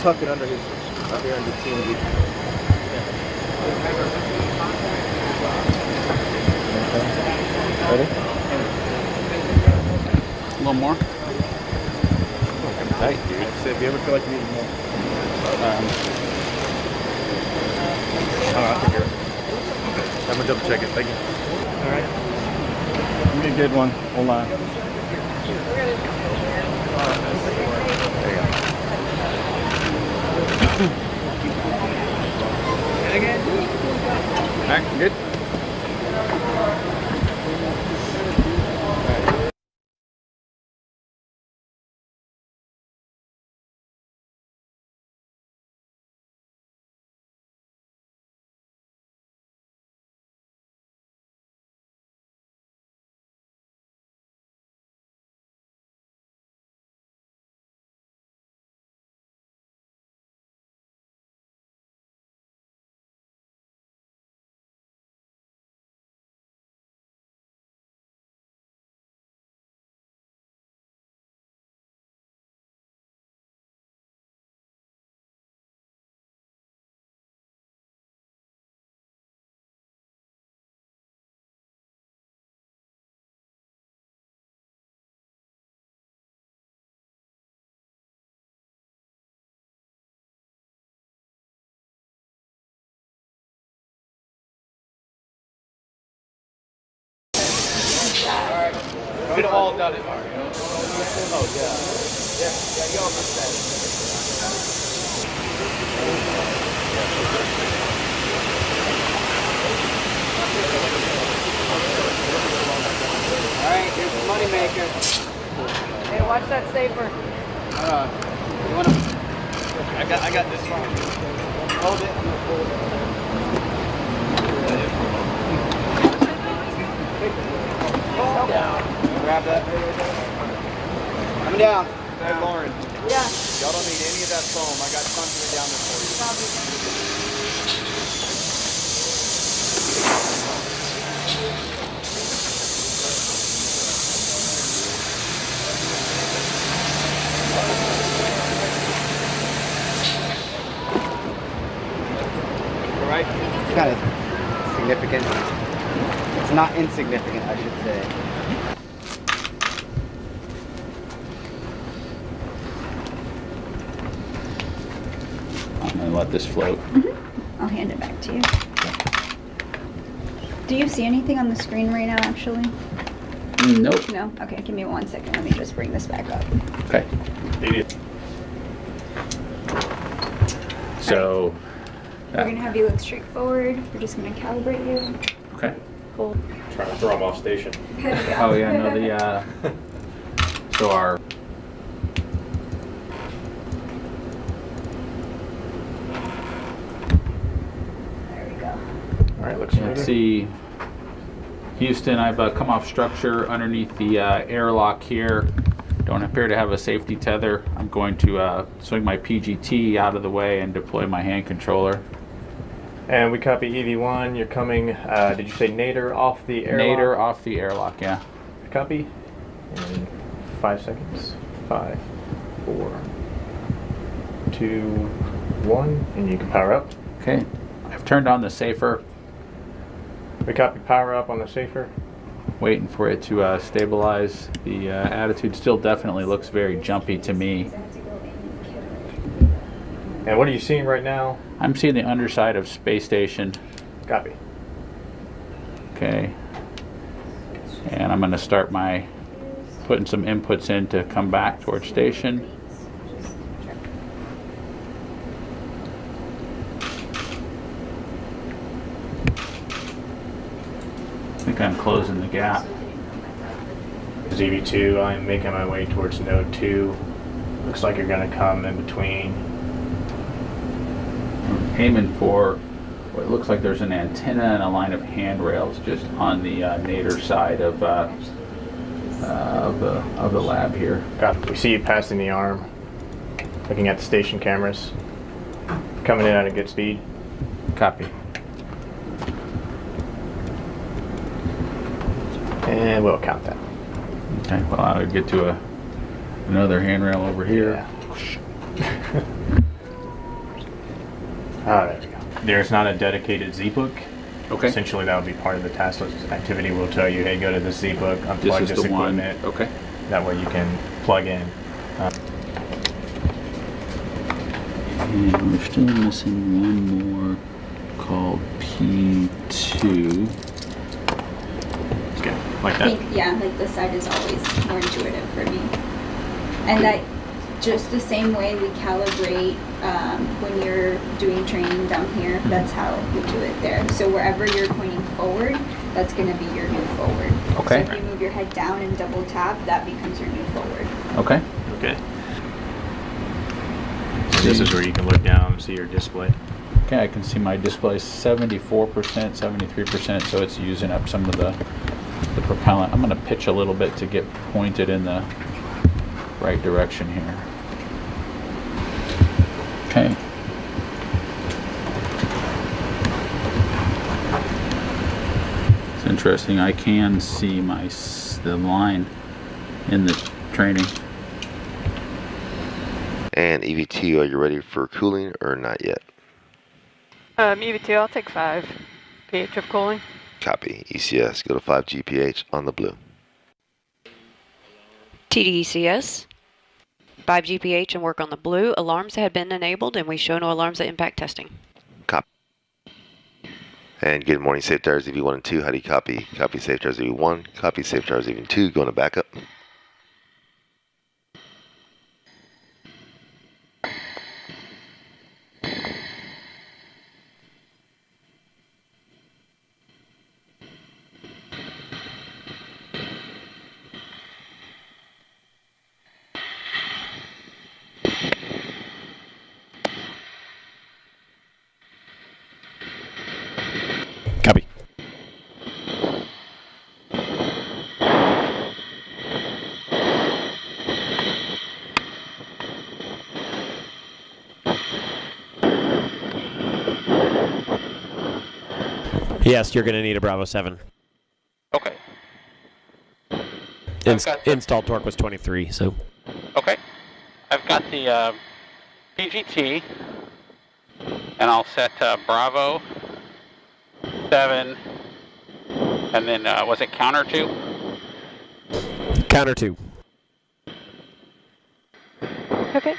tuck it under his, up here under TNG. Okay. Ready? A little more. Tight, dude. So if you ever feel like you need more. I think you're. I'm gonna double check it. Thank you. All right. Give me a good one. Hold on. There you go. All right, good. We'd have all done it. Oh, yeah. Yeah, go over that. All right, here's the money maker. Hey, watch that safer. You wanna? I got this one. Hold it. Down. Grab that. Come down. Hey, Lauren. Yeah. Y'all don't need any of that foam. I got tons of it down there for you. All right. It's kind of significant. It's not insignificant, I should say. I'm gonna let this float. I'll hand it back to you. Do you see anything on the screen right now, actually? Nope. No? Okay, give me 1 second. Let me just bring this back up. Okay. So, We're going to have you look straight forward. We're just going to calibrate you. okay. Hold. Trying to throw them off station. Good to go. Oh yeah, no, so our There we go. All right, looks let's see, Houston, I've come off structure underneath the airlock here. Don't appear to have a safety tether. I'm going to swing my PGT out of the way and deploy my hand controller. And we copy EV1. You're coming, did you say nadir off the airlock? Nadir off the airlock, yeah. Copy. In 5 seconds. 5, 4, 2, 1. And you can power up. Okay, I've turned on the safer, We copy power up on the safer. waiting for it to stabilize. The attitude still definitely looks very jumpy to me. And what are you seeing right now? I'm seeing the underside of space station. Copy. Okay, and I'm going to start my putting some inputs in to come back towards station. I think I'm closing the gap. EV2, I'm making my way towards node 2. Looks like you're going to come in between. I'm aiming for what looks like there's an antenna and a line of handrails just on the nadir side of the lab here. Copy. We see you passing the arm. Looking at the station cameras. Coming in at a good speed. Copy. And we'll count that. Okay, well, I'll get to another handrail over here. Yeah. There we go. There's not a dedicated Z book. Okay. Essentially, that would be part of the task list activity. We'll tell you, hey, go to this Z book, This unplug is this the one. equipment. Okay. That way you can plug in. And we're still missing one more called P2. Okay, like I that. think, yeah, like this side is always more intuitive for me. And that just the same way we calibrate when you're doing training down here, that's how we do it there. So wherever you're pointing forward, that's going to be your new forward. Okay. So if you move your head down and double tap, that becomes your new forward. Okay. Okay. So this is where you can look down and see your display. Okay, I can see my display 74%, 73%, so it's using up some of the propellant. I'm going to pitch a little bit to get pointed in the right direction here. Okay. It's interesting. I can see the line in the training. And EDT, are you ready for cooling or not yet? EDT, I'll take 5 pH of cooling. Copy. ECS, go to 5 GPH on the blue. TDECS, 5 GPH and work on the blue. Alarms had been enabled and we show no alarms at impact testing. Copy. And good morning, Safe Tires EV1 and 2. How do you copy? Copy Safe Tires EV1, copy Safe Tires EV2, going to backup. Copy. Yes, you're going to need a Bravo 7. Okay. Install torque was 23, so. Okay. I've got the PGT, and I'll set Bravo 7, and then was it counter 2? Counter 2. Okay.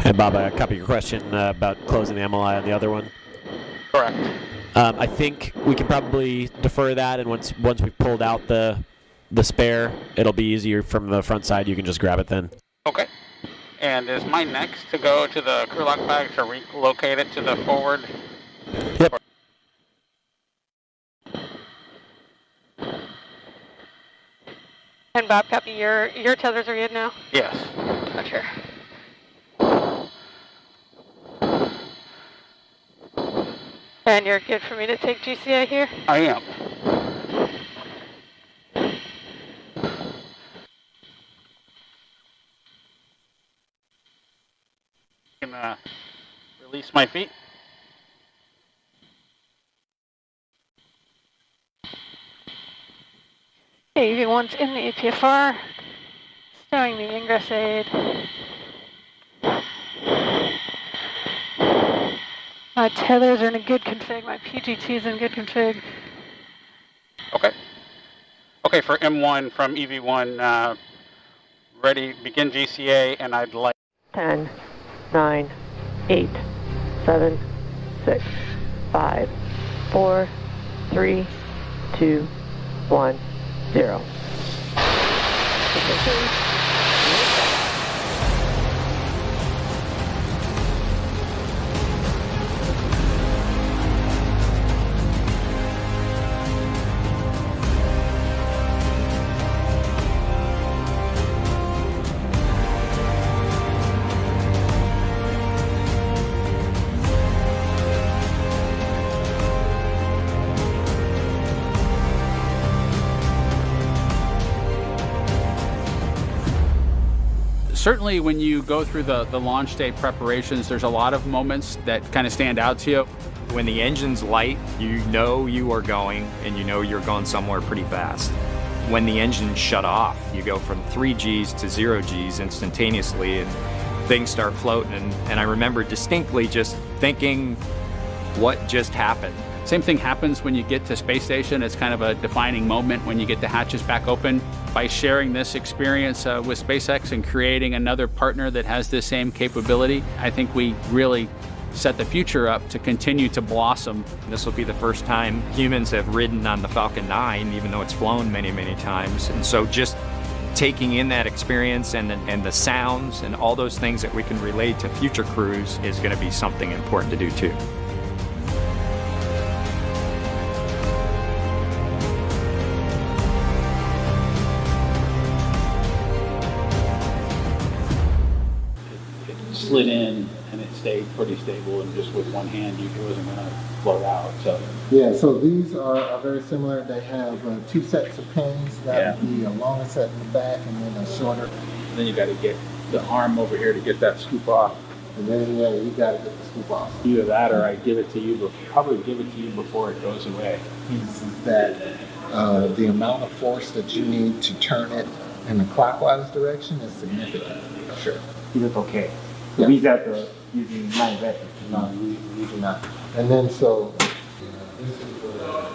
And Bob, I copy your question about closing the MLI on the other one. Correct. I think we can probably defer that, and once we've pulled out the spare, it'll be easier from the front side. You can just grab it then. Okay. And is my next to go to the crew lock bag to relocate it to the forward? Yep. And Bob, copy, your tethers are in now? Yes. Gotcha. And you're good for me to take GCA here? I am. Can release my feet. Okay, EV1's in the APFR, stowing the ingress aid. My tethers are in a good config, my PGT is in good config. Okay. Okay, for M1 from EV1, ready, begin GCA, and I'd like 10, 9, 8, 7, 6, 5, 4, 3, 2, 1, 0. Certainly when you go through the launch day preparations, there's a lot of moments that kind of stand out to you. When the engine's light, you know you are going, and you know you're going somewhere pretty fast. When the engine shut off, you go from 3 Gs to 0 Gs instantaneously, and things start floating. And I remember distinctly just thinking, what just happened? Same thing happens when you get to space station. It's kind of a defining moment when you get the hatches back open. By sharing this experience with SpaceX and creating another partner that has the same capability, I think we really set the future up to continue to blossom. This will be the first time humans have ridden on the Falcon 9, even though it's flown many, many times. And so just taking in that experience and the sounds and all those things that we can relate to future crews is going to be something important to do too. It slid in and it stayed pretty stable, and just with one hand it wasn't going to float out. So yeah, so these are very similar. They have 2 sets of pins. That would be a longer set in the back and then a shorter. And then you got to get the arm over here to get that scoop off. And then you got to get the scoop off. Either that or I give it to you, but probably give it to you before it goes away. Is that the amount of force that you need to turn it in the clockwise direction is significant. Sure. Is it okay? Yeah. Without using my weapon? No, you do not. And then so this is where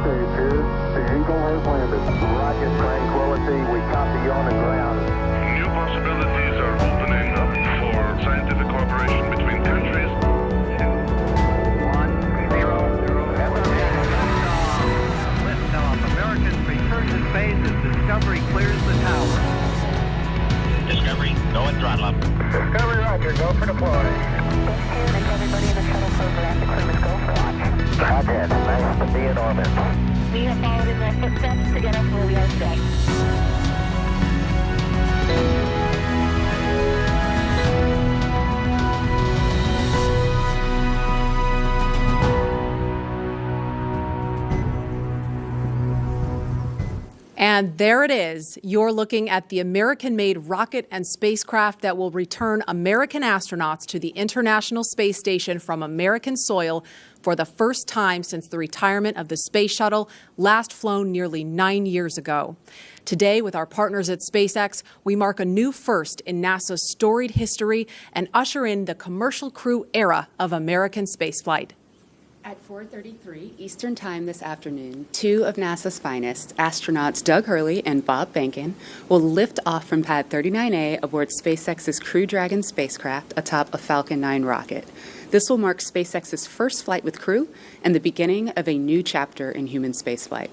The Eagle has landed. Rocket Tranquility, we copy you on the ground. New possibilities are opening up for scientific cooperation between countries. 1, 0, 0. Liftoff. Americans return to space as Discovery clears the tower. Discovery, go and throttle up. Discovery, roger, go for deploy. Everybody in the shuttle program, the crew is go for launch. Roger, nice to be in orbit. We have followed in their footsteps to get us where we are today. And there it is. You're looking at the American-made rocket and spacecraft that will return American astronauts to the International Space Station from American soil for the first time since the retirement of the space shuttle, last flown nearly 9 years ago. Today, with our partners at SpaceX, we mark a new first in NASA's storied history and usher in the commercial crew era of American spaceflight. At 4:33 Eastern Time this afternoon, two of NASA's finest, astronauts Doug Hurley and Bob Behnken, will lift off from Pad 39A aboard SpaceX's Crew Dragon spacecraft atop a Falcon 9 rocket. This will mark SpaceX's first flight with crew and the beginning of a new chapter in human spaceflight.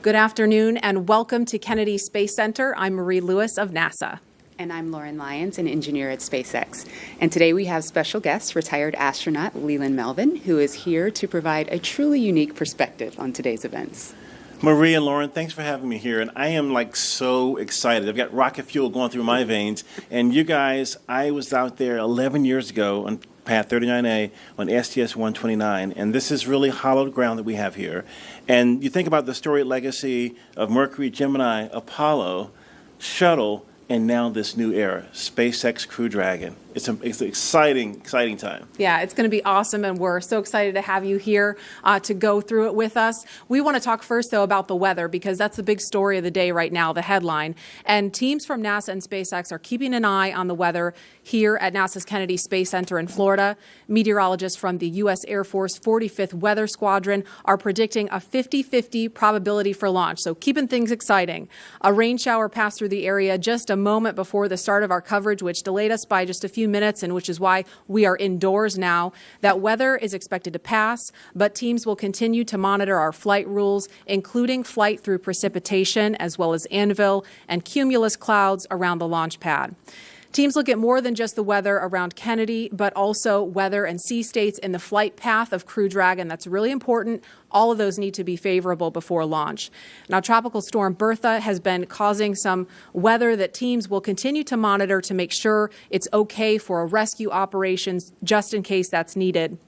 Good afternoon and welcome to Kennedy Space Center. I'm Marie Lewis of NASA. And I'm Lauren Lyons, an engineer at SpaceX. And today we have special guest, retired astronaut Leland Melvin, who is here to provide a truly unique perspective on today's events. Marie and Lauren, thanks for having me here. And I am so excited. I've got rocket fuel going through my veins. And you guys, I was out there 11 years ago on Pad 39A on STS-129. And this is really hallowed ground that we have here. And you think about the storied legacy of Mercury, Gemini, Apollo, shuttle, and now this new era, SpaceX Crew Dragon. It's an exciting time. Yeah, it's going to be awesome, and we're so excited to have you here to go through it with us. We want to talk first, though, about the weather, because that's the big story of the day right now, the headline. And teams from NASA and SpaceX are keeping an eye on the weather here at NASA's Kennedy Space Center in Florida. Meteorologists from the U.S. Air Force 45th Weather Squadron are predicting a 50-50 probability for launch, so keeping things exciting. A rain shower passed through the area just a moment before the start of our coverage, which delayed us by just a few minutes, and which is why we are indoors now. That weather is expected to pass, but teams will continue to monitor our flight rules, including flight through precipitation, as well as anvil and cumulus clouds around the launch pad. Teams look at more than just the weather around Kennedy, but also weather and sea states in the flight path of Crew Dragon. That's really important. All of those need to be favorable before launch. Now, Tropical Storm Bertha has been causing some weather that teams will continue to monitor to make sure it's okay for rescue operations, just in case that's needed.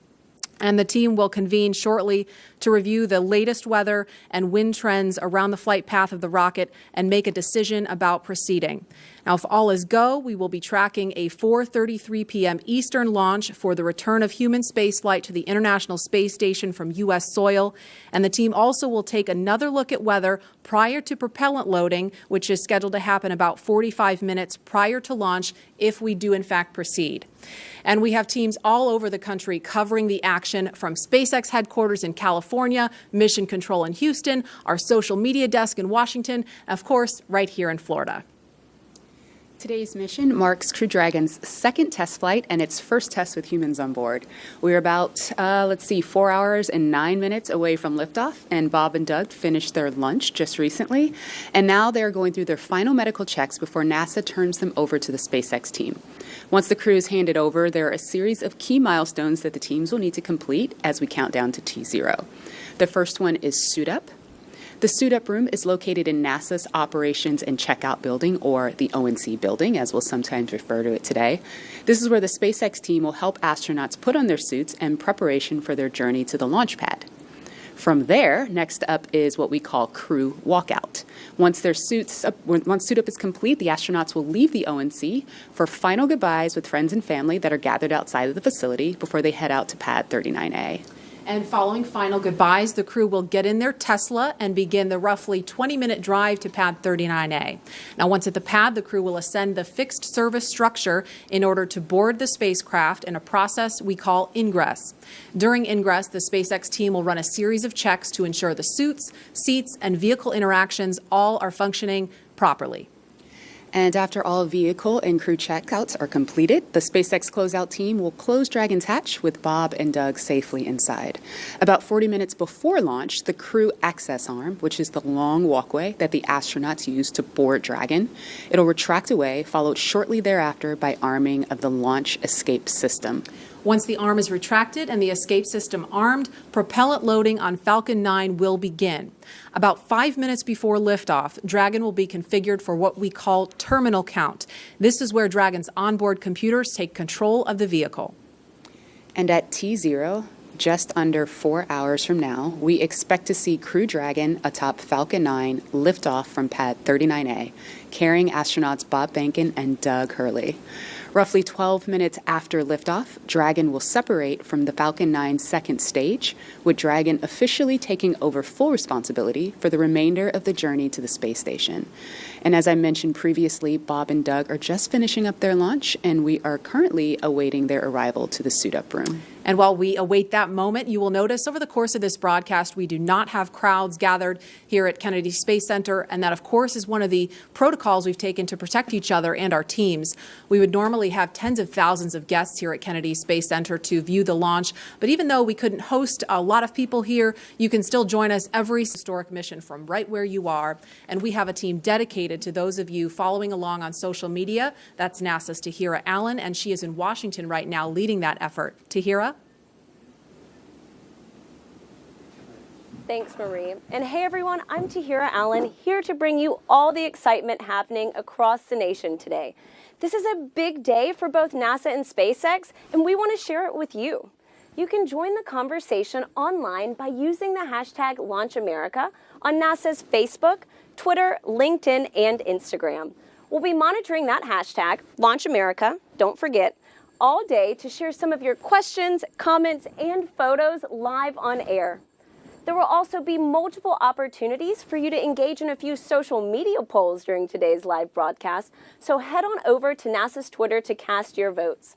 And the team will convene shortly to review the latest weather and wind trends around the flight path of the rocket and make a decision about proceeding. Now, if all is go, we will be tracking a 4:33 p.m. Eastern launch for the return of human spaceflight to the International Space Station from U.S. soil. And the team also will take another look at weather prior to propellant loading, which is scheduled to happen about 45 minutes prior to launch if we do, in fact, proceed. And we have teams all over the country covering the action, from SpaceX headquarters in California, Mission Control in Houston, our social media desk in Washington, and of course, right here in Florida. Today's mission marks Crew Dragon's second test flight and its first test with humans on board. We're about, 4 hours and 9 minutes away from liftoff, and Bob and Doug finished their lunch just recently, and now they're going through their final medical checks before NASA turns them over to the SpaceX team. Once the crew is handed over, there are a series of key milestones that the teams will need to complete as we count down to T0. The first one is suit up. The suit up room is located in NASA's Operations and Checkout Building, or the ONC building, as we'll sometimes refer to it today. This is where the SpaceX team will help astronauts put on their suits in preparation for their journey to the launch pad. From there, next up is what we call crew walkout. Once suit up is complete, the astronauts will leave the ONC for final goodbyes with friends and family that are gathered outside of the facility before they head out to Pad 39A. And following final goodbyes, the crew will get in their Tesla and begin the roughly 20-minute drive to pad 39A. Now, once at the pad, the crew will ascend the fixed service structure in order to board the spacecraft in a process we call ingress. During ingress, the SpaceX team will run a series of checks to ensure the suits, seats, and vehicle interactions all are functioning properly. And after all vehicle and crew checkouts are completed, the SpaceX closeout team will close Dragon's hatch with Bob and Doug safely inside. About 40 minutes before launch, the crew access arm, which is the long walkway that the astronauts use to board Dragon, it'll retract away, followed shortly thereafter by arming of the launch escape system. Once the arm is retracted and the escape system armed, propellant loading on Falcon 9 will begin. About 5 minutes before liftoff, Dragon will be configured for what we call terminal count. This is where Dragon's onboard computers take control of the vehicle. And at T0, just under 4 hours from now, we expect to see Crew Dragon atop Falcon 9 lift off from pad 39A, carrying astronauts Bob Behnken and Doug Hurley. Roughly 12 minutes after liftoff, Dragon will separate from the Falcon 9 second stage, with Dragon officially taking over full responsibility for the remainder of the journey to the space station. And as I mentioned previously, Bob and Doug are just finishing up their launch, and we are currently awaiting their arrival to the suit-up room. And while we await that moment, you will notice over the course of this broadcast, we do not have crowds gathered here at Kennedy Space Center. And that, of course, is one of the protocols we've taken to protect each other and our teams. We would normally have tens of thousands of guests here at Kennedy Space Center to view the launch. But even though we couldn't host a lot of people here, you can still join us every historic mission from right where you are. And we have a team dedicated to those of you following along on social media. That's NASA's Tahira Allen, and she is in Washington right now leading that effort. Tahira? Thanks, Marie. And hey, everyone, I'm Tahira Allen, here to bring you all the excitement happening across the nation today. This is a big day for both NASA and SpaceX, and we want to share it with you. You can join the conversation online by using the hashtag LaunchAmerica on NASA's Facebook, Twitter, LinkedIn, and Instagram. We'll be monitoring that hashtag, LaunchAmerica, don't forget, all day to share some of your questions, comments, and photos live on air. There will also be multiple opportunities for you to engage in a few social media polls during today's live broadcast, so head on over to NASA's Twitter to cast your votes.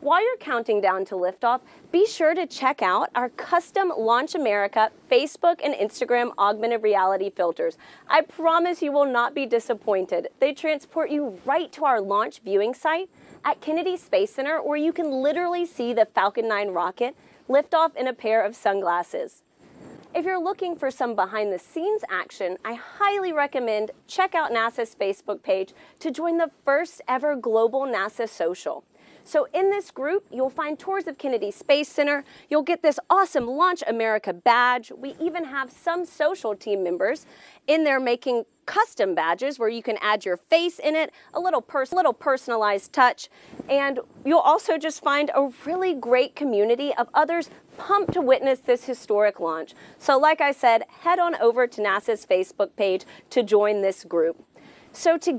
While you're counting down to liftoff, be sure to check out our custom Launch America Facebook and Instagram augmented reality filters. I promise you will not be disappointed. They transport you right to our launch viewing site at Kennedy Space Center, where you can literally see the Falcon 9 rocket lift off in a pair of sunglasses. If you're looking for some behind-the-scenes action, I highly recommend check out NASA's Facebook page to join the first ever global NASA social. So in this group, you'll find tours of Kennedy Space Center, you'll get this awesome Launch America badge. We even have some social team members in there making custom badges where you can add your face in it, a little personalized touch. And you'll also just find a really great community of others pumped to witness this historic launch. So like I said, head on over to NASA's Facebook page to join this group. So to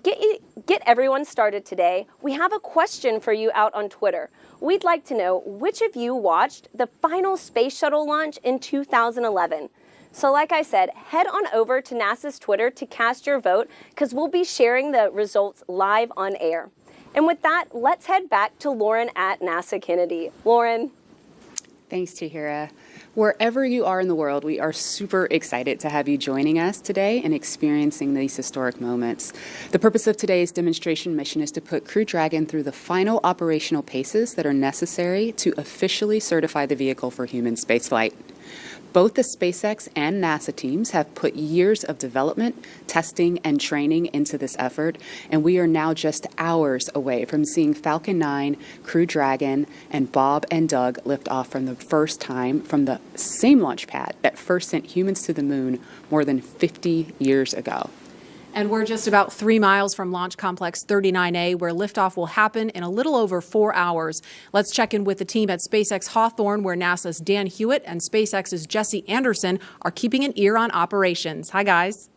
get everyone started today, we have a question for you out on Twitter. We'd like to know which of you watched the final space shuttle launch in 2011. So like I said, head on over to NASA's Twitter to cast your vote, because we'll be sharing the results live on air. And with that, let's head back to Lauren at NASA Kennedy. Lauren. Thanks, Tahira. Wherever you are in the world, we are super excited to have you joining us today and experiencing these historic moments. The purpose of today's demonstration mission is to put Crew Dragon through the final operational paces that are necessary to officially certify the vehicle for human spaceflight. Both the SpaceX and NASA teams have put years of development, testing, and training into this effort, and we are now just hours away from seeing Falcon 9, Crew Dragon, and Bob and Doug lift off for the first time from the same launch pad that first sent humans to the moon more than 50 years ago. And we're just about 3 miles from Launch Complex 39A, where liftoff will happen in a little over 4 hours. Let's check in with the team at SpaceX Hawthorne, where NASA's Dan Hewitt and SpaceX's Jesse Anderson are keeping an ear on operations. Hi, guys.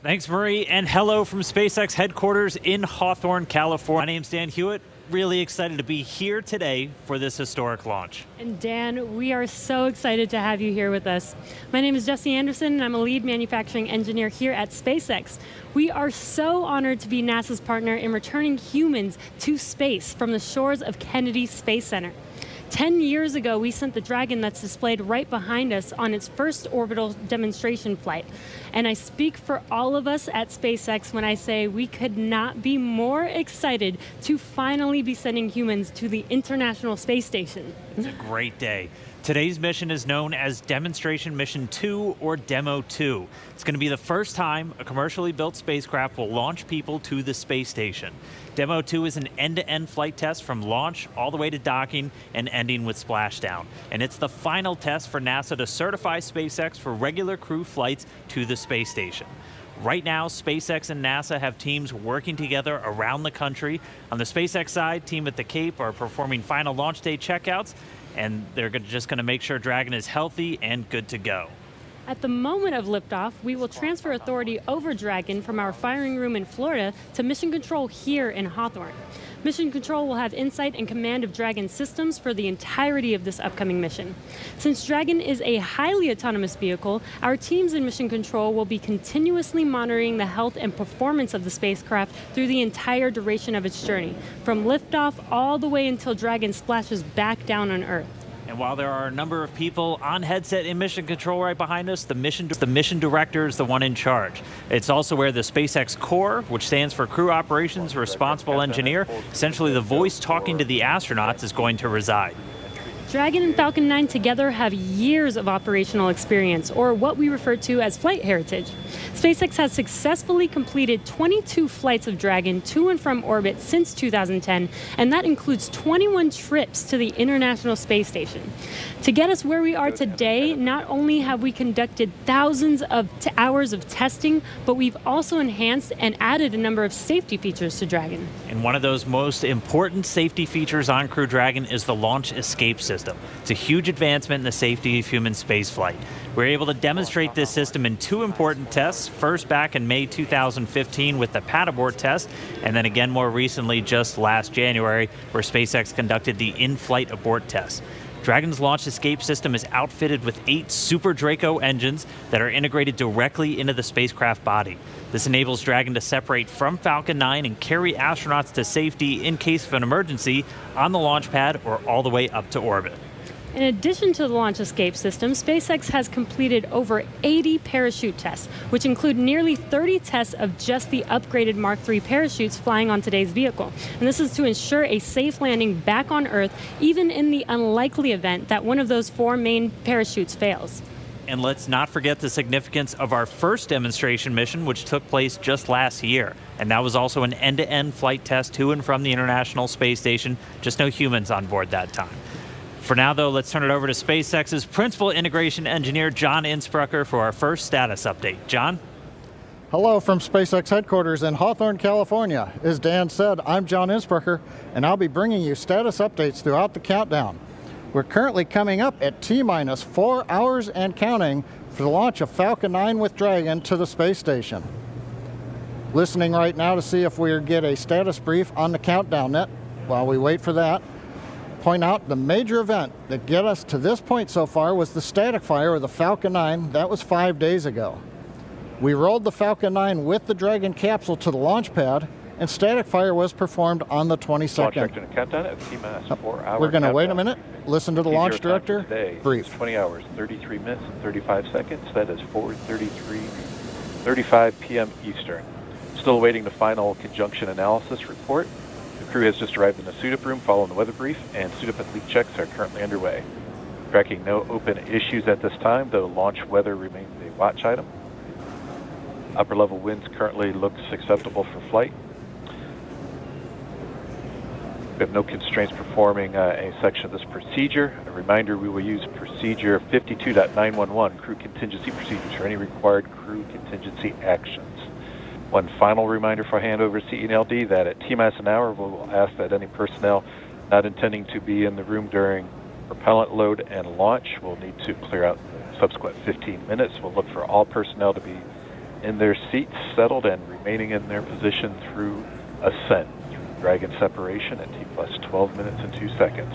Thanks, Marie, and hello from SpaceX headquarters in Hawthorne, California. My name's Dan Hewitt. really excited to be here today for this historic launch. And Dan, we are so excited to have you here with us. My name is Jesse Anderson, and I'm a lead manufacturing engineer here at SpaceX. We are so honored to be NASA's partner in returning humans to space from the shores of Kennedy Space Center. 10 years ago, we sent the Dragon that's displayed right behind us on its first orbital demonstration flight. And I speak for all of us at SpaceX when I say we could not be more excited to finally be sending humans to the International Space Station. It's a great day. Today's mission is known as Demonstration Mission 2 or Demo-2. It's going to be the first time a commercially built spacecraft will launch people to the space station. Demo-2 is an end-to-end flight test from launch all the way to docking and ending with splashdown. And it's the final test for NASA to certify SpaceX for regular crew flights to the space station. Right now, SpaceX and NASA have teams working together around the country. On the SpaceX side, team at the Cape are performing final launch day checkouts, and they're just going to make sure Dragon is healthy and good to go. At the moment of liftoff, we will transfer authority over Dragon from our firing room in Florida to Mission Control here in Hawthorne. Mission Control will have insight and command of Dragon systems for the entirety of this upcoming mission. Since Dragon is a highly autonomous vehicle, our teams in Mission Control will be continuously monitoring the health and performance of the spacecraft through the entire duration of its journey, from liftoff all the way until Dragon splashes back down on Earth. And while there are a number of people on headset in Mission Control right behind us, the mission director is the one in charge. It's also where the SpaceX Core, which stands for Crew Operations Responsible Engineer, essentially the voice talking to the astronauts, is going to reside. Dragon and Falcon 9 together have years of operational experience, or what we refer to as flight heritage. SpaceX has successfully completed 22 flights of Dragon to and from orbit since 2010, and that includes 21 trips to the International Space Station. To get us where we are today, not only have we conducted thousands of hours of testing, but we've also enhanced and added a number of safety features to Dragon. And one of those most important safety features on Crew Dragon is the launch escape system. It's a huge advancement in the safety of human spaceflight. We were able to demonstrate this system in two important tests, first back in May 2015 with the pad abort test, and then again more recently just last January where SpaceX conducted the in-flight abort test. Dragon's launch escape system is outfitted with 8 Super Draco engines that are integrated directly into the spacecraft body. This enables Dragon to separate from Falcon 9 and carry astronauts to safety in case of an emergency on the launch pad or all the way up to orbit. In addition to the launch escape system, SpaceX has completed over 80 parachute tests, which include nearly 30 tests of just the upgraded Mark III parachutes flying on today's vehicle. And this is to ensure a safe landing back on Earth, even in the unlikely event that one of those 4 main parachutes fails. And let's not forget the significance of our first demonstration mission, which took place just last year. And that was also an end-to-end flight test to and from the International Space Station, just no humans on board that time. For now, though, let's turn it over to SpaceX's Principal Integration Engineer, John Insprucker, for our first status update. John? Hello from SpaceX headquarters in Hawthorne, California. As Dan said, I'm John Insprucker, and I'll be bringing you status updates throughout the countdown. We're currently coming up at T-minus 4 hours and counting for the launch of Falcon 9 with Dragon to the space station. Listening right now to see if we get a status brief on the countdown net. While we wait for that, point out the major event that got us to this point so far was the static fire of the Falcon 9. That was 5 days ago. We rolled the Falcon 9 with the Dragon capsule to the launch pad, and static fire was performed on the 22nd. Countdown at T-minus 4 hours. We're going to wait a minute, listen to the launch director. Brief. 20 hours, 33 minutes, and 35 seconds. That is 4:35 p.m. Eastern. Still awaiting the final conjunction analysis report. The crew has just arrived in the suit-up room following the weather brief, and suit-up and leak checks are currently underway. Tracking no open issues at this time, though launch weather remains a watch item. Upper level winds currently looks acceptable for flight. We have no constraints performing any section of this procedure. A reminder, we will use procedure 52.911, crew contingency procedures, for any required crew contingency actions. One final reminder for handover CE&LD that at T-minus an hour, we'll ask that any personnel not intending to be in the room during propellant load and launch will need to clear out the subsequent 15 minutes. We'll look for all personnel to be in their seats, settled, and remaining in their position through ascent. Dragon separation at T plus 12 minutes and 2 seconds.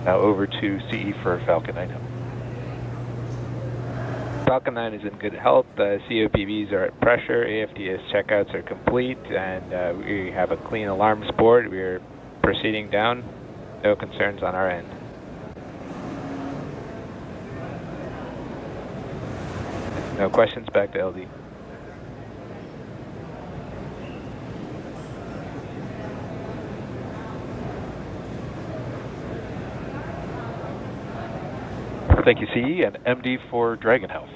Now over to CE for Falcon 9. Falcon 9 is in good health. COPVs are at pressure. AFDS checkouts are complete, and we have a clean alarms board. We are proceeding down. No concerns on our end. No questions. Back to LD. Thank you, CE, and MD for Dragon Health.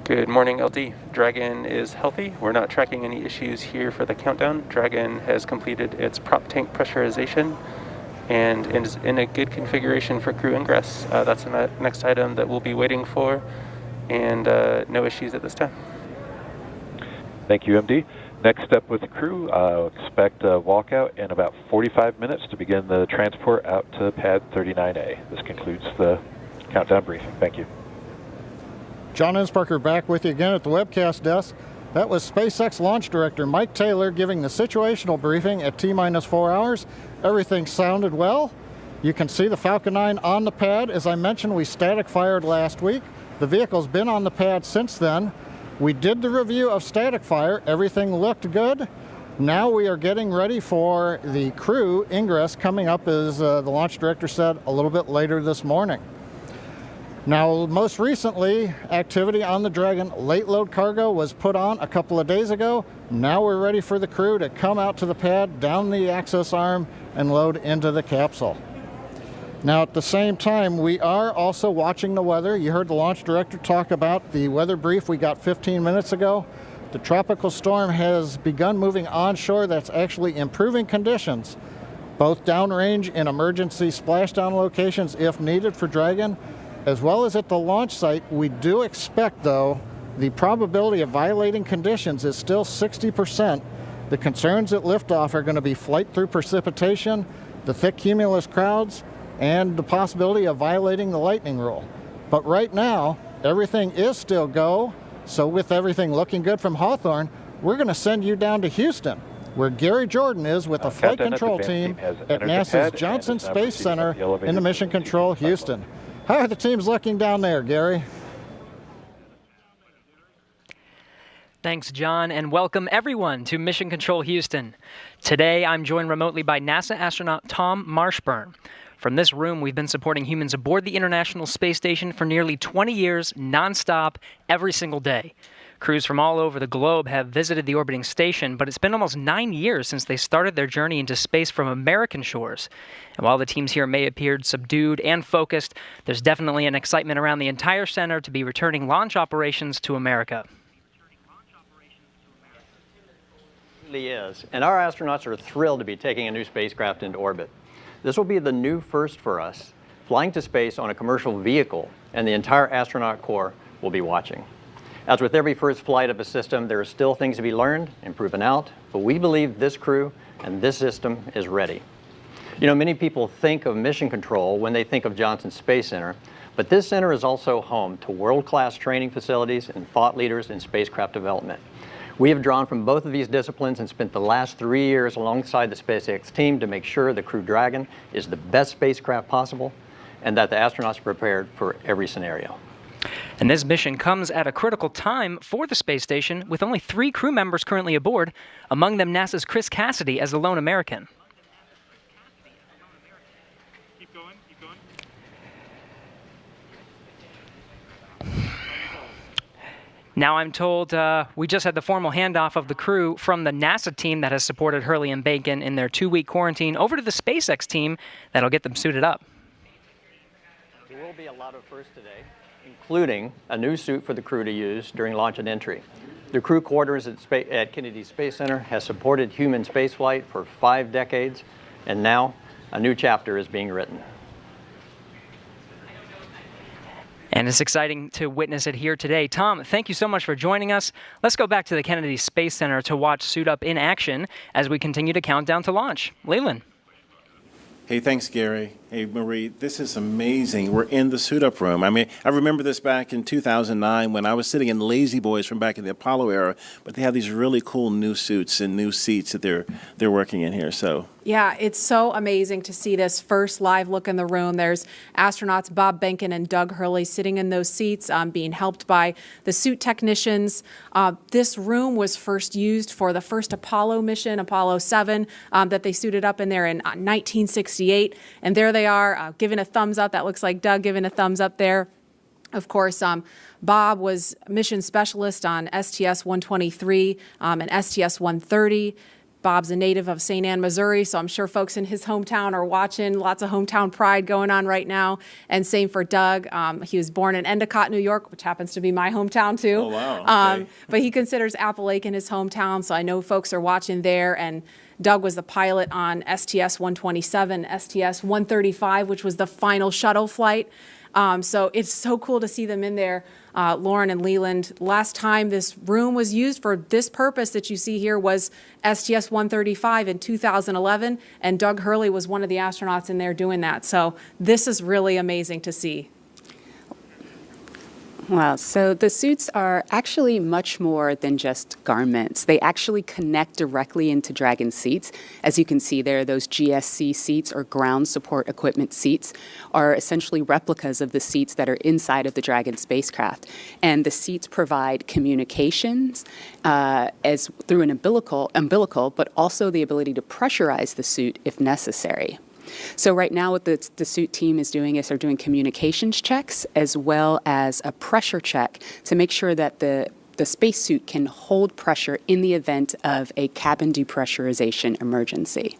Good morning, LD. Dragon is healthy. We're not tracking any issues here for the countdown. Dragon has completed its prop tank pressurization and is in a good configuration for crew ingress. That's the next item that we'll be waiting for, and no issues at this time. Thank you, MD. Next up with the crew, expect a walkout in about 45 minutes to begin the transport out to pad 39A. This concludes the countdown briefing. Thank you. John Insparker back with you again at the webcast desk. That was SpaceX Launch Director Mike Taylor giving the situational briefing at T-minus 4 hours. Everything sounded well. You can see the Falcon 9 on the pad. As I mentioned, we static fired last week. The vehicle's been on the pad since then. We did the review of static fire. Everything looked good. Now we are getting ready for the crew ingress coming up, as the launch director said, a little bit later this morning. Now, most recently, activity on the Dragon late load cargo was put on a couple of days ago. Now we're ready for the crew to come out to the pad, down the access arm, and load into the capsule. Now, at the same time, we are also watching the weather. You heard the launch director talk about the weather brief we got 15 minutes ago. The tropical storm has begun moving onshore. That's actually improving conditions, both downrange in emergency splashdown locations if needed for Dragon, as well as at the launch site. We do expect, though, the probability of violating conditions is still 60%. The concerns at liftoff are going to be flight through precipitation, the thick cumulus crowds, and the possibility of violating the lightning rule. But right now, everything is still go. So with everything looking good from Hawthorne, we're going to send you down to Houston, where Gary Jordan is with the flight control team at NASA's Johnson Space Center in the Mission Control Houston. How are the teams looking down there, Gary? Thanks, John, and welcome everyone to Mission Control Houston. Today, I'm joined remotely by NASA astronaut Tom Marshburn. From this room, we've been supporting humans aboard the International Space Station for nearly 20 years, nonstop, every single day. Crews from all over the globe have visited the orbiting station, but it's been almost 9 years since they started their journey into space from American shores. And while the teams here may appear subdued and focused, there's definitely an excitement around the entire center to be returning launch operations to America. It really is, and our astronauts are thrilled to be taking a new spacecraft into orbit. This will be the new first for us, flying to space on a commercial vehicle, and the entire astronaut corps will be watching. As with every first flight of a system, there are still things to be learned and proven out, but we believe this crew and this system is ready. You know, many people think of mission control when they think of Johnson Space Center, but this center is also home to world-class training facilities and thought leaders in spacecraft development. We have drawn from both of these disciplines and spent the last 3 years alongside the SpaceX team to make sure the Crew Dragon is the best spacecraft possible and that the astronauts are prepared for every scenario. And this mission comes at a critical time for the space station, with only 3 crew members currently aboard, among them NASA's Chris Cassidy as the lone American. Now I'm told we just had the formal handoff of the crew from the NASA team that has supported Hurley and Behnken in their 2-week quarantine over to the SpaceX team that'll get them suited up. There will be a lot of firsts today, including a new suit for the crew to use during launch and entry. The crew quarters at Kennedy Space Center has supported human spaceflight for 5 decades, and now a new chapter is being written. And it's exciting to witness it here today. Tom, thank you so much for joining us. Let's go back to the Kennedy Space Center to watch Suit Up in action as we continue to count down to launch. Leland. Hey, thanks, Gary. Hey, Marie, this is amazing. We're in the suit-up room. I mean, I remember this back in 2009 when I was sitting in Lazy Boys from back in the Apollo era, but they have these really cool new suits and new seats that they're working in here, so. Yeah, it's so amazing to see this first live look in the room. There's astronauts Bob Behnken and Doug Hurley sitting in those seats, being helped by the suit technicians. This room was first used for the first Apollo mission, Apollo 7, that they suited up in there in 1968. And there they are, giving a thumbs up. That looks like Doug giving a thumbs up there. Of course, Bob was mission specialist on STS-123 and STS-130. Bob's a native of St. Anne, Missouri, so I'm sure folks in his hometown are watching. Lots of hometown pride going on right now. And same for Doug. He was born in Endicott, New York, which happens to be my hometown too. Oh, wow. Okay. But he considers Appalachian his hometown, so I know folks are watching there. And Doug was the pilot on STS-127, STS-135, which was the final shuttle flight. So it's so cool to see them in there, Lauren and Leland. Last time this room was used for this purpose that you see here was STS-135 in 2011, and Doug Hurley was one of the astronauts in there doing that. So this is really amazing to see. Wow, so the suits are actually much more than just garments. They actually connect directly into Dragon seats. As you can see there, those GSC seats, or ground support equipment seats, are essentially replicas of the seats that are inside of the Dragon spacecraft. And the seats provide communications as through an umbilical, but also the ability to pressurize the suit if necessary. So right now what the suit team is doing is they're doing communications checks as well as a pressure check to make sure that the spacesuit can hold pressure in the event of a cabin depressurization emergency.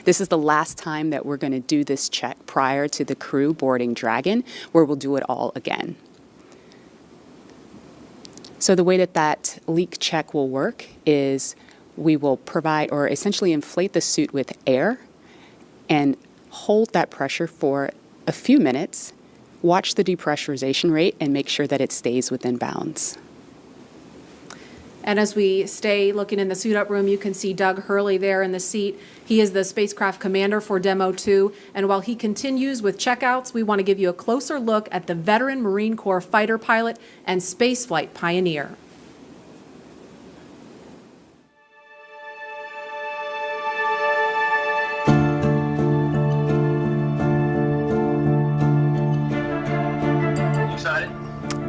This is the last time that we're going to do this check prior to the crew boarding Dragon, where we'll do it all again. So the way that leak check will work is we will provide or essentially inflate the suit with air and hold that pressure for a few minutes, watch the depressurization rate, and make sure that it stays within bounds. And as we stay looking in the suit-up room, you can see Doug Hurley there in the seat. He is the spacecraft commander for DM-2. And while he continues with checkouts, we want to give you a closer look at the veteran Marine Corps fighter pilot and spaceflight pioneer.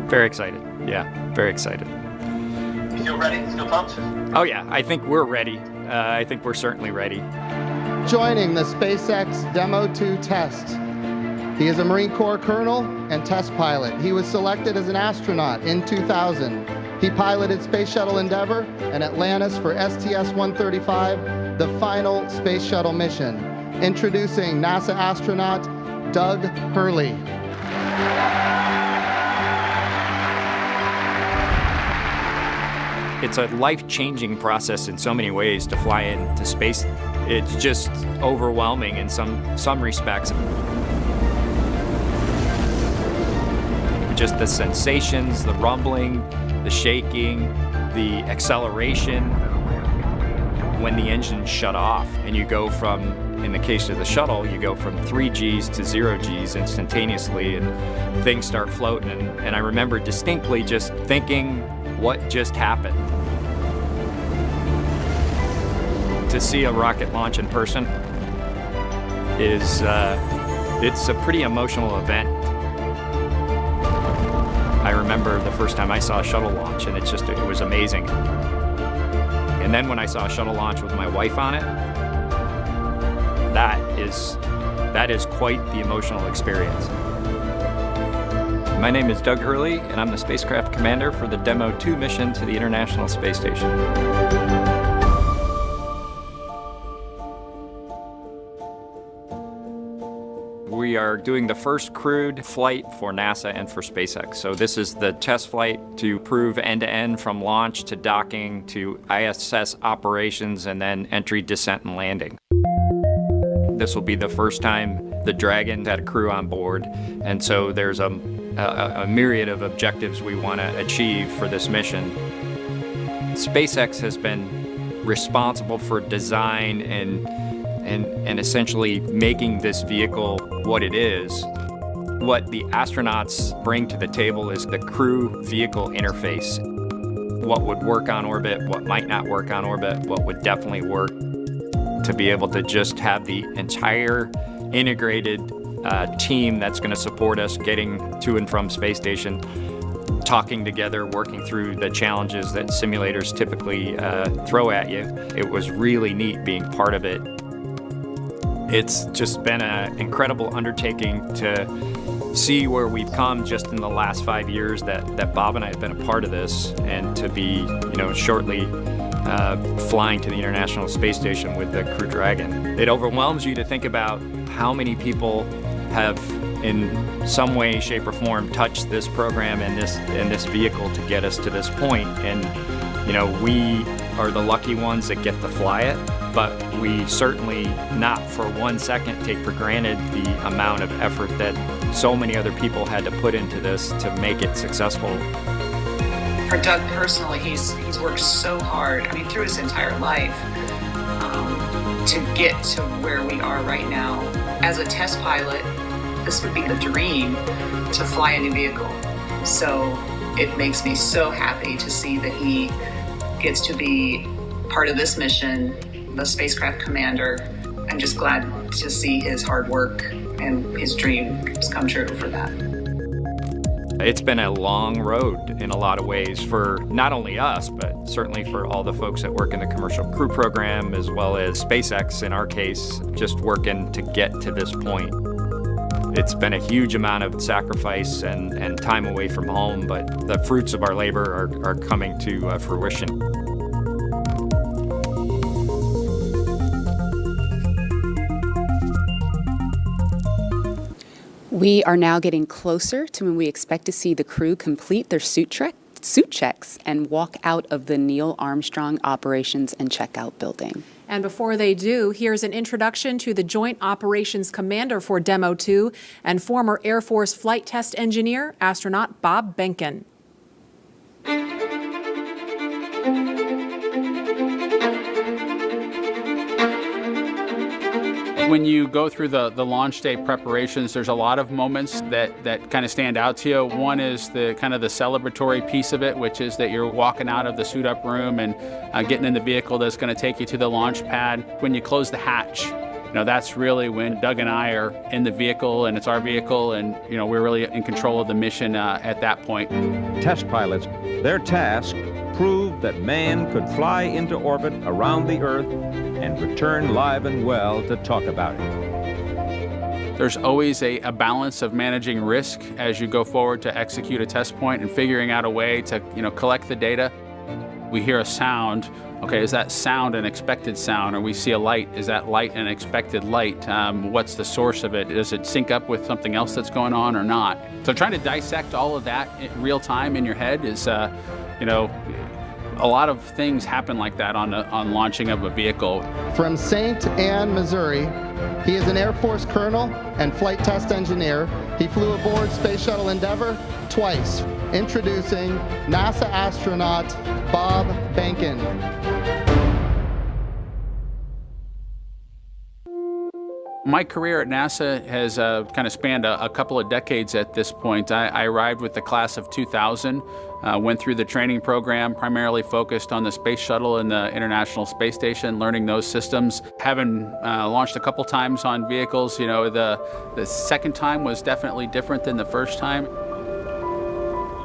Very excited. Yeah, very excited. You feel ready? Still pumped? Oh yeah, I think we're ready. I think we're certainly ready. Joining the SpaceX DM-2 test. He is a Marine Corps colonel and test pilot. He was selected as an astronaut in 2000. He piloted Space Shuttle Endeavour and Atlantis for STS-135, the final space shuttle mission. Introducing NASA astronaut Doug Hurley. It's a life-changing process in so many ways to fly into space. It's just overwhelming in some respects. Just the sensations, the rumbling, the shaking, the acceleration. When the engines shut off and you go from, in the case of the shuttle, you go from 3 Gs to 0 Gs instantaneously and things start floating. And I remember distinctly just thinking, what just happened? To see a rocket launch in person is, it's a pretty emotional event. I remember the first time I saw a shuttle launch and it was amazing. And then when I saw a shuttle launch with my wife on it, that is quite the emotional experience. My name is Doug Hurley, and I'm the spacecraft commander for the DM-2 mission to the International Space Station. We are doing the first crewed flight for NASA and for SpaceX. So this is the test flight to prove end-to-end from launch to docking to ISS operations and then entry, descent, and landing. This will be the first time the Dragon had a crew on board, and so there's a myriad of objectives we want to achieve for this mission. SpaceX has been responsible for design and and essentially making this vehicle what it is. What the astronauts bring to the table is the crew vehicle interface. What would work on orbit, what might not work on orbit, what would definitely work, to be able to just have the entire integrated team that's going to support us getting to and from space station, talking together, working through the challenges that simulators typically throw at you. It was really neat being part of it. It's just been an incredible undertaking to see where we've come just in the last 5 years that Bob and I have been a part of this, and to be, shortly flying to the International Space Station with the Crew Dragon. It overwhelms you to think about how many people have, in some way, shape, or form, touched this program and this vehicle to get us to this point. And we are the lucky ones that get to fly it, but we certainly not for 1 second take for granted the amount of effort that so many other people had to put into this to make it successful. For Doug personally, he's worked so hard, through his entire life, to get to where we are right now. As a test pilot, this would be the dream, to fly a new vehicle. So it makes me so happy to see that he gets to be part of this mission, the spacecraft commander. I'm just glad to see his hard work and his dreams come true for that. It's been a long road in a lot of ways for not only us, but certainly for all the folks that work in the Commercial Crew program, as well as SpaceX in our case, just working to get to this point. It's been a huge amount of sacrifice and time away from home, but the fruits of our labor are coming to fruition. We are now getting closer to when we expect to see the crew complete their suit checks and walk out of the Neil Armstrong Operations and Checkout building. And before they do, here's an introduction to the Joint Operations Commander for DM-2 and former Air Force flight test engineer, astronaut Bob Behnken. When you go through the launch day preparations, there's a lot of moments that kind of stand out to you. One is the kind of the celebratory piece of it, which is that you're walking out of the suit up room and getting in the vehicle that's going to take you to the launch pad. When you close the hatch, that's really when Doug and I are in the vehicle, and it's our vehicle, and we're really in control of the mission at that point. Test pilots, their task proved that man could fly into orbit around the Earth and return live and well to talk about it. There's always a balance of managing risk as you go forward to execute a test point and figuring out a way to collect the data. We hear a sound. Okay, is that sound an expected sound? Or we see a light, is that light an expected light? What's the source of it? Does it sync up with something else that's going on or not? So trying to dissect all of that in real time in your head is, a lot of things happen like that on launching of a vehicle. From St. Anne, Missouri, he is an Air Force colonel and flight test engineer. He flew aboard Space Shuttle Endeavour twice. Introducing NASA astronaut Bob Behnken. My career at NASA has kind of spanned a couple of decades at this point. I arrived with the class of 2000, went through the training program, primarily focused on the Space Shuttle and the International Space Station, learning those systems. Having launched a couple times on vehicles, the second time was definitely different than the first time.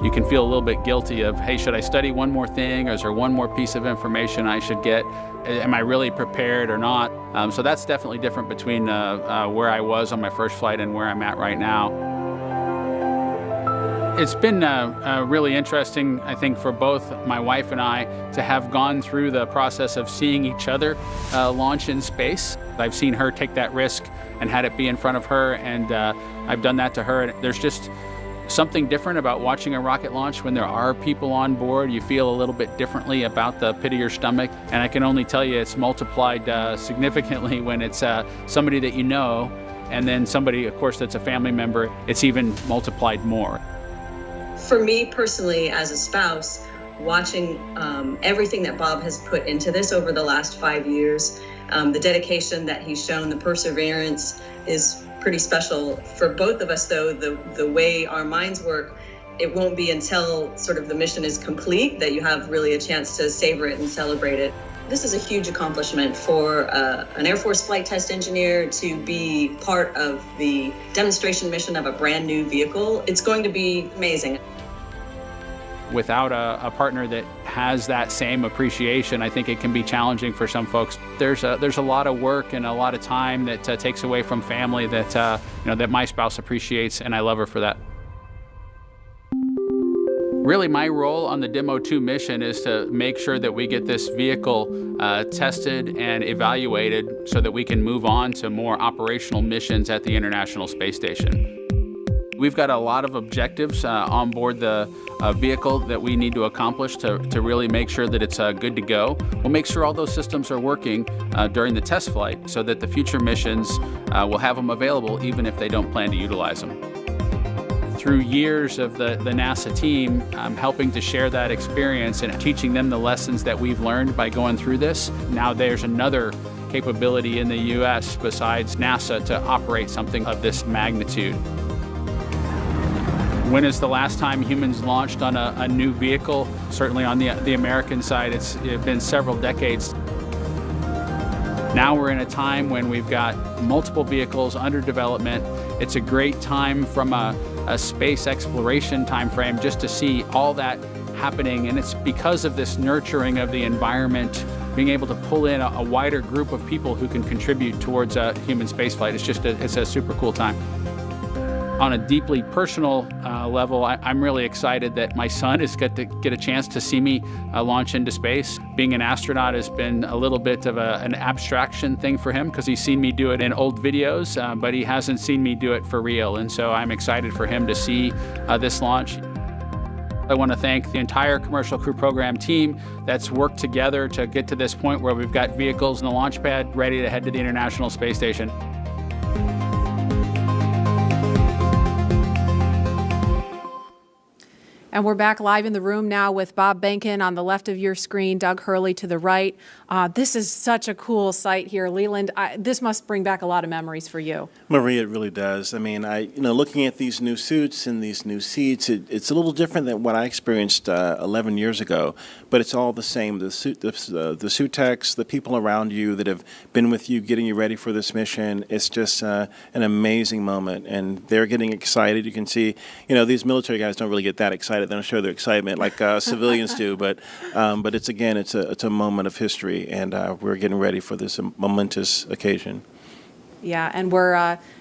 You can feel a little bit guilty of, hey, should I study one more thing, or is there one more piece of information I should get? Am I really prepared or not? So that's definitely different between where I was on my first flight and where I'm at right now. It's been really interesting, I think, for both my wife and I to have gone through the process of seeing each other launch in space. I've seen her take that risk and had it be in front of her, and I've done that to her. There's just something different about watching a rocket launch when there are people on board. You feel a little bit differently about the pit of your stomach, and I can only tell you it's multiplied significantly when it's somebody that you know, and then somebody, of course, that's a family member. It's even multiplied more. For me personally, as a spouse, watching everything that Bob has put into this over the last 5 years, The dedication that he's shown, the perseverance is pretty special. For both of us, though, the way our minds work, it won't be until sort of the mission is complete that you have really a chance to savor it and celebrate it. This is a huge accomplishment for an Air Force flight test engineer to be part of the demonstration mission of a brand new vehicle. It's going to be amazing. Without a partner that has that same appreciation, I think it can be challenging for some folks. There's a lot of work and a lot of time that takes away from family that that my spouse appreciates, and I love her for that. Really, my role on the DM-2 mission is to make sure that we get this vehicle tested and evaluated so that we can move on to more operational missions at the International Space Station. We've got a lot of objectives on board the vehicle that we need to accomplish to really make sure that it's good to go. We'll make sure all those systems are working during the test flight so that the future missions will have them available even if they don't plan to utilize them. Through years of the NASA team, I'm helping to share that experience and teaching them the lessons that we've learned by going through this. Now there's another capability in the U.S. besides NASA to operate something of this magnitude. When is the last time humans launched on a new vehicle? Certainly on the American side, it's been several decades. Now we're in a time when we've got multiple vehicles under development. It's a great time from a space exploration time frame just to see all that happening, and it's because of this nurturing of the environment, being able to pull in a wider group of people who can contribute towards human spaceflight. It's a super cool time. On a deeply personal level, I'm really excited that my son is going to get a chance to see me launch into space. Being an astronaut has been a little bit of an abstraction thing for him because he's seen me do it in old videos, but he hasn't seen me do it for real. And so I'm excited for him to see this launch. I want to thank the entire Commercial Crew program team that's worked together to get to this point where we've got vehicles in the launch pad ready to head to the International Space Station. And we're back live in the room now with Bob Behnken on the left of your screen, Doug Hurley to the right. This is such a cool sight here. Leland, this must bring back a lot of memories for you. Maria, it really does. I mean, looking at these new suits and these new seats, it's a little different than what I experienced 11 years ago, but it's all the same. The suit techs, the people around you that have been with you, getting you ready for this mission, it's just an amazing moment, and they're getting excited. You can see, these military guys don't really get that excited. They don't show their excitement like civilians do, but it's a moment of history, and we're getting ready for this momentous occasion. Yeah, and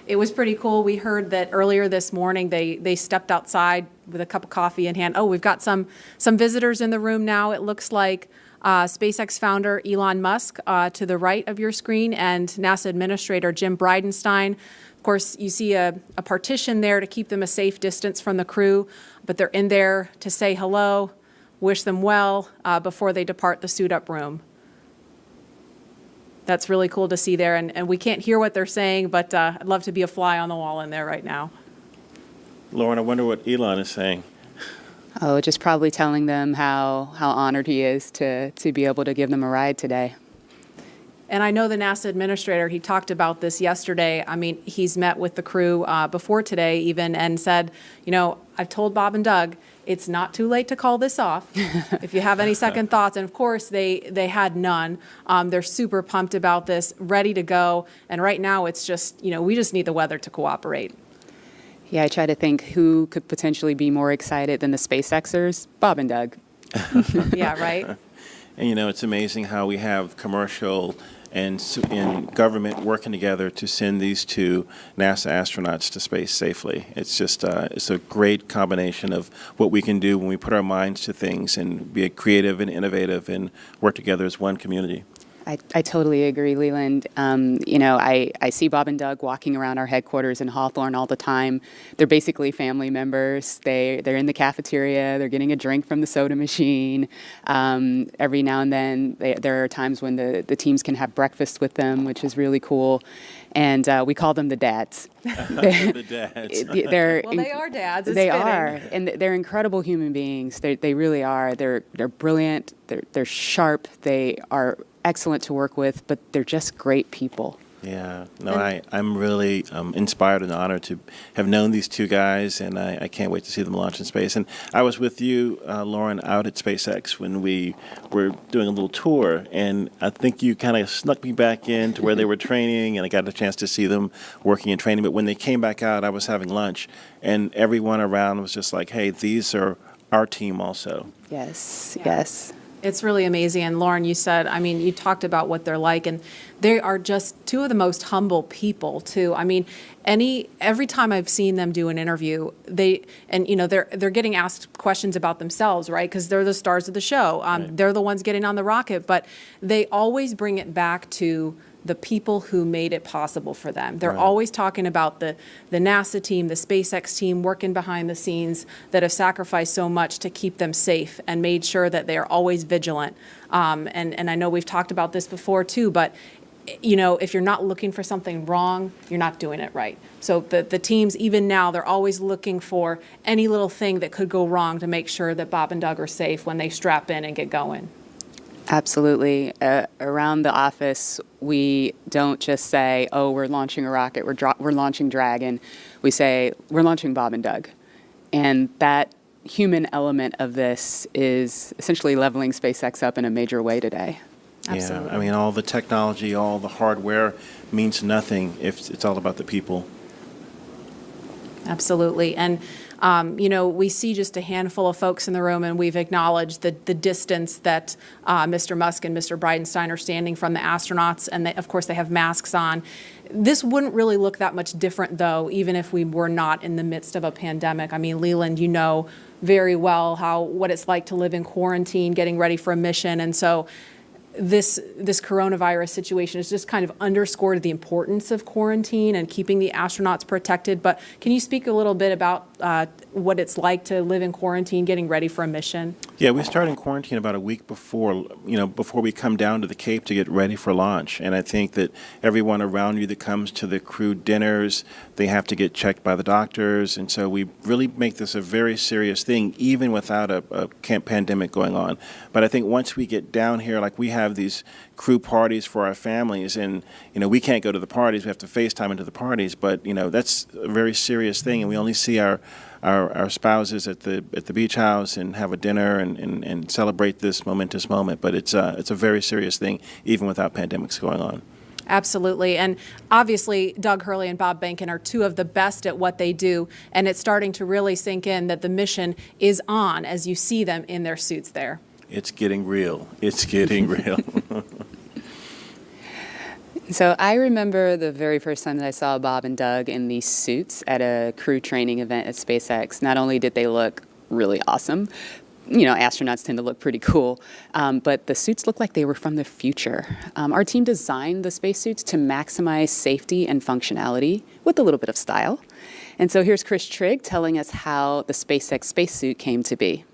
it was pretty cool. We heard that earlier this morning they stepped outside with a cup of coffee in hand. Oh, we've got some visitors in the room now. It looks like SpaceX founder Elon Musk to the right of your screen, and NASA Administrator Jim Bridenstine. Of course, you see a partition there to keep them a safe distance from the crew, but they're in there to say hello, wish them well before they depart the suit-up room. That's really cool to see there, and we can't hear what they're saying, but I'd love to be a fly on the wall in there right now. Lauren, I wonder what Elon is saying. Oh, just probably telling them how honored he is to be able to give them a ride today. And I know the NASA administrator, he talked about this yesterday. I mean, he's met with the crew before today even and said, I've told Bob and Doug, it's not too late to call this off if you have any second thoughts. And of course, they had none. They're super pumped about this, ready to go. And right now, it's just, we just need the weather to cooperate. Yeah, I try to think who could potentially be more excited than the SpaceXers, Bob and Doug. Yeah, right? And, it's amazing how we have commercial and government working together to send these two NASA astronauts to space safely. It's just it's a great combination of what we can do when we put our minds to things and be creative and innovative and work together as one community. I totally agree, Leland. I see Bob and Doug walking around our headquarters in Hawthorne all the time. They're basically family members. They're in the cafeteria. They're getting a drink from the soda machine. Every now and then, there are times when the teams can have breakfast with them, which is really cool. And we call them the dads. The dads. They are dads. It's they fitting. are, and they're incredible human beings. They really are. They're brilliant. They're sharp. They are excellent to work with, but they're just great people. Yeah, no, I'm really inspired and honored to have known these two guys, and I can't wait to see them launch in space. And I was with you, Lauren, out at SpaceX when we were doing a little tour, and I think you kind of snuck me back in to where they were training, and I got a chance to see them working and training. But when they came back out, I was having lunch, and everyone around was just like, hey, these are our team also. Yes, yes. It's really amazing. And Lauren, you said, I mean, you talked about what they're like, and they are just two of the most humble people too. I mean, every time I've seen them do an interview, they're getting asked questions about themselves, right? Because they're the stars of the show. Right. They're the ones getting on the rocket, but they always bring it back to the people who made it possible for them. They're always talking about the NASA team, the SpaceX team working behind the scenes that have sacrificed so much to keep them safe and made sure that they are always vigilant. And I know we've talked about this before too, but if you're not looking for something wrong, you're not doing it right. So the teams, even now, they're always looking for any little thing that could go wrong to make sure that Bob and Doug are safe when they strap in and get going. Absolutely. Around the office, we don't just say, oh, we're launching a rocket, we're launching Dragon. We say, we're launching Bob and Doug. And that human element of this is essentially leveling SpaceX up in a major way today. Absolutely. Yeah, I mean, all the technology, all the hardware means nothing if it's all about the people. Absolutely. And we see just a handful of folks in the room, and we've acknowledged the distance that Mr. Musk and Mr. Bridenstine are standing from the astronauts, and of course they have masks on. This wouldn't really look that much different, though, even if we were not in the midst of a pandemic. I mean, Leland, you know very well what it's like to live in quarantine, getting ready for a mission, and so this coronavirus situation has just kind of underscored the importance of quarantine and keeping the astronauts protected. But can you speak a little bit about what it's like to live in quarantine, getting ready for a mission? Yeah, we start in quarantine about a week before we come down to the Cape to get ready for launch. And I think that everyone around you that comes to the crew dinners, they have to get checked by the doctors. And so we really make this a very serious thing, even without a pandemic going on. But I think once we get down here, like we have these crew parties for our families, and we can't go to the parties, we have to FaceTime into the parties, but that's a very serious thing, and we only see our spouses at the beach house and have a dinner and celebrate this momentous moment. But it's a very serious thing, even without pandemics going on. Absolutely. And obviously, Doug Hurley and Bob Behnken are two of the best at what they do, and it's starting to really sink in that the mission is on as you see them in their suits there. It's getting real. It's getting real. So I remember the very first time that I saw Bob and Doug in these suits at a crew training event at SpaceX. Not only did they look really awesome, astronauts tend to look pretty cool, but the suits looked like they were from the future. Our team designed the spacesuits to maximize safety and functionality with a little bit of style. And so here's Chris Trigg telling us how the SpaceX spacesuit came to be.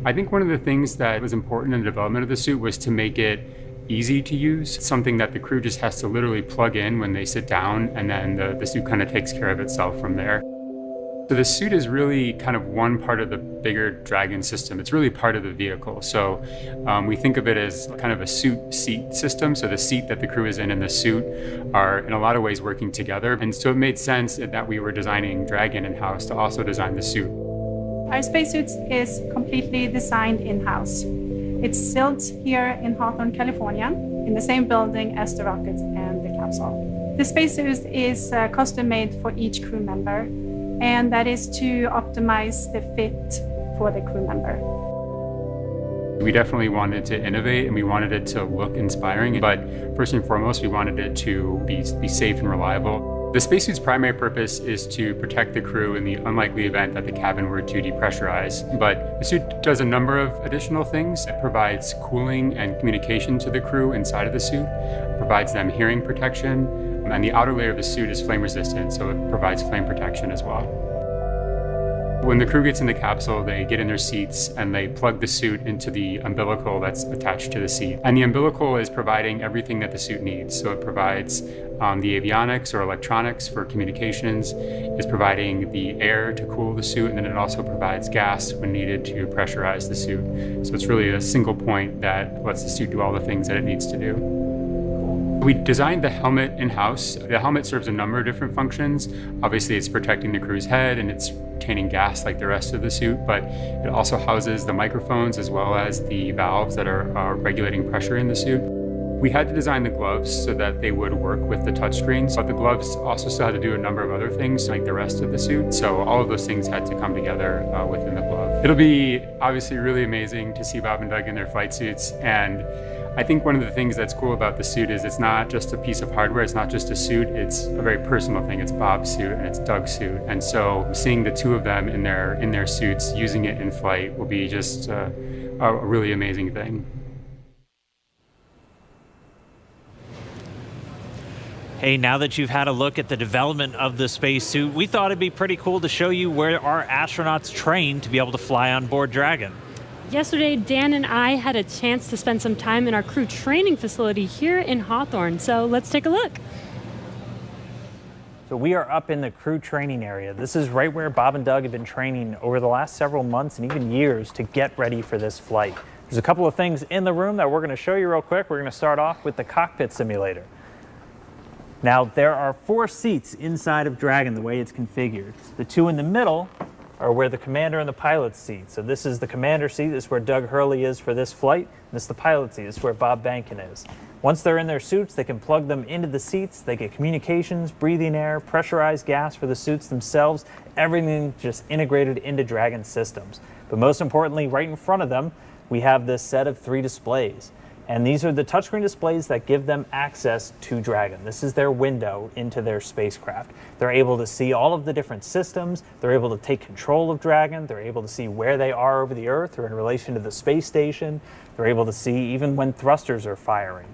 I think one of the things that was important in the development of the suit was to make it easy to use, something that the crew just has to literally plug in when they sit down, and then the suit kind of takes care of itself from there. So the suit is really kind of one part of the bigger Dragon system. It's really part of the vehicle. So we think of it as kind of a suit-seat system. So the seat that the crew is in and the suit are in a lot of ways working together. And so it made sense that we were designing Dragon in-house to also design the suit. Our spacesuit is completely designed in-house. It's built here in Hawthorne, California, in the same building as the rocket and the capsule. The spacesuit is custom-made for each crew member, and that is to optimize the fit for the crew member. We definitely wanted to innovate, and we wanted it to look inspiring, but first and foremost, we wanted it to be safe and reliable. The spacesuit's primary purpose is to protect the crew in the unlikely event that the cabin were to depressurize. But the suit does a number of additional things. It provides cooling and communication to the crew inside of the suit, provides them hearing protection, and the outer layer of the suit is flame resistant, so it provides flame protection as well. When the crew gets in the capsule, they get in their seats and they plug the suit into the umbilical that's attached to the seat. And the umbilical is providing everything that the suit needs. So it provides the avionics or electronics for communications, it's providing the air to cool the suit, and then it also provides gas when needed to pressurize the suit. So it's really a single point that lets the suit do all the things that it needs to do. We designed the helmet in-house. The helmet serves a number of different functions. Obviously, it's protecting the crew's head and it's retaining gas like the rest of the suit, but it also houses the microphones as well as the valves that are regulating pressure in the suit. We had to design the gloves so that they would work with the touchscreens, but the gloves also still had to do a number of other things like the rest of the suit. So all of those things had to come together within the glove. It'll be obviously really amazing to see Bob and Doug in their flight suits, and I think one of the things that's cool about the suit is it's not just a piece of hardware, it's not just a suit, it's a very personal thing. It's Bob's suit and it's Doug's suit. And so seeing the two of them in their suits using it in flight will be just a really amazing thing. Hey, now that you've had a look at the development of the spacesuit, we thought it'd be pretty cool to show you where our astronauts train to be able to fly on board Dragon. Yesterday, Dan and I had a chance to spend some time in our crew training facility here in Hawthorne, so let's take a look. So we are up in the crew training area. This is right where Bob and Doug have been training over the last several months and even years to get ready for this flight. There's a couple of things in the room that we're going to show you real quick. We're going to start off with the cockpit simulator. Now, there are 4 seats inside of Dragon the way it's configured. The 2 in the middle are where the commander and the pilot's seat. So this is the commander seat. This is where Doug Hurley is for this flight. This is the pilot seat. This is where Bob Behnken is. Once they're in their suits, they can plug them into the seats. They get communications, breathing air, pressurized gas for the suits themselves. Everything just integrated into Dragon systems. But most importantly, right in front of them, we have this set of 3 displays. And these are the touchscreen displays that give them access to Dragon. This is their window into their spacecraft. They're able to see all of the different systems. They're able to take control of Dragon. They're able to see where they are over the Earth or in relation to the space station. They're able to see even when thrusters are firing.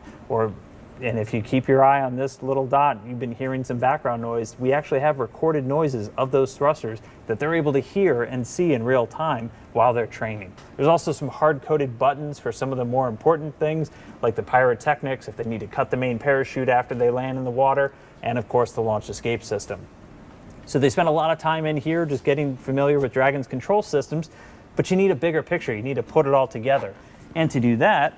And if you keep your eye on this little dot, you've been hearing some background noise. We actually have recorded noises of those thrusters that they're able to hear and see in real time while they're training. There's also some hard-coded buttons for some of the more important things, like the pyrotechnics, if they need to cut the main parachute after they land in the water, and of course the launch escape system. So they spend a lot of time in here just getting familiar with Dragon's control systems, but you need a bigger picture. You need to put it all together. And to do that,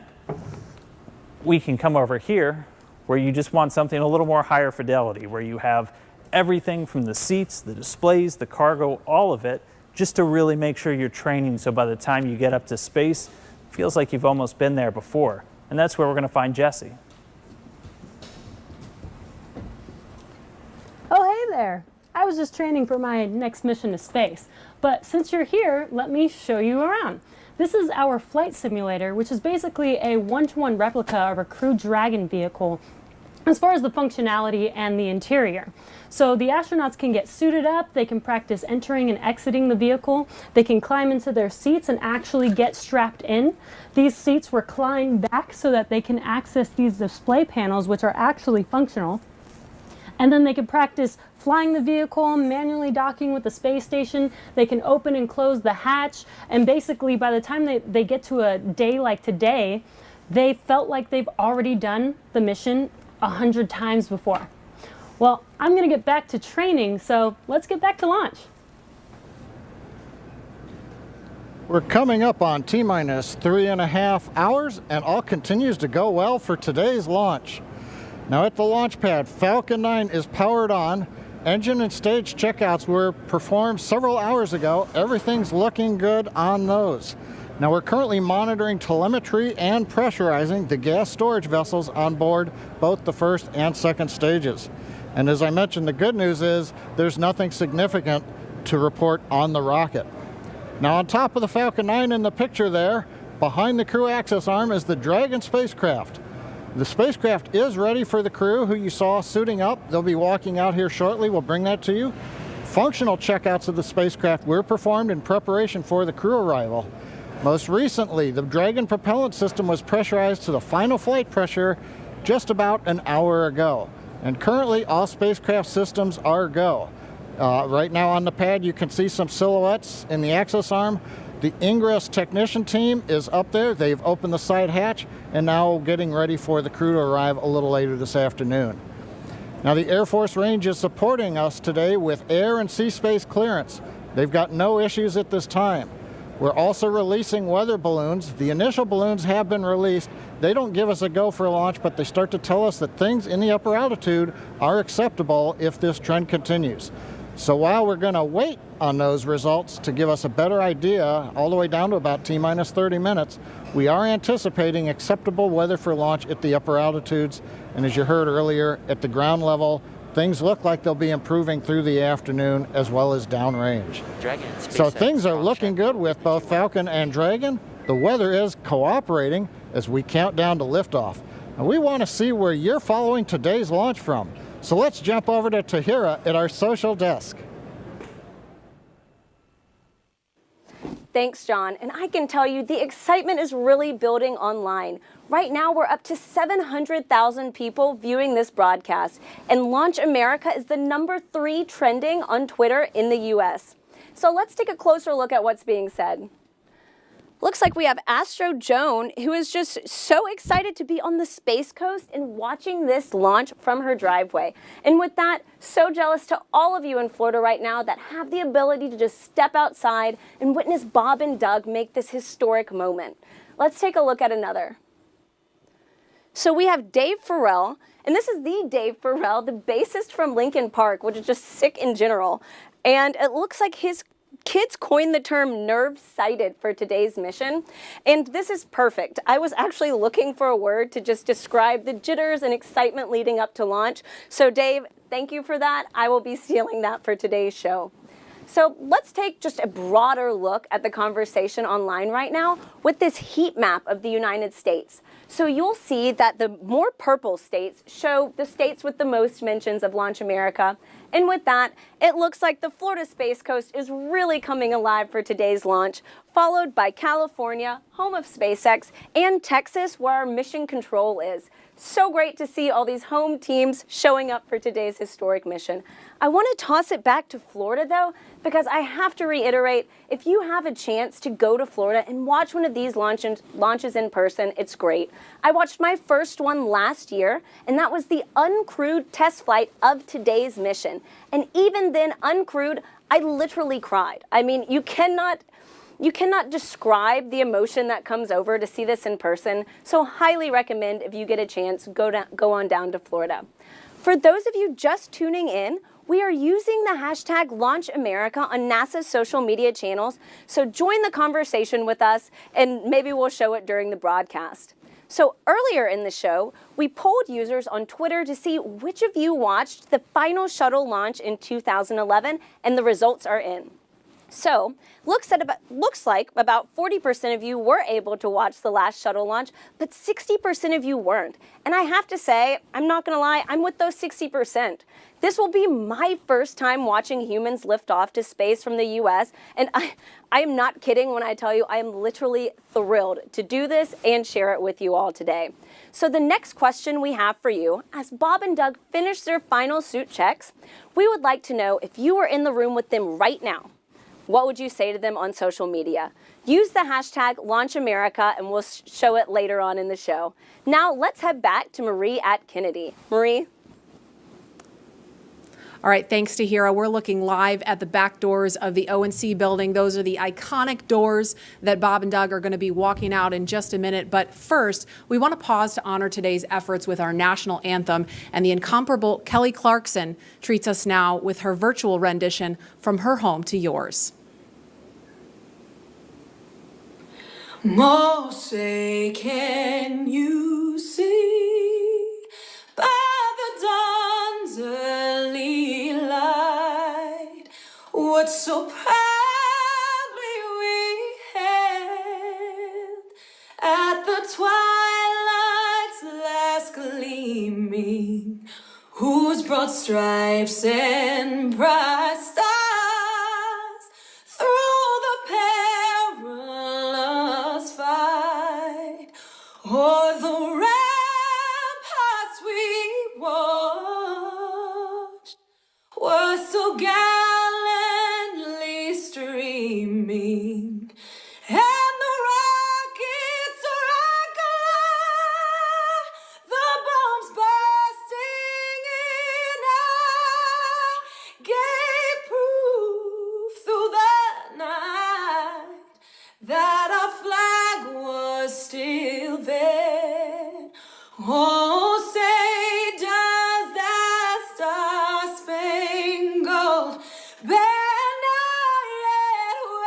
we can come over here where you just want something a little more higher fidelity, where you have everything from the seats, the displays, the cargo, all of it, just to really make sure you're training so by the time you get up to space, it feels like you've almost been there before. And that's where we're going to find Jesse. Oh, hey there. I was just training for my next mission to space. But since you're here, let me show you around. This is our flight simulator, which is basically a one-to-one replica of a Crew Dragon vehicle as far as the functionality and the interior. So the astronauts can get suited up, they can practice entering and exiting the vehicle, they can climb into their seats and actually get strapped in. These seats recline back so that they can access these display panels, which are actually functional. And then they can practice flying the vehicle, manually docking with the space station. They can open and close the hatch. And basically, by the time they get to a day like today, they felt like they've already done the mission 100 times before. Well, I'm going to get back to training, so let's get back to launch. We're coming up on T-minus 3.5 hours, and all continues to go well for today's launch. Now at the launch pad, Falcon 9 is powered on. Engine and stage checkouts were performed several hours ago. Everything's looking good on those. Now we're currently monitoring telemetry and pressurizing the gas storage vessels on board both the first and second stages. And as I mentioned, the good news is there's nothing significant to report on the rocket. Now on top of the Falcon 9 in the picture there, behind the crew access arm is the Dragon spacecraft. The spacecraft is ready for the crew who you saw suiting up. They'll be walking out here shortly. We'll bring that to you. Functional checkouts of the spacecraft were performed in preparation for the crew arrival. Most recently, the Dragon propellant system was pressurized to the final flight pressure just about an hour ago. And currently, all spacecraft systems are go. Right now on the pad, you can see some silhouettes in the access arm. The ingress technician team is up there. They've opened the side hatch and now getting ready for the crew to arrive a little later this afternoon. Now the Air Force Range is supporting us today with air and sea space clearance. They've got no issues at this time. We're also releasing weather balloons. The initial balloons have been released. They don't give us a go for launch, but they start to tell us that things in the upper altitude are acceptable if this trend continues. So while we're going to wait on those results to give us a better idea, all the way down to about T-minus 30 minutes, we are anticipating acceptable weather for launch at the upper altitudes. And as you heard earlier, at the ground level, things look like they'll be improving through the afternoon as well as downrange. So things are looking good with both Falcon and Dragon. The weather is cooperating as we count down to liftoff. And we want to see where you're following today's launch from. So let's jump over to Tahira at our social desk. Thanks, John. And I can tell you the excitement is really building online. Right now, we're up to 700,000 people viewing this broadcast, and Launch America is the #3 trending on Twitter in the US. So let's take a closer look at what's being said. Looks like we have Astro Joan, who is just so excited to be on the Space Coast and watching this launch from her driveway. And with that, so jealous to all of you in Florida right now that have the ability to just step outside and witness Bob and Doug make this historic moment. Let's take a look at another. So we have Dave Farrell, and this is the Dave Farrell, the bassist from Linkin Park, which is just sick in general. And it looks like his kids coined the term nerve-sighted for today's mission, and this is perfect. I was actually looking for a word to just describe the jitters and excitement leading up to launch. So Dave, thank you for that. I will be stealing that for today's show. So let's take just a broader look at the conversation online right now with this heat map of the United States. So you'll see that the more purple states show the states with the most mentions of Launch America. And with that, it looks like the Florida Space Coast is really coming alive for today's launch, followed by California, home of SpaceX, and Texas, where our mission control is. So great to see all these home teams showing up for today's historic mission. I want to toss it back to Florida, though, because I have to reiterate, if you have a chance to go to Florida and watch one of these launches in person, it's great. I watched my first one last year, and that was the uncrewed test flight of today's mission. And even then, uncrewed, I literally cried. I mean, you cannot describe the emotion that comes over to see this in person, so highly recommend if you get a chance, go on down to Florida. For those of you just tuning in, we are using the hashtag LaunchAmerica on NASA's social media channels, so join the conversation with us and maybe we'll show it during the broadcast. So earlier in the show, we polled users on Twitter to see which of you watched the final shuttle launch in 2011, and the results are in. So, looks like about 40% of you were able to watch the last shuttle launch, but 60% of you weren't. And I have to say, I'm not going to lie, I'm with those 60%. This will be my first time watching humans lift off to space from the US, and I am not kidding when I tell you I am literally thrilled to do this and share it with you all today. So the next question we have for you, as Bob and Doug finish their final suit checks, we would like to know if you were in the room with them right now. What would you say to them on social media? Use the hashtag LaunchAmerica and we'll show it later on in the show. Now let's head back to Marie at Kennedy. Marie? All right, thanks to Tahira. We're looking live at the back doors of the O&C building. Those are the iconic doors that Bob and Doug are going to be walking out in just a minute. But first, we want to pause to honor today's efforts with our national anthem. And the incomparable Kelly Clarkson treats us now with her virtual rendition from her home to yours. Moshe, can you see by the dawn's early light what so proudly we hailed at the twilight's last gleaming, whose broad stripes and bright stars through the perilous fight o'er the ramparts we watched were so gallant and the rockets regular, the bombs bursting in air, gave proof through the night that our flag was still there. Oh, say does that star-spangled banner yet wave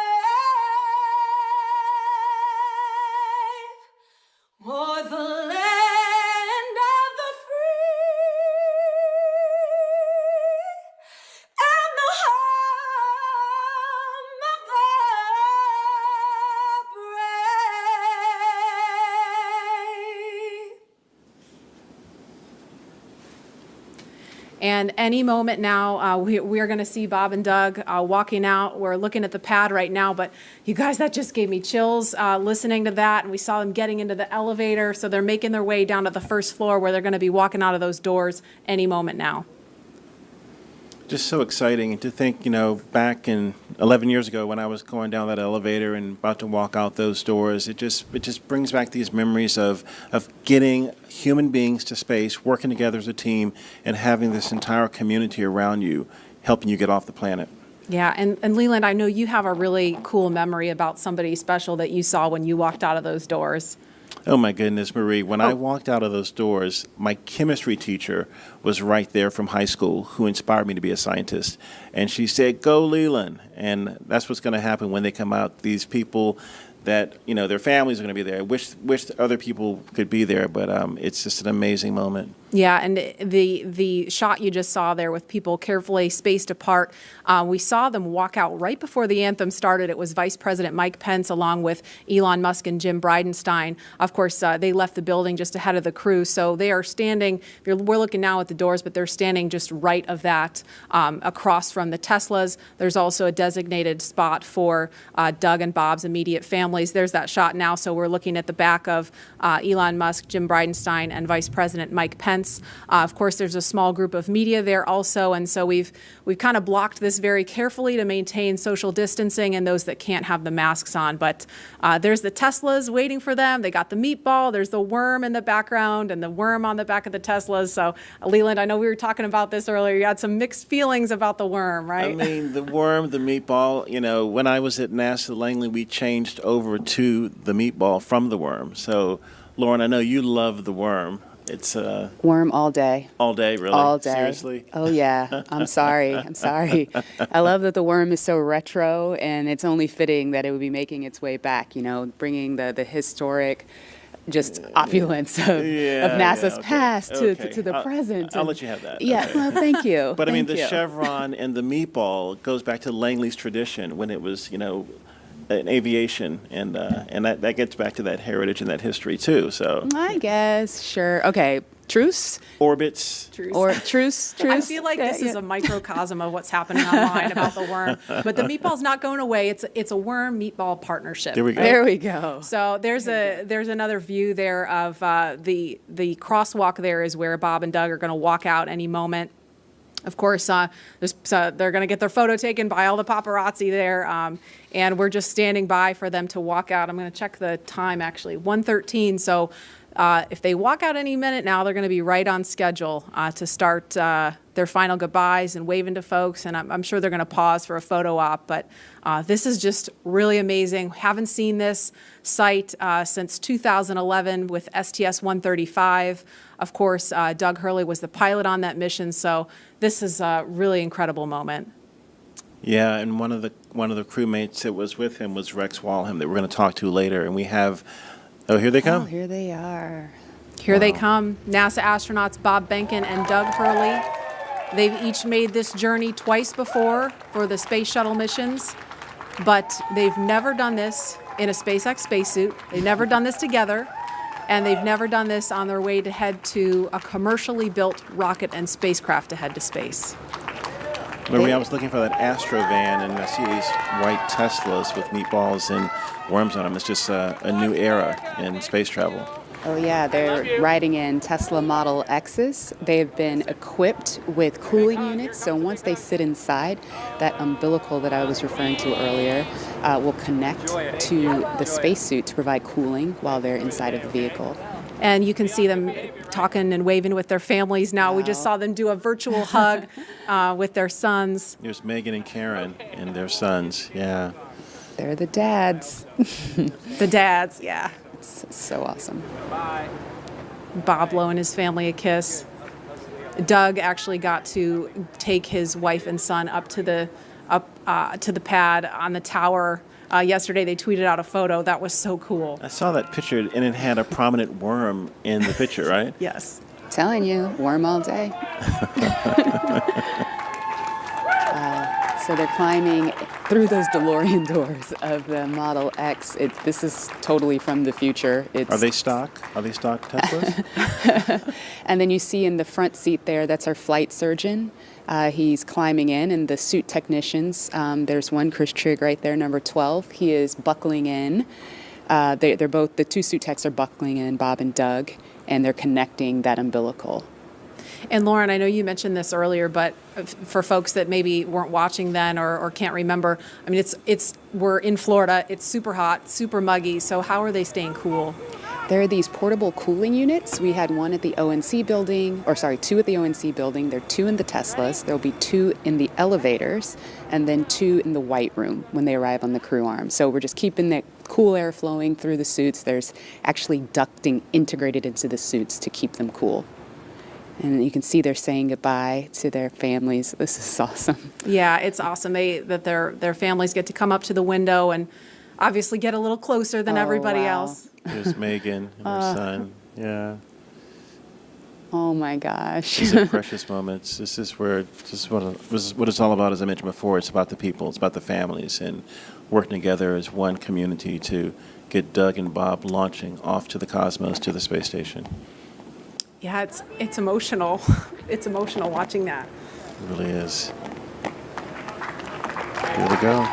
o'er the land of the free and the home of the brave? And any moment now, we are going to see Bob and Doug walking out. We're looking at the pad right now, but you guys, that just gave me chills listening to that. And we saw them getting into the elevator. So they're making their way down to the first floor where they're going to be walking out of those doors any moment now. Just so exciting to think, back in 11 years ago when I was going down that elevator and about to walk out those doors, it just brings back these memories of getting human beings to space, working together as a team, and having this entire community around you helping you get off the planet. Yeah, and Leland, I know you have a really cool memory about somebody special that you saw when you walked out of those doors. Oh my goodness, Marie. When I walked out of those doors, my chemistry teacher was right there from high school who inspired me to be a scientist. And she said, "Go Leland." And that's what's going to happen when they come out. These people that, their families are going to be there. I wish other people could be there, but it's just an amazing moment. Yeah, and the shot you just saw there with people carefully spaced apart, we saw them walk out right before the anthem started. It was Vice President Mike Pence along with Elon Musk and Jim Bridenstine. Of course, they left the building just ahead of the crew, so they are standing, we're looking now at the doors, but they're standing just right of that across from the Teslas. There's also a designated spot for Doug and Bob's immediate families. There's that shot now, so we're looking at the back of Elon Musk, Jim Bridenstine, and Vice President Mike Pence. Of course, there's a small group of media there also, and so we've kind of blocked this very carefully to maintain social distancing and those that can't have the masks on. But there's the Teslas waiting for them. They got the meatball. There's the worm in the background and the worm on the back of the Teslas. So, Leland, I know we were talking about this earlier. You had some mixed feelings about the worm, right? I mean, the worm, the meatball, when I was at NASA Langley, we changed over to the meatball from the worm. So, Lauren, I know you love the worm. It's worm all day. All day, really? All day. Seriously? Oh, yeah. I'm sorry. I love that the worm is so retro, and it's only fitting that it would be making its way back, bringing the historic just opulence of NASA's past to the present. I'll let you have that. Yeah, okay. well, thank you. But, Thank the you. chevron and the meatball goes back to Langley's tradition when it was, in aviation, and that gets back to that heritage and that history too. So I guess, sure. Okay, truce? Orbits. Truce. Or truce. I feel like this is a microcosm of what's happening online about the worm. But the meatball's not going away. It's a worm meatball partnership. There we go. Right? There we go. So there's another view there of the crosswalk. There is where Bob and Doug are going to walk out any moment. Of course, they're going to get their photo taken by all the paparazzi there, and we're just standing by for them to walk out. I'm going to check the time, actually, 1:13. So if they walk out any minute now, they're going to be right on schedule to start their final goodbyes and waving to folks, and I'm sure they're going to pause for a photo op. But this is just really amazing. Haven't seen this site since 2011 with STS-135. Of course, Doug Hurley was the pilot on that mission, so this is a really incredible moment. Yeah, and one of the crewmates that was with him was Rex Walham that we're going to talk to later, and we have. Oh, here they come. Oh, here they are. Here they come, NASA astronauts Bob Behnken and Doug Hurley. They've each made this journey twice before for the space shuttle missions, but they've never done this in a SpaceX spacesuit. They've never done this together, and they've never done this on their way to head to a commercially built rocket and spacecraft to head to space. Marie, I was looking for that Astro van, and I see these white Teslas with meatballs and worms on them. It's just a new era in space travel. Oh yeah, they're riding in Tesla Model X's. They've been equipped with cooling units, so once they sit inside, that umbilical that I was referring to earlier will connect to the spacesuit to provide cooling while they're inside of the vehicle. And you can see them talking and waving with their families now. Wow. We just saw them do a virtual hug with their sons. There's Megan and Karen and their sons, yeah. They're the dads. The dads, yeah. It's so awesome. Bob blowing his family a kiss. Doug actually got to take his wife and son up to the pad on the tower. Yesterday they tweeted out a photo. That was so cool. I saw that picture, and it had a prominent worm in the picture, right? Yes. Telling you, worm all day. So they're climbing through those DeLorean doors of the Model X. This is totally from the future. Are they stock? Are they stock Teslas? And then you see in the front seat there, that's our flight surgeon. He's climbing in, and the suit technicians, there's one, Chris Trigg right there, number 12. He is buckling in. They're both, the two suit techs are buckling in, Bob and Doug, and they're connecting that umbilical. And Lauren, I know you mentioned this earlier, but for folks that maybe weren't watching then or can't remember, I mean, we're in Florida. It's super hot, super muggy. So how are they staying cool? There are these portable cooling units. We had one at the ONC building, two at the ONC building. There are two in the Teslas. There'll be two in the elevators, and then two in the white room when they arrive on the crew arm. So we're just keeping that cool air flowing through the suits. There's actually ducting integrated into the suits to keep them cool. And you can see they're saying goodbye to their families. This is awesome. Yeah, it's awesome. That their families get to come up to the window and obviously get a little closer than everybody else. There's Megan and her son. Yeah. Oh my gosh. These are precious moments. This is what it's all about, as I mentioned before. It's about the people. It's about the families and working together as one community to get Doug and Bob launching off to the cosmos, to the space station. Yeah, it's emotional. It's emotional watching that. It really is. Here we go.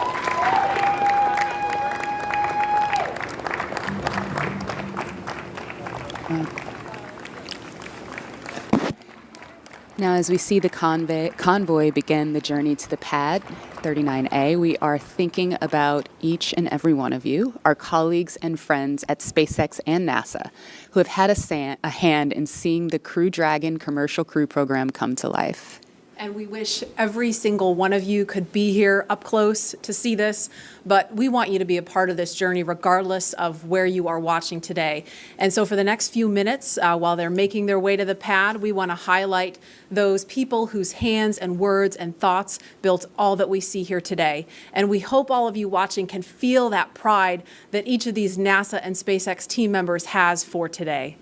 Now, as we see the convoy begin the journey to the pad, 39A, we are thinking about each and every one of you, our colleagues and friends at SpaceX and NASA, who have had a hand in seeing the Crew Dragon commercial crew program come to life. And we wish every single one of you could be here up close to see this, but we want you to be a part of this journey regardless of where you are watching today. And so for the next few minutes, while they're making their way to the pad, we want to highlight those people whose hands and words and thoughts built all that we see here today. And we hope all of you watching can feel that pride that each of these NASA and SpaceX team members has for today.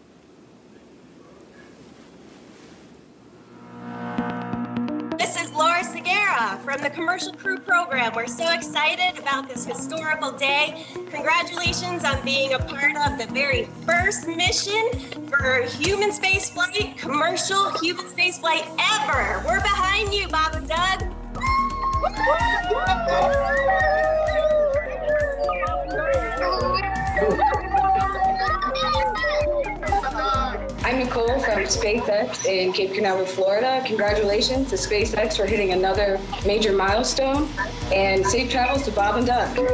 From the Commercial Crew program. We're so excited about this historical day. Congratulations on being a part of the very first mission for human spaceflight, commercial human spaceflight ever. We're behind you, Bob and Doug. I'm Nicole from SpaceX in Cape Canaveral, Florida. Congratulations to SpaceX for hitting another major milestone, and safe travels to Bob and Doug. Bob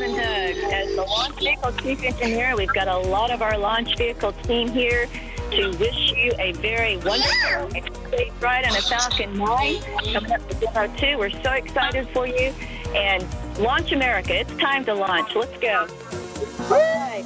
and Doug, as the launch vehicle chief engineer, we've got a lot of our launch vehicle team here to wish you a very wonderful space ride on a Falcon 9 coming up to DM-2. We're so excited for you. And Launch America, it's time to launch. Let's go. Hi.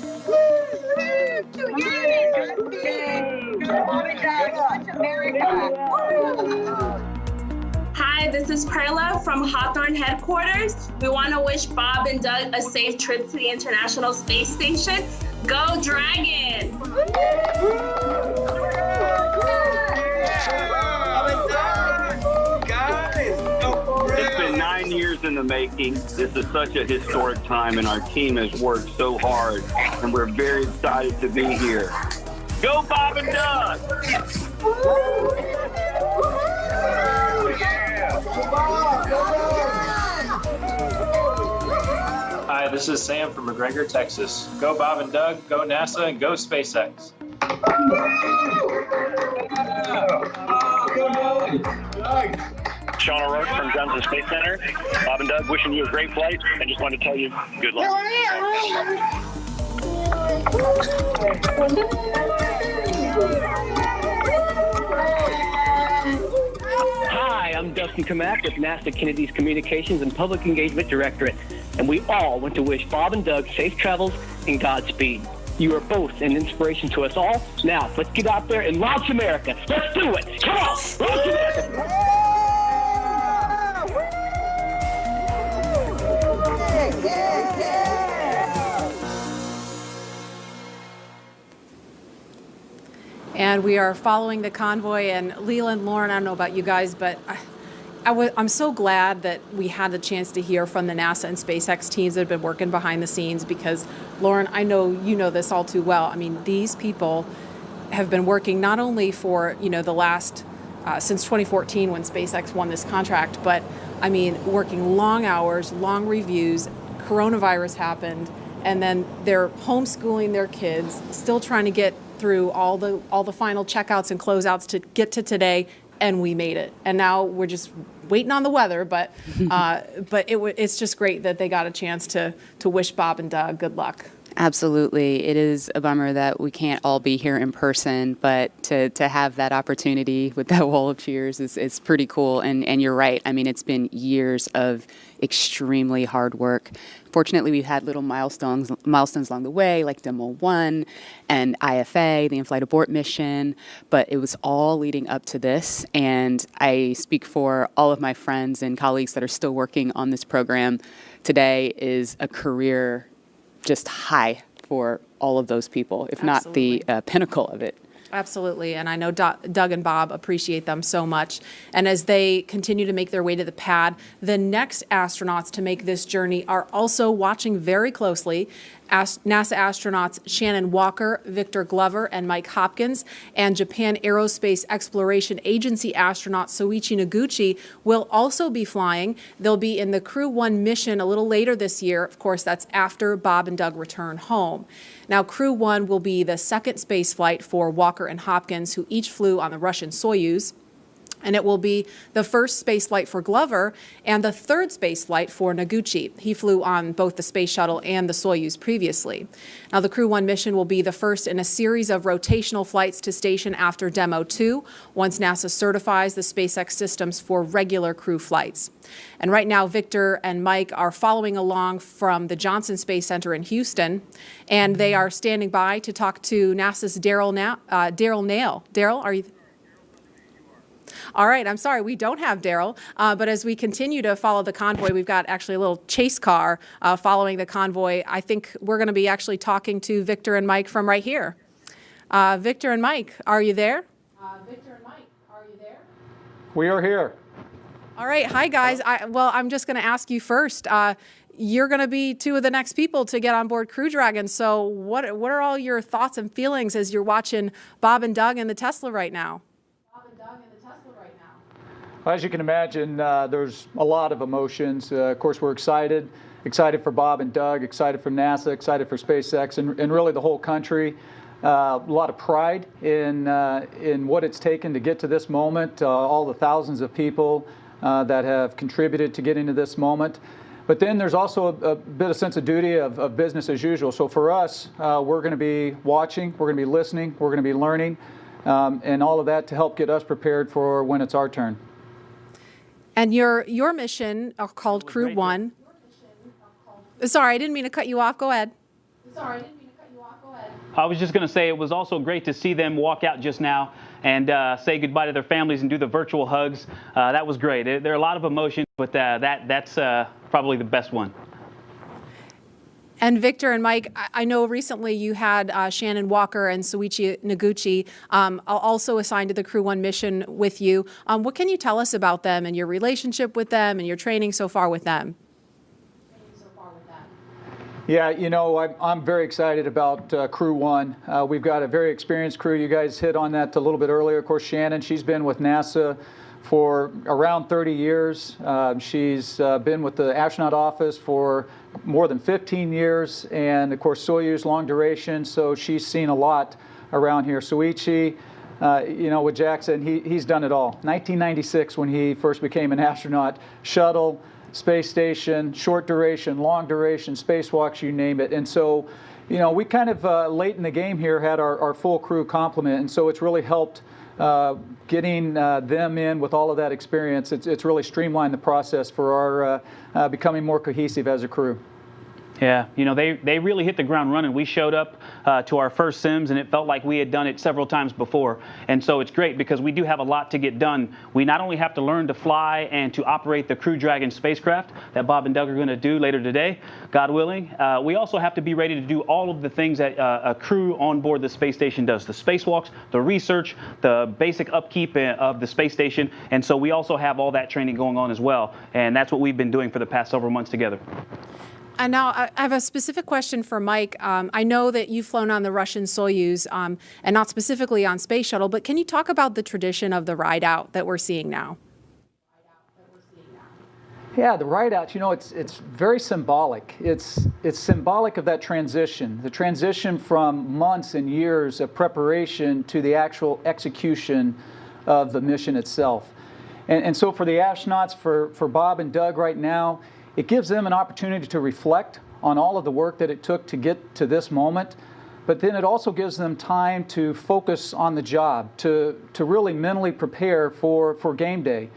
Hi, this is Perla from Hawthorne headquarters. We want to wish Bob and Doug a safe trip to the International Space Station. Go Dragon! It's been 9 years in the making. This is such a historic time, and our team has worked so hard, and we're very excited to be here. Go Bob and Doug! This is Sam from McGregor, Texas. Go Bob and Doug, go NASA, and go SpaceX. Sean O'Rourke from Johnson Space Center. Bob and Doug, wishing you a great flight, and just wanted to tell you good luck. Hi, I'm Dustin Kamak with NASA Kennedy's Communications and Public Engagement Directorate, and we all want to wish Bob and Doug safe travels and Godspeed. You are both an inspiration to us all. Now, let's get out there and launch America. Let's do it. Come on, launch America. And we are following the convoy. And Leland, Lauren, I don't know about you guys, but I'm so glad that we had the chance to hear from the NASA and SpaceX teams that have been working behind the scenes, because, Lauren, I know you know this all too well. I mean, these people have been working not only for, the last, since 2014 when SpaceX won this contract, but, I mean, working long hours, long reviews. Coronavirus happened, and then they're homeschooling their kids, still trying to get through all the final checkouts and closeouts to get to today, and we made it. And now we're just waiting on the weather, but it's just great that they got a chance to wish Bob and Doug good luck. Absolutely. It is a bummer that we can't all be here in person, but to have that opportunity with that wall of cheers is pretty cool. And you're right. I mean, it's been years of extremely hard work. Fortunately, we've had little milestones along the way, like Demo 1 and IFA, the in-flight abort mission, but it was all leading up to this. And I speak for all of my friends and colleagues that are still working on this program. Today is a career just high for all of those people, if Absolutely. not the pinnacle of it. Absolutely, and I know Doug and Bob appreciate them so much. And as they continue to make their way to the pad, the next astronauts to make this journey are also watching very closely. NASA astronauts Shannon Walker, Victor Glover, and Mike Hopkins, and Japan Aerospace Exploration Agency astronaut Soichi Noguchi will also be flying. They'll be in the Crew 1 mission a little later this year. Of course, that's after Bob and Doug return home. Now, Crew 1 will be the second space flight for Walker and Hopkins, who each flew on the Russian Soyuz. And it will be the first space flight for Glover and the third space flight for Noguchi. He flew on both the space shuttle and the Soyuz previously. Now, the Crew 1 mission will be the first in a series of rotational flights to station after Demo 2, once NASA certifies the SpaceX systems for regular crew flights. And right now, Victor and Mike are following along from the Johnson Space Center in Houston, and they are standing by to talk to NASA's Daryl Nail. Daryl, are you? All right, I'm sorry, we don't have Daryl, but as we continue to follow the convoy, we've got actually a little chase car following the convoy. I think we're going to be actually talking to Victor and Mike from right here. Victor and Mike, are you there? We are here. All right, hi guys. I'm just going to ask you first. You're going to be two of the next people to get on board Crew Dragon. So what are all your thoughts and feelings as you're watching Bob and Doug in the Tesla right now? As you can imagine, there's a lot of emotions. Of course, we're excited for Bob and Doug, excited for NASA, excited for SpaceX, and really the whole country. A lot of pride in what it's taken to get to this moment, all the thousands of people that have contributed to getting to this moment. But then there's also a bit of sense of duty of business as usual. So for us, we're going to be watching, we're going to be listening, we're going to be learning, and all of that to help get us prepared for when it's our turn. And your mission called Crew 1. Sorry, I didn't mean to cut you off. Go ahead. I was just going to say it was also great to see them walk out just now and say goodbye to their families and do the virtual hugs. That was great. There are a lot of emotions, but that's probably the best one. And Victor and Mike, I know recently you had Shannon Walker and Soichi Noguchi also assigned to the Crew 1 mission with you. What can you tell us about them and your relationship with them and your training so far with them? Yeah, I'm very excited about Crew 1. We've got a very experienced crew. You guys hit on that a little bit earlier. Of course, Shannon, she's been with NASA for around 30 years. She's been with the astronaut office for more than 15 years, and of course Soyuz long duration, so she's seen a lot around here. Soichi, you know, with Jackson, he's done it all. 1996 when he first became an astronaut, shuttle, space station, short duration, long duration, spacewalks, you name it. And so, you know, we kind of late in the game here had our full crew complement, and so it's really helped getting them in with all of that experience. It's really streamlined the process for our becoming more cohesive as a crew. Yeah, you know, they really hit the ground running. We showed up to our first sims, and it felt like we had done it several times before. And so it's great because we do have a lot to get done. We not only have to learn to fly and to operate the Crew Dragon spacecraft that Bob and Doug are going to do later today, God willing. We also have to be ready to do all of the things that a crew on board the space station does. The spacewalks, the research, the basic upkeep of the space station. And so we also have all that training going on as well. And that's what we've been doing for the past several months together. And now I have a specific question for Mike. I know that you've flown on the Russian Soyuz, and not specifically on Space Shuttle, but can you talk about the tradition of the ride out that we're seeing now? Yeah, the ride out, you know, it's very symbolic. It's symbolic of that transition, the transition from months and years of preparation to the actual execution of the mission itself. And so for the astronauts, for Bob and Doug right now, it gives them an opportunity to reflect on all of the work that it took to get to this moment, but then it also gives them time to focus on the job, to really mentally prepare for game day.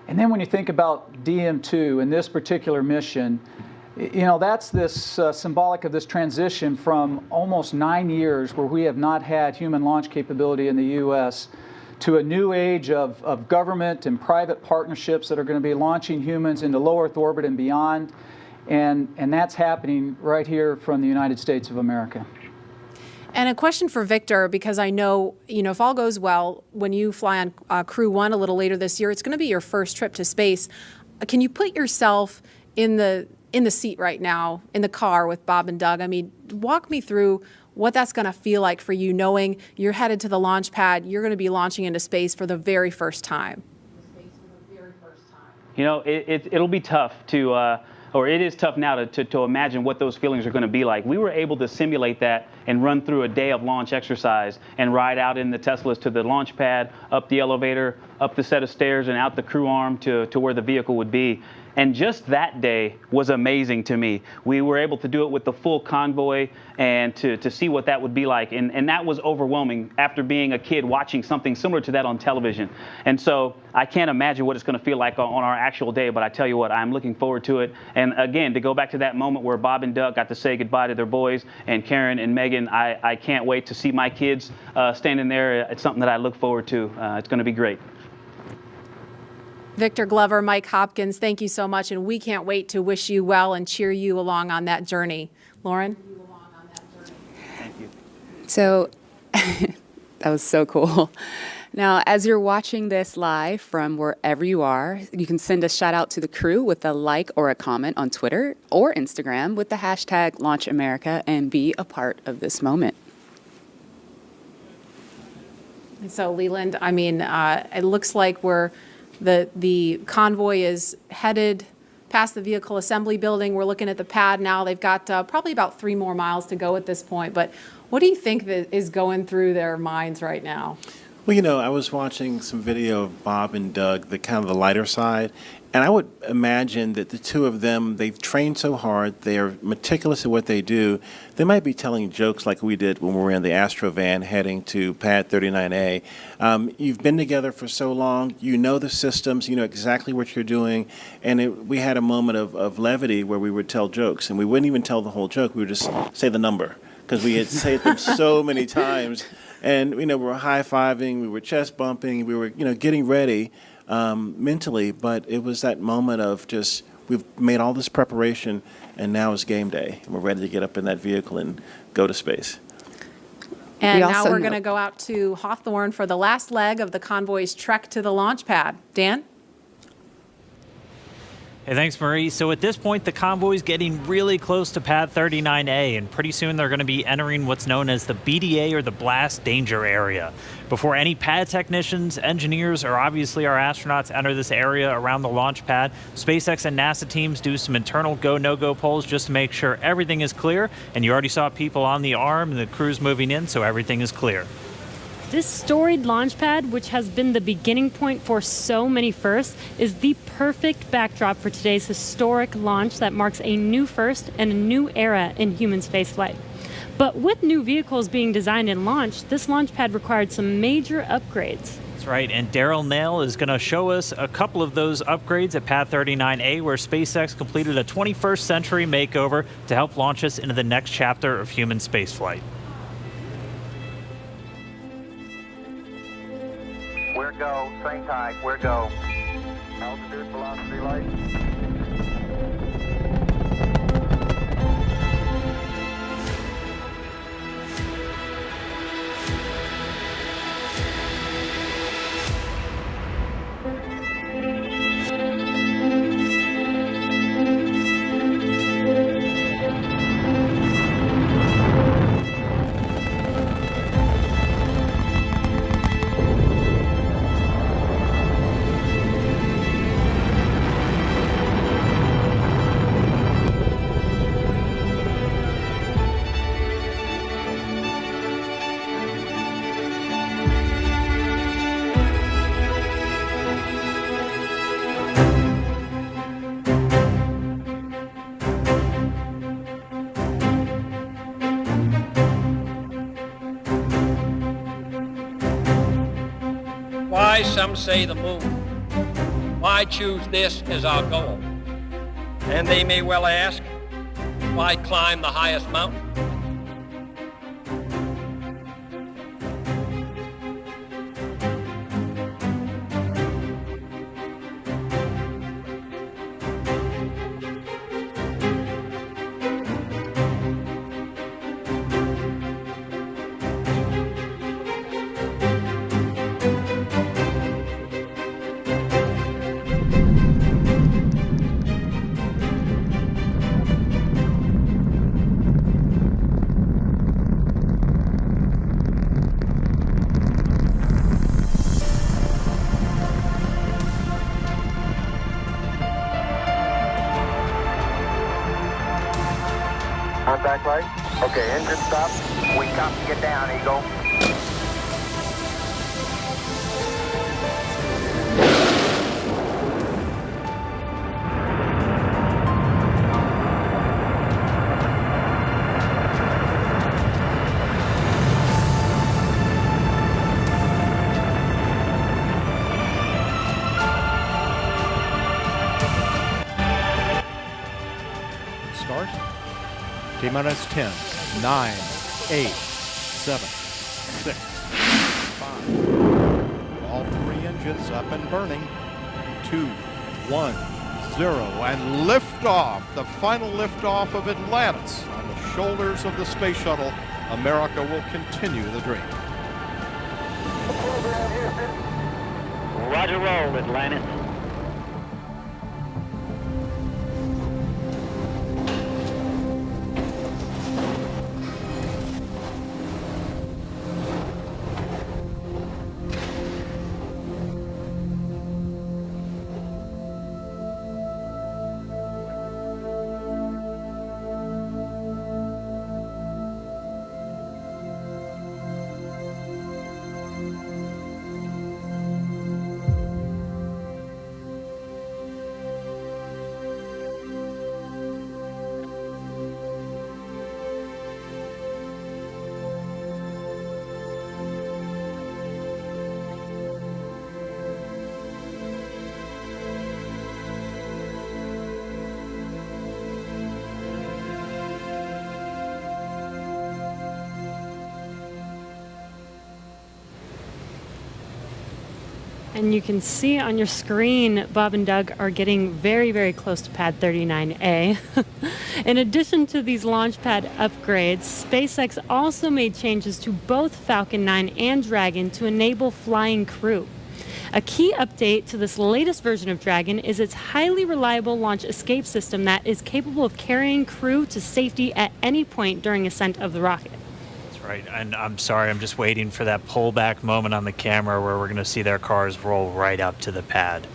And then when you think about DM-2 and this particular mission, you know, that's this symbolic of this transition from almost 9 years where we have not had human launch capability in the U.S. to a new age of government and private partnerships that are going to be launching humans into low Earth orbit and beyond. And that's happening right here from the United States of America. And a question for Victor, because I know, you know, if all goes well, when you fly on Crew 1 a little later this year, it's going to be your first trip to space. Can you put yourself in the seat right now, in the car with Bob and Doug? I mean, walk me through what that's going to feel like for you, knowing you're headed to the launch pad, you're going to be launching into space for the very first time. You know, it'll be tough to, or it is tough now to imagine what those feelings are going to be like. We were able to simulate that and run through a day of launch exercise and ride out in the Teslas to the launch pad, up the elevator, up the set of stairs, and out the crew arm to where the vehicle would be. And just that day was amazing to me. We were able to do it with the full convoy and to see what that would be like. And that was overwhelming after being a kid watching something similar to that on television. And so I can't imagine what it's going to feel like on our actual day, but I tell you what, I'm looking forward to it. And again, to go back to that moment where Bob and Doug got to say goodbye to their boys, and Karen and Megan, I can't wait to see my kids standing there. It's something that I look forward to. It's going to be great. Victor Glover, Mike Hopkins, thank you so much, and we can't wait to wish you well and cheer you along on that journey. Lauren? Thank you. So that was so cool. Now, as you're watching this live from wherever you are, you can send a shout out to the crew with a like or a comment on Twitter or Instagram with the hashtag LaunchAmerica and be a part of this moment. So, Leland, I mean, it looks like the convoy is headed past the vehicle assembly building. We're looking at the pad now. They've got probably about 3 more miles to go at this point. But what do you think that is going through their minds right now? Well, you know, I was watching some video of Bob and Doug, the kind of the lighter side, and I would imagine that the two of them, they've trained so hard, they are meticulous at what they do. They might be telling jokes like we did when we were in the Astro van heading to Pad 39A. You've been together for so long, you know the systems, you know exactly what you're doing, and we had a moment of levity where we would tell jokes, and we wouldn't even tell the whole joke, we would just say the number, because we had said them so many times. And, you know, we were high-fiving, we were chest bumping, we were, you know, getting ready mentally. But it was that moment of just, we've made all this preparation, and now it's game day. And we're ready to get up in that vehicle and go to space. And now we're going to go out to Hawthorne for the last leg of the convoy's trek to the launch pad. Dan? Hey, thanks, Marie. So at this point, the convoy's getting really close to pad 39A, and pretty soon they're going to be entering what's known as the BDA, or the blast danger area. Before any pad technicians, engineers, or obviously our astronauts enter this area around the launch pad, SpaceX and NASA teams do some internal go, no-go polls just to make sure everything is clear. And you already saw people on the arm and the crew's moving in, so everything is clear. This storied launch pad, which has been the beginning point for so many firsts, is the perfect backdrop for today's historic launch that marks a new first and a new era in human spaceflight. But with new vehicles being designed and launched, this launch pad required some major upgrades. That's right, and Daryl Nail is going to show us a couple of those upgrades at pad 39A, where SpaceX completed a 21st century makeover to help launch us into the next chapter of human spaceflight. We're go, same type, we're go. Altitude, velocity, light. Why, some say the moon. Why choose this as our goal? And they may well ask, why climb the highest mountain? Contact light. Okay, engine stop. We copy, get down, Eagle. Start. T-minus 10, 9, 8, 7, 6, 5. All three engines up and burning. 2, 1, 0, and liftoff. The final liftoff of Atlantis on the shoulders of the space shuttle. America will continue the dream. Roger, roll, Atlantis. And you can see on your screen, Bob and Doug are getting very, very close to pad 39A. In addition to these launch pad upgrades, SpaceX also made changes to both Falcon 9 and Dragon to enable flying crew. A key update to this latest version of Dragon is its highly reliable launch escape system that is capable of carrying crew to safety at any point during ascent of the rocket. That's right. And I'm sorry, I'm just waiting for that pullback moment on the camera where we're going to see their cars roll right up to the pad.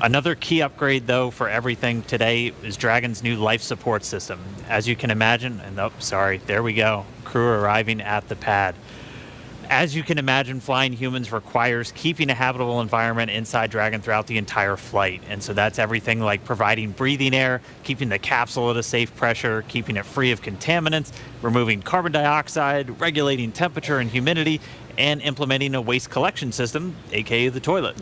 Another key upgrade, though, for everything today is Dragon's new life support system. As you can imagine, and oh, sorry, there we go, crew arriving at the pad. As you can imagine, flying humans requires keeping a habitable environment inside Dragon throughout the entire flight. And so that's everything like providing breathing air, keeping the capsule at a safe pressure, keeping it free of contaminants, removing carbon dioxide, regulating temperature and humidity, and implementing a waste collection system, aka the toilet.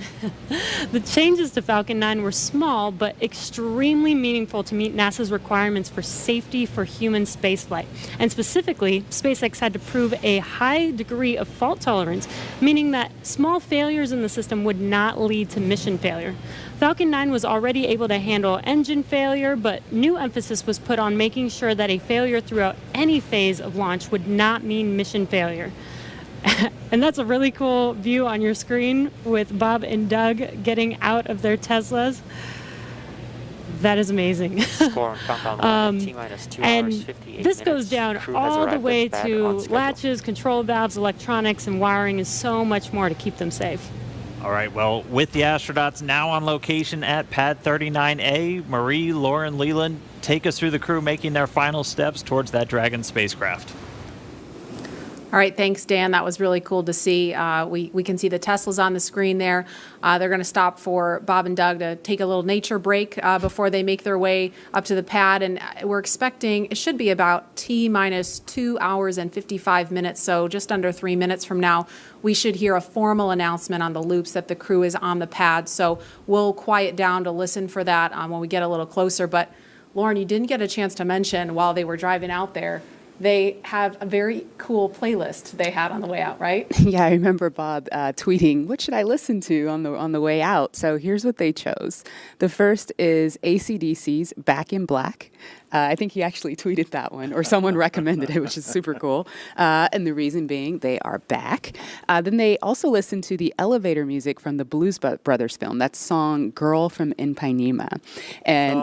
The changes to Falcon 9 were small but extremely meaningful to meet NASA's requirements for safety for human spaceflight. And specifically, SpaceX had to prove a high degree of fault tolerance, meaning that small failures in the system would not lead to mission failure. Falcon 9 was already able to handle engine failure, but new emphasis was put on making sure that a failure throughout any phase of launch would not mean mission failure. And that's a really cool view on your screen with Bob and Doug getting out of their Teslas. That is amazing. And this goes down all the way to latches, control valves, electronics, and wiring, and so much more to keep them safe. All right, well, with the astronauts now on location at Pad 39A, Marie, Lauren, Leland, take us through the crew making their final steps towards that Dragon spacecraft. All right, thanks, Dan. That was really cool to see. We can see the Teslas on the screen there. They're going to stop for Bob and Doug to take a little nature break before they make their way up to the pad. And we're expecting it should be about T-minus 2 hours and 55 minutes, so just under 3 minutes from now, we should hear a formal announcement on the loops that the crew is on the pad. So we'll quiet down to listen for that when we get a little closer. But Lauren, you didn't get a chance to mention while they were driving out there, they have a very cool playlist they had on the way out, right? Yeah, I remember Bob tweeting, what should I listen to on the way out? So here's what they chose. The first is AC/DC's Back in Black. I think he actually tweeted that one, or someone recommended it, which is super cool. And the reason being, they are back. Then they also listened to the elevator music from the Blues Brothers film, that song "Girl from Ipanema." And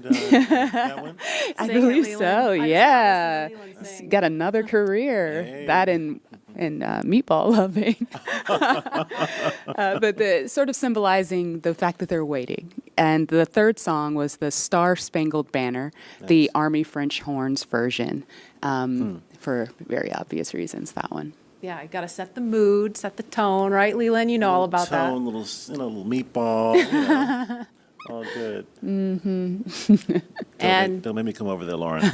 that one? I believe so, yeah. Got another career. Yay. That and meatball loving. But the sort of symbolizing the fact that they're waiting. And the third song was the Star Spangled Banner, the Army French horns version, for very obvious reasons, that one. Yeah, I got to set the mood, set the tone, right, Leland? You know all about that. Little meatball, all good. Mm-hmm. Don't make me come over there, Lauren.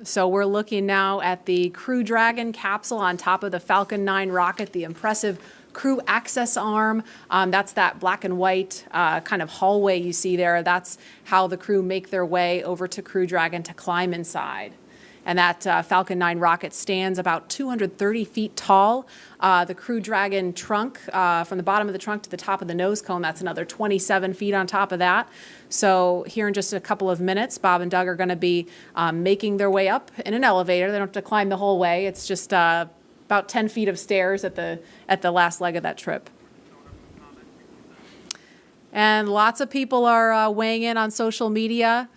So we're looking now at the Crew Dragon capsule on top of the Falcon 9 rocket, the impressive crew access arm. That's that black and white kind of hallway you see there. That's how the crew make their way over to Crew Dragon to climb inside. And that Falcon 9 rocket stands about 230 feet tall. The Crew Dragon trunk, from the bottom of the trunk to the top of the nose cone, that's another 27 feet on top of that. So here in just a couple of minutes, Bob and Doug are going to be making their way up in an elevator. They don't have to climb the whole way. It's just about 10 feet of stairs at the last leg of that trip. And lots of people are weighing in on social media.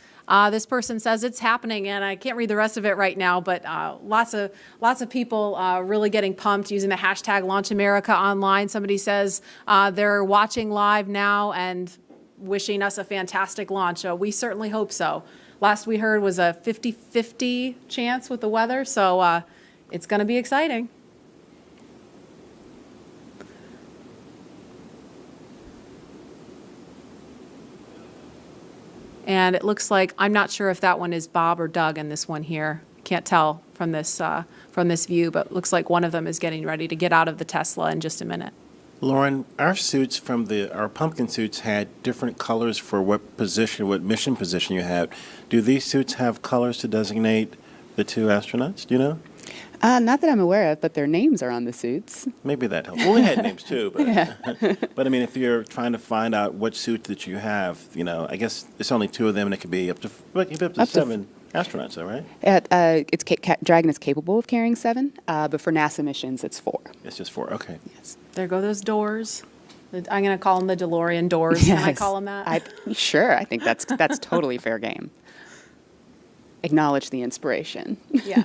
This person says it's happening, and I can't read the rest of it right now, but lots of people really getting pumped using the hashtag LaunchAmerica online. Somebody says they're watching live now and wishing us a fantastic launch. We certainly hope so. Last we heard was a 50-50 chance with the weather, so it's going to be exciting. And it looks like, I'm not sure if that one is Bob or Doug in this one here. Can't tell from this view, but it looks like one of them is getting ready to get out of the Tesla in just a minute. Lauren, our suits our pumpkin suits had different colors for what mission position you had. Do these suits have colors to designate the two astronauts? Do you know? Not that I'm aware of, but their names are on the suits. Maybe that helps. Well, we had names too, but yeah. But I mean, if you're trying to find out what suit that you have, I guess it's only two of them, and it could be up to seven. astronauts, though, right? Dragon is capable of carrying 7, but for NASA missions, it's 4. It's just 4. Okay. Yes. There go those doors. I'm going to call them the DeLorean doors. Yes. Can I call them that? Sure. I think that's totally fair game. Acknowledge the inspiration. Yeah.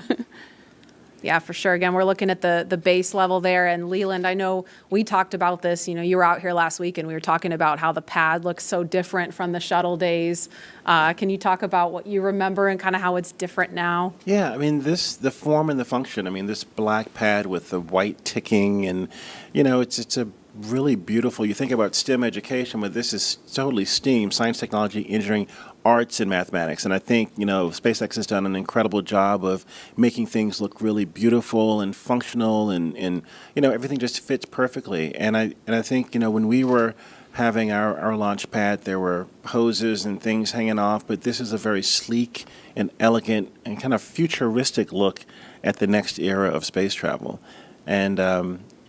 Yeah, for sure. Again, we're looking at the base level there. And Leland, I know we talked about this. You know, you were out here last week and we were talking about how the pad looks so different from the shuttle days. Can you talk about what you remember and kind of how it's different now? Yeah, I mean, the form and the function. I mean, this black pad with the white ticking, and you know, it's a really beautiful. You think about STEM education, but this is totally STEAM: science, technology, engineering, arts, and mathematics. And I think, you know, SpaceX has done an incredible job of making things look really beautiful and functional, and you know, everything just fits perfectly. And I think, you know, when we were having our launch pad, there were hoses and things hanging off, but this is a very sleek and elegant and kind of futuristic look at the next era of space travel. And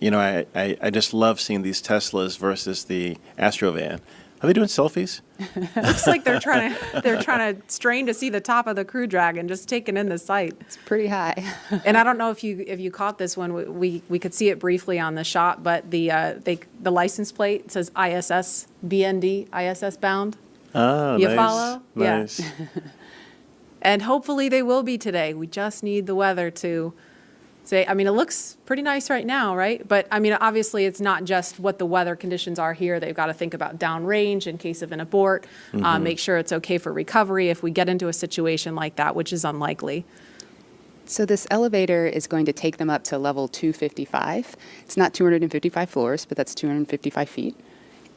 you know, I just love seeing these Teslas versus the Astrovan. Are they doing selfies? Looks like they're trying to strain to see the top of the Crew Dragon, just taking in the sight. It's pretty high. And I don't know if you caught this one. We could see it briefly on the shot, but the license plate says ISS BND, ISS bound. Oh, you nice. follow? Nice. Yeah. And hopefully they will be today. We just need the weather to say, I mean, it looks pretty nice right now, right? But I mean, obviously it's not just what the weather conditions are here. They've got to think about downrange in case of an abort, make sure it's okay for recovery if we get into a situation like that, which is unlikely. So this elevator is going to take them up to level 255. It's not 255 floors, but that's 255 feet.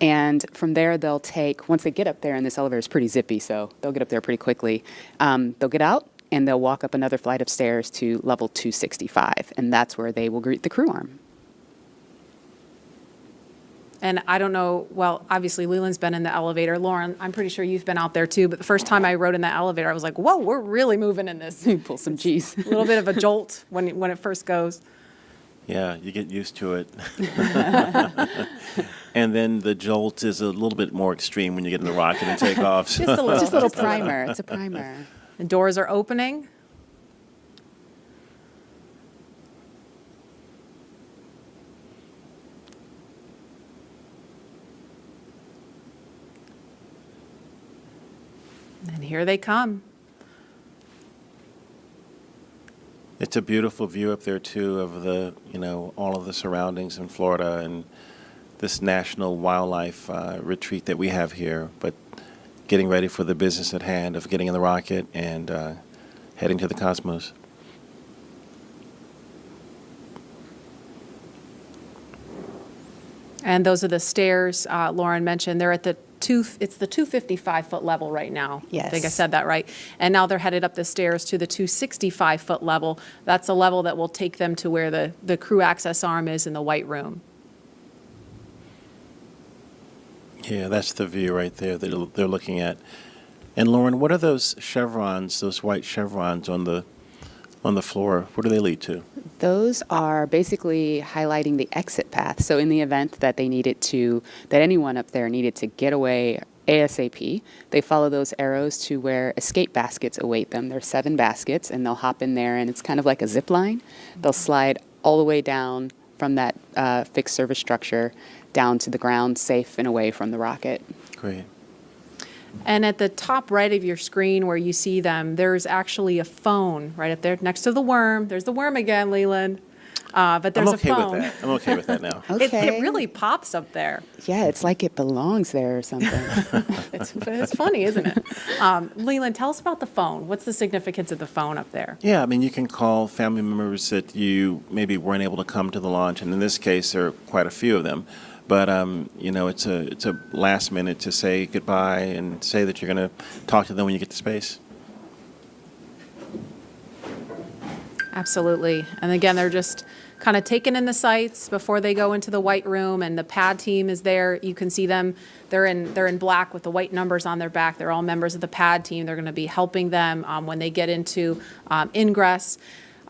And from there, they'll take, once they get up there, and this elevator is pretty zippy, so they'll get up there pretty quickly, they'll get out, and they'll walk up another flight of stairs to level 265, and that's where they will greet the crew arm. And I don't know, well, obviously Leland's been in the elevator. Lauren, I'm pretty sure you've been out there too, but the first time I rode in the elevator, I was like, whoa, we're really moving in this. Pull some G's. A little bit of a jolt when it first goes. Yeah, you get used to it. And then the jolt is a little bit more extreme when you get in the rocket and take off. Just a little primer. It's a primer. The doors are opening. And here they come. It's a beautiful view up there too of the, you know, all of the surroundings in Florida and this national wildlife retreat that we have here. But getting ready for the business at hand of getting in the rocket and heading to the cosmos. And those are the stairs Lauren mentioned. They're at the it's the 255-foot level right now. Yes. I think I said that right. And now they're headed up the stairs to the 265-foot level. That's a level that will take them to where the crew access arm is in the white room. Yeah, that's the view right there that they're looking at. And Lauren, what are those chevrons, those white chevrons on the floor? What do they lead to? Those are basically highlighting the exit path. So in the event that that anyone up there needed to get away ASAP, they follow those arrows to where escape baskets await them. There's 7 baskets, and they'll hop in there, and it's kind of like a zip line. They'll slide all the way down from that fixed service structure down to the ground, safe and away from the rocket. Great. And at the top right of your screen where you see them, there's actually a phone right up there next to the worm. There's the worm again, Leland. But there's a phone. With that. I'm okay with that now. It really pops up there. Yeah, it's like it belongs there or something. It's funny, isn't it? Leland, tell us about the phone. What's the significance of the phone up there? Yeah, I mean, you can call family members that you maybe weren't able to come to the launch, and in this case, there are quite a few of them. But you know, it's a last minute to say goodbye and say that you're going to talk to them when you get to space. Absolutely. And again, they're just kind of taking in the sights before they go into the white room, and the pad team is there. You can see them. They're in black with the white numbers on their back. They're all members of the pad team. They're going to be helping them when they get into ingress.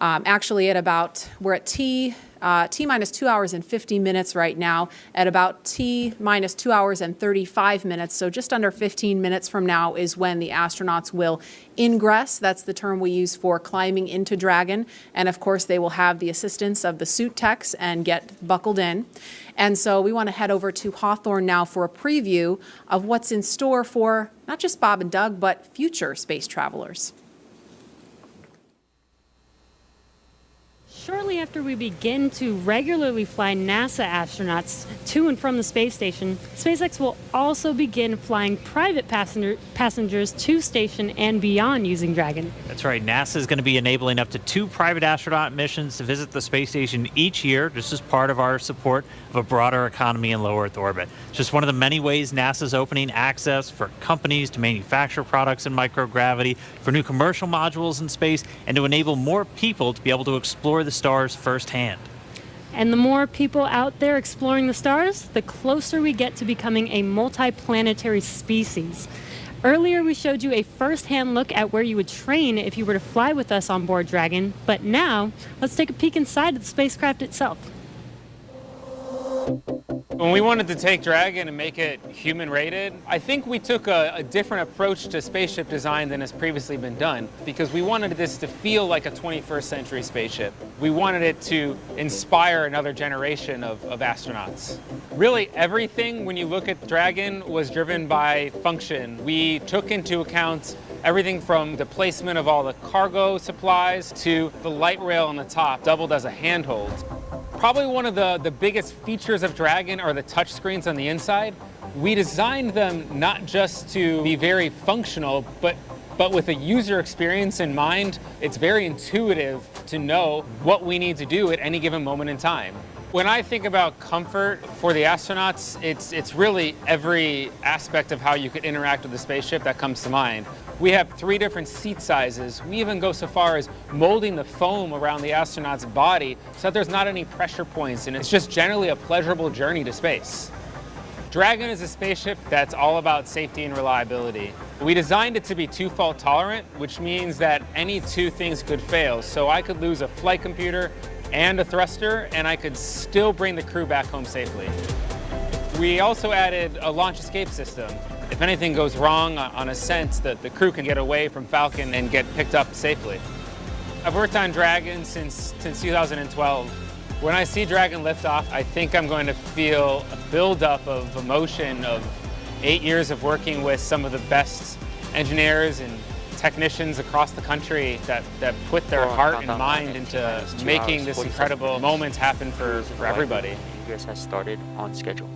Actually, we're at T T-minus 2 hours and 50 minutes right now at about T-minus 2 hours and 35 minutes. So just under 15 minutes from now is when the astronauts will ingress. That's the term we use for climbing into Dragon. And of course, they will have the assistance of the suit techs and get buckled in. And so we want to head over to Hawthorne now for a preview of what's in store for not just Bob and Doug, but future space travelers. Shortly after we begin to regularly fly NASA astronauts to and from the space station, SpaceX will also begin flying private passengers to station and beyond using Dragon. That's right. NASA is going to be enabling up to 2 private astronaut missions to visit the space station each year, just as part of our support of a broader economy in low Earth orbit. It's just one of the many ways NASA is opening access for companies to manufacture products in microgravity, for new commercial modules in space, and to enable more people to be able to explore the stars firsthand. And the more people out there exploring the stars, the closer we get to becoming a multi-planetary species. Earlier, we showed you a first-hand look at where you would train if you were to fly with us on board Dragon, but now let's take a peek inside of the spacecraft itself. When we wanted to take Dragon and make it human-rated, I think we took a different approach to spaceship design than has previously been done, because we wanted this to feel like a 21st century spaceship. We wanted it to inspire another generation of astronauts. Really, everything when you look at Dragon was driven by function. We took into account everything from the placement of all the cargo supplies to the light rail on the top, doubled as a handhold. Probably one of the biggest features of Dragon are the touch screens on the inside. We designed them not just to be very functional, but with a user experience in mind. It's very intuitive to know what we need to do at any given moment in time. When I think about comfort for the astronauts, it's really every aspect of how you could interact with the spaceship that comes to mind. We have 3 different seat sizes. We even go so far as molding the foam around the astronaut's body so that there's not any pressure points, and it's just generally a pleasurable journey to space. Dragon is a spaceship that's all about safety and reliability. We designed it to be 2-fault tolerant, which means that any 2 things could fail. So I could lose a flight computer and a thruster, and I could still bring the crew back home safely. We also added a launch escape system. If anything goes wrong on ascent, the crew can get away from Falcon and get picked up safely. I've worked on Dragon since 2012. When I see Dragon lift off, I think I'm going to feel a buildup of emotion of 8 years of working with some of the best engineers and technicians across the country that put their heart and mind into making this incredible moment happen for everybody. Ingress has started on schedule.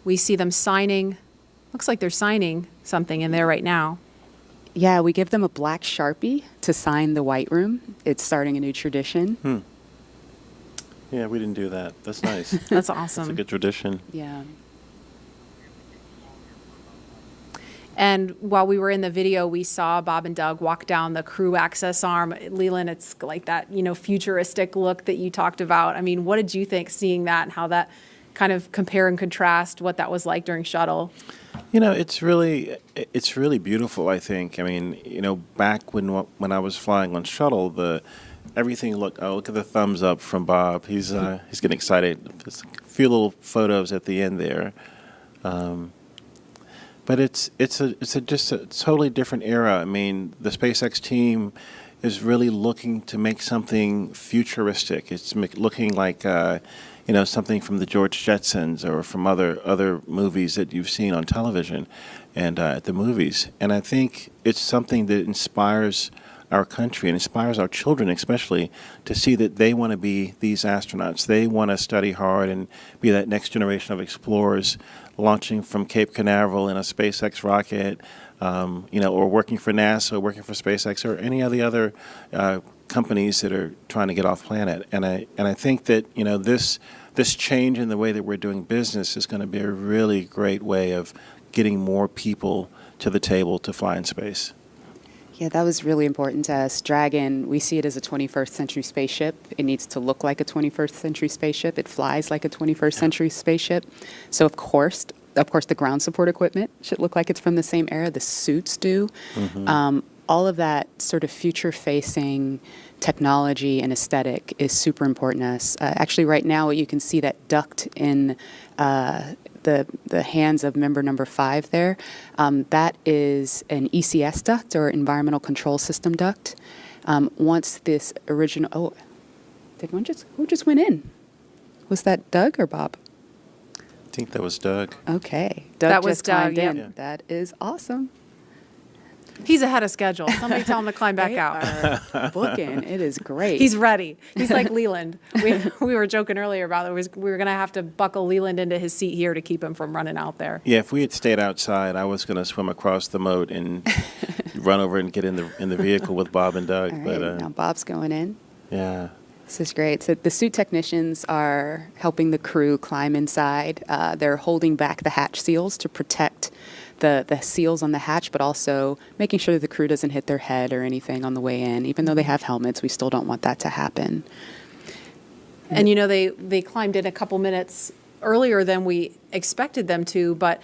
We see them signing. Looks like they're signing something in there right now. Yeah, we give them a black Sharpie to sign the white room. It's starting a new tradition. Yeah, we didn't do that. That's nice. That's awesome. It's a good tradition. Yeah. And while we were in the video, we saw Bob and Doug walk down the crew access arm. Leland, it's like that, futuristic look that you talked about. I mean, what did you think seeing that and how that kind of compare and contrast what that was like during shuttle? It's really beautiful, I think. I mean, back when I was flying on shuttle, everything look at the thumbs up from Bob. He's getting excited. There's a few little photos at the end there. But it's just a totally different era. I mean, the SpaceX team is really looking to make something futuristic. It's looking like something from the George Jetsons or from other movies that you've seen on television and at the movies. And I think it's something that inspires our country and inspires our children especially to see that they want to be these astronauts. They want to study hard and be that next generation of explorers launching from Cape Canaveral in a SpaceX rocket, or working for NASA, or working for SpaceX, or any of the other companies that are trying to get off planet. And I think that this change in the way that we're doing business is going to be a really great way of getting more people to the table to fly in space. Yeah, that was really important to us. Dragon, we see it as a 21st century spaceship. It needs to look like a 21st century spaceship. It flies like a 21st century spaceship. So, of course, of course, the ground support equipment should look like it's from the same era. The suits do. All of that sort of future-facing technology and aesthetic is super important to us. Actually, right now, you can see that duct in the hands of member number 5 there. That is an ECS duct, or Environmental Control System duct. Once this original, who just went in? Was that Doug or Bob? I think that was Doug. Okay. Doug That was just climbed Doug, in. yeah. That is awesome. He's ahead of schedule. Somebody tell him to climb back out. Booking. It is great. He's ready. He's like Leland. We were joking earlier about it. We were going to have to buckle Leland into his seat here to keep him from running out there. Yeah, if we had stayed outside, I was going to swim across the moat and run over and get in the vehicle with Bob and Doug. All right, But now Bob's going in. yeah. This is great. So the suit technicians are helping the crew climb inside. They're holding back the hatch seals to protect the seals on the hatch, but also making sure that the crew doesn't hit their head or anything on the way in. Even though they have helmets, we still don't want that to happen. And you know, they climbed in a couple minutes earlier than we expected them to, but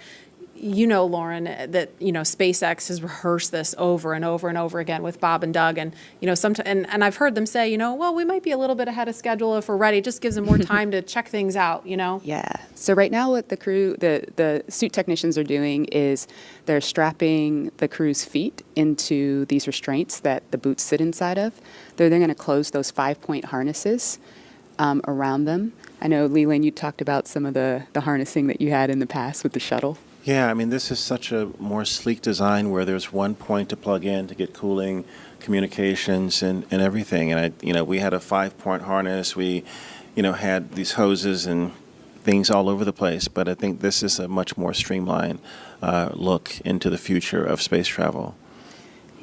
you know, Lauren, that, you know, SpaceX has rehearsed this over and over and over again with Bob and Doug. And, you know, and I've heard them say, you know, well, we might be a little bit ahead of schedule if we're ready. It just gives them more time to check things out, you know? Yeah. So right now what the crew, the suit technicians are doing is they're strapping the crew's feet into these restraints that the boots sit inside of. They're then going to close those 5-point harnesses around them. I know, Leland, you talked about some of the harnessing that you had in the past with the shuttle. Yeah, I mean, this is such a more sleek design where there's one point to plug in to get cooling, communications, and everything. And we had a 5-point harness. We, had these hoses and things all over the place. But I think this is a much more streamlined look into the future of space travel.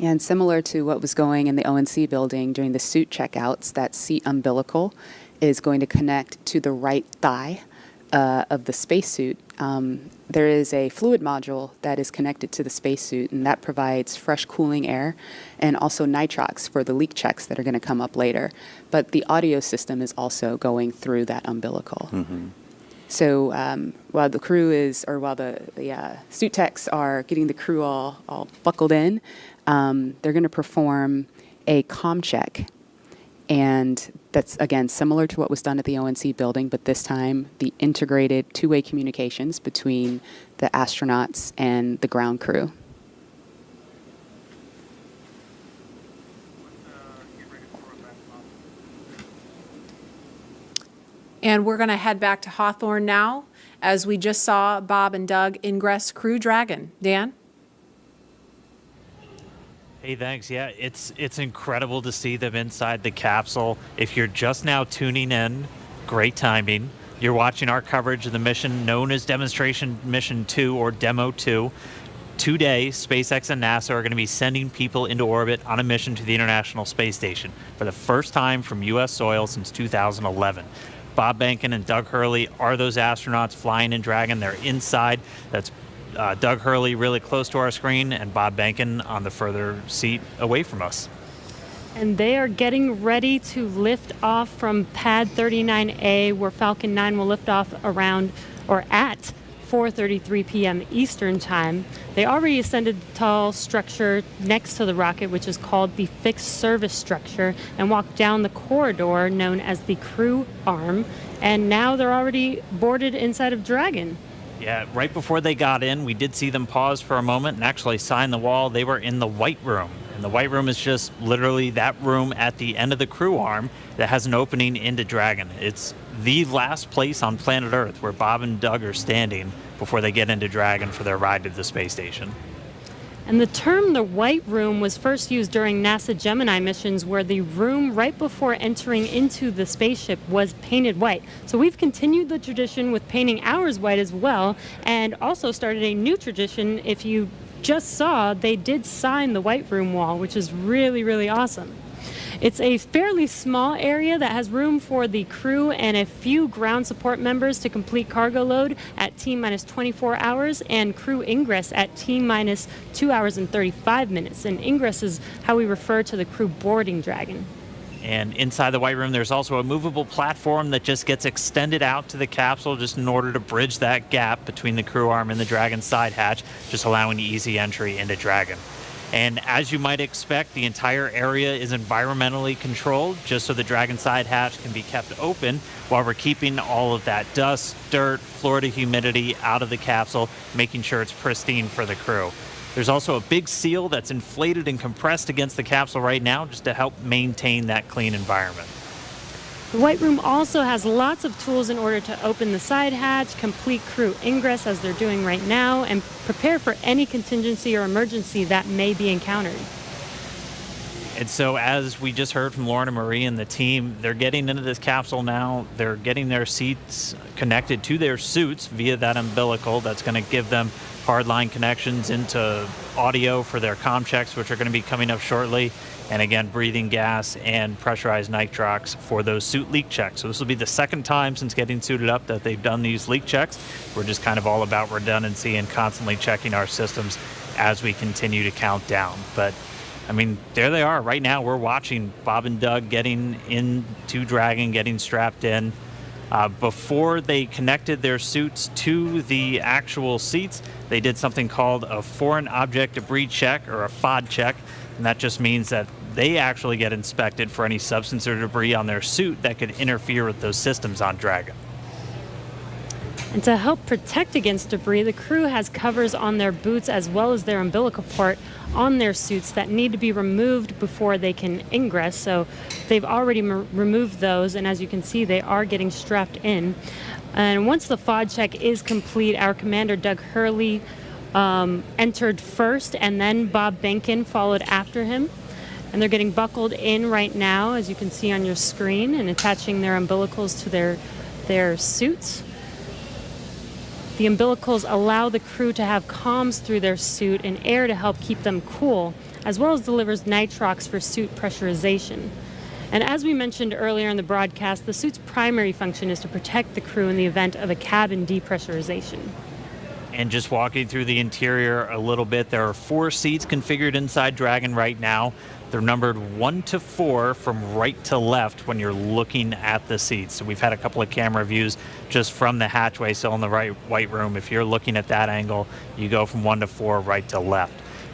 And similar to what was going in the ONC building during the suit checkouts, that seat umbilical is going to connect to the right thigh of the spacesuit. There is a fluid module that is connected to the spacesuit, and that provides fresh cooling air and also nitrox for the leak checks that are going to come up later. But the audio system is also going through that umbilical. Mm-hmm. So while the crew while the suit techs are getting the crew all buckled in, they're going to perform a comm check. And that's, again, similar to what was done at the ONC building, but this time the integrated two-way communications between the astronauts and the ground crew. And we're going to head back to Hawthorne now, as we just saw Bob and Doug ingress Crew Dragon. Dan? Hey, thanks. Yeah, it's incredible to see them inside the capsule. If you're just now tuning in, great timing. You're watching our coverage of the mission known as Demonstration Mission 2 or Demo 2. Today, SpaceX and NASA are going to be sending people into orbit on a mission to the International Space Station for the first time from U.S. soil since 2011. Bob Behnken and Doug Hurley are those astronauts flying in Dragon. They're inside. That's Doug Hurley really close to our screen and Bob Behnken on the further seat away from us. And they are getting ready to lift off from pad 39A, where Falcon 9 will lift off around or at 4:33 p.m. Eastern Time. They already ascended the tall structure next to the rocket, which is called the fixed service structure, and walked down the corridor known as the crew arm. And now they're already boarded inside of Dragon. Yeah, right before they got in, we did see them pause for a moment and actually sign the wall. They were in the white room. And the white room is just literally that room at the end of the crew arm that has an opening into Dragon. It's the last place on planet Earth where Bob and Doug are standing before they get into Dragon for their ride to the space station. And the term the white room was first used during NASA Gemini missions, where the room right before entering into the spaceship was painted white. So we've continued the tradition with painting ours white as well, and also started a new tradition. If you just saw, they did sign the white room wall, which is really, really awesome. It's a fairly small area that has room for the crew and a few ground support members to complete cargo load at T-minus 24 hours and crew ingress at T-minus 2 hours and 35 minutes. And ingress is how we refer to the crew boarding Dragon. And inside the White Room, there's also a movable platform that just gets extended out to the capsule just in order to bridge that gap between the crew arm and the Dragon side hatch, just allowing easy entry into Dragon. And as you might expect, the entire area is environmentally controlled just so the Dragon side hatch can be kept open while we're keeping all of that dust, dirt, Florida humidity out of the capsule, making sure it's pristine for the crew. There's also a big seal that's inflated and compressed against the capsule right now just to help maintain that clean environment. The White Room also has lots of tools in order to open the side hatch, complete crew ingress as they're doing right now, and prepare for any contingency or emergency that may be encountered. And so as we just heard from Lauren and Marie and the team, they're getting into this capsule now. They're getting their seats connected to their suits via that umbilical that's going to give them hardline connections into audio for their comm checks, which are going to be coming up shortly. And again, breathing gas and pressurized nitrox for those suit leak checks. So this will be the second time since getting suited up that they've done these leak checks. We're just kind of all about redundancy and constantly checking our systems as we continue to count down. But I mean, there they are. Right now, we're watching Bob and Doug getting into Dragon, getting strapped in. Before they connected their suits to the actual seats, they did something called a foreign object debris check, or a FOD check. And that just means that they actually get inspected for any substance or debris on their suit that could interfere with those systems on Dragon. And to help protect against debris, the crew has covers on their boots as well as their umbilical port on their suits that need to be removed before they can ingress. So they've already removed those, and as you can see, they are getting strapped in. And once the FOD check is complete, our commander, Doug Hurley, entered first, and then Bob Behnken followed after him. And they're getting buckled in right now, as you can see on your screen, and attaching their umbilicals to their suits. The umbilicals allow the crew to have comms through their suit and air to help keep them cool, as well as delivers nitrox for suit pressurization. And as we mentioned earlier in the broadcast, the suit's primary function is to protect the crew in the event of a cabin depressurization. And just walking through the interior a little bit, there are 4 seats configured inside Dragon right now. They're numbered 1 to 4 from right to left when you're looking at the seats. So we've had a couple of camera views just from the hatchway, so in the White Room. If you're looking at that angle, you go from 1 to 4, right to left.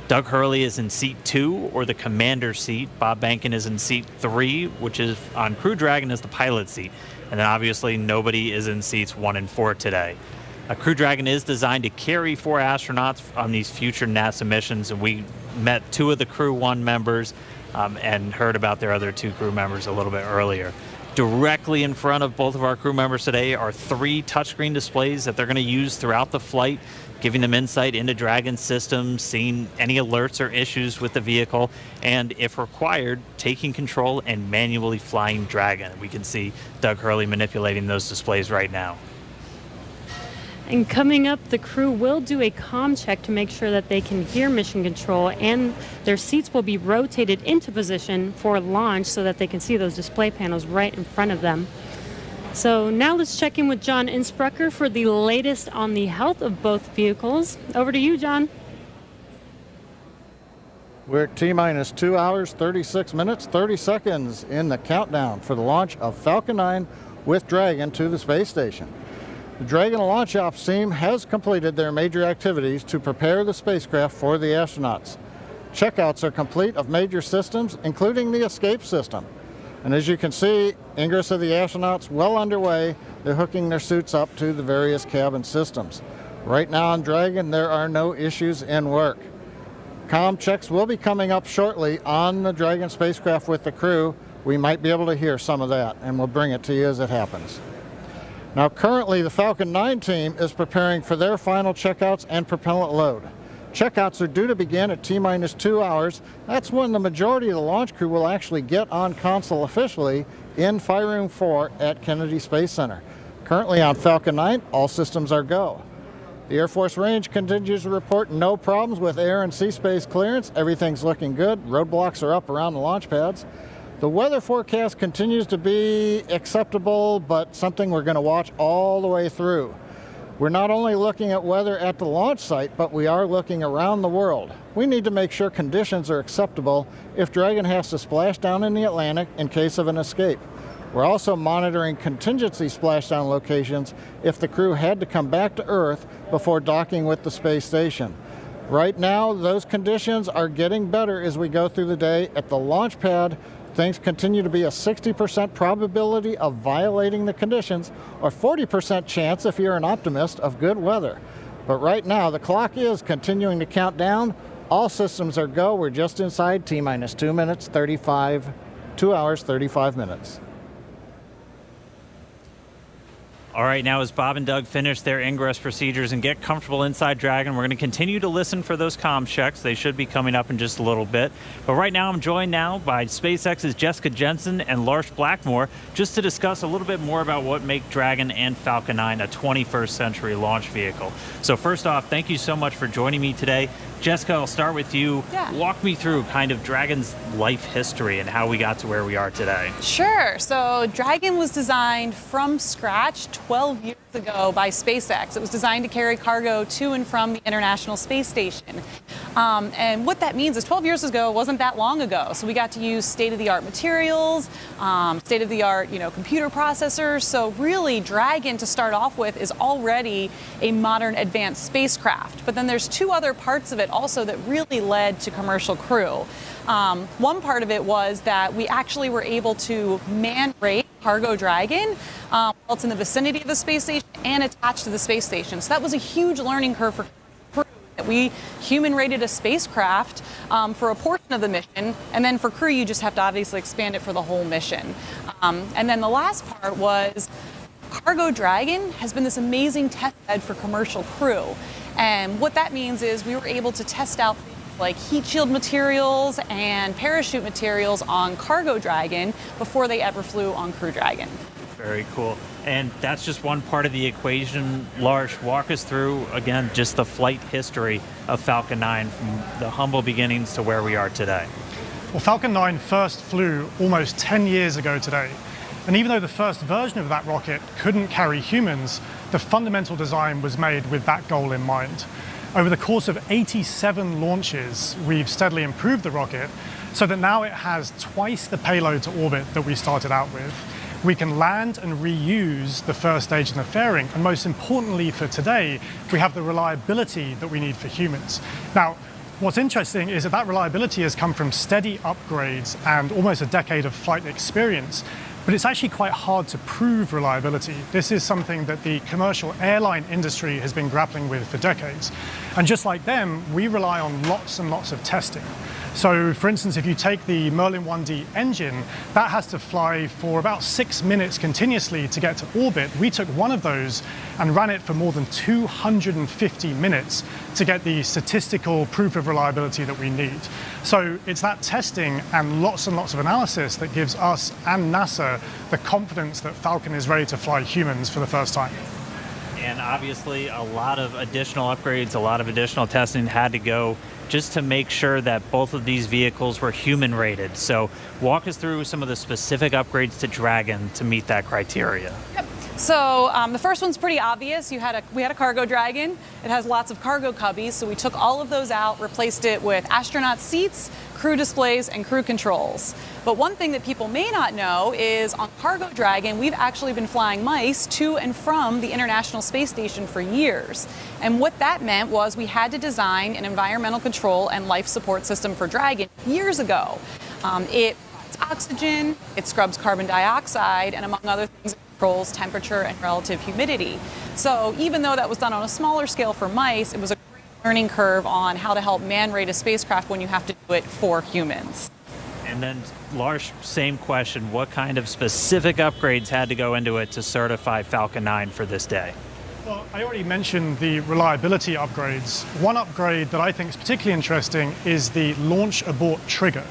Doug Hurley is in seat 2, or the commander seat. Bob Behnken is in seat 3, which is on Crew Dragon as the pilot seat. And then obviously nobody is in seats 1 and 4 today. Crew Dragon is designed to carry 4 astronauts on these future NASA missions, and we met 2 of the Crew 1 members and heard about their other 2 crew members a little bit earlier. Directly in front of both of our crew members today are 3 touchscreen displays that they're going to use throughout the flight, giving them insight into Dragon systems, seeing any alerts or issues with the vehicle, and if required, taking control and manually flying Dragon. We can see Doug Hurley manipulating those displays right now. And coming up, the crew will do a comm check to make sure that they can hear mission control, and their seats will be rotated into position for launch so that they can see those display panels right in front of them. So now let's check in with John Innsbrucker for the latest on the health of both vehicles. Over to you, John. We're at T-minus 2 hours, 36 minutes, 30 seconds in the countdown for the launch of Falcon 9 with Dragon to the space station. The Dragon launch ops team has completed their major activities to prepare the spacecraft for the astronauts. Checkouts are complete of major systems, including the escape system. And as you can see, ingress of the astronauts well underway. They're hooking their suits up to the various cabin systems. Right now on Dragon, there are no issues in work. Comm checks will be coming up shortly on the Dragon spacecraft with the crew. We might be able to hear some of that, and we'll bring it to you as it happens. Now, currently, the Falcon 9 team is preparing for their final checkouts and propellant load. Checkouts are due to begin at T-minus 2 hours. That's when the majority of the launch crew will actually get on console officially in Fire Room 4 at Kennedy Space Center. Currently on Falcon 9, all systems are go. The Air Force Range continues to report no problems with air and sea space clearance. Everything's looking good. Roadblocks are up around the launch pads. The weather forecast continues to be acceptable, but something we're going to watch all the way through. We're not only looking at weather at the launch site, but we are looking around the world. We need to make sure conditions are acceptable if Dragon has to splash down in the Atlantic in case of an escape. We're also monitoring contingency splashdown locations if the crew had to come back to Earth before docking with the space station. Right now, those conditions are getting better as we go through the day. At the launch pad, things continue to be a 60% probability of violating the conditions, or 40% chance, if you're an optimist, of good weather. But right now, the clock is continuing to count down. All systems are go. We're just inside T-minus 2 hours, 35 minutes. All right, now as Bob and Doug finish their ingress procedures and get comfortable inside Dragon, we're going to continue to listen for those comm checks. They should be coming up in just a little bit. But right now, I'm joined now by SpaceX's Jessica Jensen and Lars Blackmore just to discuss a little bit more about what make Dragon and Falcon 9 a 21st century launch vehicle. So first off, thank you so much for joining me today. Jessica, I'll start with you. Yeah. Walk me through kind of Dragon's life history and how we got to where we are today. Sure. So Dragon was designed from scratch 12 years ago by SpaceX. It was designed to carry cargo to and from the International Space Station. And what that means is 12 years ago wasn't that long ago. So we got to use state-of-the-art materials, state-of-the-art, computer processors. So really, Dragon, to start off with, is already a modern advanced spacecraft. But then there's two other parts of it also that really led to Commercial Crew. One part of it was that we actually were able to man-rate Cargo Dragon while it's in the vicinity of the space station and attached to the space station. So that was a huge learning curve for Crew. We human-rated a spacecraft for a portion of the mission, and then for Crew you just have to obviously expand it for the whole mission. And then the last part was Cargo Dragon has been this amazing test bed for Commercial Crew. And what that means is we were able to test out things like heat shield materials and parachute materials on Cargo Dragon before they ever flew on Crew Dragon. Very cool. And that's just one part of the equation. Lars, walk us through, again, just the flight history of Falcon 9 from the humble beginnings to where we are today. Well, Falcon 9 first flew almost 10 years ago today. And even though the first version of that rocket couldn't carry humans, the fundamental design was made with that goal in mind. Over the course of 87 launches, we've steadily improved the rocket so that now it has twice the payload to orbit that we started out with. We can land and reuse the first stage in the fairing, and most importantly for today, we have the reliability that we need for humans. Now, what's interesting is that reliability has come from steady upgrades and almost a decade of flight experience. But it's actually quite hard to prove reliability. This is something that the commercial airline industry has been grappling with for decades. And just like them, we rely on lots and lots of testing. So for instance, if you take the Merlin 1D engine, that has to fly for about 6 minutes continuously to get to orbit. We took one of those and ran it for more than 250 minutes to get the statistical proof of reliability that we need. So it's that testing and lots of analysis that gives us and NASA the confidence that Falcon is ready to fly humans for the first time. And obviously a lot of additional upgrades, a lot of additional testing had to go just to make sure that both of these vehicles were human rated. So walk us through some of the specific upgrades to Dragon to meet that criteria. Yep. So the first one's pretty obvious. We had a Cargo Dragon. It has lots of cargo cubbies, so we took all of those out, replaced it with astronaut seats, crew displays, and crew controls. But one thing that people may not know is on Cargo Dragon, we've actually been flying mice to and from the International Space Station for years. And what that meant was we had to design an environmental control and life support system for Dragon years ago. It provides oxygen, it scrubs carbon dioxide, and among other things, controls temperature and relative humidity. So even though that was done on a smaller scale for mice, it was a great learning curve on how to help man-rate a spacecraft when you have to do it for humans. And then, Lars, same question. What kind of specific upgrades had to go into it to certify Falcon 9 for this day? Well, I already mentioned the reliability upgrades. One upgrade that I think is particularly interesting is the launch abort trigger.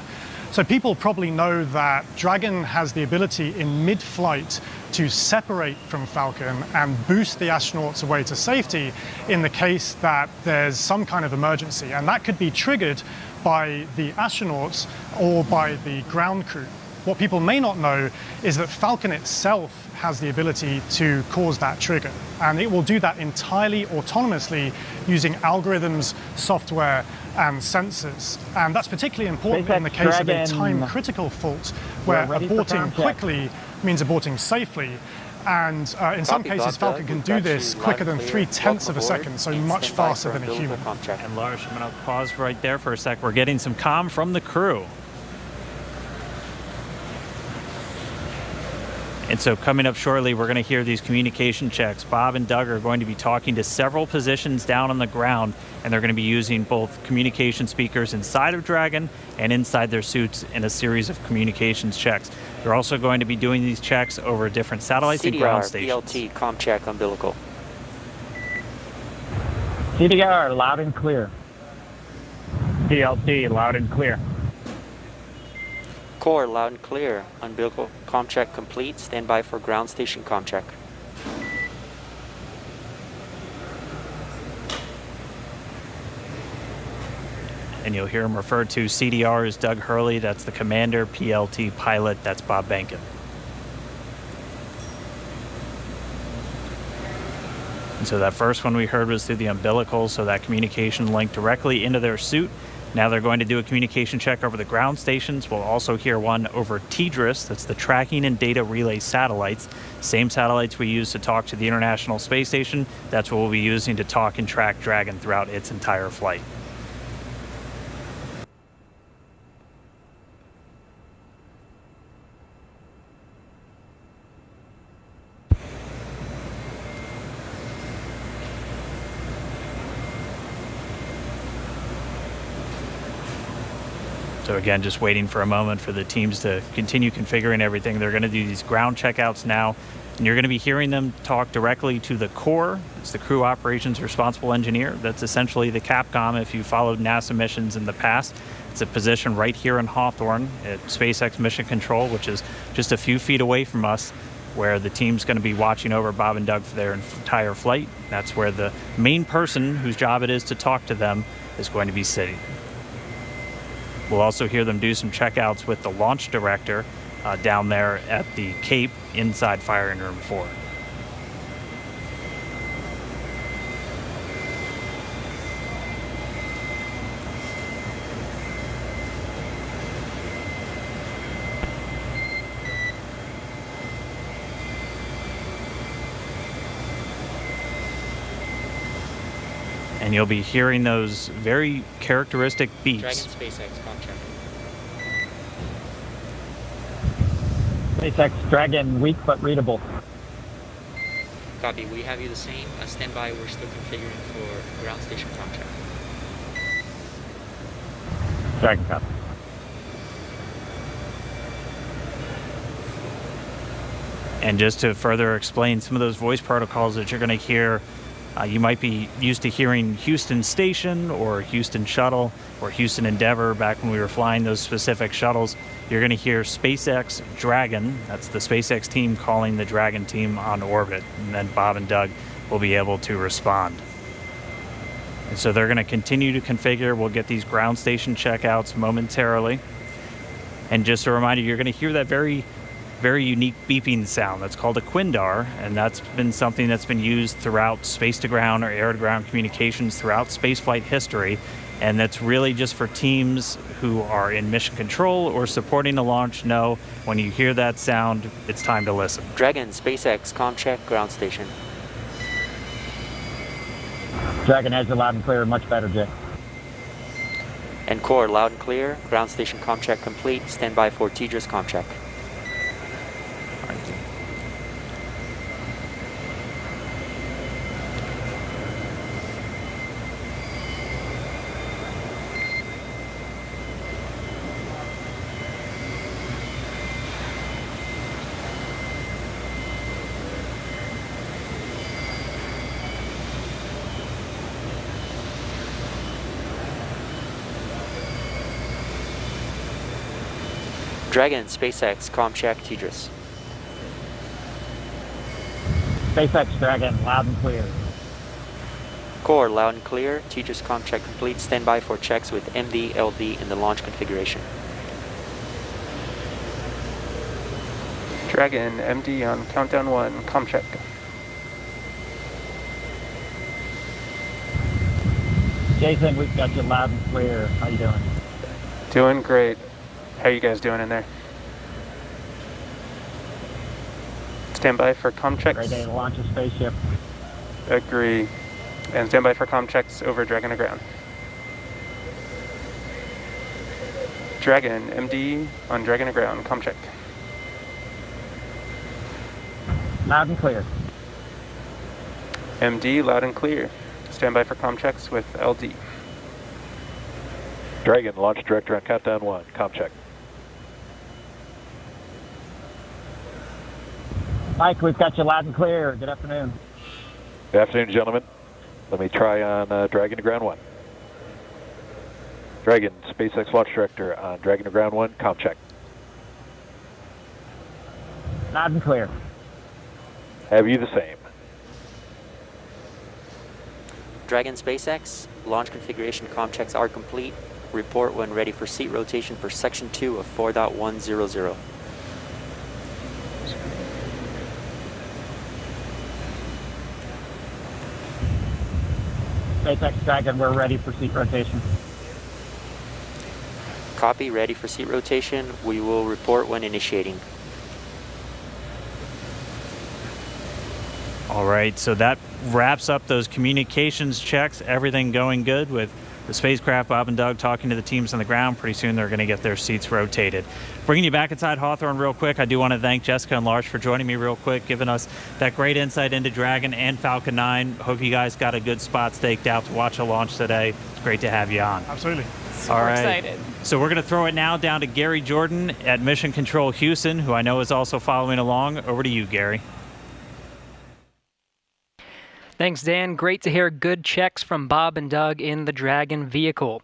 So people probably know that Dragon has the ability in mid-flight to separate from Falcon and boost the astronauts away to safety in the case that there's some kind of emergency. And that could be triggered by the astronauts or by the ground crew. What people may not know is that Falcon itself has the ability to cause that trigger, and it will do that entirely autonomously using algorithms, software, and sensors. And that's particularly important in the case of a time-critical fault, where aborting quickly means aborting safely. And in some cases, Falcon can do this quicker than 3/10 of a second, so much faster than a human. And Lars, I'm going to pause right there for a sec. We're getting some comm from the crew. And so coming up shortly, we're going to hear these communication checks. Bob and Doug are going to be talking to several positions down on the ground, and they're going to be using both communication speakers inside of Dragon and inside their suits in a series of communications checks. They're also going to be doing these checks over different satellites and ground stations. PLT, com check, umbilical. CDR, loud and clear. PLT, loud and clear. Core, loud and clear. Umbilical com check complete. Stand by for ground station com check. And you'll hear him referred to CDR as Doug Hurley. That's the commander. PLT pilot. That's Bob Behnken. And so that first one we heard was through the umbilical, so that communication linked directly into their suit. Now they're going to do a communication check over the ground stations. We'll also hear one over TDRS, that's the tracking and data relay satellites. Same satellites we use to talk to the International Space Station. That's what we'll be using to talk and track Dragon throughout its entire flight. So again, just waiting for a moment for the teams to continue configuring everything. They're going to do these ground checkouts now, and you're going to be hearing them talk directly to the core. It's the crew operations responsible engineer. That's essentially the Capcom if you followed NASA missions in the past. It's a position right here in Hawthorne at SpaceX Mission Control, which is just a few feet away from us, where the team's going to be watching over Bob and Doug for their entire flight. That's where the main person whose job it is to talk to them is going to be sitting. We'll also hear them do some checkouts with the launch director down there at the Cape inside firing room 4. And you'll be hearing those very characteristic beeps. Dragon SpaceX contract. SpaceX Dragon, weak but readable. Copy. We have you the same. Stand by. We're still configuring for ground station contract. Dragon copy. And just to further explain some of those voice protocols that you're going to hear, you might be used to hearing Houston Station or Houston Shuttle or Houston Endeavor back when we were flying those specific shuttles. You're going to hear SpaceX Dragon. That's the SpaceX team calling the Dragon team on orbit. And then Bob and Doug will be able to respond. And so they're going to continue to configure. We'll get these ground station checkouts momentarily. And just a reminder, you're going to hear that very unique beeping sound. That's called a quindar, and that's been something that's been used throughout space-to-ground or air-to-ground communications throughout spaceflight history, and that's really just for teams who are in mission control or supporting the launch know when you hear that sound, it's time to listen. Dragon, SpaceX, com check, ground station. Dragon has a loud and clear, much better, Jay. And core, loud and clear, ground station com check complete. Stand by for TDRS com check. Dragon, SpaceX, com check, TDRS. SpaceX Dragon, loud and clear. Core, loud and clear, TDRS com check complete. Stand by for checks with MD, LD in the launch configuration. Dragon, MD on countdown 1, comm check. Jason, we've got you loud and clear. How you doing? Doing great. How are you guys doing in there? Stand by for comm checks. Great day to launch a spaceship. Agree. And stand by for comm checks over Dragon to ground. Dragon, MD on Dragon to ground, comm check. Loud and clear. MD, loud and clear. Stand by for comm checks with LD. Dragon, launch director on countdown 1, comm check. Mike, we've got you loud and clear. Good afternoon. Good afternoon, gentlemen. Let me try on Dragon to ground 1. Dragon, SpaceX launch director on Dragon to ground 1, comm check. Loud and clear. Have you the same? Dragon SpaceX, launch configuration comm checks are complete. Report when ready for seat rotation for section 2 of 4.100. SpaceX Dragon, we're ready for seat rotation. Copy, ready for seat rotation. We will report when initiating. All right, so that wraps up those communications checks. Everything going good with the spacecraft. Bob and Doug talking to the teams on the ground. Pretty soon they're going to get their seats rotated. Bringing you back inside Hawthorne real quick, I do want to thank Jessica and Lars for joining me real quick, giving us that great insight into Dragon and Falcon 9. Hope you guys got a good spot staked out to watch a launch today. It's great to have you on. Absolutely. All right. Excited. So we're going to throw it now down to Gary Jordan at Mission Control Houston, who I know is also following along. Over to you, Gary. Thanks, Dan. Great to hear good checks from Bob and Doug in the Dragon vehicle.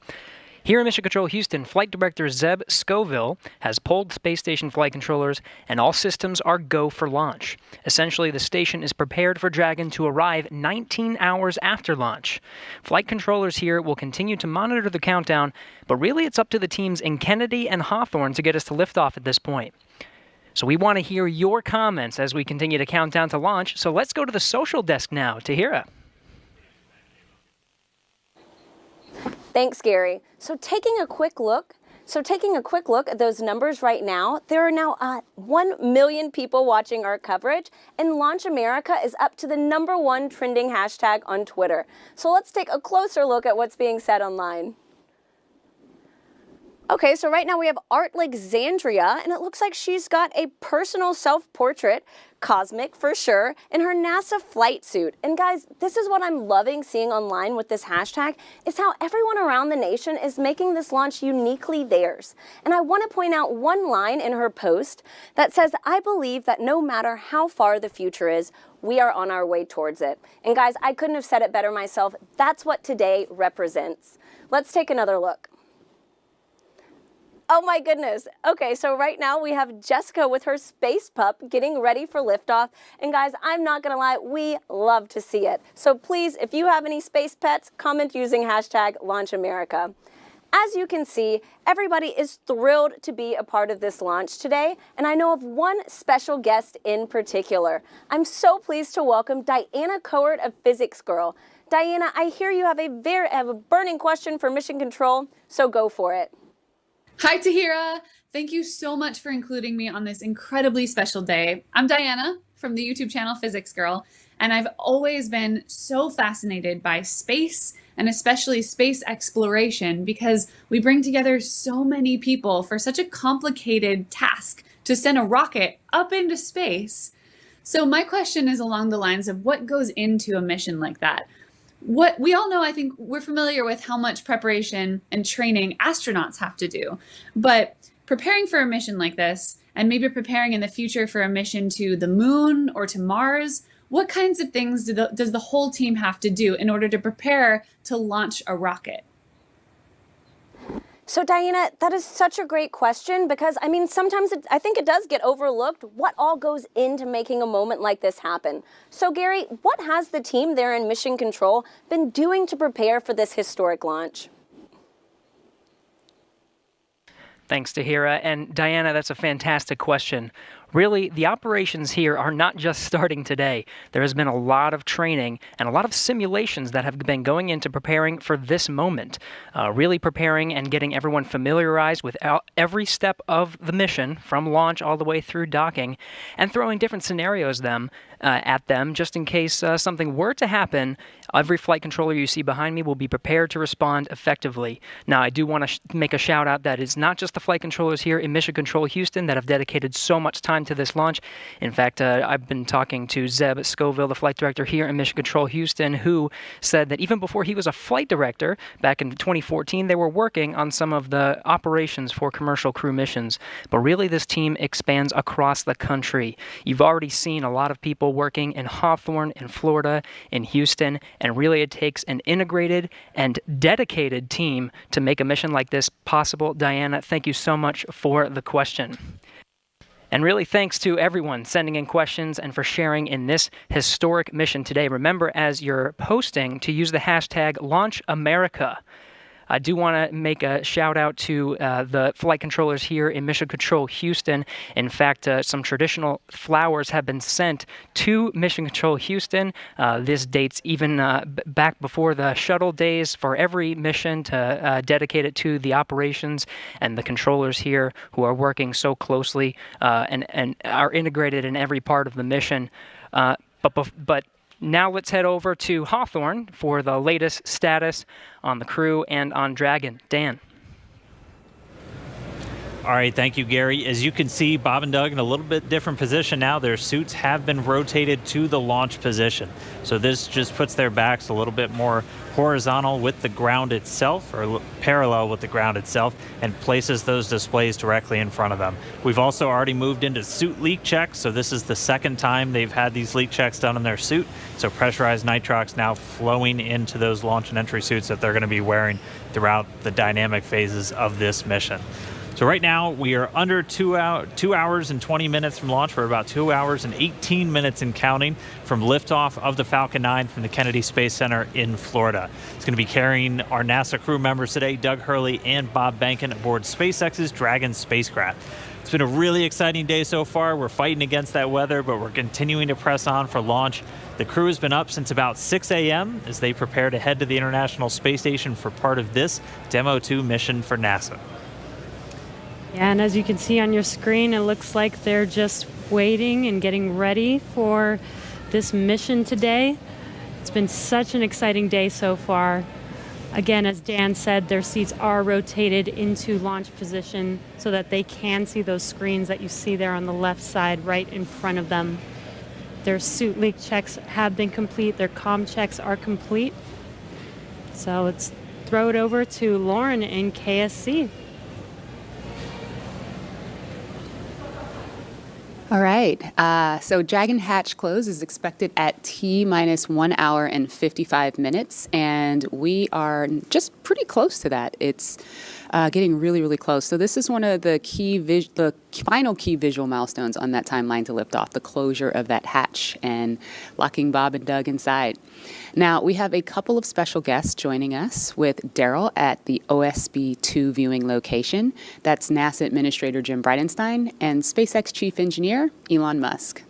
Here in Mission Control Houston, Flight Director Zeb Scoville has pulled space station flight controllers, and all systems are go for launch. Essentially, the station is prepared for Dragon to arrive 19 hours after launch. Flight controllers here will continue to monitor the countdown, but really it's up to the teams in Kennedy and Hawthorne to get us to liftoff at this point. So we want to hear your comments as we continue to count down to launch. So let's go to the social desk now. Tahira. Thanks, Gary. So taking a quick look at those numbers right now, there are now 1 million people watching our coverage, and Launch America is up to the #1 trending hashtag on Twitter. So let's take a closer look at what's being said online. Okay, so right now we have Art Alexandria, and it looks like she's got a personal self-portrait, cosmic for sure, in her NASA flight suit. And guys, this is what I'm loving seeing online with this hashtag, is how everyone around the nation is making this launch uniquely theirs. And I want to point out one line in her post that says, "I believe that no matter how far the future is, we are on our way towards it." And guys, I couldn't have said it better myself. That's what today represents. Let's take another look. Oh my goodness. Okay, so right now we have Jessica with her space pup getting ready for liftoff. And guys, I'm not gonna lie, we love to see it. So please, if you have any space pets, comment using hashtag LaunchAmerica. As you can see, everybody is thrilled to be a part of this launch today, and I know of one special guest in particular. I'm so pleased to welcome Diana Cohort of Physics Girl. Diana, I hear you have a burning question for Mission Control, so go for it. Hi, Tahira. Thank you so much for including me on this incredibly special day. I'm Diana from the YouTube channel Physics Girl, and I've always been so fascinated by space and especially space exploration because we bring together so many people for such a complicated task to send a rocket up into space. So my question is along the lines of what goes into a mission like that? What we all know, I think we're familiar with how much preparation and training astronauts have to do, but preparing for a mission like this, and maybe preparing in the future for a mission to the moon or to Mars, what kinds of things does the whole team have to do in order to prepare to launch a rocket? So Diana, that is such a great question because, I mean, sometimes I think it does get overlooked what all goes into making a moment like this happen. So Gary, what has the team there in Mission Control been doing to prepare for this historic launch? Thanks, Tahira. And Diana, that's a fantastic question. Really, the operations here are not just starting today. There has been a lot of training and a lot of simulations that have been going into preparing for this moment, really preparing and getting everyone familiarized with every step of the mission, from launch all the way through docking, and throwing different scenarios at them just in case something were to happen. Every flight controller you see behind me will be prepared to respond effectively. Now, I do want to make a shout out that it's not just the flight controllers here in Mission Control Houston that have dedicated so much time to this launch. In fact, I've been talking to Zeb Scoville, the flight director here in Mission Control Houston, who said that even before he was a flight director back in 2014, they were working on some of the operations for commercial crew missions. But really, this team expands across the country. You've already seen a lot of people working in Hawthorne, in Florida, in Houston, and really it takes an integrated and dedicated team to make a mission like this possible. Diana, thank you so much for the question. And really thanks to everyone sending in questions and for sharing in this historic mission today. Remember, as you're posting, to use the hashtag launchamerica. I do want to make a shout out to the flight controllers here in Mission Control Houston. In fact, some traditional flowers have been sent to Mission Control Houston. This dates even back before the shuttle days for every mission to dedicate it to the operations and the controllers here who are working so closely and are integrated in every part of the mission. But now let's head over to Hawthorne for the latest status on the crew and on Dragon. Dan. All right, thank you, Gary. As you can see, Bob and Doug in a little bit different position now. Their suits have been rotated to the launch position. So this just puts their backs a little bit more horizontal with the ground itself, or parallel with the ground itself, and places those displays directly in front of them. We've also already moved into suit leak checks, so this is the second time they've had these leak checks done in their suit. So pressurized nitrox now flowing into those launch and entry suits that they're going to be wearing throughout the dynamic phases of this mission. So right now we are under 2 hours and 20 minutes from launch. We're about 2 hours and 18 minutes and counting from liftoff of the Falcon 9 from the Kennedy Space Center in Florida. It's going to be carrying our NASA crew members today, Doug Hurley and Bob Behnken, aboard SpaceX's Dragon spacecraft. It's been a really exciting day so far. We're fighting against that weather, but we're continuing to press on for launch. The crew has been up since about 6 a.m. as they prepare to head to the International Space Station for part of this DM-2 mission for NASA. Yeah, and as you can see on your screen, it looks like they're just waiting and getting ready for this mission today. It's been such an exciting day so far. Again, as Dan said, their seats are rotated into launch position so that they can see those screens that you see there on the left side right in front of them. Their suit leak checks have been complete. Their comm checks are complete. So let's throw it over to Lauren in KSC. All right, so Dragon hatch close is expected at T-minus 1 hour and 55 minutes, and we are just pretty close to that. It's getting really, really close. So this is one of the the final key visual milestones on that timeline to lift off, the closure of that hatch and locking Bob and Doug inside. Now, we have a couple of special guests joining us with Daryl at the OSB-2 viewing location. That's NASA Administrator Jim Bridenstine and SpaceX Chief Engineer Elon Musk.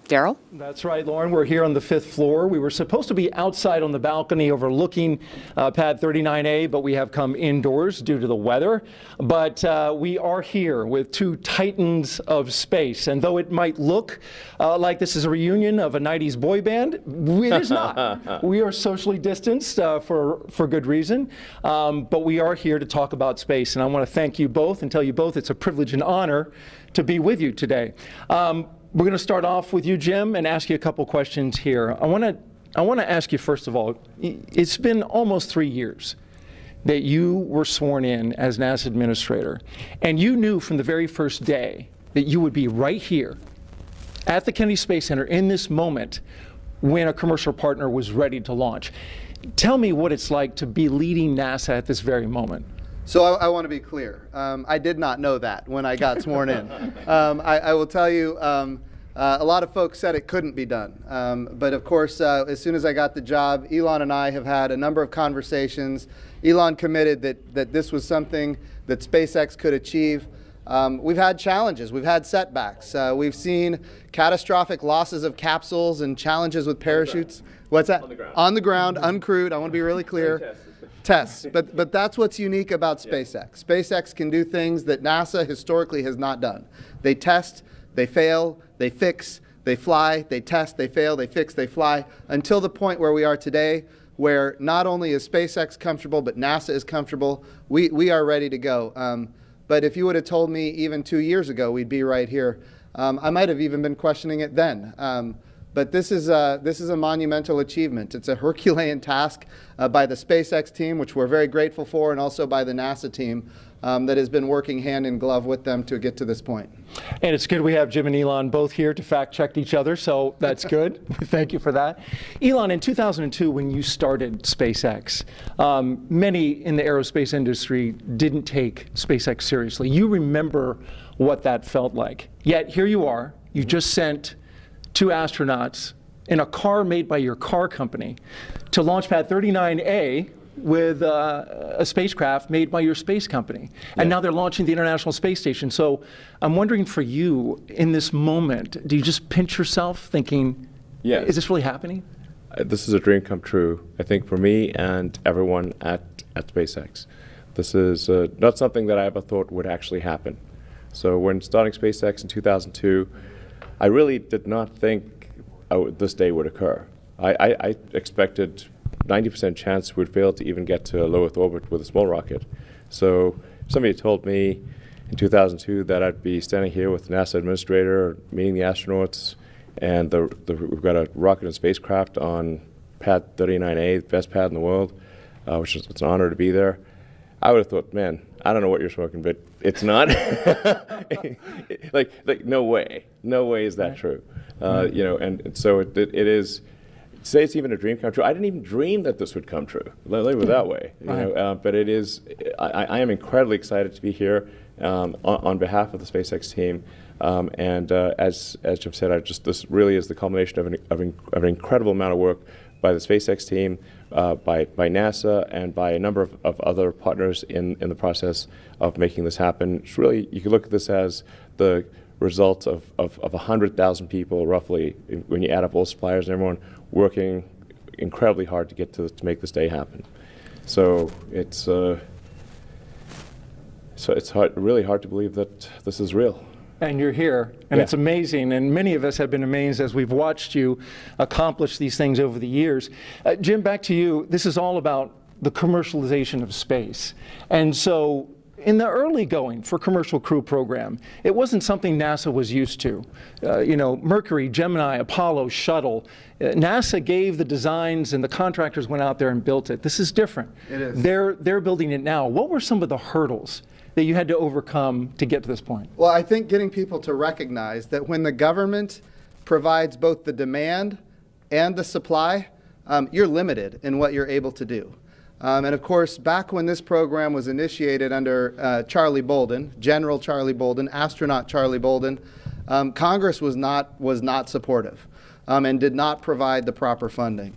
Daryl? That's right, Lauren. We're here on the 5th floor. We were supposed to be outside on the balcony overlooking pad 39A, but we have come indoors due to the weather. But we are here with two titans of space. And though it might look like this is a reunion of a 90s boy band, it is not. We are socially distanced for good reason. But we are here to talk about space. And I want to thank you both and tell you both it's a privilege and honor to be with you today. We're going to start off with you, Jim, and ask you a couple questions here. I want to ask you, first of all, it's been almost 3 years that you were sworn in as NASA Administrator, and you knew from the very first day that you would be right here at the Kennedy Space Center in this moment when a commercial partner was ready to launch. Tell me what it's like to be leading NASA at this very moment. So I want to be clear. I did not know that when I got sworn in. I will tell you, a lot of folks said it couldn't be done. But of course, as soon as I got the job, Elon and I have had a number of conversations. Elon committed that this was something that SpaceX could achieve. We've had challenges, we've had setbacks. We've seen catastrophic losses of capsules and challenges with parachutes. What's that? On the ground. On the ground, uncrewed, I want to be really clear. Tests, but that's what's unique about SpaceX. SpaceX can do things that NASA historically has not done. They test, they fail, they fix, they fly, they test, they fail, they fix, they fly, until the point where we are today, where not only is SpaceX comfortable, but NASA is comfortable. We are ready to go. But if you would have told me even 2 years ago we'd be right here, I might have even been questioning it then. But this is a monumental achievement. It's a Herculean task by the SpaceX team, which we're very grateful for, and also by the NASA team that has been working hand in glove with them to get to this point. And it's good we have Jim and Elon both here to fact check each other, so that's good. Thank you for that. Elon, in 2002, when you started SpaceX, many in the aerospace industry didn't take SpaceX seriously. You remember what that felt like. Yet here you are, you just sent 2 astronauts in a car made by your car company to launch pad 39A with a spacecraft made by your space company. And now they're launching the International Space Station. So I'm wondering for you, in this moment, do you just pinch yourself thinking, is this really happening? This is a dream come true, I think, for me and everyone at SpaceX. This is not something that I ever thought would actually happen. So when starting SpaceX in 2002, I really did not think this day would occur. I expected 90% chance we'd fail to even get to low Earth orbit with a small rocket. So somebody told me in 2002 that I'd be standing here with the NASA administrator, meeting the astronauts, and we've got a rocket and spacecraft on pad 39A, the best pad in the world, which is it's an honor to be there. I would have thought, man, I don't know what you're smoking, but it's not. like no way is that true. You know, and so it is. Say it's even a dream come true. I didn't even dream that this would come true. Let me put it that way. You know, but it is. I am incredibly excited to be here on behalf of the SpaceX team. And as Jim said, this really is the culmination of an incredible amount of work by the SpaceX team, by NASA, and by a number of other partners in the process of making this happen. It's really, you can look at this as the result of 100,000 people, roughly, when you add up all suppliers and everyone working incredibly hard to get to make this day happen. So it's really hard to believe that this is real. And you're here, and it's amazing, and many of us have been amazed as we've watched you accomplish these things over the years. Jim, back to you. This is all about the commercialization of space. And so in the early going for Commercial Crew program, it wasn't something NASA was used to. You know, Mercury, Gemini, Apollo, shuttle. NASA gave the designs and the contractors went out there and built it. This is different. It is. They're building it now. What were some of the hurdles that you had to overcome to get to this point? Well, I think getting people to recognize that when the government provides both the demand and the supply, you're limited in what you're able to do. And of course, back when this program was initiated under Charlie Bolden, General Charlie Bolden, astronaut Charlie Bolden, Congress was not supportive and did not provide the proper funding.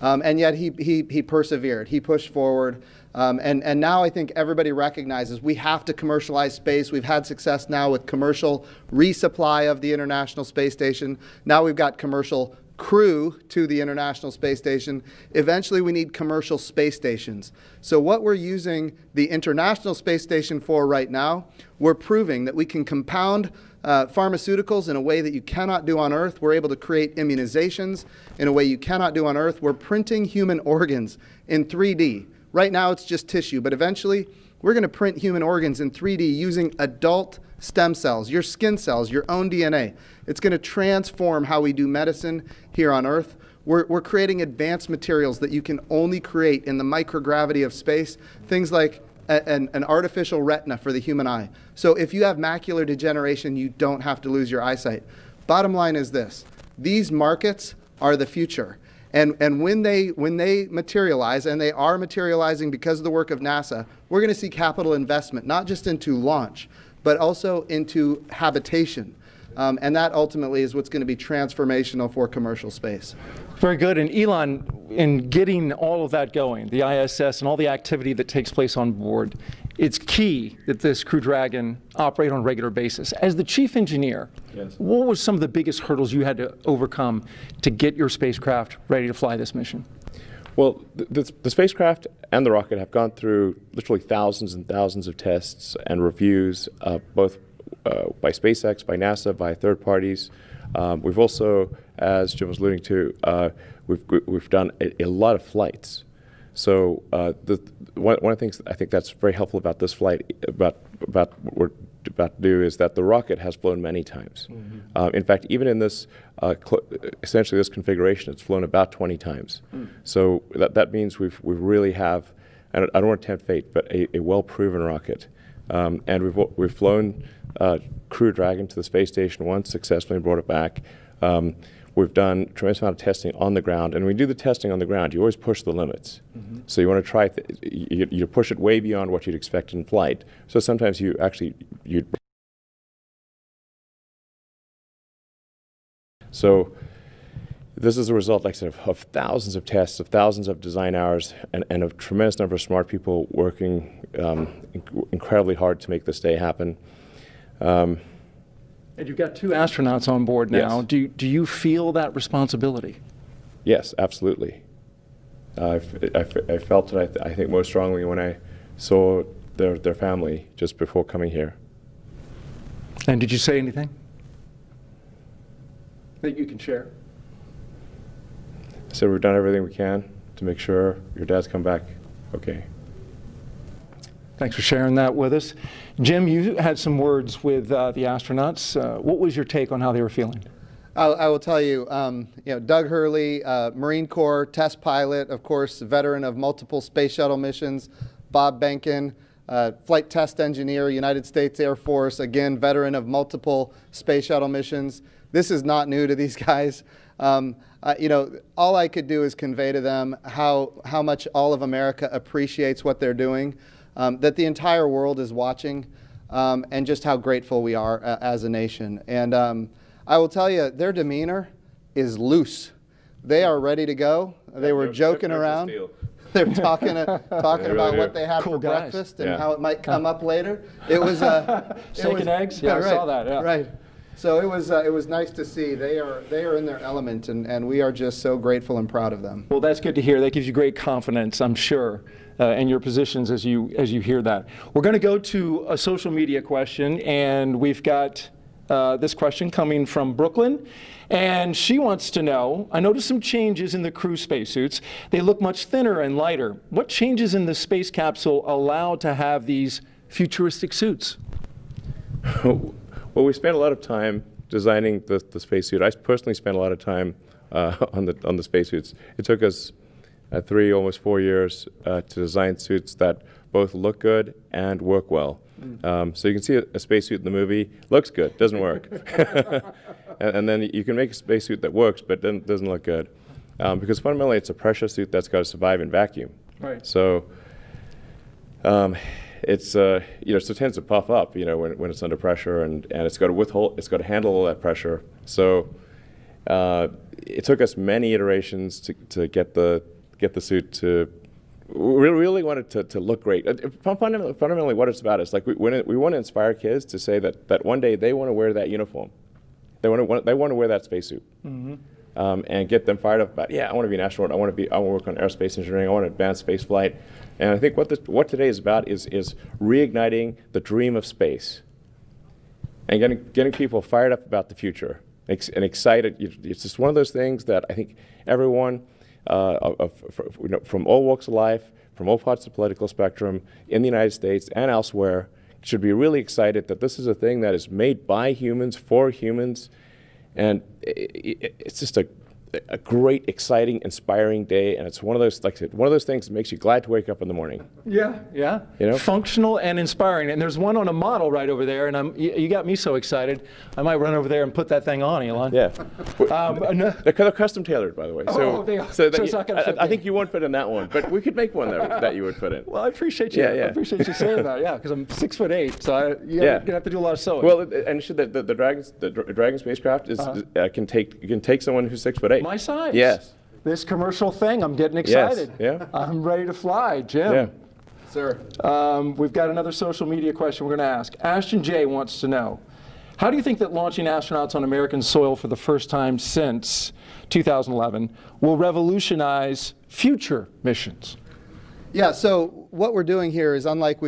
And yet he persevered, he pushed forward. And now I think everybody recognizes we have to commercialize space. We've had success now with commercial resupply of the International Space Station. Now we've got commercial crew to the International Space Station. Eventually we need commercial space stations. So what we're using the International Space Station for right now, we're proving that we can compound pharmaceuticals in a way that you cannot do on Earth. We're able to create immunizations in a way you cannot do on Earth. We're printing human organs in 3D. Right now it's just tissue, but eventually we're going to print human organs in 3D using adult stem cells, your skin cells, your own DNA. It's going to transform how we do medicine here on Earth. We're creating advanced materials that you can only create in the microgravity of space, things like an artificial retina for the human eye. So if you have macular degeneration, you don't have to lose your eyesight. Bottom line is this: these markets are the future. And when they materialize, and they are materializing because of the work of NASA, we're going to see capital investment, not just into launch, but also into habitation. And that ultimately is what's going to be transformational for commercial space. Very good. And Elon, in getting all of that going, the ISS and all the activity that takes place on board, it's key that this Crew Dragon operate on a regular basis. As the chief engineer, what were some of the biggest hurdles you had to overcome to get your spacecraft ready to fly this mission? Well, the spacecraft and the rocket have gone through literally thousands and thousands of tests and reviews, both by SpaceX, by NASA, by third parties. We've also, as Jim was alluding to, we've done a lot of flights. So one of the things I think that's very helpful about this flight, about what we're about to do, is that the rocket has flown many times. In fact, even in this, essentially this configuration, it's flown about 20 times. So that means we really have, I don't want to tempt fate, but a well-proven rocket. And we've flown Crew Dragon to the space station once successfully and brought it back. We've done a tremendous amount of testing on the ground, and when you do the testing on the ground, you always push the limits. So you want to try, you push it way beyond what you'd expect in flight. So sometimes you'd So this is a result, like I said, of thousands of tests, of thousands of design hours, and a tremendous number of smart people working incredibly hard to make this day happen. And you've got 2 astronauts on board now. Yes. Do you feel that responsibility? Yes, absolutely. I felt it, I think, most strongly when I saw their family just before coming here. And did you say anything that you can share? I said we've done everything we can to make sure your dad's come back okay. Thanks for sharing that with us. Jim, you had some words with the astronauts. What was your take on how they were feeling? I will tell you, Doug Hurley, Marine Corps test pilot, of course, veteran of multiple space shuttle missions. Bob Behnken, flight test engineer, United States Air Force, again, veteran of multiple space shuttle missions. This is not new to these guys. All I could do is convey to them how much all of America appreciates what they're doing. That the entire world is watching, and just how grateful we are as a nation. And I will tell you, their demeanor is loose. They are ready to go. They were joking around. They were talking about what they had for breakfast and how it might come up later. It was steak and eggs. Yeah, I saw that. Yeah. Right. So it was nice to see. They are in their element, and we are just so grateful and proud of them. Well, that's good to hear. That gives you great confidence, I'm sure, in your positions as you hear that. We're going to go to a social media question, and we've got this question coming from Brooklyn, and she wants to know, I noticed some changes in the crew spacesuits. They look much thinner and lighter. What changes in the space capsule allow to have these futuristic suits? Well, we spent a lot of time designing the spacesuit. I personally spent a lot of time on the spacesuits. It took us 3, almost 4 years to design suits that both look good and work well. So you can see a spacesuit in the movie, looks good, doesn't work. and then you can make a spacesuit that works but doesn't look good. Because fundamentally it's a pressure suit that's got to survive in vacuum. Right. So it's so it tends to puff up, when it's under pressure, and it's got to handle all that pressure. So it took us many iterations to get the suit to. We really wanted to look great. Fundamentally, what it's about is like we want to inspire kids to say that one day they want to wear that uniform. They want to wear that spacesuit. And get them fired up about, I want to be an astronaut. I want to work on aerospace engineering. I want to advance space flight. And I think what today is about is reigniting the dream of space and getting people fired up about the future and excited. It's just one of those things that I think everyone from all walks of life, from all parts of the political spectrum in the United States and elsewhere should be really excited that this is a thing that is made by humans for humans. And it's just a great, exciting, inspiring day, and it's one of those, like I said, one of those things that makes you glad to wake up in the morning. Yeah. Functional and inspiring. And there's one on a model right over there, and you got me so excited. I might run over there and put that thing on, Elon. Yeah. They're custom tailored, by the way. I think you won't fit in that one, but we could make one that you would fit in. Well, I appreciate you. I appreciate you saying that. Yeah, because I'm 6'8", so you're gonna have to do a lot of sewing. Well, and the Dragon spacecraft can take someone who's 6'8". My size. Yes. This commercial thing, I'm getting excited. Yes. Yeah. I'm ready to fly, Jim. Yeah. Sir. We've got another social media question we're going to ask. Ashton J. wants to know, how do you think that launching astronauts on American soil for the first time since 2011 will revolutionize future missions? Yeah, so what we're doing here is unlike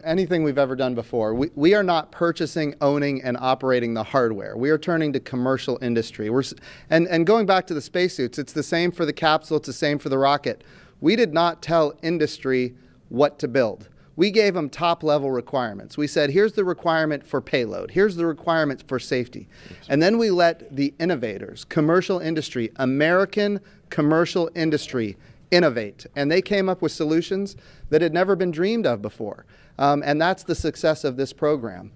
anything we've ever done before. We are not purchasing, owning, and operating the hardware. We are turning to commercial industry. And going back to the spacesuits, it's the same for the capsule, it's the same for the rocket. We did not tell industry what to build. We gave them top-level requirements. We said, here's the requirement for payload. Here's the requirements for safety. And then we let the innovators, commercial industry, American commercial industry, innovate. And they came up with solutions that had never been dreamed of before. And that's the success of this program.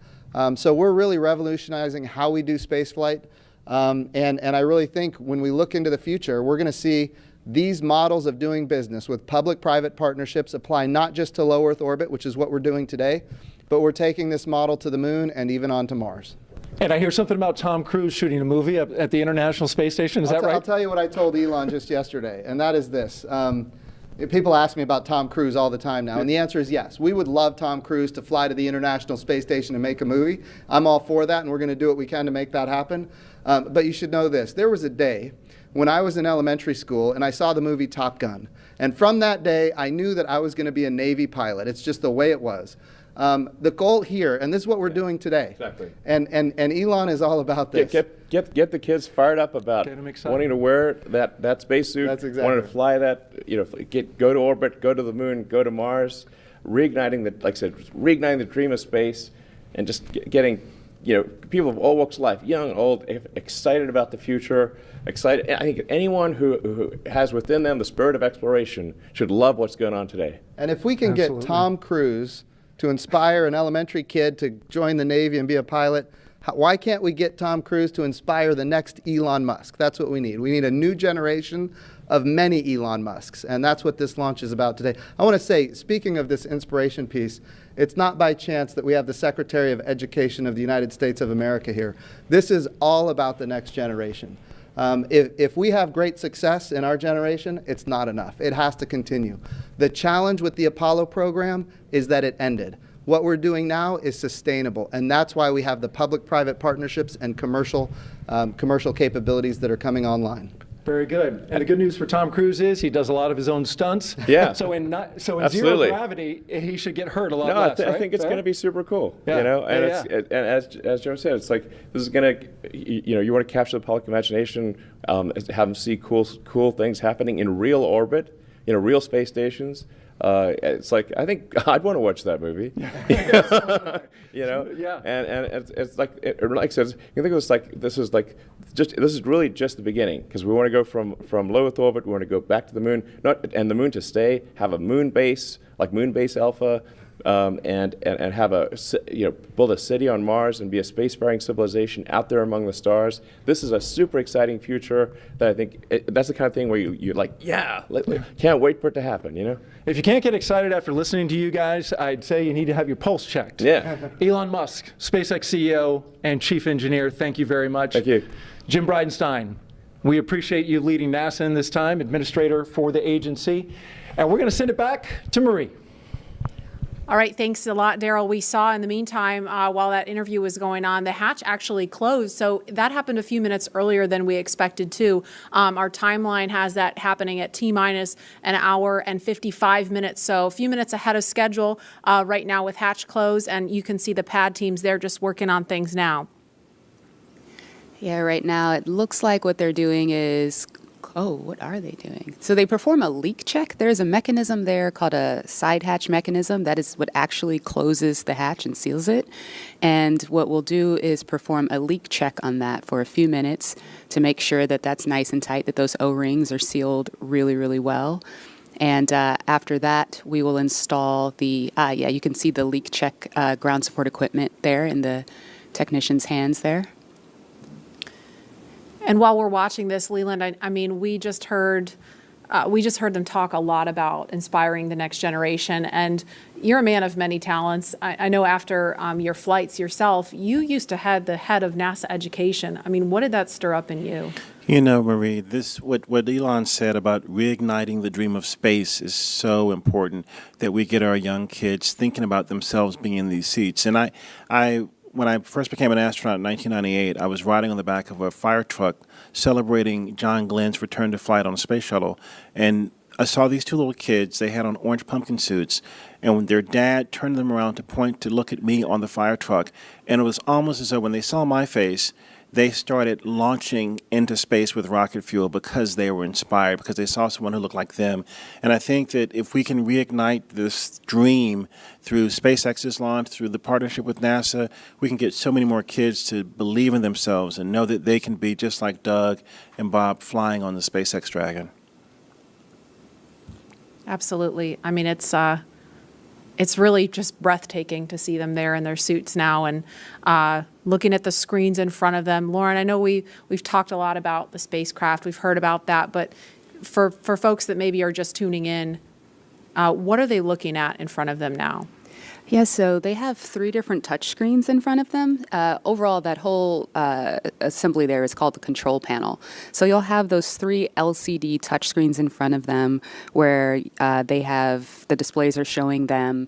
So we're really revolutionizing how we do spaceflight. And I really think when we look into the future, we're going to see these models of doing business with public-private partnerships apply not just to low Earth orbit, which is what we're doing today, but we're taking this model to the moon and even onto Mars. And I hear something about Tom Cruise shooting a movie at the International Space Station. Is that right? I'll tell you what I told Elon just yesterday, and that is this. People ask me about Tom Cruise all the time now, and the answer is yes. We would love Tom Cruise to fly to the International Space Station and make a movie. I'm all for that, and we're going to do what we can to make that happen. But you should know this. There was a day when I was in elementary school and I saw the movie Top Gun. And from that day, I knew that I was going to be a Navy pilot. It's just the way it was. The goal here, and this is what we're doing today. Exactly. And Elon is all about this. Get the kids fired up about wanting to wear that spacesuit, That's exactly wanting to fly that, go to orbit, go to the moon, go to Mars, reigniting the dream of space, and just getting people of all walks of life, young, old, excited about the future. Excited. I think anyone who has within them the spirit of exploration should love what's going on today. And if we can get Tom Cruise to inspire an elementary kid to join the Navy and be a pilot, why can't we get Tom Cruise to inspire the next Elon Musk? That's what we need. We need a new generation of many Elon Musks, and that's what this launch is about today. I want to say, speaking of this inspiration piece, it's not by chance that we have the Secretary of Education of the United States of America here. This is all about the next generation. If we have great success in our generation, it's not enough. It has to continue. The challenge with the Apollo program is that it ended. What we're doing now is sustainable, and that's why we have the public-private partnerships and commercial capabilities that are coming online. Very good. And the good news for Tom Cruise is he does a lot of his own stunts. Yeah. So in zero gravity, he should get hurt a lot less. I think it's going to be super cool. Yeah. And as Joe said, it's like this is going to, you want to capture the public imagination, have them see cool things happening in real orbit, real space stations. It's like, I think I'd want to watch that movie. Yeah. And it's like I said, you think it was like this is really just the beginning, because we want to go from low Earth orbit, we want to go back to the moon, and the moon to stay, have a moon base like Moon Base Alpha, and have build a city on Mars and be a spacefaring civilization out there among the stars. This is a super exciting future that I think that's the kind of thing where you're like, can't wait for it to happen, If you can't get excited after listening to you guys, I'd say you need to have your pulse checked. Yeah. Elon Musk, SpaceX CEO and Chief Engineer, thank you very much. Thank you. Jim Bridenstine, we appreciate you leading NASA in this time, Administrator for the agency. And we're going to send it back to Marie. All right, thanks a lot, Daryl. We saw in the meantime, while that interview was going on, the hatch actually closed. So that happened a few minutes earlier than we expected to. Our timeline has that happening at T-minus an hour and 55 minutes. So a few minutes ahead of schedule right now with hatch close. And you can see the pad teams there just working on things now. Yeah, right now it looks like what they're doing is, what are they doing? So they perform a leak check. There's a mechanism there called a side hatch mechanism. That is what actually closes the hatch and seals it. And what we'll do is perform a leak check on that for a few minutes to make sure that that's nice and tight, that those O-rings are sealed really, really well. And after that, we will install the, you can see the leak check ground support equipment there in the technician's hands there. And while we're watching this, Leland, I mean, we just heard them talk a lot about inspiring the next generation. And you're a man of many talents. I know after your flights yourself, you used to head the head of NASA education. I mean, what did that stir up in you? You know, Marie, what Elon said about reigniting the dream of space is so important, that we get our young kids thinking about themselves being in these seats. And when I first became an astronaut in 1998, I was riding on the back of a fire truck celebrating John Glenn's return to flight on a space shuttle. And I saw these two little kids. They had on orange pumpkin suits. And when their dad turned them around to point to look at me on the fire truck, and it was almost as though when they saw my face, they started launching into space with rocket fuel because they were inspired, because they saw someone who looked like them. And I think that if we can reignite this dream through SpaceX's launch, through the partnership with NASA, we can get so many more kids to believe in themselves and know that they can be just like Doug and Bob flying on the SpaceX Dragon. Absolutely. I mean, it's really just breathtaking to see them there in their suits now and looking at the screens in front of them. Lauren, I know we've talked a lot about the spacecraft. We've heard about that. But for folks that maybe are just tuning in, what are they looking at in front of them now? Yeah, so they have 3 different touch screens in front of them. Overall, that whole assembly there is called the control panel. So you'll have those 3 LCD touch screens in front of them where they have, the displays are showing them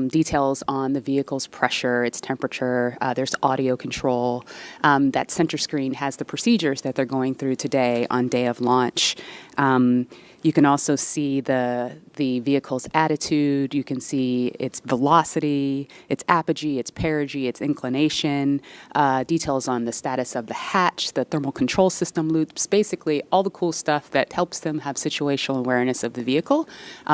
details on the vehicle's pressure, its temperature, there's audio control. That center screen has the procedures that they're going through today on day of launch. You can also see the vehicle's attitude. You can see its velocity, its apogee, its perigee, its inclination, details on the status of the hatch, the thermal control system loops, basically all the cool stuff that helps them have situational awareness of the vehicle.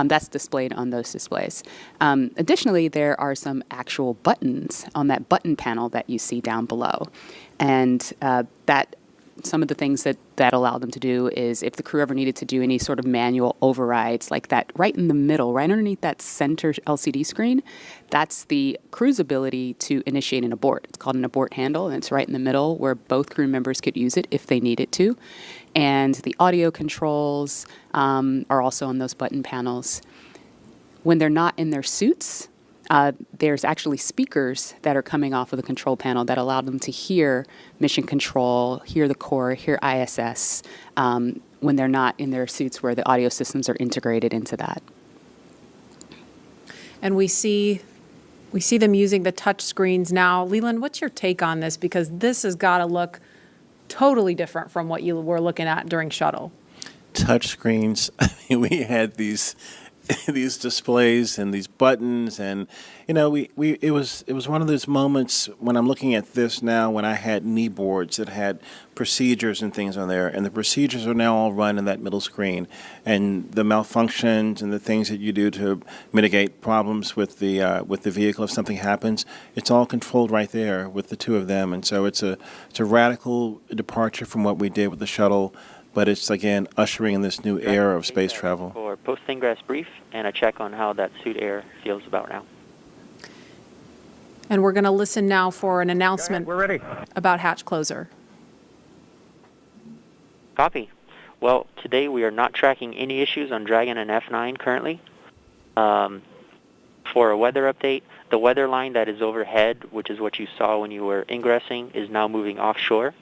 That's displayed on those displays. Additionally, there are some actual buttons on that button panel that you see down below. And some of the things that allow them to do is if the crew ever needed to do any sort of manual overrides like that, right in the middle, right underneath that center LCD screen, that's the crew's ability to initiate an abort. It's called an abort handle, and it's right in the middle where both crew members could use it if they needed to. And the audio controls are also on those button panels. When they're not in their suits, there's actually speakers that are coming off of the control panel that allow them to hear mission control, hear the core, hear ISS, when they're not in their suits where the audio systems are integrated into that. And we see them using the touch screens now. Leland, what's your take on this? Because this has got to look totally different from what you were looking at during shuttle. Touch screens, I mean, we had these displays and these buttons, and it was one of those moments when I'm looking at this now when I had knee boards that had procedures and things on there, and the procedures are now all run in that middle screen, and the malfunctions and the things that you do to mitigate problems with the vehicle if something happens, it's all controlled right there with the 2 of them. And so it's a radical departure from what we did with the shuttle. But it's, again, ushering in this new era of space travel. For post-ingress brief and a check on how that suit air feels about now. And we're going to listen now for an announcement We're ready. about hatch closer. Copy. Well, today we are not tracking any issues on Dragon and F9 currently. For a weather update, the weather line that is overhead, which is what you saw when you were ingressing, is now moving offshore.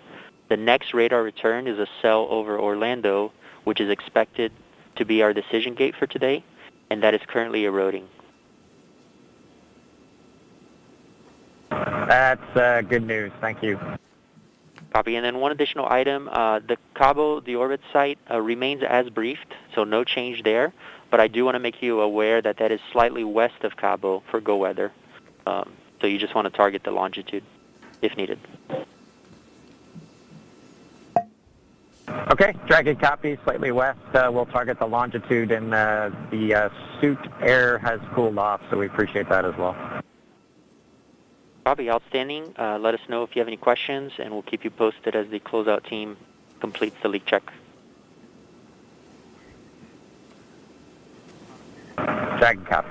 The next radar return is a cell over Orlando, which is expected to be our decision gate for today, and that is currently eroding. That's good news. Thank you. Copy. And then one additional item, the Cabo, the orbit site, remains as briefed, so no change there, but I do want to make you aware that that is slightly west of Cabo for go weather, so you just want to target the longitude if needed. Okay, Dragon copy, slightly west. We'll target the longitude, and the suit air has cooled off, so we appreciate that as well. Copy, outstanding. Let us know if you have any questions, and we'll keep you posted as the closeout team completes the leak check. Dragon copy.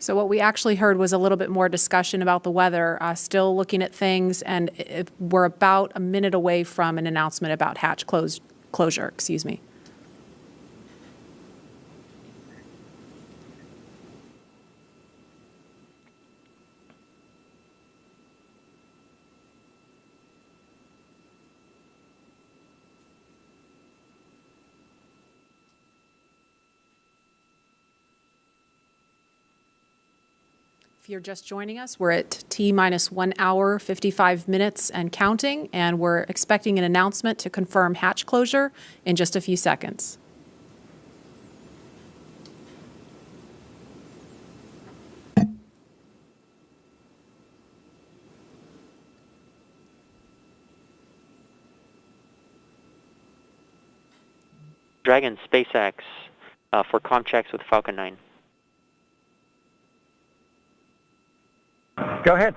So what we actually heard was a little bit more discussion about the weather, still looking at things, and we're about a minute away from an announcement about hatch closure. Excuse me. If you're just joining us, we're at T-minus 1 hour, 55 minutes and counting, and we're expecting an announcement to confirm hatch closure in just a few seconds. Dragon, SpaceX, for comm checks with Falcon 9. Go ahead.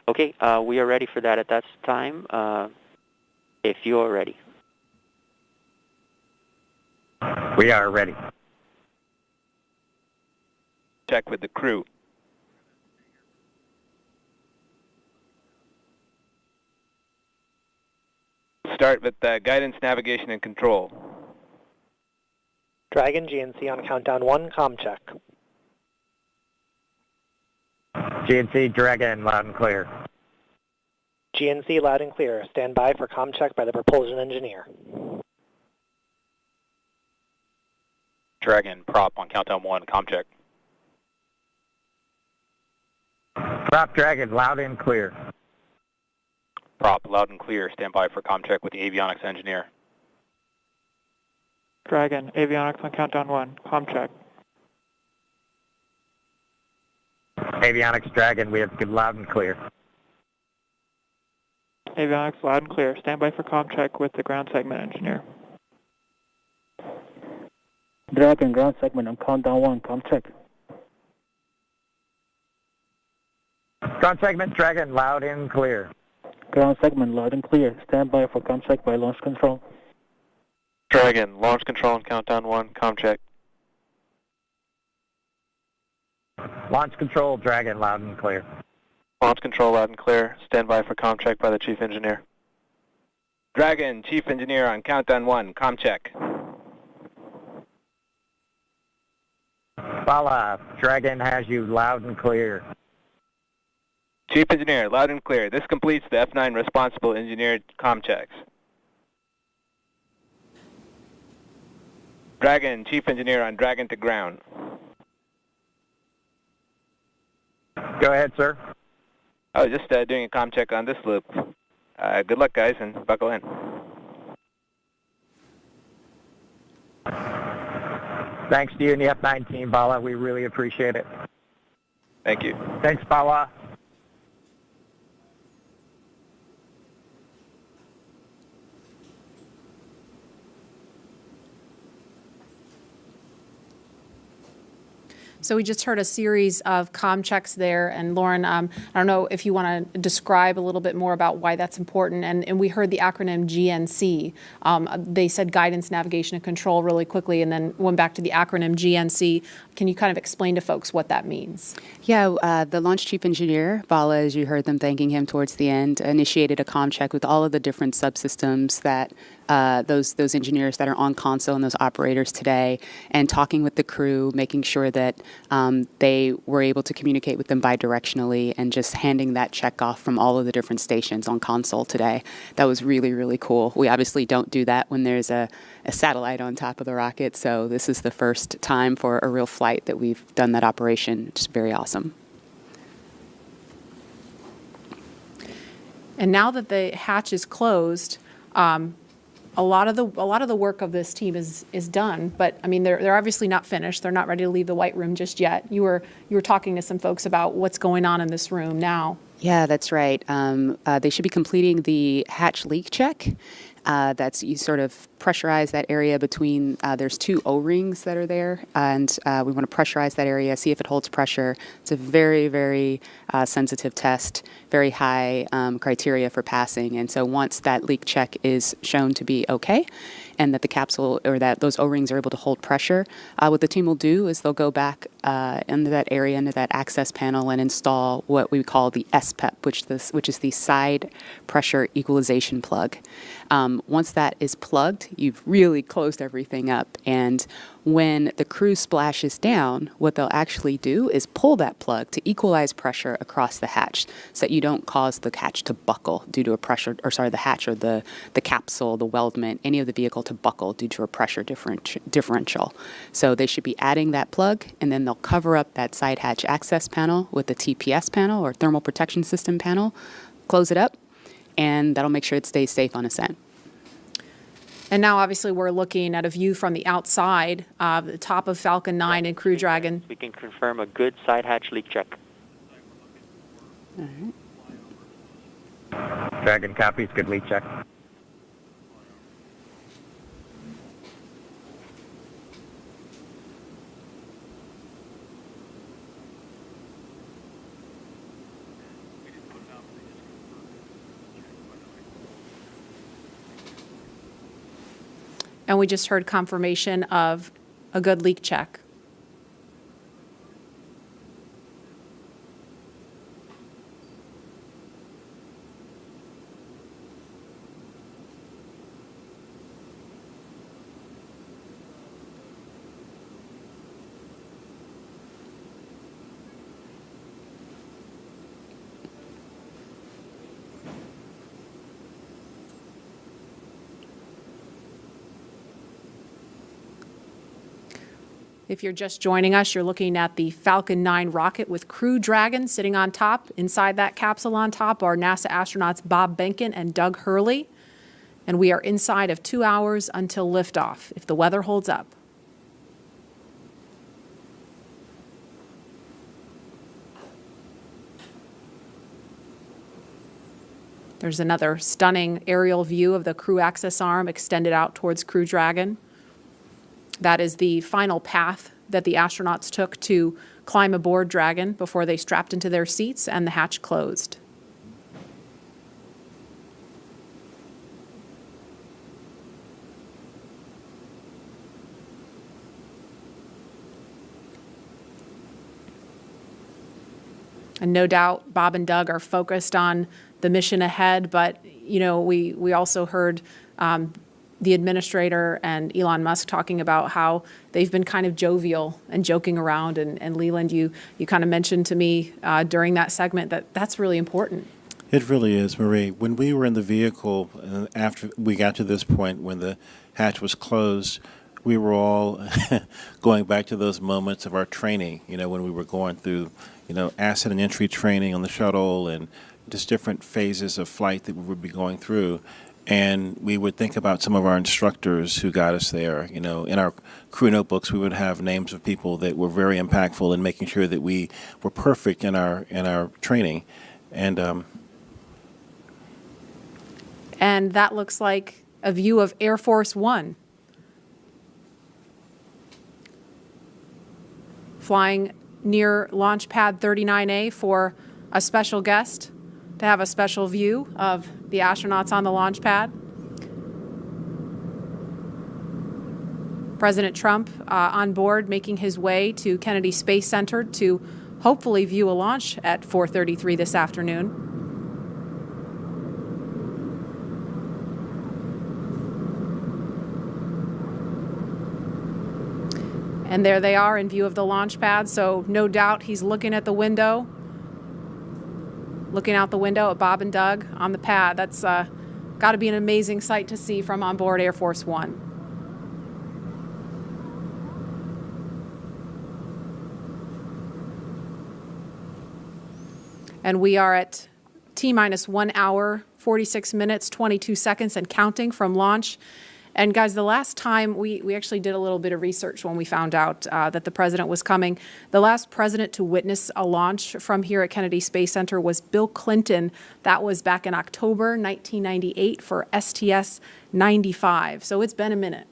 Okay, we are ready for that at that time, if you are ready. We are ready. Check with the crew. Start with guidance, navigation, and control. Dragon, GNC on countdown 1, comm check. GNC, Dragon, loud and clear. GNC, loud and clear. Stand by for comm check by the propulsion engineer. Dragon, prop on countdown 1, comm check. Prop Dragon, loud and clear. Prop, loud and clear. Stand by for comm check with the avionics engineer. Dragon, avionics on countdown 1, comm check. Avionics, Dragon, we have good loud and clear. Avionics, loud and clear. Stand by for comm check with the ground segment engineer. Dragon, ground segment on countdown 1, comm check. Ground segment, Dragon, loud and clear. Ground segment, loud and clear. Stand by for comm check by launch control. Dragon, launch control on countdown 1, comm check. Launch control, Dragon, loud and clear. Launch control, loud and clear. Stand by for comm check by the chief engineer. Dragon, chief engineer on countdown 1, comm check. Bala, Dragon has you loud and clear. Chief engineer, loud and clear. This completes the F9 responsible engineered comm checks. Dragon, chief engineer on Dragon to ground. Go ahead, sir. I was just doing a comm check on this loop. Good luck, guys, and buckle in. Thanks to you and the F9 team, Bala. We really appreciate it. Thank you. Thanks, Bala. So we just heard a series of comm checks there. And Lauren, I don't know if you want to describe a little bit more about why that's important. And we heard the acronym GNC. They said guidance, navigation, and control really quickly, and then went back to the acronym GNC. Can you kind of explain to folks what that means? Yeah, the launch chief engineer, Bala, as you heard them thanking him towards the end, initiated a comm check with all of the different subsystems that those engineers that are on console and those operators today, and talking with the crew, making sure that they were able to communicate with them bidirectionally, and just handing that check off from all of the different stations on console today. That was really, really cool. We obviously don't do that when there's a satellite on top of the rocket, so this is the first time for a real flight that we've done that operation, which is very awesome. And now that the hatch is closed, a lot of the work of this team is done, but I mean they're obviously not finished. They're not ready to leave the white room just yet. You were talking to some folks about what's going on in this room now. Yeah, that's right. They should be completing the hatch leak check. That's you sort of pressurize that area between, there's two O-rings that are there, and we want to pressurize that area, see if it holds pressure. It's a very, very sensitive test, very high criteria for passing. And so once that leak check is shown to be okay, and that the capsule or that those O-rings are able to hold pressure, what the team will do is they'll go back into that area, into that access panel, and install what we call the SPEP, which is the side pressure equalization plug. Once that is plugged, you've really closed everything up. And When the crew splashes down, what they'll actually do is pull that plug to equalize pressure across the hatch so that you don't cause the hatch to buckle due to a pressure, or sorry, the hatch or the capsule, the weldment, any of the vehicle to buckle due to a pressure differential. So they should be adding that plug, and then they'll cover up that side hatch access panel with the TPS panel or thermal protection system panel, close it up, and that'll make sure it stays safe on ascent. And now, obviously, we're looking at a view from the outside, the top of Falcon 9 and Crew Dragon. We can confirm a good side hatch leak check. All right. Dragon copies, good leak check. And we just heard confirmation of a good leak check. If you're just joining us, you're looking at the Falcon 9 rocket with Crew Dragon sitting on top. Inside that capsule on top are NASA astronauts Bob Behnken and Doug Hurley. And we are inside of 2 hours until liftoff, if the weather holds up. There's another stunning aerial view of the crew access arm extended out towards Crew Dragon. That is the final path that the astronauts took to climb aboard Dragon before they strapped into their seats and the hatch closed. And no doubt Bob and Doug are focused on the mission ahead, but you know, we also heard the administrator and Elon Musk talking about how they've been kind of jovial and joking around. And Leland, you kind of mentioned to me during that segment that that's really important. It really is, Marie. When we were in the vehicle, after we got to this point when the hatch was closed, we were all going back to those moments of our training, you know, when we were going through, you know, ascent and entry training on the shuttle and just different phases of flight that we would be going through. And we would think about some of our instructors who got us there. You know, in our crew notebooks, we would have names of people that were very impactful in making sure that we were perfect in our training. And that looks like a view of Air Force One. Flying near Launch Pad 39A for a special guest to have a special view of the astronauts on the launch pad. President Trump on board, making his way to Kennedy Space Center to hopefully view a launch at 4:33 this afternoon. And there they are in view of the launch pad, so no doubt he's looking at the window, looking out the window at Bob and Doug on the pad. That's got to be an amazing sight to see from on board Air Force One. And we are at T-minus 1 hour, 46 minutes, 22 seconds and counting from launch. And guys, the last time we actually did a little bit of research when we found out that the president was coming. The last president to witness a launch from here at Kennedy Space Center was Bill Clinton. That was back in October 1998 for STS-95. So it's been a minute.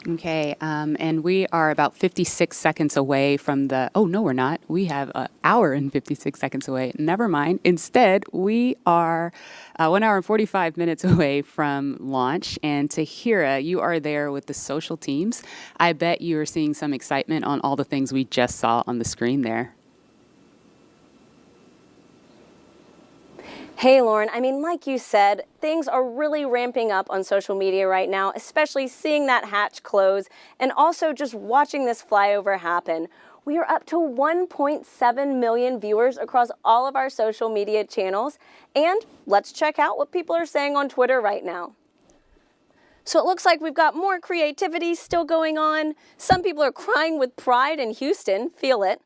Okay, and we are about 56 seconds away from the, oh, no, we're not. We have an hour and 56 seconds away. Never mind. Instead, we are 1 hour and 45 minutes away from launch. And Tahira, you are there with the social teams. I bet you are seeing some excitement on all the things we just saw on the screen there. Hey, Lauren, I mean, like you said, things are really ramping up on social media right now, especially seeing that hatch close and also just watching this flyover happen. We are up to 1.7 million viewers across all of our social media channels. And let's check out what people are saying on Twitter right now. So it looks like we've got more creativity still going on. Some people are crying with pride in Houston, feel it.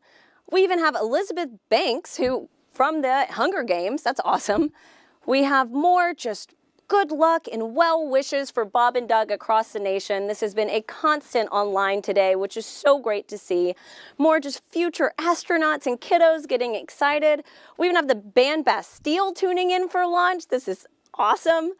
We even have Elizabeth Banks, who from the Hunger Games, that's awesome. We have more just good luck and well wishes for Bob and Doug across the nation. This has been a constant online today, which is so great to see. More just future astronauts and kiddos getting excited. We even have the band Bastille tuning in for launch. This is awesome.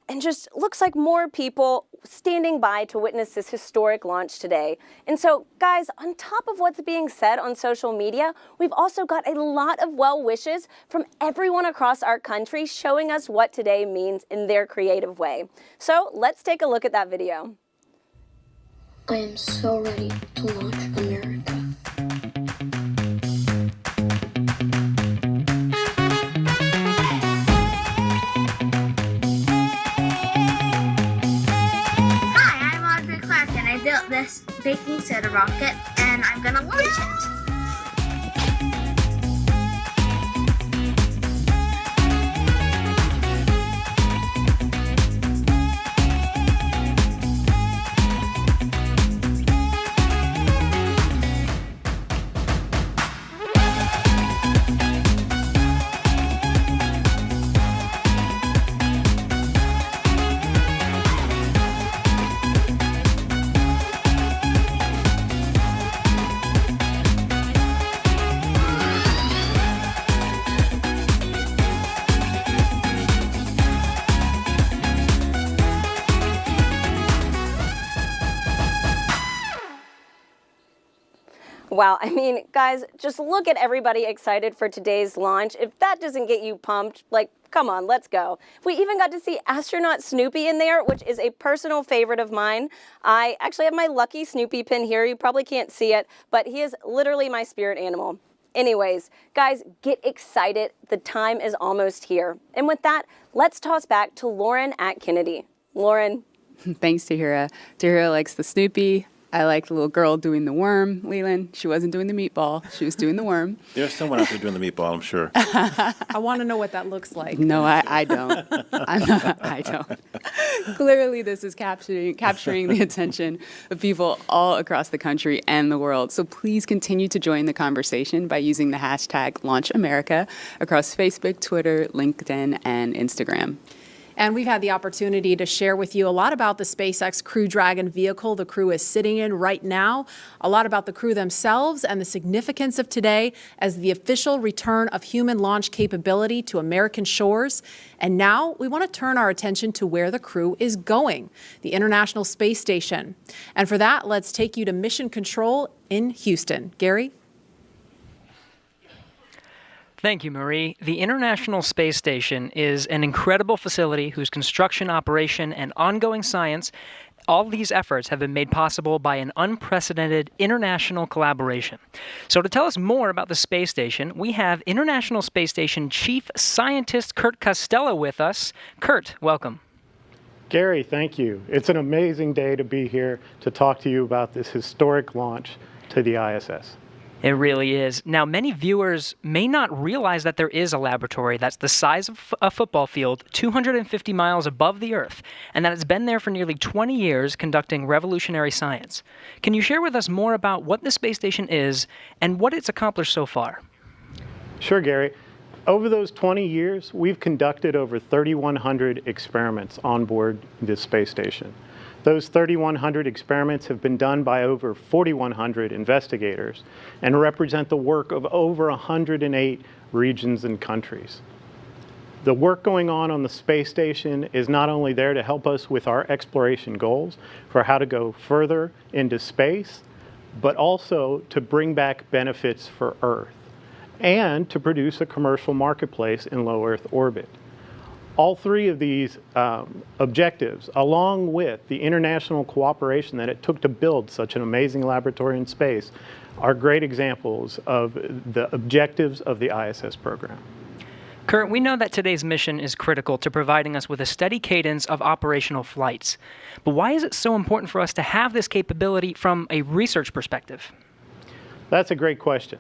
And just looks like more people standing by to witness this historic launch today. And so, guys, on top of what's being said on social media, we've also got a lot of well wishes from everyone across our country showing us what today means in their creative way. So let's take a look at that video. I am so ready to launch America. I built this baking soda rocket and I'm gonna launch it. Wow, I mean, guys, just look at everybody excited for today's launch. If that doesn't get you pumped, like, come on, let's go. We even got to see astronaut Snoopy in there, which is a personal favorite of mine. I actually have my lucky Snoopy pin here. You probably can't see it, but he is literally my spirit animal. Anyways, guys, get excited. The time is almost here. And with that, let's toss back to Lauren at Kennedy. Lauren. Thanks, Tahira. Tahira likes the Snoopy. I like the little girl doing the worm, Leland. She wasn't doing the meatball. She was doing the worm. There's someone out there doing the meatball, I'm sure. I want to know what that looks like. No, I don't. I don't. Clearly, this is capturing the attention of people all across the country and the world. So please continue to join the conversation by using the hashtag LaunchAmerica across Facebook, Twitter, LinkedIn, and Instagram. And we've had the opportunity to share with you a lot about the SpaceX Crew Dragon vehicle the crew is sitting in right now, a lot about the crew themselves and the significance of today as the official return of human launch capability to American shores. And now we want to turn our attention to where the crew is going, the International Space Station. And for that, let's take you to Mission Control in Houston. Gary? Thank you, Marie. The International Space Station is an incredible facility whose construction, operation, and ongoing science, all these efforts have been made possible by an unprecedented international collaboration. So to tell us more about the space station, we have International Space Station Chief Scientist Kurt Costello with us. Kurt, welcome. Gary, thank you. It's an amazing day to be here to talk to you about this historic launch to the ISS. It really is. Now, many viewers may not realize that there is a laboratory that's the size of a football field, 250 miles above the Earth, and that it's been there for nearly 20 years conducting revolutionary science. Can you share with us more about what the space station is and what it's accomplished so far? Sure, Gary. Over those 20 years, we've conducted over 3,100 experiments on board this space station. Those 3,100 experiments have been done by over 4,100 investigators and represent the work of over 108 regions and countries. The work going on the space station is not only there to help us with our exploration goals for how to go further into space, but also to bring back benefits for Earth and to produce a commercial marketplace in low Earth orbit. All three of these objectives, along with the international cooperation that it took to build such an amazing laboratory in space, are great examples of the objectives of the ISS program. Kurt, we know that today's mission is critical to providing us with a steady cadence of operational flights. But why is it so important for us to have this capability from a research perspective? That's a great question.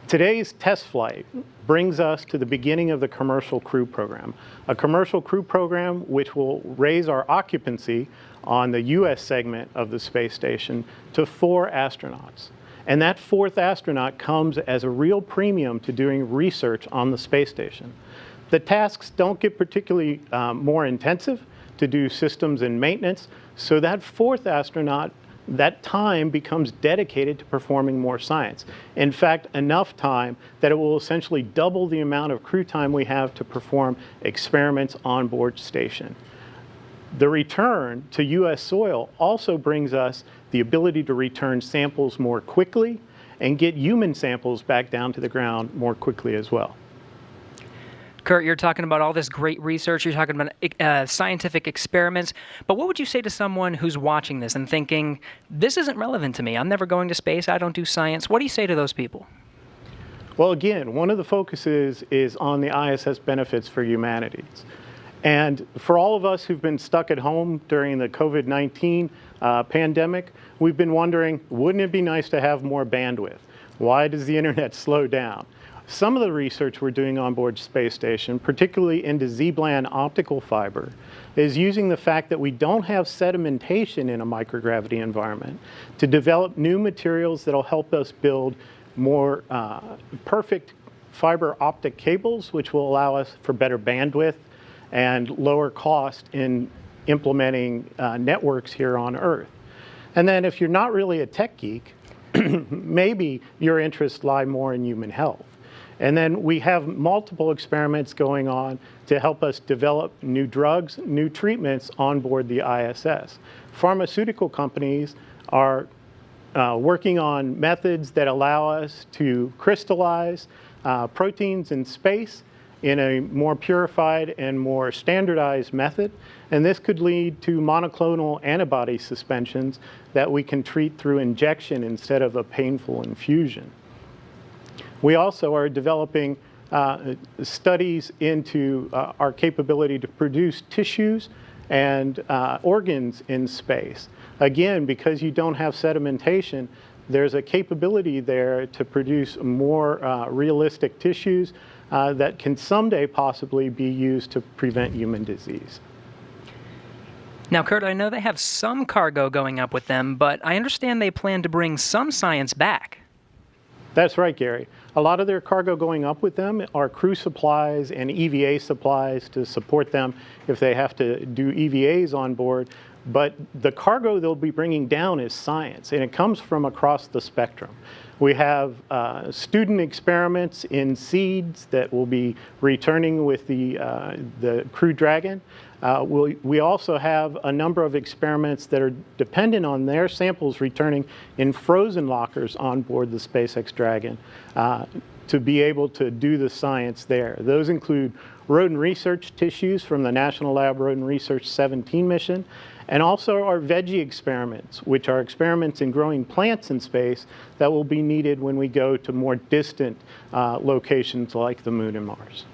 Today's test flight brings us to the beginning of the Commercial Crew program, a Commercial Crew program which will raise our occupancy on the U.S. segment of the space station to 4 astronauts. And that 4th astronaut comes as a real premium to doing research on the space station. The tasks don't get particularly more intensive to do systems and maintenance, so that 4th astronaut, that time becomes dedicated to performing more science. In fact, enough time that it will essentially double the amount of crew time we have to perform experiments on board station. The return to U.S. soil also brings us the ability to return samples more quickly and get human samples back down to the ground more quickly as well. Kurt, you're talking about all this great research, you're talking about scientific experiments, but what would you say to someone who's watching this and thinking, this isn't relevant to me, I'm never going to space, I don't do science? What do you say to those people? Well, again, one of the focuses is on the ISS benefits for humanities. And for all of us who've been stuck at home during the COVID-19 pandemic, we've been wondering, wouldn't it be nice to have more bandwidth? Why does the internet slow down? Some of the research we're doing on board space station, particularly into Z-band optical fiber, is using the fact that we don't have sedimentation in a microgravity environment to develop new materials that'll help us build more perfect fiber optic cables, which will allow us for better bandwidth and lower cost in implementing networks here on Earth. And then if you're not really a tech geek, maybe your interests lie more in human health. And then we have multiple experiments going on to help us develop new drugs, new treatments on board the ISS. Pharmaceutical companies are working on methods that allow us to crystallize proteins in space in a more purified and more standardized method. And this could lead to monoclonal antibody suspensions that we can treat through injection instead of a painful infusion. We also are developing studies into our capability to produce tissues and organs in space. Again, because you don't have sedimentation, there's a capability there to produce more realistic tissues that can someday possibly be used to prevent human disease. Now, Kurt, I know they have some cargo going up with them, but I understand they plan to bring some science back. That's right, Gary. A lot of their cargo going up with them are crew supplies and EVA supplies to support them if they have to do EVAs on board. But the cargo they'll be bringing down is science, and it comes from across the spectrum. We have student experiments in seeds that will be returning with the Crew Dragon. We also have a number of experiments that are dependent on their samples returning in frozen lockers on board the SpaceX Dragon to be able to do the science there. Those include rodent research tissues from the National Lab Rodent Research 17 mission, and also our veggie experiments, which are experiments in growing plants in space that will be needed when we go to more distant locations like the Moon and Mars.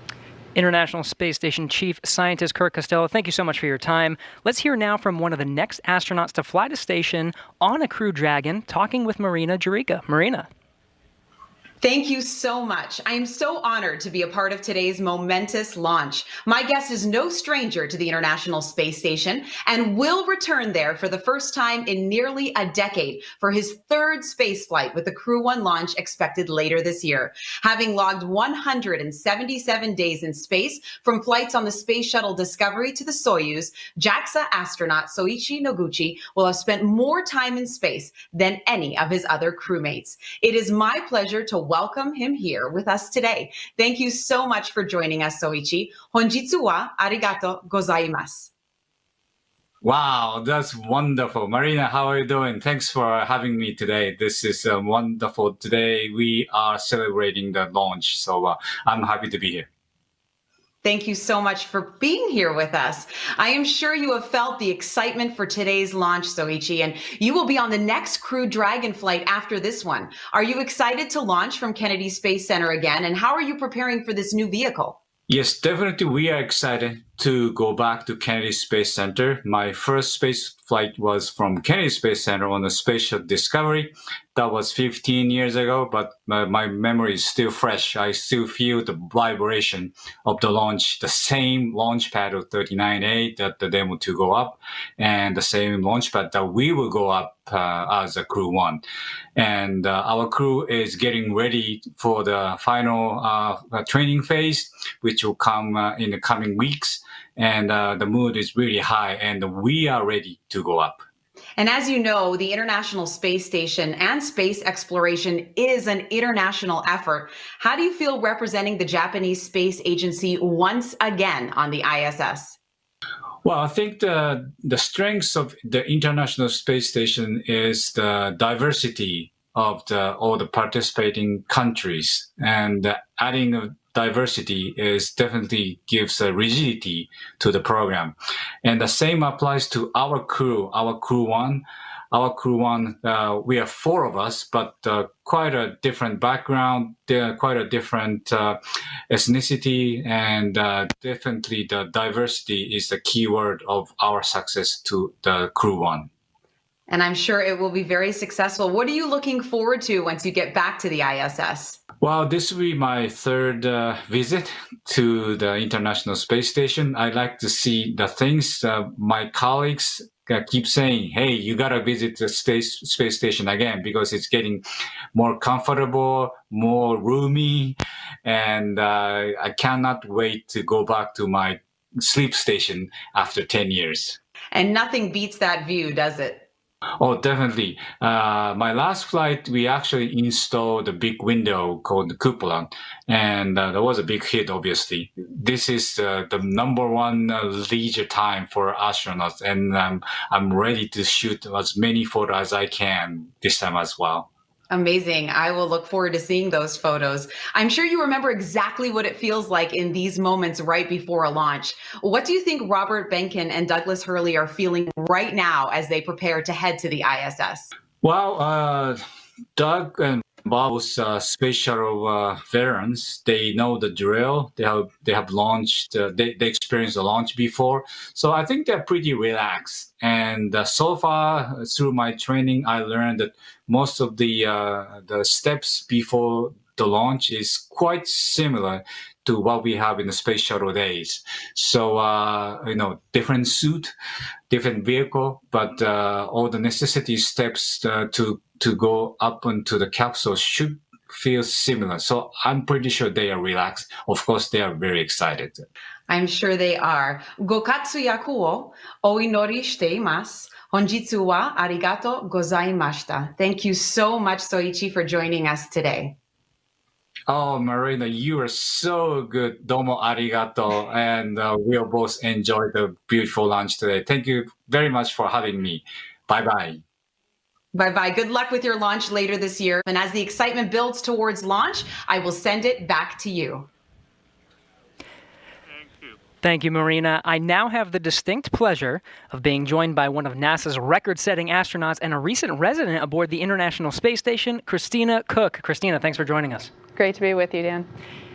International Space Station Chief Scientist Kurt Costello, thank you so much for your time. Let's hear now from one of the next astronauts to fly to station on a Crew Dragon, talking with Marina Jurica. Marina. Thank you so much. I am so honored to be a part of today's momentous launch. My guest is no stranger to the International Space Station and will return there for the first time in nearly a decade for his 3rd space flight with the Crew 1 launch expected later this year. Having logged 177 days in space from flights on the Space Shuttle Discovery to the Soyuz, JAXA astronaut Soichi Noguchi will have spent more time in space than any of his other crewmates. It is my pleasure to welcome him here with us today. Thank you so much for joining us, Soichi. Honjitsu wa arigato gozaimasu. Wow, that's wonderful. Marina, how are you doing? Thanks for having me today. This is wonderful. Today we are celebrating the launch, so I'm happy to be here. Thank you so much for being here with us. I am sure you have felt the excitement for today's launch, Soichi, and you will be on the next Crew Dragon flight after this one. Are you excited to launch from Kennedy Space Center again, and how are you preparing for this new vehicle? Yes, definitely we are excited to go back to Kennedy Space Center. My first space flight was from Kennedy Space Center on the Space Shuttle Discovery. That was 15 years ago, but my memory is still fresh. I still feel the vibration of the launch, the same launch pad of 39A that the DM-2 go up, and the same launch pad that we will go up as a Crew 1. And our crew is getting ready for the final training phase, which will come in the coming weeks. And the mood is really high, and we are ready to go up. And as you know, the International Space Station and space exploration is an international effort. How do you feel representing the Japanese Space Agency once again on the ISS? Well, I think the strengths of the International Space Station is the diversity of all the participating countries, and adding diversity definitely gives a rigidity to the program. And the same applies to our crew 1. Our Crew 1, we are 4 of us, but quite a different background, quite a different ethnicity, and definitely the diversity is the key word of our success to the Crew 1. And I'm sure it will be very successful. What are you looking forward to once you get back to the ISS? Well, this will be my 3rd visit to the International Space Station. I like to see the things my colleagues keep saying, hey, you got to visit the space station again because it's getting more comfortable, more roomy, and I cannot wait to go back to my sleep station after 10 years. And nothing beats that view, does it? Oh, definitely. My last flight, we actually installed a big window called the cupola, and that was a big hit, obviously. This is the #1 leisure time for astronauts, and I'm ready to shoot as many photos as I can this time as well. Amazing. I will look forward to seeing those photos. I'm sure you remember exactly what it feels like in these moments right before a launch. What do you think Robert Behnken and Douglas Hurley are feeling right now as they prepare to head to the ISS? Well, Doug and Bob was space shuttle veterans. They know the drill. They have launched. They experienced the launch before, so I think they're pretty relaxed. And so far through my training, I learned that most of the steps before the launch is quite similar to what we have in the space shuttle days. So different suit, different vehicle, but all the necessity steps to go up into the capsule should feel similar. So I'm pretty sure they are relaxed. Of course, they are very excited. I'm sure they are. Gokatsu yaku o oinori shite imasu. Honjitsu wa arigato gozaimashita. Thank you so much, Soichi, for joining us today. Oh, Marina, you are so good. Domo arigato. And we'll both enjoy the beautiful lunch today. Thank you very much for having me. Bye-bye. Bye-bye. Good luck with your launch later this year. And as the excitement builds towards launch, I will send it back to you. Thank you, Marina. I now have the distinct pleasure of being joined by one of NASA's record-setting astronauts and a recent resident aboard the International Space Station, Christina Cook. Christina, thanks for joining us. Great to be with you, Dan.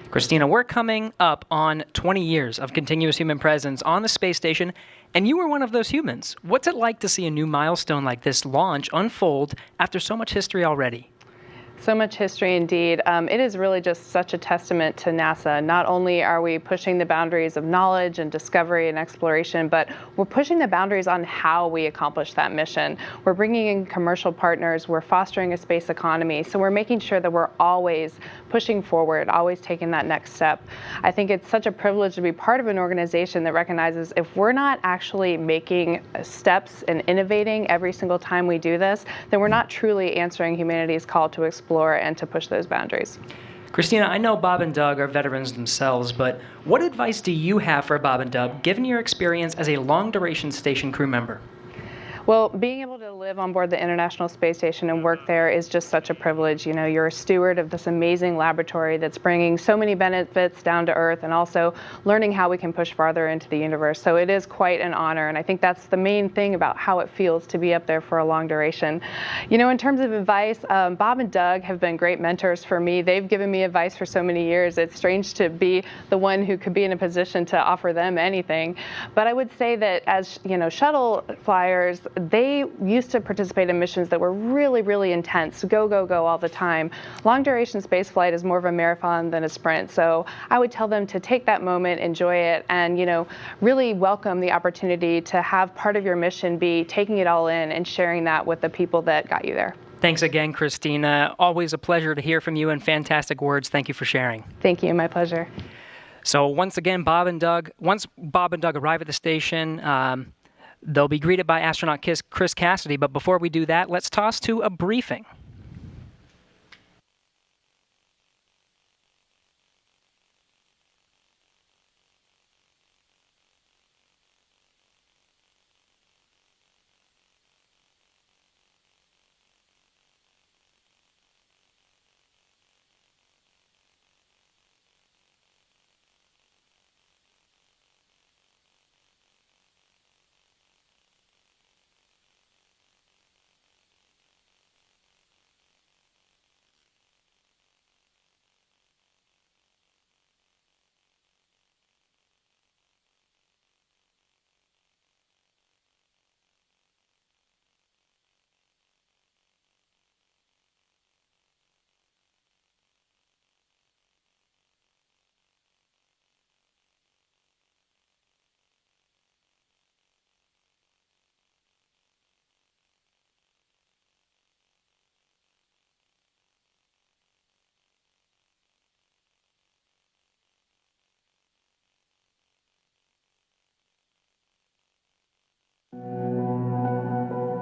Christina, we're coming up on 20 years of continuous human presence on the space station, and you were one of those humans. What's it like to see a new milestone like this launch unfold after so much history already? So much history indeed. It is really just such a testament to NASA. Not only are we pushing the boundaries of knowledge and discovery and exploration, but we're pushing the boundaries on how we accomplish that mission. We're bringing in commercial partners, we're fostering a space economy, so we're making sure that we're always pushing forward, always taking that next step. I think it's such a privilege to be part of an organization that recognizes if we're not actually making steps and innovating every single time we do this, then we're not truly answering humanity's call to explore and to push those boundaries. Christina, I know Bob and Doug are veterans themselves, but what advice do you have for Bob and Doug, given your experience as a long-duration station crew member? Well, being able to live on board the International Space Station and work there is just such a privilege. You know, you're a steward of this amazing laboratory that's bringing so many benefits down to Earth and also learning how we can push farther into the universe. So it is quite an honor, and I think that's the main thing about how it feels to be up there for a long duration. You know, in terms of advice, Bob and Doug have been great mentors for me. They've given me advice for so many years. It's strange to be the one who could be in a position to offer them anything. But I would say that as, you know, shuttle flyers, they used to participate in missions that were really, really intense, go, go, go all the time. Long duration space flight is more of a marathon than a sprint. So I would tell them to take that moment, enjoy it, and, you know, really welcome the opportunity to have part of your mission be taking it all in and sharing that with the people that got you there. Thanks again, Christina. Always a pleasure to hear from you and fantastic words. Thank you for sharing. Thank you. My pleasure. So once again, once Bob and Doug arrive at the station, they'll be greeted by astronaut Chris Cassidy, but before we do that, let's toss to a briefing.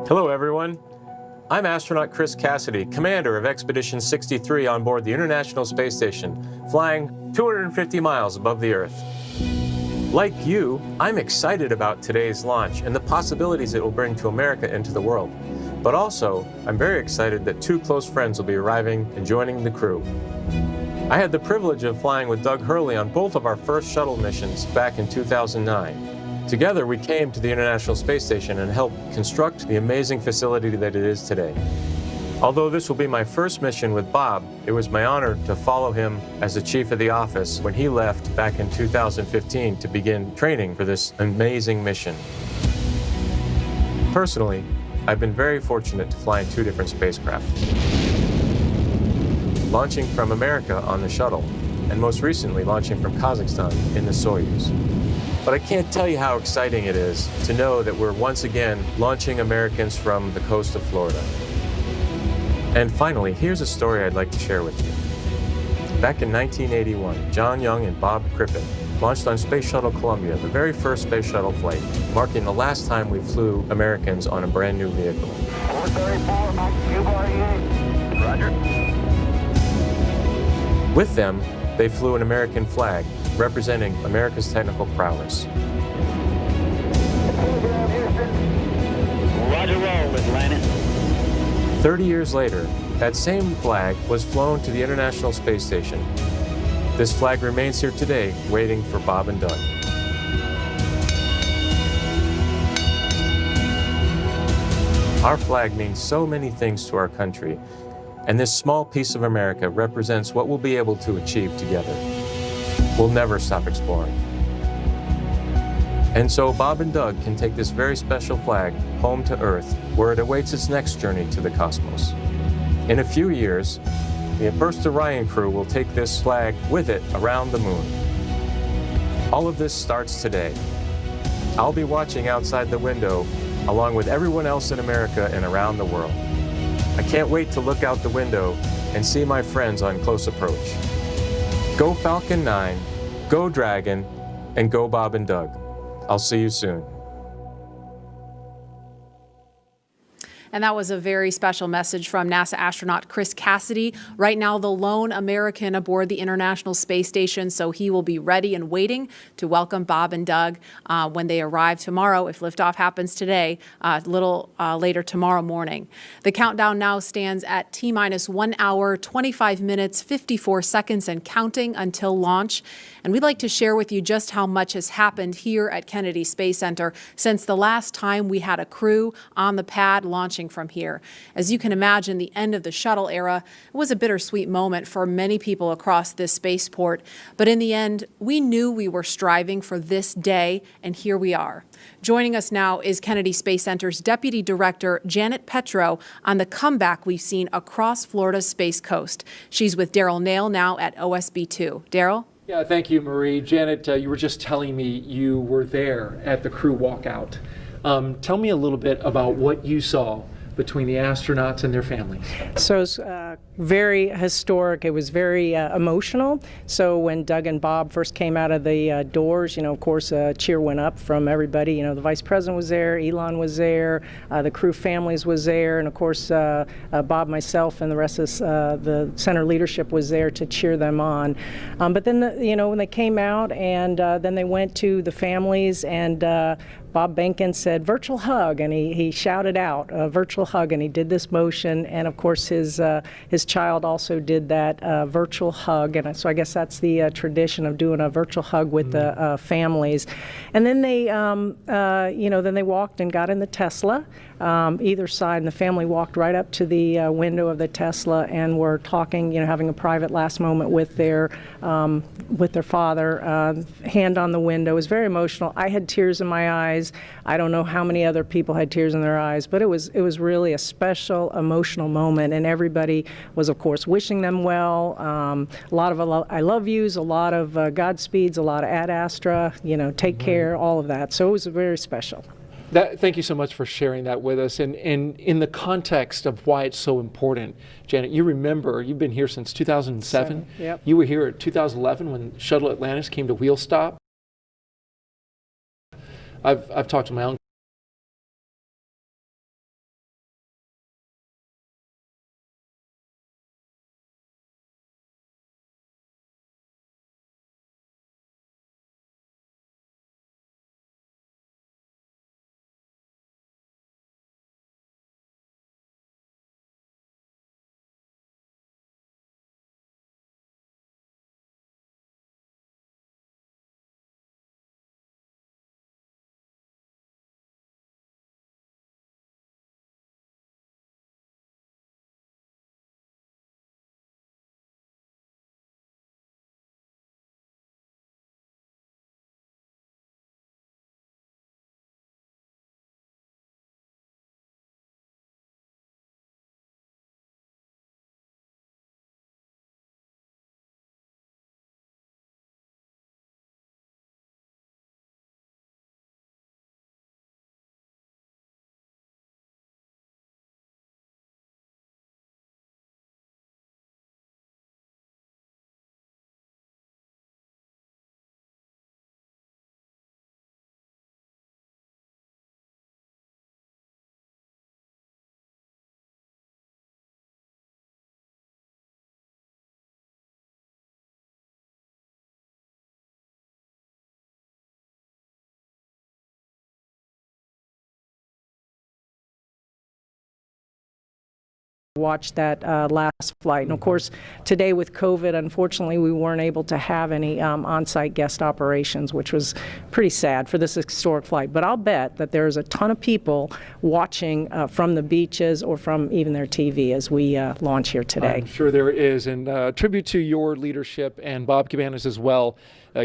Hello, everyone. I'm astronaut Chris Cassidy, commander of Expedition 63 on board the International Space Station, flying 250 miles above the Earth. Like you, I'm excited about today's launch and the possibilities it will bring to America and to the world. But also, I'm very excited that two close friends will be arriving and joining the crew. I had the privilege of flying with Doug Hurley on both of our first shuttle missions back in 2009. Together, we came to the International Space Station and helped construct the amazing facility that it is today. Although this will be my first mission with Bob, it was my honor to follow him as the chief of the office when he left back in 2015 to begin training for this amazing mission. Personally, I've been very fortunate to fly in two different spacecraft. Launching from America on the shuttle, and most recently launching from Kazakhstan in the Soyuz. But I can't tell you how exciting it is to know that we're once again launching Americans from the coast of Florida. And finally, here's a story I'd like to share with you. Back in 1981, John Young and Bob Crippen launched on Space Shuttle Columbia, the very first space shuttle flight, marking the last time we flew Americans on a brand new vehicle. 434, Mike, Roger. With them, they flew an American flag, representing America's technical prowess. Roger roll, Atlanta. 30 years later, that same flag was flown to the International Space Station. This flag remains here today, waiting for Bob and Doug. Our flag means so many things to our country, and this small piece of America represents what we'll be able to achieve together. We'll never stop exploring. And so Bob and Doug can take this very special flag home to Earth, where it awaits its next journey to the cosmos. In a few years, the first Orion crew will take this flag with it around the moon. All of this starts today. I'll be watching outside the window along with everyone else in America and around the world. I can't wait to look out the window and see my friends on close approach. Go Falcon 9, go Dragon, and go Bob and Doug. I'll see you soon. And that was a very special message from NASA astronaut Chris Cassidy. Right now, the lone American aboard the International Space Station, so he will be ready and waiting to welcome Bob and Doug when they arrive tomorrow, if liftoff happens today, a little later tomorrow morning. The countdown now stands at T-minus 1 hour, 25 minutes, 54 seconds, and counting until launch. And we'd like to share with you just how much has happened here at Kennedy Space Center since the last time we had a crew on the pad launching from here. As you can imagine, the end of the shuttle era was a bittersweet moment for many people across this spaceport. But in the end, we knew we were striving for this day, and here we are. Joining us now is Kennedy Space Center's Deputy Director, Janet Petro, on the comeback we've seen across Florida's Space Coast. She's with Daryl Nail now at OSB-2. Daryl? Yeah, thank you, Marie. Janet, you were just telling me you were there at the crew walkout. Tell me a little bit about what you saw between the astronauts and their families. So it was very historic. It was very emotional. So when Doug and Bob first came out of the doors, of course, a cheer went up from everybody. The Vice President was there, Elon was there, the crew families was there, and of course, Bob, myself, and the rest of the center leadership was there to cheer them on. But then, when they came out and then they went to the families, and Bob Behnken said, "Virtual hug," and he shouted out, "Virtual hug," and he did this motion, and of course his child also did that virtual hug, and so I guess that's the tradition of doing a virtual hug with the families. And then they, then they walked and got in the Tesla, either side, and the family walked right up to the window of the Tesla and were talking, having a private last moment with their father, hand on the window. It was very emotional. I had tears in my eyes. I don't know how many other people had tears in their eyes, but it was really a special, emotional moment, and everybody was, of course, wishing them well. A lot of I love yous, a lot of Godspeeds, a lot of Ad Astra, take care, all of that. So it was very special. Thank you so much for sharing that with us. And in the context of why it's so important, Janet, you remember, you've been here since 2007. Yep. You were here at 2011 when Shuttle Atlantis came to wheel stop. I've talked to my own watch that last flight. And of course, today with COVID, unfortunately, we weren't able to have any on-site guest operations, which was pretty sad for this historic flight. But I'll bet that there's a ton of people watching from the beaches or from even their TV as we launch here today. I'm sure there is. And tribute to your leadership and Bob Cabanas as well,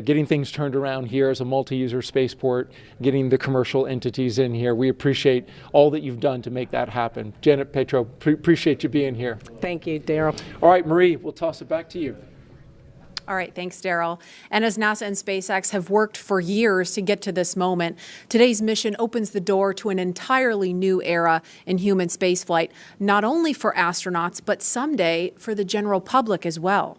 getting things turned around here as a multi-user spaceport, getting the commercial entities in here. We appreciate all that you've done to make that happen. Janet Petro, appreciate you being here. Thank you, Daryl. All right, Marie, we'll toss it back to you. All right, thanks, Daryl. And as NASA and SpaceX have worked for years to get to this moment, today's mission opens the door to an entirely new era in human spaceflight, not only for astronauts, but someday for the general public as well.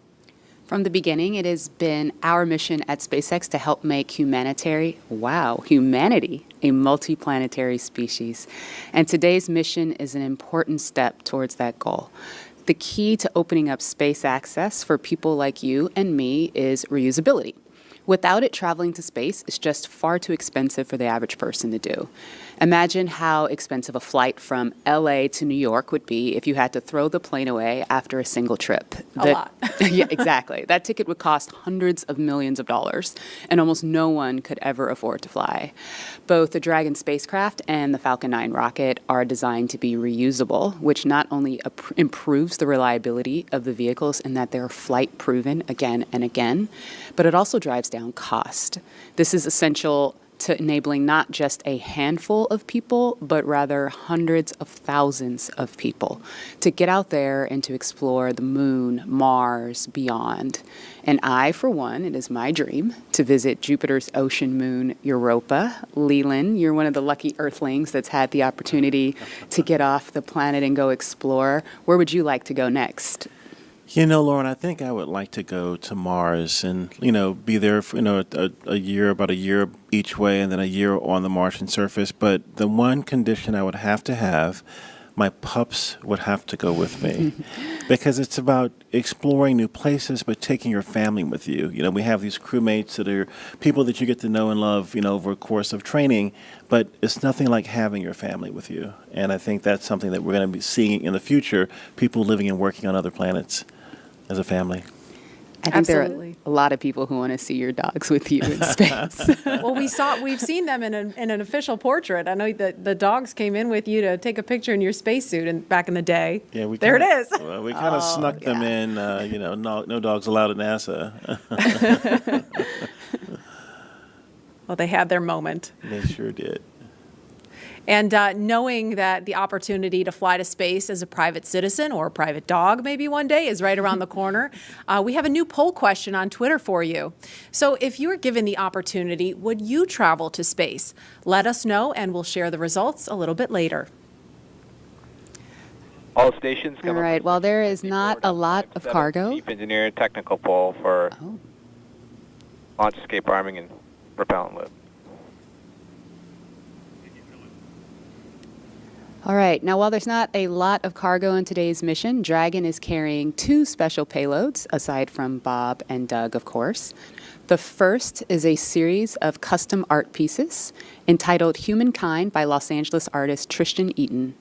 From the beginning, it has been our mission at SpaceX to help make humanity a multiplanetary species. And today's mission is an important step towards that goal. The key to opening up space access for people like you and me is reusability. Without it, traveling to space is just far too expensive for the average person to do. Imagine how expensive a flight from LA to New York would be if you had to throw the plane away after a single trip. A lot. Yeah, exactly. That ticket would cost hundreds of millions of dollars, and almost no one could ever afford to fly. Both the Dragon spacecraft and the Falcon 9 rocket are designed to be reusable, which not only improves the reliability of the vehicles in that they're flight proven again and again, but it also drives down cost. This is essential to enabling not just a handful of people, but rather hundreds of thousands of people to get out there and to explore the moon, Mars, beyond. And I, for one, it is my dream to visit Jupiter's ocean moon, Europa. Leland, you're one of the lucky Earthlings that's had the opportunity to get off the planet and go explore. Where would you like to go next? You know, Lauren, I think I would like to go to Mars and, be there for, about a year each way and then a year on the Martian surface. But the one condition I would have, my pups would have to go with me because it's about exploring new places, but taking your family with you. We have these crewmates that are people that you get to know and love, over a course of training, but it's nothing like having your family with you. And I think that's something that we're going to be seeing in the future, people living and working on other planets as a family. I think Absolutely. There are a lot of people who want to see your dogs with you in space. Well, we've seen them in an official portrait. I know that the dogs came in with you to take a picture in your spacesuit back in the day. Yeah, it is. Well, we kind of snuck them in. No dogs allowed at NASA. Well, they had their moment. They sure did. And knowing that the opportunity to fly to space as a private citizen or a private dog maybe one day is right around the corner, we have a new poll question on Twitter for you. So if you were given the opportunity, would you travel to space? Let us know, and we'll share the results a little bit later. All stations come All right. Well, there is not a lot of cargo. Chief engineer technical poll for launch escape arming and propellant loop. All right. Now, while there's not a lot of cargo in today's mission, Dragon is carrying 2 special payloads, aside from Bob and Doug, of course. The first is a series of custom art pieces entitled Humankind by Los Angeles artist Tristan Eaton.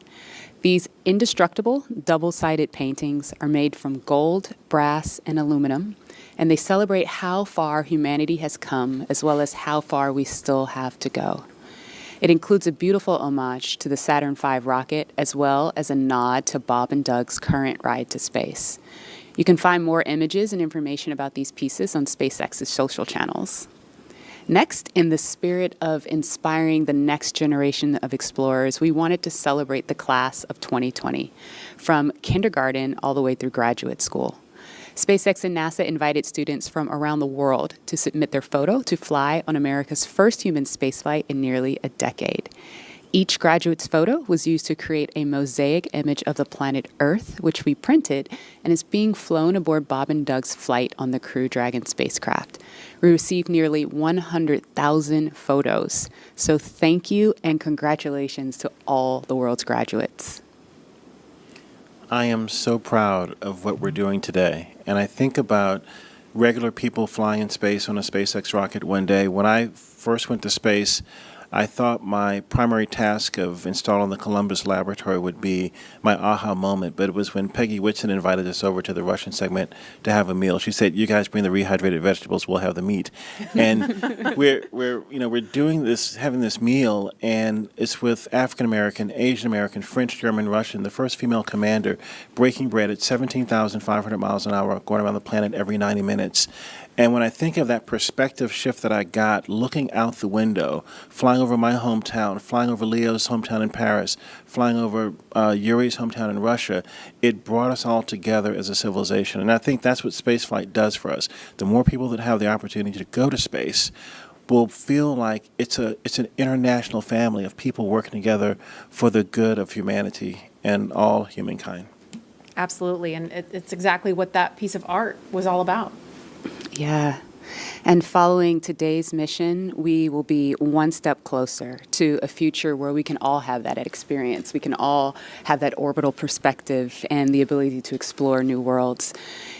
These indestructible, double-sided paintings are made from gold, brass, and aluminum, and they celebrate how far humanity has come, as well as how far we still have to go. It includes a beautiful homage to the Saturn V rocket, as well as a nod to Bob and Doug's current ride to space. You can find more images and information about these pieces on SpaceX's social channels. Next, in the spirit of inspiring the next generation of explorers, we wanted to celebrate the class of 2020, from kindergarten all the way through graduate school. SpaceX and NASA invited students from around the world to submit their photo to fly on America's first human spaceflight in nearly a decade. Each graduate's photo was used to create a mosaic image of the planet Earth, which we printed, and is being flown aboard Bob and Doug's flight on the Crew Dragon spacecraft. We received nearly 100,000 photos. So thank you and congratulations to all the world's graduates. I am so proud of what we're doing today. And I think about regular people flying in space on a SpaceX rocket one day. When I first went to space, I thought my primary task of installing the Columbus laboratory would be my aha moment, but it was when Peggy Whitson invited us over to the Russian segment to have a meal. She said, "You guys bring the rehydrated vegetables, we'll have the meat." And we're doing this, having this meal, and it's with African American, Asian American, French, German, Russian, the first female commander, breaking bread at 17,500 miles an hour, going around the planet every 90 minutes. And when I think of that perspective shift that I got looking out the window, flying over my hometown, flying over Leo's hometown in Paris, flying over Yuri's hometown in Russia, it brought us all together as a civilization. And I think that's what spaceflight does for us. The more people that have the opportunity to go to space will feel like it's an international family of people working together for the good of humanity and all humankind. Absolutely, and it's exactly what that piece of art was all about. Yeah. And following today's mission, we will be one step closer to a future where we can all have that experience. We can all have that orbital perspective and the ability to explore new worlds.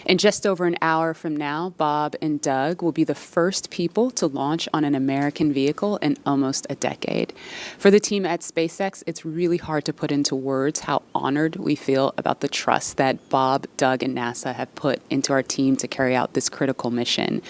In just over an hour from now, Bob and Doug will be the first people to launch on an American vehicle in almost a decade. For the team at SpaceX, it's really hard to put into words how honored we feel about the trust that Bob, Doug, and NASA have put into our team to carry out this critical mission.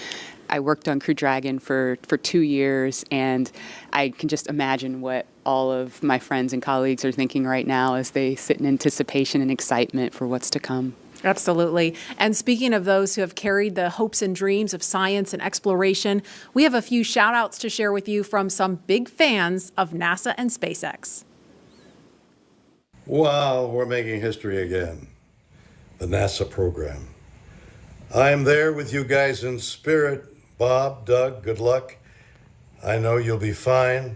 I worked on Crew Dragon for 2 years, and I can just imagine what all of my friends and colleagues are thinking right now as they sit in anticipation and excitement for what's to come. Absolutely. And speaking of those who have carried the hopes and dreams of science and exploration, we have a few shout outs to share with you from some big fans of NASA and SpaceX. Wow, we're making history again. The NASA program. I'm there with you guys in spirit. Bob, Doug, good luck. I know you'll be fine.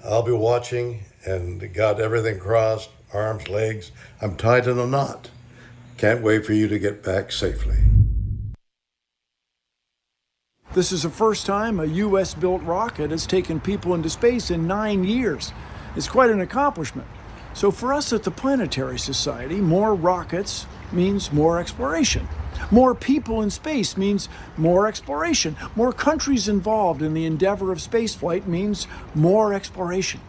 I'll be watching and got everything crossed, arms, legs. I'm tied in a knot. Can't wait for you to get back safely. This is the first time a U.S.-built rocket has taken people into space in 9 years. It's quite an accomplishment. So for us at the Planetary Society, more rockets means more exploration. More people in space means more exploration. More countries involved in the endeavor of spaceflight means more exploration.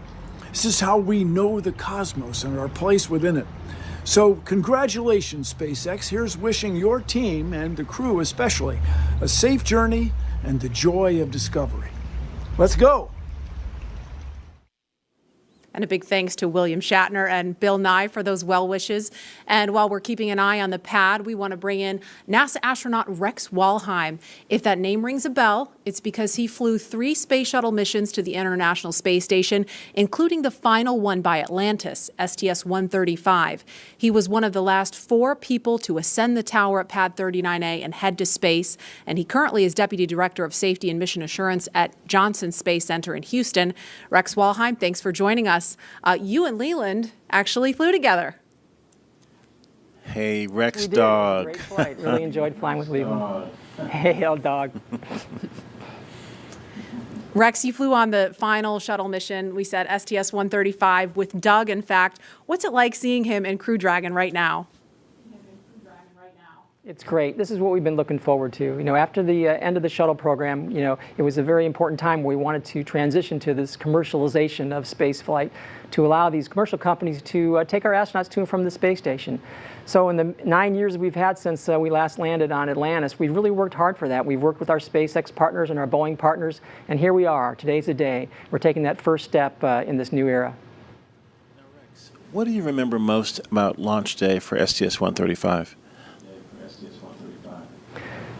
This is how we know the cosmos and our place within it. So congratulations, SpaceX. Here's wishing your team, and the crew especially, a safe journey and the joy of discovery. Let's go. And a big thanks to William Shatner and Bill Nye for those well wishes. And while we're keeping an eye on the pad, we want to bring in NASA astronaut Rex Walheim. If that name rings a bell, it's because he flew 3 space shuttle missions to the International Space Station, including the final one by Atlantis, STS-135. He was one of the last 4 people to ascend the tower at Pad 39A and head to space. And he currently is Deputy Director of Safety and Mission Assurance at Johnson Space Center in Houston. Rex Walheim, thanks for joining us. You and Leland actually flew together. Hey, Rex We did. Dog. Great flight. Really enjoyed flying with Leland. Hey, old dog. Rex, you flew on the final shuttle mission, we said STS-135 with Doug, in fact. What's it like seeing him in Crew Dragon right now? It's great. This is what we've been looking forward to. You know, after the end of the shuttle program, you know, it was a very important time where we wanted to transition to this commercialization of spaceflight to allow these commercial companies to take our astronauts to and from the space station. So in the 9 years we've had since we last landed on Atlantis, we've really worked hard for that. We've worked with our SpaceX partners and our Boeing partners, and here we are. Today's the day. We're taking that first step in this new era. What do you remember most about launch day for STS-135?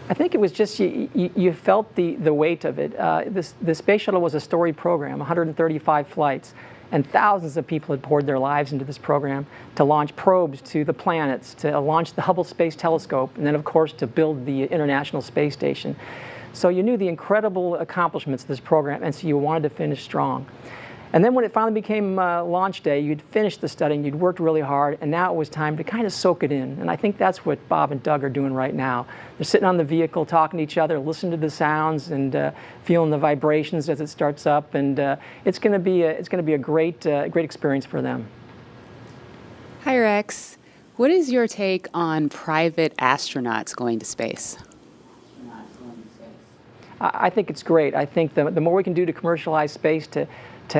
I think it was just you felt the weight of it. The space shuttle was a storied program, 135 flights, and thousands of people had poured their lives into this program to launch probes to the planets, to launch the Hubble Space Telescope, and then of course to build the International Space Station. So you knew the incredible accomplishments of this program, and so you wanted to finish strong. And then when it finally became launch day, you'd finished the studying, you'd worked really hard, and now it was time to kind of soak it in. And I think that's what Bob and Doug are doing right now. They're sitting on the vehicle, talking to each other, listening to the sounds, and feeling the vibrations as it starts up. And it's going to be a great experience for them. Hi, Rex. What is your take on private astronauts going to space? I think it's great. I think the more we can do to commercialize space, to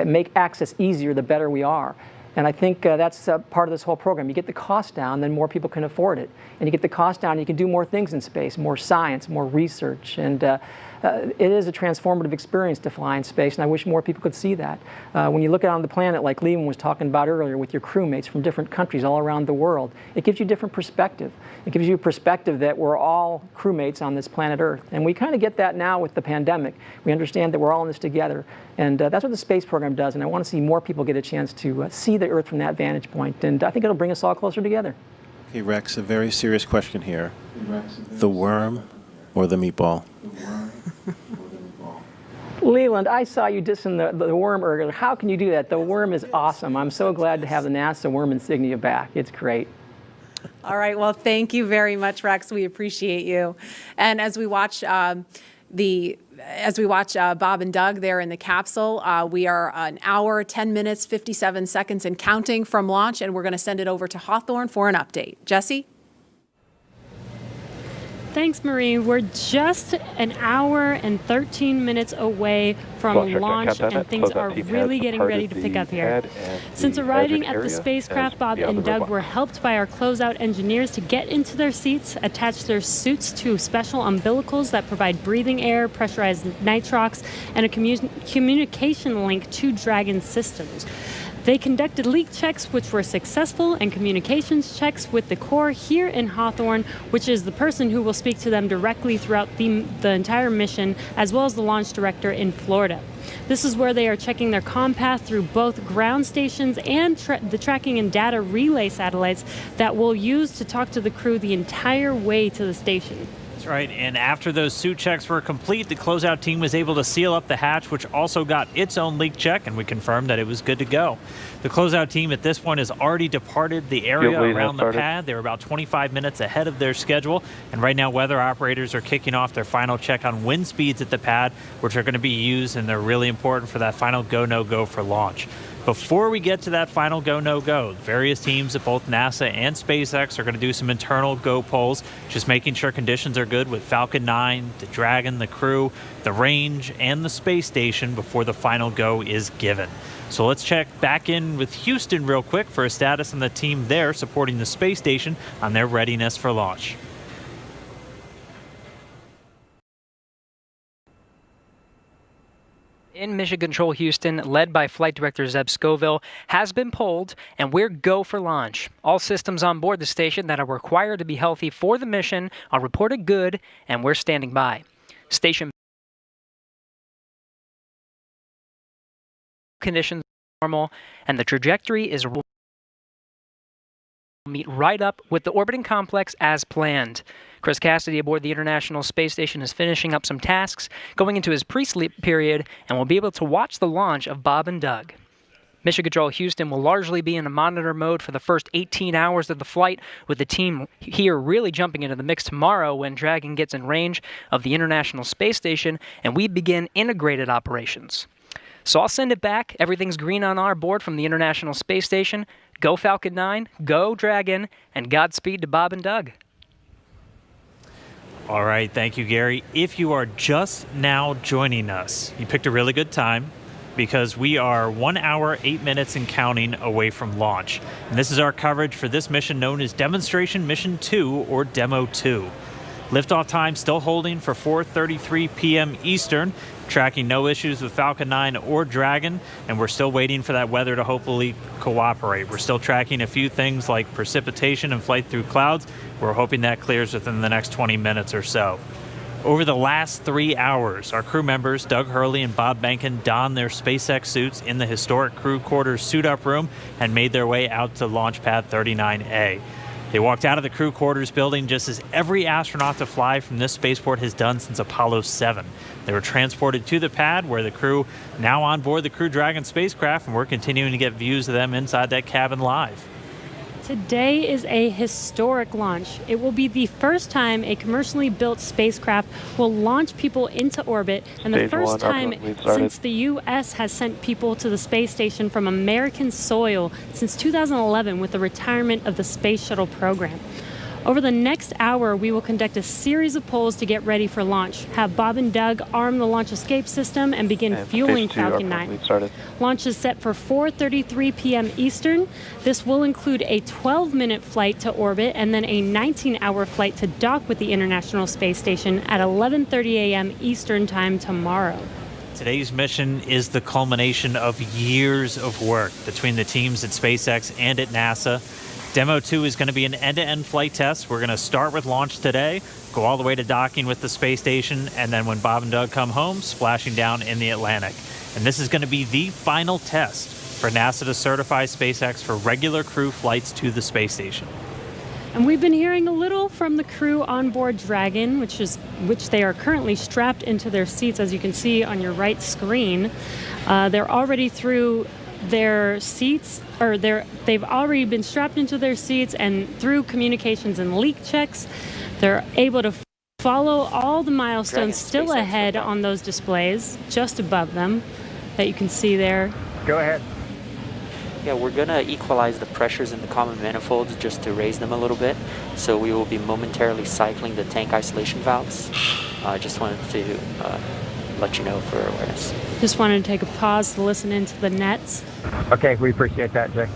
make access easier, the better we are. And I think that's part of this whole program. You get the cost down, then more people can afford it. And you get the cost down, you can do more things in space, more science, more research. And it is a transformative experience to fly in space, and I wish more people could see that. When you look out on the planet, like Leland was talking about earlier, with your crewmates from different countries all around the world, it gives you a different perspective. It gives you a perspective that we're all crewmates on this planet Earth. And we kind of get that now with the pandemic. We understand that we're all in this together. And that's what the space program does, and I want to see more people get a chance to see the Earth from that vantage point. And I think it'll bring us all closer together. Hey, Rex, a very serious question here. The worm or the meatball? Leland, I saw you dissing the worm earlier. How can you do that? The worm is awesome. I'm so glad to have the NASA worm insignia back. It's great. All right. Well, thank you very much, Rex. We appreciate you. And as we watch Bob and Doug there in the capsule, we are an hour, 10 minutes, 57 seconds and counting from launch, and we're going to send it over to Hawthorne for an update. Jesse? Thanks, Marie. We're just an hour and 13 minutes away from launch, and things are really getting ready to pick up here. Since arriving at the spacecraft, Bob and Doug were helped by our closeout engineers to get into their seats, attach their suits to special umbilicals that provide breathing air, pressurized nitrox, and a communication link to Dragon systems. They conducted leak checks, which were successful, and communications checks with the Corps here in Hawthorne, which is the person who will speak to them directly throughout the entire mission, as well as the launch director in Florida. This is where they are checking their comm path through both ground stations and the tracking and data relay satellites that we'll use to talk to the crew the entire way to the station. That's right, and after those suit checks were complete, the closeout team was able to seal up the hatch, which also got its own leak check, and we confirmed that it was good to go. The closeout team at this point has already departed the area around the pad. They were about 25 minutes ahead of their schedule, and right now weather operators are kicking off their final check on wind speeds at the pad, which are going to be used, and they're really important for that final go, no-go for launch. Before we get to that final go, no-go, various teams at both NASA and SpaceX are going to do some internal go polls, just making sure conditions are good with Falcon 9, the Dragon, the Crew, the range, and the space station before the final go is given. So let's check back in with Houston real quick for a status on the team there supporting the space station on their readiness for launch. In Mission Control Houston, led by Flight Director Zeb Scoville, has been pulled, and we're go for launch. All systems on board the station that are required to be healthy for the mission are reported good, and we're standing by. Station conditions are normal, and the trajectory is meet right up with the orbiting complex as planned. Chris Cassidy aboard the International Space Station is finishing up some tasks, going into his pre-sleep period, and will be able to watch the launch of Bob and Doug. Mission Control Houston will largely be in a monitor mode for the first 18 hours of the flight, with the team here really jumping into the mix tomorrow when Dragon gets in range of the International Space Station and we begin integrated operations. So I'll send it back. Everything's green on our board from the International Space Station. Go Falcon 9, go Dragon, and Godspeed to Bob and Doug. All right, thank you, Gary. If you are just now joining us, you picked a really good time because we are 1 hour, 8 minutes and counting away from launch. And this is our coverage for this mission known as Demonstration Mission 2 or Demo 2. Liftoff time still holding for 4:33 p.m. Eastern, tracking no issues with Falcon 9 or Dragon, and we're still waiting for that weather to hopefully cooperate. We're still tracking a few things like precipitation and flight through clouds. We're hoping that clears within the next 20 minutes or so. Over the last 3 hours, our crew members, Doug Hurley and Bob Behnken, donned their SpaceX suits in the historic crew quarters suit-up room and made their way out to Launch Pad 39A. They walked out of the crew quarters building just as every astronaut to fly from this spaceport has done since Apollo 7. They were transported to the pad where the crew now on board the Crew Dragon spacecraft, and we're continuing to get views of them inside that cabin live. Today is a historic launch. It will be the first time a commercially built spacecraft will launch people into orbit, and the first time since the U.S. has sent people to the space station from American soil since 2011 with the retirement of the Space Shuttle program. Over the next hour, we will conduct a series of polls to get ready for launch, have Bob and Doug arm the launch escape system, and begin fueling Falcon 9. Launch is set for 4:33 p.m. Eastern. This will include a 12-minute flight to orbit and then a 19-hour flight to dock with the International Space Station at 11:30 a.m. Eastern Time tomorrow. Today's mission is the culmination of years of work between the teams at SpaceX and at NASA. Demo 2 is going to be an end-to-end flight test. We're going to start with launch today, go all the way to docking with the space station, and then when Bob and Doug come home, splashing down in the Atlantic. And this is going to be the final test for NASA to certify SpaceX for regular crew flights to the space station. And we've been hearing a little from the crew on board Dragon, which they are currently strapped into their seats, as you can see on your right screen. They're already through their seats, or they've already been strapped into their seats, and through communications and leak checks, they're able to follow all the milestones still ahead on those displays just above them that you can see there. Go ahead. Yeah, we're going to equalize the pressures in the common manifolds just to raise them a little bit. So we will be momentarily cycling the tank isolation valves. I just wanted to let you know for awareness. Just wanted to take a pause to listen into the nets. Okay, we appreciate that, Jay.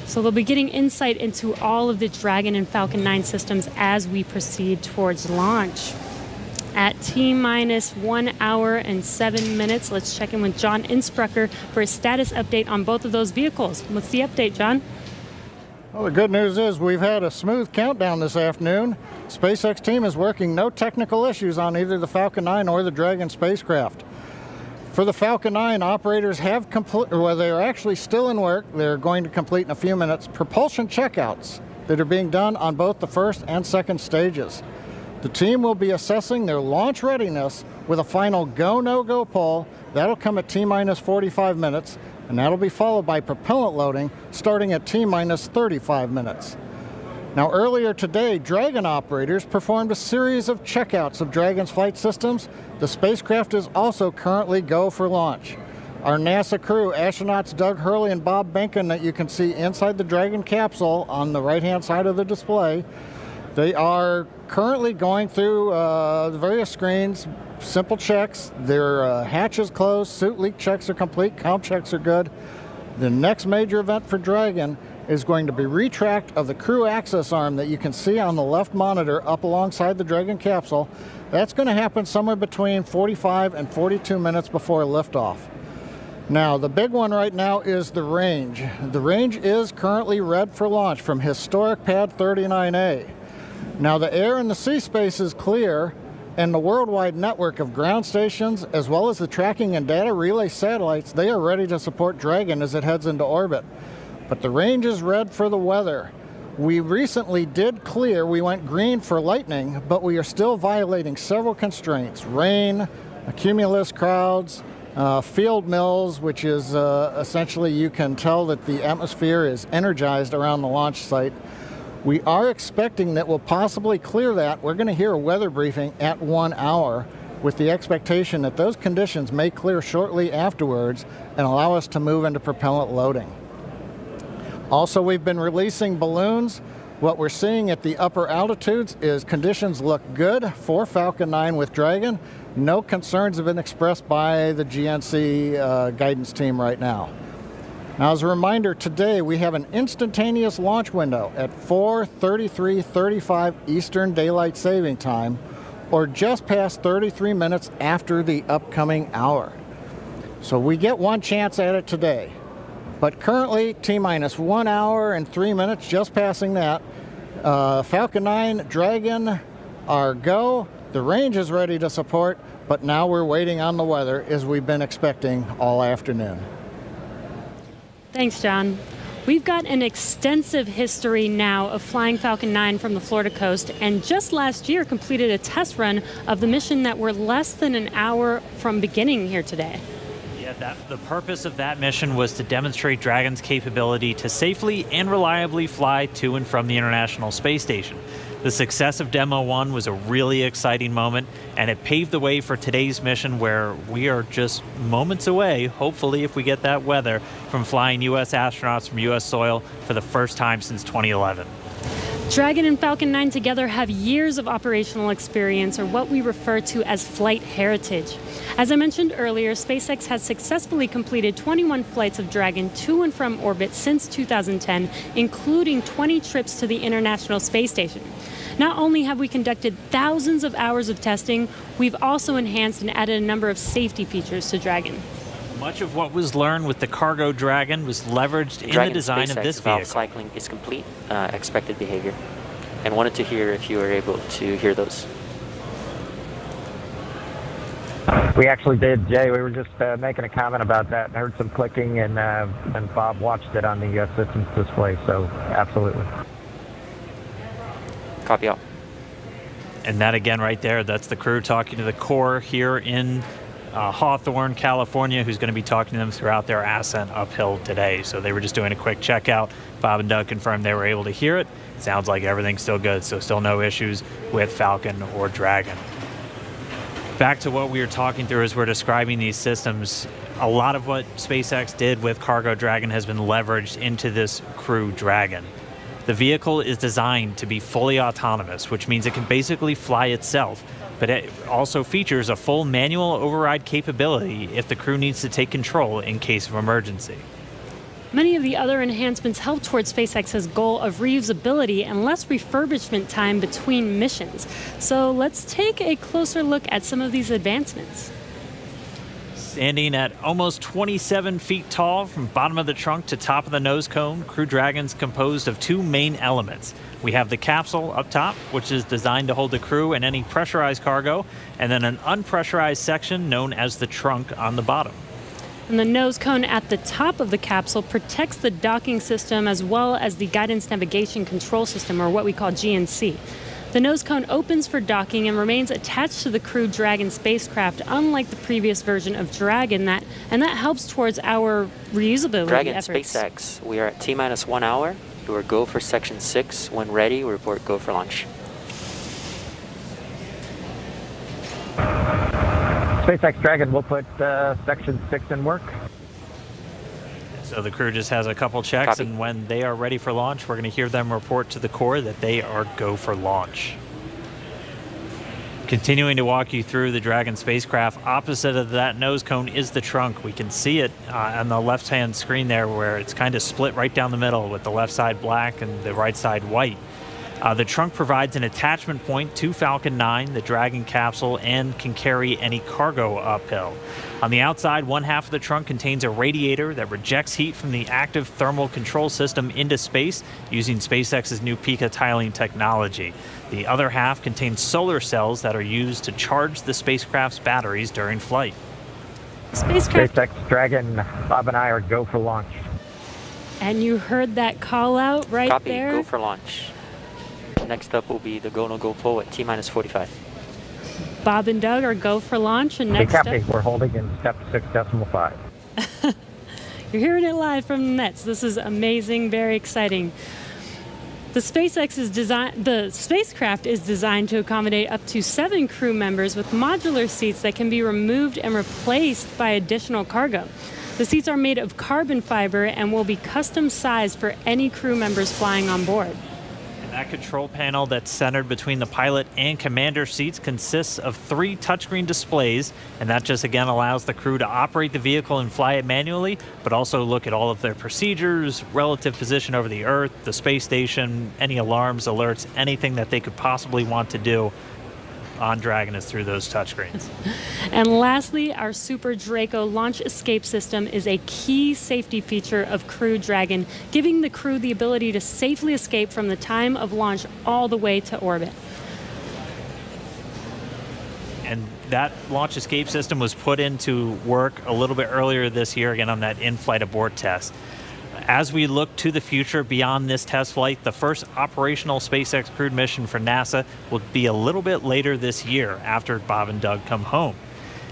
So they'll be getting insight into all of the Dragon and Falcon 9 systems as we proceed towards launch. At T-minus 1 hour and 7 minutes, let's check in with John Insprucker for a status update on both of those vehicles. What's the update, John? Well, the good news is we've had a smooth countdown this afternoon. SpaceX team is working no technical issues on either the Falcon 9 or the Dragon spacecraft. For the Falcon 9, operators have they're actually still in work. They're going to complete in a few minutes propulsion checkouts that are being done on both the first and second stages. The team will be assessing their launch readiness with a final go, no-go poll. That'll come at T-minus 45 minutes, and that'll be followed by propellant loading starting at T-minus 35 minutes. Now, earlier today, Dragon operators performed a series of checkouts of Dragon's flight systems. The spacecraft is also currently go for launch. Our NASA crew, astronauts Doug Hurley and Bob Behnken, that you can see inside the Dragon capsule on the right-hand side of the display, they are currently going through the various screens, simple checks. Their hatch is closed, suit leak checks are complete, comp checks are good. The next major event for Dragon is going to be retract of the crew access arm that you can see on the left monitor up alongside the Dragon capsule. That's going to happen somewhere between 45 and 42 minutes before liftoff. Now, the big one right now is the range. The range is currently red for launch from historic pad 39A. Now, the air and the sea space is clear, and the worldwide network of ground stations, as well as the tracking and data relay satellites, they are ready to support Dragon as it heads into orbit. But the range is red for the weather. We recently did clear, we went green for lightning, but we are still violating several constraints. Rain, cumulus crowds, field mills, which is essentially you can tell that the atmosphere is energized around the launch site. We are expecting that we'll possibly clear that. We're going to hear a weather briefing at 1 hour with the expectation that those conditions may clear shortly afterwards and allow us to move into propellant loading. Also, we've been releasing balloons. What we're seeing at the upper altitudes is conditions look good for Falcon 9 with Dragon. No concerns have been expressed by the GNC guidance team right now. Now, as a reminder, today we have an instantaneous launch window at 4:33:35 Eastern Daylight Saving Time, or just past 33 minutes after the upcoming hour. So we get one chance at it today. But currently, T-minus 1 hour and 3 minutes, just passing that. Falcon 9, Dragon are go. The range is ready to support, but now we're waiting on the weather as we've been expecting all afternoon. Thanks, John. We've got an extensive history now of flying Falcon 9 from the Florida coast, and just last year completed a test run of the mission that we're less than an hour from beginning here today. Yeah, the purpose of that mission was to demonstrate Dragon's capability to safely and reliably fly to and from the International Space Station. The success of Demo 1 was a really exciting moment, and it paved the way for today's mission, where we are just moments away, hopefully if we get that weather, from flying U.S. astronauts from U.S. soil for the first time since 2011. Dragon and Falcon 9 together have years of operational experience, or what we refer to as flight heritage. As I mentioned earlier, SpaceX has successfully completed 21 flights of Dragon to and from orbit since 2010, including 20 trips to the International Space Station. Not only have we conducted thousands of hours of testing, we've also enhanced and added a number of safety features to Dragon. Much of what was learned with the cargo Dragon was leveraged in the design of this vehicle. Valve cycling is complete, expected behavior, and wanted to hear if you were able to hear those. We actually did, Jay. We were just making a comment about that and heard some clicking, and Bob watched it on the systems display, so absolutely. Copy all. And that again right there, that's the crew talking to the core here in Hawthorne, California, who's going to be talking to them throughout their ascent uphill today. So they were just doing a quick checkout. Bob and Doug confirmed they were able to hear it. Sounds like everything's still good, so still no issues with Falcon or Dragon. Back to what we were talking through as we're describing these systems, a lot of what SpaceX did with Cargo Dragon has been leveraged into this Crew Dragon. The vehicle is designed to be fully autonomous, which means it can basically fly itself, but it also features a full manual override capability if the crew needs to take control in case of emergency. Many of the other enhancements help towards SpaceX's goal of reusability and less refurbishment time between missions. So let's take a closer look at some of these advancements. Standing at almost 27 feet tall from bottom of the trunk to top of the nose cone, Crew Dragon's composed of two main elements. We have the capsule up top, which is designed to hold the crew and any pressurized cargo, and then an unpressurized section known as the trunk on the bottom. And the nose cone at the top of the capsule protects the docking system as well as the guidance navigation control system, or what we call GNC. The nose cone opens for docking and remains attached to the Crew Dragon spacecraft, unlike the previous version of Dragon, that helps towards our reusability Dragon efforts. SpaceX, we are at T-minus 1 hour. We are go for section 6. When ready, we report go for launch. SpaceX Dragon will put section 6 in work. So the crew just has a couple checks, Copy. and when they are ready for launch, we're going to hear them report to the core that they are go for launch. Continuing to walk you through the Dragon spacecraft, opposite of that nose cone is the trunk. We can see it on the left-hand screen there, where it's kind of split right down the middle with the left side black and the right side white. The trunk provides an attachment point to Falcon 9, the Dragon capsule, and can carry any cargo uphill. On the outside, one half of the trunk contains a radiator that rejects heat from the active thermal control system into space using SpaceX's new Pica tiling technology. The other half contains solar cells that are used to charge the spacecraft's batteries during flight. SpaceX Dragon, Bob and I are go for launch. And you heard that call out right Copy, there. go for launch. Next up will be the go no go pull at T-minus 45. Bob and Doug are go for launch, and Hey, next up, Captain, we're holding in step 6.5. you're hearing it live from the nets. This is amazing, very exciting. The spacecraft is designed to accommodate up to 7 crew members with modular seats that can be removed and replaced by additional cargo. The seats are made of carbon fiber and will be custom sized for any crew members flying on board. That control panel that's centered between the pilot and commander seats consists of 3 touchscreen displays, and that just again allows the crew to operate the vehicle and fly it manually, but also look at all of their procedures, relative position over the Earth, the space station, any alarms, alerts, anything that they could possibly want to do on Dragon is through those touchscreens. And lastly, our Super Draco launch escape system is a key safety feature of Crew Dragon, giving the crew the ability to safely escape from the time of launch all the way to orbit. And that launch escape system was put into work a little bit earlier this year, again on that in-flight abort test. As we look to the future beyond this test flight, the first operational SpaceX crewed mission for NASA will be a little bit later this year after Bob and Doug come home.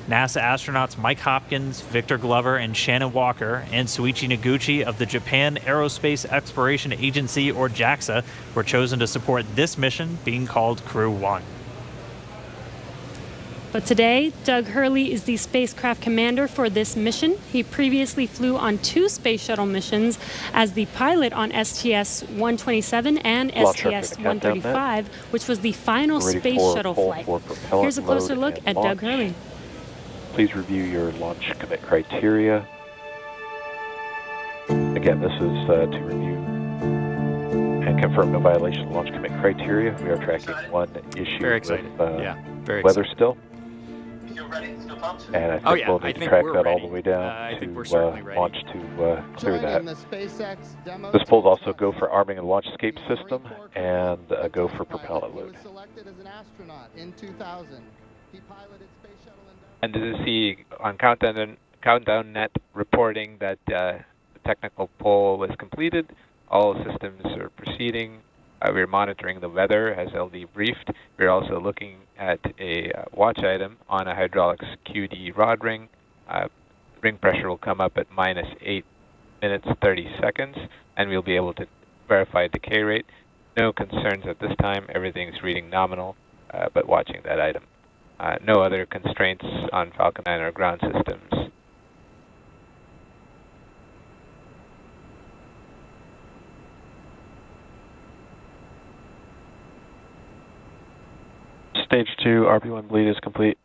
NASA astronauts Mike Hopkins, Victor Glover, and Shannon Walker, and Suichi Noguchi of the Japan Aerospace Exploration Agency, or JAXA, were chosen to support this mission, being called Crew 1. But today, Doug Hurley is the spacecraft commander for this mission. He previously flew on 2 space shuttle missions as the pilot on STS-127 and STS-135, which was the final space shuttle flight. Here's a closer look at Doug Hurley. Please review your launch commit criteria. Again, this is to review and confirm no violation of launch commit criteria. We are tracking one issue with weather still. And I think we'll need to track that all the way down to launch to clear that. This poll also go for arming and launch escape system and a go for propellant load. And this is he on Countdown Net reporting that the technical poll was completed. All systems are proceeding We're monitoring the weather, as LD briefed. We're also looking at a watch item on a hydraulics QD rod ring. Ring pressure will come up at -8 minutes 30 seconds, and we'll be able to verify decay rate. No concerns at this time. Everything's reading nominal, but watching that item. No other constraints on Falcon 9 or ground systems. Stage 2 RP1 bleed is complete.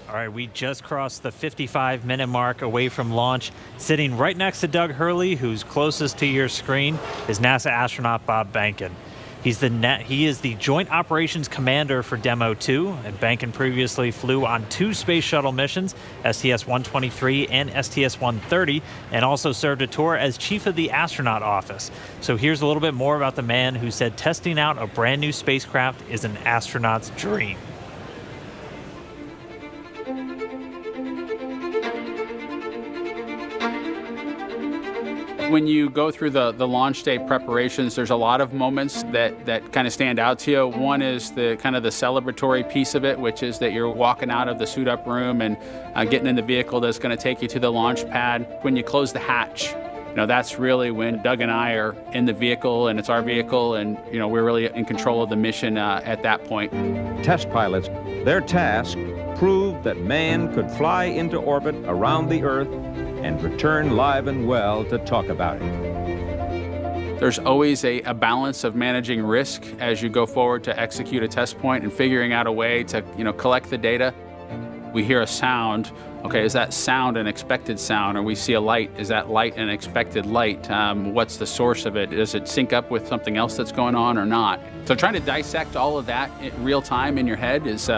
All right, we just crossed the 55-minute mark away from launch. Sitting right next to Doug Hurley, who's closest to your screen, is NASA astronaut Bob Behnken. He is the Joint Operations Commander for DM-2, and Behnken previously flew on 2 space shuttle missions, STS-123 and STS-130, and also served a tour as Chief of the Astronaut Office. So here's a little bit more about the man who said testing out a brand new spacecraft is an astronaut's dream. When you go through the launch day preparations, there's a lot of moments that kind of stand out to you. One is the kind of the celebratory piece of it, which is that you're walking out of the suit up room and getting in the vehicle that's going to take you to the launch pad. When you close the hatch, that's really when Doug and I are in the vehicle, and it's our vehicle, and we're really in control of the mission at that point. Test pilots, their task proved that man could fly into orbit around the Earth and return live and well to talk about it. There's always a balance of managing risk as you go forward to execute a test point and figuring out a way to collect the data. We hear a sound. Okay, is that sound an expected sound? Or we see a light, is that light an expected light? What's the source of it? Does it sync up with something else that's going on or not? So trying to dissect all of that in real time in your head is,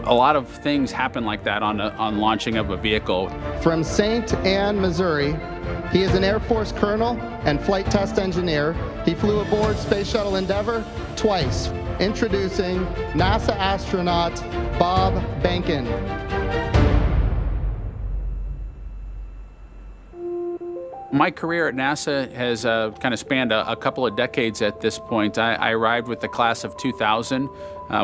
a lot of things happen like that on launching of a vehicle. From St. Anne, Missouri, he is an Air Force colonel and flight test engineer. He flew aboard Space Shuttle Endeavour twice. Introducing NASA astronaut Bob Behnken. My career at NASA has kind of spanned a couple of decades at this point. I arrived with the class of 2000,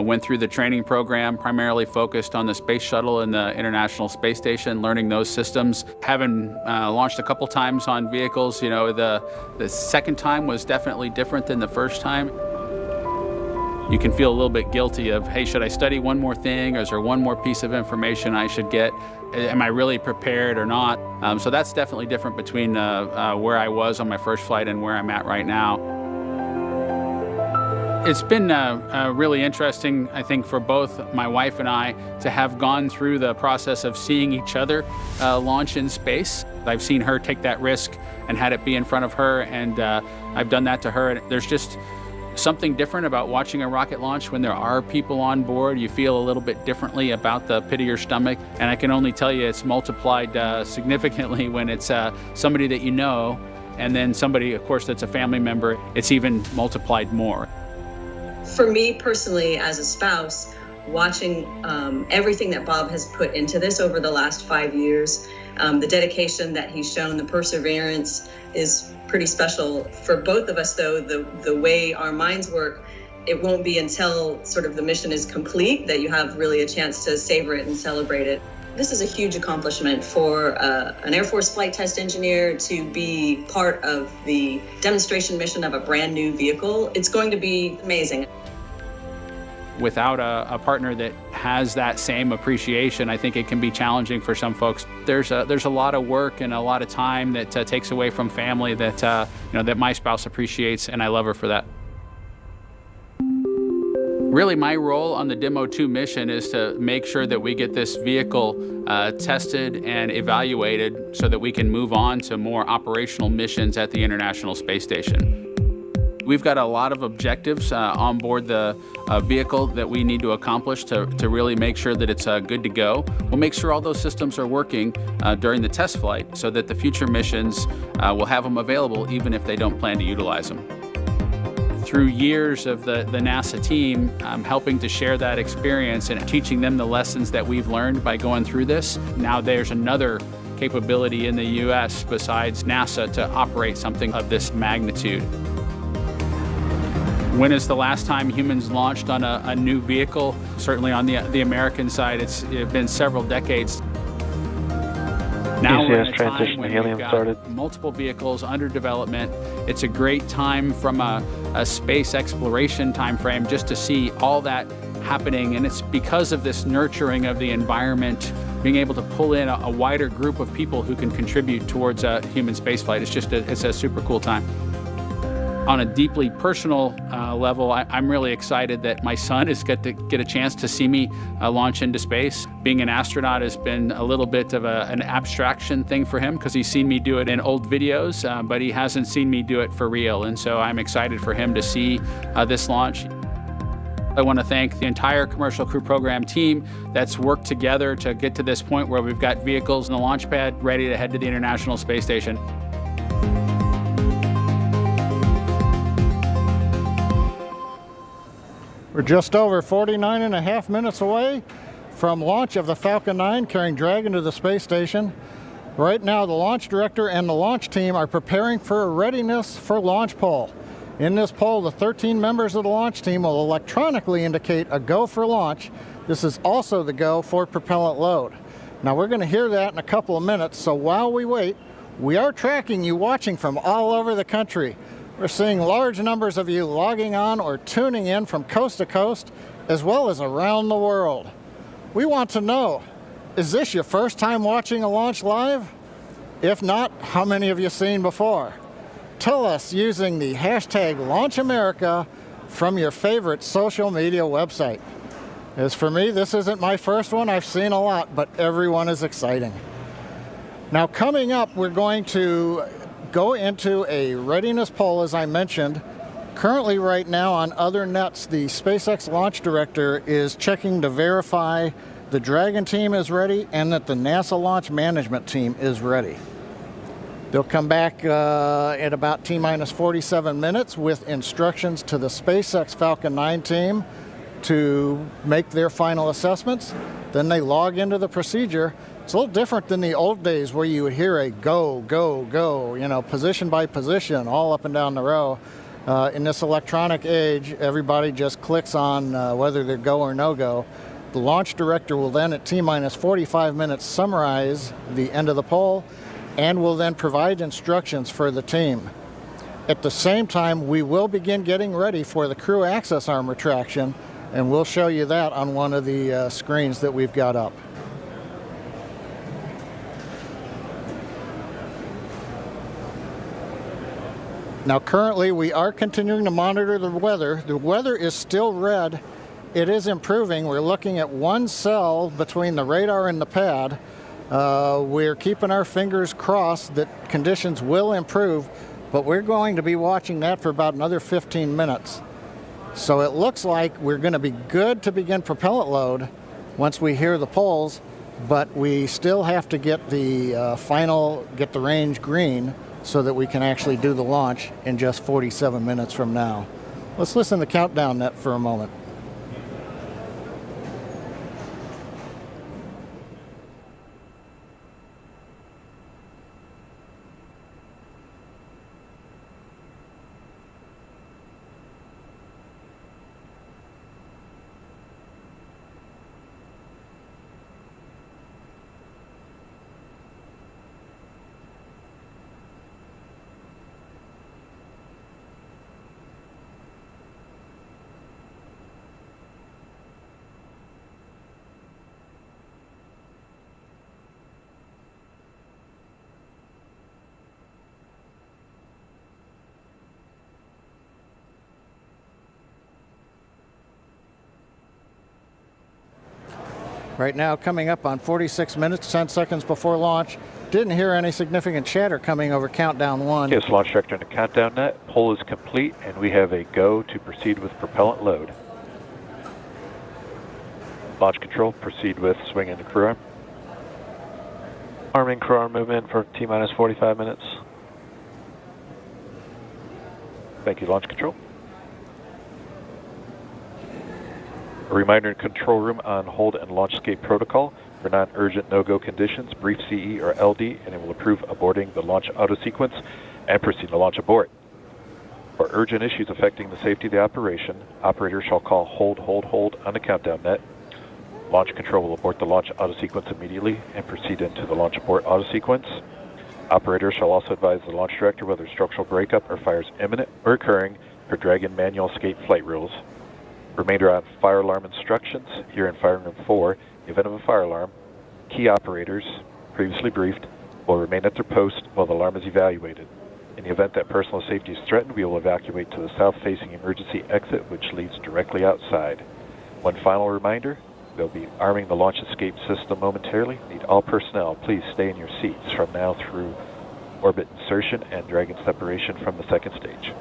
went through the training program, primarily focused on the Space Shuttle and the International Space Station, learning those systems. Having launched a couple times on vehicles, the second time was definitely different than the first time. You can feel a little bit guilty of, hey, should I study one more thing, or is there one more piece of information I should get? Am I really prepared or not? So that's definitely different between where I was on my first flight and where I'm at right now. It's been really interesting, I think, for both my wife and I to have gone through the process of seeing each other launch in space. I've seen her take that risk and had it be in front of her, and I've done that to her. And there's just something different about watching a rocket launch when there are people on board. You feel a little bit differently about the pit of your stomach, and I can only tell you it's multiplied significantly when it's somebody that you know, and then somebody, of course, that's a family member. It's even multiplied more. For me personally, as a spouse, watching everything that Bob has put into this over the last 5 years, the dedication that he's shown, the perseverance is pretty special. For both of us, though, the way our minds work, it won't be until sort of the mission is complete that you have really a chance to savor it and celebrate it. This is a huge accomplishment for an Air Force flight test engineer to be part of the demonstration mission of a brand new vehicle. It's going to be amazing. Without a partner that has that same appreciation. I think it can be challenging for some folks. There's a lot of work and a lot of time that takes away from family that that my spouse appreciates, and I love her for that. Really, my role on the DM-2 mission is to make sure that we get this vehicle tested and evaluated so that we can move on to more operational missions at the International Space Station. We've got a lot of objectives on board the vehicle that we need to accomplish to really make sure that it's good to go. We'll make sure all those systems are working during the test flight so that the future missions will have them available even if they don't plan to utilize them. Through years of the NASA team, I'm helping to share that experience and teaching them the lessons that we've learned by going through this. Now there's another capability in the U.S. besides NASA to operate something of this magnitude. When is the last time humans launched on a new vehicle? Certainly on the American side, it's been several decades. Now we're in a time when we've got multiple vehicles under development. It's a great time from a space exploration time frame just to see all that happening, and it's because of this nurturing of the environment, being able to pull in a wider group of people who can contribute towards human spaceflight. It's a super cool time. On a deeply personal level, I'm really excited that my son is going to get a chance to see me launch into space. Being an astronaut has been a little bit of an abstraction thing for him because he's seen me do it in old videos, but he hasn't seen me do it for real. And so I'm excited for him to see this launch. I want to thank the entire Commercial Crew program team that's worked together to get to this point where we've got vehicles in the launch pad ready to head to the International Space Station. We're just over 49 and a half minutes away from launch of the Falcon 9 carrying Dragon to the space station. Right now, the launch director and the launch team are preparing for a readiness for launch poll. In this poll, the 13 members of the launch team will electronically indicate a go for launch. This is also the go for propellant load. Now, we're going to hear that in a couple of minutes, so while we wait, we are tracking you watching from all over the country. We're seeing large numbers of you logging on or tuning in from coast to coast, as well as around the world. We want to know, is this your first time watching a launch live? If not, how many have you seen before? Tell us using the hashtag LaunchAmerica from your favorite social media website. As for me, this isn't my first one. I've seen a lot, but everyone is exciting. Now coming up, we're going to go into a readiness poll, as I mentioned. Currently right now on other nets, the SpaceX launch director is checking to verify the Dragon team is ready and that the NASA launch management team is ready. They'll come back at about T-minus 47 minutes with instructions to the SpaceX Falcon 9 team to make their final assessments. Then they log into the procedure. It's a little different than the old days where you would hear a go, go, go, position by position, all up and down the row. In this electronic age, everybody just clicks on whether they're go or no go. The launch director will then at T-minus 45 minutes summarize the end of the poll and will then provide instructions for the team. At the same time, we will begin getting ready for the crew access arm retraction, and we'll show you that on one of the screens that we've got up. Now currently we are continuing to monitor the weather. The weather is still red. It is improving. We're looking at one cell between the radar and the pad. We're keeping our fingers crossed that conditions will improve, but we're going to be watching that for about another 15 minutes. So it looks like we're going to be good to begin propellant load once we hear the polls, but we still have to get the get the range green so that we can actually do the launch in just 47 minutes from now. Let's listen to the countdown net for a moment. Right now coming up on 46 minutes, 10 seconds before launch. Didn't hear any significant chatter coming over countdown 1. Yes, launch director in the countdown net. Pull is complete, and we have a go to proceed with propellant load. Launch control, proceed with swinging the crew arm. Arming crew arm movement for T-minus 45 minutes. Thank you, launch control. A reminder in control room on hold and launch escape protocol. For non-urgent no-go conditions, brief CE or LD, and it will approve aborting the launch auto sequence and proceed to launch abort. For urgent issues affecting the safety of the operation, operators shall call hold on the countdown net. Launch control will abort the launch auto sequence immediately and proceed into the launch abort auto sequence. Operators shall also advise the launch director whether structural breakup or fire is imminent or occurring per Dragon manual escape flight rules. Remainder on fire alarm instructions. Here in Fire Room 4, in the event of a fire alarm, key operators, previously briefed, will remain at their post while the alarm is evaluated. In the event that personal safety is threatened, we will evacuate to the south-facing emergency exit, which leads directly outside. One final reminder, they'll be arming the launch escape system momentarily. Need all personnel, please stay in your seats from now through orbit insertion and Dragon separation from the second stage.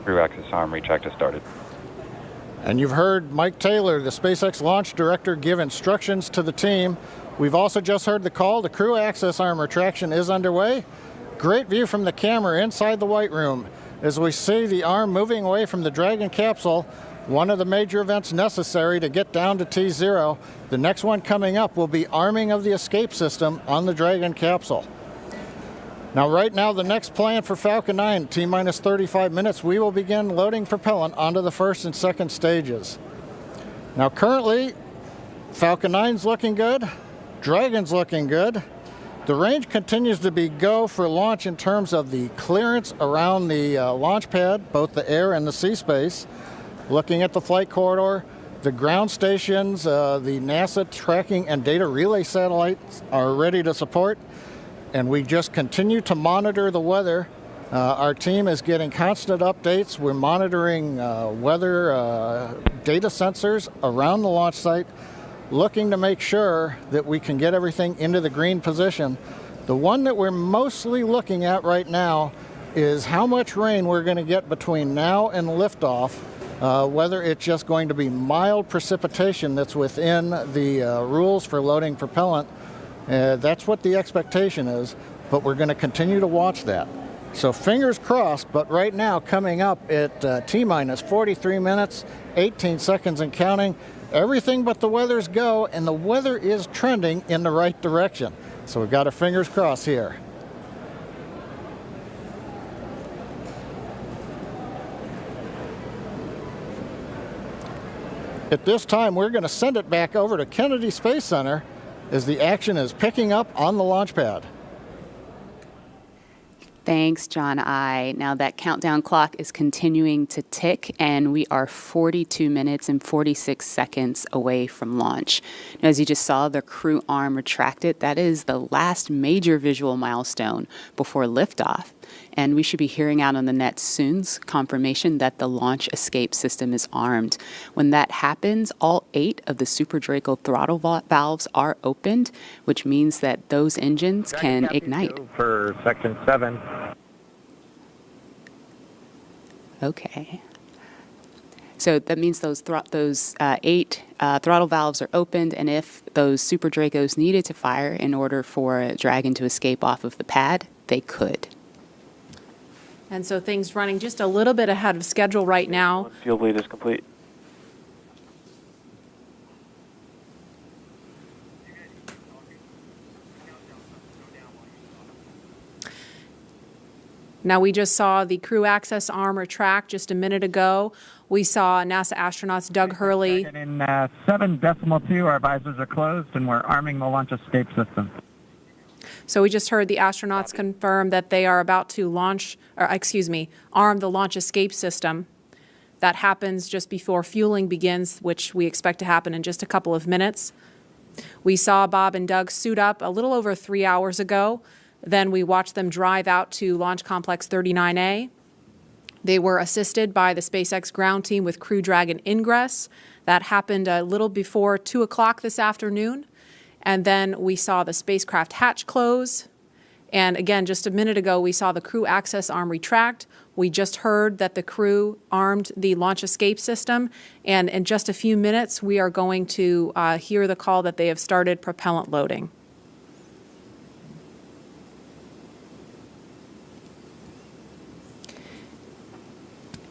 Crew access arm retract has started. And you've heard Mike Taylor, the SpaceX launch director, give instructions to the team. We've also just heard the call. The crew access arm retraction is underway. Great view from the camera inside the White Room as we see the arm moving away from the Dragon capsule, one of the major events necessary to get down to T0. The next one coming up will be arming of the escape system on the Dragon capsule. Now, right now, the next plan for Falcon 9, T-minus 35 minutes, we will begin loading propellant onto the first and second stages. Now, currently, Falcon 9's looking good, Dragon's looking good. The range continues to be go for launch in terms of the clearance around the launch pad, both the air and the sea space. Looking at the flight corridor, the ground stations, the NASA tracking and data relay satellites are ready to support. And we just continue to monitor the weather. Our team is getting constant updates. We're monitoring weather data sensors around the launch site, looking to make sure that we can get everything into the green position. The one that we're mostly looking at right now is how much rain we're going to get between now and liftoff, whether it's just going to be mild precipitation that's within the rules for loading propellant. That's what the expectation is, but we're going to continue to watch that. So fingers crossed, but right now coming up at T-minus 43 minutes, 18 seconds and counting, everything but the weather's go, and the weather is trending in the right direction. So we've got our fingers crossed here. At this time, we're going to send it back over to Kennedy Space Center as the action is picking up on the launch pad. Thanks, John I. Now that countdown clock is continuing to tick, and we are 42 minutes and 46 seconds away from launch. Now, as you just saw, the crew arm retracted. That is the last major visual milestone before liftoff. And we should be hearing out on the net soon confirmation that the launch escape system is armed. When that happens, all 8 of the Super Draco throttle valves are opened, which means that those engines can ignite. For section 7. Okay. So that means those 8 throttle valves are opened, and if those Super Dracos needed to fire in order for a Dragon to escape off of the pad, they could. And so things running just a little bit ahead of schedule right now. Fuel bleed is complete. Now, we just saw the crew access arm retract just a minute ago. We saw NASA astronauts Doug Hurley. In 7.2, our visors are closed, and we're arming the launch escape system. So we just heard the astronauts confirm that they are about to arm the launch escape system. That happens just before fueling begins, which we expect to happen in just a couple of minutes. We saw Bob and Doug suit up a little over 3 hours ago. Then we watched them drive out to Launch Complex 39A. They were assisted by the SpaceX ground team with Crew Dragon ingress. That happened a little before 2 o'clock this afternoon. And then we saw the spacecraft hatch close. And again, just a minute ago, we saw the crew access arm retract. We just heard that the crew armed the launch escape system. And in just a few minutes, we are going to hear the call that they have started propellant loading.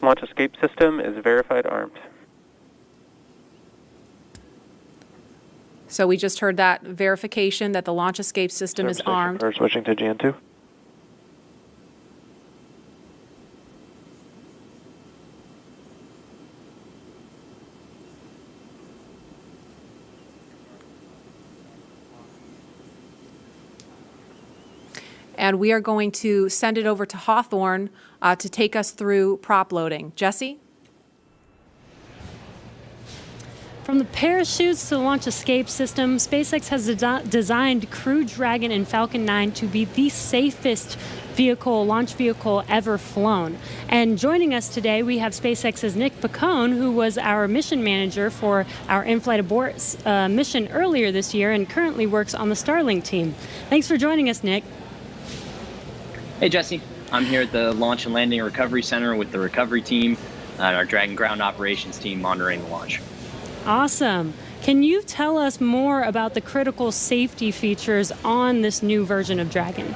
Launch escape system is verified armed. So we just heard that verification that the launch escape system is armed. We're switching to GN2. And we are going to send it over to Hawthorne to take us through prop loading. Jesse? From the parachutes to the launch escape system, SpaceX has designed Crew Dragon and Falcon 9 to be the safest launch vehicle ever flown. And joining us today, we have SpaceX's Nick Picone, who was our mission manager for our in-flight abort mission earlier this year and currently works on the Starlink team. Thanks for joining us, Nick. Hey, Jesse. I'm here at the Launch and Landing Recovery Center with the recovery team and our Dragon ground operations team monitoring the launch. Awesome. Can you tell us more about the critical safety features on this new version of Dragon?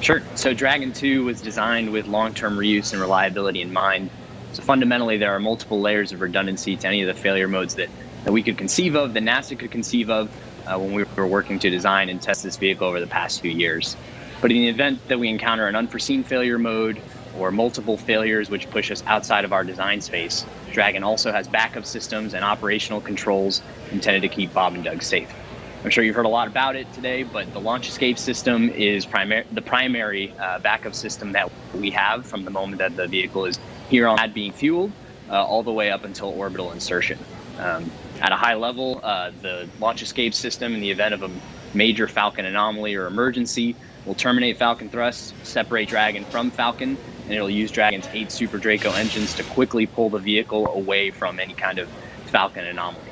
Sure. So Dragon 2 was designed with long-term reuse and reliability in mind. So fundamentally, there are multiple layers of redundancy to any of the failure modes that we could conceive of, that NASA could conceive of when we were working to design and test this vehicle over the past few years. But in the event that we encounter an unforeseen failure mode or multiple failures which push us outside of our design space, Dragon also has backup systems and operational controls intended to keep Bob and Doug safe. I'm sure you've heard a lot about it today, but the launch escape system is the primary backup system that we have from the moment that the vehicle is here on pad being fueled all the way up until orbital insertion. At a high level, the launch escape system, in the event of a major Falcon anomaly or emergency, will terminate Falcon thrust, separate Dragon from Falcon, and it'll use Dragon's 8 Super Draco engines to quickly pull the vehicle away from any kind of Falcon anomaly.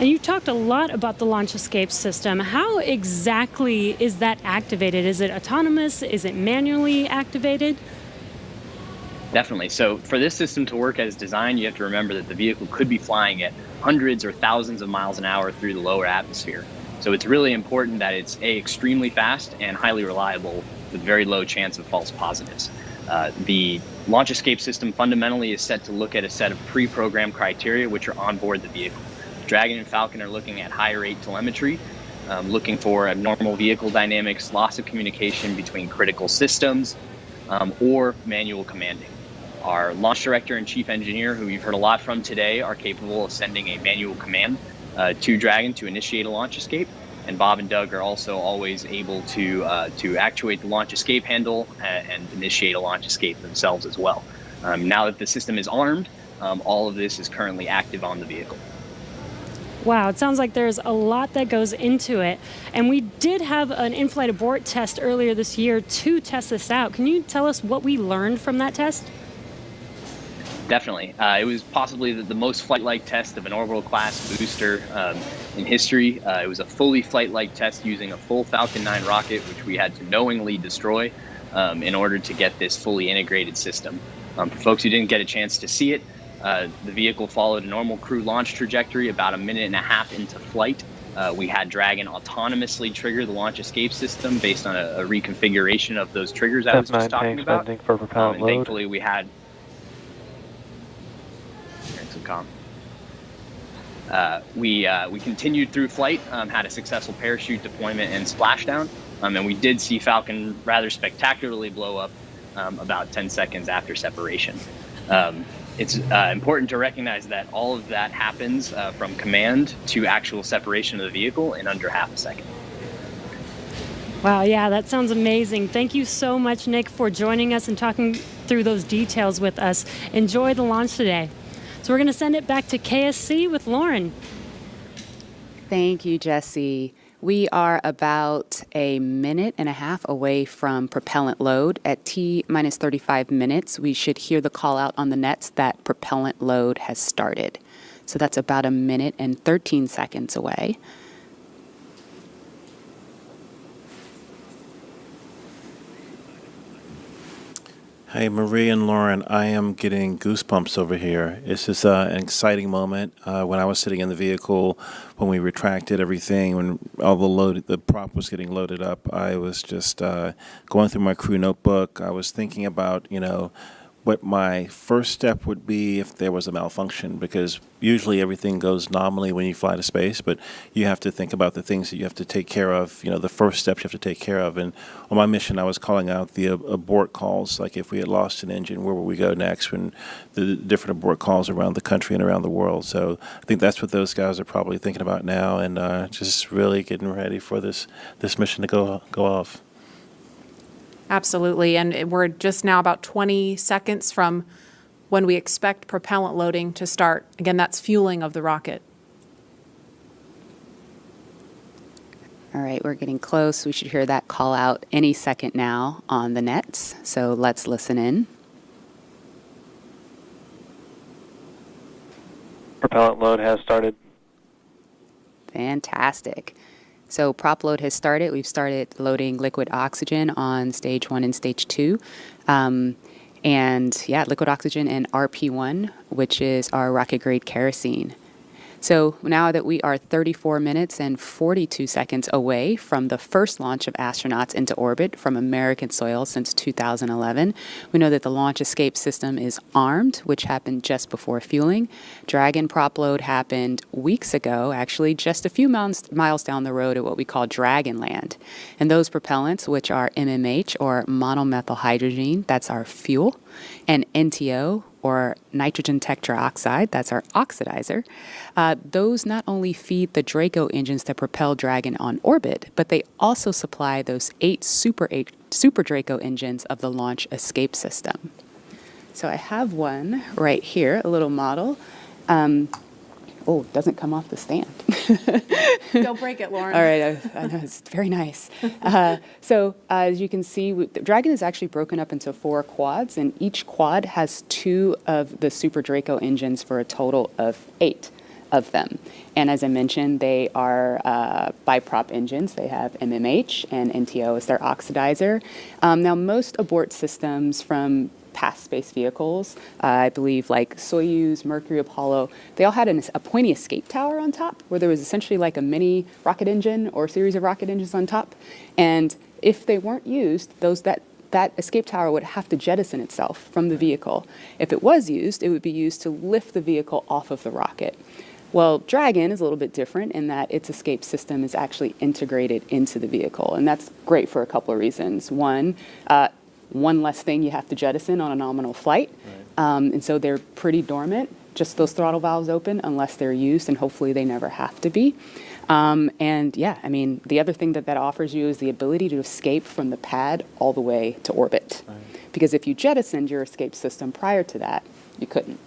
And you talked a lot about the launch escape system. How exactly is that activated? Is it autonomous? Is it manually activated? Definitely. So for this system to work as designed, you have to remember that the vehicle could be flying at hundreds or thousands of miles an hour through the lower atmosphere. So it's really important that it's extremely fast and highly reliable with very low chance of false positives. The launch escape system fundamentally is set to look at a set of pre-programmed criteria which are on board the vehicle. Dragon and Falcon are looking at high rate telemetry, looking for abnormal vehicle dynamics, loss of communication between critical systems, or manual commanding. Our launch director and chief engineer, who you've heard a lot from today, are capable of sending a manual command to Dragon to initiate a launch escape, and Bob and Doug are also always able to actuate the launch escape handle and initiate a launch escape themselves as well. Now that the system is armed, all of this is currently active on the vehicle. Wow, it sounds like there's a lot that goes into it. And we did have an in-flight abort test earlier this year to test this out. Can you tell us what we learned from that test? Definitely. It was possibly the most flight-like test of an orbital class booster in history. It was a fully flight-like test using a full Falcon 9 rocket, which we had to knowingly destroy in order to get this fully integrated system. For folks who didn't get a chance to see it, the vehicle followed a normal crew launch trajectory. About a minute and a half into flight, we had Dragon autonomously trigger the launch escape system based on a reconfiguration of those triggers I was just talking about. For propellant load. Thankfully, we had we continued through flight, had a successful parachute deployment and splashdown, and we did see Falcon rather spectacularly blow up about 10 seconds after separation. It's important to recognize that all of that happens from command to actual separation of the vehicle in under half a second. Wow, yeah, that sounds amazing. Thank you so much, Nick, for joining us and talking through those details with us. Enjoy the launch today. So we're going to send it back to KSC with Lauren. Thank you, Jesse. We are about a minute and a half away from propellant load. At T-minus 35 minutes, we should hear the call out on the nets that propellant load has started. So that's about a minute and 13 seconds away. Hey, Marie and Lauren, I am getting goosebumps over here. This is an exciting moment. When I was sitting in the vehicle, when we retracted everything, when all the prop was getting loaded up, I was just going through my crew notebook. I was thinking about, what my first step would be if there was a malfunction, because usually everything goes nominally when you fly to space, but you have to think about the things that you have to take care of, the first steps you have to take care of. And on my mission, I was calling out the abort calls, like if we had lost an engine, where would we go next, when the different abort calls around the country and around the world. So I think that's what those guys are probably thinking about now, and just really getting ready for this mission to go off. Absolutely, and we're just now about 20 seconds from when we expect propellant loading to start. Again, that's fueling of the rocket. All right, we're getting close. We should hear that call out any second now on the nets. So let's listen in. Propellant load has started. Fantastic. So prop load has started. We've started loading liquid oxygen on stage 1 and stage 2. Liquid oxygen and RP1, which is our rocket grade kerosene. So now that we are 34 minutes and 42 seconds away from the first launch of astronauts into orbit from American soil since 2011, we know that the launch escape system is armed, which happened just before fueling. Dragon prop load happened weeks ago, actually just a few miles down the road at what we call Dragon Land. And those propellants, which are MMH, or monomethylhydrazine, that's our fuel, and NTO, or nitrogen tetroxide, that's our oxidizer, those not only feed the Draco engines that propel Dragon on orbit, but they also supply those 8 Super Draco engines of the launch escape system. So I have one right here, a little model. It doesn't come off the stand. Don't break it, Lauren. All right, I know, it's very nice. As you can see, the Dragon is actually broken up into 4 quads, and each quad has 2 of the Super Draco engines for a total of 8 of them. And as I mentioned, they are biprop engines. They have MMH and NTO as their oxidizer. Now, most abort systems from past space vehicles, I believe like Soyuz, Mercury, Apollo, they all had a pointy escape tower on top where there was essentially like a mini rocket engine or series of rocket engines on top. And if they weren't used, that escape tower would have to jettison itself from the vehicle. If it was used, it would be used to lift the vehicle off of the rocket. Well, Dragon is a little bit different in that its escape system is actually integrated into the vehicle. And that's great for a couple of reasons. One less thing you have to jettison on a nominal flight. Right. And so they're pretty dormant, just those throttle valves open unless they're used, and hopefully they never have to be. The other thing that offers you is the ability to escape from the pad all the way to orbit. Right. Because if you jettisoned your escape system prior to that, you couldn't.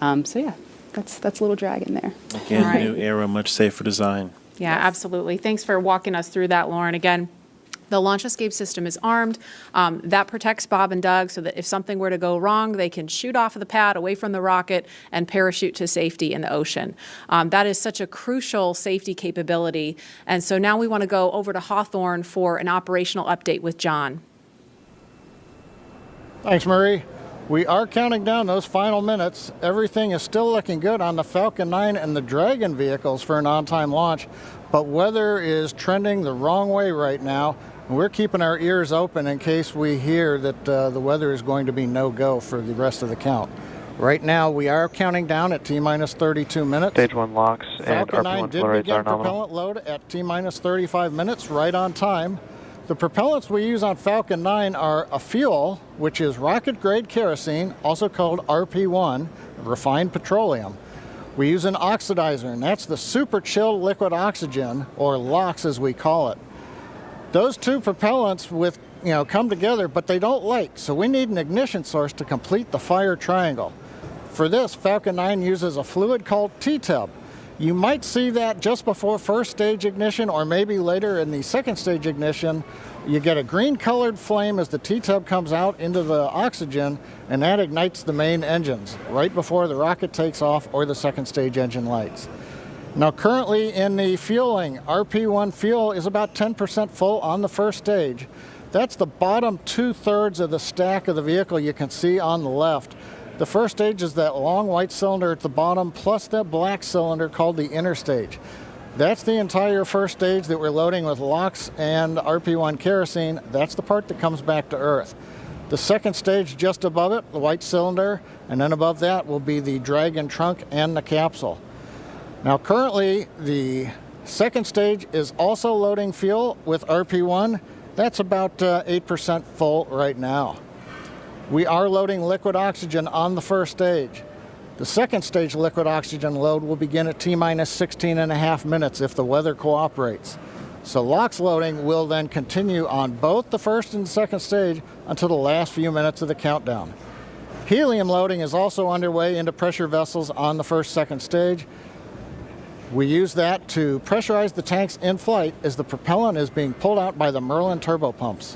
Mm-hmm. That's Little Dragon there. Again, right. New era, much safer design. Yeah, yes. Absolutely. Thanks for walking us through that, Lauren. Again, the launch escape system is armed. That protects Bob and Doug so that if something were to go wrong, they can shoot off of the pad away from the rocket and parachute to safety in the ocean. That is such a crucial safety capability. And so now we want to go over to Hawthorne for an operational update with John. Thanks, Marie. We are counting down those final minutes. Everything is still looking good on the Falcon 9 and the Dragon vehicles for an on-time launch, but weather is trending the wrong way right now. We're keeping our ears open in case we hear that the weather is going to be no-go for the rest of the count. Right now, we are counting down at T-minus 32 minutes. Stage 1 locks and Falcon 9 RP1 did fluorides begin are nominal. propellant load at T-minus 35 minutes, right on time. The propellants we use on Falcon 9 are a fuel, which is rocket-grade kerosene, also called RP1, refined petroleum. We use an oxidizer, and that's the super chilled liquid oxygen, or LOX as we call it. Those two propellants come together, but they don't light, so we need an ignition source to complete the fire triangle. For this, Falcon 9 uses a fluid called T-tub. You might see that just before first stage ignition, or maybe later in the second stage ignition. You get a green colored flame as the T-tub comes out into the oxygen, and that ignites the main engines right before the rocket takes off or the second stage engine lights. Now currently in the fueling, RP1 fuel is about 10% full on the first stage. That's the bottom 2/3 of the stack of the vehicle you can see on the left. The first stage is that long white cylinder at the bottom plus that black cylinder called the inner stage. That's the entire first stage that we're loading with LOX and RP1 kerosene. That's the part that comes back to Earth. The second stage just above it, the white cylinder, and then above that will be the Dragon trunk and the capsule. Now currently the second stage is also loading fuel with RP1. That's about 8% full right now. We are loading liquid oxygen on the first stage. The second stage liquid oxygen load will begin at T-minus 16.5 minutes if the weather cooperates. So LOX loading will then continue on both the first and second stage until the last few minutes of the countdown. Helium loading is also underway into pressure vessels on the second stage. We use that to pressurize the tanks in flight as the propellant is being pulled out by the Merlin turbopumps.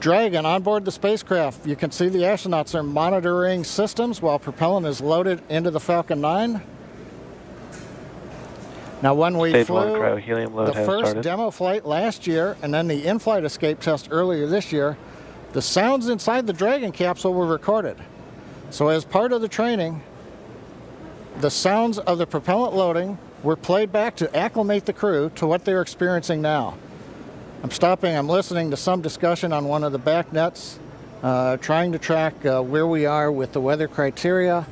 Dragon on board the spacecraft. You can see the astronauts are monitoring systems while propellant is loaded into the Falcon 9. Now when we flew the first demo flight last year and then the in-flight escape test earlier this year, the sounds inside the Dragon capsule were recorded. So as part of the training, the sounds of the propellant loading were played back to acclimate the crew to what they're experiencing now. I'm listening to some discussion on one of the back nets, trying to track where we are with the weather criteria.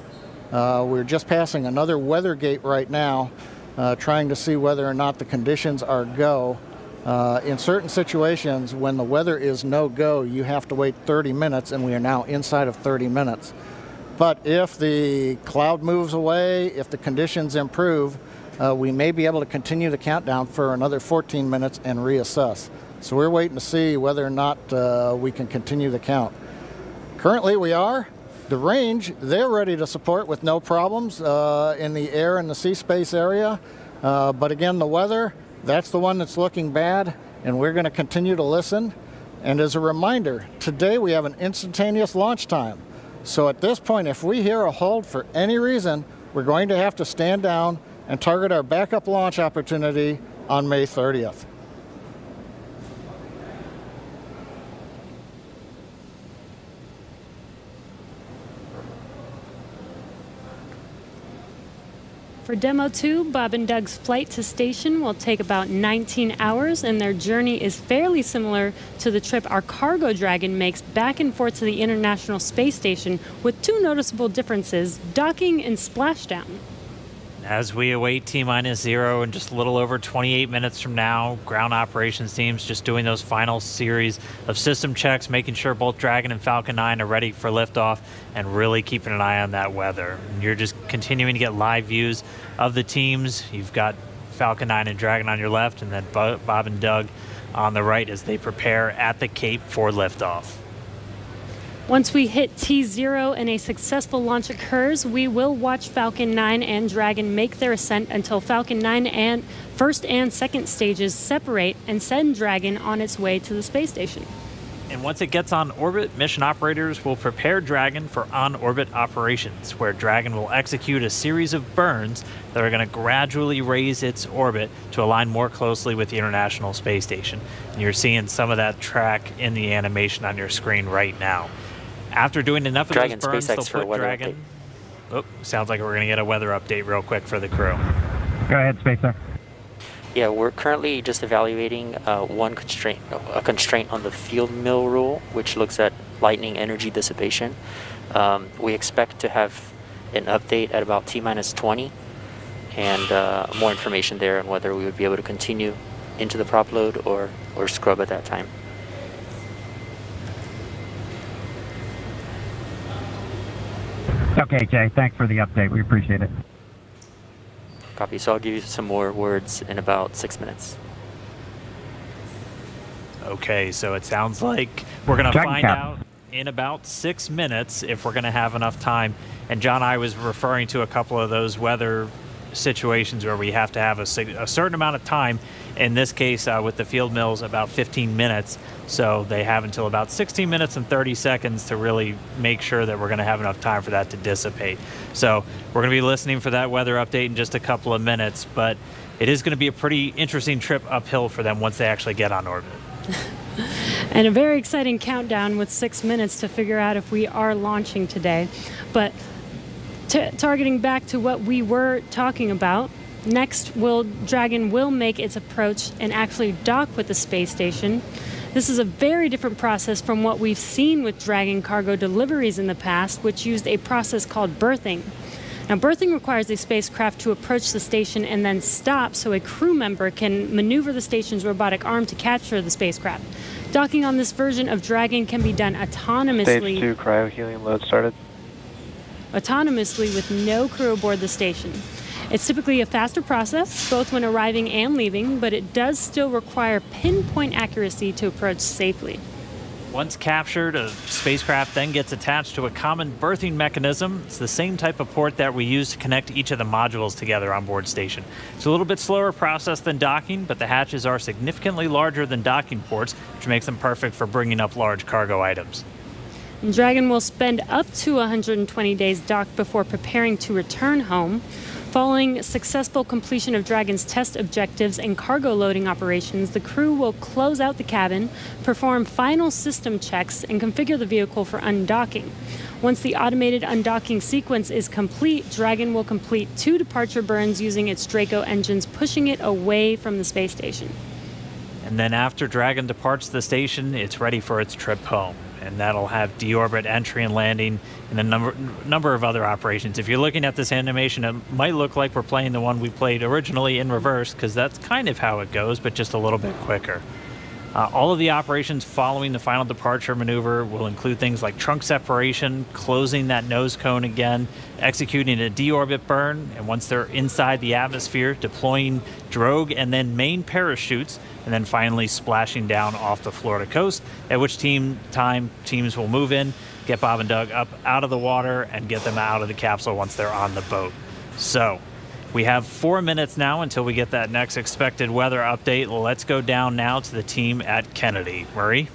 We're just passing another weather gate right now, trying to see whether or not the conditions are go. In certain situations, when the weather is no go, you have to wait 30 minutes, and we are now inside of 30 minutes. But if the cloud moves away, if the conditions improve, we may be able to continue the countdown for another 14 minutes and reassess. So we're waiting to see whether or not we can continue the count. Currently we are. The range, they're ready to support with no problems in the air and the sea space area. But again, the weather, that's the one that's looking bad, and we're going to continue to listen. And as a reminder, today we have an instantaneous launch time. So at this point, if we hear a hold for any reason, we're going to have to stand down and target our backup launch opportunity on May 30th. For Demo 2, Bob and Doug's flight to station will take about 19 hours, and their journey is fairly similar to the trip our cargo Dragon makes back and forth to the International Space Station, with two noticeable differences: docking and splashdown. As we await T-minus 0 in just a little over 28 minutes from now, ground operations teams just doing those final series of system checks, making sure both Dragon and Falcon 9 are ready for liftoff, and really keeping an eye on that weather. You're just continuing to get live views of the teams. You've got Falcon 9 and Dragon on your left, and then Bob and Doug on the right as they prepare at the Cape for liftoff. Once we hit T0 and a successful launch occurs, we will watch Falcon 9 and Dragon make their ascent until Falcon 9 and first and second stages separate and send Dragon on its way to the space station. And once it gets on orbit, mission operators will prepare Dragon for on-orbit operations, where Dragon will execute a series of burns that are going to gradually raise its orbit to align more closely with the International Space Station. And you're seeing some of that track in the animation on your screen right now. After doing enough of those burns, they'll put Dragon... Oh, sounds like we're going to get a weather update real quick for the crew. Go ahead, Spacer. Yeah, we're currently just evaluating a constraint on the field mill rule, which looks at lightning energy dissipation. We expect to have an update at about T-minus 20, and more information there on whether we would be able to continue into the prop load or scrub at that time. Okay, Jay, thanks for the update. We appreciate it. Copy. So I'll give you some more words in about 6 minutes. Okay, so it sounds like we're going to find out in about 6 minutes if we're going to have enough time. And John, I was referring to a couple of those weather situations where we have to have a certain amount of time. In this case, with the field mills, about 15 minutes. So they have until about 16 minutes and 30 seconds to really make sure that we're going to have enough time for that to dissipate. So we're going to be listening for that weather update in just a couple of minutes, but it is going to be a pretty interesting trip uphill for them once they actually get on orbit. And a very exciting countdown with 6 minutes to figure out if we are launching today. But targeting back to what we were talking about, next, Dragon will make its approach and actually dock with the space station. This is a very different process from what we've seen with Dragon cargo deliveries in the past, which used a process called berthing. Now, berthing requires a spacecraft to approach the station and then stop so a crew member can maneuver the station's robotic arm to capture the spacecraft. Docking on this version of Dragon can be done autonomously. Stage 2 cryo-helium load started. Autonomously with no crew aboard the station. It's typically a faster process, both when arriving and leaving, but it does still require pinpoint accuracy to approach safely. Once captured, a spacecraft then gets attached to a common berthing mechanism. It's the same type of port that we use to connect each of the modules together on board station. It's a little bit slower process than docking, but the hatches are significantly larger than docking ports, which makes them perfect for bringing up large cargo items. And Dragon will spend up to 120 days docked before preparing to return home. Following successful completion of Dragon's test objectives and cargo loading operations, the crew will close out the cabin, perform final system checks, and configure the vehicle for undocking. Once the automated undocking sequence is complete, Dragon will complete 2 departure burns using its Draco engines, pushing it away from the space station. And then after Dragon departs the station, it's ready for its trip home. And that'll have deorbit entry and landing and a number of other operations. If you're looking at this animation, it might look like we're playing the one we played originally in reverse, because that's kind of how it goes, but just a little bit quicker. All of the operations following the final departure maneuver will include things like trunk separation, closing that nose cone again, executing a deorbit burn, and once they're inside the atmosphere, deploying drogue and then main parachutes, and then finally splashing down off the Florida coast, at which teams will move in, get Bob and Doug up out of the water, and get them out of the capsule once they're on the boat. So we have 4 minutes now until we get that next expected weather update. Let's go down now to the team at Kennedy. Murray?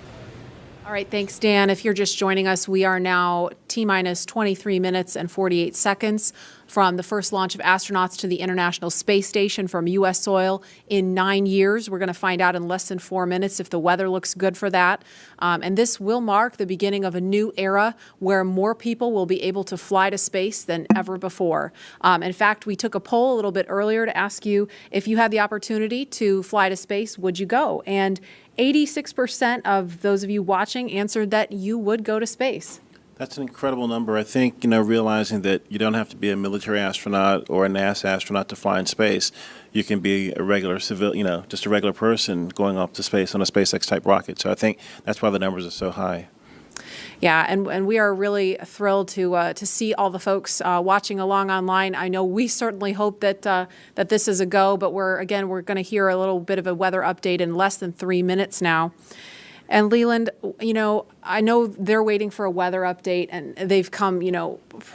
All right, thanks, Dan. If you're just joining us, we are now T-minus 23 minutes and 48 seconds from the first launch of astronauts to the International Space Station from U.S. soil in 9 years. We're going to find out in less than 4 minutes if the weather looks good for that. And this will mark the beginning of a new era where more people will be able to fly to space than ever before. In fact, we took a poll a little bit earlier to ask you if you had the opportunity to fly to space, would you go? And 86% of those of you watching answered that you would go to space. That's an incredible number. I think, realizing that you don't have to be a military astronaut or a NASA astronaut to fly in space. You can be a regular civil, just a regular person going up to space on a SpaceX type rocket. So I think that's why the numbers are so high. Yeah, and we are really thrilled to see all the folks watching along online. I know we certainly hope that that this is a go, but we're going to hear a little bit of a weather update in less than 3 minutes now. And Leland, I know they're waiting for a weather update, and they've come,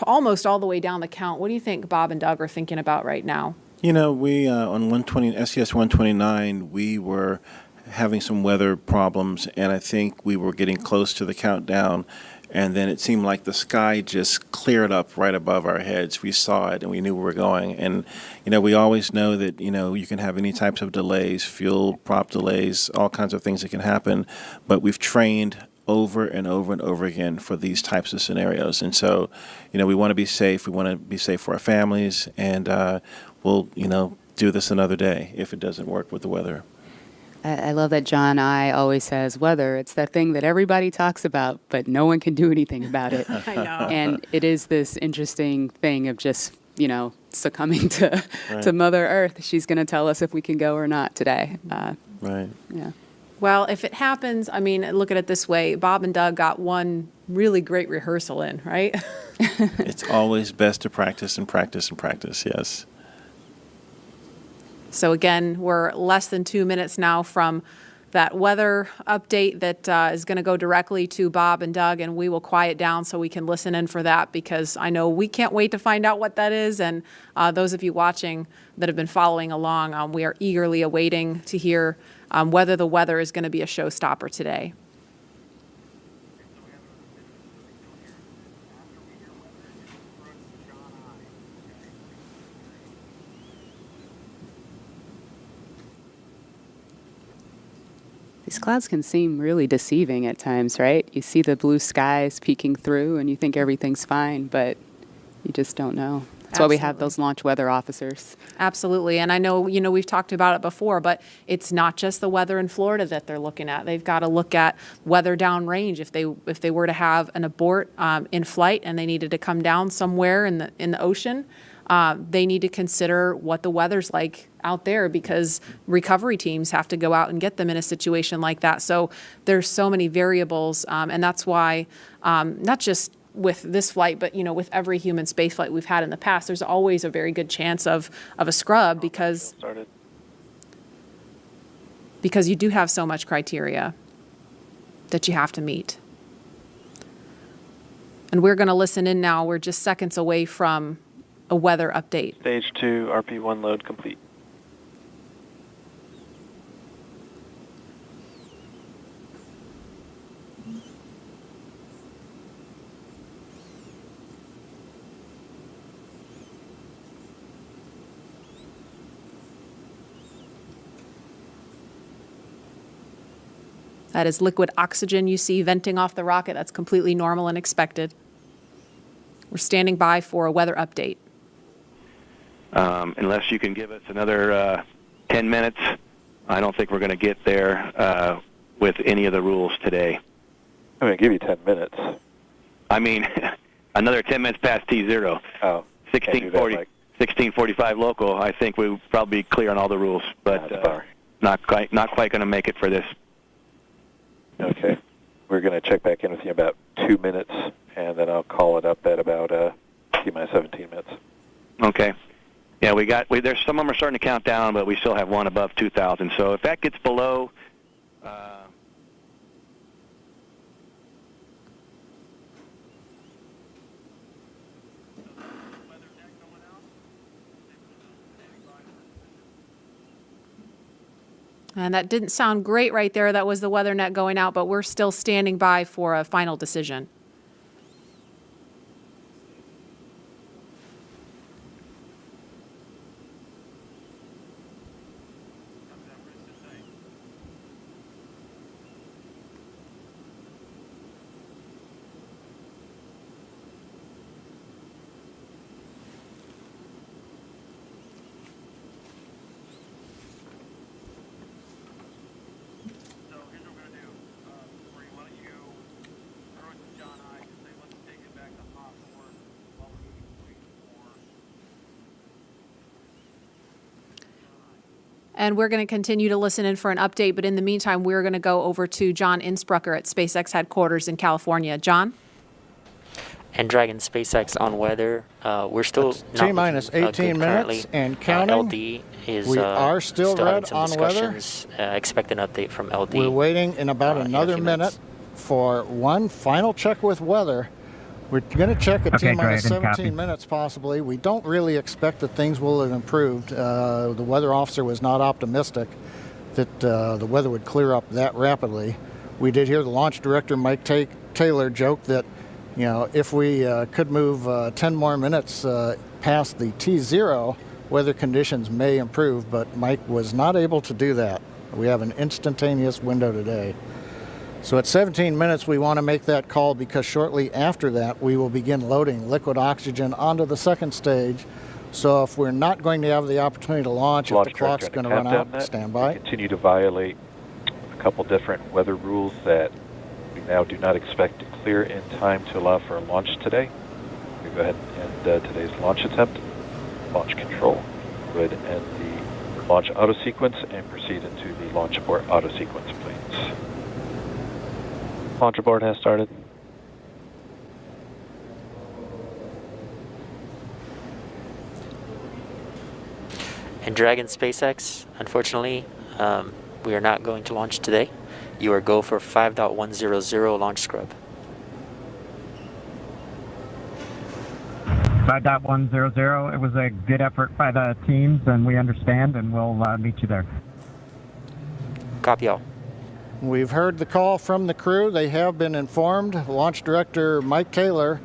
almost all the way down the count. What do you think Bob and Doug are thinking about right now? We on STS-129, we were having some weather problems, and I think we were getting close to the countdown, and then it seemed like the sky just cleared up right above our heads. We saw it, and we knew where we were going. And, we always know that, you can have any types of delays, fuel, prop delays, all kinds of things that can happen, but we've trained over and over and over again for these types of scenarios. And so, we want to be safe. We want to be safe for our families, and we'll, do this another day if it doesn't work with the weather. I love that John I. always says weather. It's that thing that everybody talks about, but no one can do anything about it. I know. And it is this interesting thing of just, succumbing to Mother Earth. She's going to tell us if we can go or not today. Right. Yeah. Well, if it happens, look at it this way. Bob and Doug got one really great rehearsal in, right? It's always best to practice and practice and practice, yes. So again, we're less than 2 minutes now from that weather update that is going to go directly to Bob and Doug, and we will quiet down so we can listen in for that, because I know we can't wait to find out what that is. And those of you watching that have been following along, we are eagerly awaiting to hear whether the weather is going to be a showstopper today. These clouds can seem really deceiving at times, right? You see the blue skies peeking through and you think everything's fine, but you just don't know. That's why we have those launch weather officers. Absolutely. And I know, we've talked about it before, but it's not just the weather in Florida that they're looking at. They've got to look at weather downrange. If they were to have an abort in flight and they needed to come down somewhere in the ocean, they need to consider what the weather's like out there, because recovery teams have to go out and get them in a situation like that. So there's so many variables, and that's why not just with this flight, but with every human space flight we've had in the past, there's always a very good chance of a scrub, because you do have so much criteria that you have to meet. And we're going to listen in now. We're just seconds away from a weather update. Stage 2, RP1 load complete. That is liquid oxygen you see venting off the rocket. That's completely normal and expected. We're standing by for a weather update. Unless you can give us another 10 minutes, I don't think we're going to get there with any of the rules today. I'm going to give you 10 minutes. I mean, another 10 minutes past T0. Oh, 16:45 local. I think we'll probably be clear on all the rules, but not quite going to make it for this. Okay. We're going to check back in with you in about 2 minutes, and then I'll call it up at about T-minus 17 minutes. Okay. Yeah, there's some of them are starting to count down, but we still have one above 2,000. So if that gets below, And that didn't sound great right there. That was the weather net going out, but we're still standing by for a final decision. And we're going to continue to listen in for an update. But in the meantime, we're going to go over to John Innsbrucker at SpaceX headquarters in California. John? And Dragon SpaceX on weather. We're still T-minus 18 minutes and counting. LD is we are still red some on weather. Expect an update from LD. We're waiting in about another minute for one final check with weather. We're going to check at T-minus 17 minutes possibly. We don't really expect that things will have improved. The weather officer was not optimistic that the weather would clear up that rapidly. We did hear the launch director, Mike Taylor, joke that, if we could move 10 more minutes past the T0, weather conditions may improve, but Mike was not able to do that. We have an instantaneous window today. So at 17 minutes, we want to make that call, because shortly after that, we will begin loading liquid oxygen onto the second stage. So if we're not going to have the opportunity to launch, if the clock's going to run out, stand by. Continue to violate a couple different weather rules that we now do not expect to clear in time to allow for a launch today. We go ahead and end today's launch attempt. Launch control would end the launch auto sequence and proceed into the launch abort auto sequence, please. Launch abort has started. And Dragon SpaceX, unfortunately, we are not going to launch today. You are go for 5.100 launch scrub. 5.100. It was a good effort by the teams, and we understand, and we'll meet you there. Copy all. We've heard the call from the crew. They have been informed. Launch Director Mike Taylor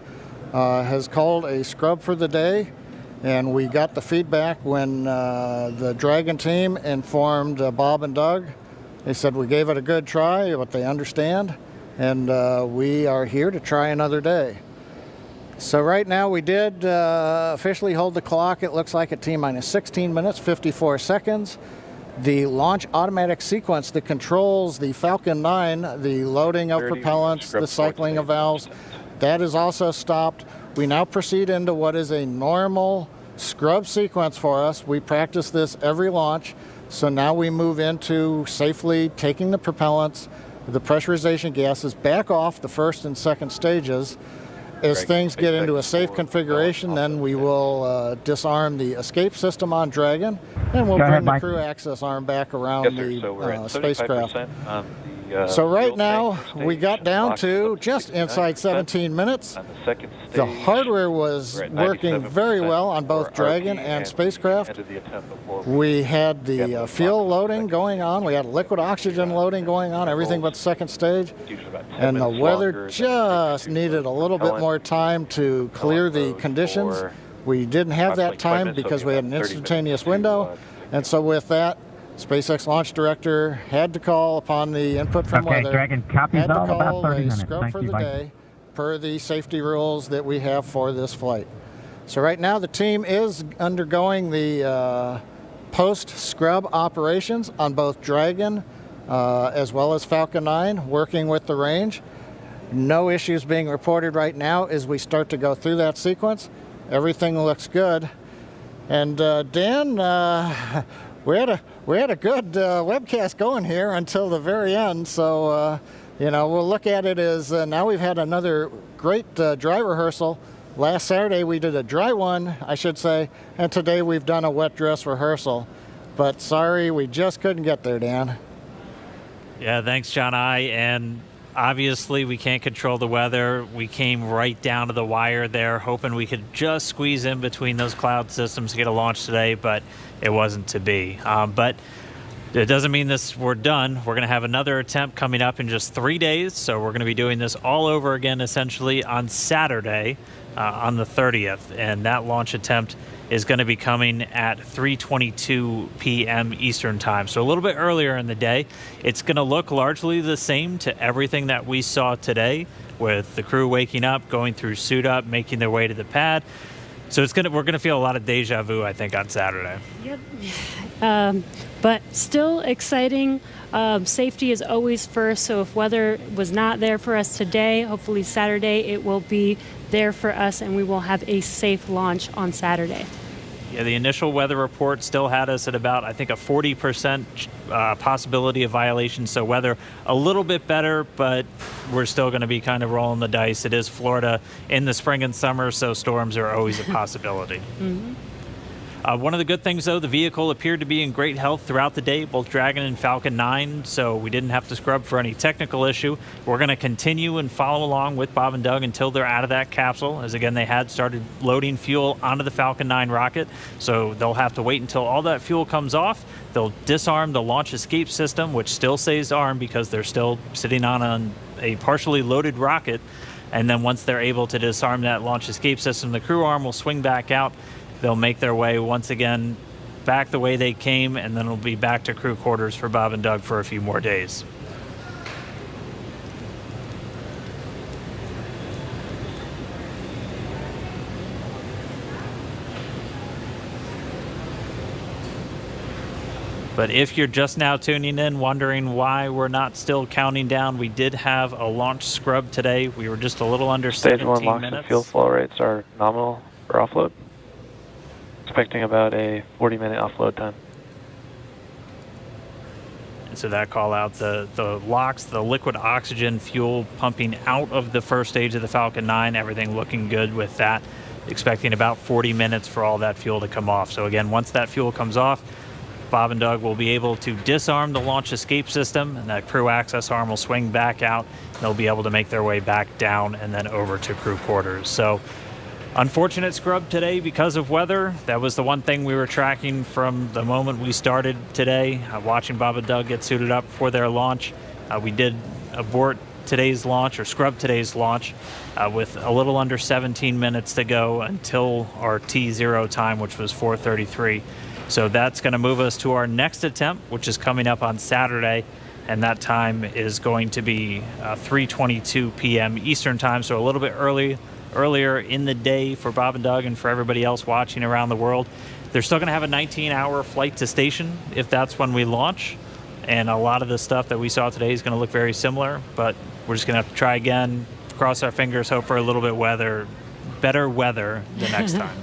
has called a scrub for the day, and we got the feedback when the Dragon team informed Bob and Doug. They said we gave it a good try, but they understand, and we are here to try another day. So right now we did officially hold the clock. It looks like at T-minus 16 minutes, 54 seconds. The launch automatic sequence that controls the Falcon 9, the loading of propellants, the cycling of valves, that is also stopped. We now proceed into what is a normal scrub sequence for us. We practice this every launch. So now we move into safely taking the propellants, the pressurization gases back off the first and second stages. As things get into a safe configuration, then we will disarm the escape system on Dragon, and we'll bring the crew access arm back around the spacecraft. So right now, we got down to just inside 17 minutes. The hardware was working very well on both Dragon and spacecraft. We had the fuel loading going on. We had liquid oxygen loading going on, everything but the second stage. And the weather just needed a little bit more time to clear the conditions. We didn't have that time because we had an instantaneous window. And so with that, SpaceX launch director had to call upon the input from weather. Dragon, copies had to all, call about 30 a minutes. scrub Thank for you, the bye. day per the safety rules that we have for this flight. So right now the team is undergoing the post-scrub operations on both Dragon as well as Falcon 9, working with the range. No issues being reported right now as we start to go through that sequence. Everything looks good. And Dan, we had a good webcast going here until the very end. So, we'll look at it as now we've had another great dry rehearsal. Last Saturday we did a dry one, I should say, and today we've done a wet dress rehearsal. But sorry, we just couldn't get there, Dan. Yeah, thanks, John I. And obviously we can't control the weather. We came right down to the wire there, hoping we could just squeeze in between those cloud systems to get a launch today, but it wasn't to be. But it doesn't mean we're done. We're going to have another attempt coming up in just 3 days, so we're going to be doing this all over again essentially on Saturday on the 30th, and that launch attempt is going to be coming at 3:22 p.m. Eastern Time, so a little bit earlier in the day. It's going to look largely the same to everything that we saw today, with the crew waking up, going through suit up, making their way to the pad. So we're going to feel a lot of deja vu, I think, on Saturday. Yep. But still exciting. Safety is always first, so if weather was not there for us today, hopefully Saturday it will be there for us, and we will have a safe launch on Saturday. Yeah, the initial weather report still had us at about, I think, a 40% possibility of violation. So weather a little bit better, but we're still going to be kind of rolling the dice. It is Florida in the spring and summer, so storms are always a possibility. Mm-hmm. One of the good things, though, the vehicle appeared to be in great health throughout the day, both Dragon and Falcon 9, so we didn't have to scrub for any technical issue. We're going to continue and follow along with Bob and Doug until they're out of that capsule, as again, they had started loading fuel onto the Falcon 9 rocket, so they'll have to wait until all that fuel comes off. They'll disarm the launch escape system, which still stays armed because they're still sitting on a partially loaded rocket, and then once they're able to disarm that launch escape system, the crew arm will swing back out. They'll make their way once again back the way they came, and then it'll be back to crew quarters for Bob and Doug for a few more days. But if you're just now tuning in, wondering why we're not still counting down, we did have a launch scrub today. We were just a little under 17 minutes. Stage 1 LOX and fuel flow rates are nominal for offload. Expecting about a 40-minute offload time. And so that call out, the LOX, the liquid oxygen fuel pumping out of the first stage of the Falcon 9, everything looking good with that. Expecting about 40 minutes for all that fuel to come off. So again, once that fuel comes off, Bob and Doug will be able to disarm the launch escape system, and that crew access arm will swing back out. They'll be able to make their way back down and then over to crew quarters. So unfortunate scrub today because of weather. That was the one thing we were tracking from the moment we started today, watching Bob and Doug get suited up for their launch. We did abort today's launch, or scrub today's launch, with a little under 17 minutes to go until our T0 time, which was 4:33. So that's going to move us to our next attempt, which is coming up on Saturday, and that time is going to be 3:22 p.m. Eastern time, so a little bit earlier in the day for Bob and Doug and for everybody else watching around the world. They're still going to have a 19-hour flight to station if that's when we launch, and a lot of the stuff that we saw today is going to look very similar, but we're just going to have to try again, cross our fingers, hope for a little bit better weather the next time.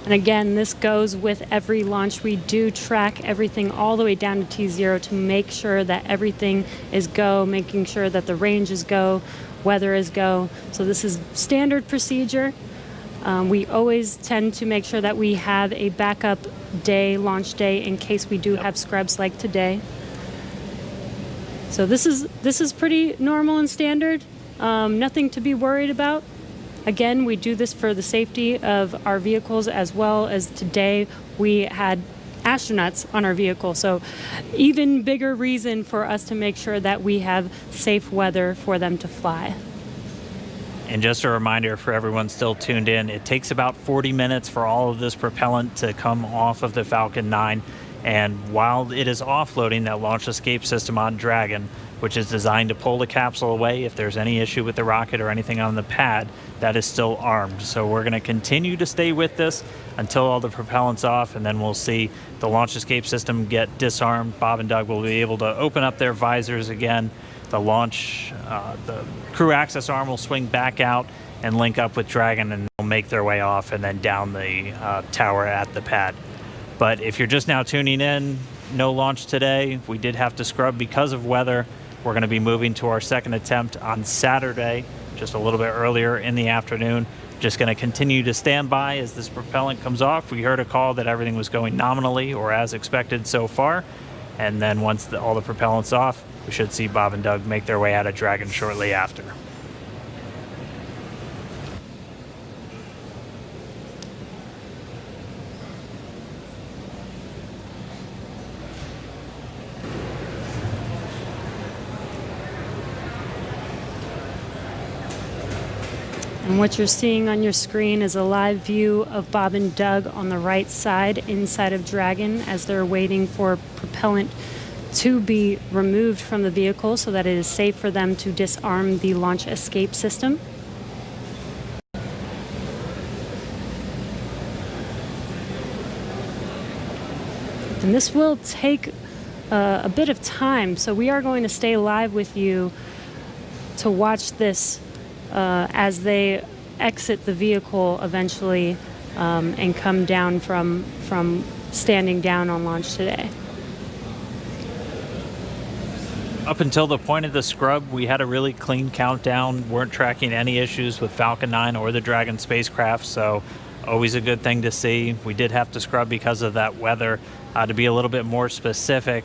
And again, this goes with every launch. We do track everything all the way down to T0 to make sure that everything is go, making sure that the range is go, weather is go. So this is standard procedure. We always tend to make sure that we have a backup day, launch day, in case we do have scrubs like today. So this is pretty normal and standard. Nothing to be worried about. Again, we do this for the safety of our vehicles, as well as today we had astronauts on our vehicle. So even bigger reason for us to make sure that we have safe weather for them to fly. And just a reminder for everyone still tuned in, it takes about 40 minutes for all of this propellant to come off of the Falcon 9. And while it is offloading that launch escape system on Dragon, which is designed to pull the capsule away if there's any issue with the rocket or anything on the pad, that is still armed. So we're going to continue to stay with this until all the propellant's off, and then we'll see the launch escape system get disarmed. Bob and Doug will be able to open up their visors again. The crew access arm will swing back out and link up with Dragon, and they'll make their way off and then down the tower at the pad. But if you're just now tuning in, no launch today. We did have to scrub because of weather. We're going to be moving to our second attempt on Saturday, just a little bit earlier in the afternoon. Just going to continue to stand by as this propellant comes off. We heard a call that everything was going nominally or as expected so far. And then once all the propellant's off, we should see Bob and Doug make their way out of Dragon shortly after. And what you're seeing on your screen is a live view of Bob and Doug on the right side inside of Dragon as they're waiting for propellant to be removed from the vehicle so that it is safe for them to disarm the launch escape system. And this will take a bit of time, so we are going to stay live with you to watch this as they exit the vehicle eventually and come down from standing down on launch today. Up until the point of the scrub, we had a really clean countdown, weren't tracking any issues with Falcon 9 or the Dragon spacecraft, so always a good thing to see. We did have to scrub because of that weather. To be a little bit more specific,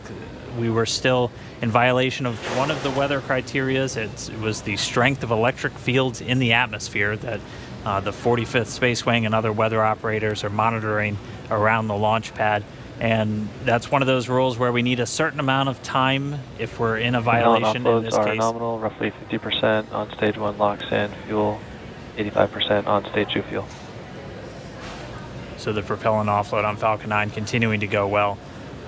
we were still in violation of one of the weather criterias. It was the strength of electric fields in the atmosphere that the 45th Space Wing and other weather operators are monitoring around the launch pad. And that's one of those rules where we need a certain amount of time if we're in a violation. In this are case, nominal, roughly 50% on stage 1 locks in fuel, 85% on stage 2 fuel. So the propellant offload on Falcon 9 continuing to go well.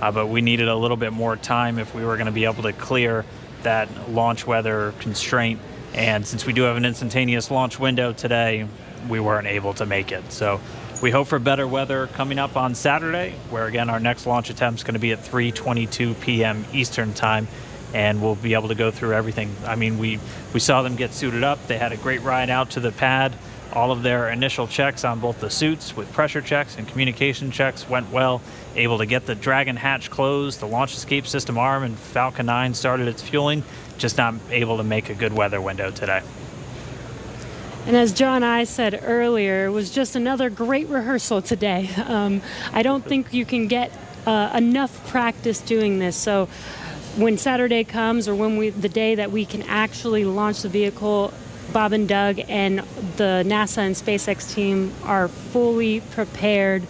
But we needed a little bit more time if we were going to be able to clear that launch weather constraint. And since we do have an instantaneous launch window today, we weren't able to make it. So we hope for better weather coming up on Saturday, where again our next launch attempt is going to be at 3:22 p.m. Eastern time, and we'll be able to go through everything. I mean, we saw them get suited up. They had a great ride out to the pad. All of their initial checks on both the suits with pressure checks and communication checks went well. Able to get the Dragon hatch closed, the launch escape system arm, and Falcon 9 started its fueling. Just not able to make a good weather window today. And as John I said earlier, it was just another great rehearsal today. I don't think you can get enough practice doing this. So when Saturday comes, or the day that we can actually launch the vehicle, Bob and Doug and the NASA and SpaceX team are fully prepared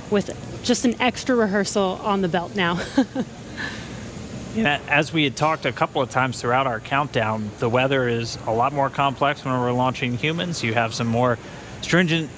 with just an extra rehearsal on the belt now. Yeah, as we had talked a couple of times throughout our countdown, the weather is a lot more complex when we're launching humans. You have some more stringent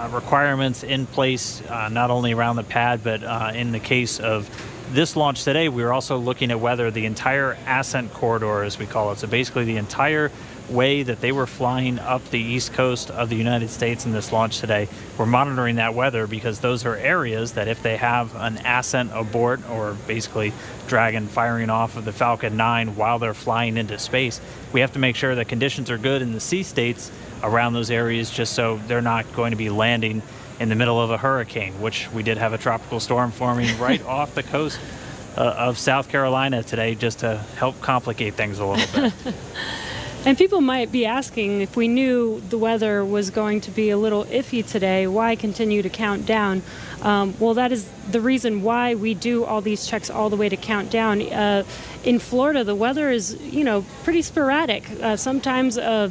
requirements in place, not only around the pad, but in the case of this launch today, we were also looking at whether the entire ascent corridor, as we call it, so basically the entire way that they were flying up the east coast of the United States in this launch today, we're monitoring that weather because those are areas that if they have an ascent abort, or basically Dragon firing off of the Falcon 9 while they're flying into space, we have to make sure that conditions are good in the sea states around those areas, just so they're not going to be landing in the middle of a hurricane, which we did have a tropical storm forming right off the coast of South Carolina today, just to help complicate things a little bit. And people might be asking, if we knew the weather was going to be a little iffy today, why continue to count down? Well, that is the reason why we do all these checks all the way to count down. In Florida, the weather is, pretty sporadic. Sometimes a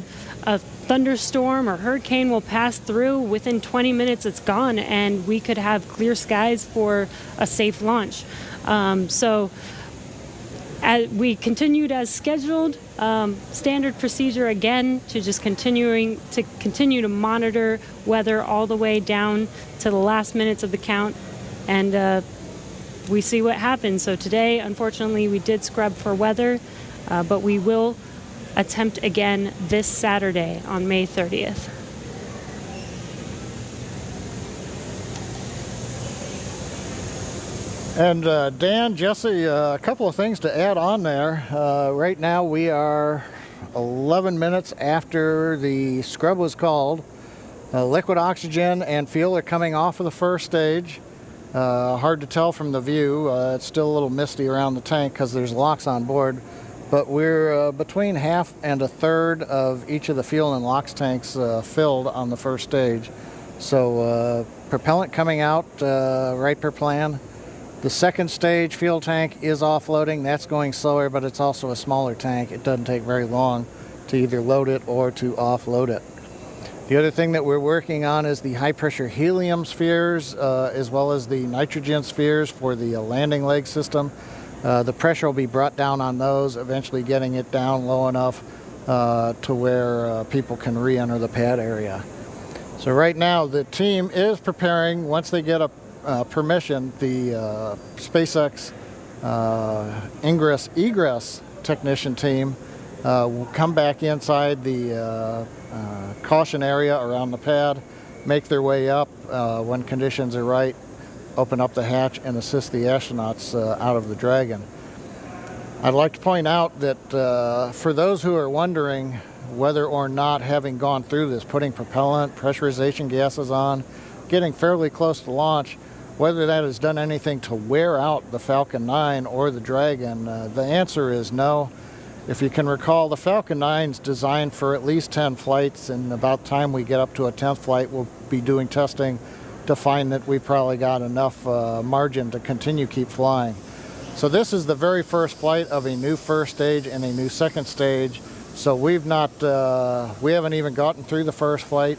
thunderstorm or hurricane will pass through. Within 20 minutes, it's gone, and we could have clear skies for a safe launch. So we continued as scheduled. Standard procedure again to just continue to monitor weather all the way down to the last minutes of the count, and we see what happens. So today, unfortunately, we did scrub for weather, but we will attempt again this Saturday on May 30th. And Dan, Jesse, a couple of things to add on there. Right now we are 11 minutes after the scrub was called. Liquid oxygen and fuel are coming off of the first stage. Hard to tell from the view. It's still a little misty around the tank because there's LOX on board. But we're between half and a third of each of the fuel and LOX tanks filled on the first stage. So propellant coming out right per plan. The second stage fuel tank is offloading. That's going slower, but it's also a smaller tank. It doesn't take very long to either load it or to offload it. The other thing that we're working on is the high-pressure helium spheres, as well as the nitrogen spheres for the landing leg system. The pressure will be brought down on those, eventually getting it down low enough to where people can re-enter the pad area. So right now, the team is preparing, once they get a permission, the SpaceX ingress-egress technician team will come back inside the caution area around the pad, make their way up when conditions are right, open up the hatch and assist the astronauts out of the Dragon. I'd like to point out that for those who are wondering whether or not, having gone through this, putting propellant, pressurization gases on, getting fairly close to launch, whether that has done anything to wear out the Falcon 9 or the Dragon, the answer is no. If you can recall, the Falcon 9 is designed for at least 10 flights, and about the time we get up to a 10th flight, we'll be doing testing to find that we probably got enough margin to continue keep flying. So this is the very first flight of a new first stage and a new second stage. So we haven't even gotten through the first flight.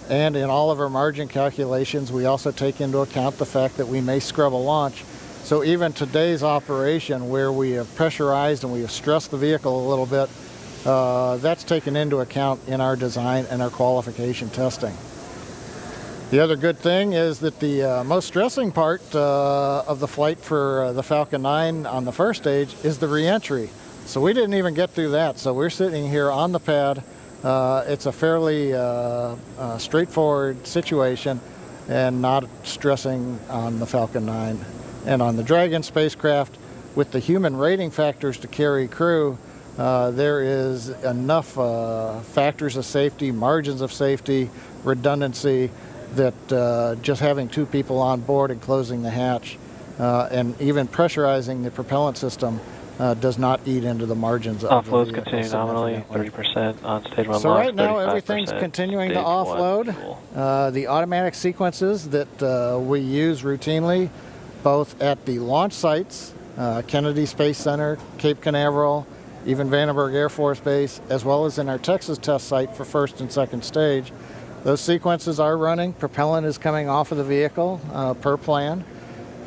And in all of our margin calculations, we also take into account the fact that we may scrub a launch. So even today's operation, where we have pressurized and we have stressed the vehicle a little bit, that's taken into account in our design and our qualification testing. The other good thing is that the most stressing part of the flight for the Falcon 9 on the first stage is the re-entry. So we didn't even get through that. So we're sitting here on the pad. It's a fairly straightforward situation and not stressing on the Falcon 9. And on the Dragon spacecraft, with the human rating factors to carry crew, there is enough factors of safety, margins of safety, redundancy, that just having 2 people on board and closing the hatch and even pressurizing the propellant system does not eat into the margins of Offloads the vehicle continue nominally, significantly. 30% on stage 1 So launch, right now everything's 35% continuing to stage 1 offload. fuel. The automatic sequences that we use routinely, both at the launch sites, Kennedy Space Center, Cape Canaveral, even Vandenberg Air Force Base, as well as in our Texas test site for first and second stage. Those sequences are running. Propellant is coming off of the vehicle per plan.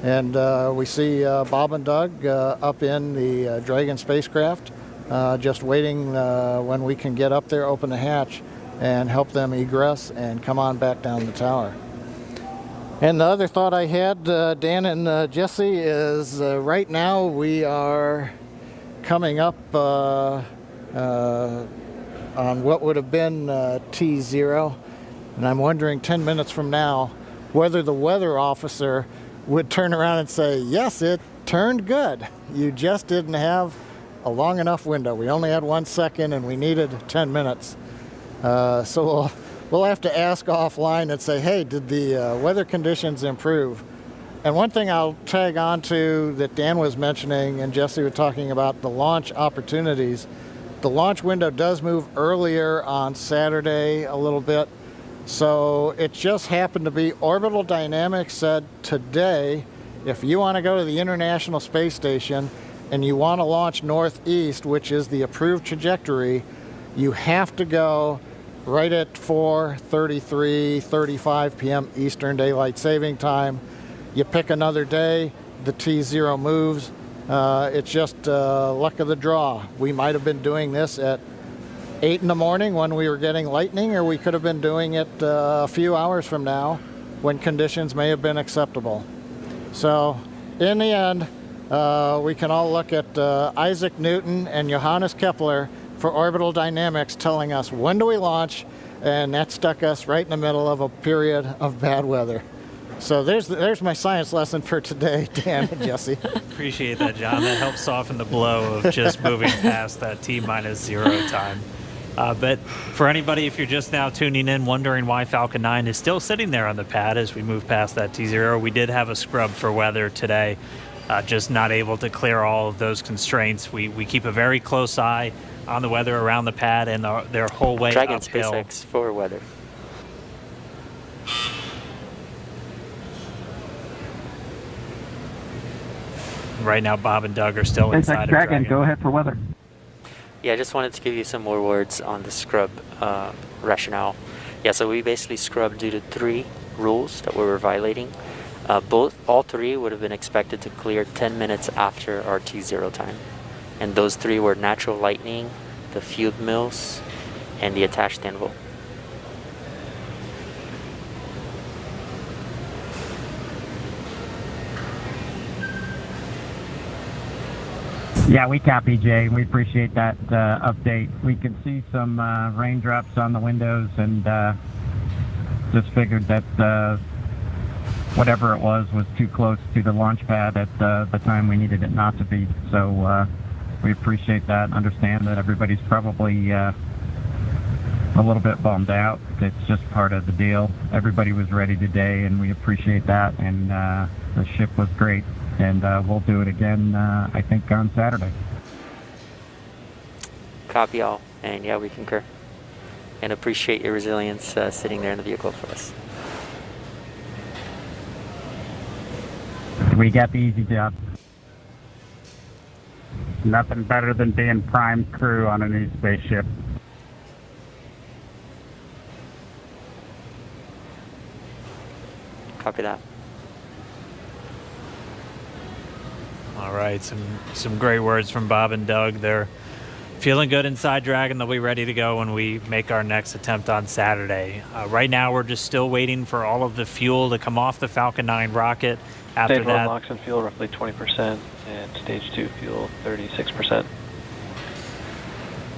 And we see Bob and Doug up in the Dragon spacecraft, just waiting when we can get up there, open the hatch, and help them egress and come on back down the tower. And the other thought I had, Dan and Jesse, is right now we are coming up on what would have been T0, and I'm wondering 10 minutes from now whether the weather officer would turn around and say, yes, it turned good. You just didn't have a long enough window. We only had 1 second and we needed 10 minutes. So we'll have to ask offline and say, hey, did the weather conditions improve? And one thing I'll tag on to that Dan was mentioning and Jesse was talking about, the launch opportunities. The launch window does move earlier on Saturday a little bit. So it just happened to be Orbital Dynamics said today, if you want to go to the International Space Station and you want to launch northeast, which is the approved trajectory, you have to go right at 4:35 p.m. Eastern Daylight Saving Time. You pick another day, the T0 moves. It's just luck of the draw. We might have been doing this at 8 in the morning when we were getting lightning, or we could have been doing it a few hours from now when conditions may have been acceptable. So in the end, we can all look at Isaac Newton and Johannes Kepler for orbital dynamics telling us when do we launch, and that stuck us right in the middle of a period of bad weather. So there's my science lesson for today, Dan and Jesse. Appreciate that, John. That helps soften the blow of just moving past that T-0 time. But for anybody, if you're just now tuning in, wondering why Falcon 9 is still sitting there on the pad as we move past that T0, we did have a scrub for weather today, just not able to clear all of those constraints. We keep a very close eye on the weather around the pad and their whole way Dragon uphill. SpaceX for weather. Right now, Bob and Doug are still inside of Dragon, go ahead for weather. Yeah, I just wanted to give you some more words on the scrub rationale. Yeah, so we basically scrubbed due to 3 rules that we were violating. All 3 would have been expected to clear 10 minutes after our T0 time. And those 3 were natural lightning, the field mills, and the attached anvil. Yeah, we copy, Jay. We appreciate that update. We can see some raindrops on the windows, and just figured that whatever it was too close to the launch pad at the time we needed it not to be. So we appreciate that. Understand that everybody's probably a little bit bummed out. It's just part of the deal. Everybody was ready today, and we appreciate that. And the ship was great. And we'll do it again, I think, on Saturday. Copy all. And yeah, we concur. And appreciate your resilience sitting there in the vehicle for us. We got the easy job. Nothing better than being prime crew on a new spaceship. Copy that. All right, some great words from Bob and Doug. They're feeling good inside Dragon. They'll be ready to go when we make our next attempt on Saturday. Right now, we're just still waiting for all of the fuel to come off the Falcon 9 rocket. After Stage that, 1 LOX and fuel roughly 20%, and Stage 2 fuel 36%.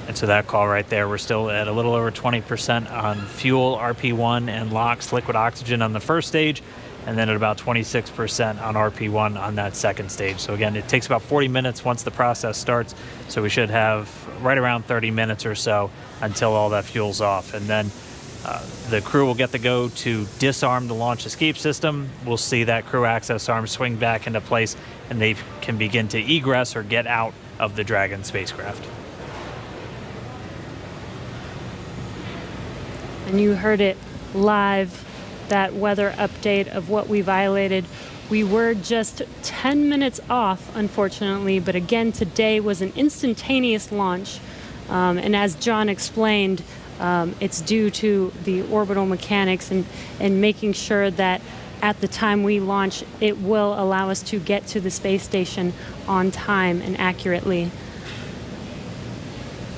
and so that call right there, we're still at a little over 20% on fuel, RP1, and LOX, liquid oxygen on the first stage, and then at about 26% on RP1 on that second stage. So again, it takes about 40 minutes once the process starts, so we should have right around 30 minutes or so until all that fuel's off. And then the crew will get to go to disarm the launch escape system. We'll see that crew access arm swing back into place, and they can begin to egress or get out of the Dragon spacecraft. And you heard it live, that weather update of what we violated. We were just 10 minutes off, unfortunately, but again, today was an instantaneous launch. And as John explained, it's due to the orbital mechanics and making sure that at the time we launch, it will allow us to get to the space station on time and accurately.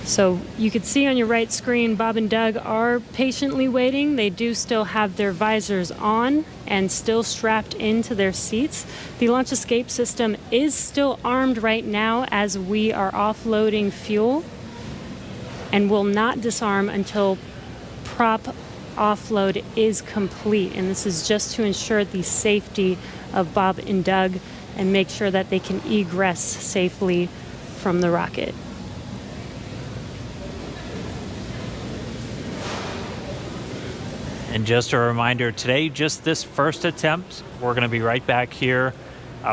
So you can see on your right screen, Bob and Doug are patiently waiting. They do still have their visors on and still strapped into their seats. The launch escape system is still armed right now as we are offloading fuel and will not disarm until prop offload is complete. And this is just to ensure the safety of Bob and Doug and make sure that they can egress safely from the rocket. And just a reminder, today, just this first attempt, we're going to be right back here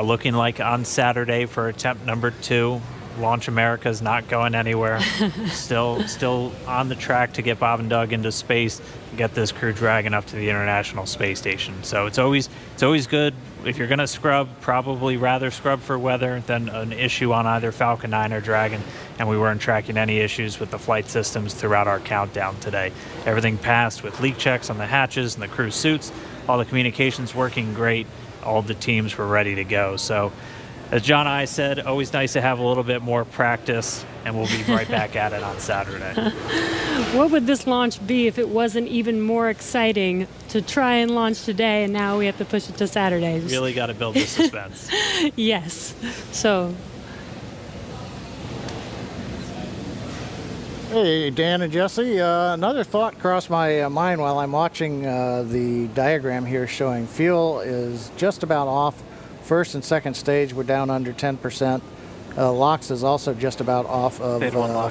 looking like on Saturday for attempt number 2. Launch America is not going anywhere. still on the track to get Bob and Doug into space and get this Crew Dragon up to the International Space Station. So it's always good. If you're going to scrub, probably rather scrub for weather than an issue on either Falcon 9 or Dragon. And we weren't tracking any issues with the flight systems throughout our countdown today. Everything passed with leak checks on the hatches and the crew suits. All the communications working great. All the teams were ready to go. So as John and I said, always nice to have a little bit more practice, and we'll be right back at it on Saturday. What would this launch be if it wasn't even more exciting to try and launch today, and now we have to push it to Saturday? Really got to build the suspense. Yes. So. Hey, Dan and Jesse. Another thought crossed my mind while I'm watching the diagram here showing fuel is just about off. First and second stage, we're down under 10%. LOX is also just about off of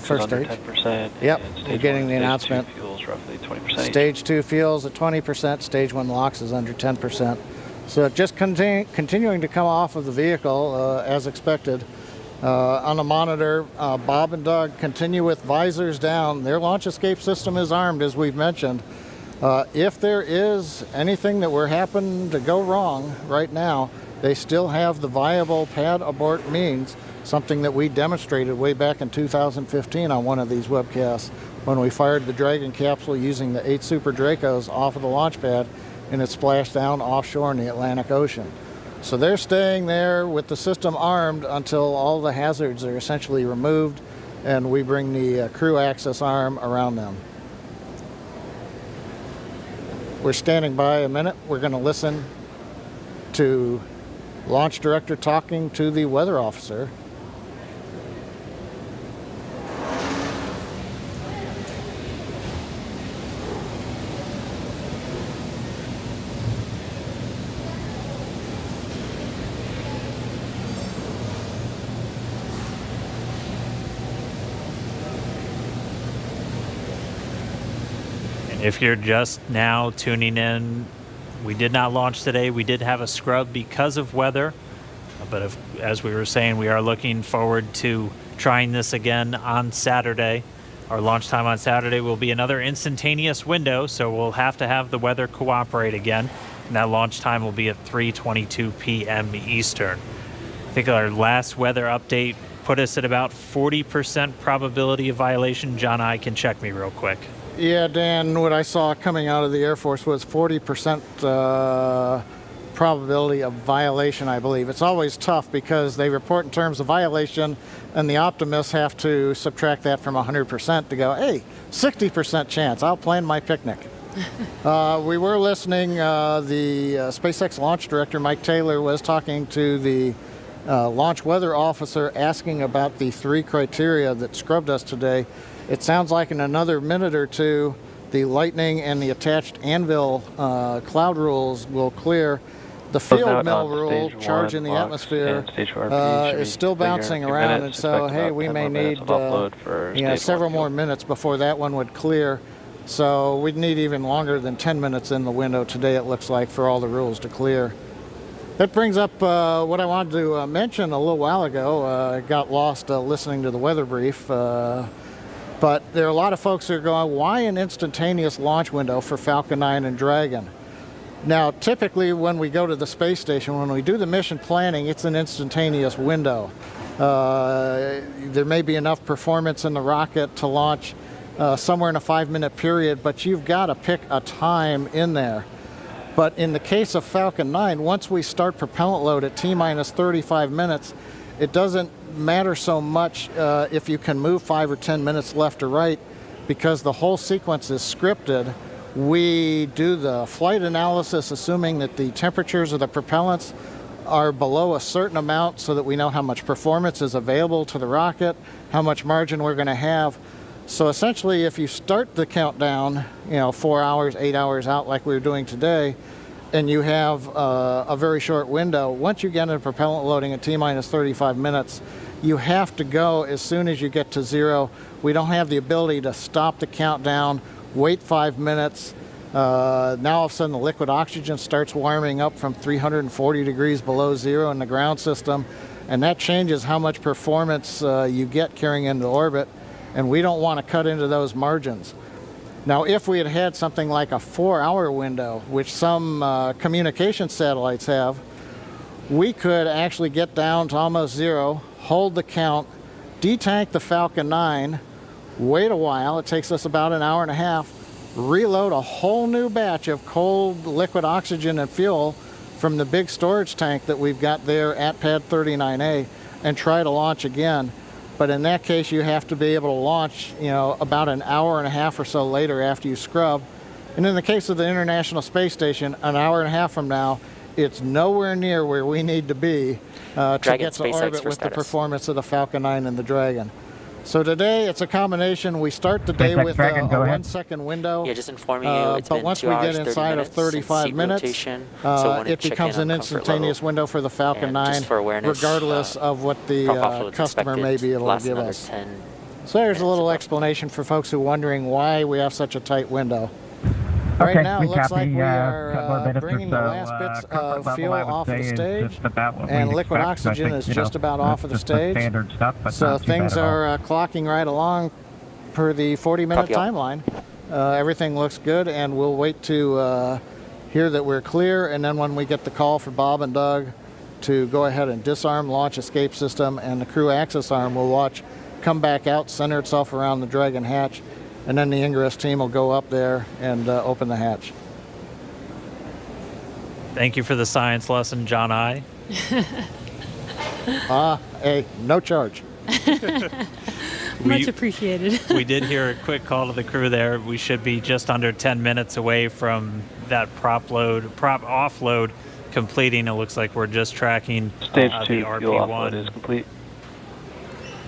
first stage. 10%. Yep, we're getting the announcement. Fuels roughly 20%. Stage 2 fuels at 20%. Stage 1 LOX is under 10%. So just continuing to come off of the vehicle as expected. On the monitor, Bob and Doug continue with visors down. Their launch escape system is armed, as we've mentioned. If there is anything that were happen to go wrong right now, they still have the viable pad abort means, something that we demonstrated way back in 2015 on one of these webcasts when we fired the Dragon capsule using the 8 Super Dracos off of the launch pad and it splashed down offshore in the Atlantic Ocean. So they're staying there with the system armed until all the hazards are essentially removed and we bring the crew access arm around them. We're standing by a minute. We're going to listen to Launch Director talking to the weather officer. If you're just now tuning in, we did not launch today. We did have a scrub because of weather, but as we were saying, we are looking forward to trying this again on Saturday. Our launch time on Saturday will be another instantaneous window, so we'll have to have the weather cooperate again, and that launch time will be at 3:22 p.m. Eastern. I think our last weather update put us at about 40% probability of violation. John and I can check me real quick. Yeah, Dan, what I saw coming out of the Air Force was 40% probability of violation, I believe. It's always tough because they report in terms of violation, and the optimists have to subtract that from 100% to go, hey, 60% chance, I'll plan my picnic. We were listening, the SpaceX launch director, Mike Taylor, was talking to the launch weather officer asking about the 3 criteria that scrubbed us today. It sounds like in another minute or two, the lightning and the attached anvil cloud rules will clear. The field mill rule, charge in the atmosphere, is still bouncing around, and so, hey, we may need several more minutes before that one would clear. So we'd need even longer than 10 minutes in the window today, it looks like, for all the rules to clear. That brings up what I wanted to mention a little while ago. I got lost listening to the weather brief. But there are a lot of folks that are going, why an instantaneous launch window for Falcon 9 and Dragon? Now, typically when we go to the space station, when we do the mission planning, it's an instantaneous window. There may be enough performance in the rocket to launch somewhere in a 5-minute period, but you've got to pick a time in there. But in the case of Falcon 9, once we start propellant load at T-minus 35 minutes, it doesn't matter so much if you can move 5 or 10 minutes left or right, because the whole sequence is scripted. We do the flight analysis assuming that the temperatures of the propellants are below a certain amount so that we know how much performance is available to the rocket, how much margin we're going to have. So essentially, if you start the countdown, 4 hours, 8 hours out like we were doing today, and you have a very short window, once you get into propellant loading at T-minus 35 minutes, you have to go as soon as you get to zero. We don't have the ability to stop the countdown, wait 5 minutes. Now all of a sudden the liquid oxygen starts warming up from 340 degrees below zero in the ground system, and that changes how much performance you get carrying into orbit, and we don't want to cut into those margins. Now, if we had had something like a 4-hour window, which some communication satellites have, we could actually get down to almost zero, hold the count, detank the Falcon 9, wait a while, it takes us about an hour and a half, reload a whole new batch of cold liquid oxygen and fuel from the big storage tank that we've got there at Pad 39A, and try to launch again. But in that case, you have to be able to launch, about an hour and a half or so later after you scrub. And in the case of the International Space Station, an hour and a half from now, it's nowhere near where we need to be to get to orbit with the performance of the Falcon 9 and the Dragon. So today, it's a combination. We start the day with a 1-second window. Yeah, just informing you, it's but been once 2 we hours, get inside of 35 minutes, it becomes an instantaneous window for the Falcon 9, regardless of what the customer may be able to give us. So there's a little explanation for folks who are wondering why we have such a tight window. Right now, it looks like we are bringing the last bits of fuel off of the stage, and liquid oxygen is just about off of the stage. So things are clocking right along per the 40-minute timeline. Everything looks good, and we'll wait to hear that we're clear, and then when we get the call for Bob and Doug to go ahead and disarm launch escape system, and the crew access arm will watch come back out, center itself around the Dragon hatch, and then the ingress team will go up there and open the hatch. Thank you for the science lesson, John I. Hey, no charge. Much appreciated. We did hear a quick call to the crew there. We should be just under 10 minutes away from that prop offload completing. It looks like we're just tracking Stage 2 the RP1 fuel offload is complete.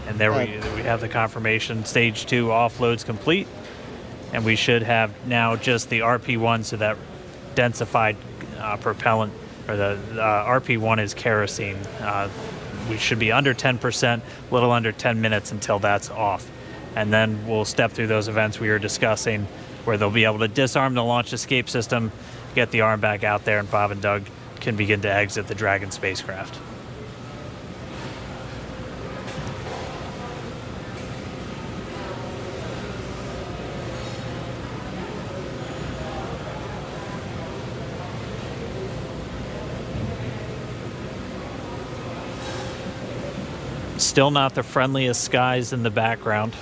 And there we have the confirmation. Stage 2 offload's complete. And we should have now just the RP1, so that densified propellant, or the RP1 is kerosene. We should be under 10%, a little under 10 minutes until that's off. And then we'll step through those events we were discussing, where they'll be able to disarm the launch escape system, get the arm back out there, and Bob and Doug can begin to exit the Dragon spacecraft. Still not the friendliest skies in the background.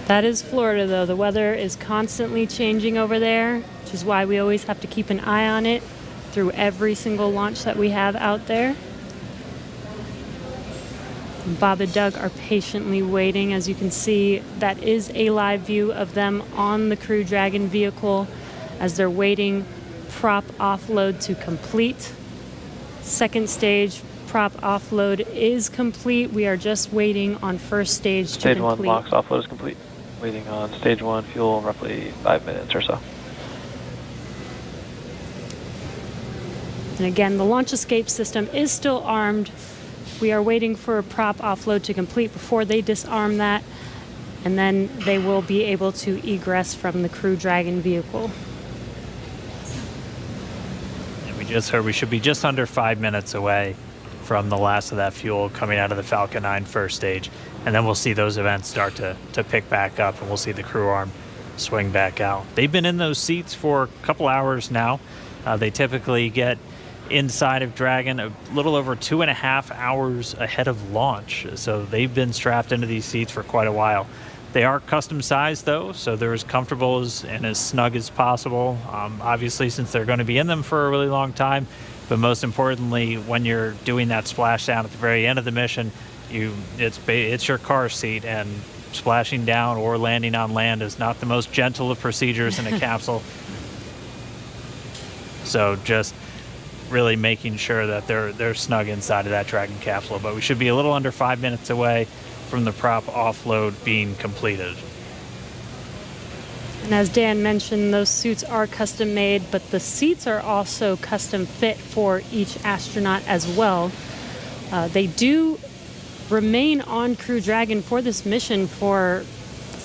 That is Florida, though. The weather is constantly changing over there, which is why we always have to keep an eye on it through every single launch that we have out there. And Bob and Doug are patiently waiting. As you can see, that is a live view of them on the Crew Dragon vehicle as they're waiting prop offload to complete. Second stage prop offload is complete. We are just waiting on first stage to complete. Stage 1 LOX offload is complete. Waiting on stage 1 fuel, roughly 5 minutes or so. And again, the launch escape system is still armed. We are waiting for a prop offload to complete before they disarm that, and then they will be able to egress from the Crew Dragon vehicle. just heard we should be just under 5 minutes away from the last of that fuel coming out of the Falcon 9 first stage. And then we'll see those events start to pick back up, and we'll see the crew arm swing back out. They've been in those seats for a couple hours now. They typically get inside of Dragon a little over 2.5 hours ahead of launch. So they've been strapped into these seats for quite a while. They are custom sized though, so they're as comfortable and as snug as possible. Obviously, since they're going to be in them for a really long time, but most importantly, when you're doing that splashdown at the very end of the mission, it's your car seat, and splashing down or landing on land is not the most gentle of procedures in a capsule. So just really making sure that they're snug inside of that Dragon capsule. But we should be a little under 5 minutes away from the prop offload being completed. And as Dan mentioned, those suits are custom made, but the seats are also custom fit for each astronaut as well. They do remain on Crew Dragon for this mission for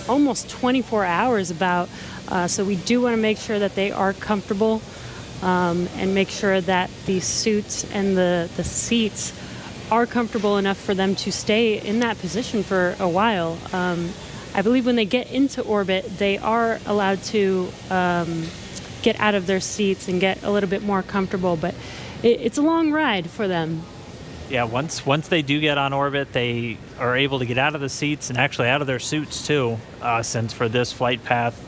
almost 24 hours so we do want to make sure that they are comfortable and make sure that the suits and the seats are comfortable enough for them to stay in that position for a while. I believe when they get into orbit, they are allowed to get out of their seats and get a little bit more comfortable, but it's a long ride for them. Yeah, once they do get on orbit, they are able to get out of the seats and actually out of their suits too, since for this flight path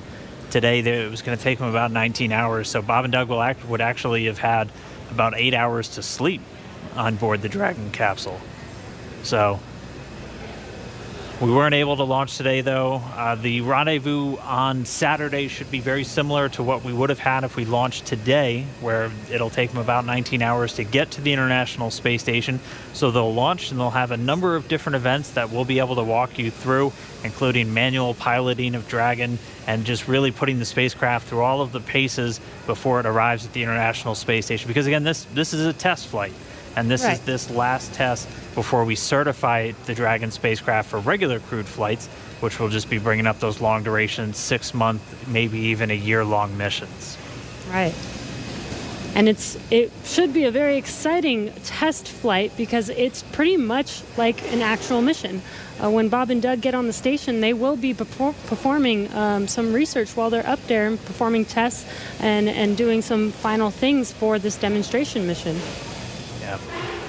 today, it was going to take them about 19 hours. So Bob and Doug would actually have had about 8 hours to sleep on board the Dragon capsule. So we weren't able to launch today, though. The rendezvous on Saturday should be very similar to what we would have had if we launched today, where it'll take them about 19 hours to get to the International Space Station. So they'll launch, and they'll have a number of different events that we'll be able to walk you through, including manual piloting of Dragon and just really putting the spacecraft through all of the paces before it arrives at the International Space Station. Because, again, this is a test flight. And this is this last test before we certify the Dragon spacecraft for regular crewed flights, which will just be bringing up those long duration, 6-month, maybe even a year-long missions. Right. And it should be a very exciting test flight because it's pretty much like an actual mission. When Bob and Doug get on the station, they will be performing some research while they're up there and performing tests and doing some final things for this demonstration mission. Yeah,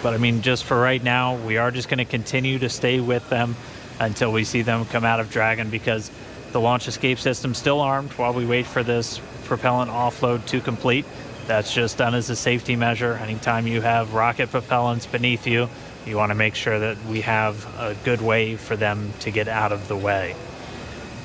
but I mean, just for right now, we are just going to continue to stay with them until we see them come out of Dragon, because the launch escape system's still armed while we wait for this propellant offload to complete. That's just done as a safety measure. Anytime you have rocket propellants beneath you, you want to make sure that we have a good way for them to get out of the way.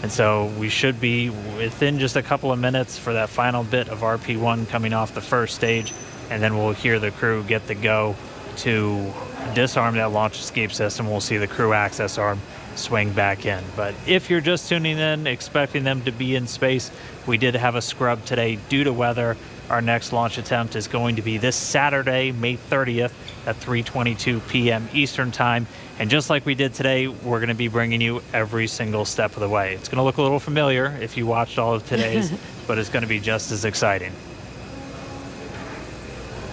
And so we should be within just a couple of minutes for that final bit of RP1 coming off the first stage. And then we'll hear the crew get the go to disarm that launch escape system. We'll see the crew access arm swing back in. But if you're just tuning in, expecting them to be in space, we did have a scrub today due to weather. Our next launch attempt is going to be this Saturday, May 30th at 3:22 p.m. Eastern Time. And just like we did today, we're going to be bringing you every single step of the way. It's going to look a little familiar if you watched all of today's, but it's going to be just as exciting.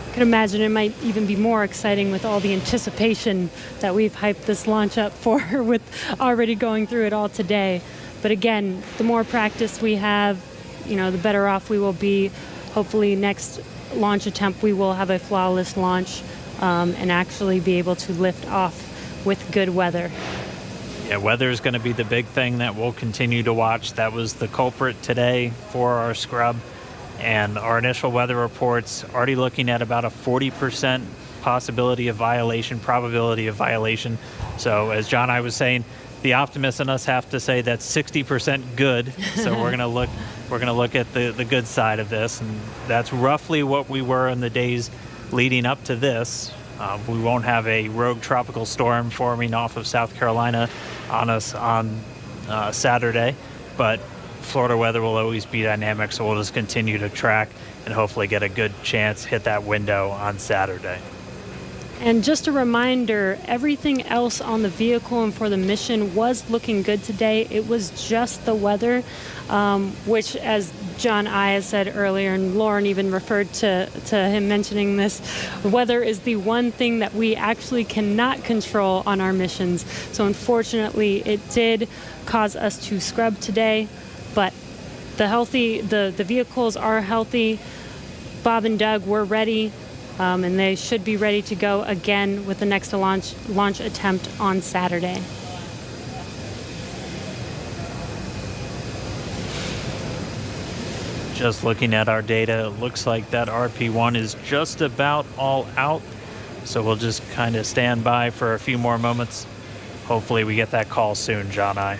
I can imagine it might even be more exciting with all the anticipation that we've hyped this launch up for, with already going through it all today. But again, the more practice we have, the better off we will be. Hopefully next launch attempt we will have a flawless launch and actually be able to lift off with good weather. Yeah, weather is going to be the big thing that we'll continue to watch. That was the culprit today for our scrub. And our initial weather reports already looking at about a 40% probability of violation. So as John and I was saying, the optimists in us have to say that's 60% good. So we're going to look at the good side of this, and that's roughly what we were in the days leading up to this. We won't have a rogue tropical storm forming off of South Carolina on us on Saturday, but Florida weather will always be dynamic, so we'll just continue to track and hopefully get a good chance hit that window on Saturday. And just a reminder, everything else on the vehicle and for the mission was looking good today. It was just the weather, which, as John I said earlier, and Lauren even referred to him mentioning this, weather is the one thing that we actually cannot control on our missions. So unfortunately, it did cause us to scrub today, but the vehicles are healthy. Bob and Doug were ready. And they should be ready to go again with the next launch attempt on Saturday. Just looking at our data, it looks like that RP1 is just about all out. So we'll just kind of stand by for a few more moments. Hopefully we get that call soon, John I.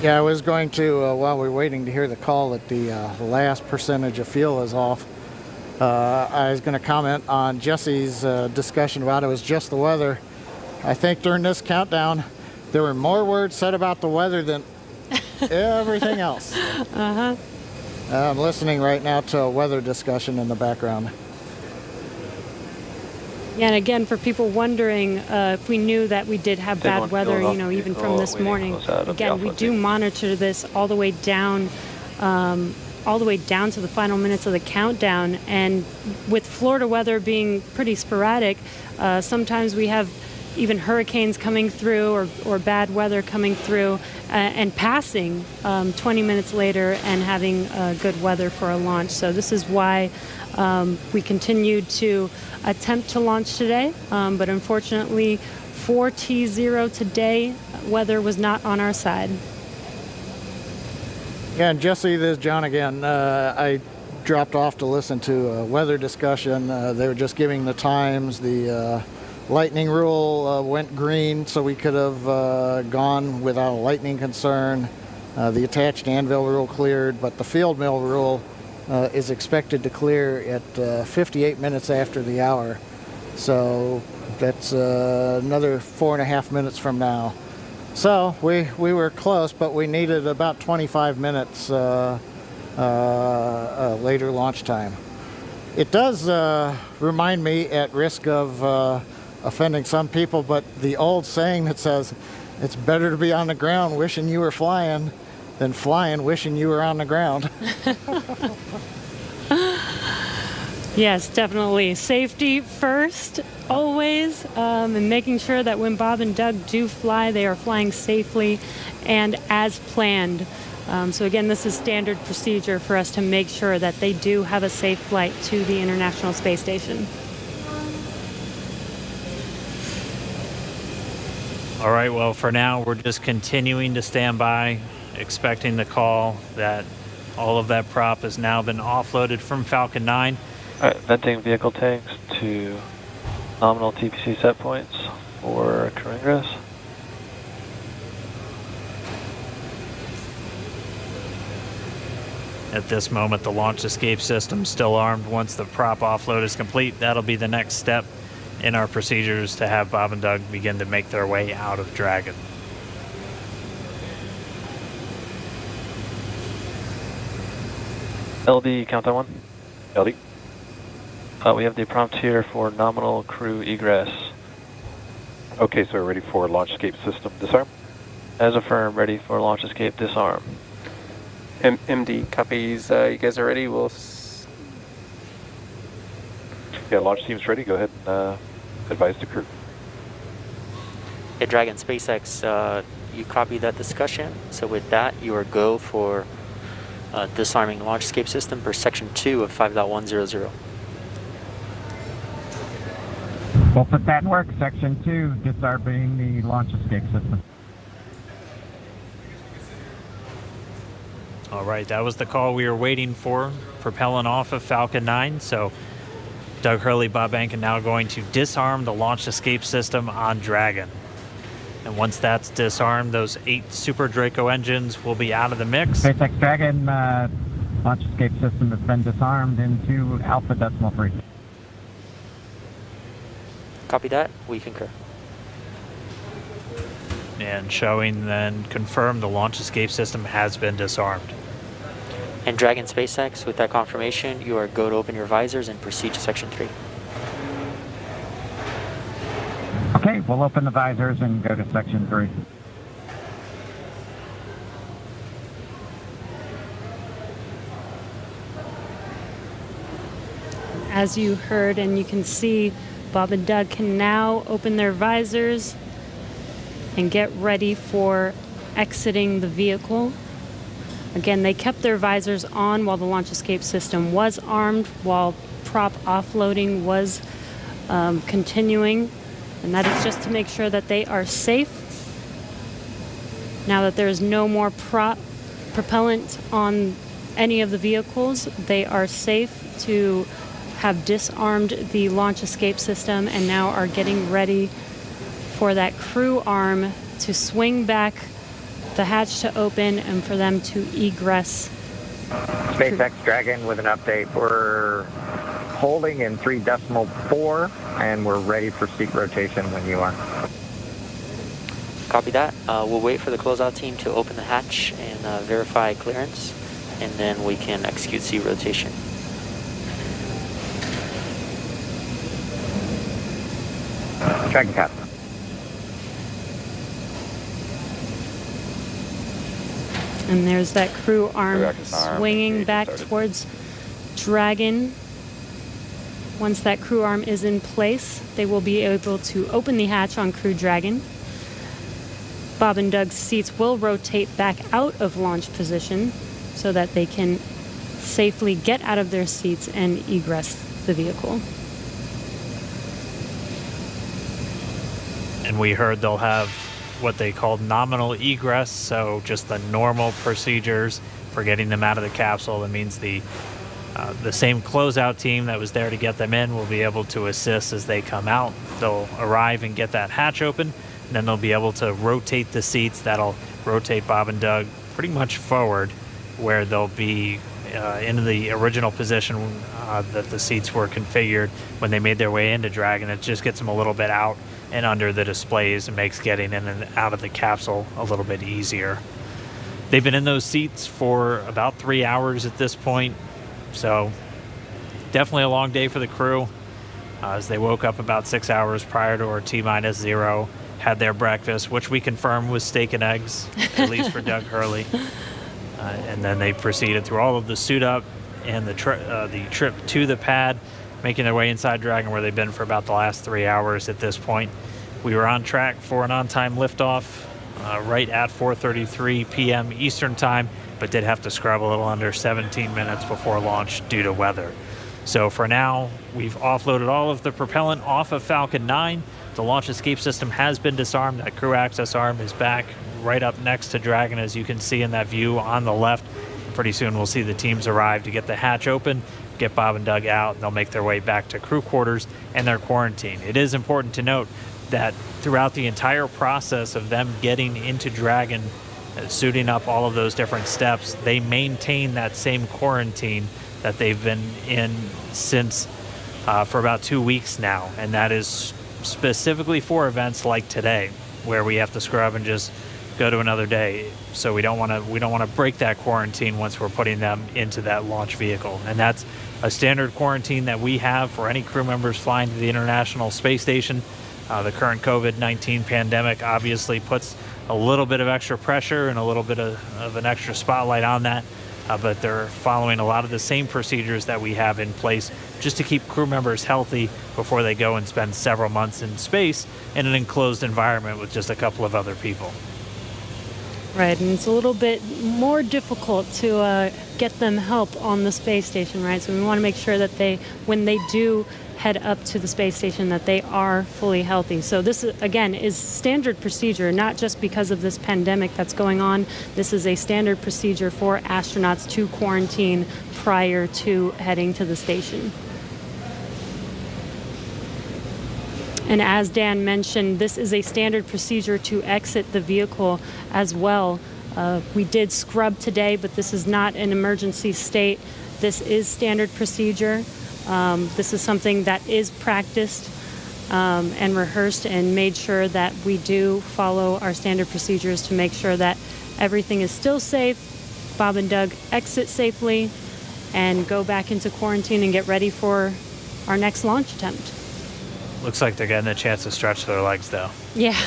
Yeah, I was going to, while we're waiting to hear the call, that the last percentage of fuel is off. I was going to comment on Jesse's discussion about it was just the weather. I think during this countdown, there were more words said about the weather than everything else. Uh-huh. I'm listening right now to a weather discussion in the background. Yeah, and again, for people wondering if we knew that we did have bad weather, even from this morning. Again, we do monitor this all the way down to the final minutes of the countdown. And with Florida weather being pretty sporadic, sometimes we have even hurricanes coming through or bad weather coming through and passing 20 minutes later and having good weather for a launch. So this is why we continued to attempt to launch today. But unfortunately, for T0 today, weather was not on our side. Yeah, and Jesse, this is John again. I dropped off to listen to a weather discussion. They were just giving the times. The lightning rule went green, so we could have gone without a lightning concern. The attached anvil rule cleared, but the field mill rule is expected to clear at 58 minutes after the hour. So that's another 4.5 minutes from now. So we were close, but we needed about 25 minutes later launch time. It does remind me, at risk of offending some people, but the old saying that says it's better to be on the ground wishing you were flying than flying wishing you were on the ground. Yes, definitely. Safety first, always, and making sure that when Bob and Doug do fly, they are flying safely and as planned. So again, this is standard procedure for us to make sure that they do have a safe flight to the International Space Station. All right, well, for now, we're just continuing to stand by, expecting the call that all of that prop has now been offloaded from Falcon 9. All right, venting vehicle tanks to nominal TPC set points for crew ingress. At this moment, the launch escape system is still armed. Once the prop offload is complete, that'll be the next step in our procedures to have Bob and Doug begin to make their way out of Dragon. LD, countdown 1. LD. We have the prompt here for nominal crew egress. Okay, so we're ready for launch escape system disarm. As affirmed, ready for launch escape disarm. MD copies. You guys are ready? Yeah, launch team's ready. Go ahead and advise the crew. Hey, Dragon SpaceX, you copy that discussion. So with that, you are go for disarming launch escape system per section 2 of 5.100. We'll put that in work. Section 2, disarming the launch escape system. All right, that was the call we were waiting for, propelling off of Falcon 9. So Doug Hurley, Bob Behnken now going to disarm the launch escape system on Dragon. And once that's disarmed, those 8 Super Draco engines will be out of the mix. SpaceX Dragon launch escape system has been disarmed into Alpha Decimal 3. Copy that. We concur. And showing then confirmed the launch escape system has been disarmed. And Dragon SpaceX, with that confirmation, you are go to open your visors and proceed to section 3. Chief. We'll open the visors and go to section 3. As you heard and you can see, Bob and Doug can now open their visors and get ready for exiting the vehicle. Again, they kept their visors on while the launch escape system was armed, while prop offloading was continuing, and that is just to make sure that they are safe. Now that there is no more propellant on any of the vehicles, they are safe to have disarmed the launch escape system and now are getting ready for that crew arm to swing back, the hatch to open, and for them to egress. SpaceX Dragon with an update. We're holding in 3.4 and we're ready for seat rotation when you are. Copy that. We'll wait for the closeout team to open the hatch and verify clearance, and then we can execute seat rotation. Dragon cap. And there's that crew arm swinging back towards Dragon. Once that crew arm is in place, they will be able to open the hatch on Crew Dragon. Bob and Doug's seats will rotate back out of launch position so that they can safely get out of their seats and egress the vehicle. And we heard they'll have what they call nominal egress, so just the normal procedures for getting them out of the capsule. That means the same closeout team that was there to get them in will be able to assist as they come out. They'll arrive and get that hatch open, and then they'll be able to rotate the seats. That'll rotate Bob and Doug pretty much forward, where they'll be in the original position that the seats were configured when they made their way into Dragon. It just gets them a little bit out and under the displays and makes getting in and out of the capsule a little bit easier. They've been in those seats for about 3 hours at this point, so definitely a long day for the crew. As they woke up about 6 hours prior to our T-0, had their breakfast, which we confirmed was steak and eggs, at least for Doug Hurley. And then they proceeded through all of the suit up and the trip to the pad, making their way inside Dragon, where they've been for about the last 3 hours at this point. We were on track for an on-time liftoff right at 4:33 p.m. Eastern Time, but did have to scrub a little under 17 minutes before launch due to weather. So for now, we've offloaded all of the propellant off of Falcon 9. The launch escape system has been disarmed. That crew access arm is back right up next to Dragon, as you can see in that view on the left. Pretty soon we'll see the teams arrive to get the hatch open, get Bob and Doug out, and they'll make their way back to crew quarters and their quarantine. It is important to note that throughout the entire process of them getting into Dragon, suiting up all of those different steps, they maintain that same quarantine that they've been in since for about 2 weeks now, and that is specifically for events like today, where we have to scrub and just go to another day. So we don't want to break that quarantine once we're putting them into that launch vehicle, and that's a standard quarantine that we have for any crew members flying to the International Space Station. The current COVID-19 pandemic obviously puts a little bit of extra pressure and a little bit of an extra spotlight on that, but they're following a lot of the same procedures that we have in place just to keep crew members healthy before they go and spend several months in space in an enclosed environment with just a couple of other people. Right, and it's a little bit more difficult to get them help on the space station, right? So we want to make sure that when they do head up to the space station, that they are fully healthy. So this, again, is standard procedure, not just because of this pandemic that's going on. This is a standard procedure for astronauts to quarantine prior to heading to the station. And as Dan mentioned, this is a standard procedure to exit the vehicle as well. We did scrub today, but this is not an emergency state. This is standard procedure. This is something that is practiced and rehearsed and made sure that we do follow our standard procedures to make sure that everything is still safe. Bob and Doug exit safely and go back into quarantine and get ready for our next launch attempt. Looks like they're getting a chance to stretch their legs, though. Yeah.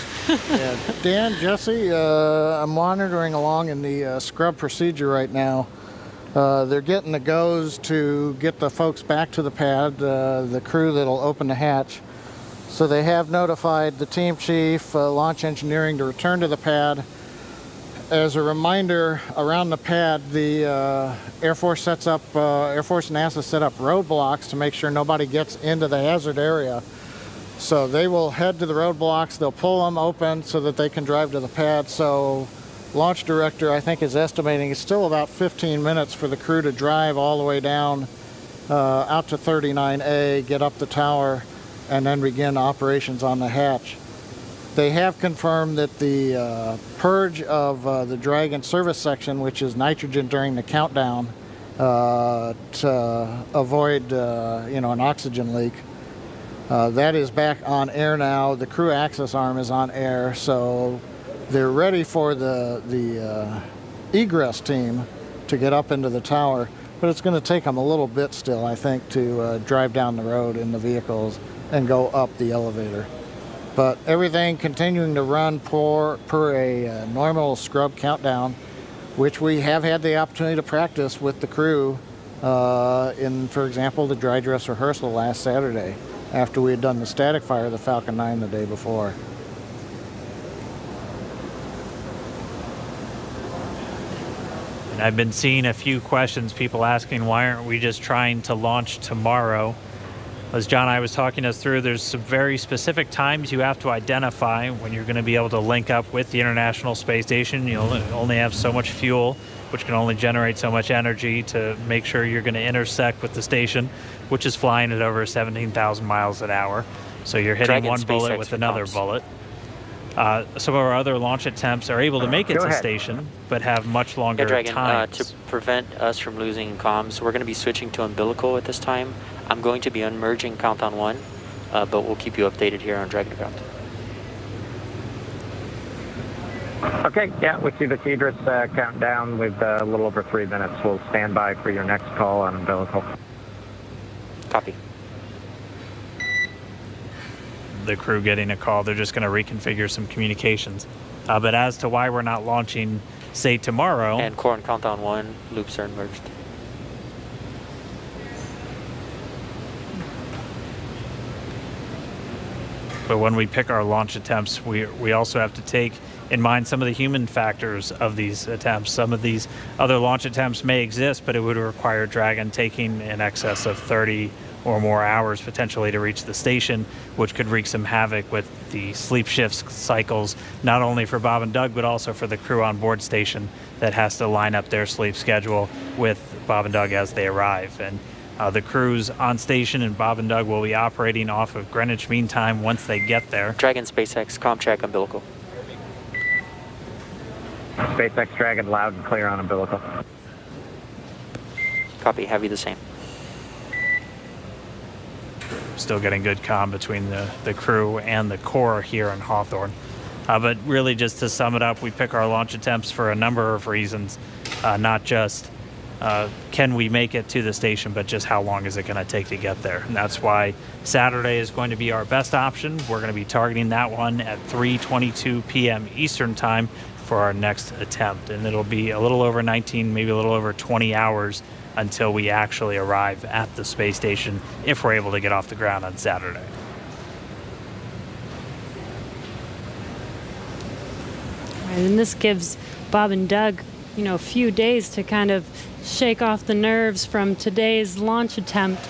Yeah. Dan, Jesse, I'm monitoring along in the scrub procedure right now. They're getting the goes to get the folks back to the pad, the crew that'll open the hatch. So they have notified the team chief, launch engineering, to return to the pad. As a reminder, around the pad, the Air Force and NASA set up roadblocks to make sure nobody gets into the hazard area. So they will head to the roadblocks, they'll pull them open so that they can drive to the pad. So launch director, I think, is estimating it's still about 15 minutes for the crew to drive all the way down out to 39A, get up the tower, and then begin operations on the hatch. They have confirmed that the purge of the Dragon service section, which is nitrogen during the countdown to avoid an oxygen leak, that is back on air now. The crew access arm is on air, so they're ready for the egress team to get up into the tower. But it's going to take them a little bit still, I think, to drive down the road in the vehicles and go up the elevator. But everything continuing to run per a normal scrub countdown, which we have had the opportunity to practice with the crew in, for example, the dry dress rehearsal last Saturday, after we had done the static fire of the Falcon 9 the day before. And I've been seeing a few questions, people asking why aren't we just trying to launch tomorrow? As John and I was talking us through, there's some very specific times you have to identify when you're going to be able to link up with the International Space Station. You'll only have so much fuel, which can only generate so much energy to make sure you're going to intersect with the station, which is flying at over 17,000 miles an hour. So you're hitting Dragon one bullet SpaceX with another comms. bullet. Some of our other launch attempts are able to make it to the station, but have much longer Dragon, times. to prevent us from losing comms, we're going to be switching to umbilical at this time. I'm going to be unmerging Countdown 1, but we'll keep you updated here on Dragon Ground. Okay, yeah, we see the TDRS countdown with a little over 3 minutes. We'll stand by for your next call on umbilical. Copy. The crew getting a call, they're just going to reconfigure some communications. But as to why we're not launching, say, tomorrow... And core and Countdown 1 loops are merged. But when we pick our launch attempts, we also have to take in mind some of the human factors of these attempts. Some of these other launch attempts may exist, but it would require Dragon taking in excess of 30 or more hours potentially to reach the station, which could wreak some havoc with the sleep shifts cycles, not only for Bob and Doug, but also for the crew on board station that has to line up their sleep schedule with Bob and Doug as they arrive. And the crews on station and Bob and Doug will be operating off of Greenwich Mean Time once they get there. Dragon SpaceX, comm check umbilical. SpaceX Dragon, loud and clear on umbilical. Copy, heavy the same. Still getting good comm between the crew and the core here in Hawthorne. But really, just to sum it up, we pick our launch attempts for a number of reasons, not just can we make it to the station, but just how long is it going to take to get there. And that's why Saturday is going to be our best option. We're going to be targeting that one at 3:22 p.m. Eastern Time for our next attempt. And it'll be a little over 19, maybe a little over 20 hours until we actually arrive at the space station, if we're able to get off the ground on Saturday. Right, and this gives Bob and Doug, a few days to kind of shake off the nerves from today's launch attempt,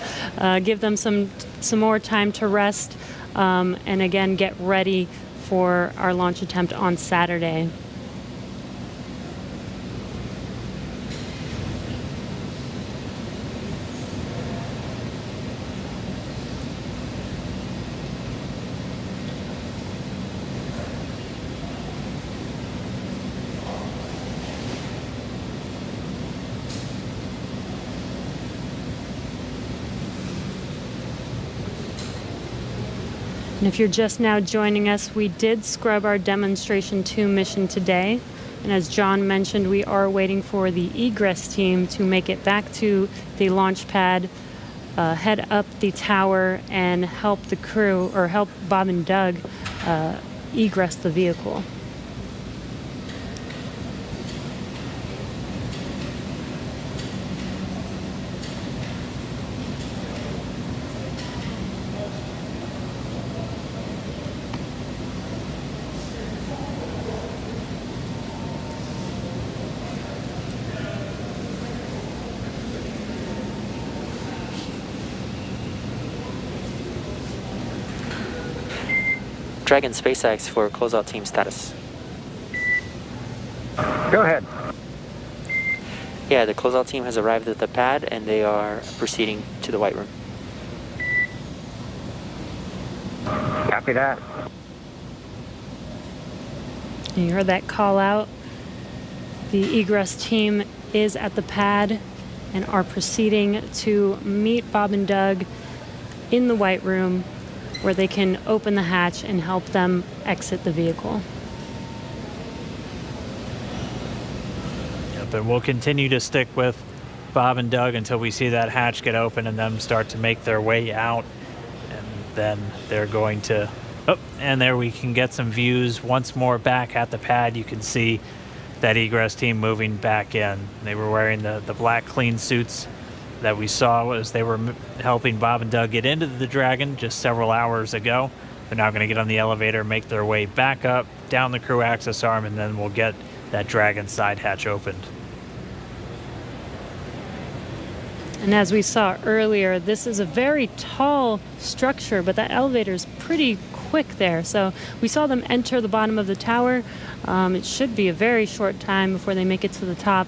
give them some more time to rest, and again, get ready for our launch attempt on Saturday. And if you're just now joining us, we did scrub our Demonstration 2 mission today. And as John mentioned, we are waiting for the egress team to make it back to the launch pad head up the tower and help the crew, or help Bob and Doug egress the vehicle. Dragon SpaceX for closeout team status. Go ahead. Yeah, the closeout team has arrived at the pad and they are proceeding to the white room. Copy that. You heard that call out. The egress team is at the pad and are proceeding to meet Bob and Doug in the white room, where they can open the hatch and help them exit the vehicle. Yep, and we'll continue to stick with Bob and Doug until we see that hatch get open and them start to make their way out. And then they're going to, oh, and there we can get some views once more back at the pad. You can see that egress team moving back in. They were wearing the black clean suits that we saw as they were helping Bob and Doug get into the Dragon just several hours ago. They're now going to get on the elevator, make their way back up, down the crew access arm, and then we'll get that Dragon side hatch opened. And as we saw earlier, this is a very tall structure, but that elevator is pretty quick there. So we saw them enter the bottom of the tower. It should be a very short time before they make it to the top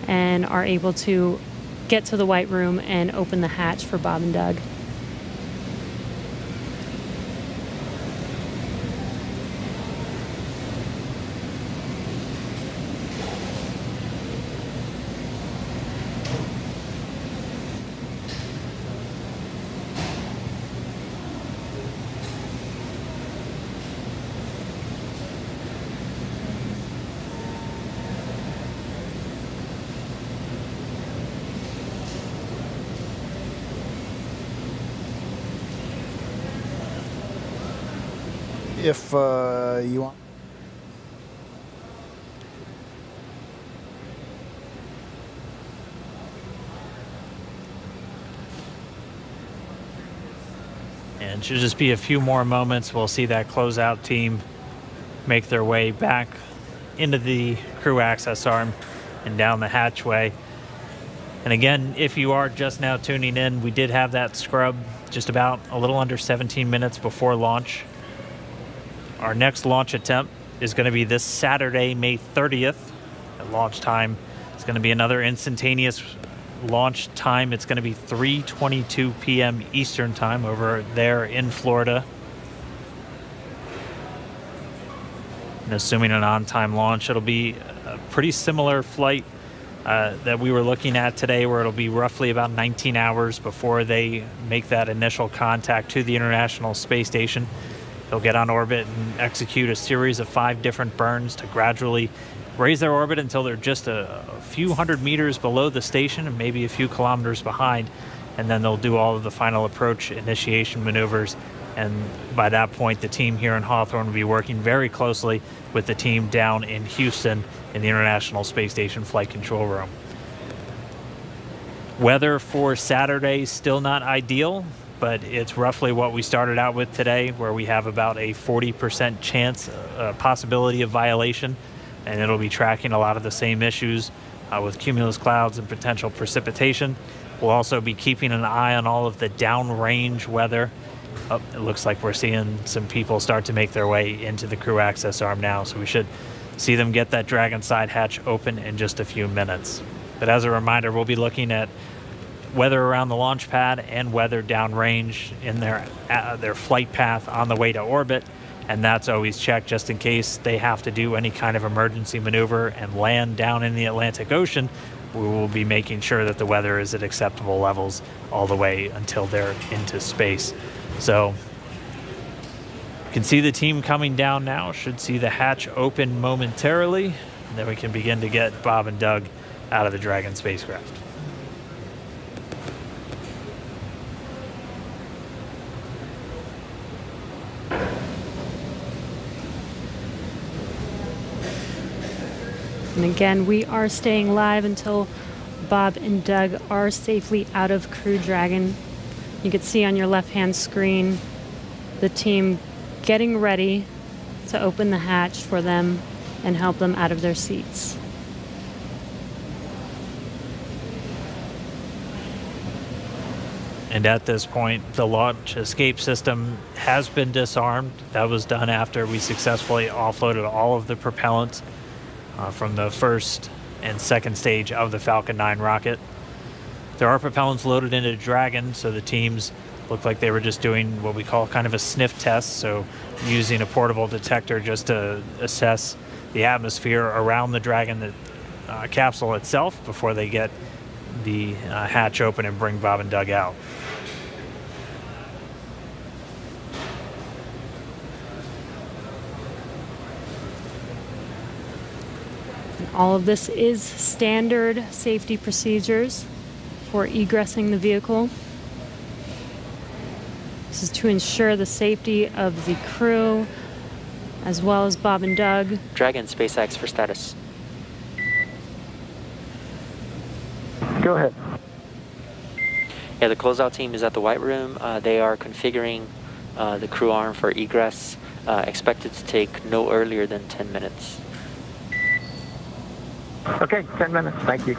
and are able to get to the white room and open the hatch for Bob and Doug. If you want. And it should just be a few more moments. We'll see that closeout team make their way back into the crew access arm and down the hatchway. And again, if you are just now tuning in, we did have that scrub just about a little under 17 minutes before launch. Our next launch attempt is going to be this Saturday, May 30th. At launch time, it's going to be another instantaneous launch time. It's going to be 3:22 p.m. Eastern time over there in Florida. And assuming an on-time launch, it'll be a pretty similar flight that we were looking at today, where it'll be roughly about 19 hours before they make that initial contact to the International Space Station. They'll get on orbit and execute a series of 5 different burns to gradually raise their orbit until they're just a few hundred meters below the station and maybe a few kilometers behind. And then they'll do all of the final approach initiation maneuvers. And by that point, the team here in Hawthorne will be working very closely with the team down in Houston in the International Space Station Flight Control Room. Weather for Saturday still not ideal, but it's roughly what we started out with today, where we have about a 40% chance, possibility of violation, and it'll be tracking a lot of the same issues with cumulus clouds and potential precipitation. We'll also be keeping an eye on all of the downrange weather. Oh, it looks like we're seeing some people start to make their way into the crew access arm now, so we should see them get that Dragon side hatch open in just a few minutes. But as a reminder, we'll be looking at weather around the launch pad and weather downrange in their flight path on the way to orbit, and that's always checked just in case they have to do any kind of emergency maneuver and land down in the Atlantic Ocean. We will be making sure that the weather is at acceptable levels all the way until they're into space. So you can see the team coming down now. Should see the hatch open momentarily, and then we can begin to get Bob and Doug out of the Dragon spacecraft. And again, we are staying live until Bob and Doug are safely out of Crew Dragon. You can see on your left-hand screen the team getting ready to open the hatch for them and help them out of their seats. And at this point, the launch escape system has been disarmed. That was done after we successfully offloaded all of the propellant from the first and second stage of the Falcon 9 rocket. There are propellants loaded into Dragon, so the teams look like they were just doing what we call kind of a sniff test, so using a portable detector just to assess the atmosphere around the Dragon capsule itself before they get the hatch open and bring Bob and Doug out. All of this is standard safety procedures for egressing the vehicle. This is to ensure the safety of the crew as well as Bob and Doug. Dragon, SpaceX for status. Go ahead. Yeah, the closeout team is at the White Room. They are configuring the crew arm for egress, expected to take no earlier than 10 minutes. Okay, 10 minutes. Thank you.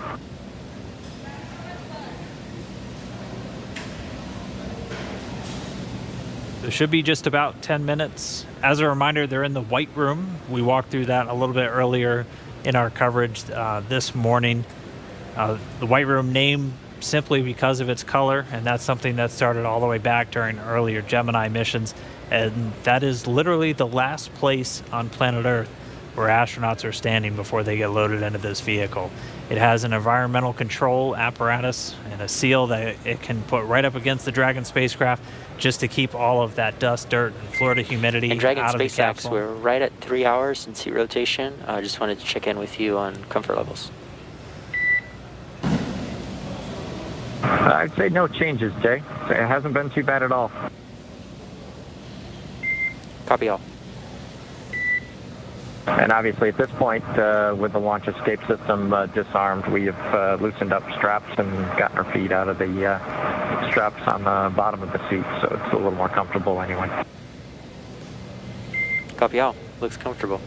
It should be just about 10 minutes. As a reminder, they're in the White Room. We walked through that a little bit earlier in our coverage this morning. The White Room name simply because of its color, and that's something that started all the way back during earlier Gemini missions. And that is literally the last place on planet Earth where astronauts are standing before they get loaded into this vehicle. It has an environmental control apparatus and a seal that it can put right up against the Dragon spacecraft just to keep all of that dust, dirt, and Florida humidity and Dragon out of the SpaceX, capsule. we're right at 3 hours in seat rotation. I just wanted to check in with you on comfort levels. I'd say no changes, Jay. It hasn't been too bad at all. Copy all. And obviously at this point, with the launch escape system disarmed, we have loosened up straps and gotten our feet out of the straps on the bottom of the seat, so it's a little more comfortable anyway. Copy all. Looks comfortable.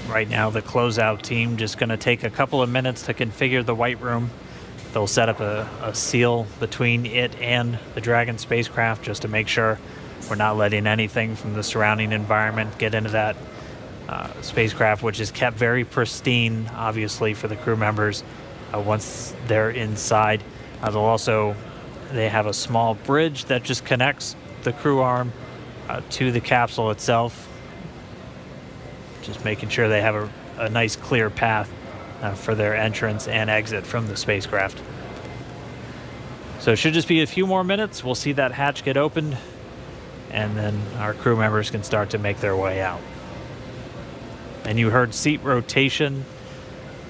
Right now, the closeout team just going to take a couple of minutes to configure the White Room. They'll set up a seal between it and the Dragon spacecraft just to make sure we're not letting anything from the surrounding environment get into that spacecraft, which is kept very pristine, obviously, for the crew members once they're inside. They have a small bridge that just connects the crew arm to the capsule itself. Just making sure they have a nice clear path for their entrance and exit from the spacecraft. So it should just be a few more minutes. We'll see that hatch get opened, and then our crew members can start to make their way out. And you heard seat rotation.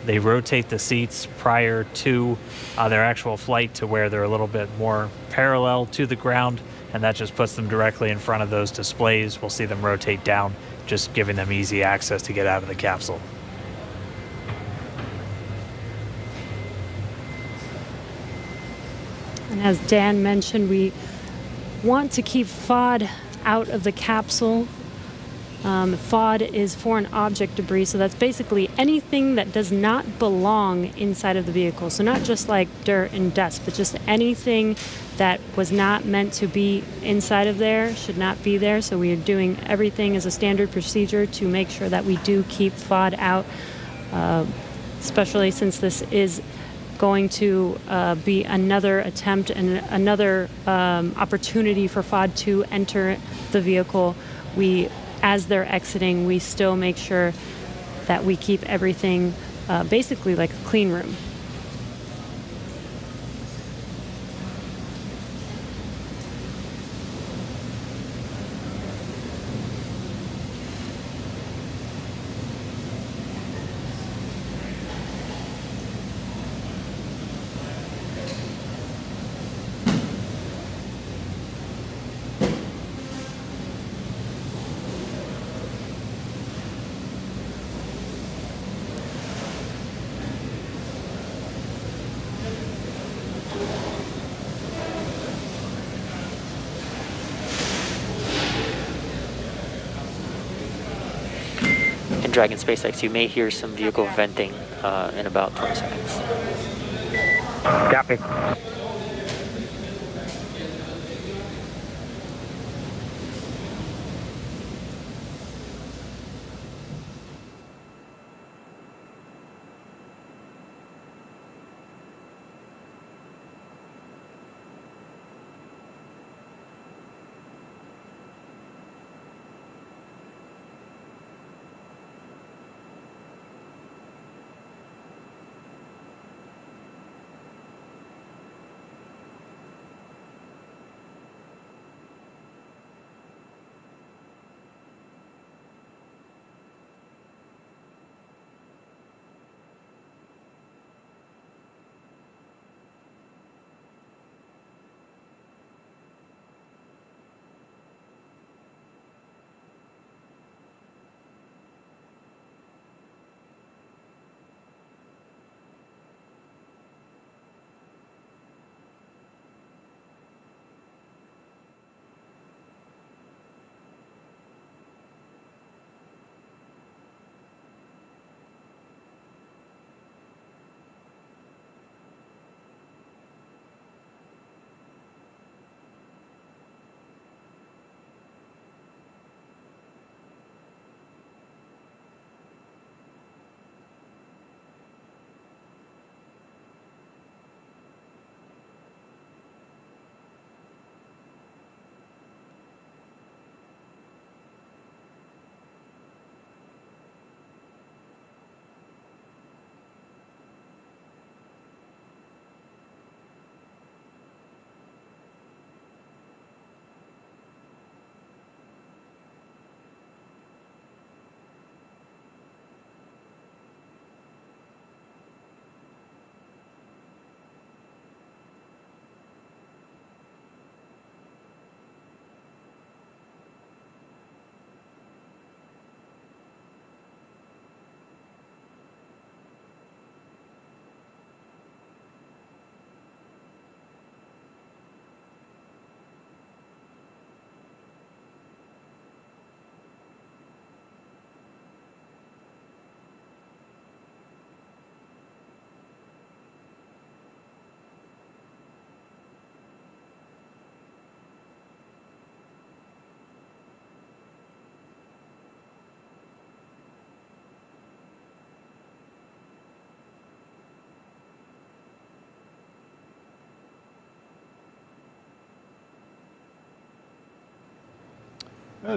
They rotate the seats prior to their actual flight to where they're a little bit more parallel to the ground, and that just puts them directly in front of those displays. We'll see them rotate down, just giving them easy access to get out of the capsule. And as Dan mentioned, we want to keep FOD out of the capsule. FOD is foreign object debris, so that's basically anything that does not belong inside of the vehicle. So not just like dirt and dust, but just anything that was not meant to be inside of there should not be there. So we are doing everything as a standard procedure to make sure that we do keep FOD out, especially since this is going to be another attempt and another opportunity for FOD to enter the vehicle. As they're exiting, we still make sure that we keep everything basically like a clean room. Dragon SpaceX, you may hear some vehicle venting in about 20 seconds. Copy.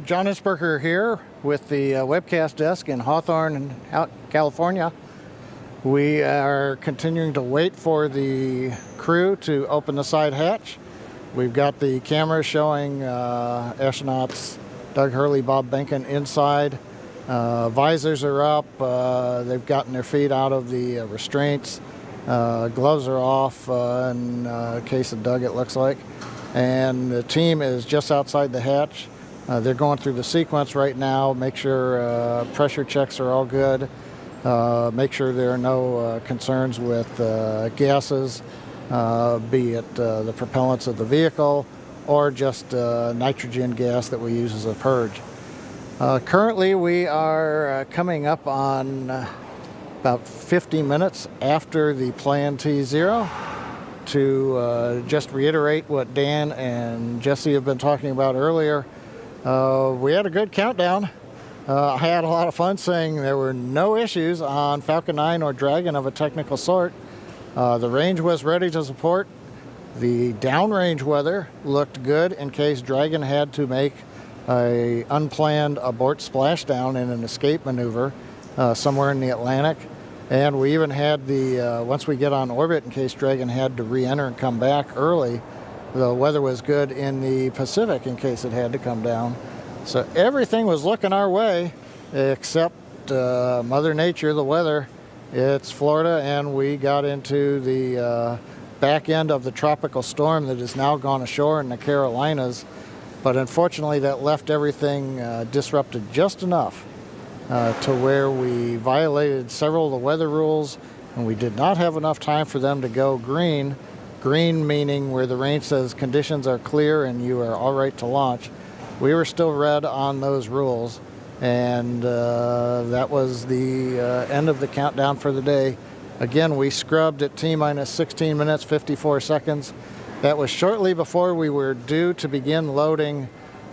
John Isberger here with the webcast desk in Hawthorne, California. We are continuing to wait for the crew to open the side hatch. We've got the camera showing astronauts Doug Hurley, Bob Behnken inside. Visors are up. They've gotten their feet out of the restraints. Gloves are off in case of Doug, it looks like. And the team is just outside the hatch. They're going through the sequence right now, make sure pressure checks are all good, make sure there are no concerns with gases, be it the propellants of the vehicle or just nitrogen gas that we use as a purge. Currently we are coming up on about 50 minutes after the planned T0. To just reiterate what Dan and Jesse have been talking about earlier, we had a good countdown. I had a lot of fun saying there were no issues on Falcon 9 or Dragon of a technical sort. The range was ready to support. The downrange weather looked good in case Dragon had to make a unplanned abort splashdown in an escape maneuver somewhere in the Atlantic. And we even had the, once we get on orbit, in case Dragon had to re-enter and come back early, the weather was good in the Pacific in case it had to come down. So everything was looking our way except Mother Nature, the weather. It's Florida, and we got into the back end of the tropical storm that has now gone ashore in the Carolinas. But unfortunately, that left everything disrupted just enough to where we violated several of the weather rules, and we did not have enough time for them to go green. Green meaning where the range says conditions are clear and you are all right to launch. We were still red on those rules, And that was the end of the countdown for the day. Again, we scrubbed at T-minus 16 minutes, 54 seconds. That was shortly before we were due to begin loading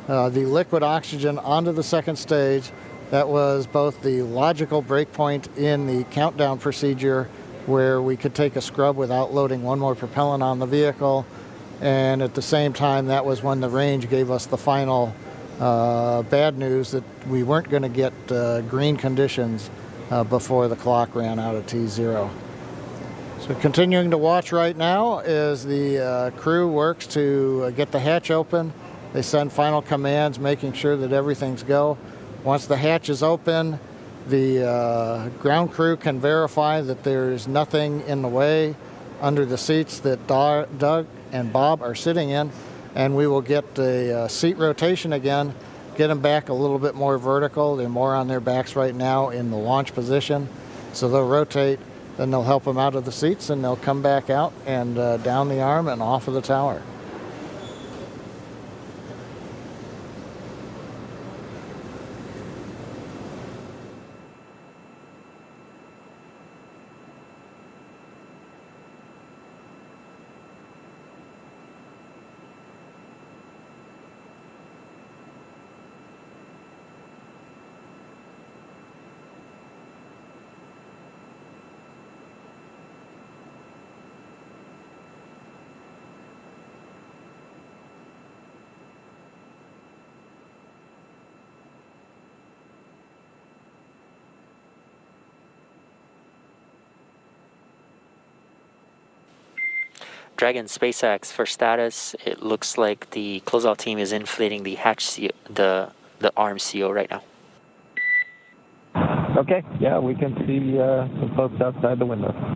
the liquid oxygen onto the second stage. That was both the logical break point in the countdown procedure, where we could take a scrub without loading one more propellant on the vehicle. And at the same time, that was when the range gave us the final bad news that we weren't going to get green conditions before the clock ran out of T0. So continuing to watch right now as the crew works to get the hatch open. They send final commands, making sure that everything's go. Once the hatch is open, the ground crew can verify that there's nothing in the way under the seats that Doug and Bob are sitting in, and we will get a seat rotation again, get them back a little bit more vertical. They're more on their backs right now in the launch position, so they'll rotate, then they'll help them out of the seats, and they'll come back out and down the arm and off of the tower. Dragon SpaceX, for status, it looks like the closeout team is inflating the hatch seal, the arm seal right now. Okay, yeah, we can see the folks outside the window.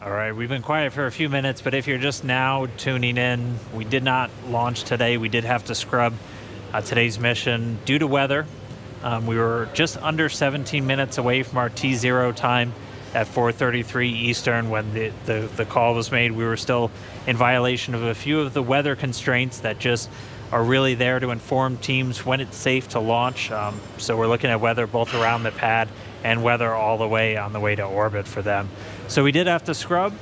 All right, we've been quiet for a few minutes, but if you're just now tuning in, we did not launch today. We did have to scrub today's mission due to weather. We were just under 17 minutes away from our T0 time at 4:33 Eastern when the call was made. We were still in violation of a few of the weather constraints that just are really there to inform teams when it's safe to launch. So we're looking at weather both around the pad and weather all the way on the way to orbit for them. So we did have to scrub.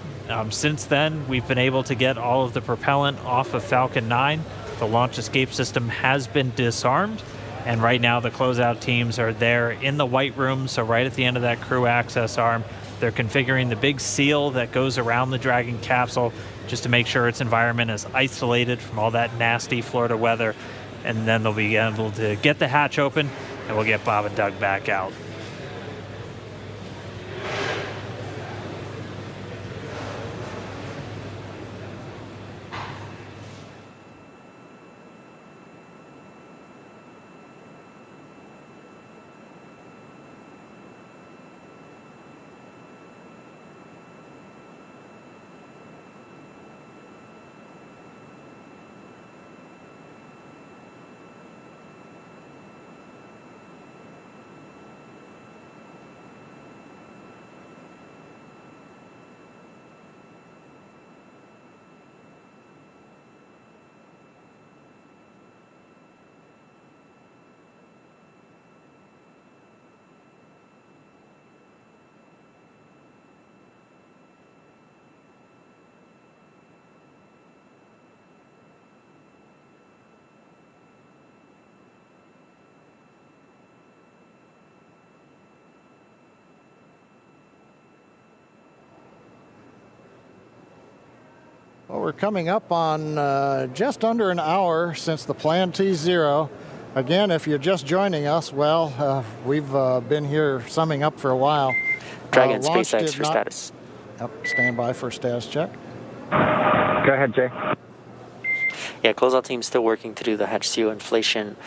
Since then, we've been able to get all of the propellant off of Falcon 9. The launch escape system has been disarmed. And right now, the closeout teams are there in the white room. So right at the end of that crew access arm, they're configuring the big seal that goes around the Dragon capsule just to make sure its environment is isolated from all that nasty Florida weather. And then they'll be able to get the hatch open, and we'll get Bob and Doug back out. Well, we're coming up on just under an hour since the planned T0. Again, if you're just joining us, well, we've been here summing up for a while. Dragon SpaceX for status. Yep, stand by for status check. Go ahead, Jay. Yeah, closeout team's still working to do the hatch seal inflation.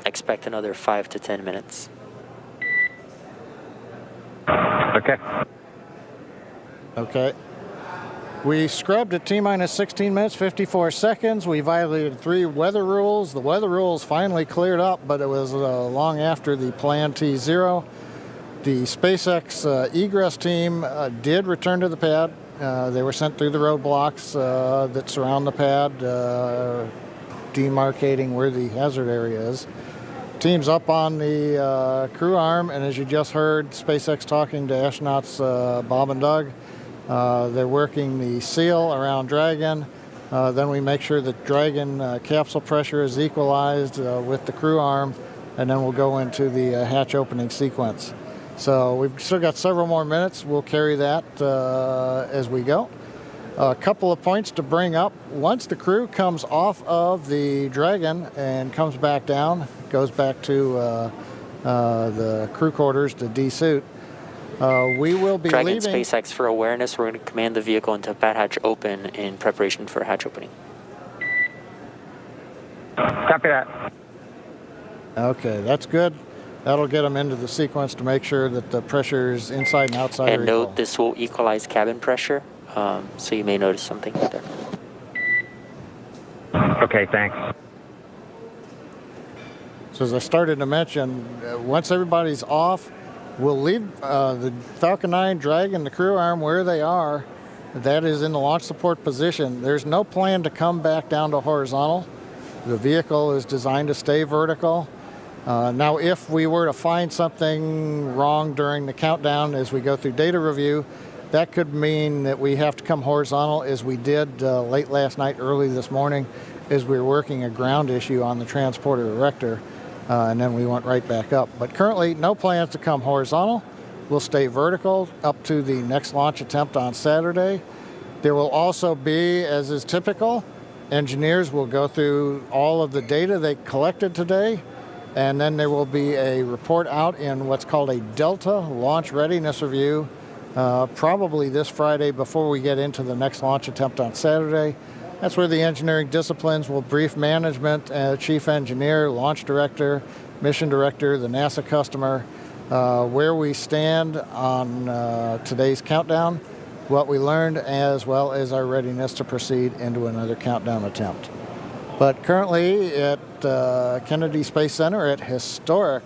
Expect another 5 to 10 minutes. Okay. Okay. We scrubbed at T-minus 16 minutes, 54 seconds. We violated 3 weather rules. The weather rules finally cleared up, but it was long after the planned T0. The SpaceX egress team did return to the pad. They were sent through the roadblocks that surround the pad, demarcating where the hazard area is. Team's up on the crew arm, and as you just heard, SpaceX talking to astronauts Bob and Doug. They're working the seal around Dragon. Then we make sure that Dragon capsule pressure is equalized with the crew arm, and then we'll go into the hatch opening sequence. So we've still got several more minutes. We'll carry that as we go. A couple of points to bring up. Once the crew comes off of the Dragon and comes back down, goes back to the crew quarters to desuit, we will be Dragon leaving. SpaceX for awareness. We're going to command the vehicle into pad hatch open in preparation for hatch opening. Copy that. Okay, that's good. That'll get them into the sequence to make sure that the pressures inside and outside And are note equal. this will equalize cabin pressure, so you may notice something there. Okay, thanks. So as I started to mention, once everybody's off, we'll leave the Falcon 9 Dragon, the crew arm, where they are. That is in the launch support position. There's no plan to come back down to horizontal. The vehicle is designed to stay vertical. Now, if we were to find something wrong during the countdown as we go through data review, that could mean that we have to come horizontal, as we did late last night, early this morning, as we were working a ground issue on the transporter erector. And then we went right back up. But currently, no plans to come horizontal. We'll stay vertical up to the next launch attempt on Saturday. There will also be, as is typical, engineers will go through all of the data they collected today, and then there will be a report out in what's called a Delta Launch Readiness Review, probably this Friday before we get into the next launch attempt on Saturday. That's where the engineering disciplines will brief management, chief engineer, launch director, mission director, the NASA customer, where we stand on today's countdown, what we learned as well as our readiness to proceed into another countdown attempt. But currently at Kennedy Space Center at historic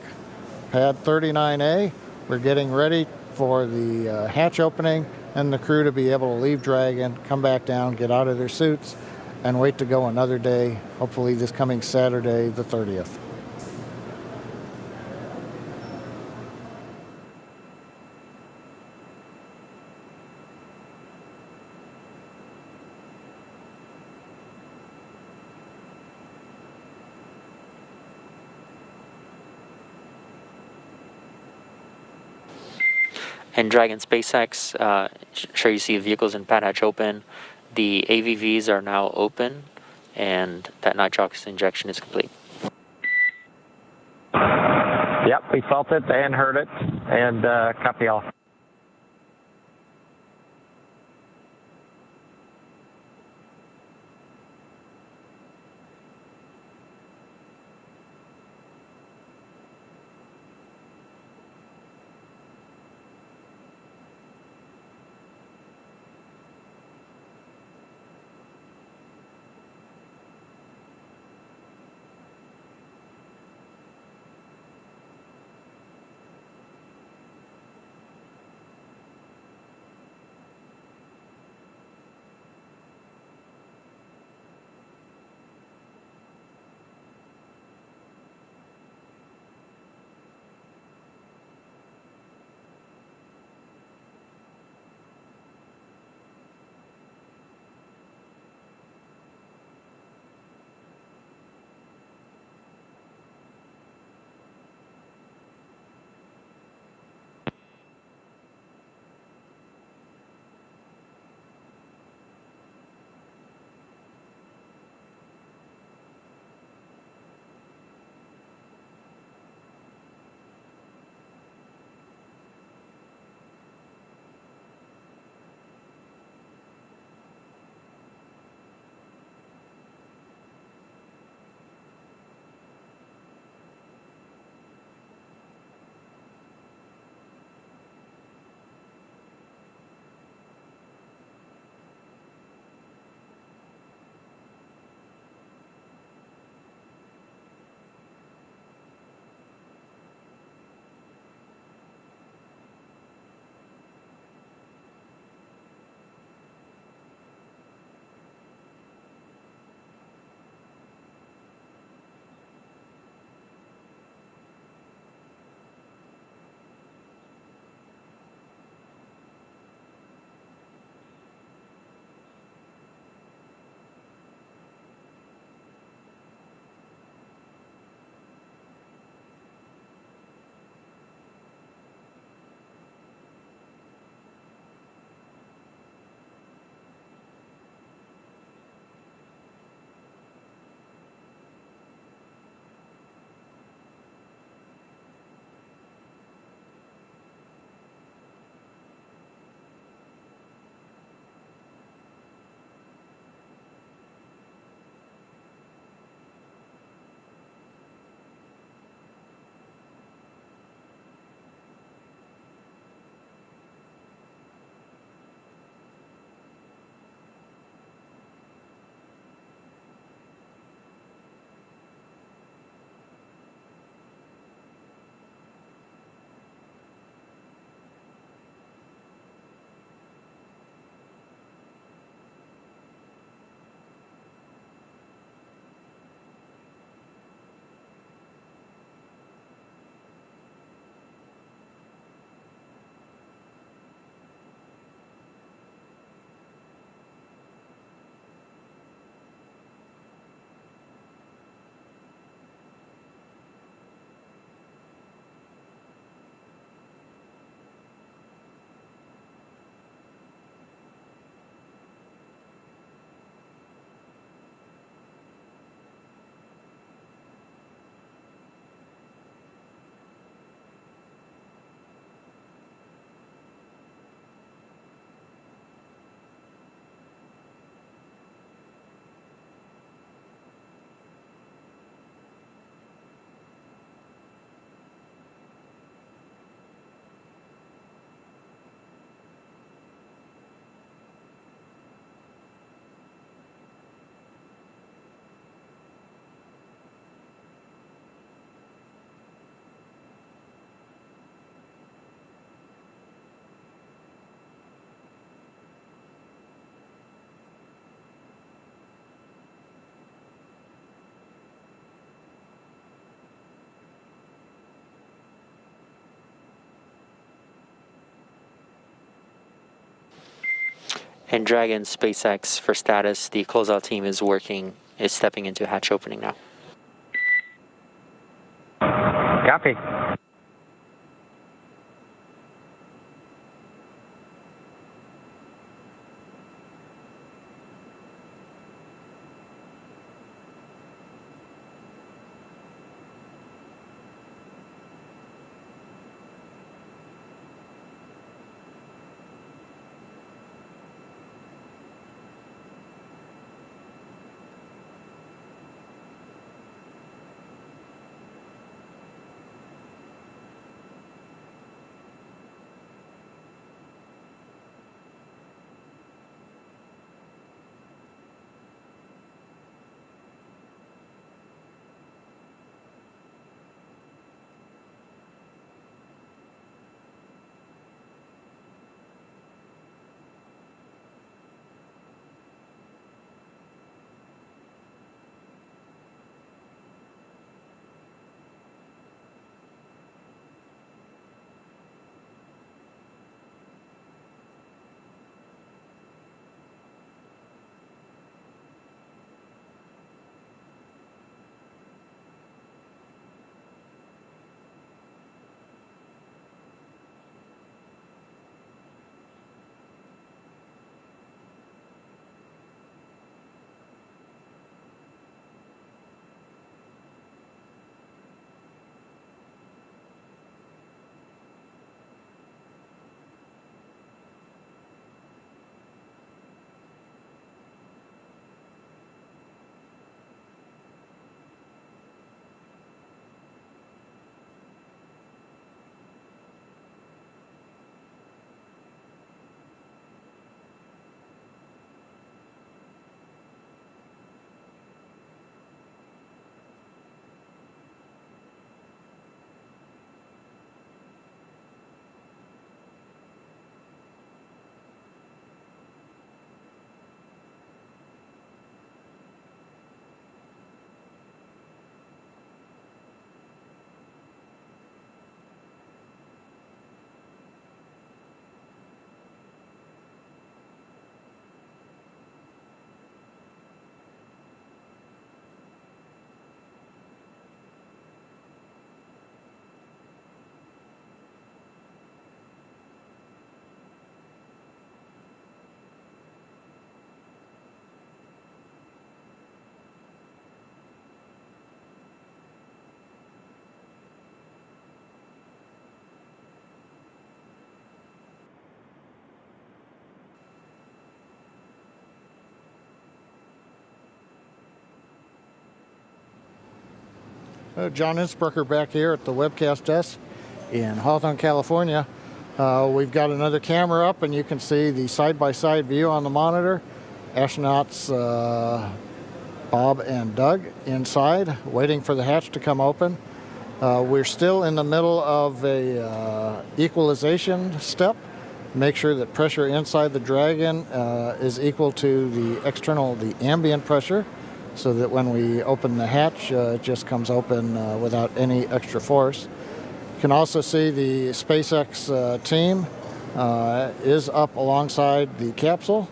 Pad 39A, we're getting ready for the hatch opening and the crew to be able to leave Dragon, come back down, get out of their suits, and wait to go another day, hopefully this coming Saturday, the 30th. And Dragon SpaceX, sure you see vehicles in pad hatch open. The AVVs are now open, and that nitrox injection is complete. Yep, we felt it and heard it, and copy all. And Dragon SpaceX, for status, the closeout team is stepping into hatch opening now. Copy. John Innsbrucker back here at the webcast desk in Hawthorne, California. We've got another camera up, and you can see the side-by-side view on the monitor. Astronauts Bob and Doug inside, waiting for the hatch to come open. We're still in the middle of a equalization step. Make sure that pressure inside the Dragon is equal to the ambient pressure, so that when we open the hatch, it just comes open without any extra force. You can also see the SpaceX team is up alongside the capsule.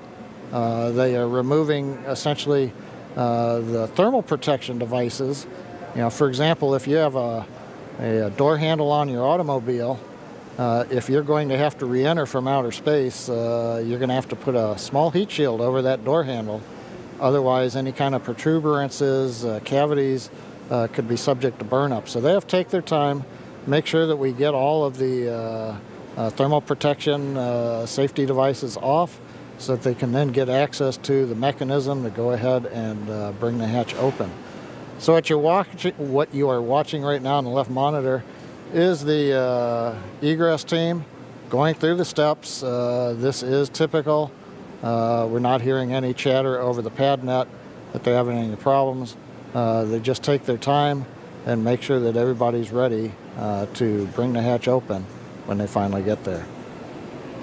They are removing essentially the thermal protection devices. You know, for example, if you have a door handle on your automobile, if you're going to have to re-enter from outer space, you're going to have to put a small heat shield over that door handle. Otherwise, any kind of protuberances, cavities could be subject to burn-up. So they have to take their time, make sure that we get all of the thermal protection safety devices off, so that they can then get access to the mechanism to go ahead and bring the hatch open. So what you are watching right now on the left monitor is the egress team going through the steps. This is typical. We're not hearing any chatter over the pad net that they're having any problems. They just take their time and make sure that everybody's ready to bring the hatch open when they finally get there.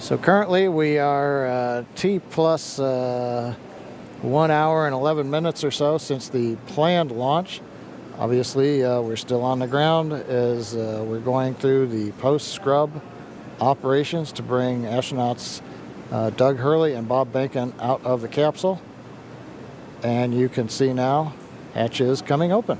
So currently we are T plus 1 hour and 11 minutes or so since the planned launch. Obviously, we're still on the ground as we're going through the post-scrub operations to bring astronauts Doug Hurley and Bob Behnken out of the capsule. And you can see now hatch is coming open.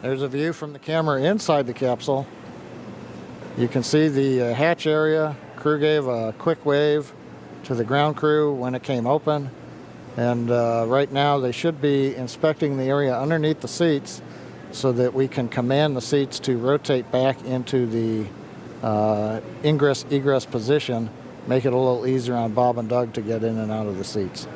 There's a view from the camera inside the capsule. You can see the hatch area. Crew gave a quick wave to the ground crew when it came open. And right now they should be inspecting the area underneath the seats so that we can command the seats to rotate back into the ingress-egress position, make it a little easier on Bob and Doug to get in and out of the seats.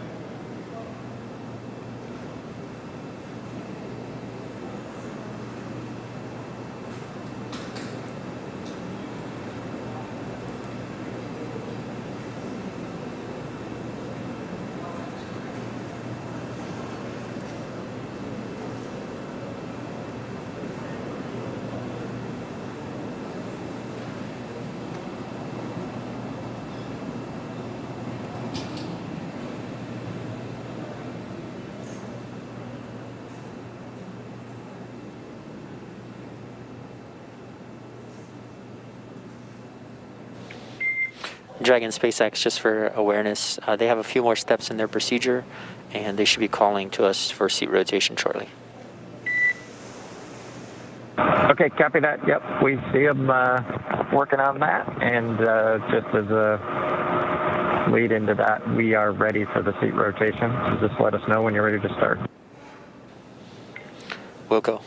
Dragon SpaceX, just for awareness, they have a few more steps in their procedure, and they should be calling to us for seat rotation shortly. Okay, copy that. Yep, we see them working on that, and just as a lead into that, we are ready for the seat rotation. So just let us know when you're ready to start. We'll go.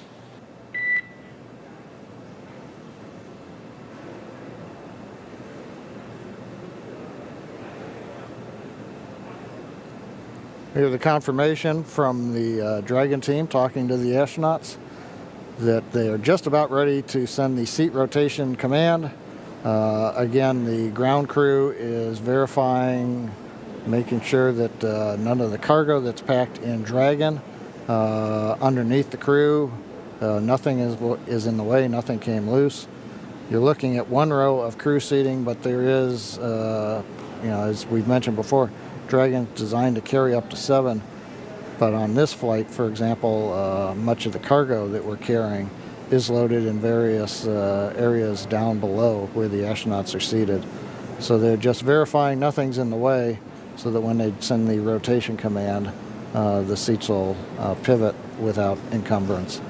We have the confirmation from the Dragon team talking to the astronauts that they are just about ready to send the seat rotation command. Again, the ground crew is verifying, making sure that none of the cargo that's packed in Dragon underneath the crew, nothing is in the way, nothing came loose. You're looking at one row of crew seating, but there is, as we've mentioned before, Dragon's designed to carry up to 7, but on this flight, for example, much of the cargo that we're carrying is loaded in various areas down below where the astronauts are seated. So they're just verifying nothing's in the way so that when they send the rotation command, the seats will pivot without encumbrance.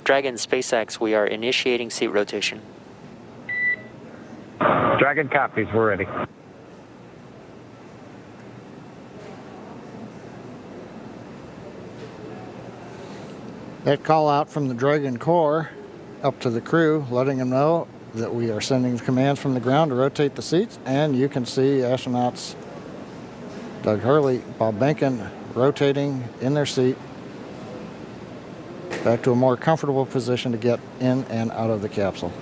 Dragon SpaceX, we are initiating seat rotation. Dragon copies, we're ready. That call out from the Dragon core up to the crew, letting them know that we are sending commands from the ground to rotate the seats, and you can see astronauts Doug Hurley, Bob Behnken rotating in their seat back to a more comfortable position to get in and out of the capsule.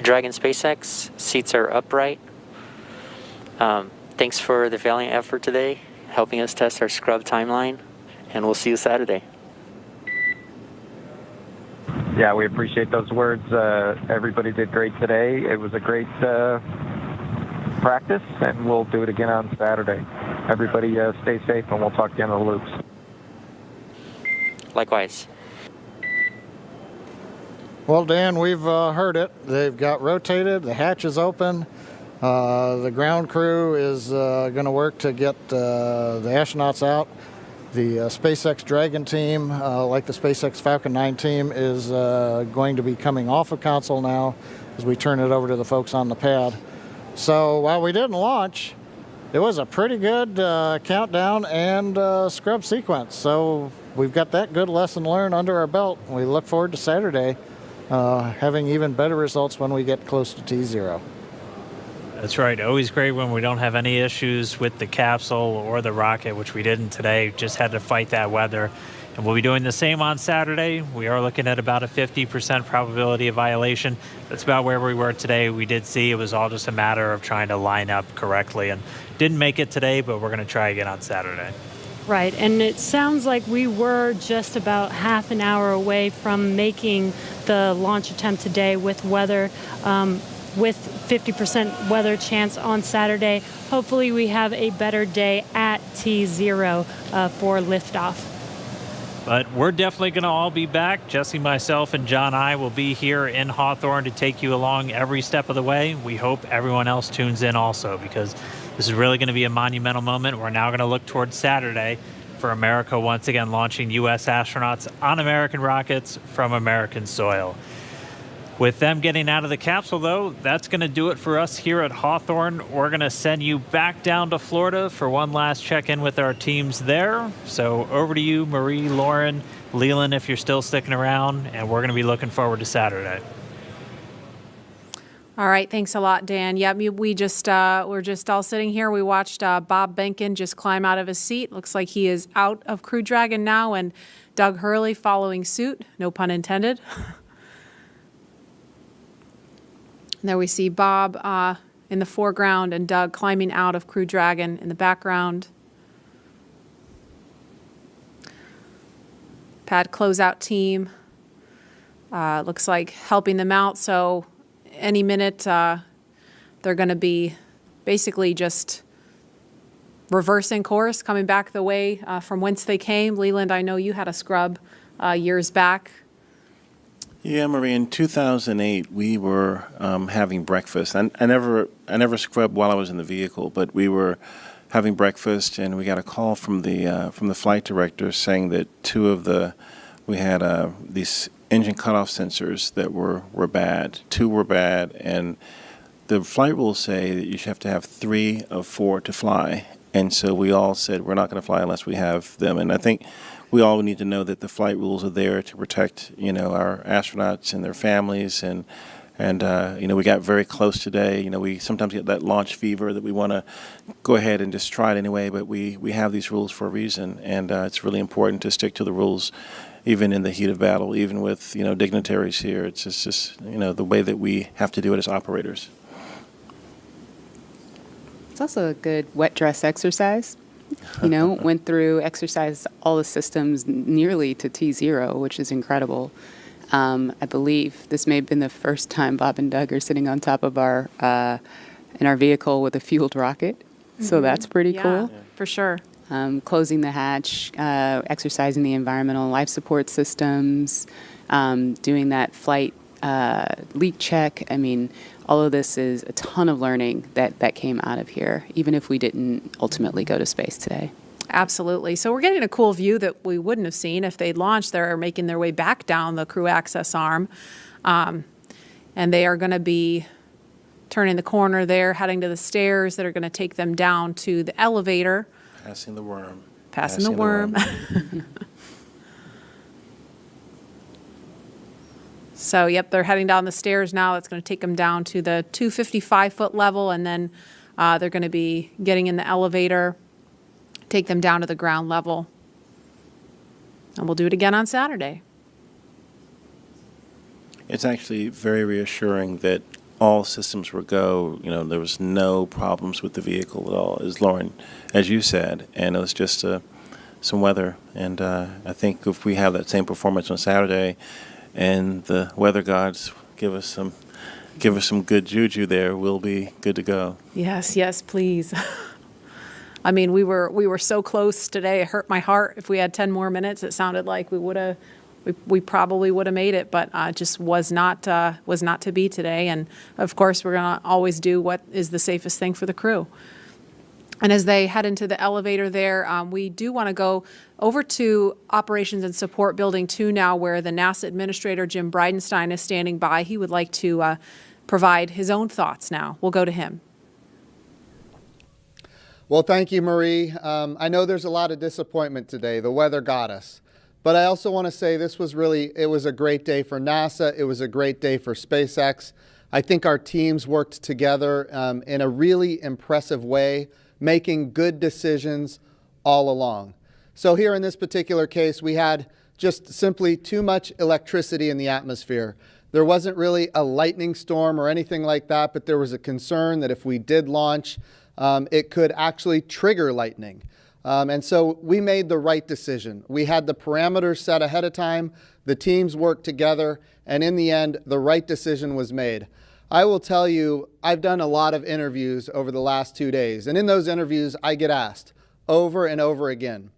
Dragon SpaceX, seats are upright. Thanks for the valiant effort today, helping us test our scrub timeline, and we'll see you Saturday. Yeah, we appreciate those words. Everybody did great today. It was a great practice, and we'll do it again on Saturday. Everybody stay safe, and we'll talk to you on the loops. Likewise. Well, Dan, we've heard it. They've got rotated. The hatch is open. The ground crew is going to work to get the astronauts out. The SpaceX Dragon team, like the SpaceX Falcon 9 team, is going to be coming off of console now as we turn it over to the folks on the pad. So while we didn't launch, it was a pretty good countdown and scrub sequence. So we've got that good lesson learned under our belt. We look forward to Saturday having even better results when we get close to T0. That's right. Always great when we don't have any issues with the capsule or the rocket, which we didn't today. Just had to fight that weather. And we'll be doing the same on Saturday. We are looking at about a 50% probability of violation. That's about where we were today. We did see it was all just a matter of trying to line up correctly. And didn't make it today, but we're going to try again on Saturday. Right, and it sounds like we were just about half an hour away from making the launch attempt today with weather, with 50% weather chance on Saturday. Hopefully we have a better day at T0 for liftoff. But we're definitely going to all be back. Jesse, myself, and John I will be here in Hawthorne to take you along every step of the way. We hope everyone else tunes in also, because this is really going to be a monumental moment. We're now going to look towards Saturday for America once again launching U.S. astronauts on American rockets from American soil. With them getting out of the capsule, though, that's going to do it for us here at Hawthorne. We're going to send you back down to Florida for one last check-in with our teams there. So over to you, Marie, Lauren, Leland, if you're still sticking around, and we're going to be looking forward to Saturday. All right, thanks a lot, Dan. Yeah, we're just all sitting here. We watched Bob Behnken just climb out of his seat. Looks like he is out of Crew Dragon now, and Doug Hurley following suit. No pun intended. There we see Bob in the foreground and Doug climbing out of Crew Dragon in the background. Pad closeout team looks like helping them out. So any minute they're going to be basically just reversing course, coming back the way from whence they came. Leland, I know you had a scrub years back. Yeah, Marie, in 2008, we were having breakfast. I never scrubbed while I was in the vehicle, but we were having breakfast, and we got a call from the flight director saying that we had these engine cutoff sensors that were bad. 2 were bad, and the flight rules say that you should have to have 3 of 4 to fly. And so we all said we're not going to fly unless we have them. And I think we all need to know that the flight rules are there to protect, our astronauts and their families. And we got very close today. We sometimes get that launch fever that we want to go ahead and just try it anyway. But we have these rules for a reason, and it's really important to stick to the rules, even in the heat of battle, even with dignitaries here. It's just the way that we have to do it as operators. It's also a good wet dress exercise. Went through, exercised all the systems nearly to T0, which is incredible. I believe this may have been the first time Bob and Doug are sitting on top of in our vehicle with a fueled rocket. Mm-hmm. So that's pretty cool. Yeah, for sure. Closing the hatch, exercising the environmental life support systems, doing that flight leak check. I mean, all of this is a ton of learning that came out of here, even if we didn't ultimately go to space today. Absolutely. So we're getting a cool view that we wouldn't have seen if they'd launched. They're making their way back down the crew access arm. And they are going to be turning the corner there, heading to the stairs that are going to take them down to the elevator. Passing the worm. Passing the worm. So, yep, they're heading down the stairs now. It's going to take them down to the 255-foot level, and then they're going to be getting in the elevator, take them down to the ground level. And we'll do it again on Saturday. It's actually very reassuring that all systems were go. You know, there was no problems with the vehicle at all, as Lauren, as you said, and it was just some weather. And I think if we have that same performance on Saturday, and the weather gods give us some good juju there, we'll be good to go. Yes, yes, please. I mean, we were so close today. It hurt my heart. If we had 10 more minutes, it sounded like we probably would have made it, but just was not to be today. And of course, we're going to always do what is the safest thing for the crew. And as they head into the elevator there, we do want to go over to Operations and Support Building 2 now, where the NASA Administrator, Jim Bridenstine, is standing by. He would like to provide his own thoughts now. We'll go to him. Well, thank you, Marie. I know there's a lot of disappointment today. The weather got us. But I also want to say it was a great day for NASA. It was a great day for SpaceX. I think our teams worked together in a really impressive way, making good decisions all along. So here in this particular case, we had just simply too much electricity in the atmosphere. There wasn't really a lightning storm or anything like that, but there was a concern that if we did launch, it could actually trigger lightning. And so we made the right decision. We had the parameters set ahead of time, the teams worked together, and in the end, the right decision was made. I will tell you, I've done a lot of interviews over the last 2 days, and in those interviews, I get asked over and over again,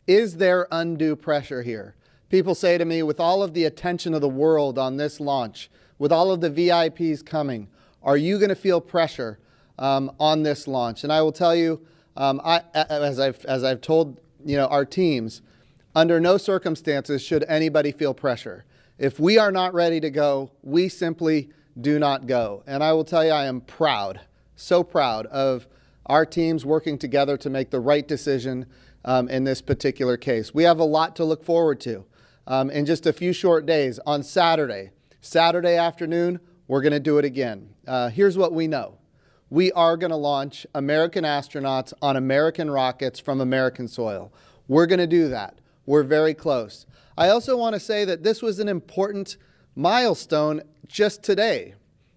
is there undue pressure here? People say to me, with all of the attention of the world on this launch, with all of the VIPs coming, are you going to feel pressure on this launch? And I will tell you, as I've told our teams, under no circumstances should anybody feel pressure. If we are not ready to go, we simply do not go. And I will tell you, I am proud, so proud of our teams working together to make the right decision in this particular case. We have a lot to look forward to in just a few short days. On Saturday afternoon, we're going to do it again. Here's what we know. We are going to launch American astronauts on American rockets from American soil. We're going to do that. We're very close. I also want to say that this was an important milestone just today.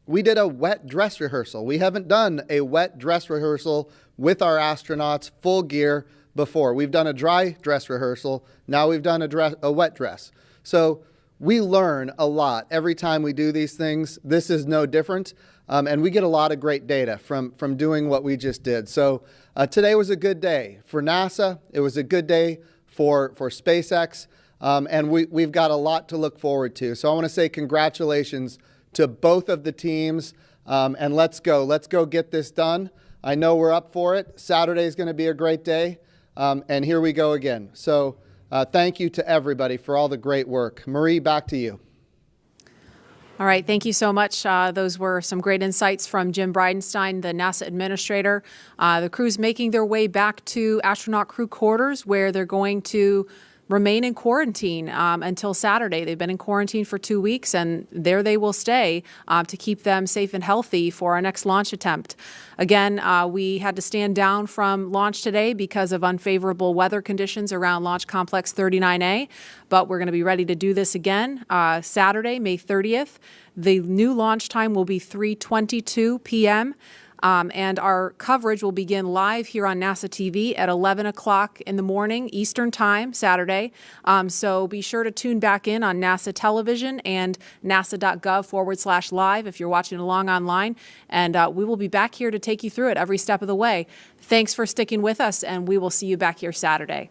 We did a wet dress rehearsal. We haven't done a wet dress rehearsal with our astronauts full gear before. We've done a dry dress rehearsal. Now we've done a wet dress. So we learn a lot every time we do these things. This is no different. And we get a lot of great data from doing what we just did. So today was a good day for NASA. It was a good day for SpaceX. And we've got a lot to look forward to. So I want to say congratulations to both of the teams. And let's go get this done. I know we're up for it. Saturday is going to be a great day. And here we go again. So thank you to everybody for all the great work. Marie, back to you. All right, thank you so much. Those were some great insights from Jim Bridenstine, the NASA administrator. The crew's making their way back to astronaut crew quarters, where they're going to remain in quarantine until Saturday. They've been in quarantine for 2 weeks, and there they will stay to keep them safe and healthy for our next launch attempt. Again, we had to stand down from launch today because of unfavorable weather conditions around Launch Complex 39A, but we're going to be ready to do this again Saturday, May 30th. The new launch time will be 3:22 p.m., and our coverage will begin live here on NASA TV at 11 o'clock in the morning Eastern Time, Saturday. So be sure to tune back in on NASA television and nasa.gov/live if you're watching along online. And we will be back here to take you through it every step of the way. Thanks for sticking with us, and we will see you back here Saturday.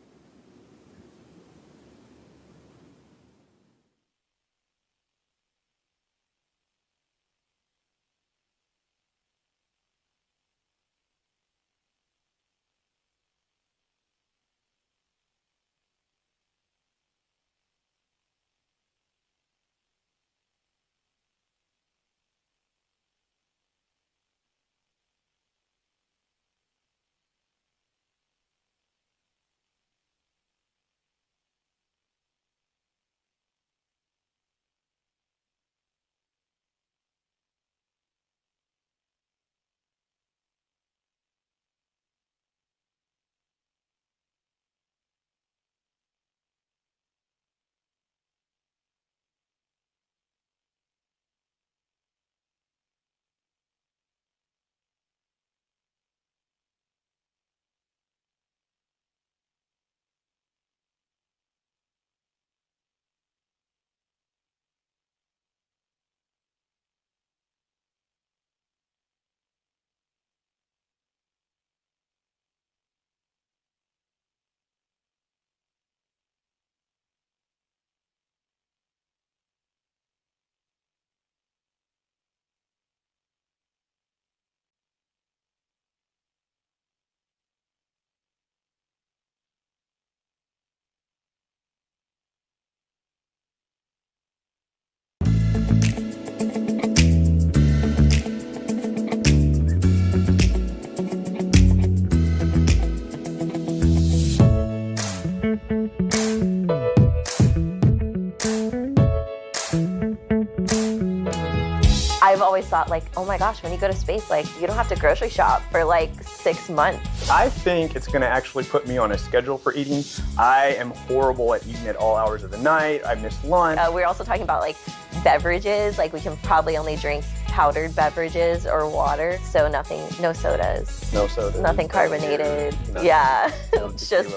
thought, like, oh my gosh, when you go to space, like, you don't have to grocery shop for like 6 months. I think it's going to actually put me on a schedule for eating. I am horrible at eating at all hours of the night. I miss lunch. We're also talking about like beverages. Like, we can probably only drink powdered beverages or water. So nothing, no sodas. No sodas. Nothing carbonated. No. Yeah. Just.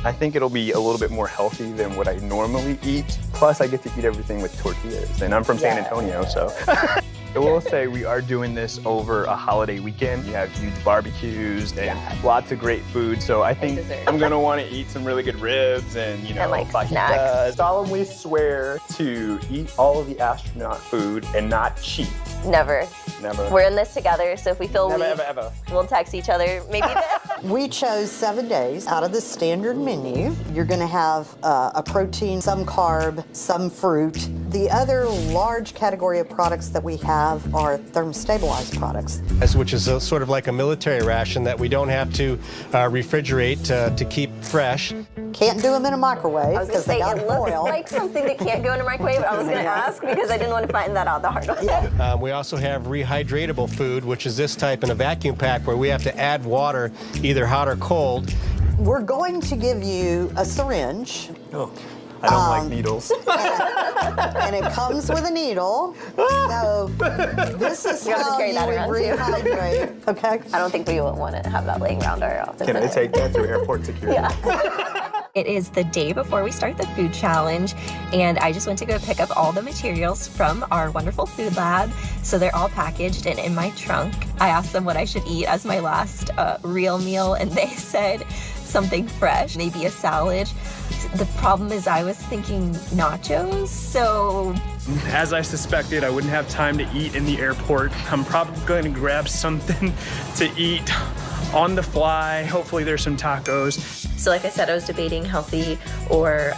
I think it'll be a little bit more healthy than what I normally eat. Plus, I get to eat everything with tortillas, and I'm from San Antonio, so. I will say we are doing this over a holiday weekend. You have huge barbecues and lots of great food, so I think I'm gonna want to eat some really good ribs and, you know, and like fajitas. snacks. Solemnly swear to eat all of the astronaut food and not cheat. Never. Never. We're in this together, so if we feel Never, weak, ever, ever. we'll text each other. Maybe We chose 7 days out of the standard menu. You're going to have a protein, some carb, some fruit. The other large category of products that we have are thermostabilized products. Which is sort of like a military ration that we don't have to refrigerate to keep fresh. Can't do them in a microwave I was going because to say, they got it looks foil. like something that can't go in a microwave. I was going to ask because I didn't want to find that out the hard way. We also have rehydratable food, which is this type in a vacuum pack where we have to add water, either hot or cold. We're going to give you a syringe. Oh, I don't like needles. And it comes with a needle. So this is You have to how carry you that would around too. rehydrate. Okay. I don't think we would want to have that laying around our office. Can I take that through airport security? It is the day before we start the food challenge, and I just went to go pick up all the materials from our wonderful food lab. So they're all packaged and in my trunk. I asked them what I should eat as my last real meal, and they said something fresh, maybe a salad. The problem is I was thinking nachos, so... As I suspected, I wouldn't have time to eat in the airport. I'm probably going to grab something to eat on the fly. Hopefully there's some tacos. So like I said, I was debating healthy or,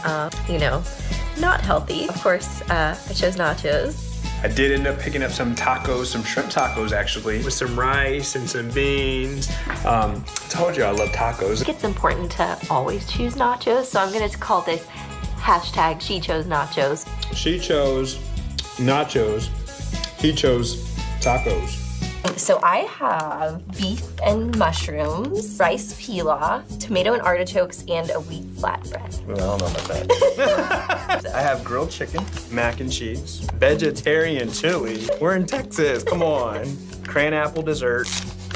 not healthy. Of course, I chose nachos. I did end up picking up some tacos, some shrimp tacos actually, with some rice and some beans. I told you I love tacos. I think it's important to always choose nachos, so I'm gonna call this hashtag she chose nachos. She chose nachos. He chose tacos. So I have beef and mushrooms, rice pilaf, tomato and artichokes, and a wheat flatbread. Well, I don't know about that. I have grilled chicken, mac and cheese, vegetarian chili. We're in Texas, come on. Cran apple dessert.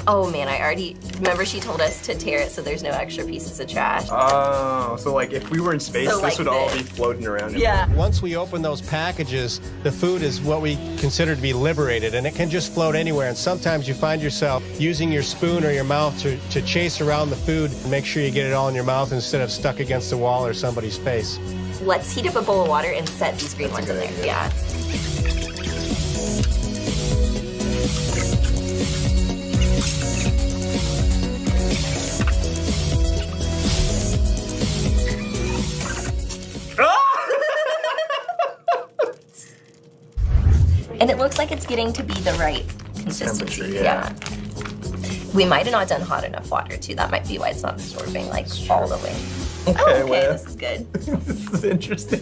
Oh man, I already, remember she told us to tear it so there's no extra pieces of trash. Oh, so like if we were in space, So this like would all be floating around. Yeah. Once we open those packages, the food is what we consider to be liberated, and it can just float anywhere. And sometimes you find yourself using your spoon or your mouth to chase around the food and make sure you get it all in your mouth instead of stuck against the wall or somebody's face. Let's heat up a bowl of water and set these green ones in there. idea. Yeah. And it looks like it's getting to be the right consistency. Yeah. We might have not done hot enough water too. That might be why it's not absorbing like all the way. Okay, Okay, this is good. This is interesting.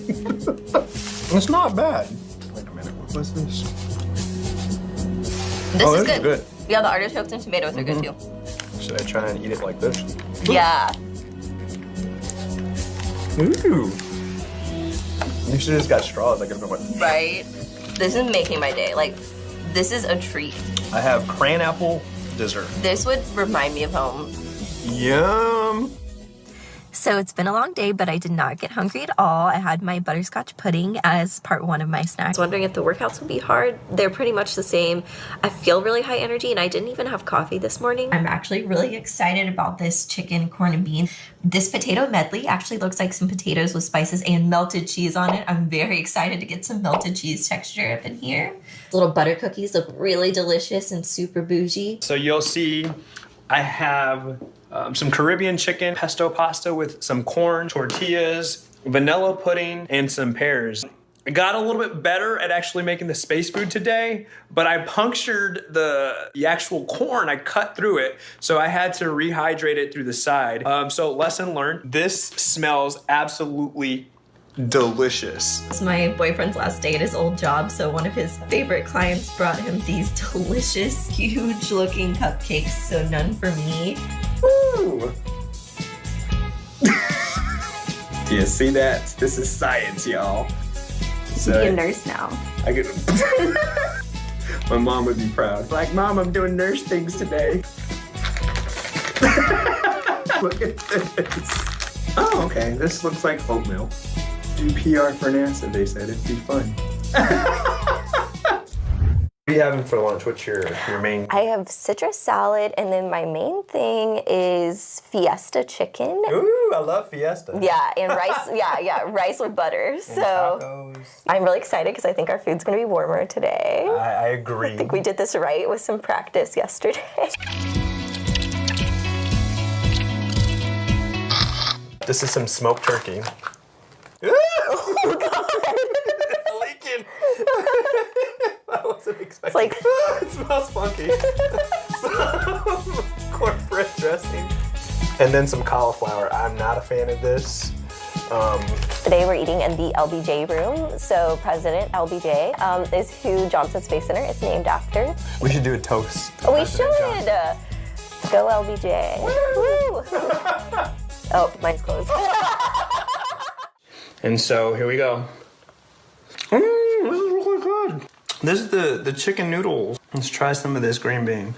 It's not bad. Wait a minute, what was this? This is is good. Yeah, the artichokes and tomatoes are good too. Should I try and eat it like this? Yeah. Ooh. You should have just got straws. I could have been Right? This is making my day. Like, this is a treat. I have cran apple dessert. This would remind me of home. Yum. So it's been a long day, but I did not get hungry at all. I had my butterscotch pudding as part one of my snacks. I was wondering if the workouts will be hard. They're pretty much the same. I feel really high energy, and I didn't even have coffee this morning. I'm actually really excited about this chicken, corn, and bean. This potato medley actually looks like some potatoes with spices and melted cheese on it. I'm very excited to get some melted cheese texture up in here. Little butter cookies look really delicious and super bougie. So you'll see I have some Caribbean chicken, pesto pasta with some corn, tortillas, vanilla pudding, and some pears. I got a little bit better at actually making the space food today, but I punctured the actual corn. I cut through it, so I had to rehydrate it through the side. So lesson learned, this smells absolutely delicious. It's my boyfriend's last day at his old job, so one of his favorite clients brought him these delicious, huge-looking cupcakes, so none for me. Ooh. Do you see that? This is science, y'all. So, Be a nurse now. I get. My mom would be proud. Like, Mom, I'm doing nurse things today. Look at this. Oh, okay. This looks like oatmeal. Do PR for NASA, they said. It'd be fun. What are you having for lunch? What's your main? I have citrus salad, and then my main thing is Fiesta chicken. Ooh, I love Fiesta. Yeah, and rice. yeah, rice with butter. And so tacos. I'm really excited because I think our food's gonna be warmer today. I agree. I think we did this right with some practice yesterday. This is some smoked turkey. Oh God! It's leaking. I wasn't expecting. It's like it smells funky. Some cornbread dressing, and then some cauliflower. I'm not a fan of this. Today we're eating in the LBJ room. So President LBJ is who Johnson Space Center is named after. We should do a toast. We should. Go LBJ. Woo! Oh, mine's closed. And so here we go. This is really good. This is the chicken noodles. Let's try some of this green bean.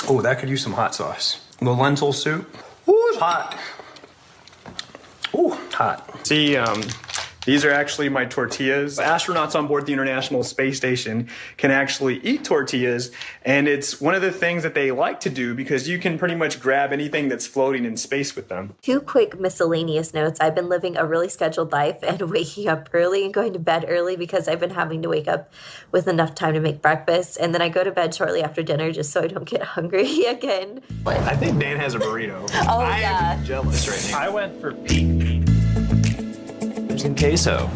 Oh, that could use some hot sauce. The lentil soup. Ooh, it's hot. Ooh, hot. See, these are actually my tortillas. Astronauts on board the International Space Station can actually eat tortillas, and it's one of the things that they like to do because you can pretty much grab anything that's floating in space with them. 2 quick miscellaneous notes. I've been living a really scheduled life and waking up early and going to bed early because I've been having to wake up with enough time to make breakfast, and then I go to bed shortly after dinner just so I don't get hungry again. I think Dan has a burrito. Oh, I yeah. am jealous right now. I went for peak. And queso.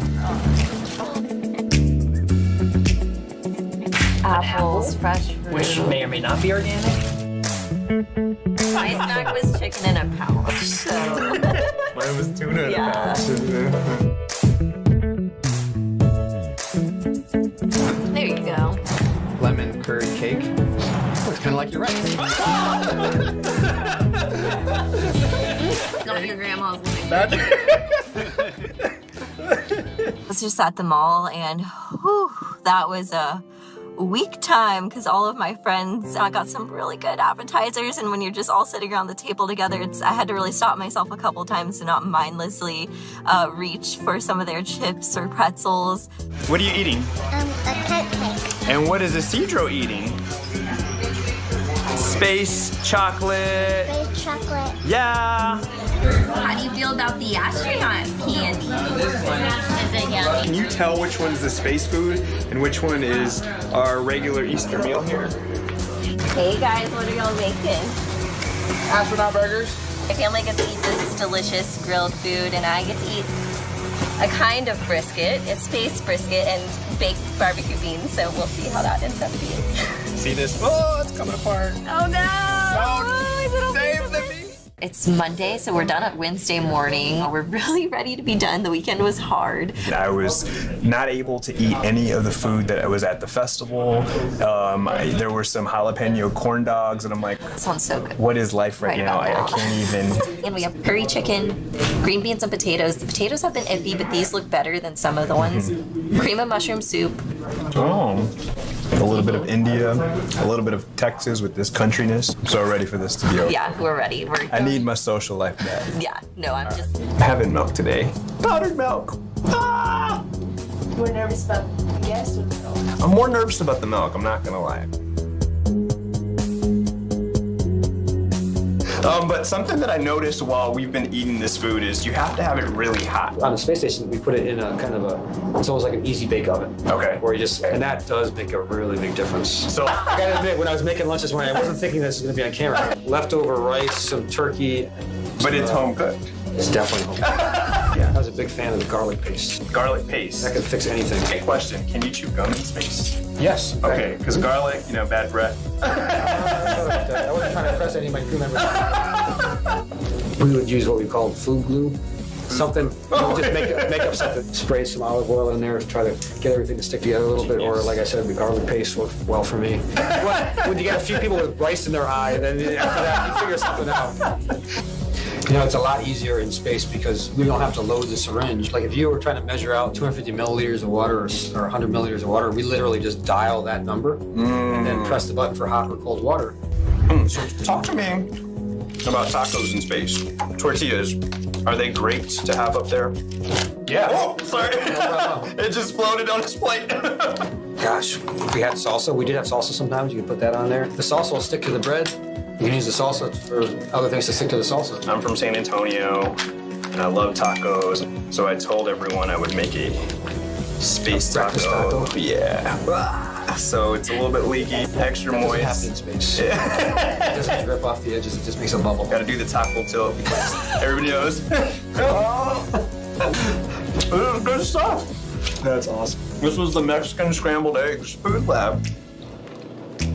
Apples, fresh fruit. Which may or may not be organic. My snack was chicken in a pouch, so. Mine was tuna in a pouch. There you go. Lemon curd cake. Looks kind of like your rice. Not your grandma's living. I was just at the mall, and whew, that was a week time because all of my friends got some really good appetizers, and when you're just all sitting around the table together, I had to really stop myself a couple times to not mindlessly reach for some of their chips or pretzels. What are you eating? A cupcake. And what is Isidro eating? Space chocolate. Space chocolate. Yeah. How do you feel about the astronaut candy? Is it yummy? Can you tell which one's the space food and which one is our regular Easter meal here? Hey guys, what are y'all making? Astronaut burgers. My family gets to eat this delicious grilled food, and I get to eat a kind of brisket. It's space brisket and baked barbecue beans, so we'll see how that ends up being. See this? Oh, it's coming apart. Oh no! Save the meat. It's Monday, so we're done at Wednesday morning. We're really ready to be done. The weekend was hard. I was not able to eat any of the food that was at the festival. There were some jalapeno corn dogs, and I'm like, Sounds so good. what is life right now? I can't even. And we have curry chicken, green beans and potatoes. The potatoes have been iffy, but these look better than some of the ones. Cream of mushroom soup. Oh. A little bit of India, a little bit of Texas with this countryness. I'm so ready for this to be over. Yeah, we're ready. I need my social life back. Yeah, no, I'm just. Having milk today. Powdered milk. Ah! We're nervous about the guests or the milk? I'm more nervous about the milk, I'm not gonna lie. But something that I noticed while we've been eating this food is you have to have it really hot. On the space station, we put it in a kind of a, it's almost like an easy bake oven. Okay. Where you just, and that does make a really big difference. So I gotta admit, when I was making lunch this morning, I wasn't thinking this was gonna be on camera. Leftover rice, some turkey. But it's home cooked. It's definitely home cooked. Yeah, I was a big fan of the garlic paste. Garlic paste. That can fix anything. Hey, question, can you chew gum in space? Yes. Okay, because garlic, bad breath. I wasn't trying to impress any of my crew members. We would use what we call food glue something, just make up something. Spray some olive oil in there, try to get everything to stick together a little bit, or like I said, the garlic paste worked well for me. When you get a few people with rice in their eye, then after that, you figure something out. You know, it's a lot easier in space because we don't have to load the syringe. Like if you were trying to measure out 250 milliliters of water or 100 milliliters of water, we literally just dial that number and then press the button for hot or cold water. So talk to me about tacos in space. Tortillas, are they great to have up there? Yeah. Oh, sorry. It just floated on his plate. Gosh, if we had salsa, we did have salsa sometimes. You can put that on there. The salsa will stick to the bread. You can use the salsa for other things to stick to the salsa. I'm from San Antonio, and I love tacos. So I told everyone I would make a space taco. Yeah. So it's a little bit leaky, extra moist. It doesn't happen in space. It doesn't drip off the edges, it just makes a bubble. Gotta do the taco tilt because everybody knows. This is good stuff. That's awesome. This was the Mexican scrambled eggs food lab.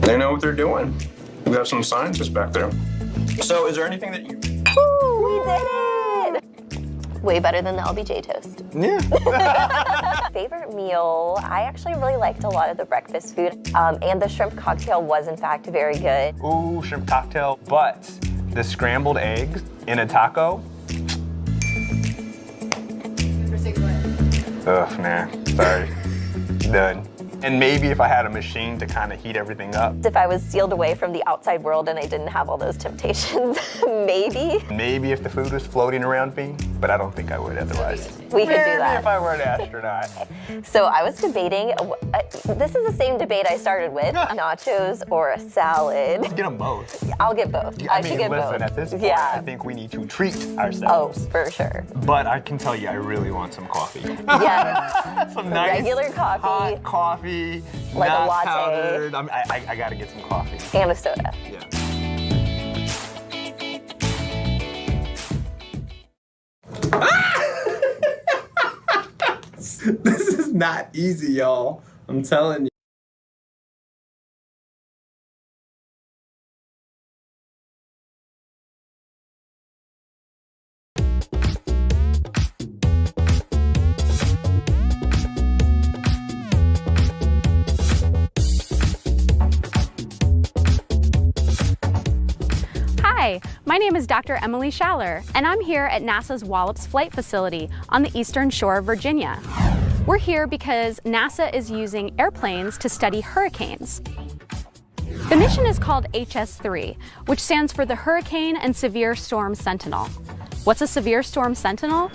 They know what they're doing. We have some scientists back there. So is there anything that you... Woo, we did it! Way better than the LBJ toast. Yeah. Favorite meal, I actually really liked a lot of the breakfast food. And the shrimp cocktail was in fact very good. Ooh, shrimp cocktail, but the scrambled eggs in a taco. Ugh, man, sorry, done. And maybe if I had a machine to kind of heat everything up. If I was sealed away from the outside world and I didn't have all those temptations, maybe. Maybe if the food was floating around me, but I don't think I would otherwise. We could do that. Maybe if I were an astronaut. So I was debating, this is the same debate I started with, nachos or a salad. Let's get them both. I'll get both. I should get both. Listen, at this point, yeah. I think we need to treat ourselves. Oh, for sure. But I can tell you, I really want some coffee. Yeah. Some nice regular coffee. Hot coffee. Like not a latte. Powdered. I gotta get some coffee. And a soda. Yeah. This is not easy, y'all. I'm telling you. Hi, my name is Dr. Emily Schaller, and I'm here at NASA's Wallops Flight Facility on the eastern shore of Virginia. We're here because NASA is using airplanes to study hurricanes. The mission is called HS-3, which stands for the Hurricane and Severe Storm Sentinel. What's a Severe Storm Sentinel?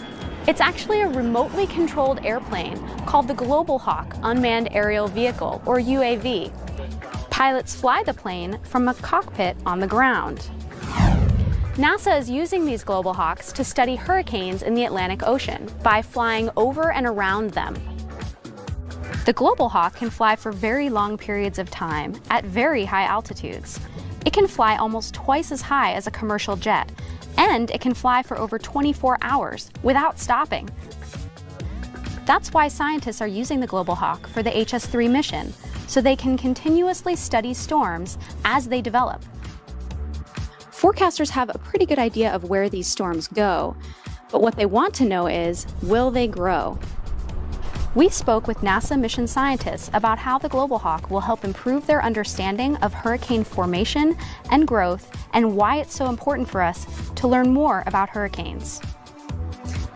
It's actually a remotely controlled airplane called the Global Hawk Unmanned Aerial Vehicle, or UAV. Pilots fly the plane from a cockpit on the ground. NASA is using these Global Hawks to study hurricanes in the Atlantic Ocean by flying over and around them. The Global Hawk can fly for very long periods of time at very high altitudes. It can fly almost twice as high as a commercial jet, and it can fly for over 24 hours without stopping. That's why scientists are using the Global Hawk for the HS-3 mission, so they can continuously study storms as they develop. Forecasters have a pretty good idea of where these storms go, but what they want to know is, will they grow? We spoke with NASA mission scientists about how the Global Hawk will help improve their understanding of hurricane formation and growth, and why it's so important for us to learn more about hurricanes.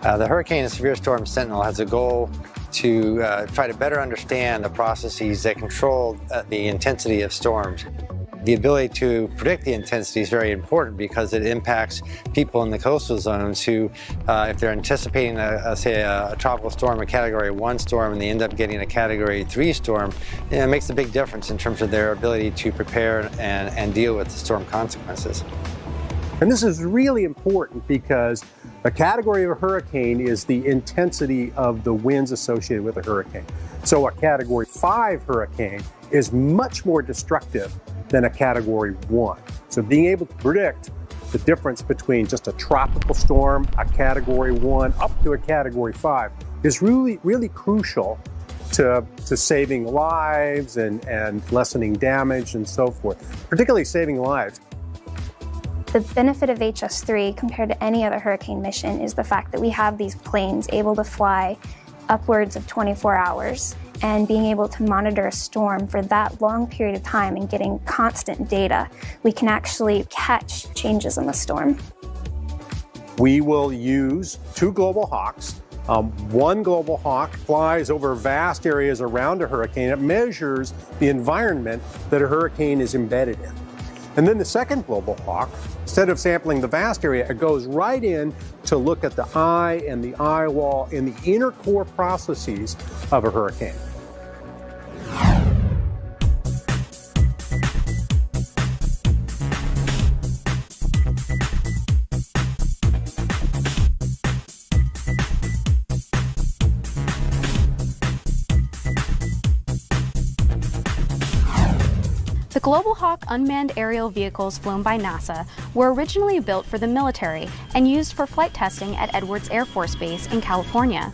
The Hurricane and Severe Storm Sentinel has a goal to try to better understand the processes that control the intensity of storms. The ability to predict the intensity is very important because it impacts people in the coastal zones who, if they're anticipating, say, a tropical storm, a Category 1 storm, and they end up getting a Category 3 storm, it makes a big difference in terms of their ability to prepare and deal with the storm consequences. And this is really important because a category of a hurricane is the intensity of the winds associated with a hurricane. So a Category 5 hurricane is much more destructive than a Category 1. So being able to predict the difference between just a tropical storm, a Category 1, up to a Category 5 is really, really crucial to saving lives and lessening damage and so forth, particularly saving lives. The benefit of HS3 compared to any other hurricane mission is the fact that we have these planes able to fly upwards of 24 hours, and being able to monitor a storm for that long period of time and getting constant data, we can actually catch changes in the storm. We will use 2 Global Hawks. One Global Hawk flies over vast areas around a hurricane. It measures the environment that a hurricane is embedded in. And then the second Global Hawk, instead of sampling the vast area, it goes right in to look at the eye and the eye wall and the inner core processes of a hurricane. The Global Hawk unmanned aerial vehicles flown by NASA were originally built for the military and used for flight testing at Edwards Air Force Base in California.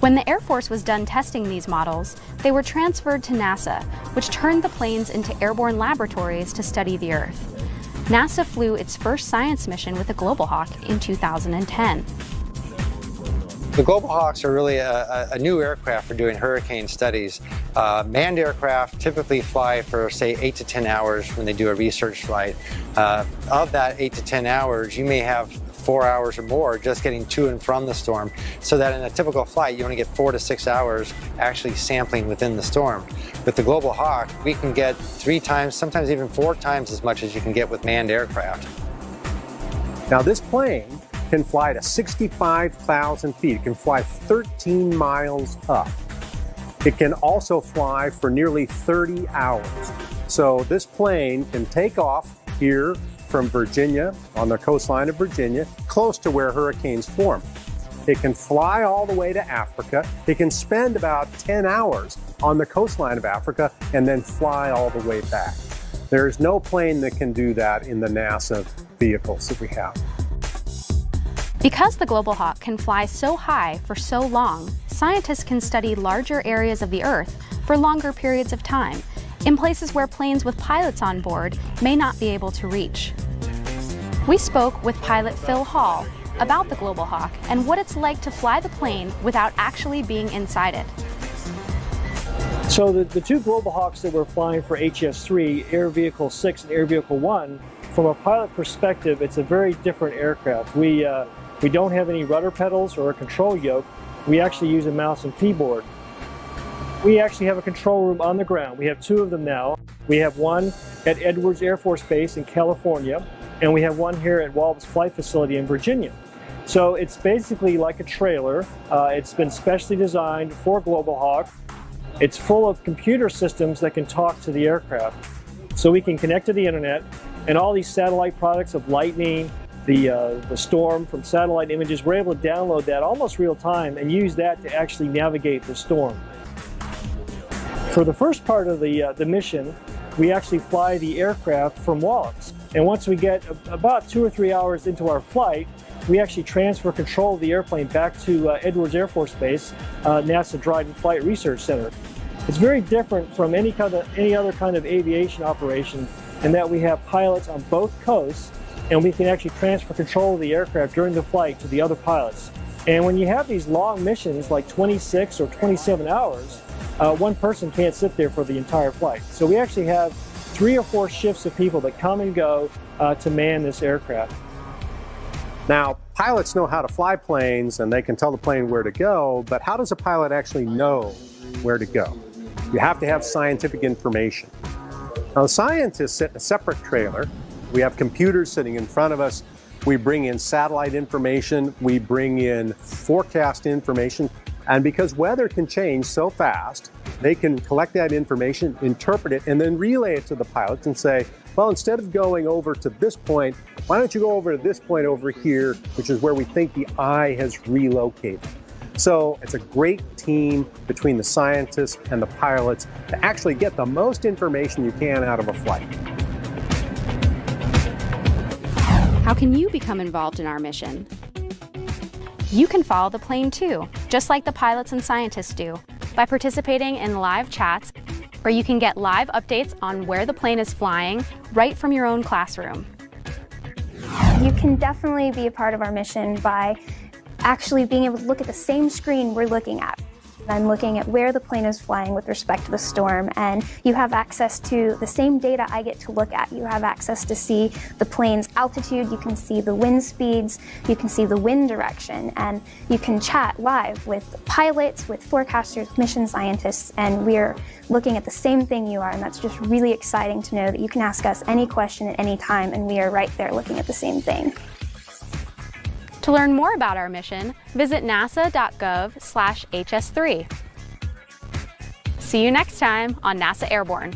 When the Air Force was done testing these models, they were transferred to NASA, which turned the planes into airborne laboratories to study the Earth. NASA flew its first science mission with the Global Hawk in 2010. The Global Hawks are really a new aircraft for doing hurricane studies. Manned aircraft typically fly for, say, 8 to 10 hours when they do a research flight. Of that 8 to 10 hours, you may have 4 hours or more just getting to and from the storm, so that in a typical flight, you only get 4 to 6 hours actually sampling within the storm. With the Global Hawk, we can get 3 times, sometimes even 4 times as much as you can get with manned aircraft. Now this plane can fly to 65,000 feet. It can fly 13 miles up. It can also fly for nearly 30 hours. So this plane can take off here from Virginia, on the coastline of Virginia, close to where hurricanes form. It can fly all the way to Africa. It can spend about 10 hours on the coastline of Africa and then fly all the way back. There's no plane that can do that in the NASA vehicles that we have. Because the Global Hawk can fly so high for so long, scientists can study larger areas of the Earth for longer periods of time, in places where planes with pilots on board may not be able to reach. We spoke with pilot Phil Hall about the Global Hawk and what it's like to fly the plane without actually being inside it. So the 2 Global Hawks that we're flying for HS3, Air Vehicle 6 and Air Vehicle 1, from a pilot perspective, it's a very different aircraft. We don't have any rudder pedals or a control yoke. We actually use a mouse and keyboard. We actually have a control room on the ground. We have 2 of them now. We have one at Edwards Air Force Base in California, and we have one here at Wallops Flight Facility in Virginia. So it's basically like a trailer. It's been specially designed for Global Hawk. It's full of computer systems that can talk to the aircraft. So we can connect to the internet, and all these satellite products of lightning, the storm from satellite images, we're able to download that almost real time and use that to actually navigate the storm. For the first part of the mission, we actually fly the aircraft from Wallops. And once we get about 2 or 3 hours into our flight, we actually transfer control of the airplane back to Edwards Air Force Base, NASA Dryden Flight Research Center. It's very different from any other kind of aviation operation in that we have pilots on both coasts, and we can actually transfer control of the aircraft during the flight to the other pilots. And when you have these long missions, like 26 or 27 hours, one person can't sit there for the entire flight. So we actually have 3 or 4 shifts of people that come and go to man this aircraft. Now, pilots know how to fly planes and they can tell the plane where to go, but how does a pilot actually know where to go? You have to have scientific information. Now, the scientists sit in a separate trailer. We have computers sitting in front of us. We bring in satellite information. We bring in forecast information. And because weather can change so fast, they can collect that information, interpret it, and then relay it to the pilots and say, well, instead of going over to this point, why don't you go over to this point over here, which is where we think the eye has relocated. So it's a great team between the scientists and the pilots to actually get the most information you can out of a flight. How can you become involved in our mission? You can follow the plane too, just like the pilots and scientists do, by participating in live chats, where you can get live updates on where the plane is flying right from your own classroom. It can definitely be a part of our mission by actually being able to look at the same screen we're looking at. I'm looking at where the plane is flying with respect to the storm, and you have access to the same data I get to look at. You have access to see the plane's altitude, you can see the wind speeds, you can see the wind direction, and you can chat live with pilots, with forecasters, mission scientists, and we're looking at the same thing you are, and that's just really exciting to know that you can ask us any question at any time, and we are right there looking at the same thing. To learn more about our mission, visit nasa.gov/HS3. See you next time on NASA Airborne.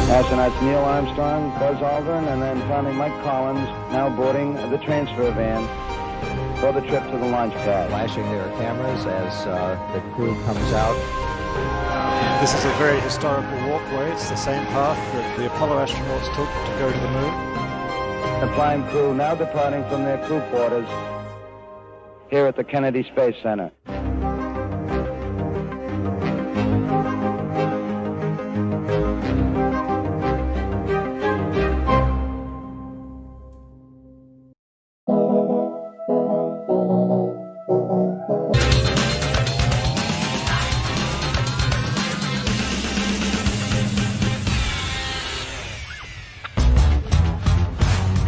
Astronauts Neil Armstrong, Buzz Aldrin, and then finally Mike Collins now boarding the transfer van for the trip to the launch pad. Flashing their cameras as the crew comes out. This is a very historical walkway. It's the same path that the Apollo astronauts took to go to the moon. The flying crew now departing from their crew quarters here at the Kennedy Space Center.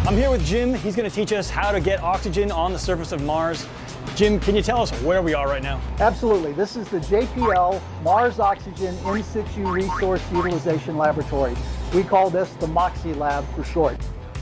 I'm here with Jim. He's going to teach us how to get oxygen on the surface of Mars. Jim, can you tell us where we are right now? Absolutely. This is the JPL Mars Oxygen In Situ Resource Utilization Laboratory. We call this the MOXIE Lab for short.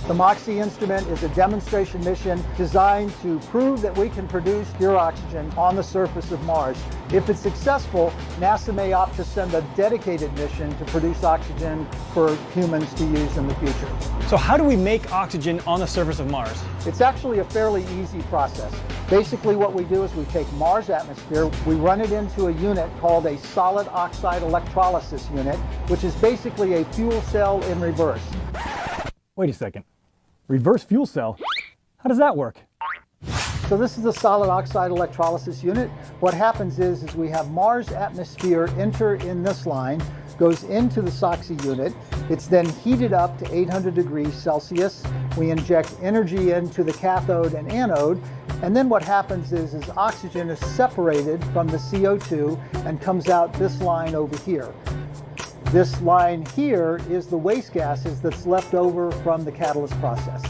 The MOXIE instrument is a demonstration mission designed to prove that we can produce pure oxygen on the surface of Mars. If it's successful, NASA may opt to send a dedicated mission to produce oxygen for humans to use in the future. So how do we make oxygen on the surface of Mars? It's actually a fairly easy process. Basically what we do is we take Mars atmosphere, we run it into a unit called a solid oxide electrolysis unit, which is basically a fuel cell in reverse. Wait a second. Reverse fuel cell? How does that work? So this is the solid oxide electrolysis unit. What happens is we have Mars atmosphere enter in this line, goes into the SOXY unit. It's then heated up to 800 degrees Celsius. We inject energy into the cathode and anode. And then what happens is oxygen is separated from the CO2 and comes out this line over here. This line here is the waste gases that's left over from the catalyst process.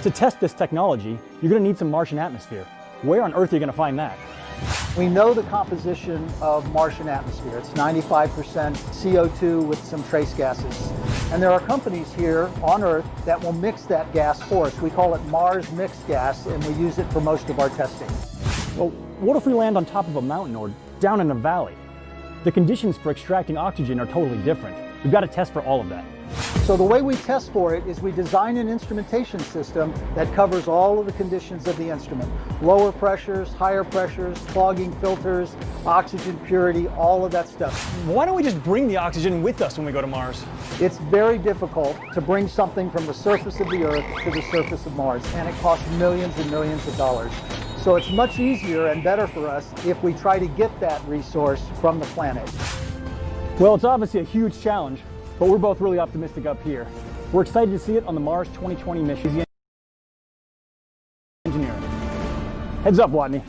To test this technology, you're going to need some Martian atmosphere. Where on Earth are you going to find that? We know the composition of Martian atmosphere. It's 95% CO2 with some trace gases. And there are companies here on Earth that will mix that gas for us. We call it Mars mixed gas, and we use it for most of our testing. Well, what if we land on top of a mountain or down in a valley? The conditions for extracting oxygen are totally different. We've got to test for all of that. So the way we test for it is we design an instrumentation system that covers all of the conditions of the instrument. Lower pressures, higher pressures, clogging filters, oxygen purity, all of that stuff. Why don't we just bring the oxygen with us when we go to Mars? It's very difficult to bring something from the surface of the Earth to the surface of Mars, and it costs millions and millions of dollars. So it's much easier and better for us if we try to get that resource from the planet. Well, it's obviously a huge challenge, but we're both really optimistic up here. We're excited to see it on the Mars 2020 mission. Engineering. Heads up, Watney.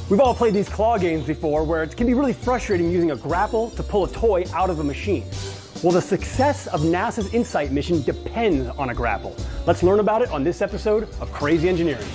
We've all played these claw games before where it can be really frustrating using a grapple to pull a toy out of a machine. Well, the success of NASA's InSight mission depends on a grapple. Let's learn about it on this episode of Crazy Engineering.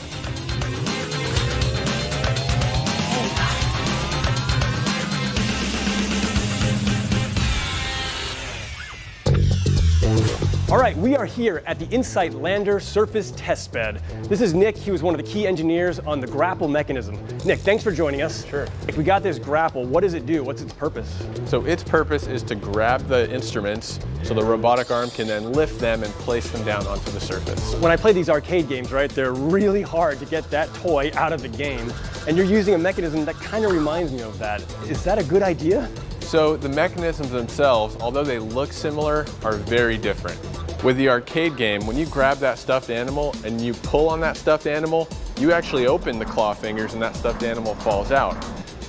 All right, we are here at the InSight Lander Surface Test Bed. This is Nick. He was one of the key engineers on the grapple mechanism. Nick, thanks for joining us. Sure. If we got this grapple, what does it do? What's its purpose? So its purpose is to grab the instruments so the robotic arm can then lift them and place them down onto the surface. When I play these arcade games, right, they're really hard to get that toy out of the game. And you're using a mechanism that kind of reminds me of that. Is that a good idea? So the mechanisms themselves, although they look similar, are very different. With the arcade game, when you grab that stuffed animal and you pull on that stuffed animal, you actually open the claw fingers and that stuffed animal falls out.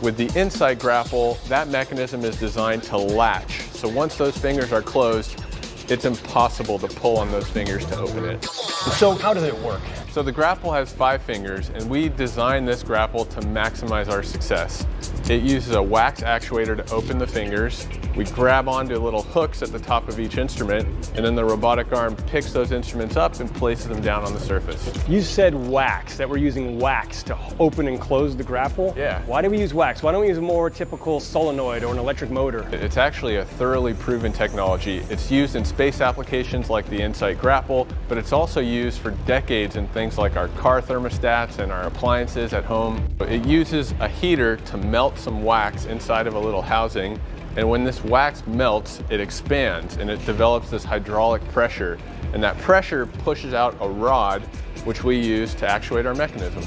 With the InSight grapple, that mechanism is designed to latch. So once those fingers are closed, it's impossible to pull on those fingers to open it. So how does it work? So the grapple has 5 fingers, and we designed this grapple to maximize our success. It uses a wax actuator to open the fingers. We grab onto little hooks at the top of each instrument, and then the robotic arm picks those instruments up and places them down on the surface. You said wax, that we're using wax to open and close the grapple? Yeah. Why do we use wax? Why don't we use a more typical solenoid or an electric motor? It's actually a thoroughly proven technology. It's used in space applications like the InSight grapple, but it's also used for decades in things like our car thermostats and our appliances at home. It uses a heater to melt some wax inside of a little housing, and when this wax melts, it expands and it develops this hydraulic pressure, and that pressure pushes out a rod which we use to actuate our mechanism.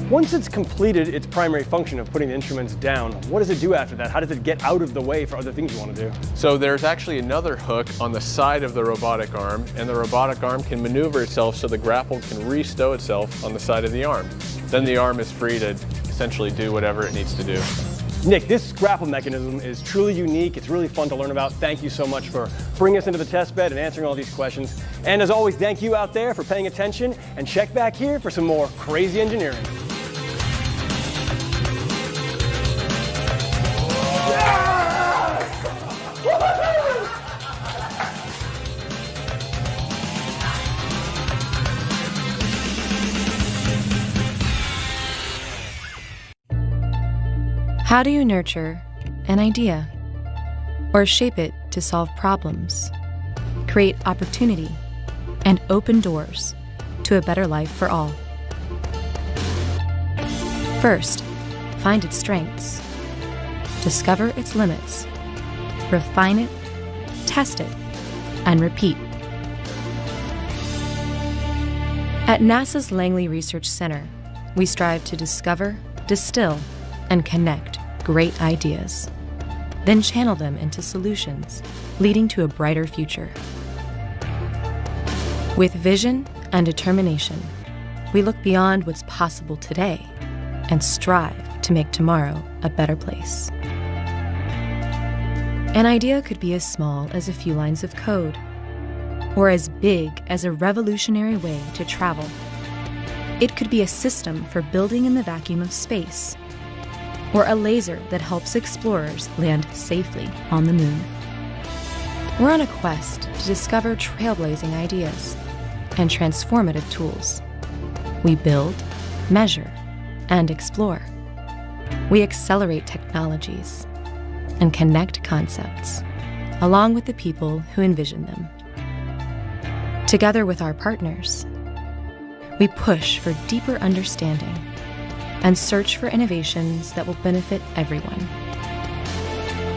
Once it's completed its primary function of putting the instruments down, what does it do after that? How does it get out of the way for other things you want to do? So there's actually another hook on the side of the robotic arm, and the robotic arm can maneuver itself so the grapple can re-stow itself on the side of the arm. Then the arm is free to essentially do whatever it needs to do. Nick, this grapple mechanism is truly unique. It's really fun to learn about. Thank you so much for bringing us into the test bed and answering all these questions. And as always, thank you out there for paying attention, and check back here for some more crazy engineering. How do you nurture an idea or shape it to solve problems, create opportunity, and open doors to a better life for all? First, find its strengths, discover its limits, refine it, test it, and repeat. At NASA's Langley Research Center, we strive to discover, distill, and connect great ideas, then channel them into solutions, leading to a brighter future. With vision and determination, we look beyond what's possible today and strive to make tomorrow a better place. An idea could be as small as a few lines of code, or as big as a revolutionary way to travel. It could be a system for building in the vacuum of space, or a laser that helps explorers land safely on the moon. We're on a quest to discover trailblazing ideas and transformative tools. We build, measure, and explore. We accelerate technologies and connect concepts, along with the people who envision them. Together with our partners, we push for deeper understanding and search for innovations that will benefit everyone.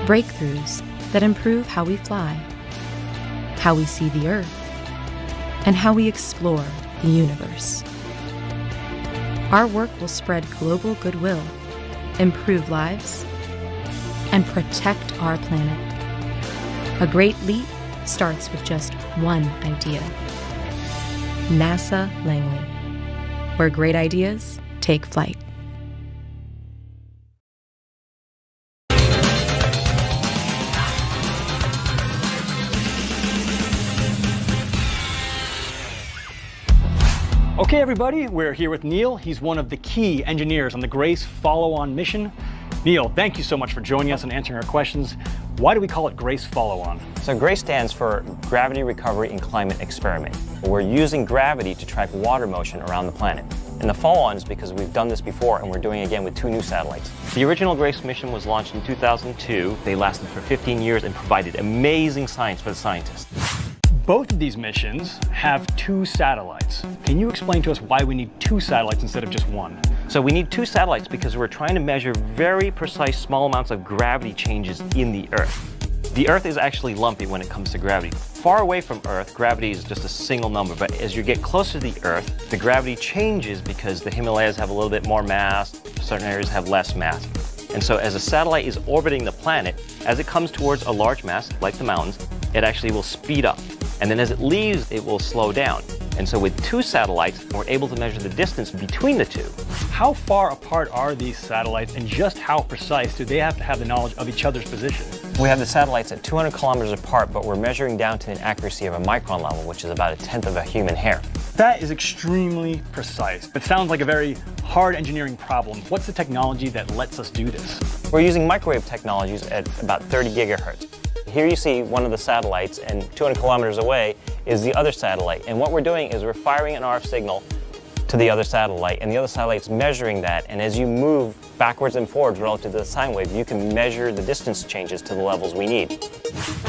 Breakthroughs that improve how we fly, how we see the Earth, and how we explore the universe. Our work will spread global goodwill, improve lives, and protect our planet. A great leap starts with just one idea. NASA Langley, where great ideas take flight. Okay, everybody, we're here with Neil. He's one of the key engineers on the GRACE follow-on mission. Neil, thank you so much for joining us and answering our questions. Why do we call it GRACE follow-on? So GRACE stands for Gravity Recovery and Climate Experiment. We're using gravity to track water motion around the planet. And the follow-on is because we've done this before and we're doing it again with 2 new satellites. The original GRACE mission was launched in 2002. They lasted for 15 years and provided amazing science for the scientists. Both of these missions have 2 satellites. Can you explain to us why we need 2 satellites instead of just 1? So we need 2 satellites because we're trying to measure very precise small amounts of gravity changes in the Earth. The Earth is actually lumpy when it comes to gravity. Far away from Earth, gravity is just a single number, but as you get closer to the Earth, the gravity changes because the Himalayas have a little bit more mass, certain areas have less mass. And so as a satellite is orbiting the planet, as it comes towards a large mass, like the mountains, it actually will speed up. And then as it leaves, it will slow down. And so with 2 satellites, we're able to measure the distance between the 2. How far apart are these satellites, and just how precise do they have to have the knowledge of each other's position? We have the satellites at 200 kilometers apart, but we're measuring down to an accuracy of a micron level, which is about 1/10 of a human hair. That is extremely precise, but sounds like a very hard engineering problem. What's the technology that lets us do this? We're using microwave technologies at about 30 gigahertz. Here you see one of the satellites, and 200 kilometers away is the other satellite. And what we're doing is we're firing an RF signal to the other satellite, and the other satellite's measuring that. And as you move backwards and forwards relative to the sine wave, you can measure the distance changes to the levels we need.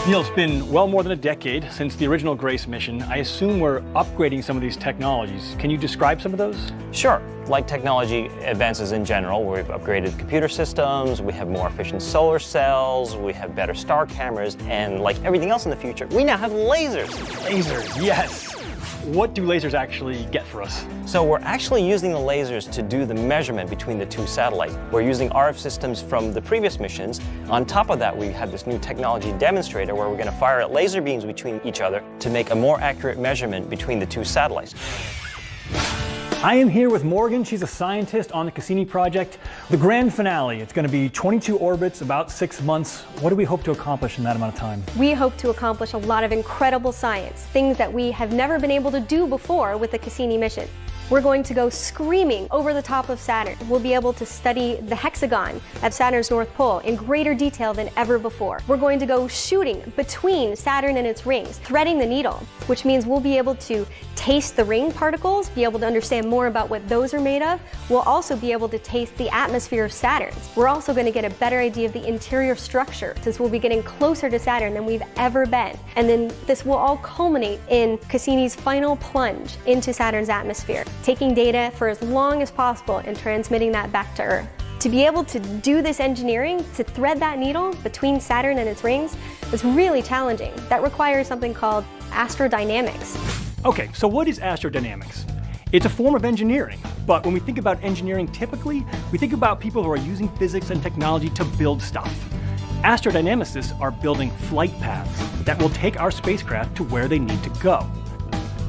Neil, it's been well more than a decade since the original GRACE mission. I assume we're upgrading some of these technologies. Can you describe some of those? Sure. Like technology advances in general, we've upgraded computer systems, we have more efficient solar cells, we have better star cameras, and like everything else in the future, we now have lasers. Lasers, yes. What do lasers actually get for us? So we're actually using the lasers to do the measurement between the 2 satellites. We're using RF systems from the previous missions. On top of that, we have this new technology demonstrator where we're going to fire laser beams between each other to make a more accurate measurement between the 2 satellites. I am here with Morgan. She's a scientist on the Cassini project. The grand finale, it's going to be 22 orbits, about 6 months. What do we hope to accomplish in that amount of time? We hope to accomplish a lot of incredible science, things that we have never been able to do before with the Cassini mission. We're going to go screaming over the top of Saturn. We'll be able to study the hexagon at Saturn's North Pole in greater detail than ever before. We're going to go shooting between Saturn and its rings, threading the needle, which means we'll be able to taste the ring particles, be able to understand more about what those are made of. We'll also be able to taste the atmosphere of Saturn. We're also going to get a better idea of the interior structure, since we'll be getting closer to Saturn than we've ever been. And then this will all culminate in Cassini's final plunge into Saturn's atmosphere, taking data for as long as possible and transmitting that back to Earth. To be able to do this engineering, to thread that needle between Saturn and its rings, is really challenging. That requires something called astrodynamics. Okay, so what is astrodynamics? It's a form of engineering, but when we think about engineering typically, we think about people who are using physics and technology to build stuff. Astrodynamicists are building flight paths that will take our spacecraft to where they need to go.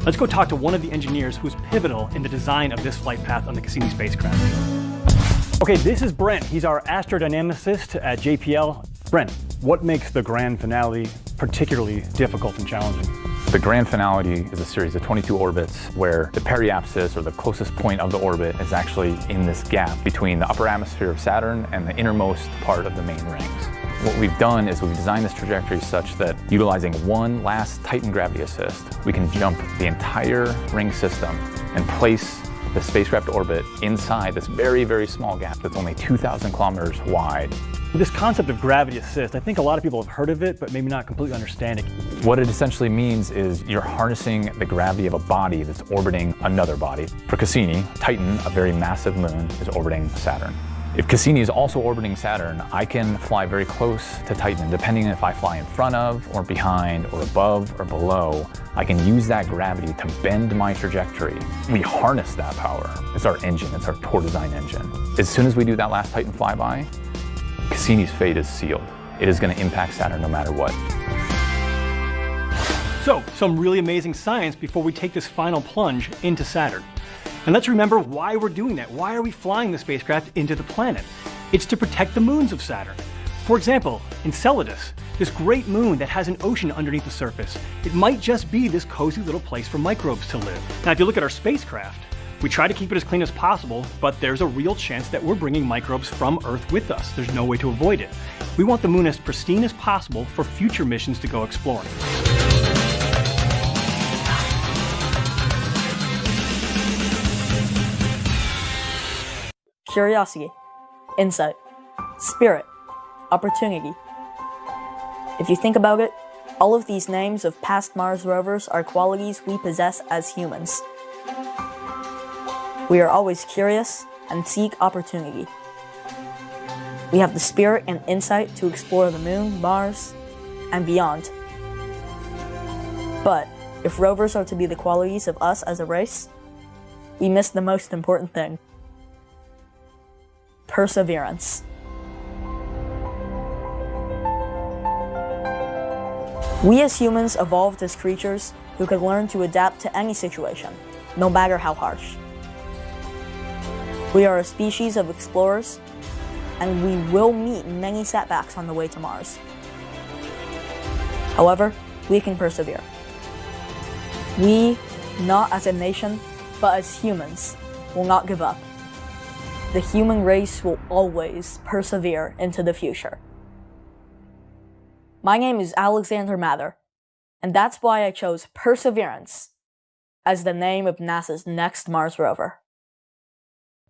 Let's go talk to one of the engineers who was pivotal in the design of this flight path on the Cassini spacecraft. Okay, this is Brent. He's our astrodynamicist at JPL. Brent, what makes the grand finale particularly difficult and challenging? The grand finale is a series of 22 orbits where the periapsis, or the closest point of the orbit, is actually in this gap between the upper atmosphere of Saturn and the innermost part of the main rings. What we've done is we've designed this trajectory such that, utilizing one last Titan gravity assist, we can jump the entire ring system and place the spacecraft orbit inside this very, very small gap that's only 2,000 kilometers wide. This concept of gravity assist, I think a lot of people have heard of it, but maybe not completely understand it. What it essentially means is you're harnessing the gravity of a body that's orbiting another body. For Cassini, Titan, a very massive moon, is orbiting Saturn. If Cassini is also orbiting Saturn, I can fly very close to Titan. Depending if I fly in front of, or behind, or above, or below, I can use that gravity to bend my trajectory. We harness that power. It's our engine, it's our tour design engine. As soon as we do that last Titan flyby, Cassini's fate is sealed. It is going to impact Saturn no matter what. So, some really amazing science before we take this final plunge into Saturn. And let's remember why we're doing that. Why are we flying the spacecraft into the planet? It's to protect the moons of Saturn. For example, Enceladus, this great moon that has an ocean underneath the surface, it might just be this cozy little place for microbes to live. Now, if you look at our spacecraft, we try to keep it as clean as possible, but there's a real chance that we're bringing microbes from Earth with us. There's no way to avoid it. We want the moon as pristine as possible for future missions to go exploring. Curiosity, insight, spirit, opportunity. If you think about it, All of these names of past Mars rovers are qualities we possess as humans. We are always curious and seek opportunity. We have the spirit and insight to explore the Moon, Mars, and beyond. But if rovers are to be the qualities of us as a race, we miss the most important thing: perseverance. We as humans evolved as creatures who could learn to adapt to any situation, no matter how harsh. We are a species of explorers, and we will meet many setbacks on the way to Mars. However, we can persevere. We, not as a nation, but as humans, will not give up. The human race will always persevere into the future. My name is Alexander Mather, and that's why I chose perseverance as the name of NASA's next Mars rover.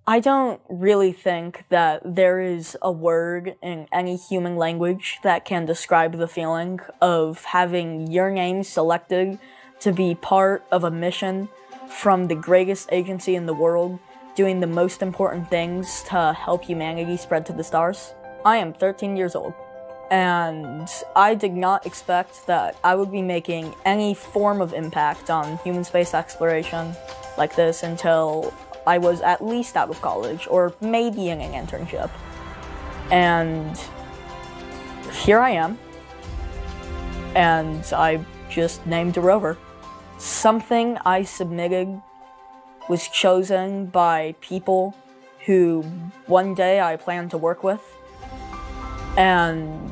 I don't really think that there is a word in any human language that can describe the feeling of having your name selected to be part of a mission from the greatest agency in the world, doing the most important things to help humanity spread to the stars. I am 13 years old, and I did not expect that I would be making any form of impact on human space exploration like this until I was at least out of college, or maybe in an internship. And here I am, and I just named a rover. Something I submitted was chosen by people who one day I plan to work with, and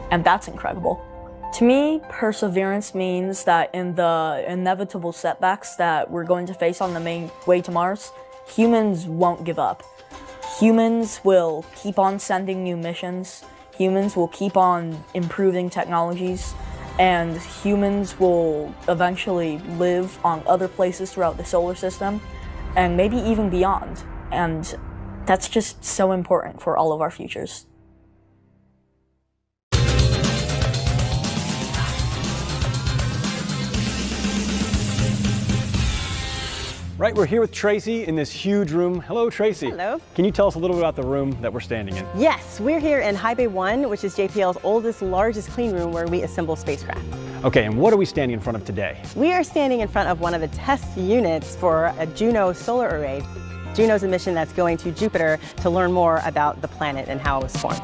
that's incredible. To me, perseverance means that in the inevitable setbacks that we're going to face on the main way to Mars, humans won't give up. Humans will keep on sending new missions, humans will keep on improving technologies, and humans will eventually live on other places throughout the solar system, and maybe even beyond. And that's just so important for all of our futures. Right, we're here with Tracy in this huge room. Hello, Tracy. Hello. Can you tell us a little bit about the room that we're standing in? Yes, we're here in High Bay 1, which is JPL's oldest, largest clean room where we assemble spacecraft. Okay, and what are we standing in front of today? We are standing in front of one of the test units for a Juno solar array. Juno's a mission that's going to Jupiter to learn more about the planet and how it was formed.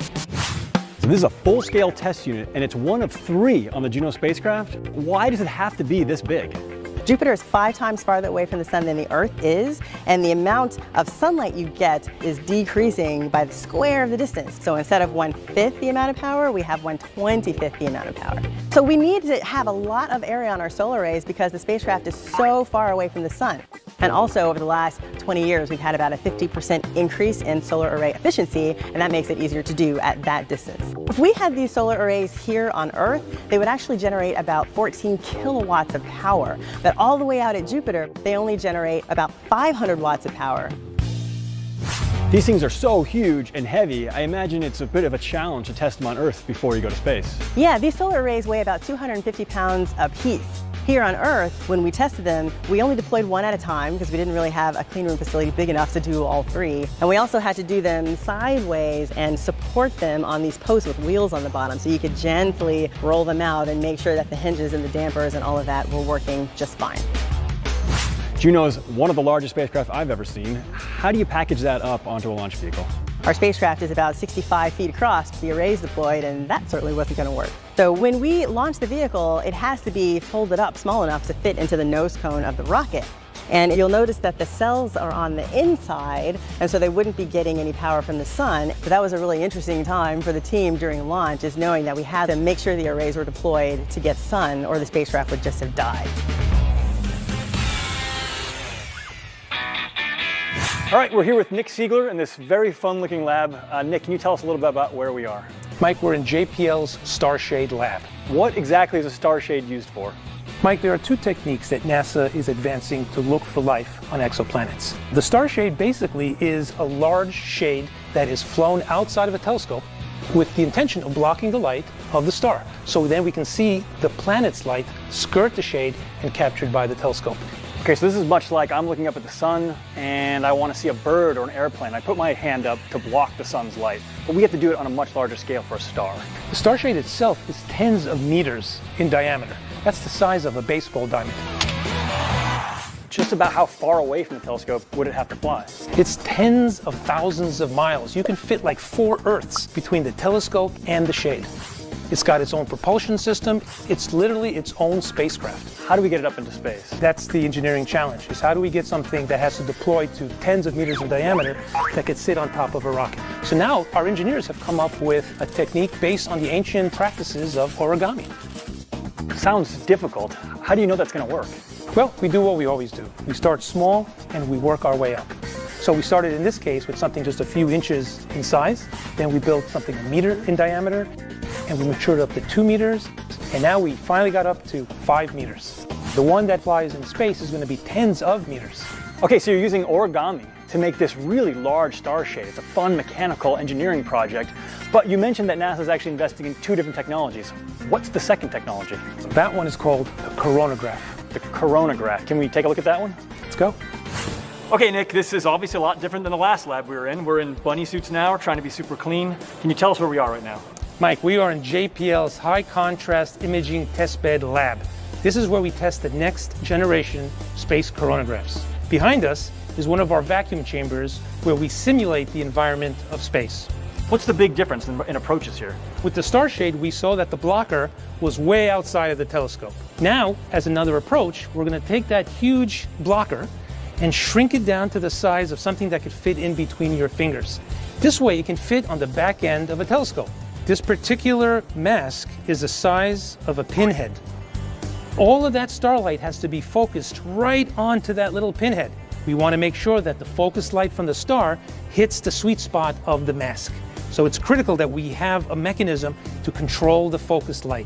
So this is a full-scale test unit, and it's one of 3 on the Juno spacecraft. Why does it have to be this big? Jupiter is 5 times farther away from the sun than the Earth is, and the amount of sunlight you get is decreasing by the square of the distance. So instead of 1/5 the amount of power, we have 1/25 the amount of power. So we need to have a lot of area on our solar arrays because the spacecraft is so far away from the sun. And also over the last 20 years, we've had about a 50% increase in solar array efficiency, and that makes it easier to do at that distance. If we had these solar arrays here on Earth, they would actually generate about 14 kilowatts of power. But all the way out at Jupiter, they only generate about 500 watts of power. These things are so huge and heavy, I imagine it's a bit of a challenge to test them on Earth before you go to space. Yeah, these solar arrays weigh about 250 pounds apiece. Here on Earth, when we tested them, we only deployed one at a time because we didn't really have a clean room facility big enough to do all 3. And we also had to do them sideways and support them on these posts with wheels on the bottom so you could gently roll them out and make sure that the hinges and the dampers and all of that were working just fine. Juno is one of the largest spacecraft I've ever seen. How do you package that up onto a launch vehicle? Our spacecraft is about 65 feet across, the array's deployed, and that certainly wasn't going to work. So when we launch the vehicle, it has to be folded up small enough to fit into the nose cone of the rocket. And you'll notice that the cells are on the inside, and so they wouldn't be getting any power from the sun. So that was a really interesting time for the team during launch, is knowing that we had to make sure the arrays were deployed to get sun, or the spacecraft would just have died. All right, we're here with Nick Siegler in this very fun-looking lab. Nick, can you tell us a little bit about where we are? Mike, we're in JPL's Starshade lab. What exactly is a starshade used for? Mike, there are 2 techniques that NASA is advancing to look for life on exoplanets. The starshade basically is a large shade that is flown outside of a telescope with the intention of blocking the light of the star. so then we can see the planet's light skirt the shade and captured by the telescope. Okay, so this is much like I'm looking up at the sun and I want to see a bird or an airplane. I put my hand up to block the sun's light, but we have to do it on a much larger scale for a star. The star shade itself is tens of meters in diameter. That's the size of a baseball diamond. Just about how far away from the telescope would it have to fly? It's tens of thousands of miles. You can fit like 4 Earths between the telescope and the shade. It's got its own propulsion system. It's literally its own spacecraft. How do we get it up into space? That's the engineering challenge, is how do we get something that has to deploy to tens of meters in diameter that could sit on top of a rocket? So now our engineers have come up with a technique based on the ancient practices of origami. Sounds difficult. How do you know that's going to work? Well, we do what we always do. We start small and we work our way up. So we started in this case with something just a few inches in size. Then we built something 1 meter in diameter, and we matured up to 2 meters. And now we finally got up to 5 meters. The one that flies in space is going to be tens of meters. Okay, so you're using origami to make this really large star shade. It's a fun mechanical engineering project. But you mentioned that NASA is actually investing in 2 different technologies. What's the second technology? That one is called the coronagraph. The coronagraph. Can we take a look at that one? Let's go. Okay, Nick, this is obviously a lot different than the last lab we were in. We're in bunny suits now. We're trying to be super clean. Can you tell us where we are right now? Mike, we are in JPL's high contrast imaging testbed lab. This is where we test the next generation space coronagraphs. Behind us is one of our vacuum chambers where we simulate the environment of space. What's the big difference in approaches here? With the star shade, we saw that the blocker was way outside of the telescope. Now, as another approach, we're going to take that huge blocker and shrink it down to the size of something that could fit in between your fingers. This way, it can fit on the back end of a telescope. This particular mask is the size of a pinhead. All of that starlight has to be focused right onto that little pinhead. We want to make sure that the focused light from the star hits the sweet spot of the mask. So it's critical that we have a mechanism to control the focused light.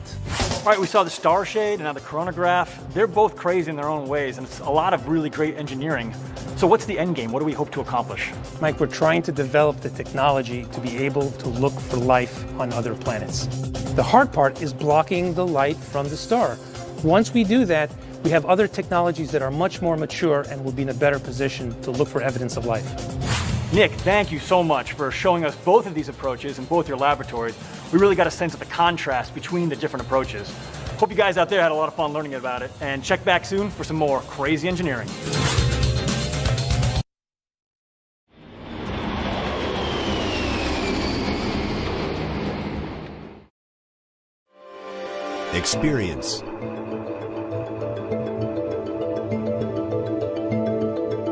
All right, we saw the star shade and now the coronagraph. They're both crazy in their own ways, and it's a lot of really great engineering. So what's the end game? What do we hope to accomplish? Mike, we're trying to develop the technology to be able to look for life on other planets. The hard part is blocking the light from the star. Once we do that, we have other technologies that are much more mature and will be in a better position to look for evidence of life. Nick, thank you so much for showing us both of these approaches in both your laboratories. We really got a sense of the contrast between the different approaches. Hope you guys out there had a lot of fun learning about it, and check back soon for some more crazy engineering. Experience.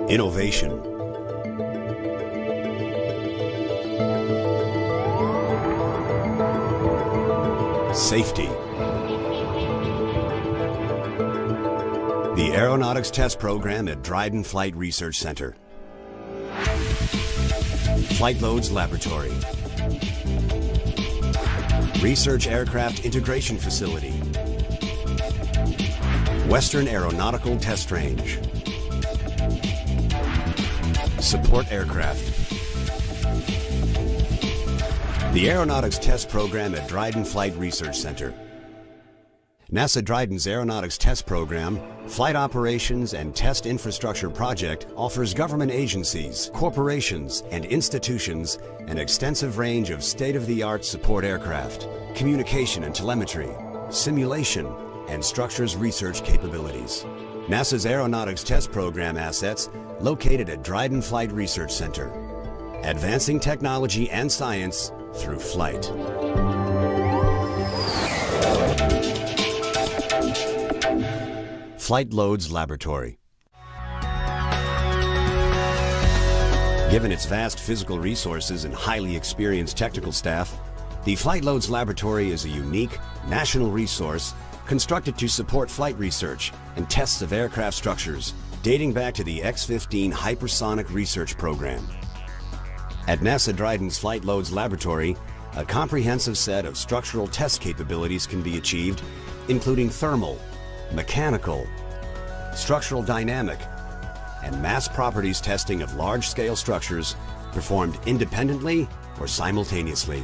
Innovation. Safety. The Aeronautics Test Program at Dryden Flight Research Center. Flight Loads Laboratory. Research Aircraft Integration Facility. Western Aeronautical Test Range. Support Aircraft. The Aeronautics Test Program at Dryden Flight Research Center. NASA Dryden's Aeronautics Test Program, Flight Operations and Test Infrastructure Project offers government agencies, corporations, and institutions an extensive range of state-of-the-art support aircraft, communication and telemetry, simulation, and structures research capabilities. NASA's Aeronautics Test Program assets located at Dryden Flight Research Center. Advancing technology and science through flight. Flight Loads Laboratory. Given its vast physical resources and highly experienced technical staff, the Flight Loads Laboratory is a unique national resource constructed to support flight research and tests of aircraft structures dating back to the X-15 Hypersonic Research Program. At NASA Dryden's Flight Loads Laboratory, a comprehensive set of structural test capabilities can be achieved, including thermal, mechanical, structural dynamic, and mass properties testing of large-scale structures performed independently or simultaneously.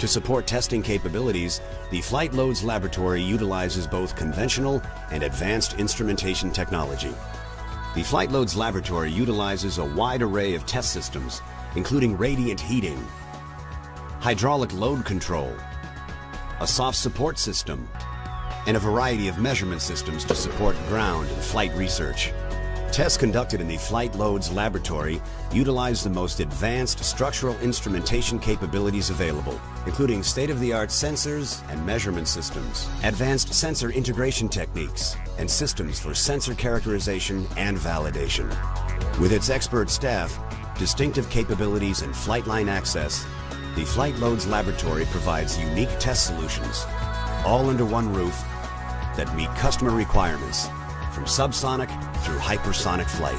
To support testing capabilities, the Flight Loads Laboratory utilizes both conventional and advanced instrumentation technology. The Flight Loads Laboratory utilizes a wide array of test systems, including radiant heating, hydraulic load control, a soft support system, and a variety of measurement systems to support ground and flight research. Tests conducted in the Flight Loads Laboratory utilize the most advanced structural instrumentation capabilities available, including state-of-the-art sensors and measurement systems, advanced sensor integration techniques, and systems for sensor characterization and validation. With its expert staff, distinctive capabilities, and flight line access, the Flight Loads Laboratory provides unique test solutions, all under one roof, that meet customer requirements, from subsonic through hypersonic flight.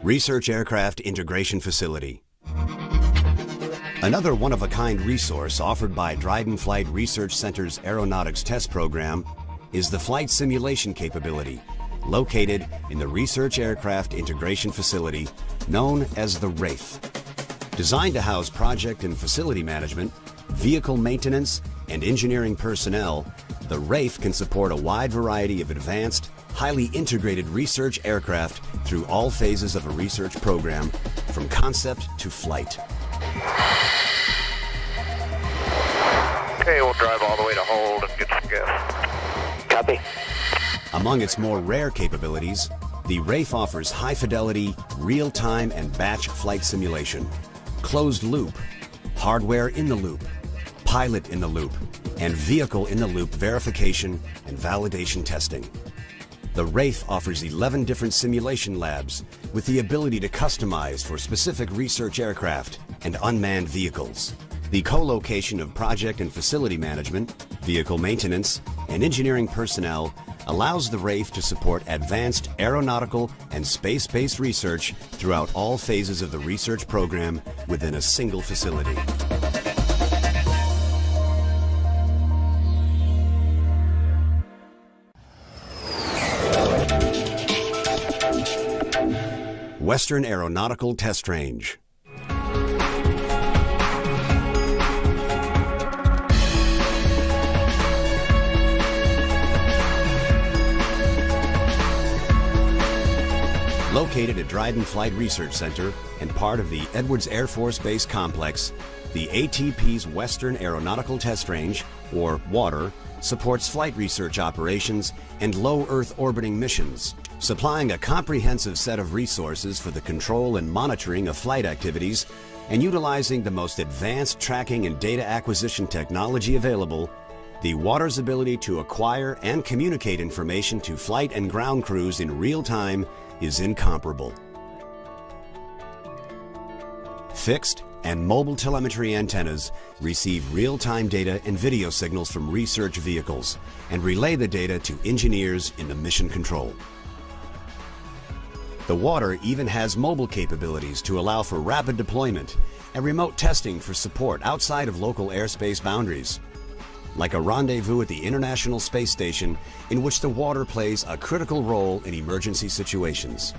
Research Aircraft Integration Facility. Another one-of-a-kind resource offered by Dryden Flight Research Center's Aeronautics Test Program is the flight simulation capability, located in the Research Aircraft Integration Facility, known as the RAFE. Designed to house project and facility management, vehicle maintenance, and engineering personnel, the RAFE can support a wide variety of advanced, highly integrated research aircraft through all phases of a research program, from concept to flight. Okay, we'll drive all the way to hold and get some gas. Copy. Among its more rare capabilities, the RAFE offers high-fidelity, real-time and batch flight simulation, closed-loop, hardware-in-the-loop, pilot-in-the-loop, and vehicle-in-the-loop verification and validation testing. The RAFE offers 11 different simulation labs with the ability to customize for specific research aircraft and unmanned vehicles. The co-location of project and facility management, vehicle maintenance, and engineering personnel allows the RAFE to support advanced aeronautical and space-based research throughout all phases of the research program within a single facility. Western Aeronautical Test Range. Located at Dryden Flight Research Center and part of the Edwards Air Force Base Complex, the ATP's Western Aeronautical Test Range, or WATR, supports flight research operations and low Earth orbiting missions, supplying a comprehensive set of resources for the control and monitoring of flight activities, and utilizing the most advanced tracking and data acquisition technology available. The WATR's ability to acquire and communicate information to flight and ground crews in real time is incomparable. Fixed and mobile telemetry antennas receive real-time data and video signals from research vehicles and relay the data to engineers in the mission control. The WATR even has mobile capabilities to allow for rapid deployment and remote testing for support outside of local airspace boundaries, like a rendezvous at the International Space Station, in which the WATR plays a critical role in emergency situations.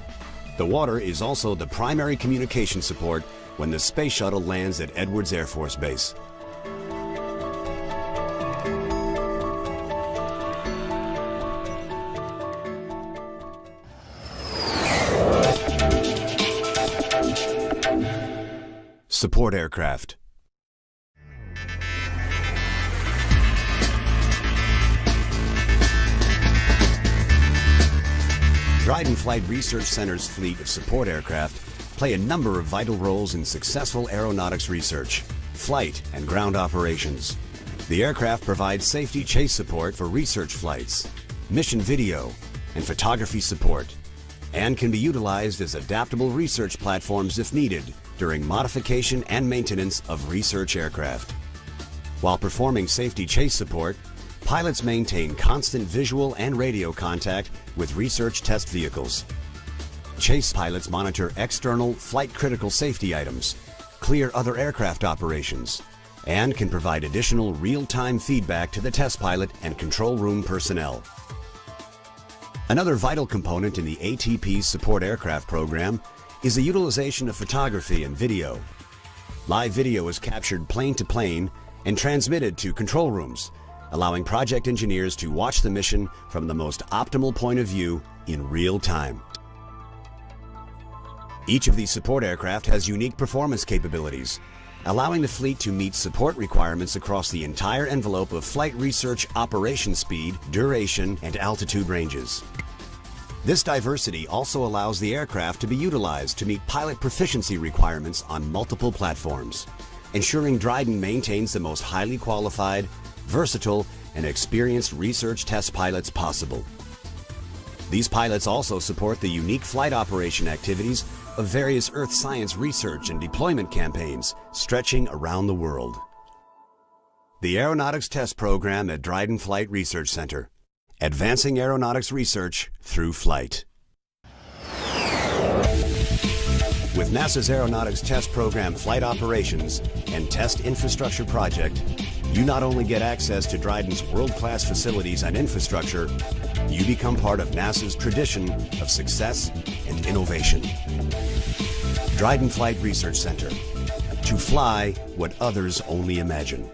The WATR is also the primary communication support when the space shuttle lands at Edwards Air Force Base. Support aircraft. Dryden Flight Research Center's fleet of support aircraft play a number of vital roles in successful aeronautics research, flight, and ground operations. The aircraft provides safety chase support for research flights, mission video, and photography support, and can be utilized as adaptable research platforms if needed during modification and maintenance of research aircraft. While performing safety chase support, pilots maintain constant visual and radio contact with research test vehicles. Chase pilots monitor external flight-critical safety items, clear other aircraft operations, and can provide additional real-time feedback to the test pilot and control room personnel. Another vital component in the ATP's support aircraft program is the utilization of photography and video. Live video is captured plane to plane and transmitted to control rooms, allowing project engineers to watch the mission from the most optimal point of view in real time. Each of these support aircraft has unique performance capabilities, allowing the fleet to meet support requirements across the entire envelope of flight research operation speed, duration, and altitude ranges. This diversity also allows the aircraft to be utilized to meet pilot proficiency requirements on multiple platforms, ensuring Dryden maintains the most highly qualified, versatile, and experienced research test pilots possible. These pilots also support the unique flight operation activities of various Earth science research and deployment campaigns stretching around the world. The Aeronautics Test Program at Dryden Flight Research Center, advancing aeronautics research through flight. With NASA's Aeronautics Test Program flight operations and test infrastructure project, you not only get access to Dryden's world-class facilities and infrastructure, you become part of NASA's tradition of success and innovation. Dryden Flight Research Center. To fly what others only imagine.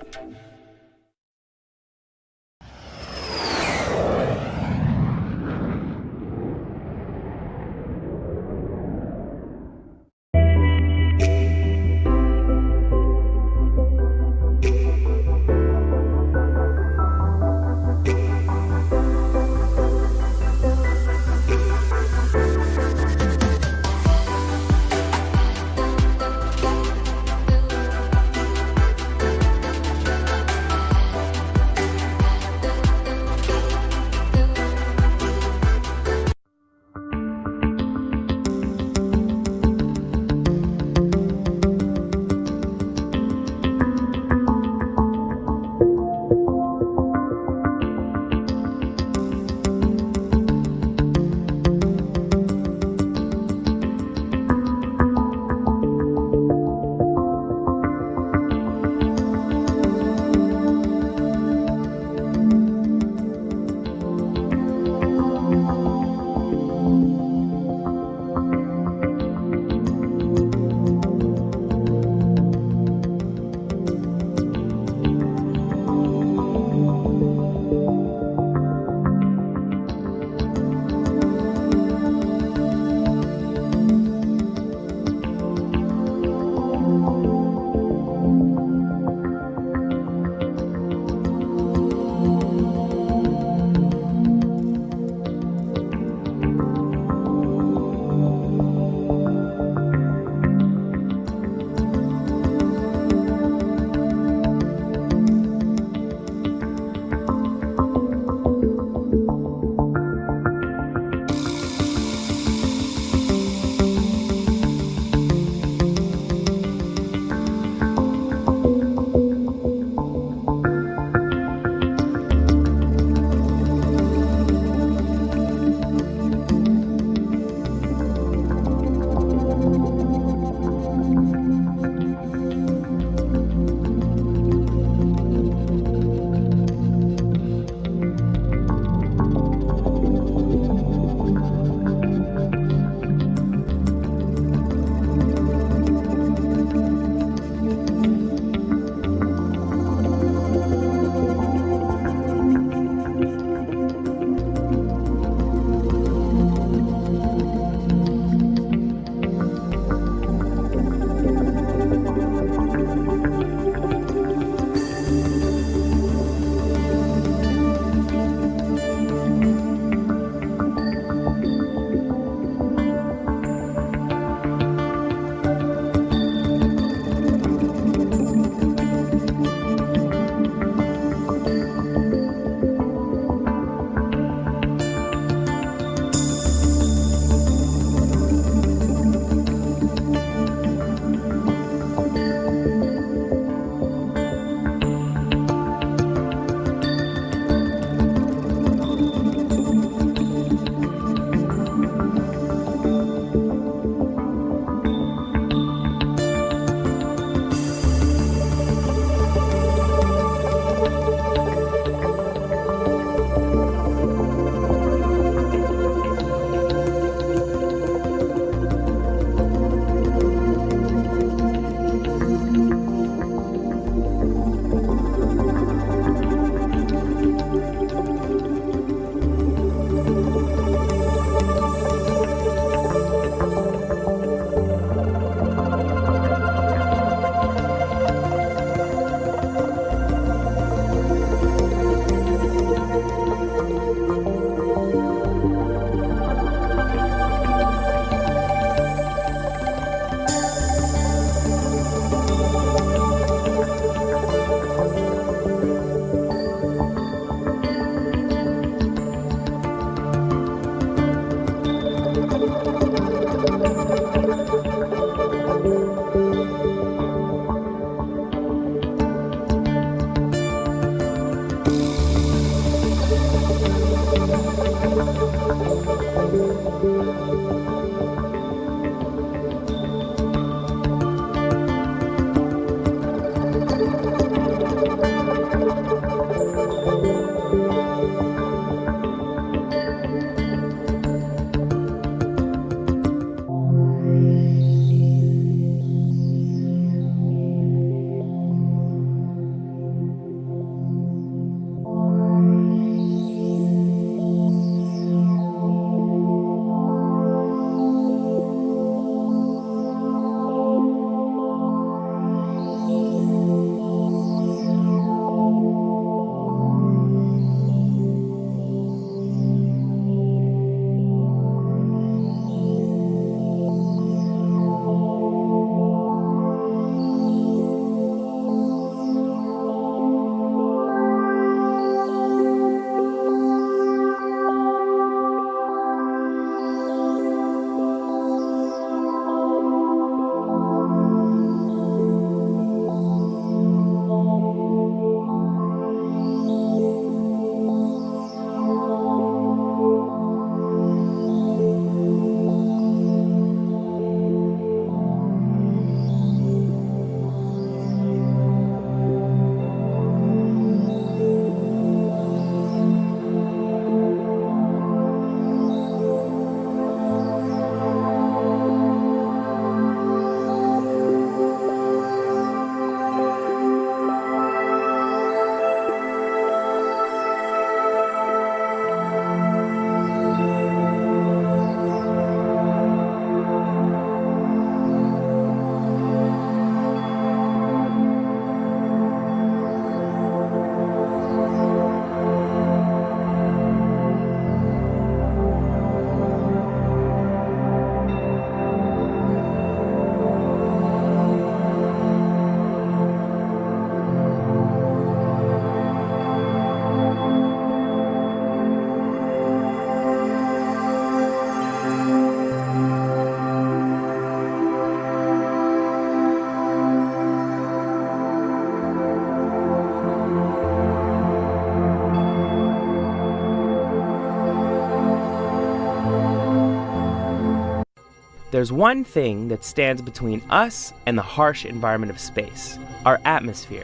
There's one thing that stands between us and the harsh environment of space, our atmosphere,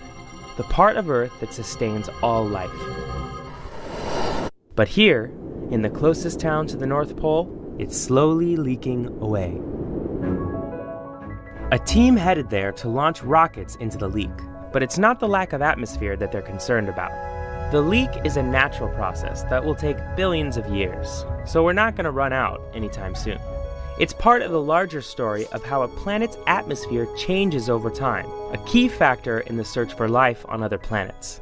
the part of Earth that sustains all life. But here, in the closest town to the North Pole, it's slowly leaking away. A team headed there to launch rockets into the leak, but it's not the lack of atmosphere that they're concerned about. The leak is a natural process that will take billions of years, so we're not going to run out anytime soon. It's part of the larger story of how a planet's atmosphere changes over time, a key factor in the search for life on other planets.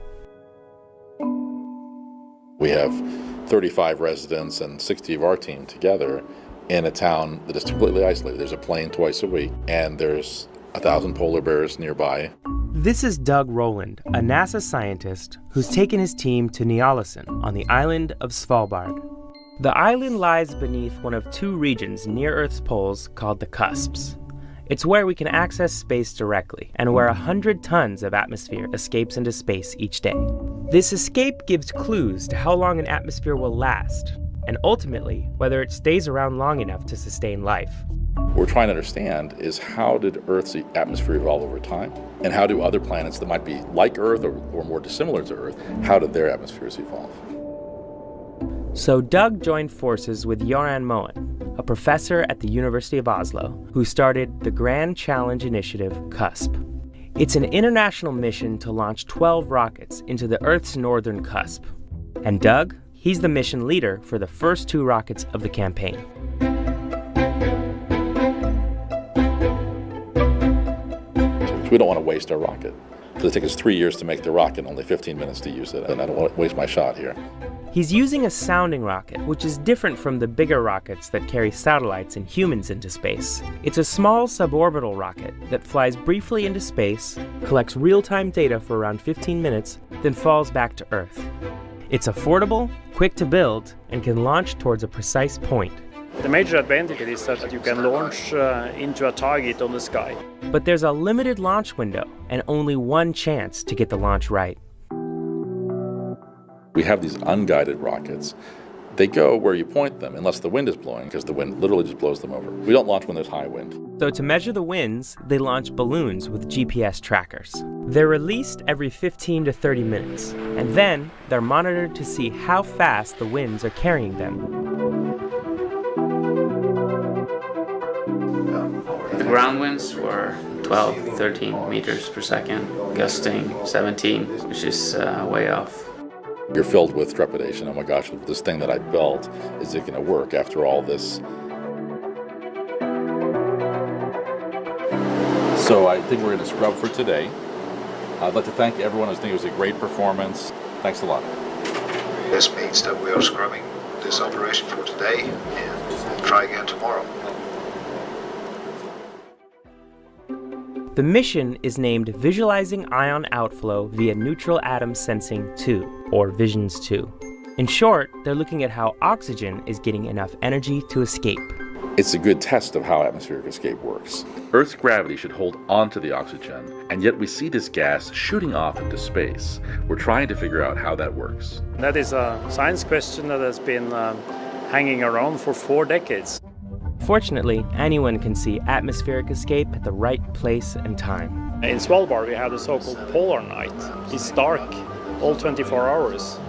We have 35 residents and 60 of our team together in a town that is completely isolated. There's a plane twice a week, and there's 1,000 polar bears nearby. This is Doug Rowland, a NASA scientist who's taken his team to Ny-Ålesund on the island of Svalbard. The island lies beneath one of two regions near Earth's poles called the cusps. It's where we can access space directly, and where 100 tons of atmosphere escapes into space each day. This escape gives clues to how long an atmosphere will last, and ultimately, whether it stays around long enough to sustain life. What we're trying to understand is how did Earth's atmosphere evolve over time? And how do other planets that might be like Earth or more dissimilar to Earth, how did their atmospheres evolve? So Doug joined forces with Göran Moen, a professor at the University of Oslo, who started the Grand Challenge Initiative, CUSP. It's an international mission to launch 12 rockets into the Earth's northern cusp. And Doug, he's the mission leader for the first 2 rockets of the campaign. We don't want to waste our rocket. It'll take us 3 years to make the rocket and only 15 minutes to use it, and I don't want to waste my shot here. He's using a sounding rocket, which is different from the bigger rockets that carry satellites and humans into space. It's a small suborbital rocket that flies briefly into space, collects real-time data for around 15 minutes, then falls back to Earth. It's affordable, quick to build, and can launch towards a precise point. The major advantage is that you can launch into a target on the sky. But there's a limited launch window and only one chance to get the launch right. We have these unguided rockets They go where you point them, unless the wind is blowing, because the wind literally just blows them over. We don't launch when there's high wind. So to measure the winds, they launch balloons with GPS trackers. They're released every 15 to 30 minutes, and then they're monitored to see how fast the winds are carrying them. The ground winds were 12, 13 meters per second, gusting 17, which is way off. You're filled with trepidation. Oh my gosh, this thing that I built, is it going to work after all this? So I think we're going to scrub for today. I'd like to thank everyone. I think it was a great performance. Thanks a lot. This means that we are scrubbing this operation for today, and we'll try again tomorrow. The mission is named Visualizing Ion Outflow via Neutral Atom Sensing 2, or VISIONS 2. In short, they're looking at how oxygen is getting enough energy to escape. It's a good test of how atmospheric escape works. Earth's gravity should hold onto the oxygen, and yet we see this gas shooting off into space. We're trying to figure out how that works. That is a science question that has been hanging around for 4 decades. Fortunately, anyone can see atmospheric escape at the right place and time. In Svalbard, we have the so-called polar night. It's dark all 24 hours.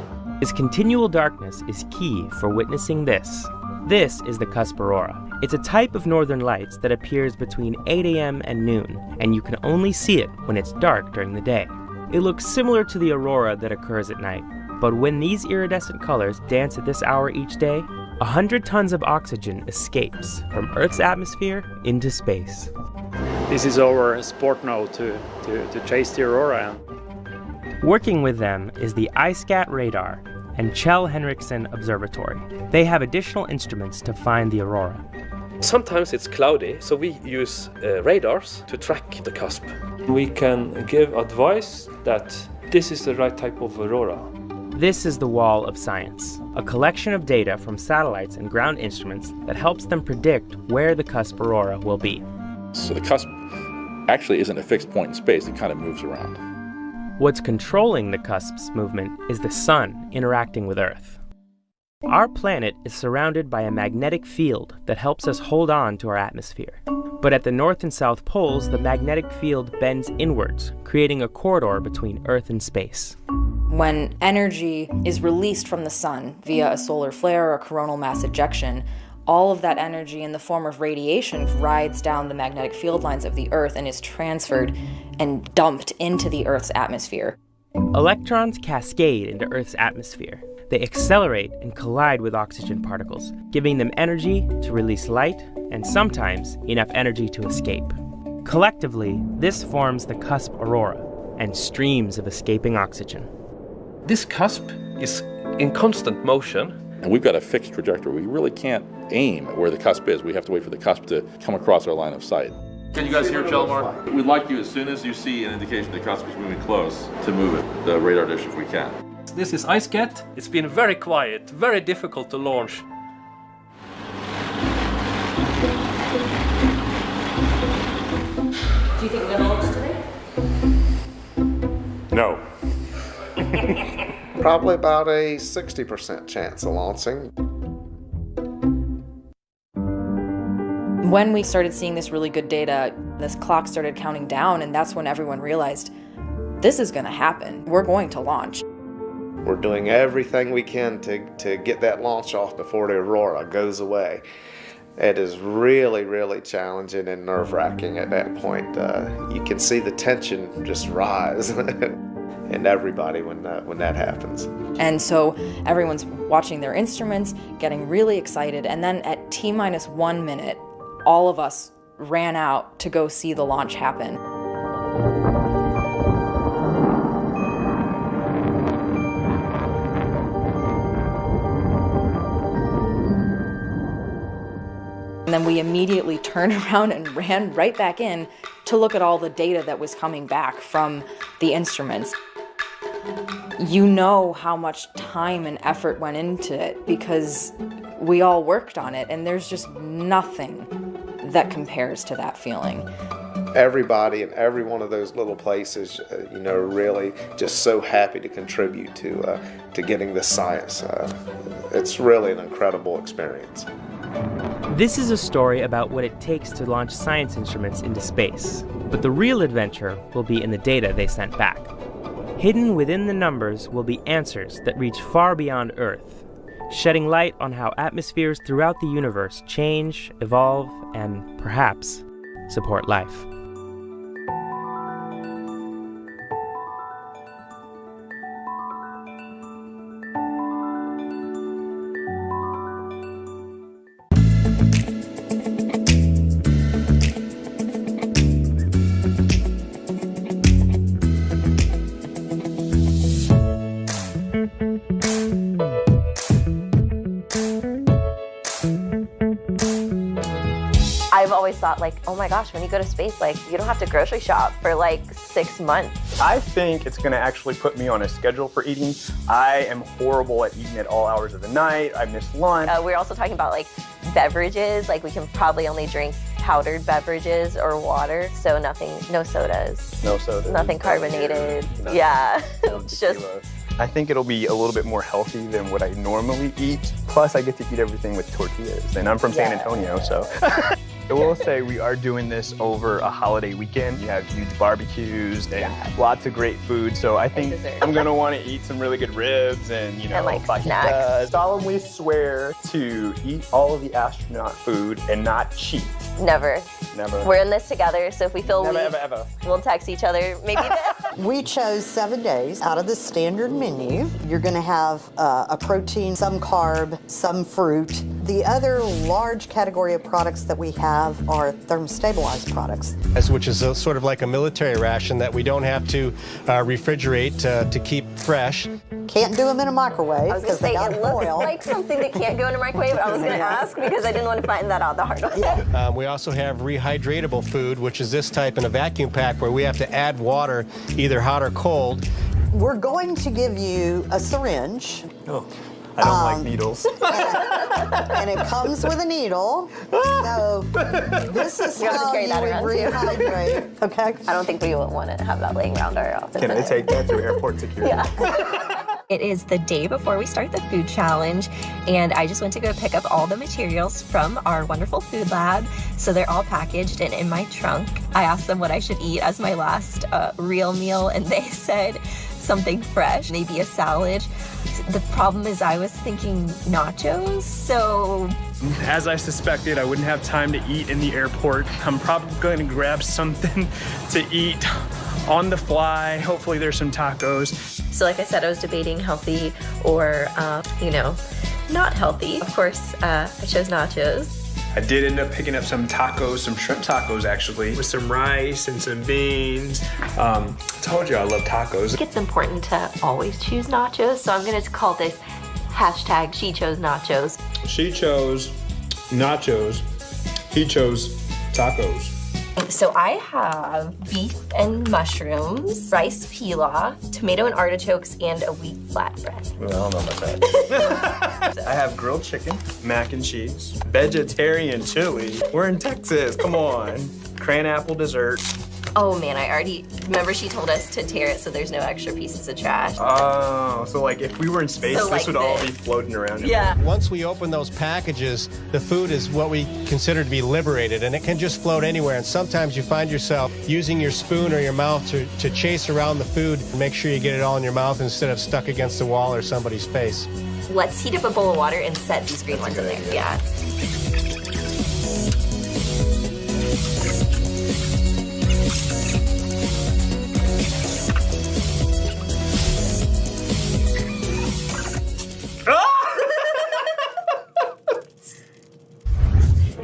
This continual darkness is key for witnessing this. This is the cusp aurora. It's a type of northern lights that appears between 8 a.m. and noon, and you can only see it when it's dark during the day. It looks similar to the aurora that occurs at night, but when these iridescent colors dance at this hour each day, 100 tons of oxygen escapes from Earth's atmosphere into space. This is our sport now to chase the aurora. Working with them is the iSCAT radar and Kjell Henriksen Observatory. They have additional instruments to find the aurora. Sometimes it's cloudy, so we use radars to track the cusp. We can give advice that this is the right type of aurora. This is the Wall of Science, a collection of data from satellites and ground instruments that helps them predict where the cusp aurora will be. So the cusp actually isn't a fixed point in space, it kind of moves around. What's controlling the cusp's movement is the sun interacting with Earth. Our planet is surrounded by a magnetic field that helps us hold on to our atmosphere. But at the north and south poles, the magnetic field bends inwards, creating a corridor between Earth and space. When energy is released from the sun via a solar flare or coronal mass ejection, all of that energy in the form of radiation rides down the magnetic field lines of the Earth and is transferred and dumped into the Earth's atmosphere. Electrons cascade into Earth's atmosphere. They accelerate and collide with oxygen particles, giving them energy to release light and sometimes enough energy to escape. Collectively, this forms the cusp aurora and streams of escaping oxygen. This cusp is in constant motion. And we've got a fixed trajectory. We really can't aim at where the cusp is. We have to wait for the cusp to come across our line of sight. Can you guys hear Chelmar? We'd like you, as soon as you see an indication the cusp is moving close, to move it, the radar dish if we can. This is iSCAT. It's been very quiet, very difficult to launch. Do you think we're gonna launch today? No. Probably about a 60% chance of launching. When we started seeing this really good data, this clock started counting down, and that's when everyone realized this is going to happen. We're going to launch. We're doing everything we can to get that launch off before the aurora goes away. It is really, really challenging and nerve-wracking at that point. You can see the tension just rise in everybody when that happens. And so everyone's watching their instruments, getting really excited, and then at T-minus 1 minute, all of us ran out to go see the launch happen. And then we immediately turned around and ran right back in to look at all the data that was coming back from the instruments. You know how much time and effort went into it because we all worked on it, and there's just nothing that compares to that feeling. everybody in every one of those little places, you know, really just so happy to contribute to getting this science. It's really an incredible experience. This is a story about what it takes to launch science instruments into space, but the real adventure will be in the data they sent back. Hidden within the numbers will be answers that reach far beyond Earth, shedding light on how atmospheres throughout the universe change, evolve, and perhaps support life. I've always thought, like, oh my gosh, when you go to space, like, you don't have to grocery shop for like 6 months. I think it's gonna actually put me on a schedule for eating. I am horrible at eating at all hours of the night. I miss lunch. We're also talking about like beverages. Like, we can probably only drink powdered beverages or water. So nothing, no sodas. No sodas. Nothing carbonated. No. Yeah. No Just. I think it'll be a little bit more healthy than what I normally eat. Plus, I get to eat everything with tortillas, and I'm from San Antonio, so. I will say we are doing this over a holiday weekend. You have huge barbecues and lots of great food, so I think I'm gonna want to eat some really good ribs and, you know, like fajitas. snacks. Solemnly swear to eat all of the astronaut food and not cheat. Never. Never. We're in this together, so if we feel Never, weak, ever. we'll text each other. Maybe We chose 7 days out of the standard menu. You're gonna have a protein, some carb, some fruit. The other large category of products that we have are thermostabilized products. Which is sort of like a military ration that we don't have to refrigerate to keep fresh. Can't do them in a microwave. I was gonna say, it looks like something that can't go in a microwave. I was gonna ask because I didn't want to find that out the hard way. We also have rehydratable food, which is this type in a vacuum pack where we have to add water, either hot or cold. We're going to give you a syringe. Oh, I don't like needles. And it comes with a needle. So this is You have to how carry you that would around too. rehydrate. Okay. I don't think we would want to have that laying around our office. Can I take that through airport security? It is the day before we start the food challenge, and I just went to go pick up all the materials from our wonderful food lab. So they're all packaged and in my trunk. I asked them what I should eat as my last real meal, and they said something fresh, maybe a salad. The problem is I was thinking nachos, so... As I suspected, I wouldn't have time to eat in the airport. I'm probably going to grab something to eat on the fly. Hopefully there's some tacos. So like I said, I was debating healthy or, not healthy. Of course, I chose nachos. I did end up picking up some tacos, some shrimp tacos actually, with some rice and some beans. I told you I love tacos. It's important to always choose nachos, so I'm gonna call this hashtag she chose nachos. She chose nachos. He chose tacos. So I have beef and mushrooms, rice pilaf, tomato and artichokes, and a wheat flatbread. Well, I don't know about that. I have grilled chicken, mac and cheese, vegetarian chili. We're in Texas, come on. Cran apple dessert. Oh man, remember she told us to tear it so there's no extra pieces of trash. Oh, so like if we were in space, this would all be floating around. Yeah. Once we open those packages, the food is what we consider to be liberated, and it can just float anywhere. And sometimes you find yourself using your spoon or your mouth to chase around the food and make sure you get it all in your mouth instead of stuck against the wall or somebody's face. Let's heat up a bowl of water and set these green ones in there. Idea. Yeah.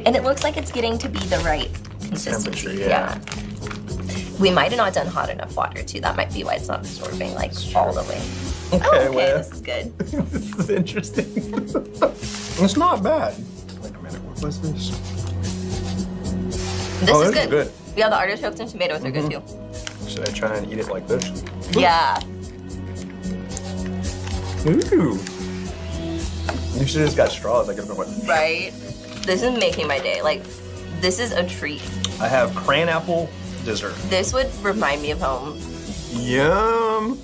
And it looks like it's getting to be the right consistency. Yeah. We might have not done hot enough water too. That might be why it's not absorbing like all the way. Okay, Well, this is good. This is interesting. It's not bad. Wait a minute, what was this? This is good. good. Yeah, the artichokes and tomatoes are good too. Should I try and eat it like this? Yeah. Ooh. You should have just got straws. I could have been Right? This is making my day. Like, this is a treat. I have cran apple dessert. This would remind me of home. Yum.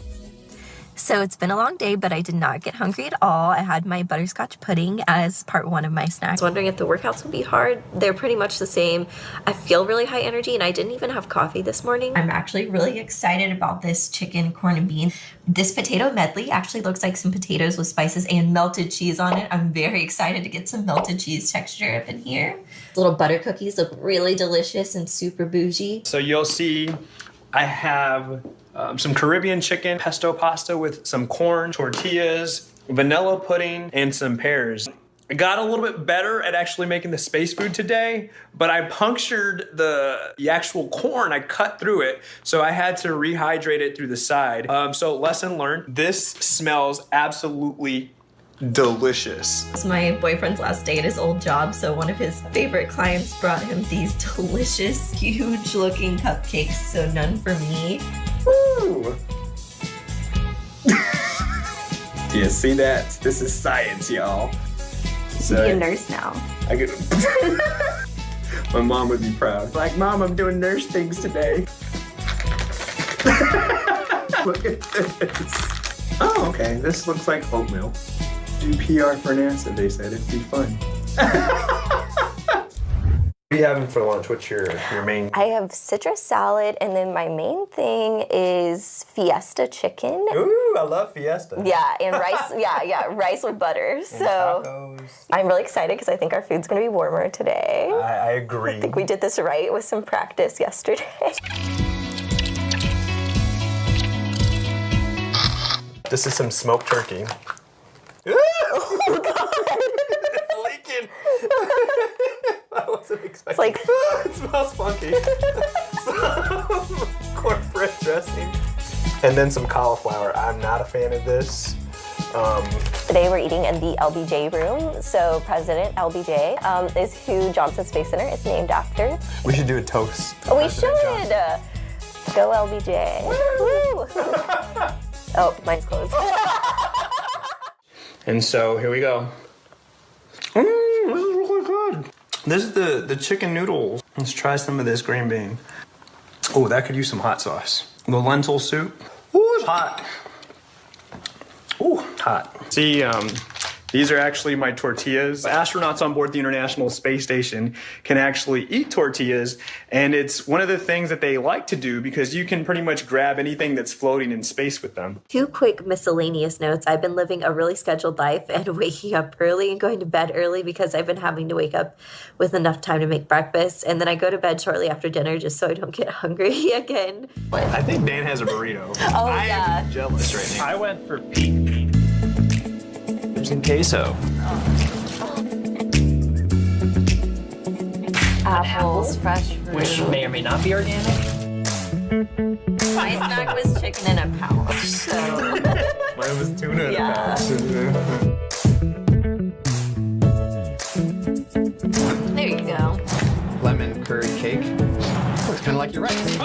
So it's been a long day, but I did not get hungry at all. I had my butterscotch pudding as part one of my snack. I was wondering if the workouts will be hard. They're pretty much the same. I feel really high energy, and I didn't even have coffee this morning. I'm actually really excited about this chicken, corn, and bean. This potato medley actually looks like some potatoes with spices and melted cheese on it. I'm very excited to get some melted cheese texture up in here. Little butter cookies look really delicious and super bougie. So you'll see I have some Caribbean chicken, pesto pasta with some corn, tortillas, vanilla pudding, and some pears. I got a little bit better at actually making the space food today, but I punctured the actual corn. I cut through it, so I had to rehydrate it through the side. So lesson learned, this smells absolutely delicious. It's my boyfriend's last day at his old job, so one of his favorite clients brought him these delicious, huge looking cupcakes, so none for me. Woo! Yeah, see that? This is science, y'all. So, be a nurse now. I get my mom would be proud. Like, Mom, I'm doing nurse things today. Look at this. Oh, okay. This looks like oatmeal. Do PR for NASA, they said. It'd be fun. What are you having for lunch? What's your main? I have citrus salad, and then my main thing is Fiesta chicken. Ooh, I love Fiesta. Yeah, and rice. yeah, rice with butter. And so tacos. I'm really excited because I think our food's gonna be warmer today. I agree. I think we did this right with some practice yesterday. This is some smoked turkey. Oh God! It's leaking. I wasn't expecting. It's like it smells funky. Some cornbread dressing, and then some cauliflower. I'm not a fan of this. Today we're eating in the LBJ room. So President LBJ is who Johnson Space Center is named after. We should do a toast. We should. Go LBJ. Woo! Oh, mine's closed. And so here we go. This is really good. This is the chicken noodles. Let's try some of this green bean. Oh, that could use some hot sauce. The lentil soup. Ooh, it's hot. Ooh, hot. See, these are actually my tortillas. Astronauts on board the International Space Station can actually eat tortillas, and it's one of the things that they like to do because you can pretty much grab anything that's floating in space with them. 2 quick miscellaneous notes. I've been living a really scheduled life and waking up early and going to bed early because I've been having to wake up with enough time to make breakfast, and then I go to bed shortly after dinner just so I don't get hungry again. I think Dan has a burrito. Oh, I yeah. am jealous right now. I went for peak. And queso. Apples, fresh fruit. Which may or may not be organic. My snack was chicken in a pouch, so. Mine was tuna in a Yeah. pouch. There you go. Lemon curry cake. Looks kind of like your rice.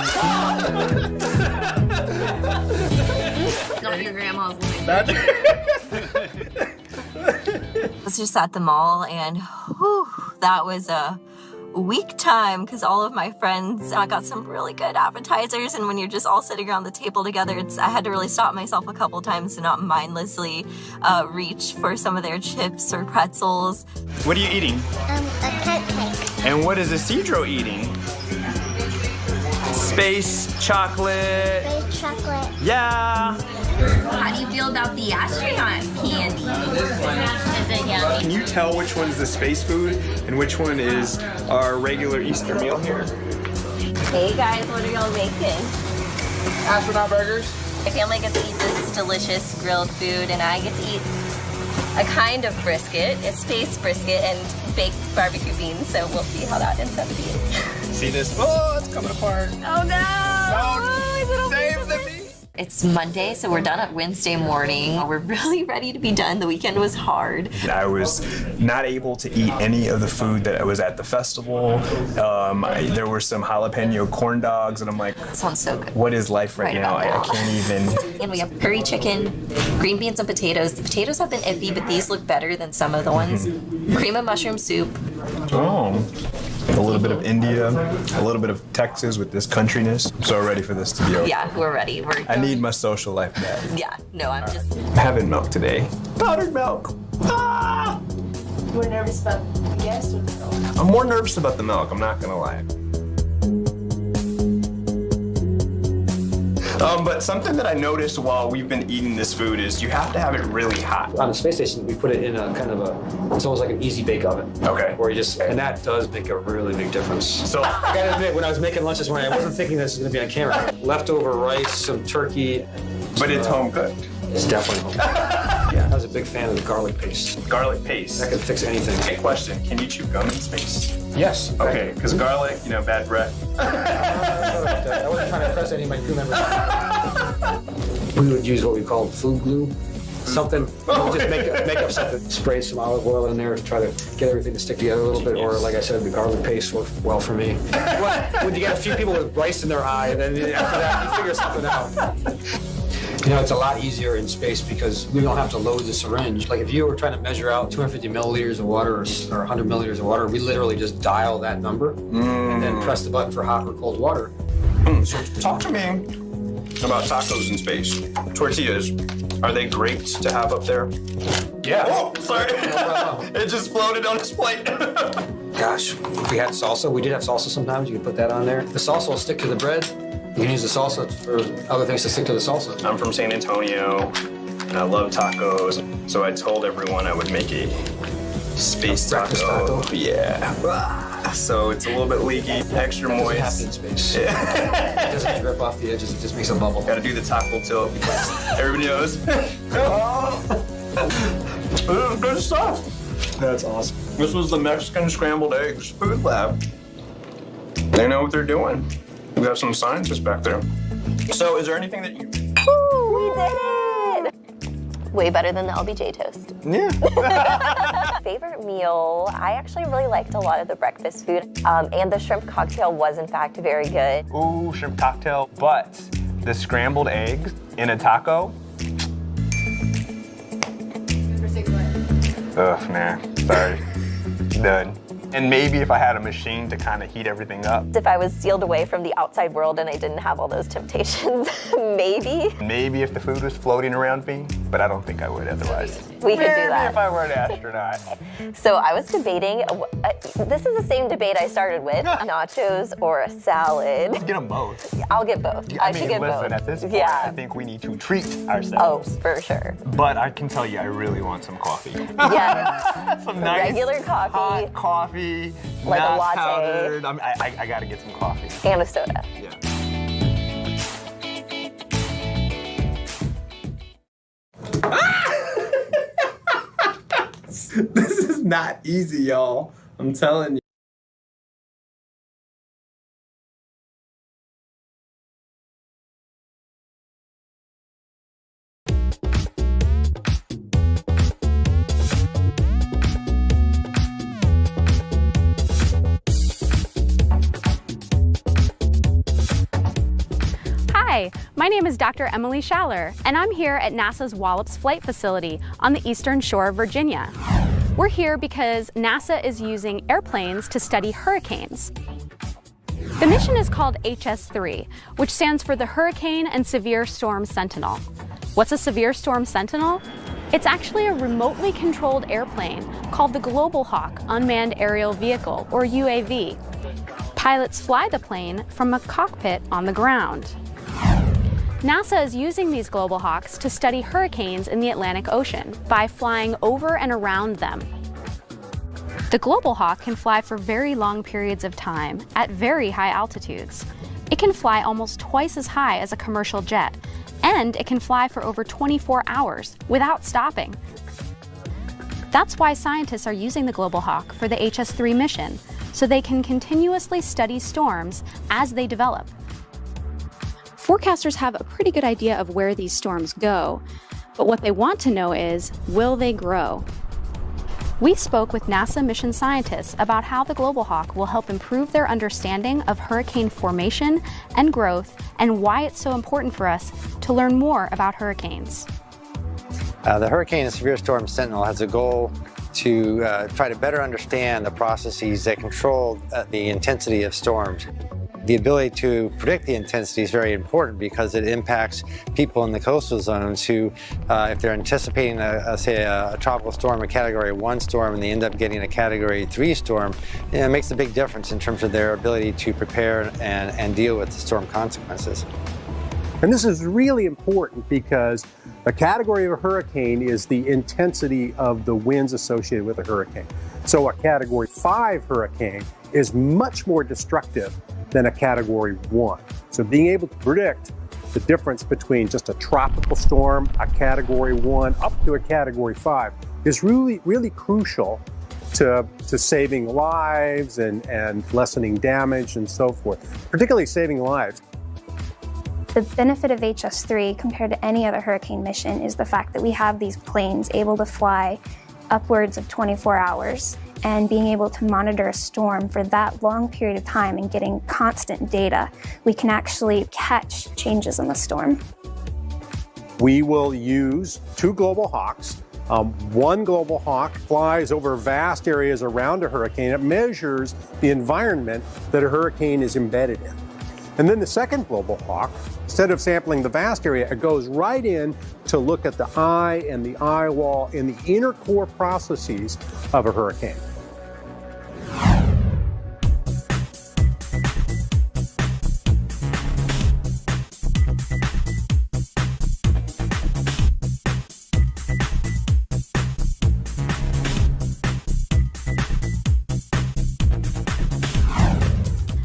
Not your grandma's was just at the mall, and whew, that was a week time because all of my friends got some really good appetizers, and when you're just all sitting around the table together, I had to really stop myself a couple times to not mindlessly reach for some of their chips or pretzels. What are you eating? A cupcake. And what is Isidro eating? Space chocolate. Space chocolate. Yeah. How do you feel about the astronaut candy? Is it yummy? Can you tell which one's the space food and which one is our regular Easter meal here? Hey guys, what are y'all making? Astronaut burgers. My family gets to eat this delicious grilled food, and I get to eat a kind of brisket. It's space brisket and baked barbecue beans, so we'll see how that ends up being. See this? Oh, it's coming apart. Oh no! Save the meat. It's Monday, so we're done at Wednesday morning. We're really ready to be done. The weekend was hard. I was not able to eat any of the food that was at the festival. There were some jalapeno corn dogs, and I'm like, sounds so good. What is life right now? I can't even. And we have curry chicken, green beans and potatoes. The potatoes have been iffy, but these look better than some of the ones. Cream of mushroom soup, Oh. A little bit of India, a little bit of Texas with this countryness. I'm so ready for this to be over. Yeah, we're ready. I need my social life back. Yeah, no, I'm just... I'm having milk today. Powdered milk. Ah! You were nervous about the guests or the milk? I'm more nervous about the milk, I'm not gonna lie. But something that I noticed while we've been eating this food is you have to have it really hot. On the space station, we put it in a kind of a, it's almost like an easy bake oven. Okay. Where you just, and that does make a really big difference. So I gotta admit, when I was making lunch this morning, I wasn't thinking this was gonna be on camera. Leftover rice, some turkey. But it's home cooked. It's definitely home cooked. Yeah, I was a big fan of the garlic paste. Garlic paste. That could fix anything. Okay, question. Can you chew gum in space? Yes. Okay, because garlic, you know, bad breath. I wasn't trying to impress any of my crew members. We would use what we call food glue. Something, just make up something. Spray some olive oil in there to try to get everything to stick together a little bit. Or like I said, the garlic paste worked well for me. When you get a few people with rice in their eye, and then after that, you figure something out. You know, it's a lot easier in space because we don't have to load the syringe. Like if you were trying to measure out 250 milliliters of water or 100 milliliters of water, we literally just dial that number and then press the button for hot or cold water. So talk to me about tacos in space. Tortillas, are they great to have up there? Yeah. Oh, sorry. It just floated on his plate. Gosh, if we had salsa, we did have salsa sometimes. You can put that on there. The salsa will stick to the bread. You can use the salsa for other things to stick to the salsa. I'm from San Antonio, and I love tacos. So I told everyone I would make a space taco. Yeah. So it's a little bit leaky, extra moist. Happy in space. Yeah. It doesn't drip off the edges, it just makes a bubble. Gotta do the taco tilt because everybody knows. This is good stuff. That's awesome. This was the Mexican scrambled eggs food lab. They know what they're doing. We have some scientists back there. So is there anything that you... Woo, we did it! Way better than the LBJ toast. Yeah. Favorite meal, I actually really liked a lot of the breakfast food. And the shrimp cocktail was in fact very good. Ooh, shrimp cocktail, but the scrambled eggs in a taco. Ugh, man, sorry, done. And maybe if I had a machine to kind of heat everything up. If I was sealed away from the outside world and I didn't have all those temptations, maybe. Maybe if the food was floating around me, but I don't think I would otherwise. We could do that. Maybe if I were an astronaut. So I was debating, this is the same debate I started with, nachos or a salad. Let's get them both. I'll get both. I should get both. Listen, at this point, yeah. I think we need to treat ourselves. Oh, for sure. But I can tell you, I really want some coffee. Yeah. Some nice regular coffee. Hot coffee. Like not a latte. Powdered. I gotta get some coffee. And a soda. Yeah. This is not easy, y'all. I'm telling you. Hi, my name is Dr. Emily Schaller, and I'm here at NASA's Wallops Flight Facility on the eastern shore of Virginia. We're here because NASA is using airplanes to study hurricanes. The mission is called HS-3, which stands for the Hurricane and Severe Storm Sentinel. What's a Severe Storm Sentinel? It's actually a remotely controlled airplane called the Global Hawk Unmanned Aerial Vehicle, or UAV. Pilots fly the plane from a cockpit on the ground. NASA is using these Global Hawks to study hurricanes in the Atlantic Ocean by flying over and around them. The Global Hawk can fly for very long periods of time at very high altitudes. It can fly almost twice as high as a commercial jet, and it can fly for over 24 hours without stopping. That's why scientists are using the Global Hawk for the HS-3 mission, so they can continuously study storms as they develop. Forecasters have a pretty good idea of where these storms go, but what they want to know is, will they grow? We spoke with NASA mission scientists about how the Global Hawk will help improve their understanding of hurricane formation and growth, and why it's so important for us to learn more about hurricanes. The Hurricane and Severe Storm Sentinel has a goal to try to better understand the processes that control the intensity of storms. The ability to predict the intensity is very important because it impacts people in the coastal zones who, if they're anticipating, say, a tropical storm, a Category 1 storm, and they end up getting a Category 3 storm, it makes a big difference in terms of their ability to prepare and deal with the storm consequences. And this is really important because the category of a hurricane is the intensity of the winds associated with a hurricane. So a Category 5 hurricane is much more destructive than a Category 1. So being able to predict the difference between just a tropical storm, a Category 1, up to a Category 5 is really, really crucial to saving lives and lessening damage and so forth, particularly saving lives. The benefit of HS3 compared to any other hurricane mission is the fact that we have these planes able to fly upwards of 24 hours, and being able to monitor a storm for that long period of time and getting constant data, we can actually catch changes in the storm. We will use 2 Global Hawks. One Global Hawk flies over vast areas around a hurricane. It measures the environment that a hurricane is embedded in. And then the second Global Hawk, instead of sampling the vast area, it goes right in to look at the eye and the eye wall and the inner core processes of a hurricane.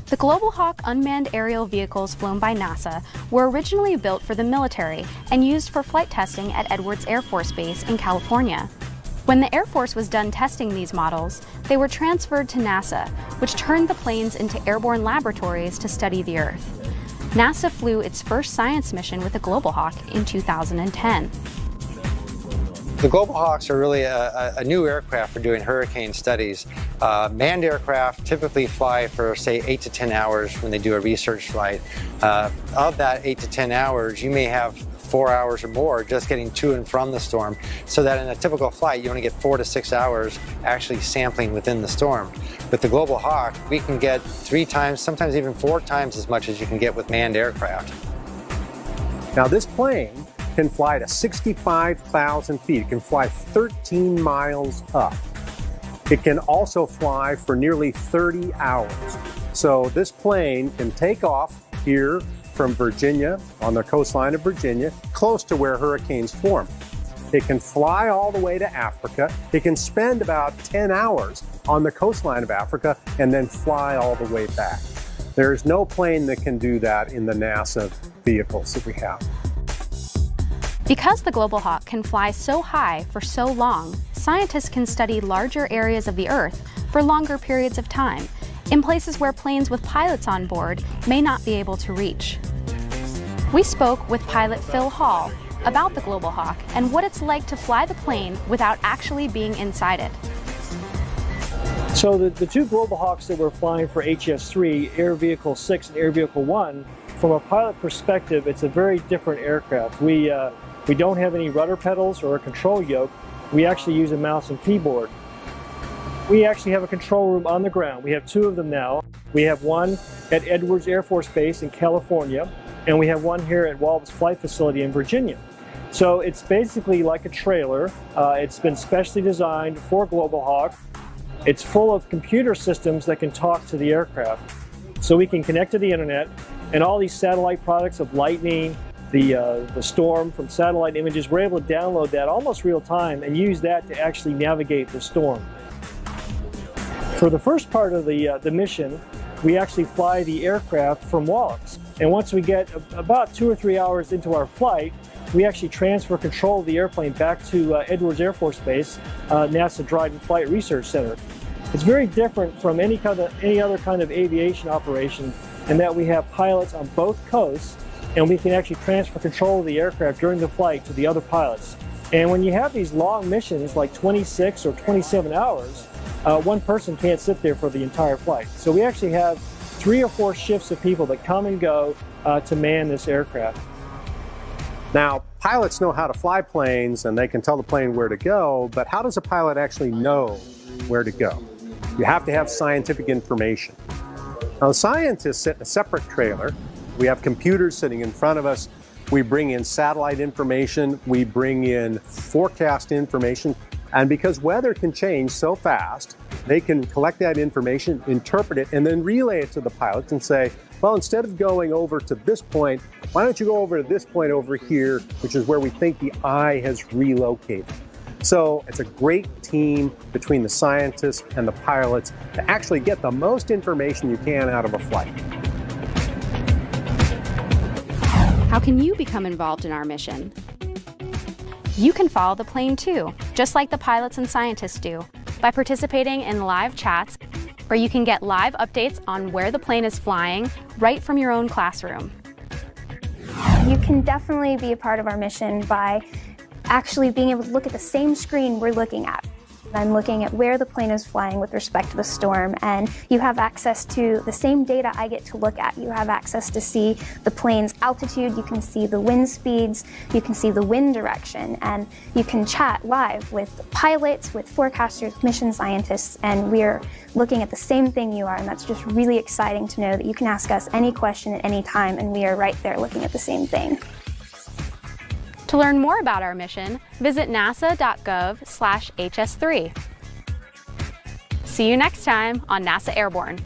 The Global Hawk unmanned aerial vehicles flown by NASA were originally built for the military and used for flight testing at Edwards Air Force Base in California. When the Air Force was done testing these models, they were transferred to NASA, which turned the planes into airborne laboratories to study the Earth. NASA flew its first science mission with a Global Hawk in 2010. The Global Hawks are really a new aircraft for doing hurricane studies. Manned aircraft typically fly for, say, 8 to 10 hours when they do a research flight. Of that 8 to 10 hours, you may have 4 hours or more just getting to and from the storm, so that in a typical flight, you only get 4 to 6 hours actually sampling within the storm. With the Global Hawk, we can get 3 times, sometimes even 4 times as much as you can get with manned aircraft. Now this plane can fly to 65,000 feet. It can fly 13 miles up. It can also fly for nearly 30 hours. So this plane can take off here from Virginia, on the coastline of Virginia, close to where hurricanes form. It can fly all the way to Africa. It can spend about 10 hours on the coastline of Africa and then fly all the way back. There's no plane that can do that in the NASA vehicles that we have. Because the Global Hawk can fly so high for so long, scientists can study larger areas of the Earth for longer periods of time, in places where planes with pilots on board may not be able to reach. We spoke with pilot Phil Hall about the Global Hawk and what it's like to fly the plane without actually being inside it. So the 2 Global Hawks that we're flying for HS3, Air Vehicle 6 and Air Vehicle 1, from a pilot perspective, it's a very different aircraft. We don't have any rudder pedals or a control yoke. We actually use a mouse and keyboard. We actually have a control room on the ground. We have 2 of them now. We have one at Edwards Air Force Base in California, and we have one here at Wallops Flight Facility in Virginia. So it's basically like a trailer. It's been specially designed for Global Hawk. It's full of computer systems that can talk to the aircraft. So we can connect to the internet, and all these satellite products of lightning, the storm from satellite images, we're able to download that almost real time and use that to actually navigate the storm. For the first part of the mission, we actually fly the aircraft from Wallops. And once we get about 2 or 3 hours into our flight, we actually transfer control of the airplane back to Edwards Air Force Base, NASA Dryden Flight Research Center. It's very different from any other kind of aviation operation in that we have pilots on both coasts, and we can actually transfer control of the aircraft during the flight to the other pilots. And when you have these long missions, like 26 or 27 hours, one person can't sit there for the entire flight. So we actually have 3 or 4 shifts of people that come and go to man this aircraft. Now, Pilots know how to fly planes and they can tell the plane where to go, but how does a pilot actually know where to go? You have to have scientific information. Now, the scientists sit in a separate trailer. We have computers sitting in front of us. We bring in satellite information. We bring in forecast information. And because weather can change so fast, they can collect that information, interpret it, and then relay it to the pilots and say, well, instead of going over to this point, why don't you go over to this point over here, which is where we think the eye has relocated. So it's a great team between the scientists and the pilots to actually get the most information you can out of a flight. How can you become involved in our mission? You can follow the plane too, just like the pilots and scientists do, by participating in live chats where you can get live updates on where the plane is flying right from your own classroom. You can definitely be a part of our mission by actually being able to look at the same screen we're looking at. I'm looking at where the plane is flying with respect to the storm, and you have access to the same data I get to look at. You have access to see the plane's altitude, you can see the wind speeds, you can see the wind direction, and you can chat live with pilots, with forecasters, mission scientists, and we're looking at the same thing you are, and that's just really exciting to know that you can ask us any question at any time, and we are right there looking at the same thing. To learn more about our mission, visit nasa.gov/HS3. See you next time on NASA Airborne.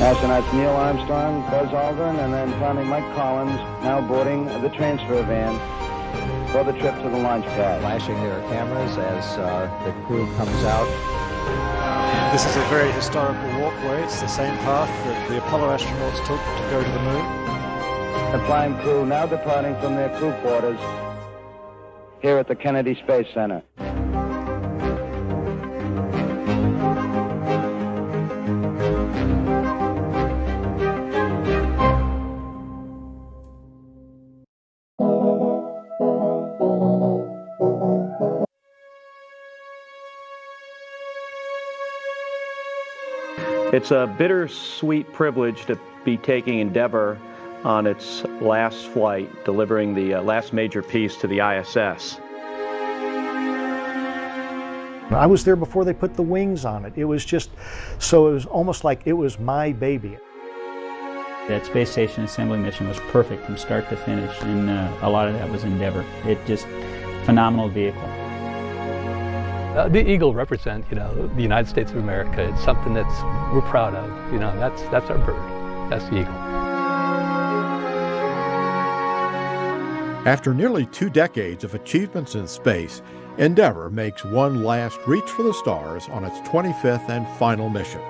Astronauts Neil Armstrong, Buzz Aldrin, and then finally Mike Collins now boarding the transfer van for the trip to the launch pad. Flashing their cameras as the crew comes out. This is a very historical walkway. It's the same path that the Apollo astronauts took to go to the moon. The flying crew now departing from their crew quarters here at the Kennedy Space Center. It's a bittersweet privilege to be taking Endeavour on its last flight, delivering the last major piece to the ISS. I was there before they put the wings on it. It was just, so it was almost like it was my baby. That space station assembly mission was perfect from start to finish, and a lot of that was Endeavour. It just, phenomenal vehicle. The eagle represents, the United States of America. It's something we're proud of. That's our bird. That's the eagle. After nearly 2 decades of achievements in space, Endeavour makes one last reach for the stars on its 25th and final mission.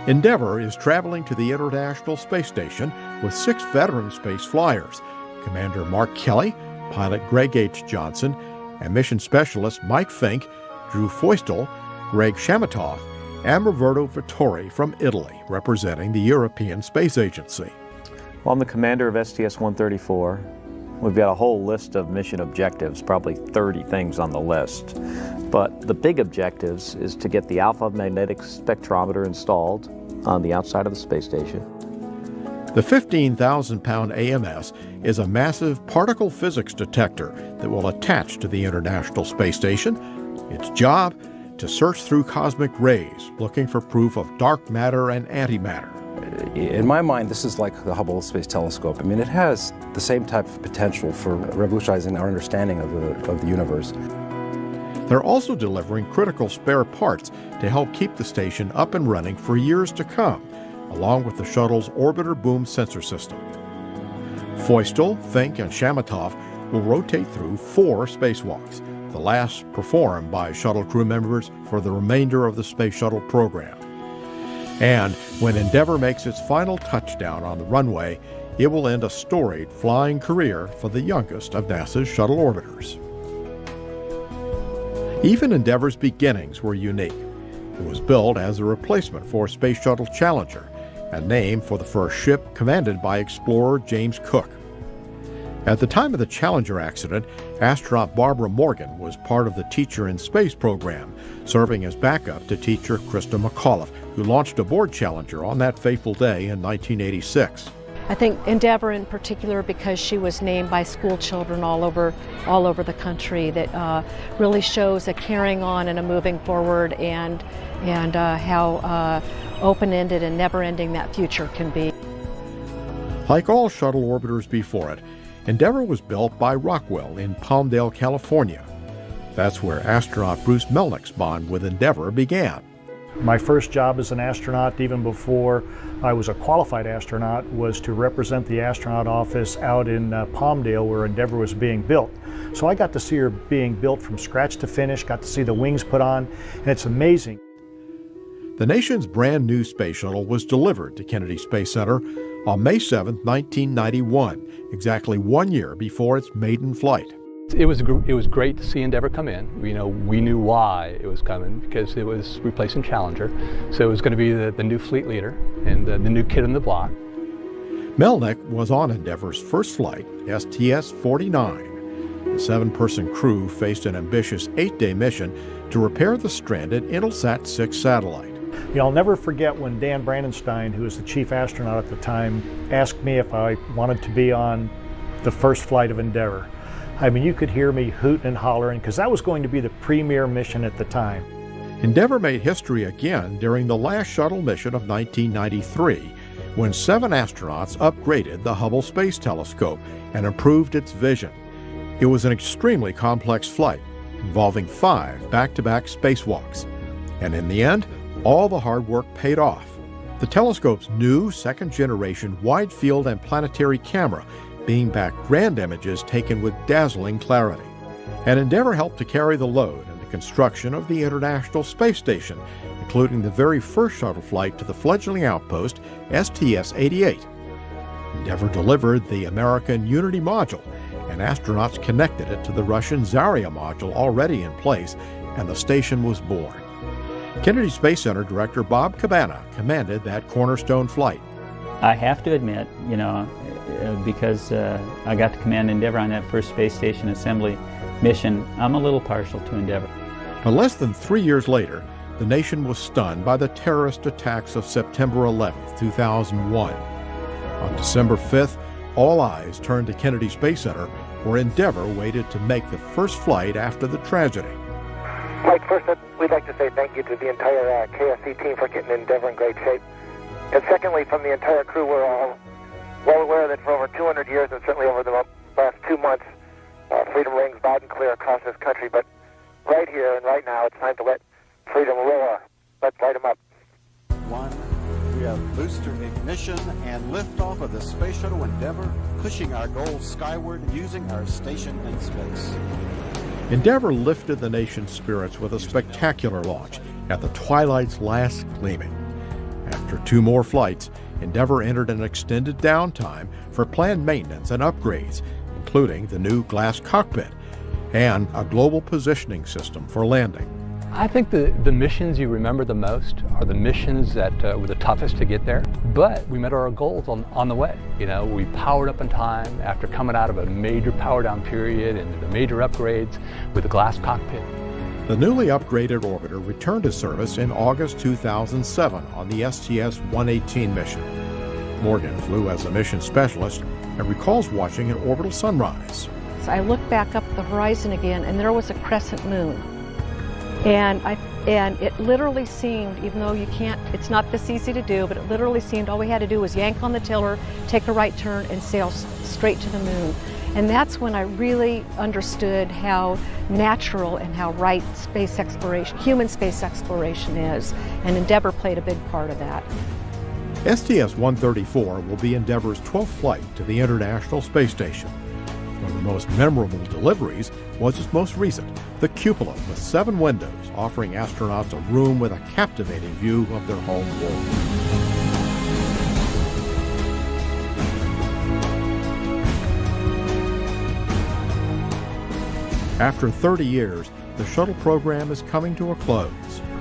Endeavour is traveling to the International Space Station with 6 veteran space flyers, Commander Mark Kelly, pilot Greg H. Johnson, and mission specialist Mike Fink, Drew Feustel, Greg Chamatoff, and Roberto Vittori from Italy, representing the European Space Agency. Well, I'm the commander of STS-134. We've got a whole list of mission objectives, probably 30 things on the list. But the big objectives is to get the alpha magnetic spectrometer installed on the outside of the space station. The 15,000-pound AMS is a massive particle physics detector that will attach to the International Space Station. Its job, to search through cosmic rays, looking for proof of dark matter and antimatter. In my mind, this is like the Hubble Space Telescope. I mean, it has the same type of potential for revolutionizing our understanding of the universe. They're also delivering critical spare parts to help keep the station up and running for years to come, along with the shuttle's orbiter boom sensor system. Feustel, Fink, and Chamatoff will rotate through 4 spacewalks, the last performed by shuttle crew members for the remainder of the Space Shuttle program. And when Endeavour makes its final touchdown on the runway, it will end a storied flying career for the youngest of NASA's shuttle orbiters. Even Endeavour's beginnings were unique. It was built as a replacement for Space Shuttle Challenger, a name for the first ship commanded by explorer James Cook. At the time of the Challenger accident, astronaut Barbara Morgan was part of the Teacher in Space program, serving as backup to teacher Krista McAuliffe, who launched aboard Challenger on that fateful day in 1986. I think Endeavour in particular, because she was named by school children all over the country, that really shows a carrying on and a moving forward, and how open-ended and never-ending that future can be. Like all shuttle orbiters before it, Endeavour was built by Rockwell in Palmdale, California. That's where astronaut Bruce Melnick's bond with Endeavour began. My first job as an astronaut, even before I was a qualified astronaut, was to represent the astronaut office out in Palmdale, where Endeavour was being built. So I got to see her being built from scratch to finish, got to see the wings put on, and it's amazing. The nation's brand new space shuttle was delivered to Kennedy Space Center on May 7, 1991, exactly 1 year before its maiden flight. It was great to see Endeavour come in. We knew why it was coming, because it was replacing Challenger. So it was going to be the new fleet leader and the new kid on the block. Melnick was on Endeavour's first flight, STS-49. The 7-person crew faced an ambitious 8-day mission to repair the stranded Intelsat 6 satellite. I'll never forget when Dan Brandenstein, who was the chief astronaut at the time, asked me if I wanted to be on the first flight of Endeavour. I mean, you could hear me hooting and hollering, because that was going to be the premier mission at the time. Endeavour made history again during the last shuttle mission of 1993, when 7 astronauts upgraded the Hubble Space Telescope and improved its vision. It was an extremely complex flight, involving 5 back-to-back spacewalks. And in the end, all the hard work paid off. The telescope's new second-generation wide-field and planetary camera being back grand images taken with dazzling clarity. And Endeavour helped to carry the load in the construction of the International Space Station, including the very first shuttle flight to the fledgling outpost, STS-88. Endeavour delivered the American Unity module, and astronauts connected it to the Russian Zarya module already in place, and the station was born. Kennedy Space Center Director Bob Cabana commanded that cornerstone flight. I have to admit, because I got to command Endeavour on that first space station assembly mission, I'm a little partial to Endeavour. But less than 3 years later, the nation was stunned by the terrorist attacks of September 11, 2001. On December 5th, all eyes turned to Kennedy Space Center, where Endeavour waited to make the first flight after the tragedy. Mike, first, we'd like to say thank you to the entire KSC team for getting Endeavour in great shape. And secondly, from the entire crew, we're all well aware that for over 200 years, and certainly over the last 2 months, freedom rings loud and clear across this country. But right here and right now, it's time to let freedom roar. Let's light them up. 1, we have booster ignition and liftoff of the Space Shuttle Endeavour, pushing our goals skyward using our station in space. Endeavour lifted the nation's spirits with a spectacular launch at the twilight's last gleaming. After 2 more flights, Endeavour entered an extended downtime for planned maintenance and upgrades, including the new glass cockpit and a global positioning system for landing. I think the missions you remember the most are the missions that were the toughest to get there, but we met our goals on the way. We powered up in time after coming out of a major power down period and the major upgrades with the glass cockpit. The newly upgraded orbiter returned to service in August 2007 on the STS-118 mission. Morgan flew as a mission specialist and recalls watching an orbital sunrise. So I looked back up the horizon again, and there was a crescent moon. And it literally seemed, even though it's not this easy to do, but it literally seemed all we had to do was yank on the tiller, take a right turn, and sail straight to the moon. And that's when I really understood how natural and how right space exploration, human space exploration is. And Endeavour played a big part of that. STS-134 will be Endeavour's 12th flight to the International Space Station. One of the most memorable deliveries was its most recent, the cupola with 7 windows, offering astronauts a room with a captivating view of their home world. After 30 years, the shuttle program is coming to a close.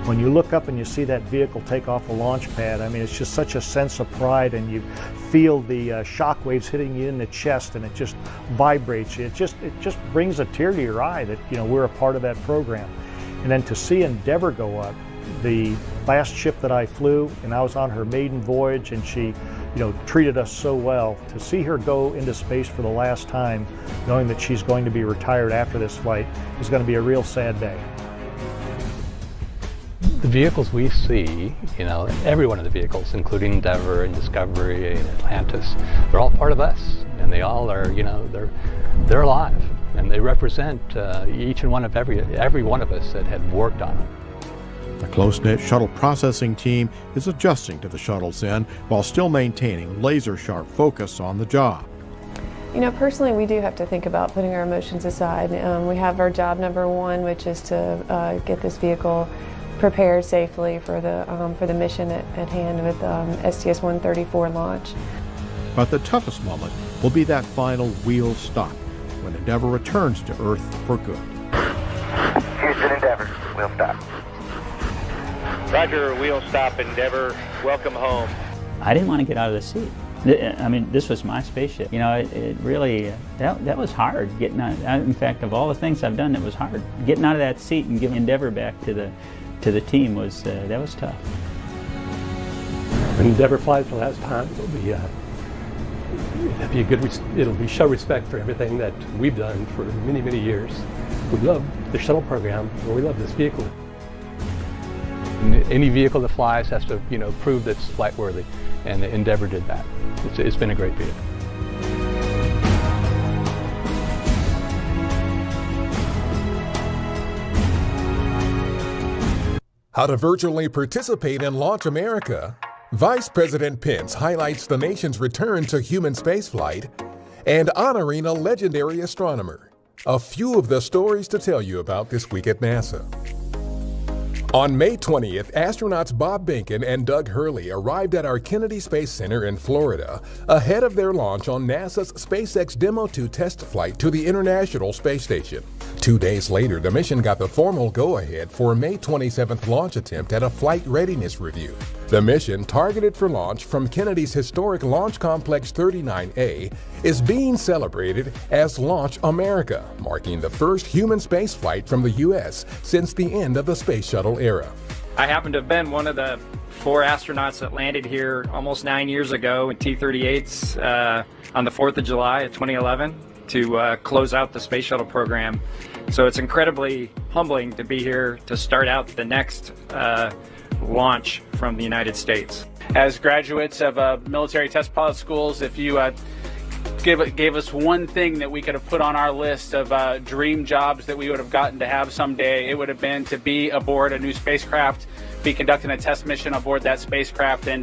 When you look up and you see that vehicle take off the launch pad, I mean, it's just such a sense of pride, and you feel the shock waves hitting you in the chest, and it just vibrates you. It just brings a tear to your eye that, you know, we're a part of that program. And then to see Endeavour go up, the last ship that I flew, and I was on her maiden voyage, and she, you know, treated us so well. To see her go into space for the last time, knowing that she's going to be retired after this flight, is going to be a real sad day. The vehicles we see, you know, every one of the vehicles, including Endeavour and Discovery and Atlantis, they're all part of us, and they all are, you know, they're alive, and they represent each and one of every one of us that had worked on them. The close-knit shuttle processing team is adjusting to the shuttle's end while still maintaining laser-sharp focus on the job. You know, personally, we do have to think about putting our emotions aside. We have our job number one, which is to get this vehicle prepared safely for the mission at hand with STS-134 launch. But the toughest moment will be that final wheel stop when Endeavour returns to Earth for good. Houston, Endeavour, wheel stop. Roger, wheel stop, Endeavour. Welcome home. I didn't want to get out of the seat. I mean, this was my spaceship. You know, it really, that was hard getting out. In fact, of all the things I've done, it was hard. Getting out of that seat and giving Endeavour back to the team was, that was tough. When Endeavour flies for the last time, it'll be show respect for everything that we've done for many, many years. We love the shuttle program, and we love this vehicle. Any vehicle that flies has to, you know, prove that it's flight worthy, and Endeavour did that. It's been a great vehicle. How to virtually participate in Launch America. Vice President Pence highlights the nation's return to human spaceflight and honoring a legendary astronomer. A few of the stories to tell you about this week at NASA. On May 20th, astronauts Bob Behnken and Doug Hurley arrived at our Kennedy Space Center in Florida ahead of their launch on NASA's SpaceX DM-2 test flight to the International Space Station. 2 days later, the mission got the formal go-ahead for a May 27th launch attempt at a flight readiness review. The mission, targeted for launch from Kennedy's historic Launch Complex 39A, is being celebrated as Launch America, marking the first human spaceflight from the U.S. since the end of the space shuttle era. I happen to have been one of the 4 astronauts that landed here almost 9 years ago in T-38s on the 4th of July of 2011 to close out the space shuttle program. So it's incredibly humbling to be here to start out the next launch from the United States. As graduates of military test pilot schools, if you gave us one thing that we could have put on our list of dream jobs that we would have gotten to have someday, it would have been to be aboard a new spacecraft, be conducting a test mission aboard that spacecraft, and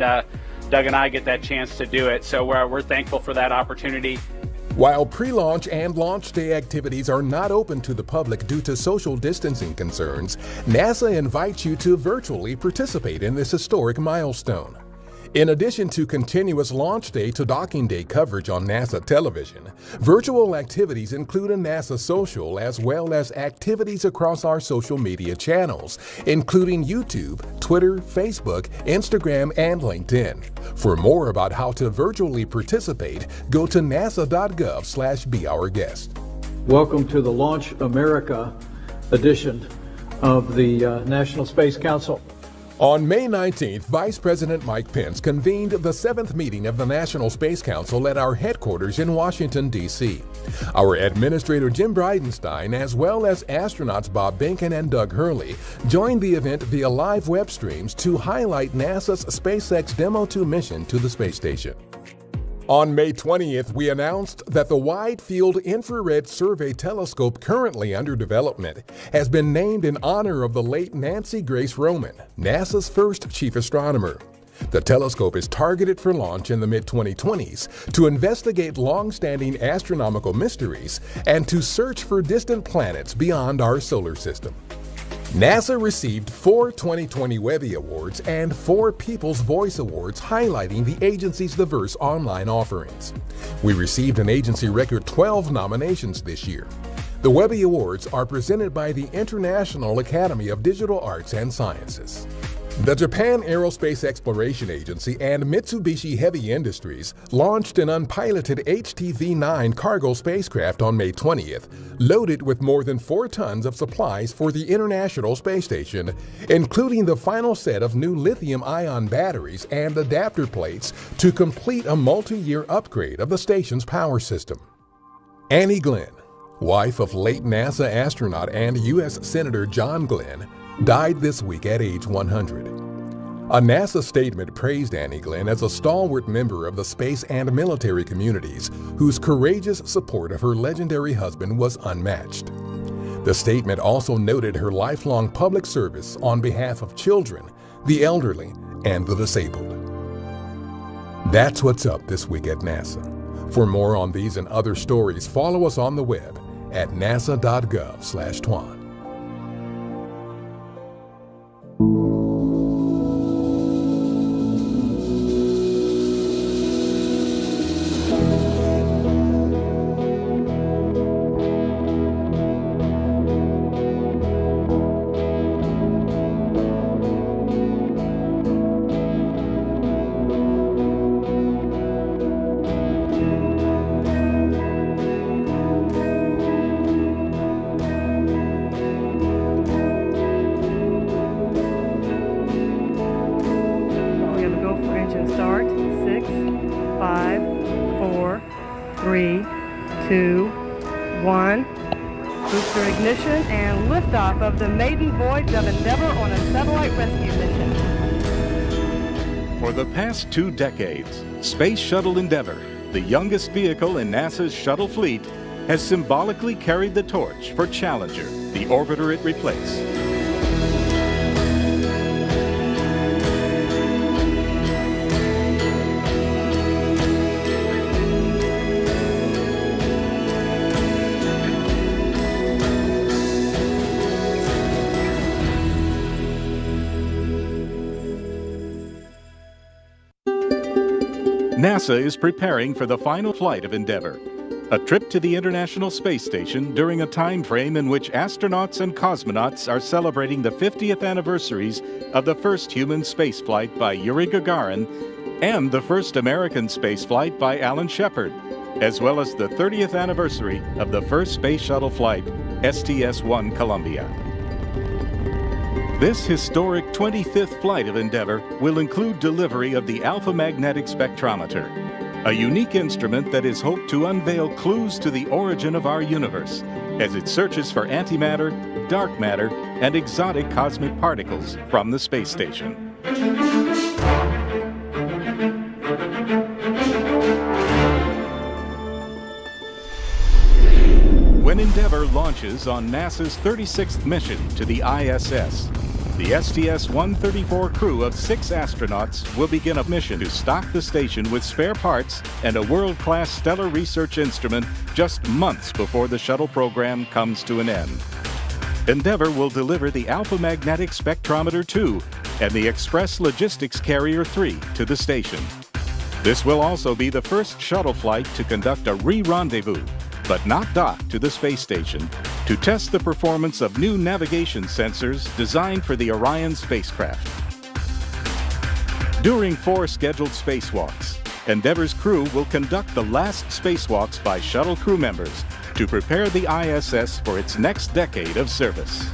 Doug and I get that chance to do it. So we're thankful for that opportunity. While pre-launch and launch day activities are not open to the public due to social distancing concerns, NASA invites you to virtually participate in this historic milestone. In addition to continuous launch day to docking day coverage on NASA television, virtual activities include a NASA social as well as activities across our social media channels, including YouTube, Twitter, Facebook, Instagram, and LinkedIn. For more about how to virtually participate, go to nasa.gov/beourguest. Welcome to the Launch America edition of the National Space Council. On May 19th, Vice President Mike Pence convened the 7th meeting of the National Space Council at our headquarters in Washington, D.C. Our Administrator Jim Bridenstine, as well as astronauts Bob Behnken and Doug Hurley, joined the event via live web streams to highlight NASA's SpaceX DM-2 mission to the space station. On May 20th, we announced that the Wide Field Infrared Survey Telescope currently under development has been named in honor of the late Nancy Grace Roman, NASA's first chief astronomer. The telescope is targeted for launch in the mid-2020s to investigate long-standing astronomical mysteries and to search for distant planets beyond our solar system. NASA received 4 2020 Webby Awards and 4 People's Voice Awards highlighting the agency's diverse online offerings. We received an agency record 12 nominations this year. The Webby Awards are presented by the International Academy of Digital Arts and Sciences. The Japan Aerospace Exploration Agency and Mitsubishi Heavy Industries launched an unpiloted HTV-9 cargo spacecraft on May 20th, loaded with more than 4 tons of supplies for the International Space Station, including the final set of new lithium-ion batteries and adapter plates to complete a multi-year upgrade of the station's power system. Annie Glenn, wife of late NASA astronaut and U.S. Senator John Glenn, died this week at age 100. A NASA statement praised Annie Glenn as a stalwart member of the space and military communities whose courageous support of her legendary husband was unmatched. The statement also noted her lifelong public service on behalf of children, the elderly, and the disabled. That's what's up this week at NASA. For more on these and other stories, follow us on the web at nasa.gov/twan. Start. 6, 5, 4, 3, 2, 1. Booster ignition and liftoff of the maiden voyage of Endeavour on a satellite rescue mission. For the past 2 decades, Space Shuttle Endeavour, the youngest vehicle in NASA's shuttle fleet, has symbolically carried the torch for Challenger, the orbiter it replaced. NASA is preparing for the final flight of Endeavour, a trip to the International Space Station during a time frame in which astronauts and cosmonauts are celebrating the 50th anniversaries of the first human spaceflight by Yuri Gagarin and the first American spaceflight by Alan Shepard, as well as the 30th anniversary of the first space shuttle flight, STS-1 Columbia. This historic 25th flight of Endeavour will include delivery of the Alpha Magnetic Spectrometer, a unique instrument that is hoped to unveil clues to the origin of our universe as it searches for antimatter, dark matter, and exotic cosmic particles from the space station. When Endeavour launches on NASA's 36th mission to the ISS, the STS-134 crew of 6 astronauts will begin a mission to stock the station with spare parts and a world-class stellar research instrument just months before the shuttle program comes to an end. Endeavour will deliver the Alpha Magnetic Spectrometer 2 and the Express Logistics Carrier 3 to the station. This will also be the first shuttle flight to conduct a re-rendezvous, but not dock to the space station, to test the performance of new navigation sensors designed for the Orion spacecraft. During 4 scheduled spacewalks, Endeavour's crew will conduct the last spacewalks by shuttle crew members to prepare the ISS for its next decade of service.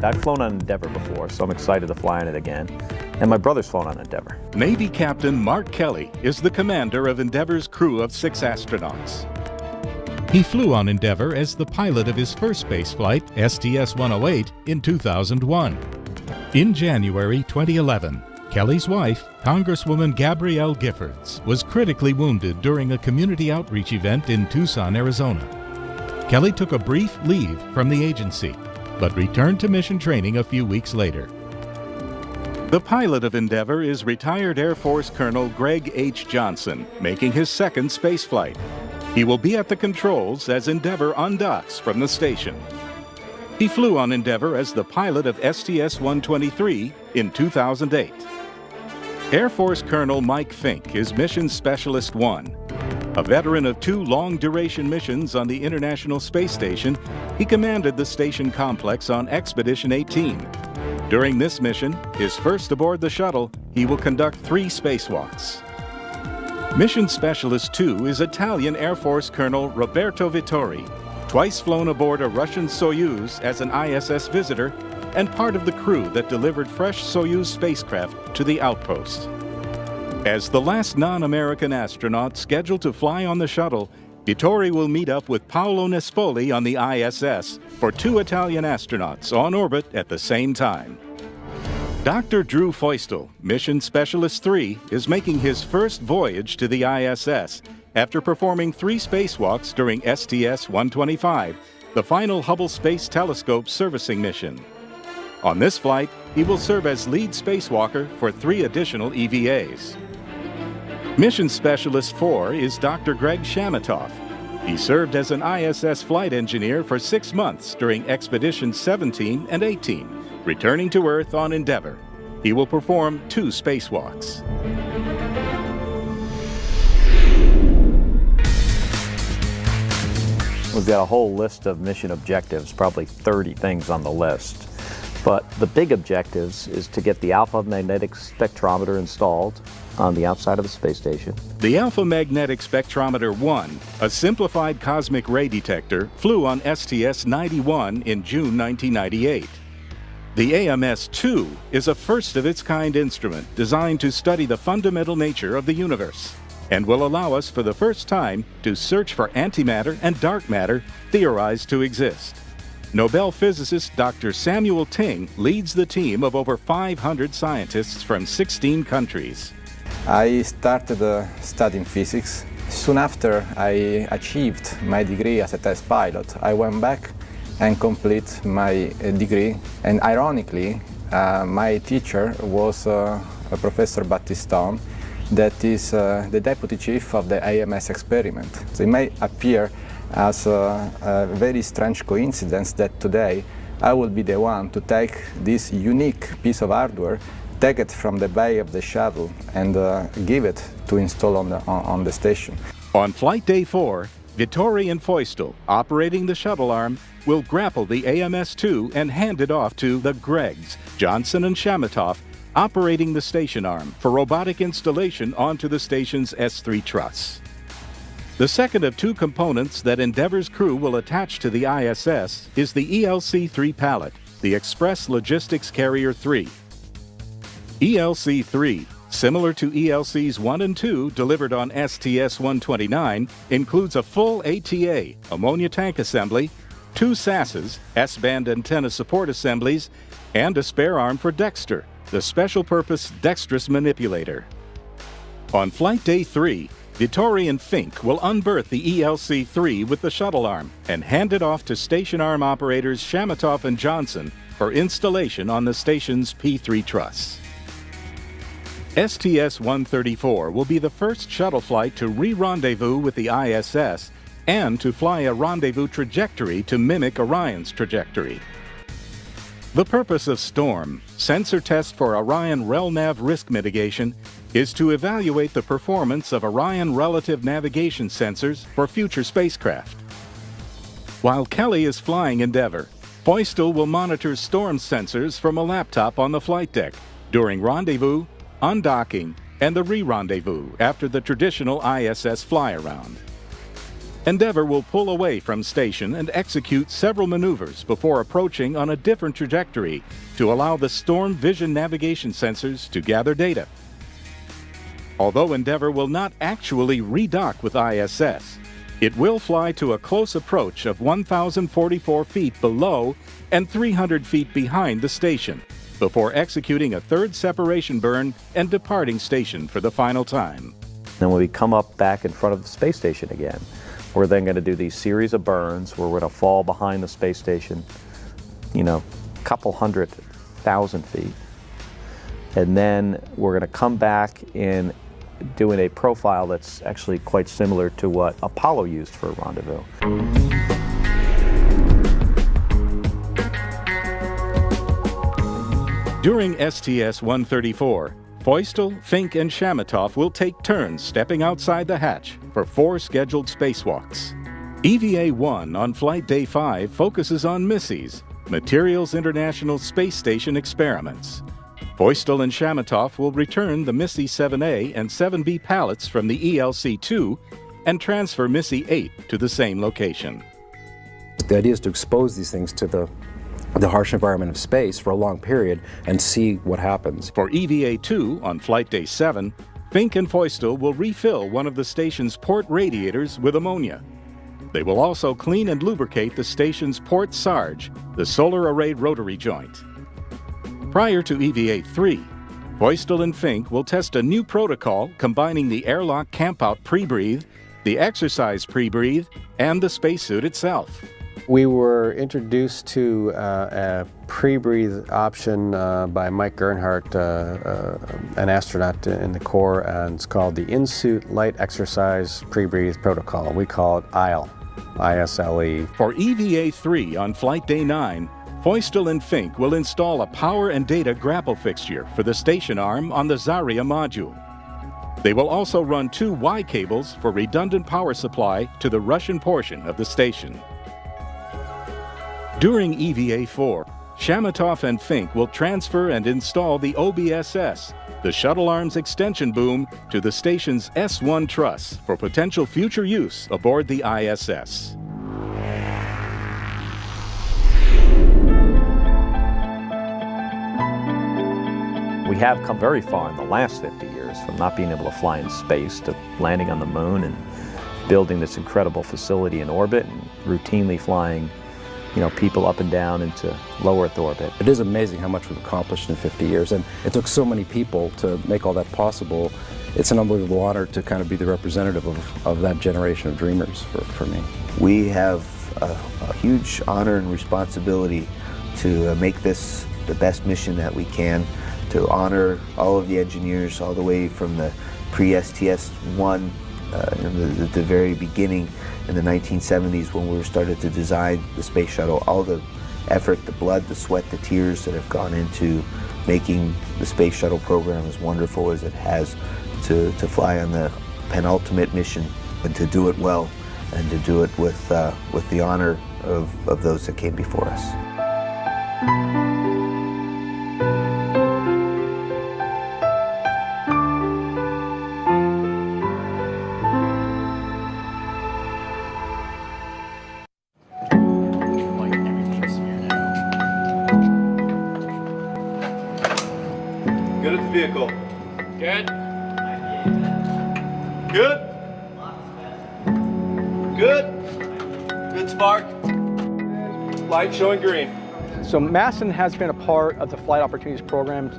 I've flown on Endeavour before, so I'm excited to fly on it again. And my brother's flown on Endeavour. Navy Captain Mark Kelly is the commander of Endeavour's crew of 6 astronauts. He flew on Endeavour as the pilot of his first spaceflight, STS-108, in 2001. In January 2011, Kelly's wife, Congresswoman Gabrielle Giffords, was critically wounded during a community outreach event in Tucson, Arizona. Kelly took a brief leave from the agency, but returned to mission training a few weeks later. The pilot of Endeavour is retired Air Force Colonel Greg H. Johnson, making his second spaceflight. He will be at the controls as Endeavour undocks from the station. He flew on Endeavour as the pilot of STS-123 in 2008. Air Force Colonel Mike Fink is Mission Specialist 1. A veteran of 2 long-duration missions on the International Space Station, he commanded the station complex on Expedition 18. During this mission, his first aboard the shuttle, he will conduct 3 spacewalks. Mission Specialist 2 is Italian Air Force Colonel Roberto Vittori, twice flown aboard a Russian Soyuz as an ISS visitor and part of the crew that delivered fresh Soyuz spacecraft to the outpost. As the last non-American astronaut scheduled to fly on the shuttle, Vittori will meet up with Paolo Nespoli on the ISS for 2 Italian astronauts on orbit at the same time. Dr. Drew Feustel, Mission Specialist 3, is making his first voyage to the ISS after performing 3 spacewalks during STS-125, the final Hubble Space Telescope servicing mission. On this flight, he will serve as lead spacewalker for 3 additional EVAs. Mission Specialist 4 is Dr. Greg Shamatoff. He served as an ISS flight engineer for 6 months during Expeditions 17 and 18, returning to Earth on Endeavour. He will perform 2 spacewalks. We've got a whole list of mission objectives, probably 30 things on the list. But the big objectives is to get the alpha magnetic spectrometer installed on the outside of the space station. The Alpha Magnetic Spectrometer 1, a simplified cosmic ray detector, flew on STS-91 in June 1998. The AMS-2 is a first-of-its-kind instrument designed to study the fundamental nature of the universe and will allow us for the first time to search for antimatter and dark matter theorized to exist. Nobel physicist Dr. Samuel Ting leads the team of over 500 scientists from 16 countries. I started studying physics. Soon after I achieved my degree as a test pilot, I went back and complete my degree. And ironically, my teacher was Professor Battiston, that is the deputy chief of the AMS experiment. So it may appear as a very strange coincidence that today I will be the one to take this unique piece of hardware, take it from the bay of the shuttle and give it to install on the station. On Flight Day 4, Vittori and Feustel, operating the shuttle arm, will grapple the AMS-2 and hand it off to the Gregs, Johnson and Shamatoff, operating the station arm for robotic installation onto the station's S3 truss. The second of 2 components that Endeavour's crew will attach to the ISS is the ELC-3 pallet, the Express Logistics Carrier 3. ELC-3, similar to ELCs 1 and 2 delivered on STS-129, includes a full ATA, ammonia tank assembly, 2 SASs, S-band antenna support assemblies, and a spare arm for Dexter, the special-purpose dexterous manipulator. On Flight Day 3, Vittori and Fink will unberth the ELC-3 with the shuttle arm and hand it off to station arm operators Shamatoff and Johnson for installation on the station's P3 truss. STS-134 will be the first shuttle flight to re-rendezvous with the ISS and to fly a rendezvous trajectory to mimic Orion's trajectory. The purpose of STORM, Sensor Test for Orion RELNAV Risk Mitigation, is to evaluate the performance of Orion relative navigation sensors for future spacecraft. While Kelly is flying Endeavour, Feustel will monitor STORM sensors from a laptop on the flight deck during rendezvous, undocking, and the re-rendezvous after the traditional ISS fly-around. Endeavour will pull away from station and execute several maneuvers before approaching on a different trajectory to allow the STORM vision navigation sensors to gather data. Although Endeavour will not actually redock with ISS, it will fly to a close approach of 1,044 feet below and 300 feet behind the station before executing a third separation burn and departing station for the final time. Then when we come up back in front of the space station again, We're then going to do these series of burns where we're going to fall behind the space station, you know, a couple 100,000 feet. And then we're going to come back in doing a profile that's actually quite similar to what Apollo used for a rendezvous. During STS-134, Feustel, Fink, and Shamatov will take turns stepping outside the hatch for 4 scheduled spacewalks. EVA-1 on flight day 5 focuses on MISSIES, Materials International Space Station experiments. Feustel and Shamatov will return the MISSIE 7A and 7B pallets from the ELC-2 and transfer MISSIE 8 to the same location. The idea is to expose these things to the harsh environment of space for a long period and see what happens. For EVA-2 on flight day 7, Fink and Feustel will refill one of the station's port radiators with ammonia. They will also clean and lubricate the station's port Sarge, the solar array rotary joint. Prior to EVA-3, Feustel and Fink will test a new protocol combining the airlock campout pre-breathe, the exercise pre-breathe, and the spacesuit itself. We were introduced to a pre-breathe option by Mike Gernhardt, an astronaut in the Corps, and it's called the In-Suit Light Exercise Pre-Breathe Protocol. We call it ISLE, I-S-L-E. For EVA-3 on flight day 9, Feustel and Fink will install a power and data grapple fixture for the station arm on the Zarya module. They will also run 2 Y cables for redundant power supply to the Russian portion of the station. During EVA-4, Shamatov and Fink will transfer and install the OBSS, the shuttle arm's extension boom, to the station's S1 truss for potential future use aboard the ISS. We have come very far in the last 50 years from not being able to fly in space to landing on the moon and building this incredible facility in orbit and routinely flying, you know, people up and down into low Earth orbit. It is amazing how much we've accomplished in 50 years, and it took so many people to make all that possible. It's an unbelievable honor to kind of be the representative of that generation of dreamers for me. We have a huge honor and responsibility to make this the best mission that we can, to honor all of the engineers all the way from the pre-STS-1 in the very beginning in the 1970s when we started to design the space shuttle. All the effort, the blood, the sweat, the tears that have gone into making the space shuttle program as wonderful as it has, to fly on the penultimate mission and to do it well and to do it with the honor of those that came before us. Good at the vehicle. Good. Good. Good. Good spark. Light showing green. So Masson has been a part of the Flight Opportunities Program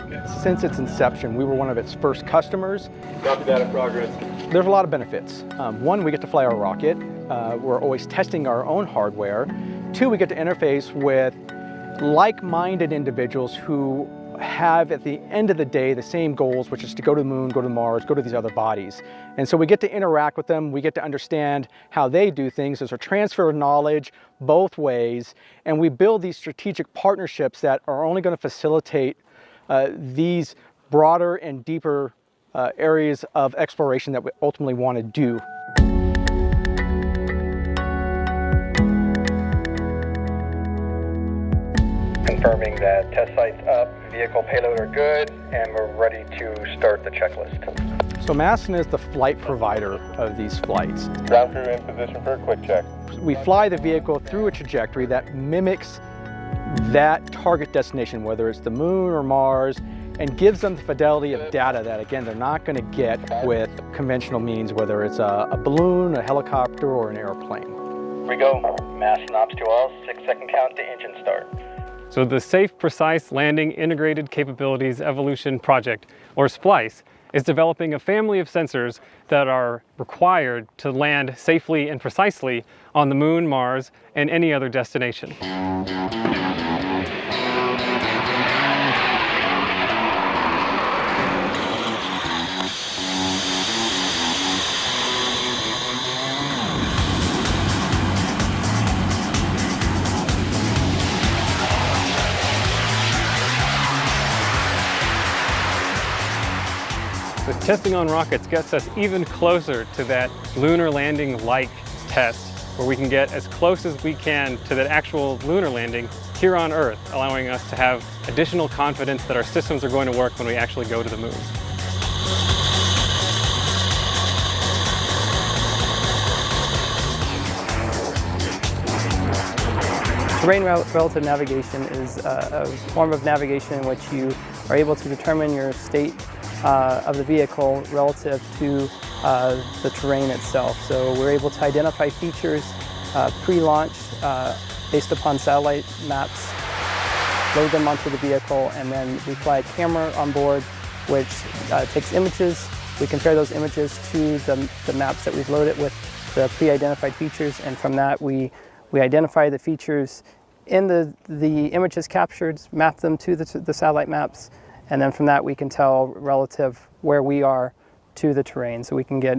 since its inception. We were one of its first customers. Copy that in progress. There's a lot of benefits. One, we get to fly our rocket. We're always testing our own hardware. Two, we get to interface with like-minded individuals who have, at the end of the day, the same goals, which is to go to the moon, go to Mars, go to these other bodies. And so we get to interact with them, we get to understand how they do things. There's a transfer of knowledge both ways, and we build these strategic partnerships that are only going to facilitate these broader and deeper areas of exploration that we ultimately want to do. Confirming that test site's up, vehicle payload are good, and we're ready to start the checklist. So Masson is the flight provider of these flights. Ground crew in position for a quick check. We fly the vehicle through a trajectory that mimics that target destination, whether it's the moon or Mars, and gives them the fidelity of data that, again, they're not going to get with conventional means, whether it's a balloon, a helicopter, or an airplane. Here we go. Masson ops to all, 6-second count to engine start. So the Safe, Precise Landing Integrated Capabilities Evolution Project, or SPLICE, is developing a family of sensors that are required to land safely and precisely on the Moon, Mars, and any other destination. The testing on rockets gets us even closer to that lunar landing-like test, where we can get as close as we can to that actual lunar landing here on Earth, allowing us to have additional confidence that our systems are going to work when we actually go to the Moon. Terrain relative navigation is a form of navigation in which you are able to determine your state of the vehicle relative to the terrain itself. So we're able to identify features pre-launch based upon satellite maps, load them onto the vehicle, and then we fly a camera on board which takes images. We compare those images to the maps that we've loaded with the pre-identified features, and from that we identify the features in the images captured, map them to the satellite maps, and then from that we can tell relative where we are to the terrain, so we can get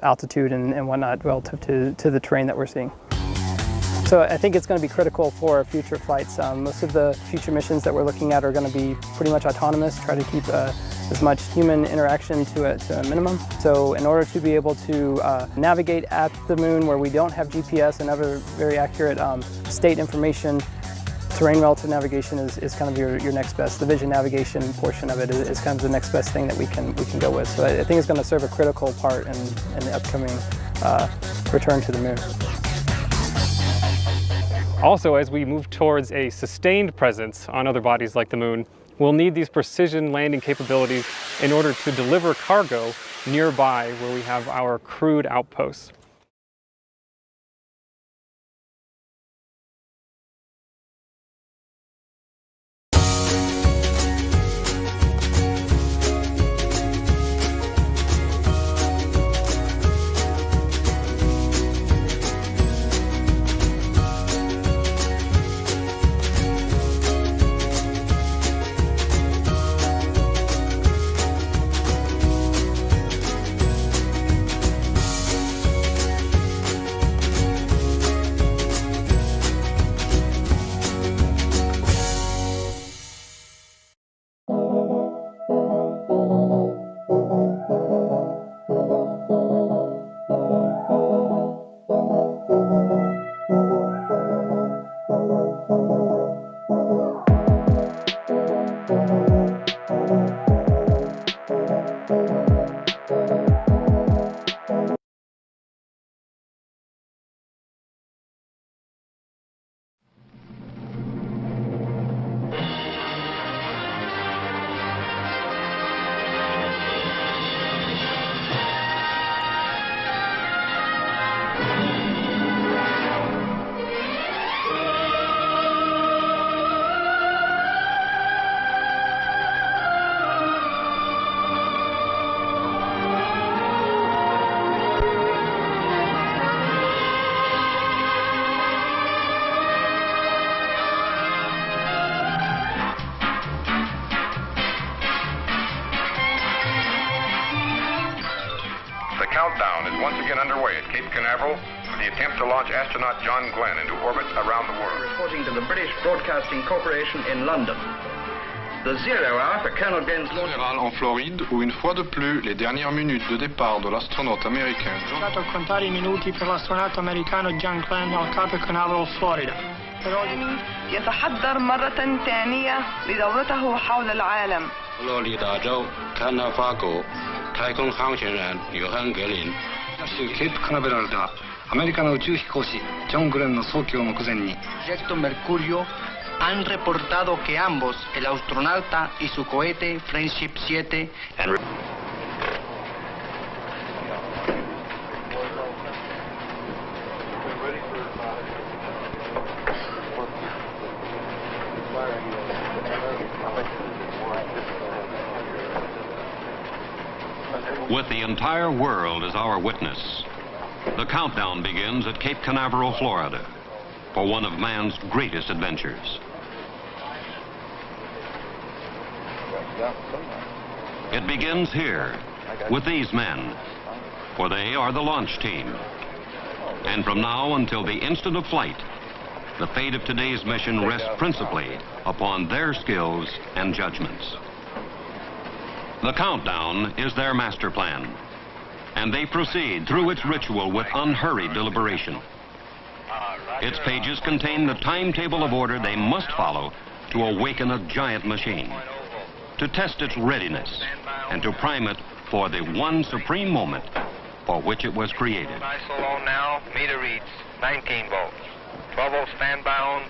altitude and whatnot relative to the terrain that we're seeing. So I think it's going to be critical for future flights. Most of the future missions that we're looking at are going to be pretty much autonomous, try to keep as much human interaction to a minimum. So in order to be able to navigate at the Moon where we don't have GPS and other very accurate state information, terrain relative navigation is kind of your next best. The vision navigation portion of it is kind of the next best thing that we can go with. So I think it's going to serve a critical part in the upcoming return to the Moon. Also, as we move towards a sustained presence on other bodies like the Moon, we'll need these precision landing capabilities in order to deliver cargo nearby where we have our crewed outposts. Countdown is once again underway at Cape Canaveral for the attempt to launch astronaut John Glenn into orbit around the world. Reporting to the British Broadcasting Corporation in London. The 0 hour for Colonel Glenn's launch. En Floride, où une fois de plus, les dernières minutes de départ de l'astronaute américain. A contare I minuti per l'astronauta americano John Glenn al Cape Canaveral, Florida. يتحضر مرة ثانية لدورته حول العالم. 佛罗里达州坎纳法国太空航天员约翰·格林。ケープカナベラルではアメリカの宇宙飛行士ジョン・グレンの早期を目前に。Proyecto Mercurio han reportado que ambos, el astronauta y su cohete Friendship 7, with the entire world as our witness. The countdown begins at Cape Canaveral, Florida, for one of man's greatest adventures. It begins here with these men, for they are the launch team. And from now until the instant of flight, the fate of today's mission rests principally upon their skills and judgments. The countdown is their master plan, and they proceed through its ritual with unhurried deliberation. Its pages contain the timetable of order they must follow to awaken a giant machine, to test its readiness, and to prime it for the one supreme moment for which it was created. ISO now, meter reads 19 volts. 12 volt standby on,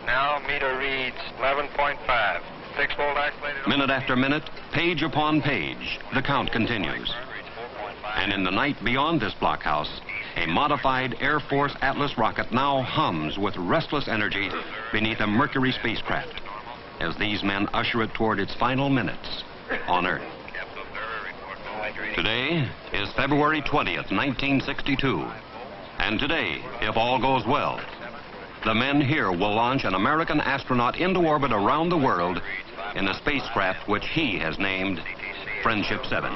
now meter reads 11.5. 6 volt isolated. Minute after minute, page upon page, the count continues. And in the night beyond this blockhouse, a modified Air Force Atlas rocket now hums with restless energy beneath a Mercury spacecraft as these men usher it toward its final minutes on Earth. Today is February 20th, 1962. And today, if all goes well, the men here will launch an American astronaut into orbit around the world in a spacecraft which he has named Friendship 7.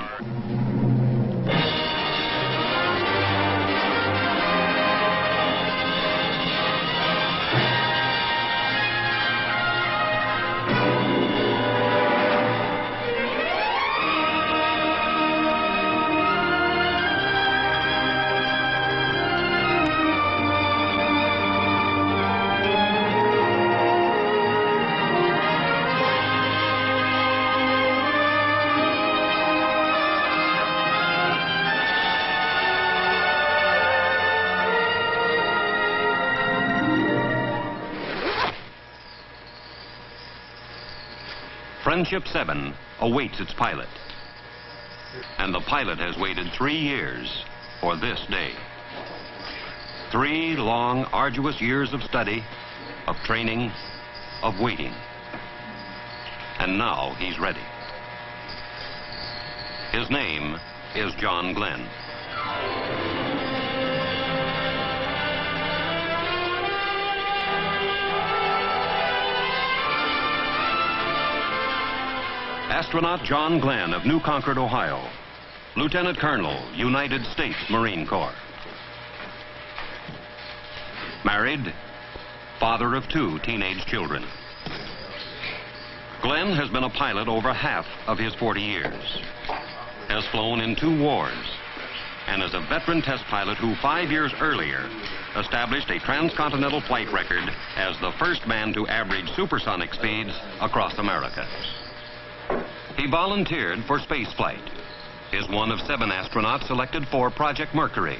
Friendship 7 awaits its pilot. And the pilot has waited 3 years for this day. 3 long, arduous years of study, of training, of waiting. And now he's ready. His name is John Glenn. Astronaut John Glenn of New Concord, Ohio, Lieutenant Colonel, United States Marine Corps. Married, father of 2 teenage children. Glenn has been a pilot over half of his 40 years, has flown in 2 wars, and is a veteran test pilot who 5 years earlier established a transcontinental flight record as the first man to average supersonic speeds across America. He volunteered for spaceflight, is one of 7 astronauts selected for Project Mercury,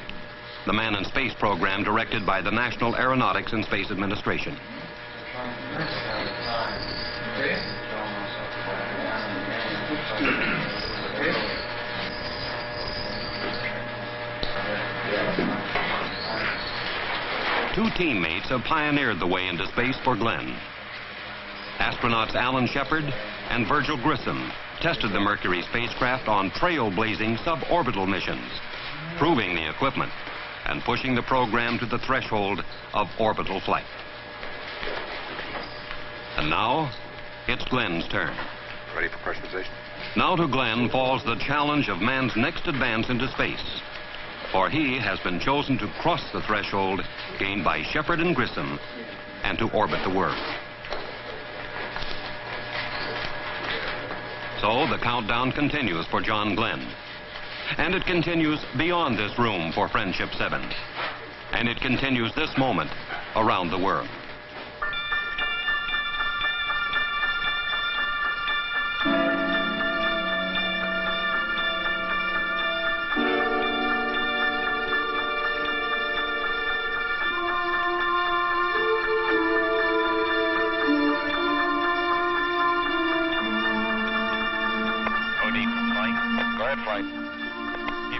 the man in space program directed by the National Aeronautics and Space Administration. Two teammates have pioneered the way into space for Glenn. Astronauts Alan Shepard and Virgil Grissom tested the Mercury spacecraft on trailblazing suborbital missions, proving the equipment and pushing the program to the threshold of orbital flight. And now, it's Glenn's turn. Ready for pressurization. Now to Glenn falls the challenge of man's next advance into space, for he has been chosen to cross the threshold gained by Shepard and Grissom and to orbit the world. So the countdown continues for John Glenn. And it continues beyond this room for Friendship 7. And it continues this moment around the world.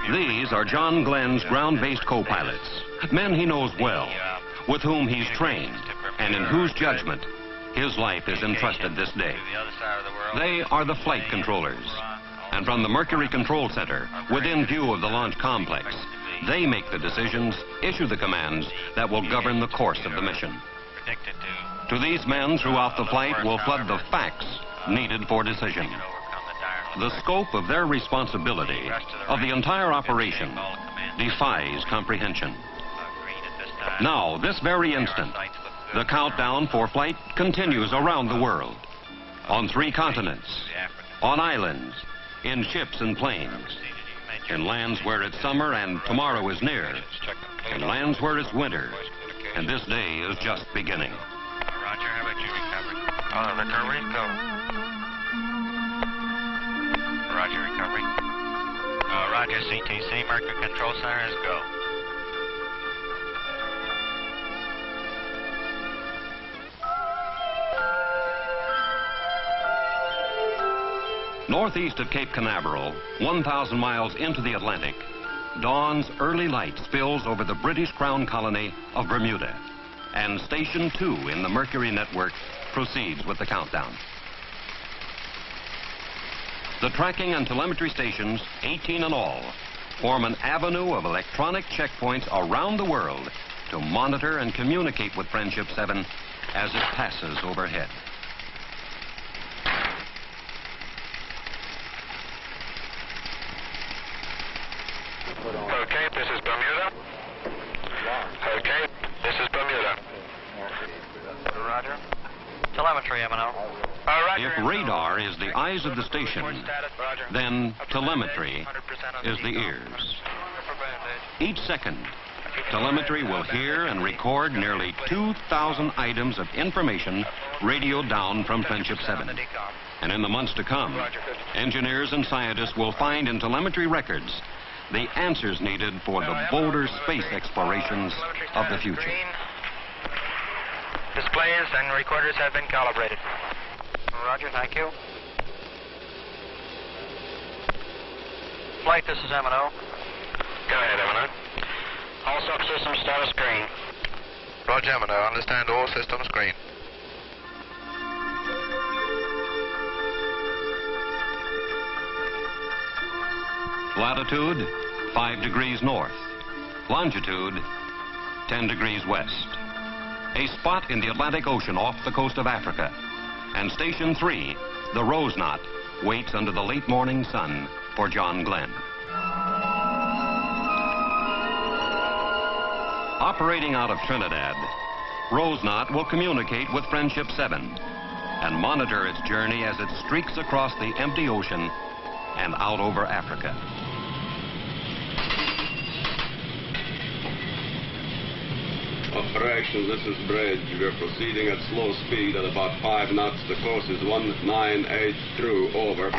These are John Glenn's ground-based co-pilots, men he knows well, with whom he's trained, and in whose judgment his life is entrusted this day. They are the flight controllers, And from the Mercury Control Center, within view of the launch complex, they make the decisions, issue the commands that will govern the course of the mission. To these men throughout the flight will flood the facts needed for decision. The scope of their responsibility of the entire operation defies comprehension. Now, this very instant, the countdown for flight continues around the world. On 3 continents, on islands, in ships and planes, in lands where it's summer and tomorrow is near, in lands where it's winter, and this day is just beginning. Roger, how about you recovery? Recovery, go. Roger, recovery. Roger, CTC, Mercury Control Center is go. Northeast of Cape Canaveral, 1,000 miles into the Atlantic, dawn's early light spills over the British Crown colony of Bermuda, and Station 2 in the Mercury network proceeds with the countdown. The tracking and telemetry stations, 18 in all, form an avenue of electronic checkpoints around the world to monitor and communicate with Friendship 7 as it passes overhead. Okay, this is Bermuda. Okay, this is Bermuda. Roger. Telemetry, M&O. If radar is the eyes of the station, then telemetry is the ears. Each second, telemetry will hear and record nearly 2,000 items of information radioed down from Friendship 7. And in the months to come, engineers and scientists will find in telemetry records the answers needed for the bolder space explorations of the future. Displays and recorders have been calibrated. Roger, thank you. Flight, this is M&O. Go ahead, M&O. All subsystems status green. Roger, M&O. Understand all systems green. Latitude, 5 degrees north. Longitude, 10 degrees west. A spot in the Atlantic Ocean off the coast of Africa. And Station 3, the Rose Knot, waits under the late morning sun for John Glenn. Operating out of Trinidad, Rose Knot will communicate with Friendship 7 and monitor its journey as it streaks across the empty ocean and out over Africa. Operation, this is Bridge. We're proceeding at slow speed at about 5 knots. The course is 198 through, over.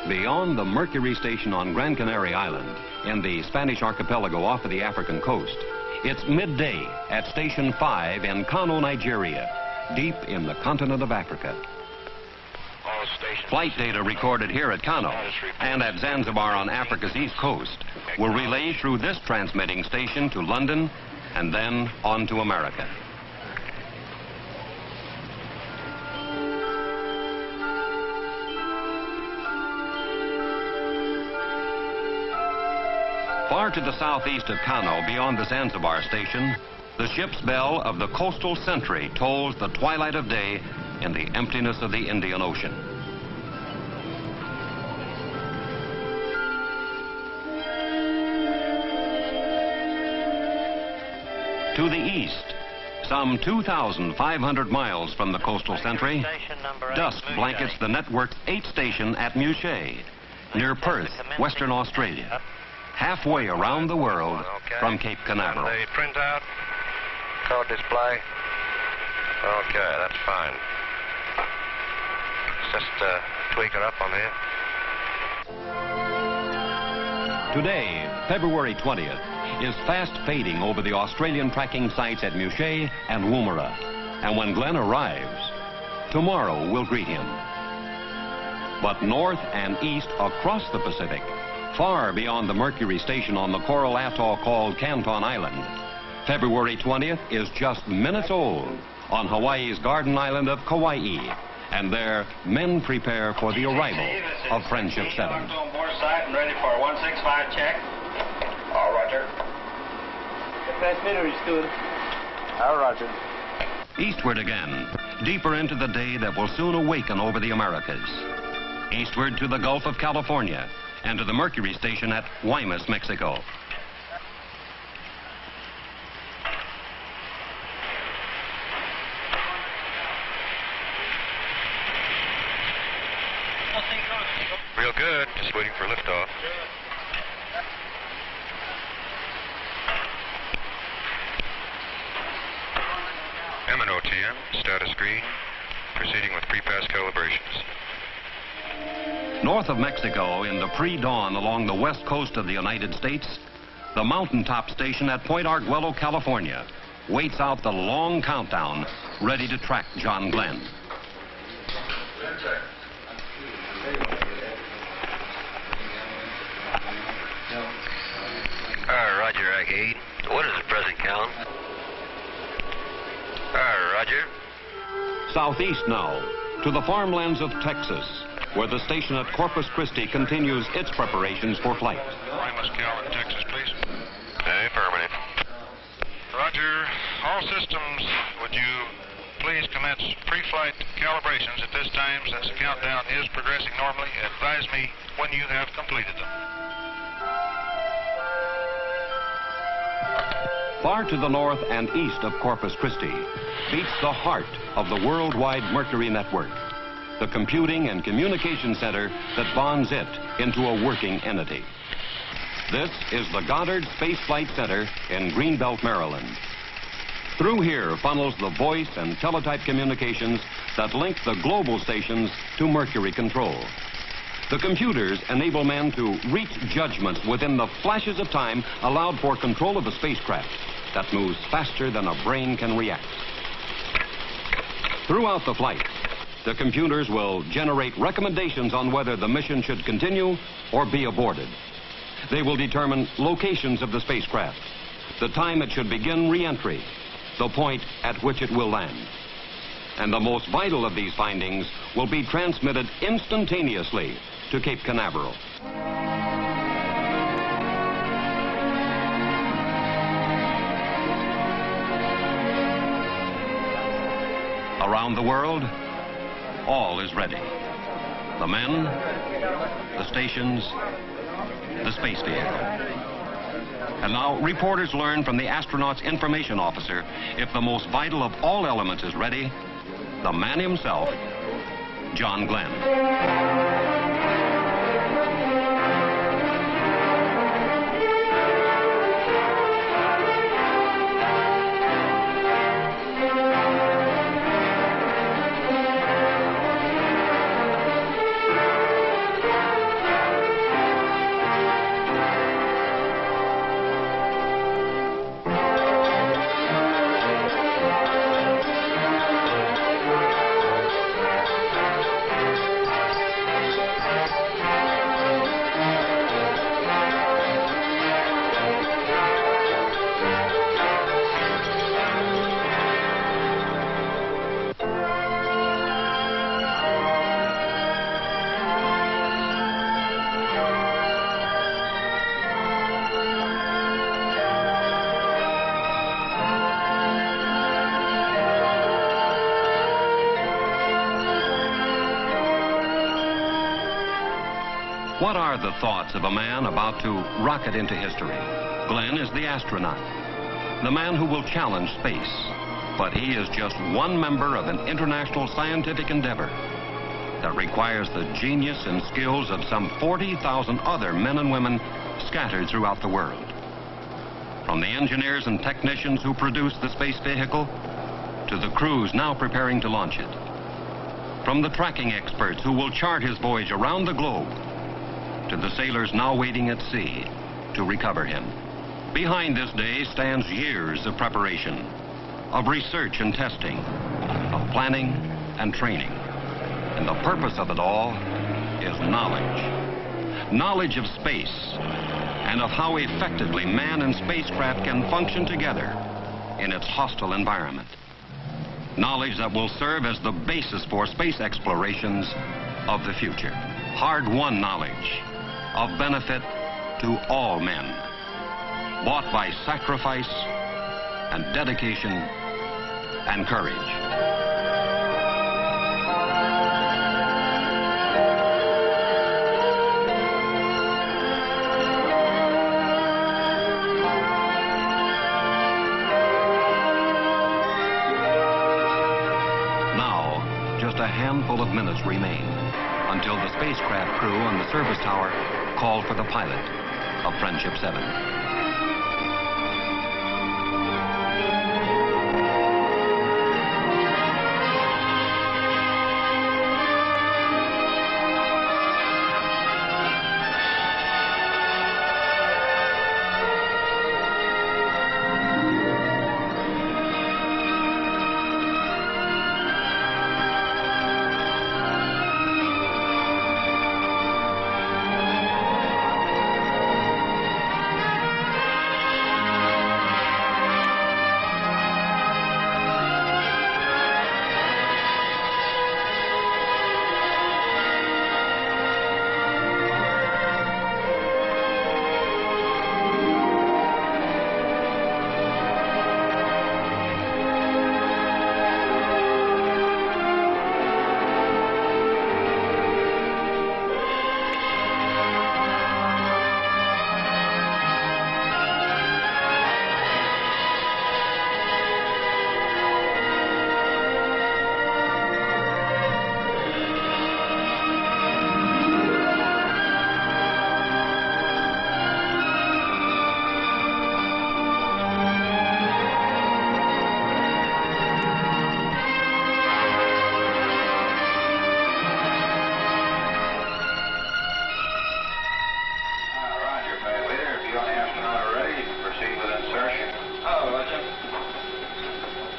Beyond the Mercury station on Gran Canaria Island, in the Spanish archipelago off of the African coast, it's midday at Station 5 in Kano, Nigeria, deep in the continent of Africa. Flight data recorded here at Kano and at Zanzibar on Africa's east coast will relay through this transmitting station to London and then on to America. Far to the southeast of Kano, beyond the Zanzibar station, the ship's bell of the coastal sentry tolls the twilight of day in the emptiness of the Indian Ocean. To the east, some 2,500 miles from the coastal sentry, dusk blankets the network's 8th station at Mouchet, near Perth, Western Australia, halfway around the world from Cape Canaveral. And the printout, code display. Okay, that's fine. Let's just tweak it up on here. Today, February 20th, is fast fading over the Australian tracking sites at Muchet and Woomera. And when Glenn arrives, tomorrow will greet him. But north and east across the Pacific, far beyond the Mercury station on the coral atoll called Canton Island, February 20th is just minutes old on Hawaii's garden island of Kauai. And there, men prepare for the arrival of Friendship 7. On board site and ready for a 165 check. All roger. Transmitter is good. All roger. Eastward again, deeper into the day that will soon awaken over the Americas. Eastward to the Gulf of California and to the Mercury station at Guaymas, Mexico. Real good. Just waiting for liftoff. MNOTM, status green. Proceeding with pre-pass calibrations. North of Mexico, in the pre-dawn along the west coast of the United States, the mountaintop station at Point Arguello, California, waits out the long countdown, ready to track John Glenn. Roger, Ag 8. What is the present count? Roger. Southeast now, to the farmlands of Texas, where the station at Corpus Christi continues its preparations for flight. Guaymas, Cal in Texas, please. Affirmative. Roger. All systems, would you please commence pre-flight calibrations at this time, since the countdown is progressing normally. Advise me when you have completed them. Far to the north and east of Corpus Christi beats the heart of the worldwide Mercury network, the computing and communication center that bonds it into a working entity. This is the Goddard Space Flight Center in Greenbelt, Maryland. Through here funnels the voice and teletype communications that link the global stations to Mercury control. The computers enable men to reach judgments within the flashes of time allowed for control of a spacecraft that moves faster than a brain can react. Throughout the flight, the computers will generate recommendations on whether the mission should continue or be aborted. They will determine locations of the spacecraft, the time it should begin re-entry, the point at which it will land. And the most vital of these findings will be transmitted instantaneously to Cape Canaveral. Around the world, all is ready. The men, the stations, the space vehicle. And now reporters learn from the astronaut's information officer if the most vital of all elements is ready, the man himself, John Glenn. What are the thoughts of a man about to rocket into history? Glenn is the astronaut, the man who will challenge space. But he is just one member of an international scientific endeavor that requires the genius and skills of some 40,000 other men and women scattered throughout the world. From the engineers and technicians who produce the space vehicle to the crews now preparing to launch it. From the tracking experts who will chart his voyage around the globe to the sailors now waiting at sea to recover him. Behind this day stands years of preparation, of research and testing, of planning and training. And the purpose of it all is knowledge. Knowledge of space and of how effectively man and spacecraft can function together in its hostile environment. Knowledge that will serve as the basis for space explorations of the future. Hard-won knowledge of benefit to all men, bought by sacrifice and dedication and courage. Now, just a handful of minutes remain until the spacecraft crew on the service tower call for the pilot of Friendship 7.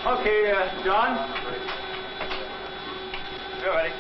Okay, John? You're ready.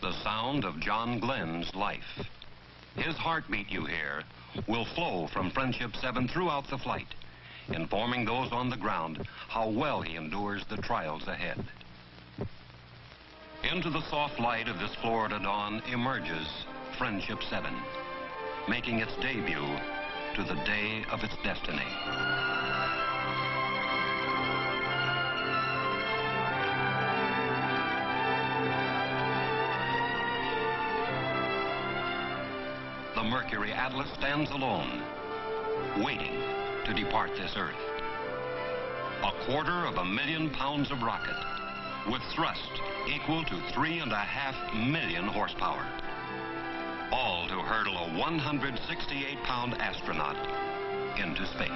The sound of John Glenn's life. His heartbeat, you hear, will flow from Friendship 7 throughout the flight, informing those on the ground how well he endures the trials ahead. Into the soft light of this Florida dawn emerges Friendship 7, making its debut to the day of its destiny. The Mercury Atlas stands alone, waiting to depart this Earth. 250,000 pounds of rocket with thrust equal to 3.5 million horsepower. All to hurdle a 168-pound astronaut into space.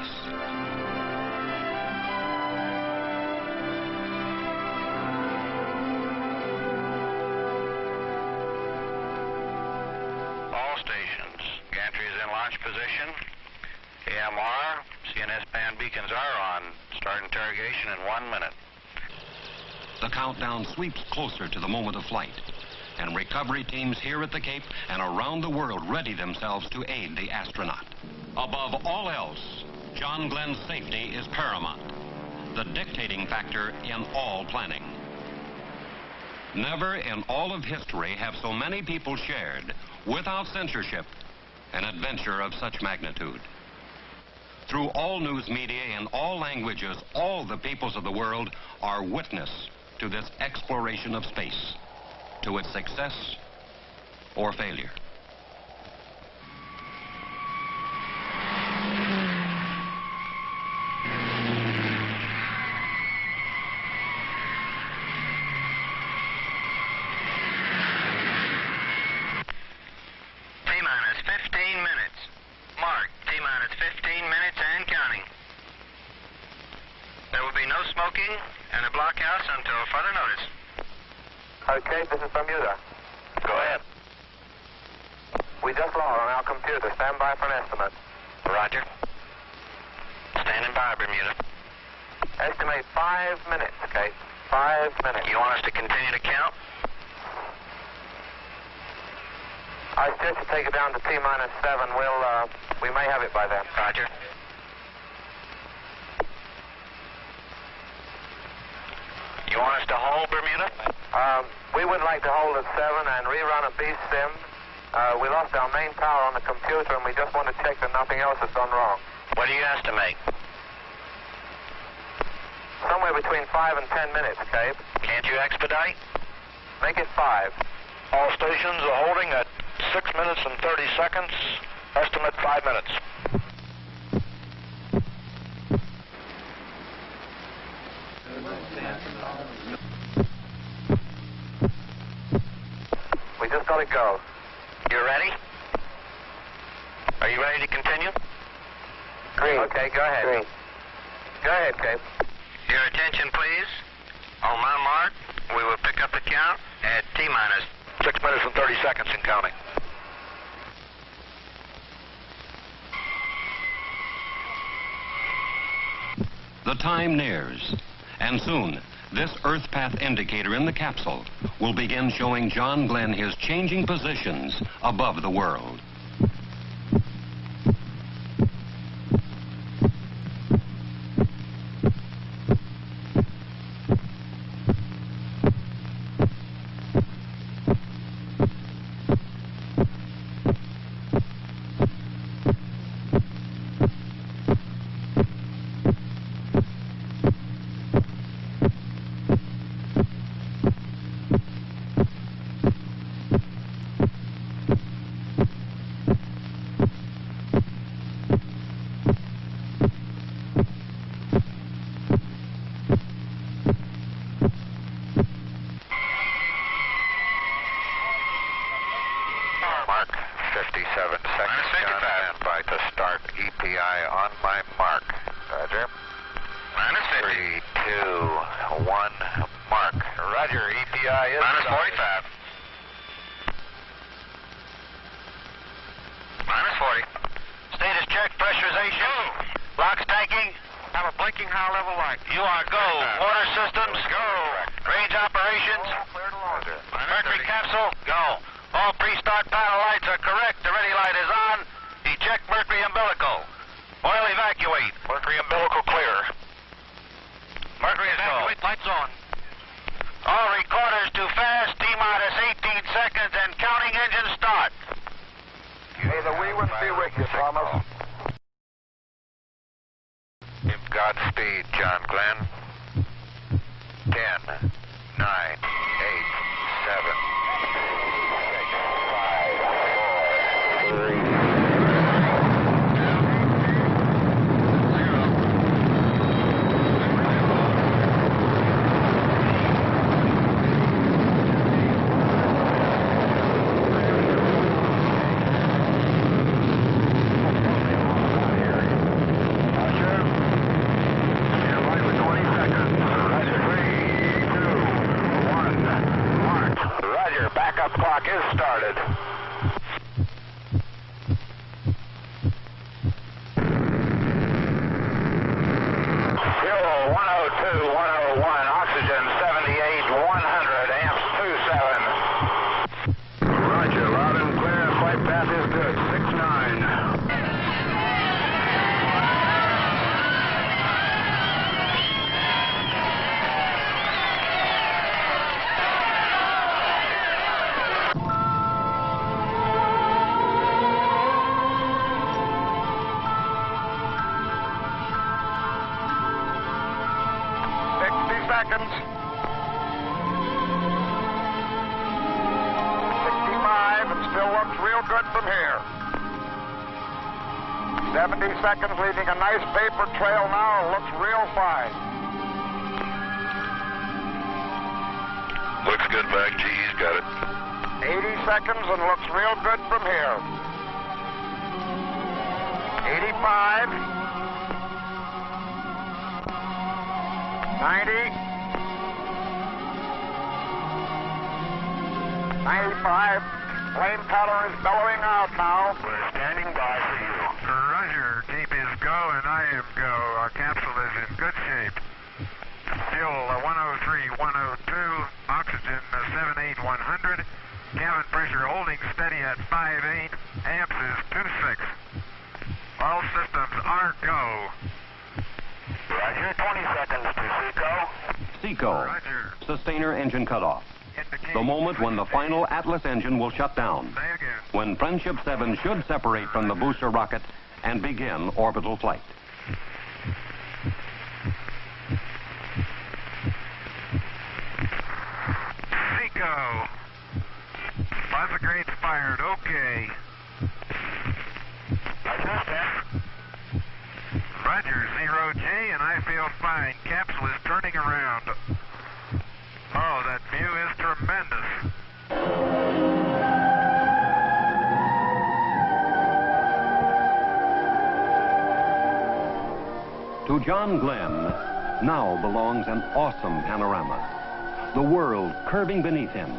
All stations. Gantry is in launch position. AMR, CNS band beacons are on. Start interrogation in 1 minute. The countdown sweeps closer to the moment of flight, and recovery teams here at the Cape and around the world ready themselves to aid the astronaut. Above all else, John Glenn's safety is paramount, the dictating factor in all planning. Never in all of history have so many people shared, without censorship, an adventure of such magnitude. Through all news media in all languages, all the peoples of the world are witness to this exploration of space, to its success or failure. T-minus 15 minutes. Mark, T-minus 15 minutes and counting. There will be no smoking in the blockhouse until further notice. Okay, this is Bermuda. Go ahead. We just logged on our computer. Stand by for an estimate. Roger. Standing by, Bermuda. Estimate 5 minutes, okay? 5 minutes. You want us to continue to count? I suggest you take it down to T-minus 7. We may have it by then. Roger. You want us to hold, Bermuda? We would like to hold at 7 and rerun a B-sim. We lost our main power on the computer, and we just want to check that nothing else has gone wrong. What do you estimate? Somewhere between 5 and 10 minutes, Cape. Can't you expedite? Make it 5. All stations are holding at 6 minutes and 30 seconds. Estimate 5 minutes. We just got to go. You ready? Are you ready to continue? Green. Okay, go ahead. Green. Go ahead, Cape. Your attention, please. On my mark, we will pick up the count at T-minus 6 minutes and 30 seconds and counting. The time nears, and soon, this Earth path indicator in the capsule will begin showing John Glenn his changing positions above the world. All recorders to fast. be with you, Thomas. Godspeed, John Glenn. 10, 9, 8, 7, 6, 5, 4, 3. Clock is started. Fuel 102, 101, oxygen 78, 100, amps 27. Roger, loud and clear, flight path is good, 69. Seconds. 65, it still looks real good from here. 70 seconds, leaving a nice vapor trail now. It looks real fine. Looks good back, G's got it. 80 seconds and looks real good from here. 85. 90. 95. Flame color is bellowing out now. We're standing by for you. Roger. Tape is go and I am go. Our capsule is in good shape. Fuel 103, 102. Oxygen 78, 100. Cabin pressure holding steady at 58. Amps is 26. All systems are go. Roger. 20 seconds to SECO. SECO. Roger. Sustainer engine cutoff. The moment when the final Atlas engine will shut down. When Friendship 7 should separate from the booster rocket and begin orbital flight. SECO. Lots of grades fired. Okay. Roger. 0J, and I feel fine. Capsule is turning around. Oh, that view is tremendous. To John Glenn now belongs an awesome panorama. The world curving beneath him,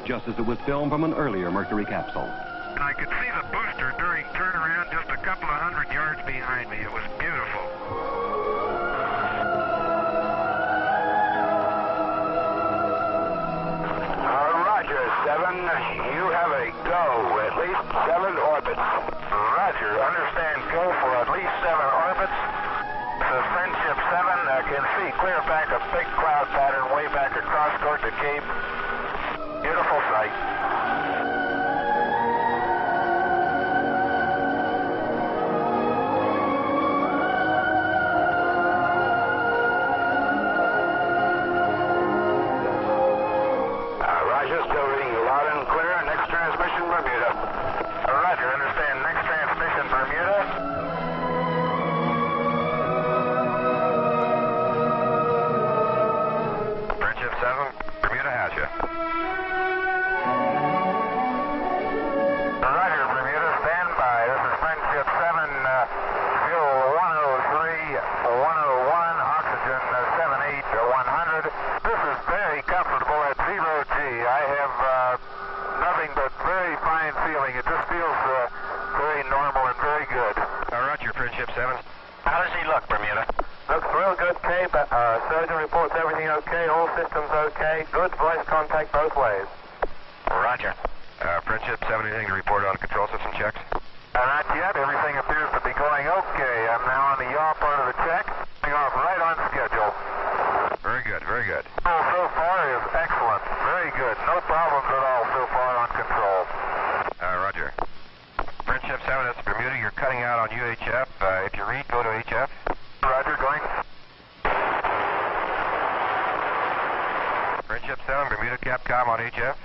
just as it was filmed from an earlier Mercury capsule. And I could see the booster during turnaround just a couple of 100 yards behind me. It was beautiful. You have a go, at least 7 orbits. Roger, understand go for at least 7 orbits. So Friendship 7 can see clear back a big cloud pattern way back across toward the Cape. Beautiful sight. Surgeon reports everything okay, all systems okay, good voice contact both ways. Roger. Friendship 7, anything to report on control system checks? Not yet, everything appears to be going okay. I'm now on the yaw part of the check, coming off right on schedule. Very good, very good. So far is excellent, very good, no problems at all so far on control. Roger. Friendship 7, it's Bermuda. cutting out on UHF. If you read, go to HF. Roger, going. Friendship 7, Bermuda Capcom on HF.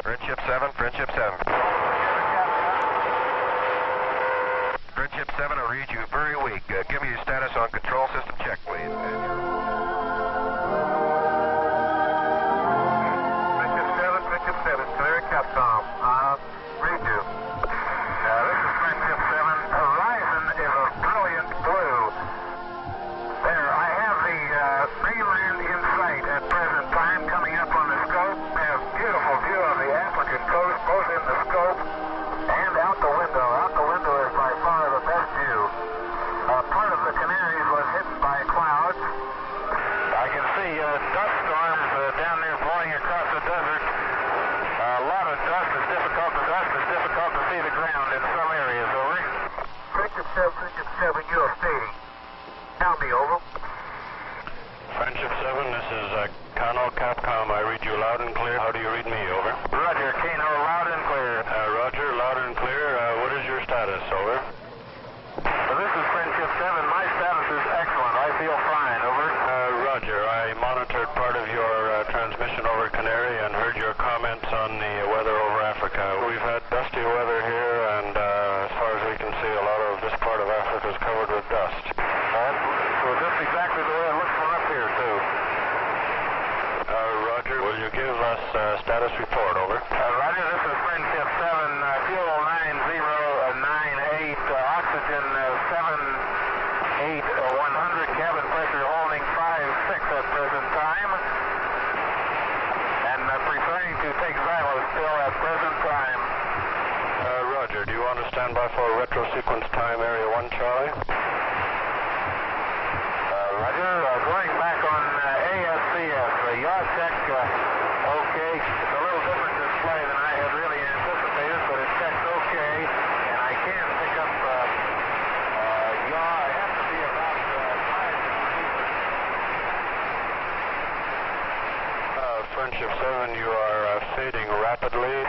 Friendship 7, Friendship 7. Friendship 7, I'll read you very weak. Give me your status on control system check, please. Friendship 7, clear Capcom. Read you. This is Friendship 7. Horizon is a brilliant blue. There, I have the mainland in sight at present time coming up on the scope. I have a beautiful view of the African coast, both in the scope and out the window. Out the window is by far the best view. Part of the Canaries was hidden by clouds. I can see dust storms down there blowing across the desert. A lot of dust. It's difficult to see the ground in some areas. Over. Friendship 7, you are stating. Tell me, over. Friendship 7, this is Kano Capcom. I read you loud and clear. How do you read me? Over. Roger, Kano, loud and clear. Roger, loud and clear. What is your status? Over. This is Friendship 7. My status is excellent. I feel fine. Over. Roger, I monitored part of your transmission over Canary and heard your comments on the weather over Africa. We've had dusty weather here, and as far as we can see, a lot of this part of Africa is covered with dust. So just exactly the way it looks from up here, too. Roger, will you give us status report? Over. Roger, this is Friendship 7, fuel 9098, oxygen 78, 100, cabin pressure holding 5.6 at present time, and preferring to take Xylo still at present time. Roger, do you want to stand by for retro sequence time, area 1, Charlie? Roger, going back on ASCS, yaw check, okay. It's a little different display than I had really anticipated, but it checks okay, and I can pick up yaw. I have to be about 5 Friendship 7, you are fading rapidly.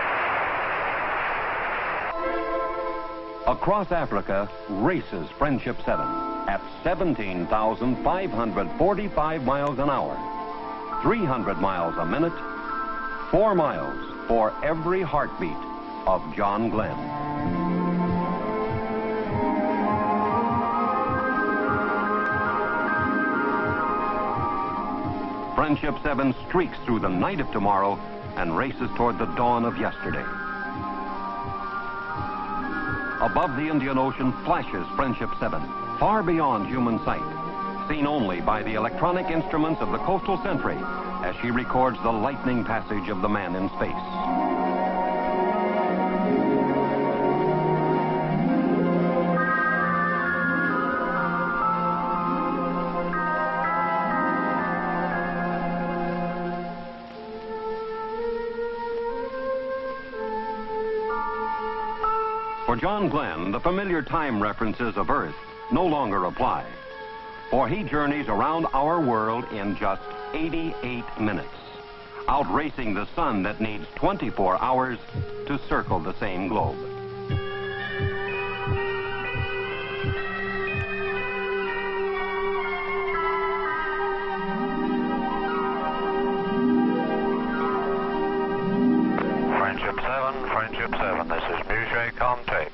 Across Africa, races Friendship 7 at 17,545 miles an hour, 300 miles a minute, 4 miles for every heartbeat of John Glenn. Friendship 7 streaks through the night of tomorrow and races toward the dawn of yesterday. Above the Indian Ocean flashes Friendship 7, far beyond human sight, seen only by the electronic instruments of the Coastal Sentry as she records the lightning passage of the man in space. For John Glenn, the familiar time references of Earth no longer apply, for he journeys around our world in just 88 minutes, outracing the sun that needs 24 hours to circle the same globe. Friendship 7, this is Muget Comtape.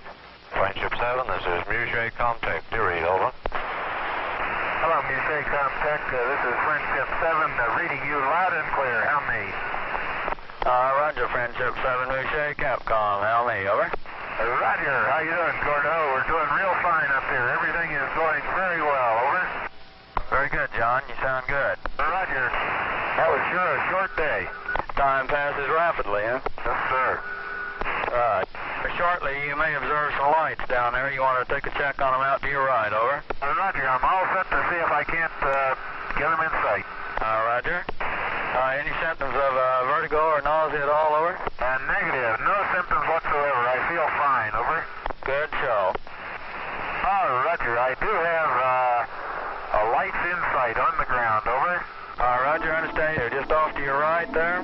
Friendship 7, this is Muget Comtape. Do you read, over? Hello, Muget Comtech. This is Friendship 7, reading you loud and clear. How me? Roger, Friendship 7, Muget Capcom. How me, over? Roger. How you doing, Gordo? We're doing real fine up here. Everything is going very well, over. Very good, John. You sound good. Roger. That was sure a short day. Time passes rapidly, huh? Yes, sir. Right. Shortly, you may observe some lights down there. You want to take a check on them out to your right, over? Roger. I'm all set to see if I can't get them in sight. Roger. Any symptoms of vertigo or nausea at all, over? Negative. No symptoms whatsoever. I feel fine, over. Good show. Roger. I do have a lights in sight on the ground, over. Roger, understand. You're just off to your right there.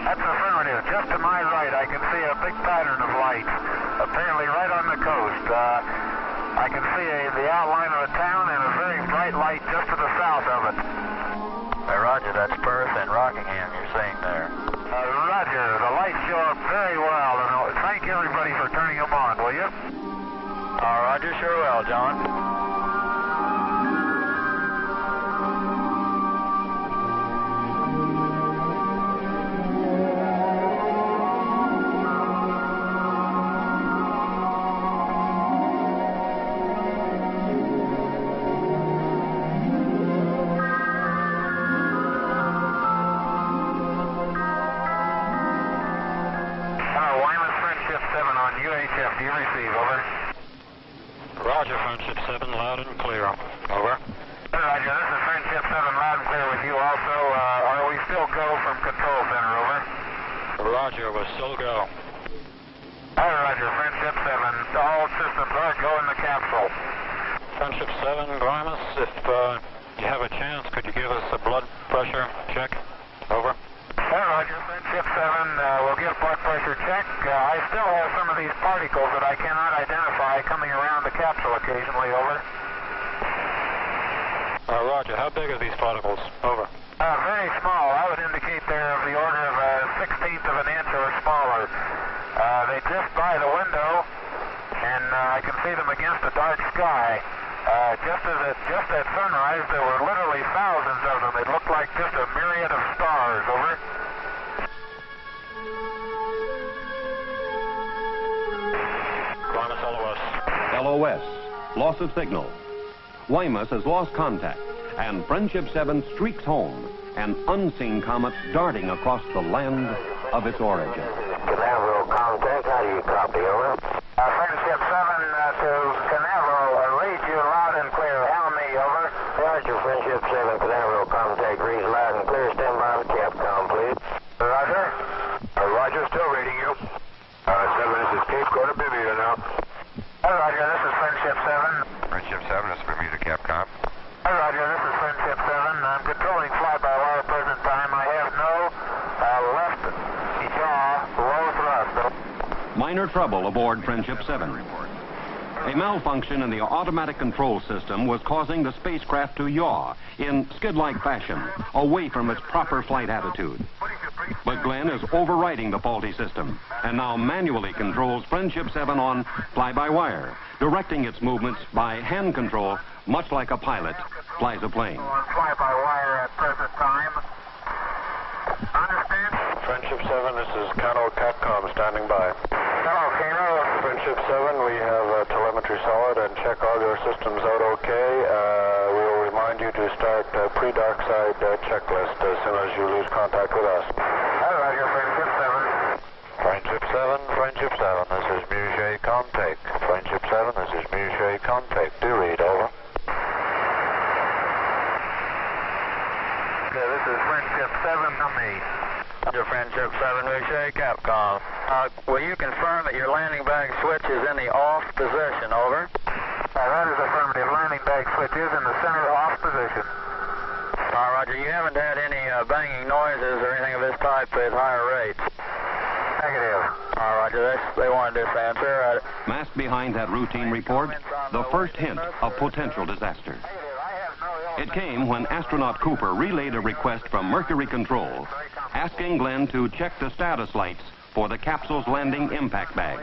That's affirmative. Just to my right, I can see a big pattern of light, apparently right on the coast. I can see the outline of a town and a very bright light just to the south of it. Hey, Roger, that's Perth and Rockingham you're seeing there. Roger, the lights show up very well, and thank everybody for turning them on, will you? Roger, sure will, John. UHF, do you receive? Over. Roger, Friendship 7, loud and clear. Over. Roger, this is Friendship 7, loud and clear with you also. Are we still go from control center? Over. Roger, we're still go. Roger, Friendship 7, all systems are go in the capsule. Friendship 7, Grimus, if you have a chance, could you give us a blood pressure check? Over. Roger, Friendship 7, we'll give blood pressure check. I still have some of these particles that I cannot identify coming around the capsule occasionally. Over. Roger, how big are these particles? Over. Very small. I would indicate they're of the order of a 1/16 of an inch or smaller. They drift by the window, and I can see them against the dark sky. Just at sunrise, there were literally thousands of them. It looked like just a myriad of stars. Over. LOS, loss of signal. Weymouth has lost contact, and Friendship 7 streaks home, an unseen comet darting across the land of its origin. Canaveral contact, how do you copy? Over. Friendship 7 to Canaveral, read you loud and clear. How me? Over. Roger, Friendship 7, Canaveral contact, reads loud and clear. Stand by the Capcom, please. Roger. Roger, still reading you. 7, this is Cape Cod, Bermuda now. Roger, this is Friendship 7. Friendship 7, this is Bermuda Capcom. Roger, this is Friendship 7. I'm controlling fly-by-wire present time. I have no left jaw low thrust. Minor trouble aboard Friendship 7. A malfunction in the automatic control system was causing the spacecraft to yaw in skid-like fashion, away from its proper flight attitude. But Glenn is overriding the faulty system and now manually controls Friendship 7 on fly-by-wire, directing its movements by hand control, much like a pilot flies a plane. On fly-by-wire at present time. Understand? Friendship 7, this is Kano Capcom standing by. Hello, Kano. Friendship 7, we have telemetry solid and check all your systems out okay. We'll remind you to start pre-dark side checklist as soon as you lose contact with us. Roger, Friendship 7. Friendship 7, Friendship 7, this is Musée contact. Friendship 7, this is Musée contact. Do read, over. Okay, this is Friendship 7 to me. Roger, Friendship 7, Musée Capcom. Will you confirm that your landing bag switch is in the off position, over? That is affirmative. Landing bag switch is in the center off position. Roger, you haven't had any banging noises or anything of this type at higher rates? Negative. Roger, they wanted this answer. Masked behind that routine report, the first hint of potential disaster. It came when astronaut Cooper relayed a request from Mercury Control, asking Glenn to check the status lights for the capsule's landing impact bag.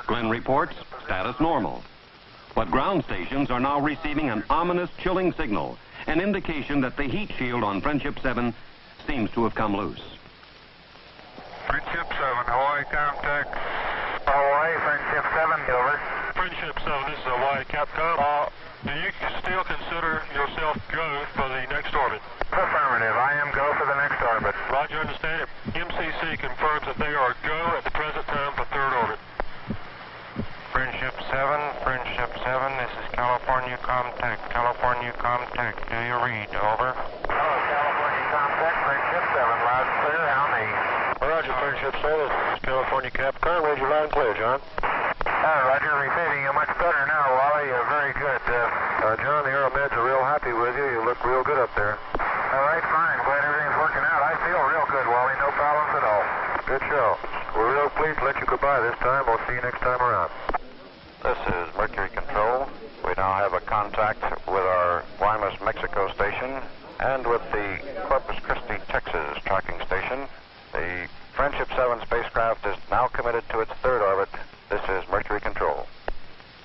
Glenn reports status normal. But ground stations are now receiving an ominous chilling signal, an indication that the heat shield on Friendship 7 seems to have come loose. Friendship 7, Hawaii contact. Hawaii, Friendship 7, over. Friendship 7, this is Hawaii Capcom. Do you still consider yourself go for the next orbit? Affirmative. I am go for the next orbit. Roger, understand it. MCC confirms that they are go at the present time for third orbit. Friendship 7, this is California contact. California contact, do you read? Over. Hello, California contact, Friendship 7, loud and clear, how me? Roger, Friendship 7, this is California Capcom, read you loud and clear, John. Roger, receiving you much better now, Wally, you're very good. John, the Aeromeds are real happy with you, you look real good up there. All right, fine, glad everything's working out. I feel real good, Wally. Good show. We're real pleased to let you go by this time. We'll see you next time around. This is Mercury Control. We now have a contact with our Guaymas, Mexico station and with the Corpus Christi, Texas tracking station. The Friendship 7 spacecraft is now committed to its third orbit. This is Mercury Control.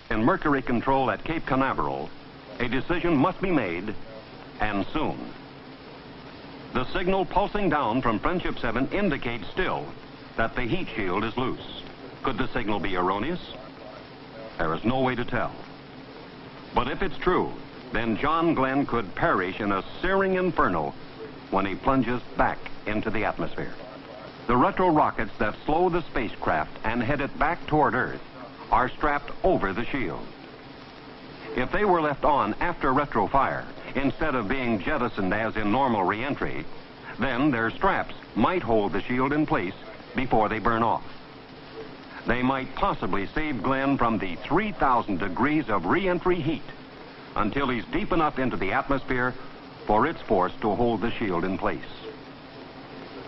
In Mercury Control at Cape Canaveral, a decision must be made, and soon. The signal pulsing down from Friendship 7 indicates still that the heat shield is loose. Could the signal be erroneous? There is no way to tell. But if it's true, then John Glenn could perish in a searing inferno when he plunges back into the atmosphere. The retro rockets that slow the spacecraft and head it back toward Earth are strapped over the shield. If they were left on after retro fire, instead of being jettisoned as in normal re-entry, then their straps might hold the shield in place before they burn off. They might possibly save Glenn from the 3,000 degrees of re-entry heat until he's deep enough into the atmosphere for its force to hold the shield in place.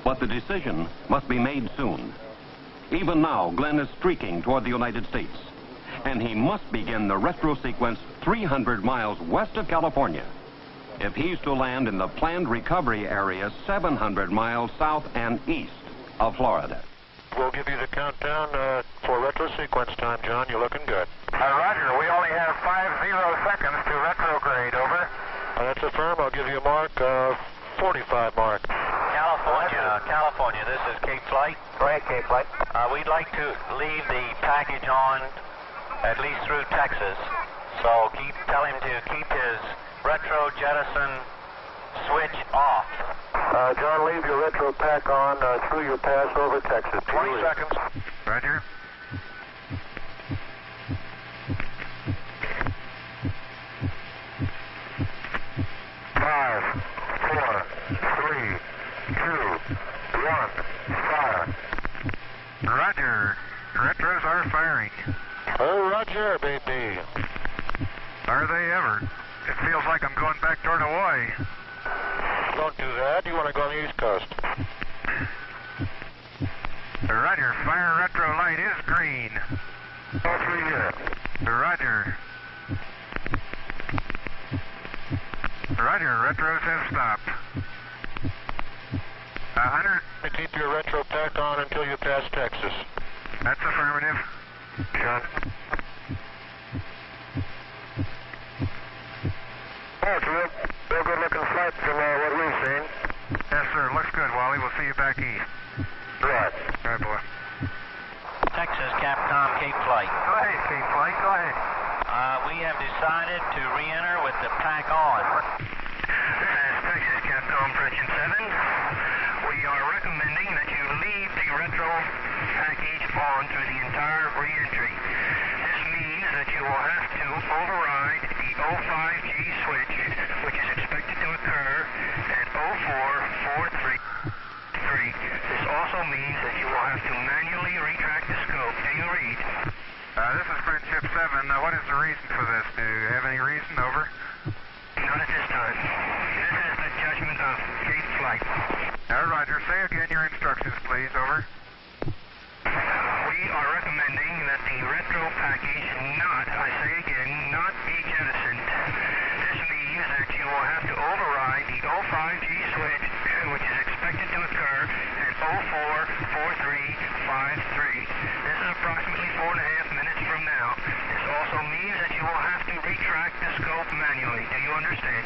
But the decision must be made soon. Even now, Glenn is streaking toward the United States, and he must begin the retro sequence 300 miles west of California if he's to land in the planned recovery area 700 miles south and east of Florida. We'll give you the countdown for retro sequence time, John. You're looking good. Roger. We only have 50 seconds to retrograde. Over. That's affirmed. I'll give you a mark, 45 mark. California, this is Cape Flight. Go ahead, Cape Flight. We'd like to leave the package on at least through Texas. So tell him to keep his retro jettison switch off. John, leave your retro pack on through your pass over Texas. 20 seconds. Roger. Five, 4, 3, 2, 1, fire. Roger. Retros are firing. Oh, Roger, baby. Are they ever? It feels like I'm going back toward Hawaii. Don't do that. You want to go on the East Coast. Roger. Fire retro light is green. All three here. Roger. Roger. Retros have stopped. 100. Keep your retro pack on until you pass Texas. That's affirmative. John. That's real good-looking flight from what we've seen. Yes, sir. Looks good, Wally. We'll see you back east. Right. All right, boy. Texas, Capcom, Cape Flight. Go ahead, Cape Flight. Go ahead. We have decided to re-enter with the pack on. This is Texas, Capcom, Friendship 7. We are recommending that you leave the retro package on through the entire re-entry. This means that you will have to override the 05G switch, which is expected to occur at 0443. This also means that you will have to manually retract the scope. Do you read? This is Friendship 7. What is the reason for this? Do you have any reason? Over. Not at this time. This is the judgment of Cape Flight. Roger. Say again your instructions, please. Over. We are recommending that the retro package not, I say again, not be jettisoned. This means that you will have to override the 05G switch, which is expected to occur at 044353. This is approximately 4.5 minutes from now. This also means that you will have to retract the scope manually. Do you understand?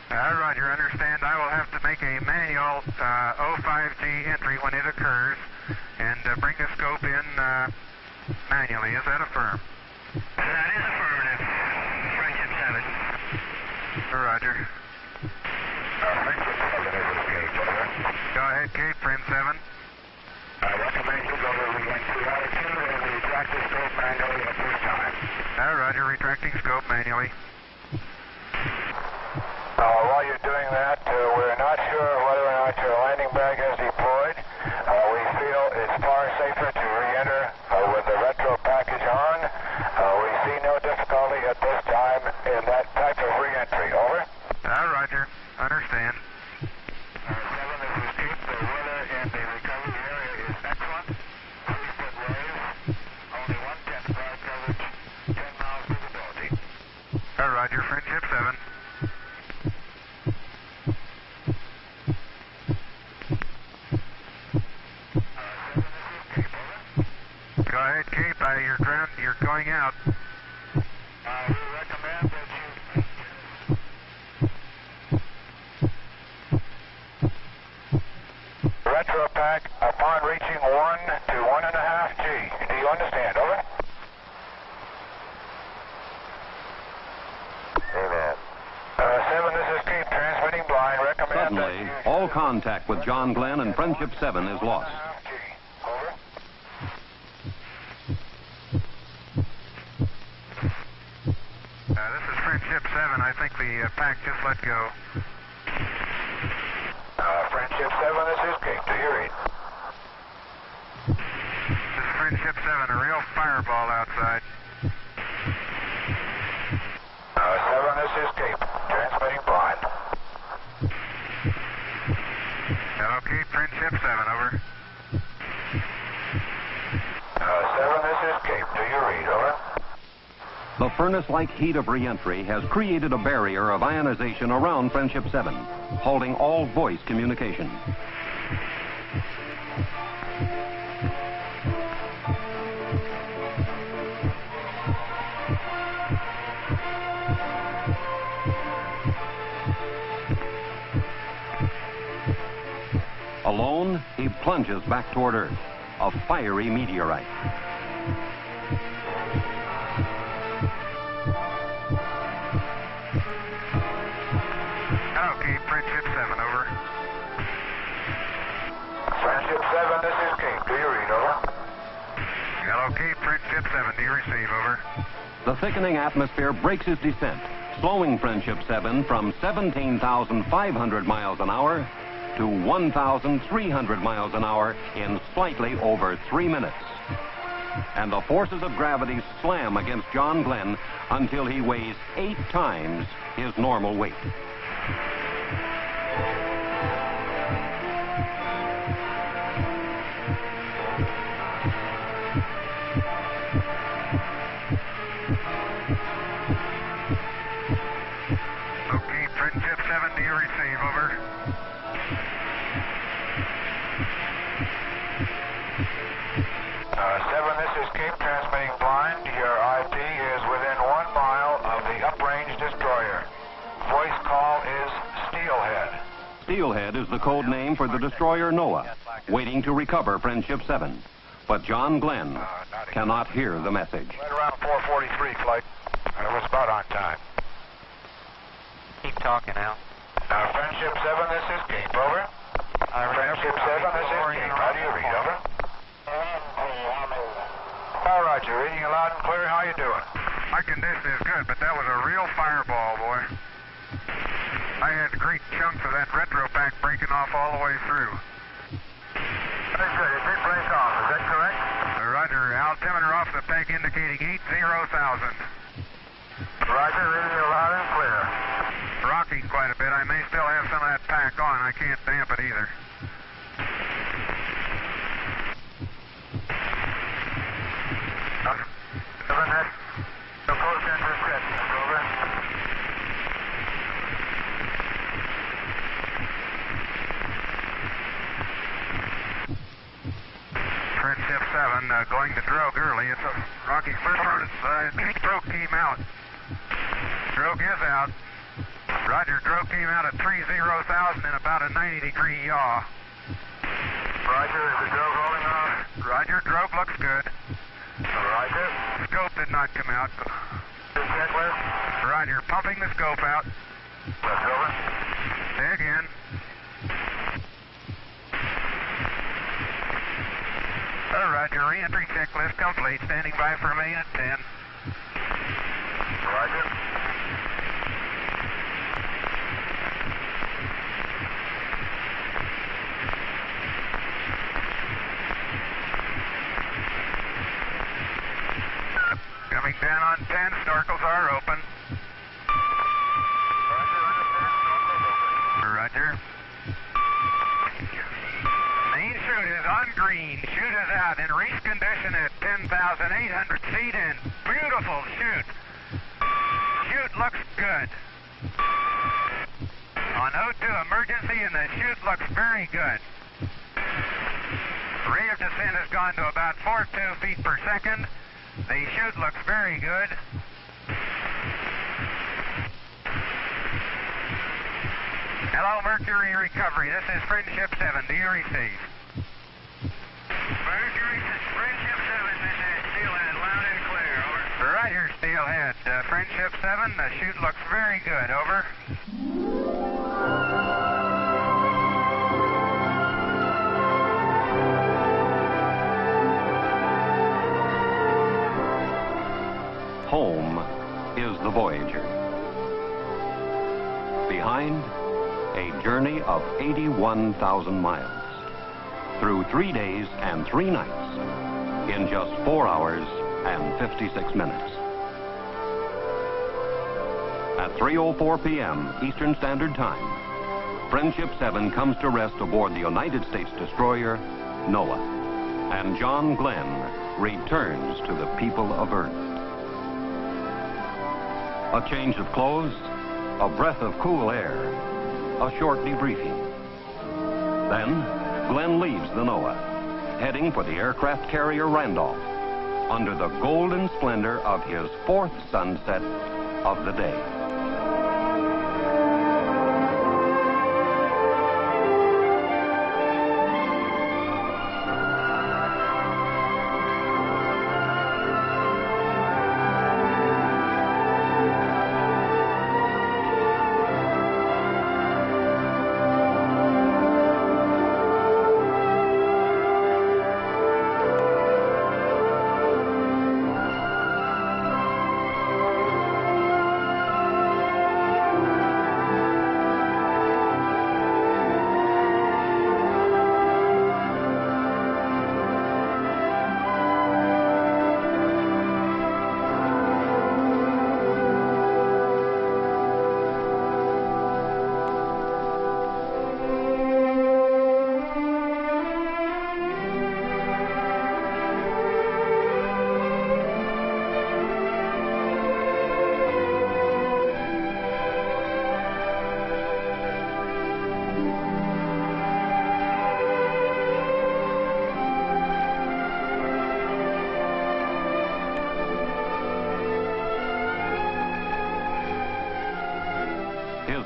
Roger, understand. I will have to make a manual 05G entry when it occurs and bring the scope in manually. Is that affirmed? That is affirmative. Friendship 7. Roger. Friendship 7 is escaped, over. Go ahead, Cape, Friend 7. I recommend you go to re-entry attitude and retract the scope manually at this time. Roger, retracting scope manually. While you're doing that, we're not sure whether or not your landing bag is deployed. We feel it's far safer to re-enter with the retro package on. We see no difficulty at this time in that type of re-entry. Over. Roger. Understand. 7 is escaped. The weather in the recovery area right, Cape, you're going out. We recommend that you... Retro pack upon reaching 1 to 1.5 G. Do you understand? Over. Amen. 7, this is Cape, transmitting blind. Recommend Suddenly, all contact with John Glenn and Friendship 7 is lost. This is Friendship 7. I think the pack just let go. Friendship 7, this is Cape. Do you read? This is Friendship 7, a real fireball outside. 7, this is Cape, transmitting blind. Hello, Cape, Friendship 7, over. 7, this is Cape. Do you read? Over. The furnace-like heat of re-entry has created a barrier of ionization around Friendship 7, halting all voice communication. Alone, he plunges back toward Earth, a fiery meteorite. Hello, Cape, Friendship 7, over. Friendship 7, this is Cape. Do you read? Over. Hello, Cape, Friendship 7, do you receive? Over. The thickening atmosphere breaks his descent, slowing Friendship 7 from 17,500 miles an hour to 1,300 miles an hour in slightly over 3 minutes. And the forces of gravity slam against John Glenn until he weighs 8 times his normal weight. Okay, Friendship 7, do you receive? Over. This is Cape, transmitting blind. Your IP is within 1 mile of the uprange destroyer. Voice call is Steelhead. Steelhead is the code name for the destroyer Noah, waiting to recover Friendship 7. But John Glenn cannot hear the message. Right around 4:43 flight. It was about on time. Keep talking now. Friendship 7, this is Cape. Over. Friendship 7, this is Cape. How do you read? Over. All right, you're reading you loud and clear. How you doing? My condition is good, but that was a real fireball, boy. I had great chunks of that retro pack breaking off all the way through. That's good. It did break off. Is that correct? Roger. Altimeter off the pack indicating 80,000. Roger. Reading you loud and clear. Rocking quite a bit. I may still have some of that pack on. I can't damp it either. Friendship 7 going to drogue early. It's a rocky first. Drogue came out. Drogue is out. Roger, drogue came out at 30,000 in about a 90-degree yaw. Roger, is the drogue rolling off? Roger, drogue looks good. Roger. Scope did not come out. Checklist. Roger, pumping the scope out. That's over. Say again. Roger, re-entry checklist complete. Standing by for main at 10. Roger. Coming down on 10, snorkels are open. Roger. Main chute is on green. Chute is out in reach condition at 10,800 feet in. Beautiful chute. Chute looks good. On O2 emergency and the chute looks very good. Ray of descent has gone to about 4.2 feet per second. The chute looks very good. Hello, Mercury Recovery. This is Friendship 7. Do you receive? Mercury, Friendship 7, this is Steelhead, loud and clear, over. Roger, Steelhead. Friendship 7, the chute looks very good, over. Home is the Voyager. Behind, a journey of 81,000 miles. Through 3 days and 3 nights in just 4 hours and 56 minutes. At 3:04 p.m. Eastern Standard Time, Friendship 7 comes to rest aboard the United States destroyer Noah, and John Glenn returns to the people of Earth. A change of clothes, a breath of cool air, a short debriefing. Then, Glenn leaves the Noah, heading for the aircraft carrier Randolph, under the golden splendor of his 4th sunset of the day.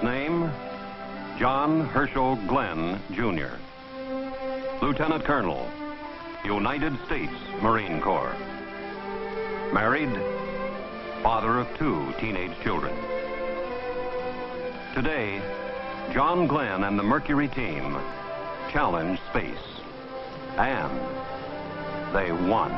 Name, John Herschel Glenn, Jr., Lieutenant Colonel, United States Marine Corps. Married, father of 2 teenage children. Today, John Glenn and the Mercury team challenged space, and they won.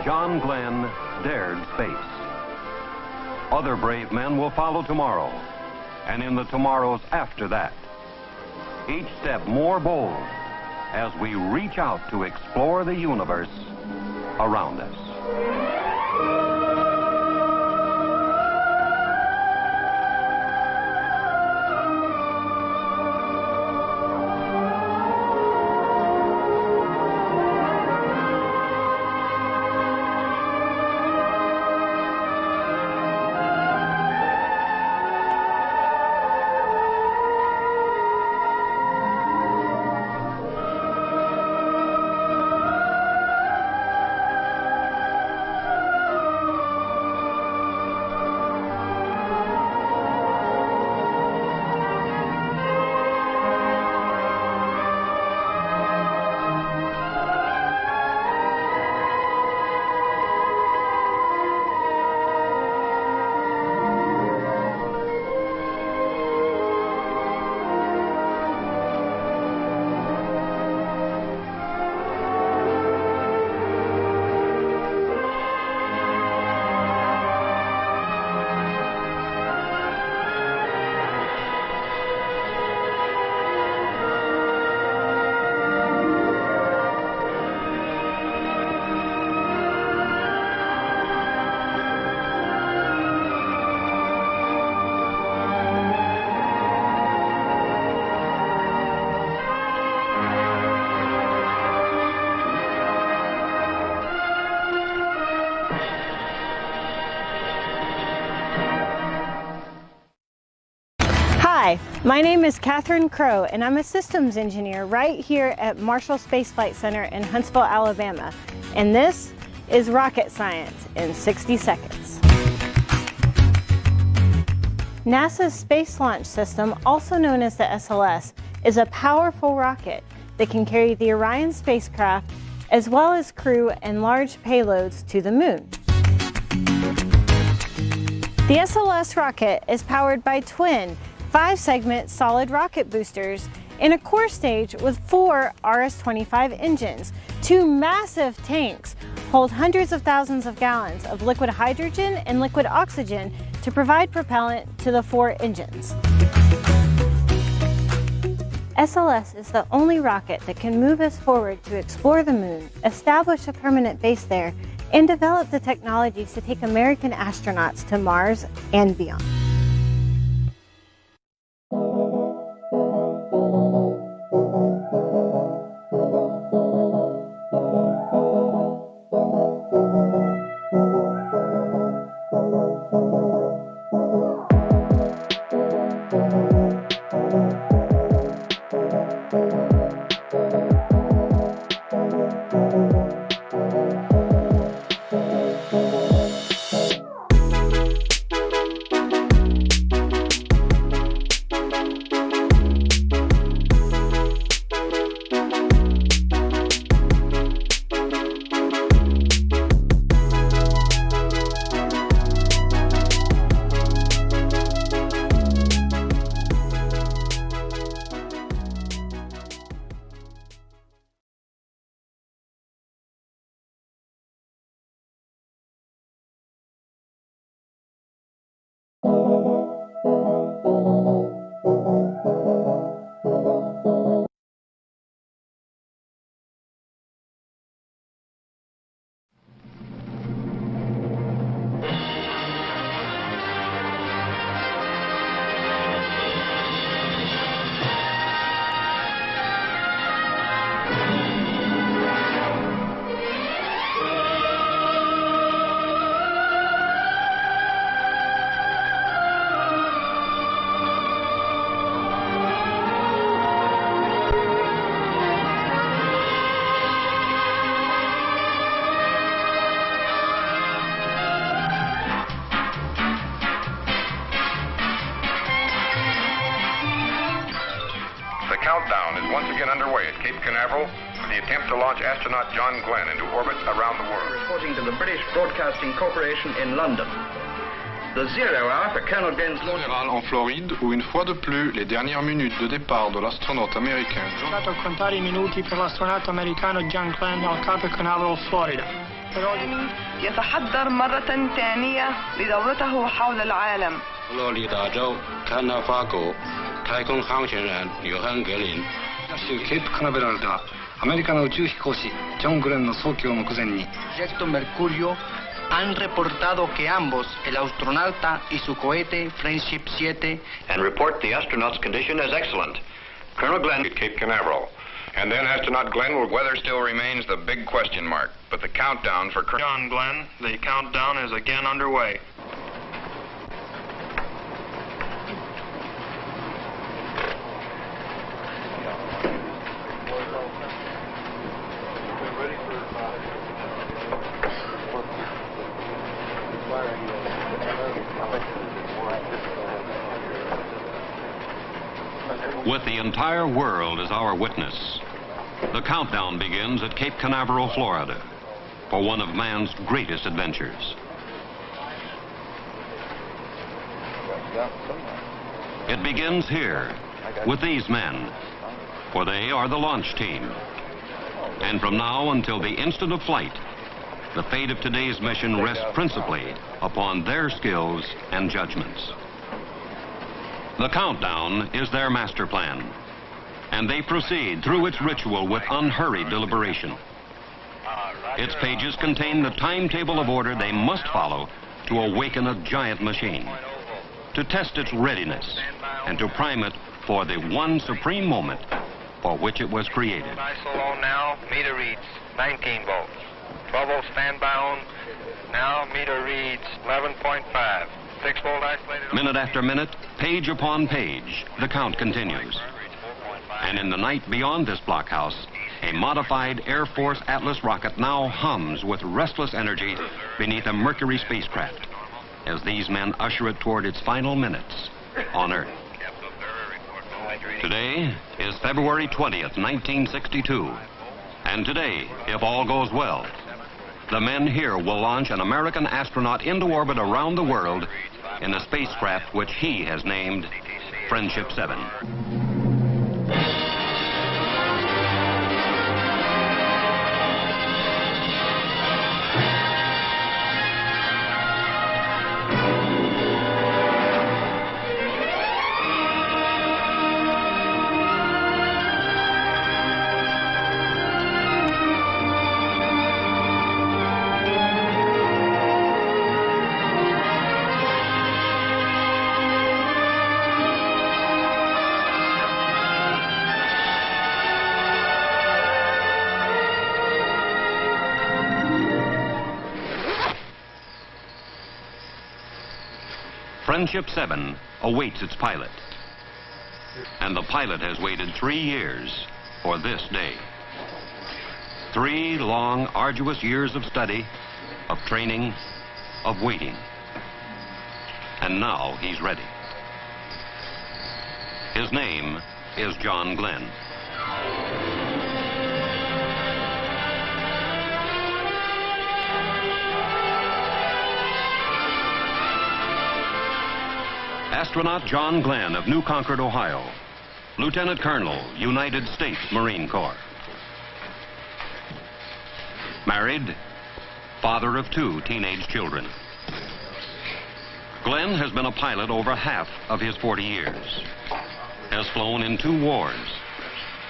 John Glenn dared space. Other brave men will follow tomorrow, and in the tomorrows after that. Each step more bold as we reach out to explore the universe around us. Hi, my name is Catherine Crow, and I'm a systems engineer right here at Marshall Space Flight Center in Huntsville, Alabama. And this is rocket science in 60 seconds. NASA's Space Launch System, also known as the SLS, is a powerful rocket that can carry the Orion spacecraft as well as crew and large payloads to the moon. The SLS rocket is powered by twin 5-segment solid rocket boosters in a core stage with 4 RS-25 engines. 2 massive tanks hold hundreds of thousands of gallons of liquid hydrogen and liquid oxygen to provide propellant to the 4 engines. SLS is the only rocket that can move us forward to explore the moon, establish a permanent base there, and develop the technologies to take American astronauts to Mars and beyond. Countdown is once again underway at Cape Canaveral for the attempt to launch astronaut John Glenn into orbit around the world. Reporting to the British Broadcasting Corporation in London. The 0 hour for Colonel Glenn's launch. En Floride, où une fois de plus, les dernières minutes de départ de l'astronaute américain. Dato a contare I minuti per l'astronauta americano John Glenn al Cape Canaveral, Florida. يتحضر مرة ثانية لدورته حول العالم. 佛罗里达州坎纳法国太空航天员约翰·格林。州ケープカナベラルではアメリカの宇宙飛行士ジョン・グレンの早期を目前に。Proyecto Mercurio han reportado que ambos, el astronauta y su cohete Friendship 7, and report the astronaut's condition as excellent. Colonel Glenn at Cape Canaveral. And then astronaut Glenn, weather still remains the big question mark. But the countdown for John Glenn, the countdown is again underway. With the entire world as our witness, the countdown begins at Cape Canaveral, Florida, for one of man's greatest adventures. It begins here with these men, for they are the launch team. And from now until the instant of flight, the fate of today's mission rests principally upon their skills and judgments. The countdown is their master plan, and they proceed through its ritual with unhurried deliberation. Its pages contain the timetable of order they must follow to awaken a giant machine, to test its readiness, and to prime it for the one supreme moment for which it was created. ISO on now, meter reads 19 volts. 12 volt standby on, now meter reads 11.5. Minute after minute, page upon page, the count continues. And in the night beyond this blockhouse, a modified Air Force Atlas rocket now hums with restless energy beneath a Mercury spacecraft as these men usher it toward its final minutes on Earth. Today is February 20th, 1962. And today, if all goes well, the men here will launch an American astronaut into orbit around the world in a spacecraft which he has named Friendship 7. Friendship 7 awaits its pilot. And the pilot has waited 3 years for this day. 3 long, arduous years of study, of training, of waiting. And now he's ready. His name is John Glenn. Astronaut John Glenn of New Concord, Ohio. Lieutenant Colonel, United States Marine Corps. Married, father of 2 teenage children. Glenn has been a pilot over half of his 40 years. Has flown in 2 wars.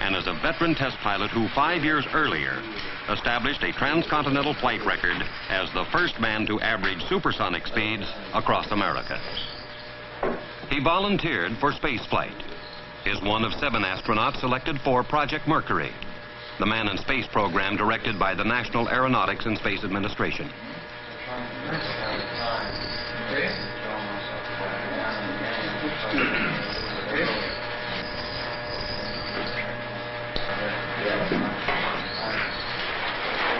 And is a veteran test pilot who 5 years earlier established a transcontinental flight record as the first man to average supersonic speeds across America. He volunteered for spaceflight, is one of 7 astronauts selected for Project Mercury, the man in space program directed by the National Aeronautics and Space Administration.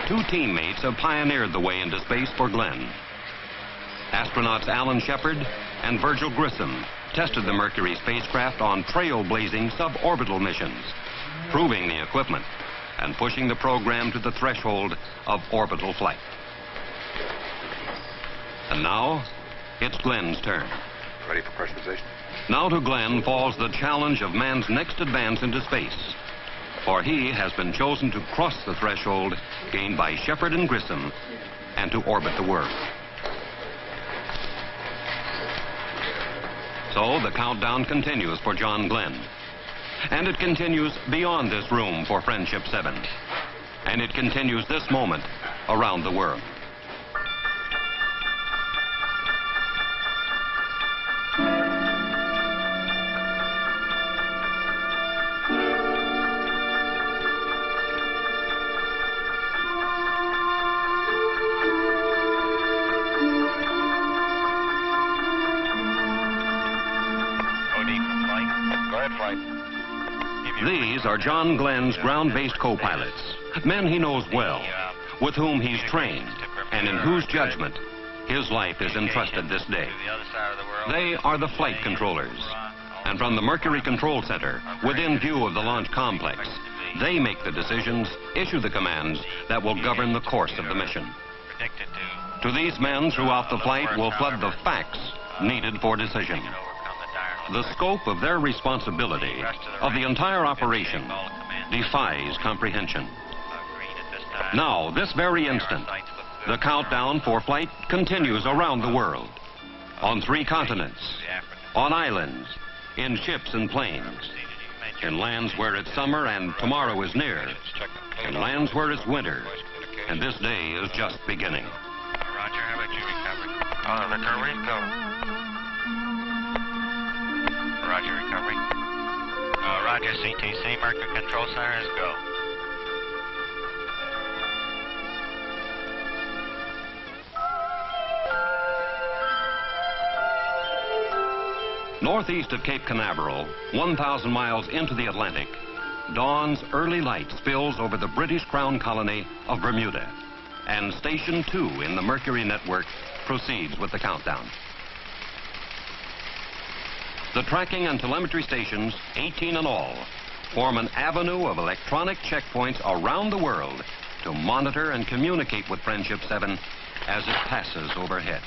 Two teammates have pioneered the way into space for Glenn. Astronauts Alan Shepard and Virgil Grissom tested the Mercury spacecraft on trailblazing suborbital missions, proving the equipment and pushing the program to the threshold of orbital flight. And now, it's Glenn's turn. Ready for pressurization? Now to Glenn falls the challenge of man's next advance into space, for he has been chosen to cross the threshold gained by Shepard and Grissom and to orbit the world. So the countdown continues for John Glenn. And it continues beyond this room for Friendship 7. And it continues this moment around the world. These are John Glenn's ground-based co-pilots, men he knows well, with whom he's trained, and in whose judgment his life is entrusted this day. They are the flight controllers, and from the Mercury Control Center, within view of the launch complex, they make the decisions, issue the commands that will govern the course of the mission. To these men throughout the flight will flood the facts needed for decision. The scope of their responsibility of the entire operation defies comprehension. Now, this very instant, the countdown for flight continues around the world, on 3 continents, on islands, in ships and planes, in lands where it's summer and tomorrow is near, in lands where it's winter, and this day is just beginning. Roger, how about you, recovery? Recovery, go. Roger, recovery. Roger, CTC, Mercury Control Center is go. Northeast of Cape Canaveral, 1,000 miles into the Atlantic, dawn's early light spills over the British Crown colony of Bermuda, and Station 2 in the Mercury network proceeds with the countdown. The tracking and telemetry stations, 18 in all, form an avenue of electronic checkpoints around the world to monitor and communicate with Friendship 7 as it passes overhead.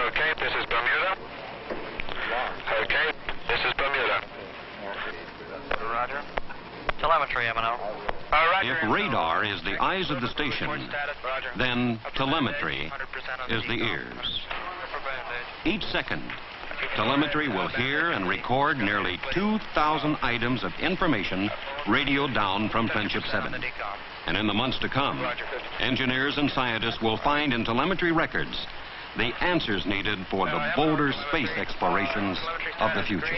Okay, this is Bermuda. Okay, this is Bermuda. Roger. Telemetry, M&O. If radar is the eyes of the station, then telemetry is the ears. Each second, telemetry will hear and record nearly 2,000 items of information radioed down from Friendship 7. And in the months to come, engineers and scientists will find in telemetry records the answers needed for the bolder space explorations of the future.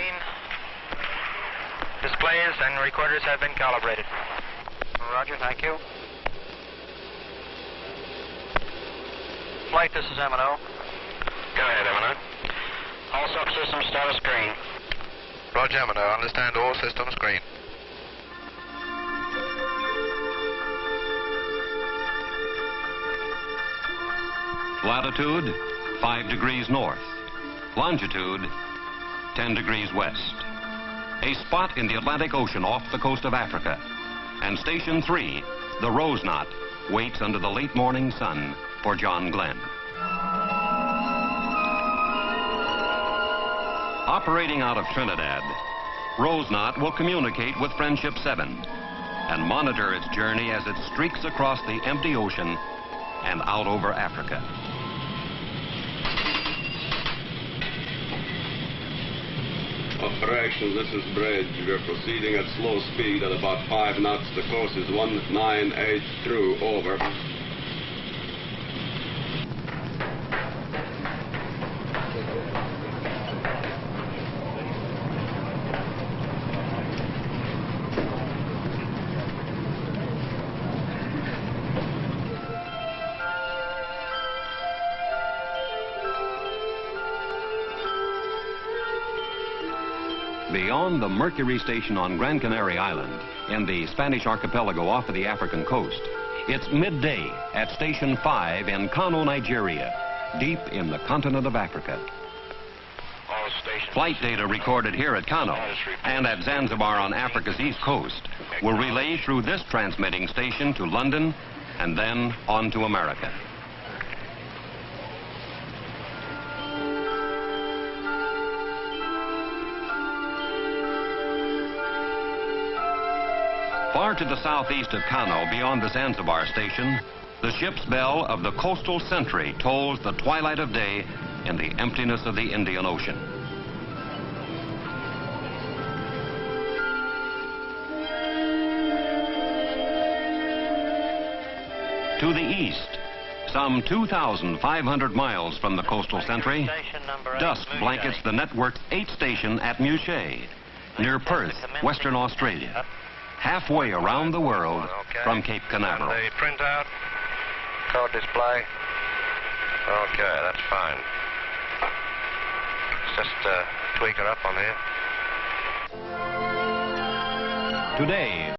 Displays and recorders have been calibrated. Roger, thank you. Flight, this is M&O. Go ahead, M&O. All subsystems status green. Roger, M&O. Understand all systems green. Latitude, 5 degrees north. Longitude, 10 degrees west. A spot in the Atlantic Ocean off the coast of Africa. And Station 3, the Rose Knot, waits under the late morning sun for John Glenn. Operating out of Trinidad, Rose Knot will communicate with Friendship 7 and monitor its journey as it streaks across the empty ocean and out over Africa. Operation, this is Bridge. We're proceeding at slow speed at about 5 knots. The course is 198 through, over. Beyond the Mercury station on Gran Canaria Island, in the Spanish archipelago off of the African coast, it's midday at Station 5 in Kano, Nigeria, deep in the continent of Africa. Flight data recorded here at Kano and at Zanzibar on Africa's east coast will relay through this transmitting station to London and then on to America. Far to the southeast of Kano, beyond the Zanzibar station, the ship's bell of the coastal sentry tolls the twilight of day in the emptiness of the Indian Ocean. To the east, some 2,500 miles from the coastal sentry, dusk blankets the network's 8th station at Mouchet, near Perth, Western Australia, halfway around the world from Cape Canaveral. The printout, code display. Okay, that's fine. Let's just tweak it up on here. Today,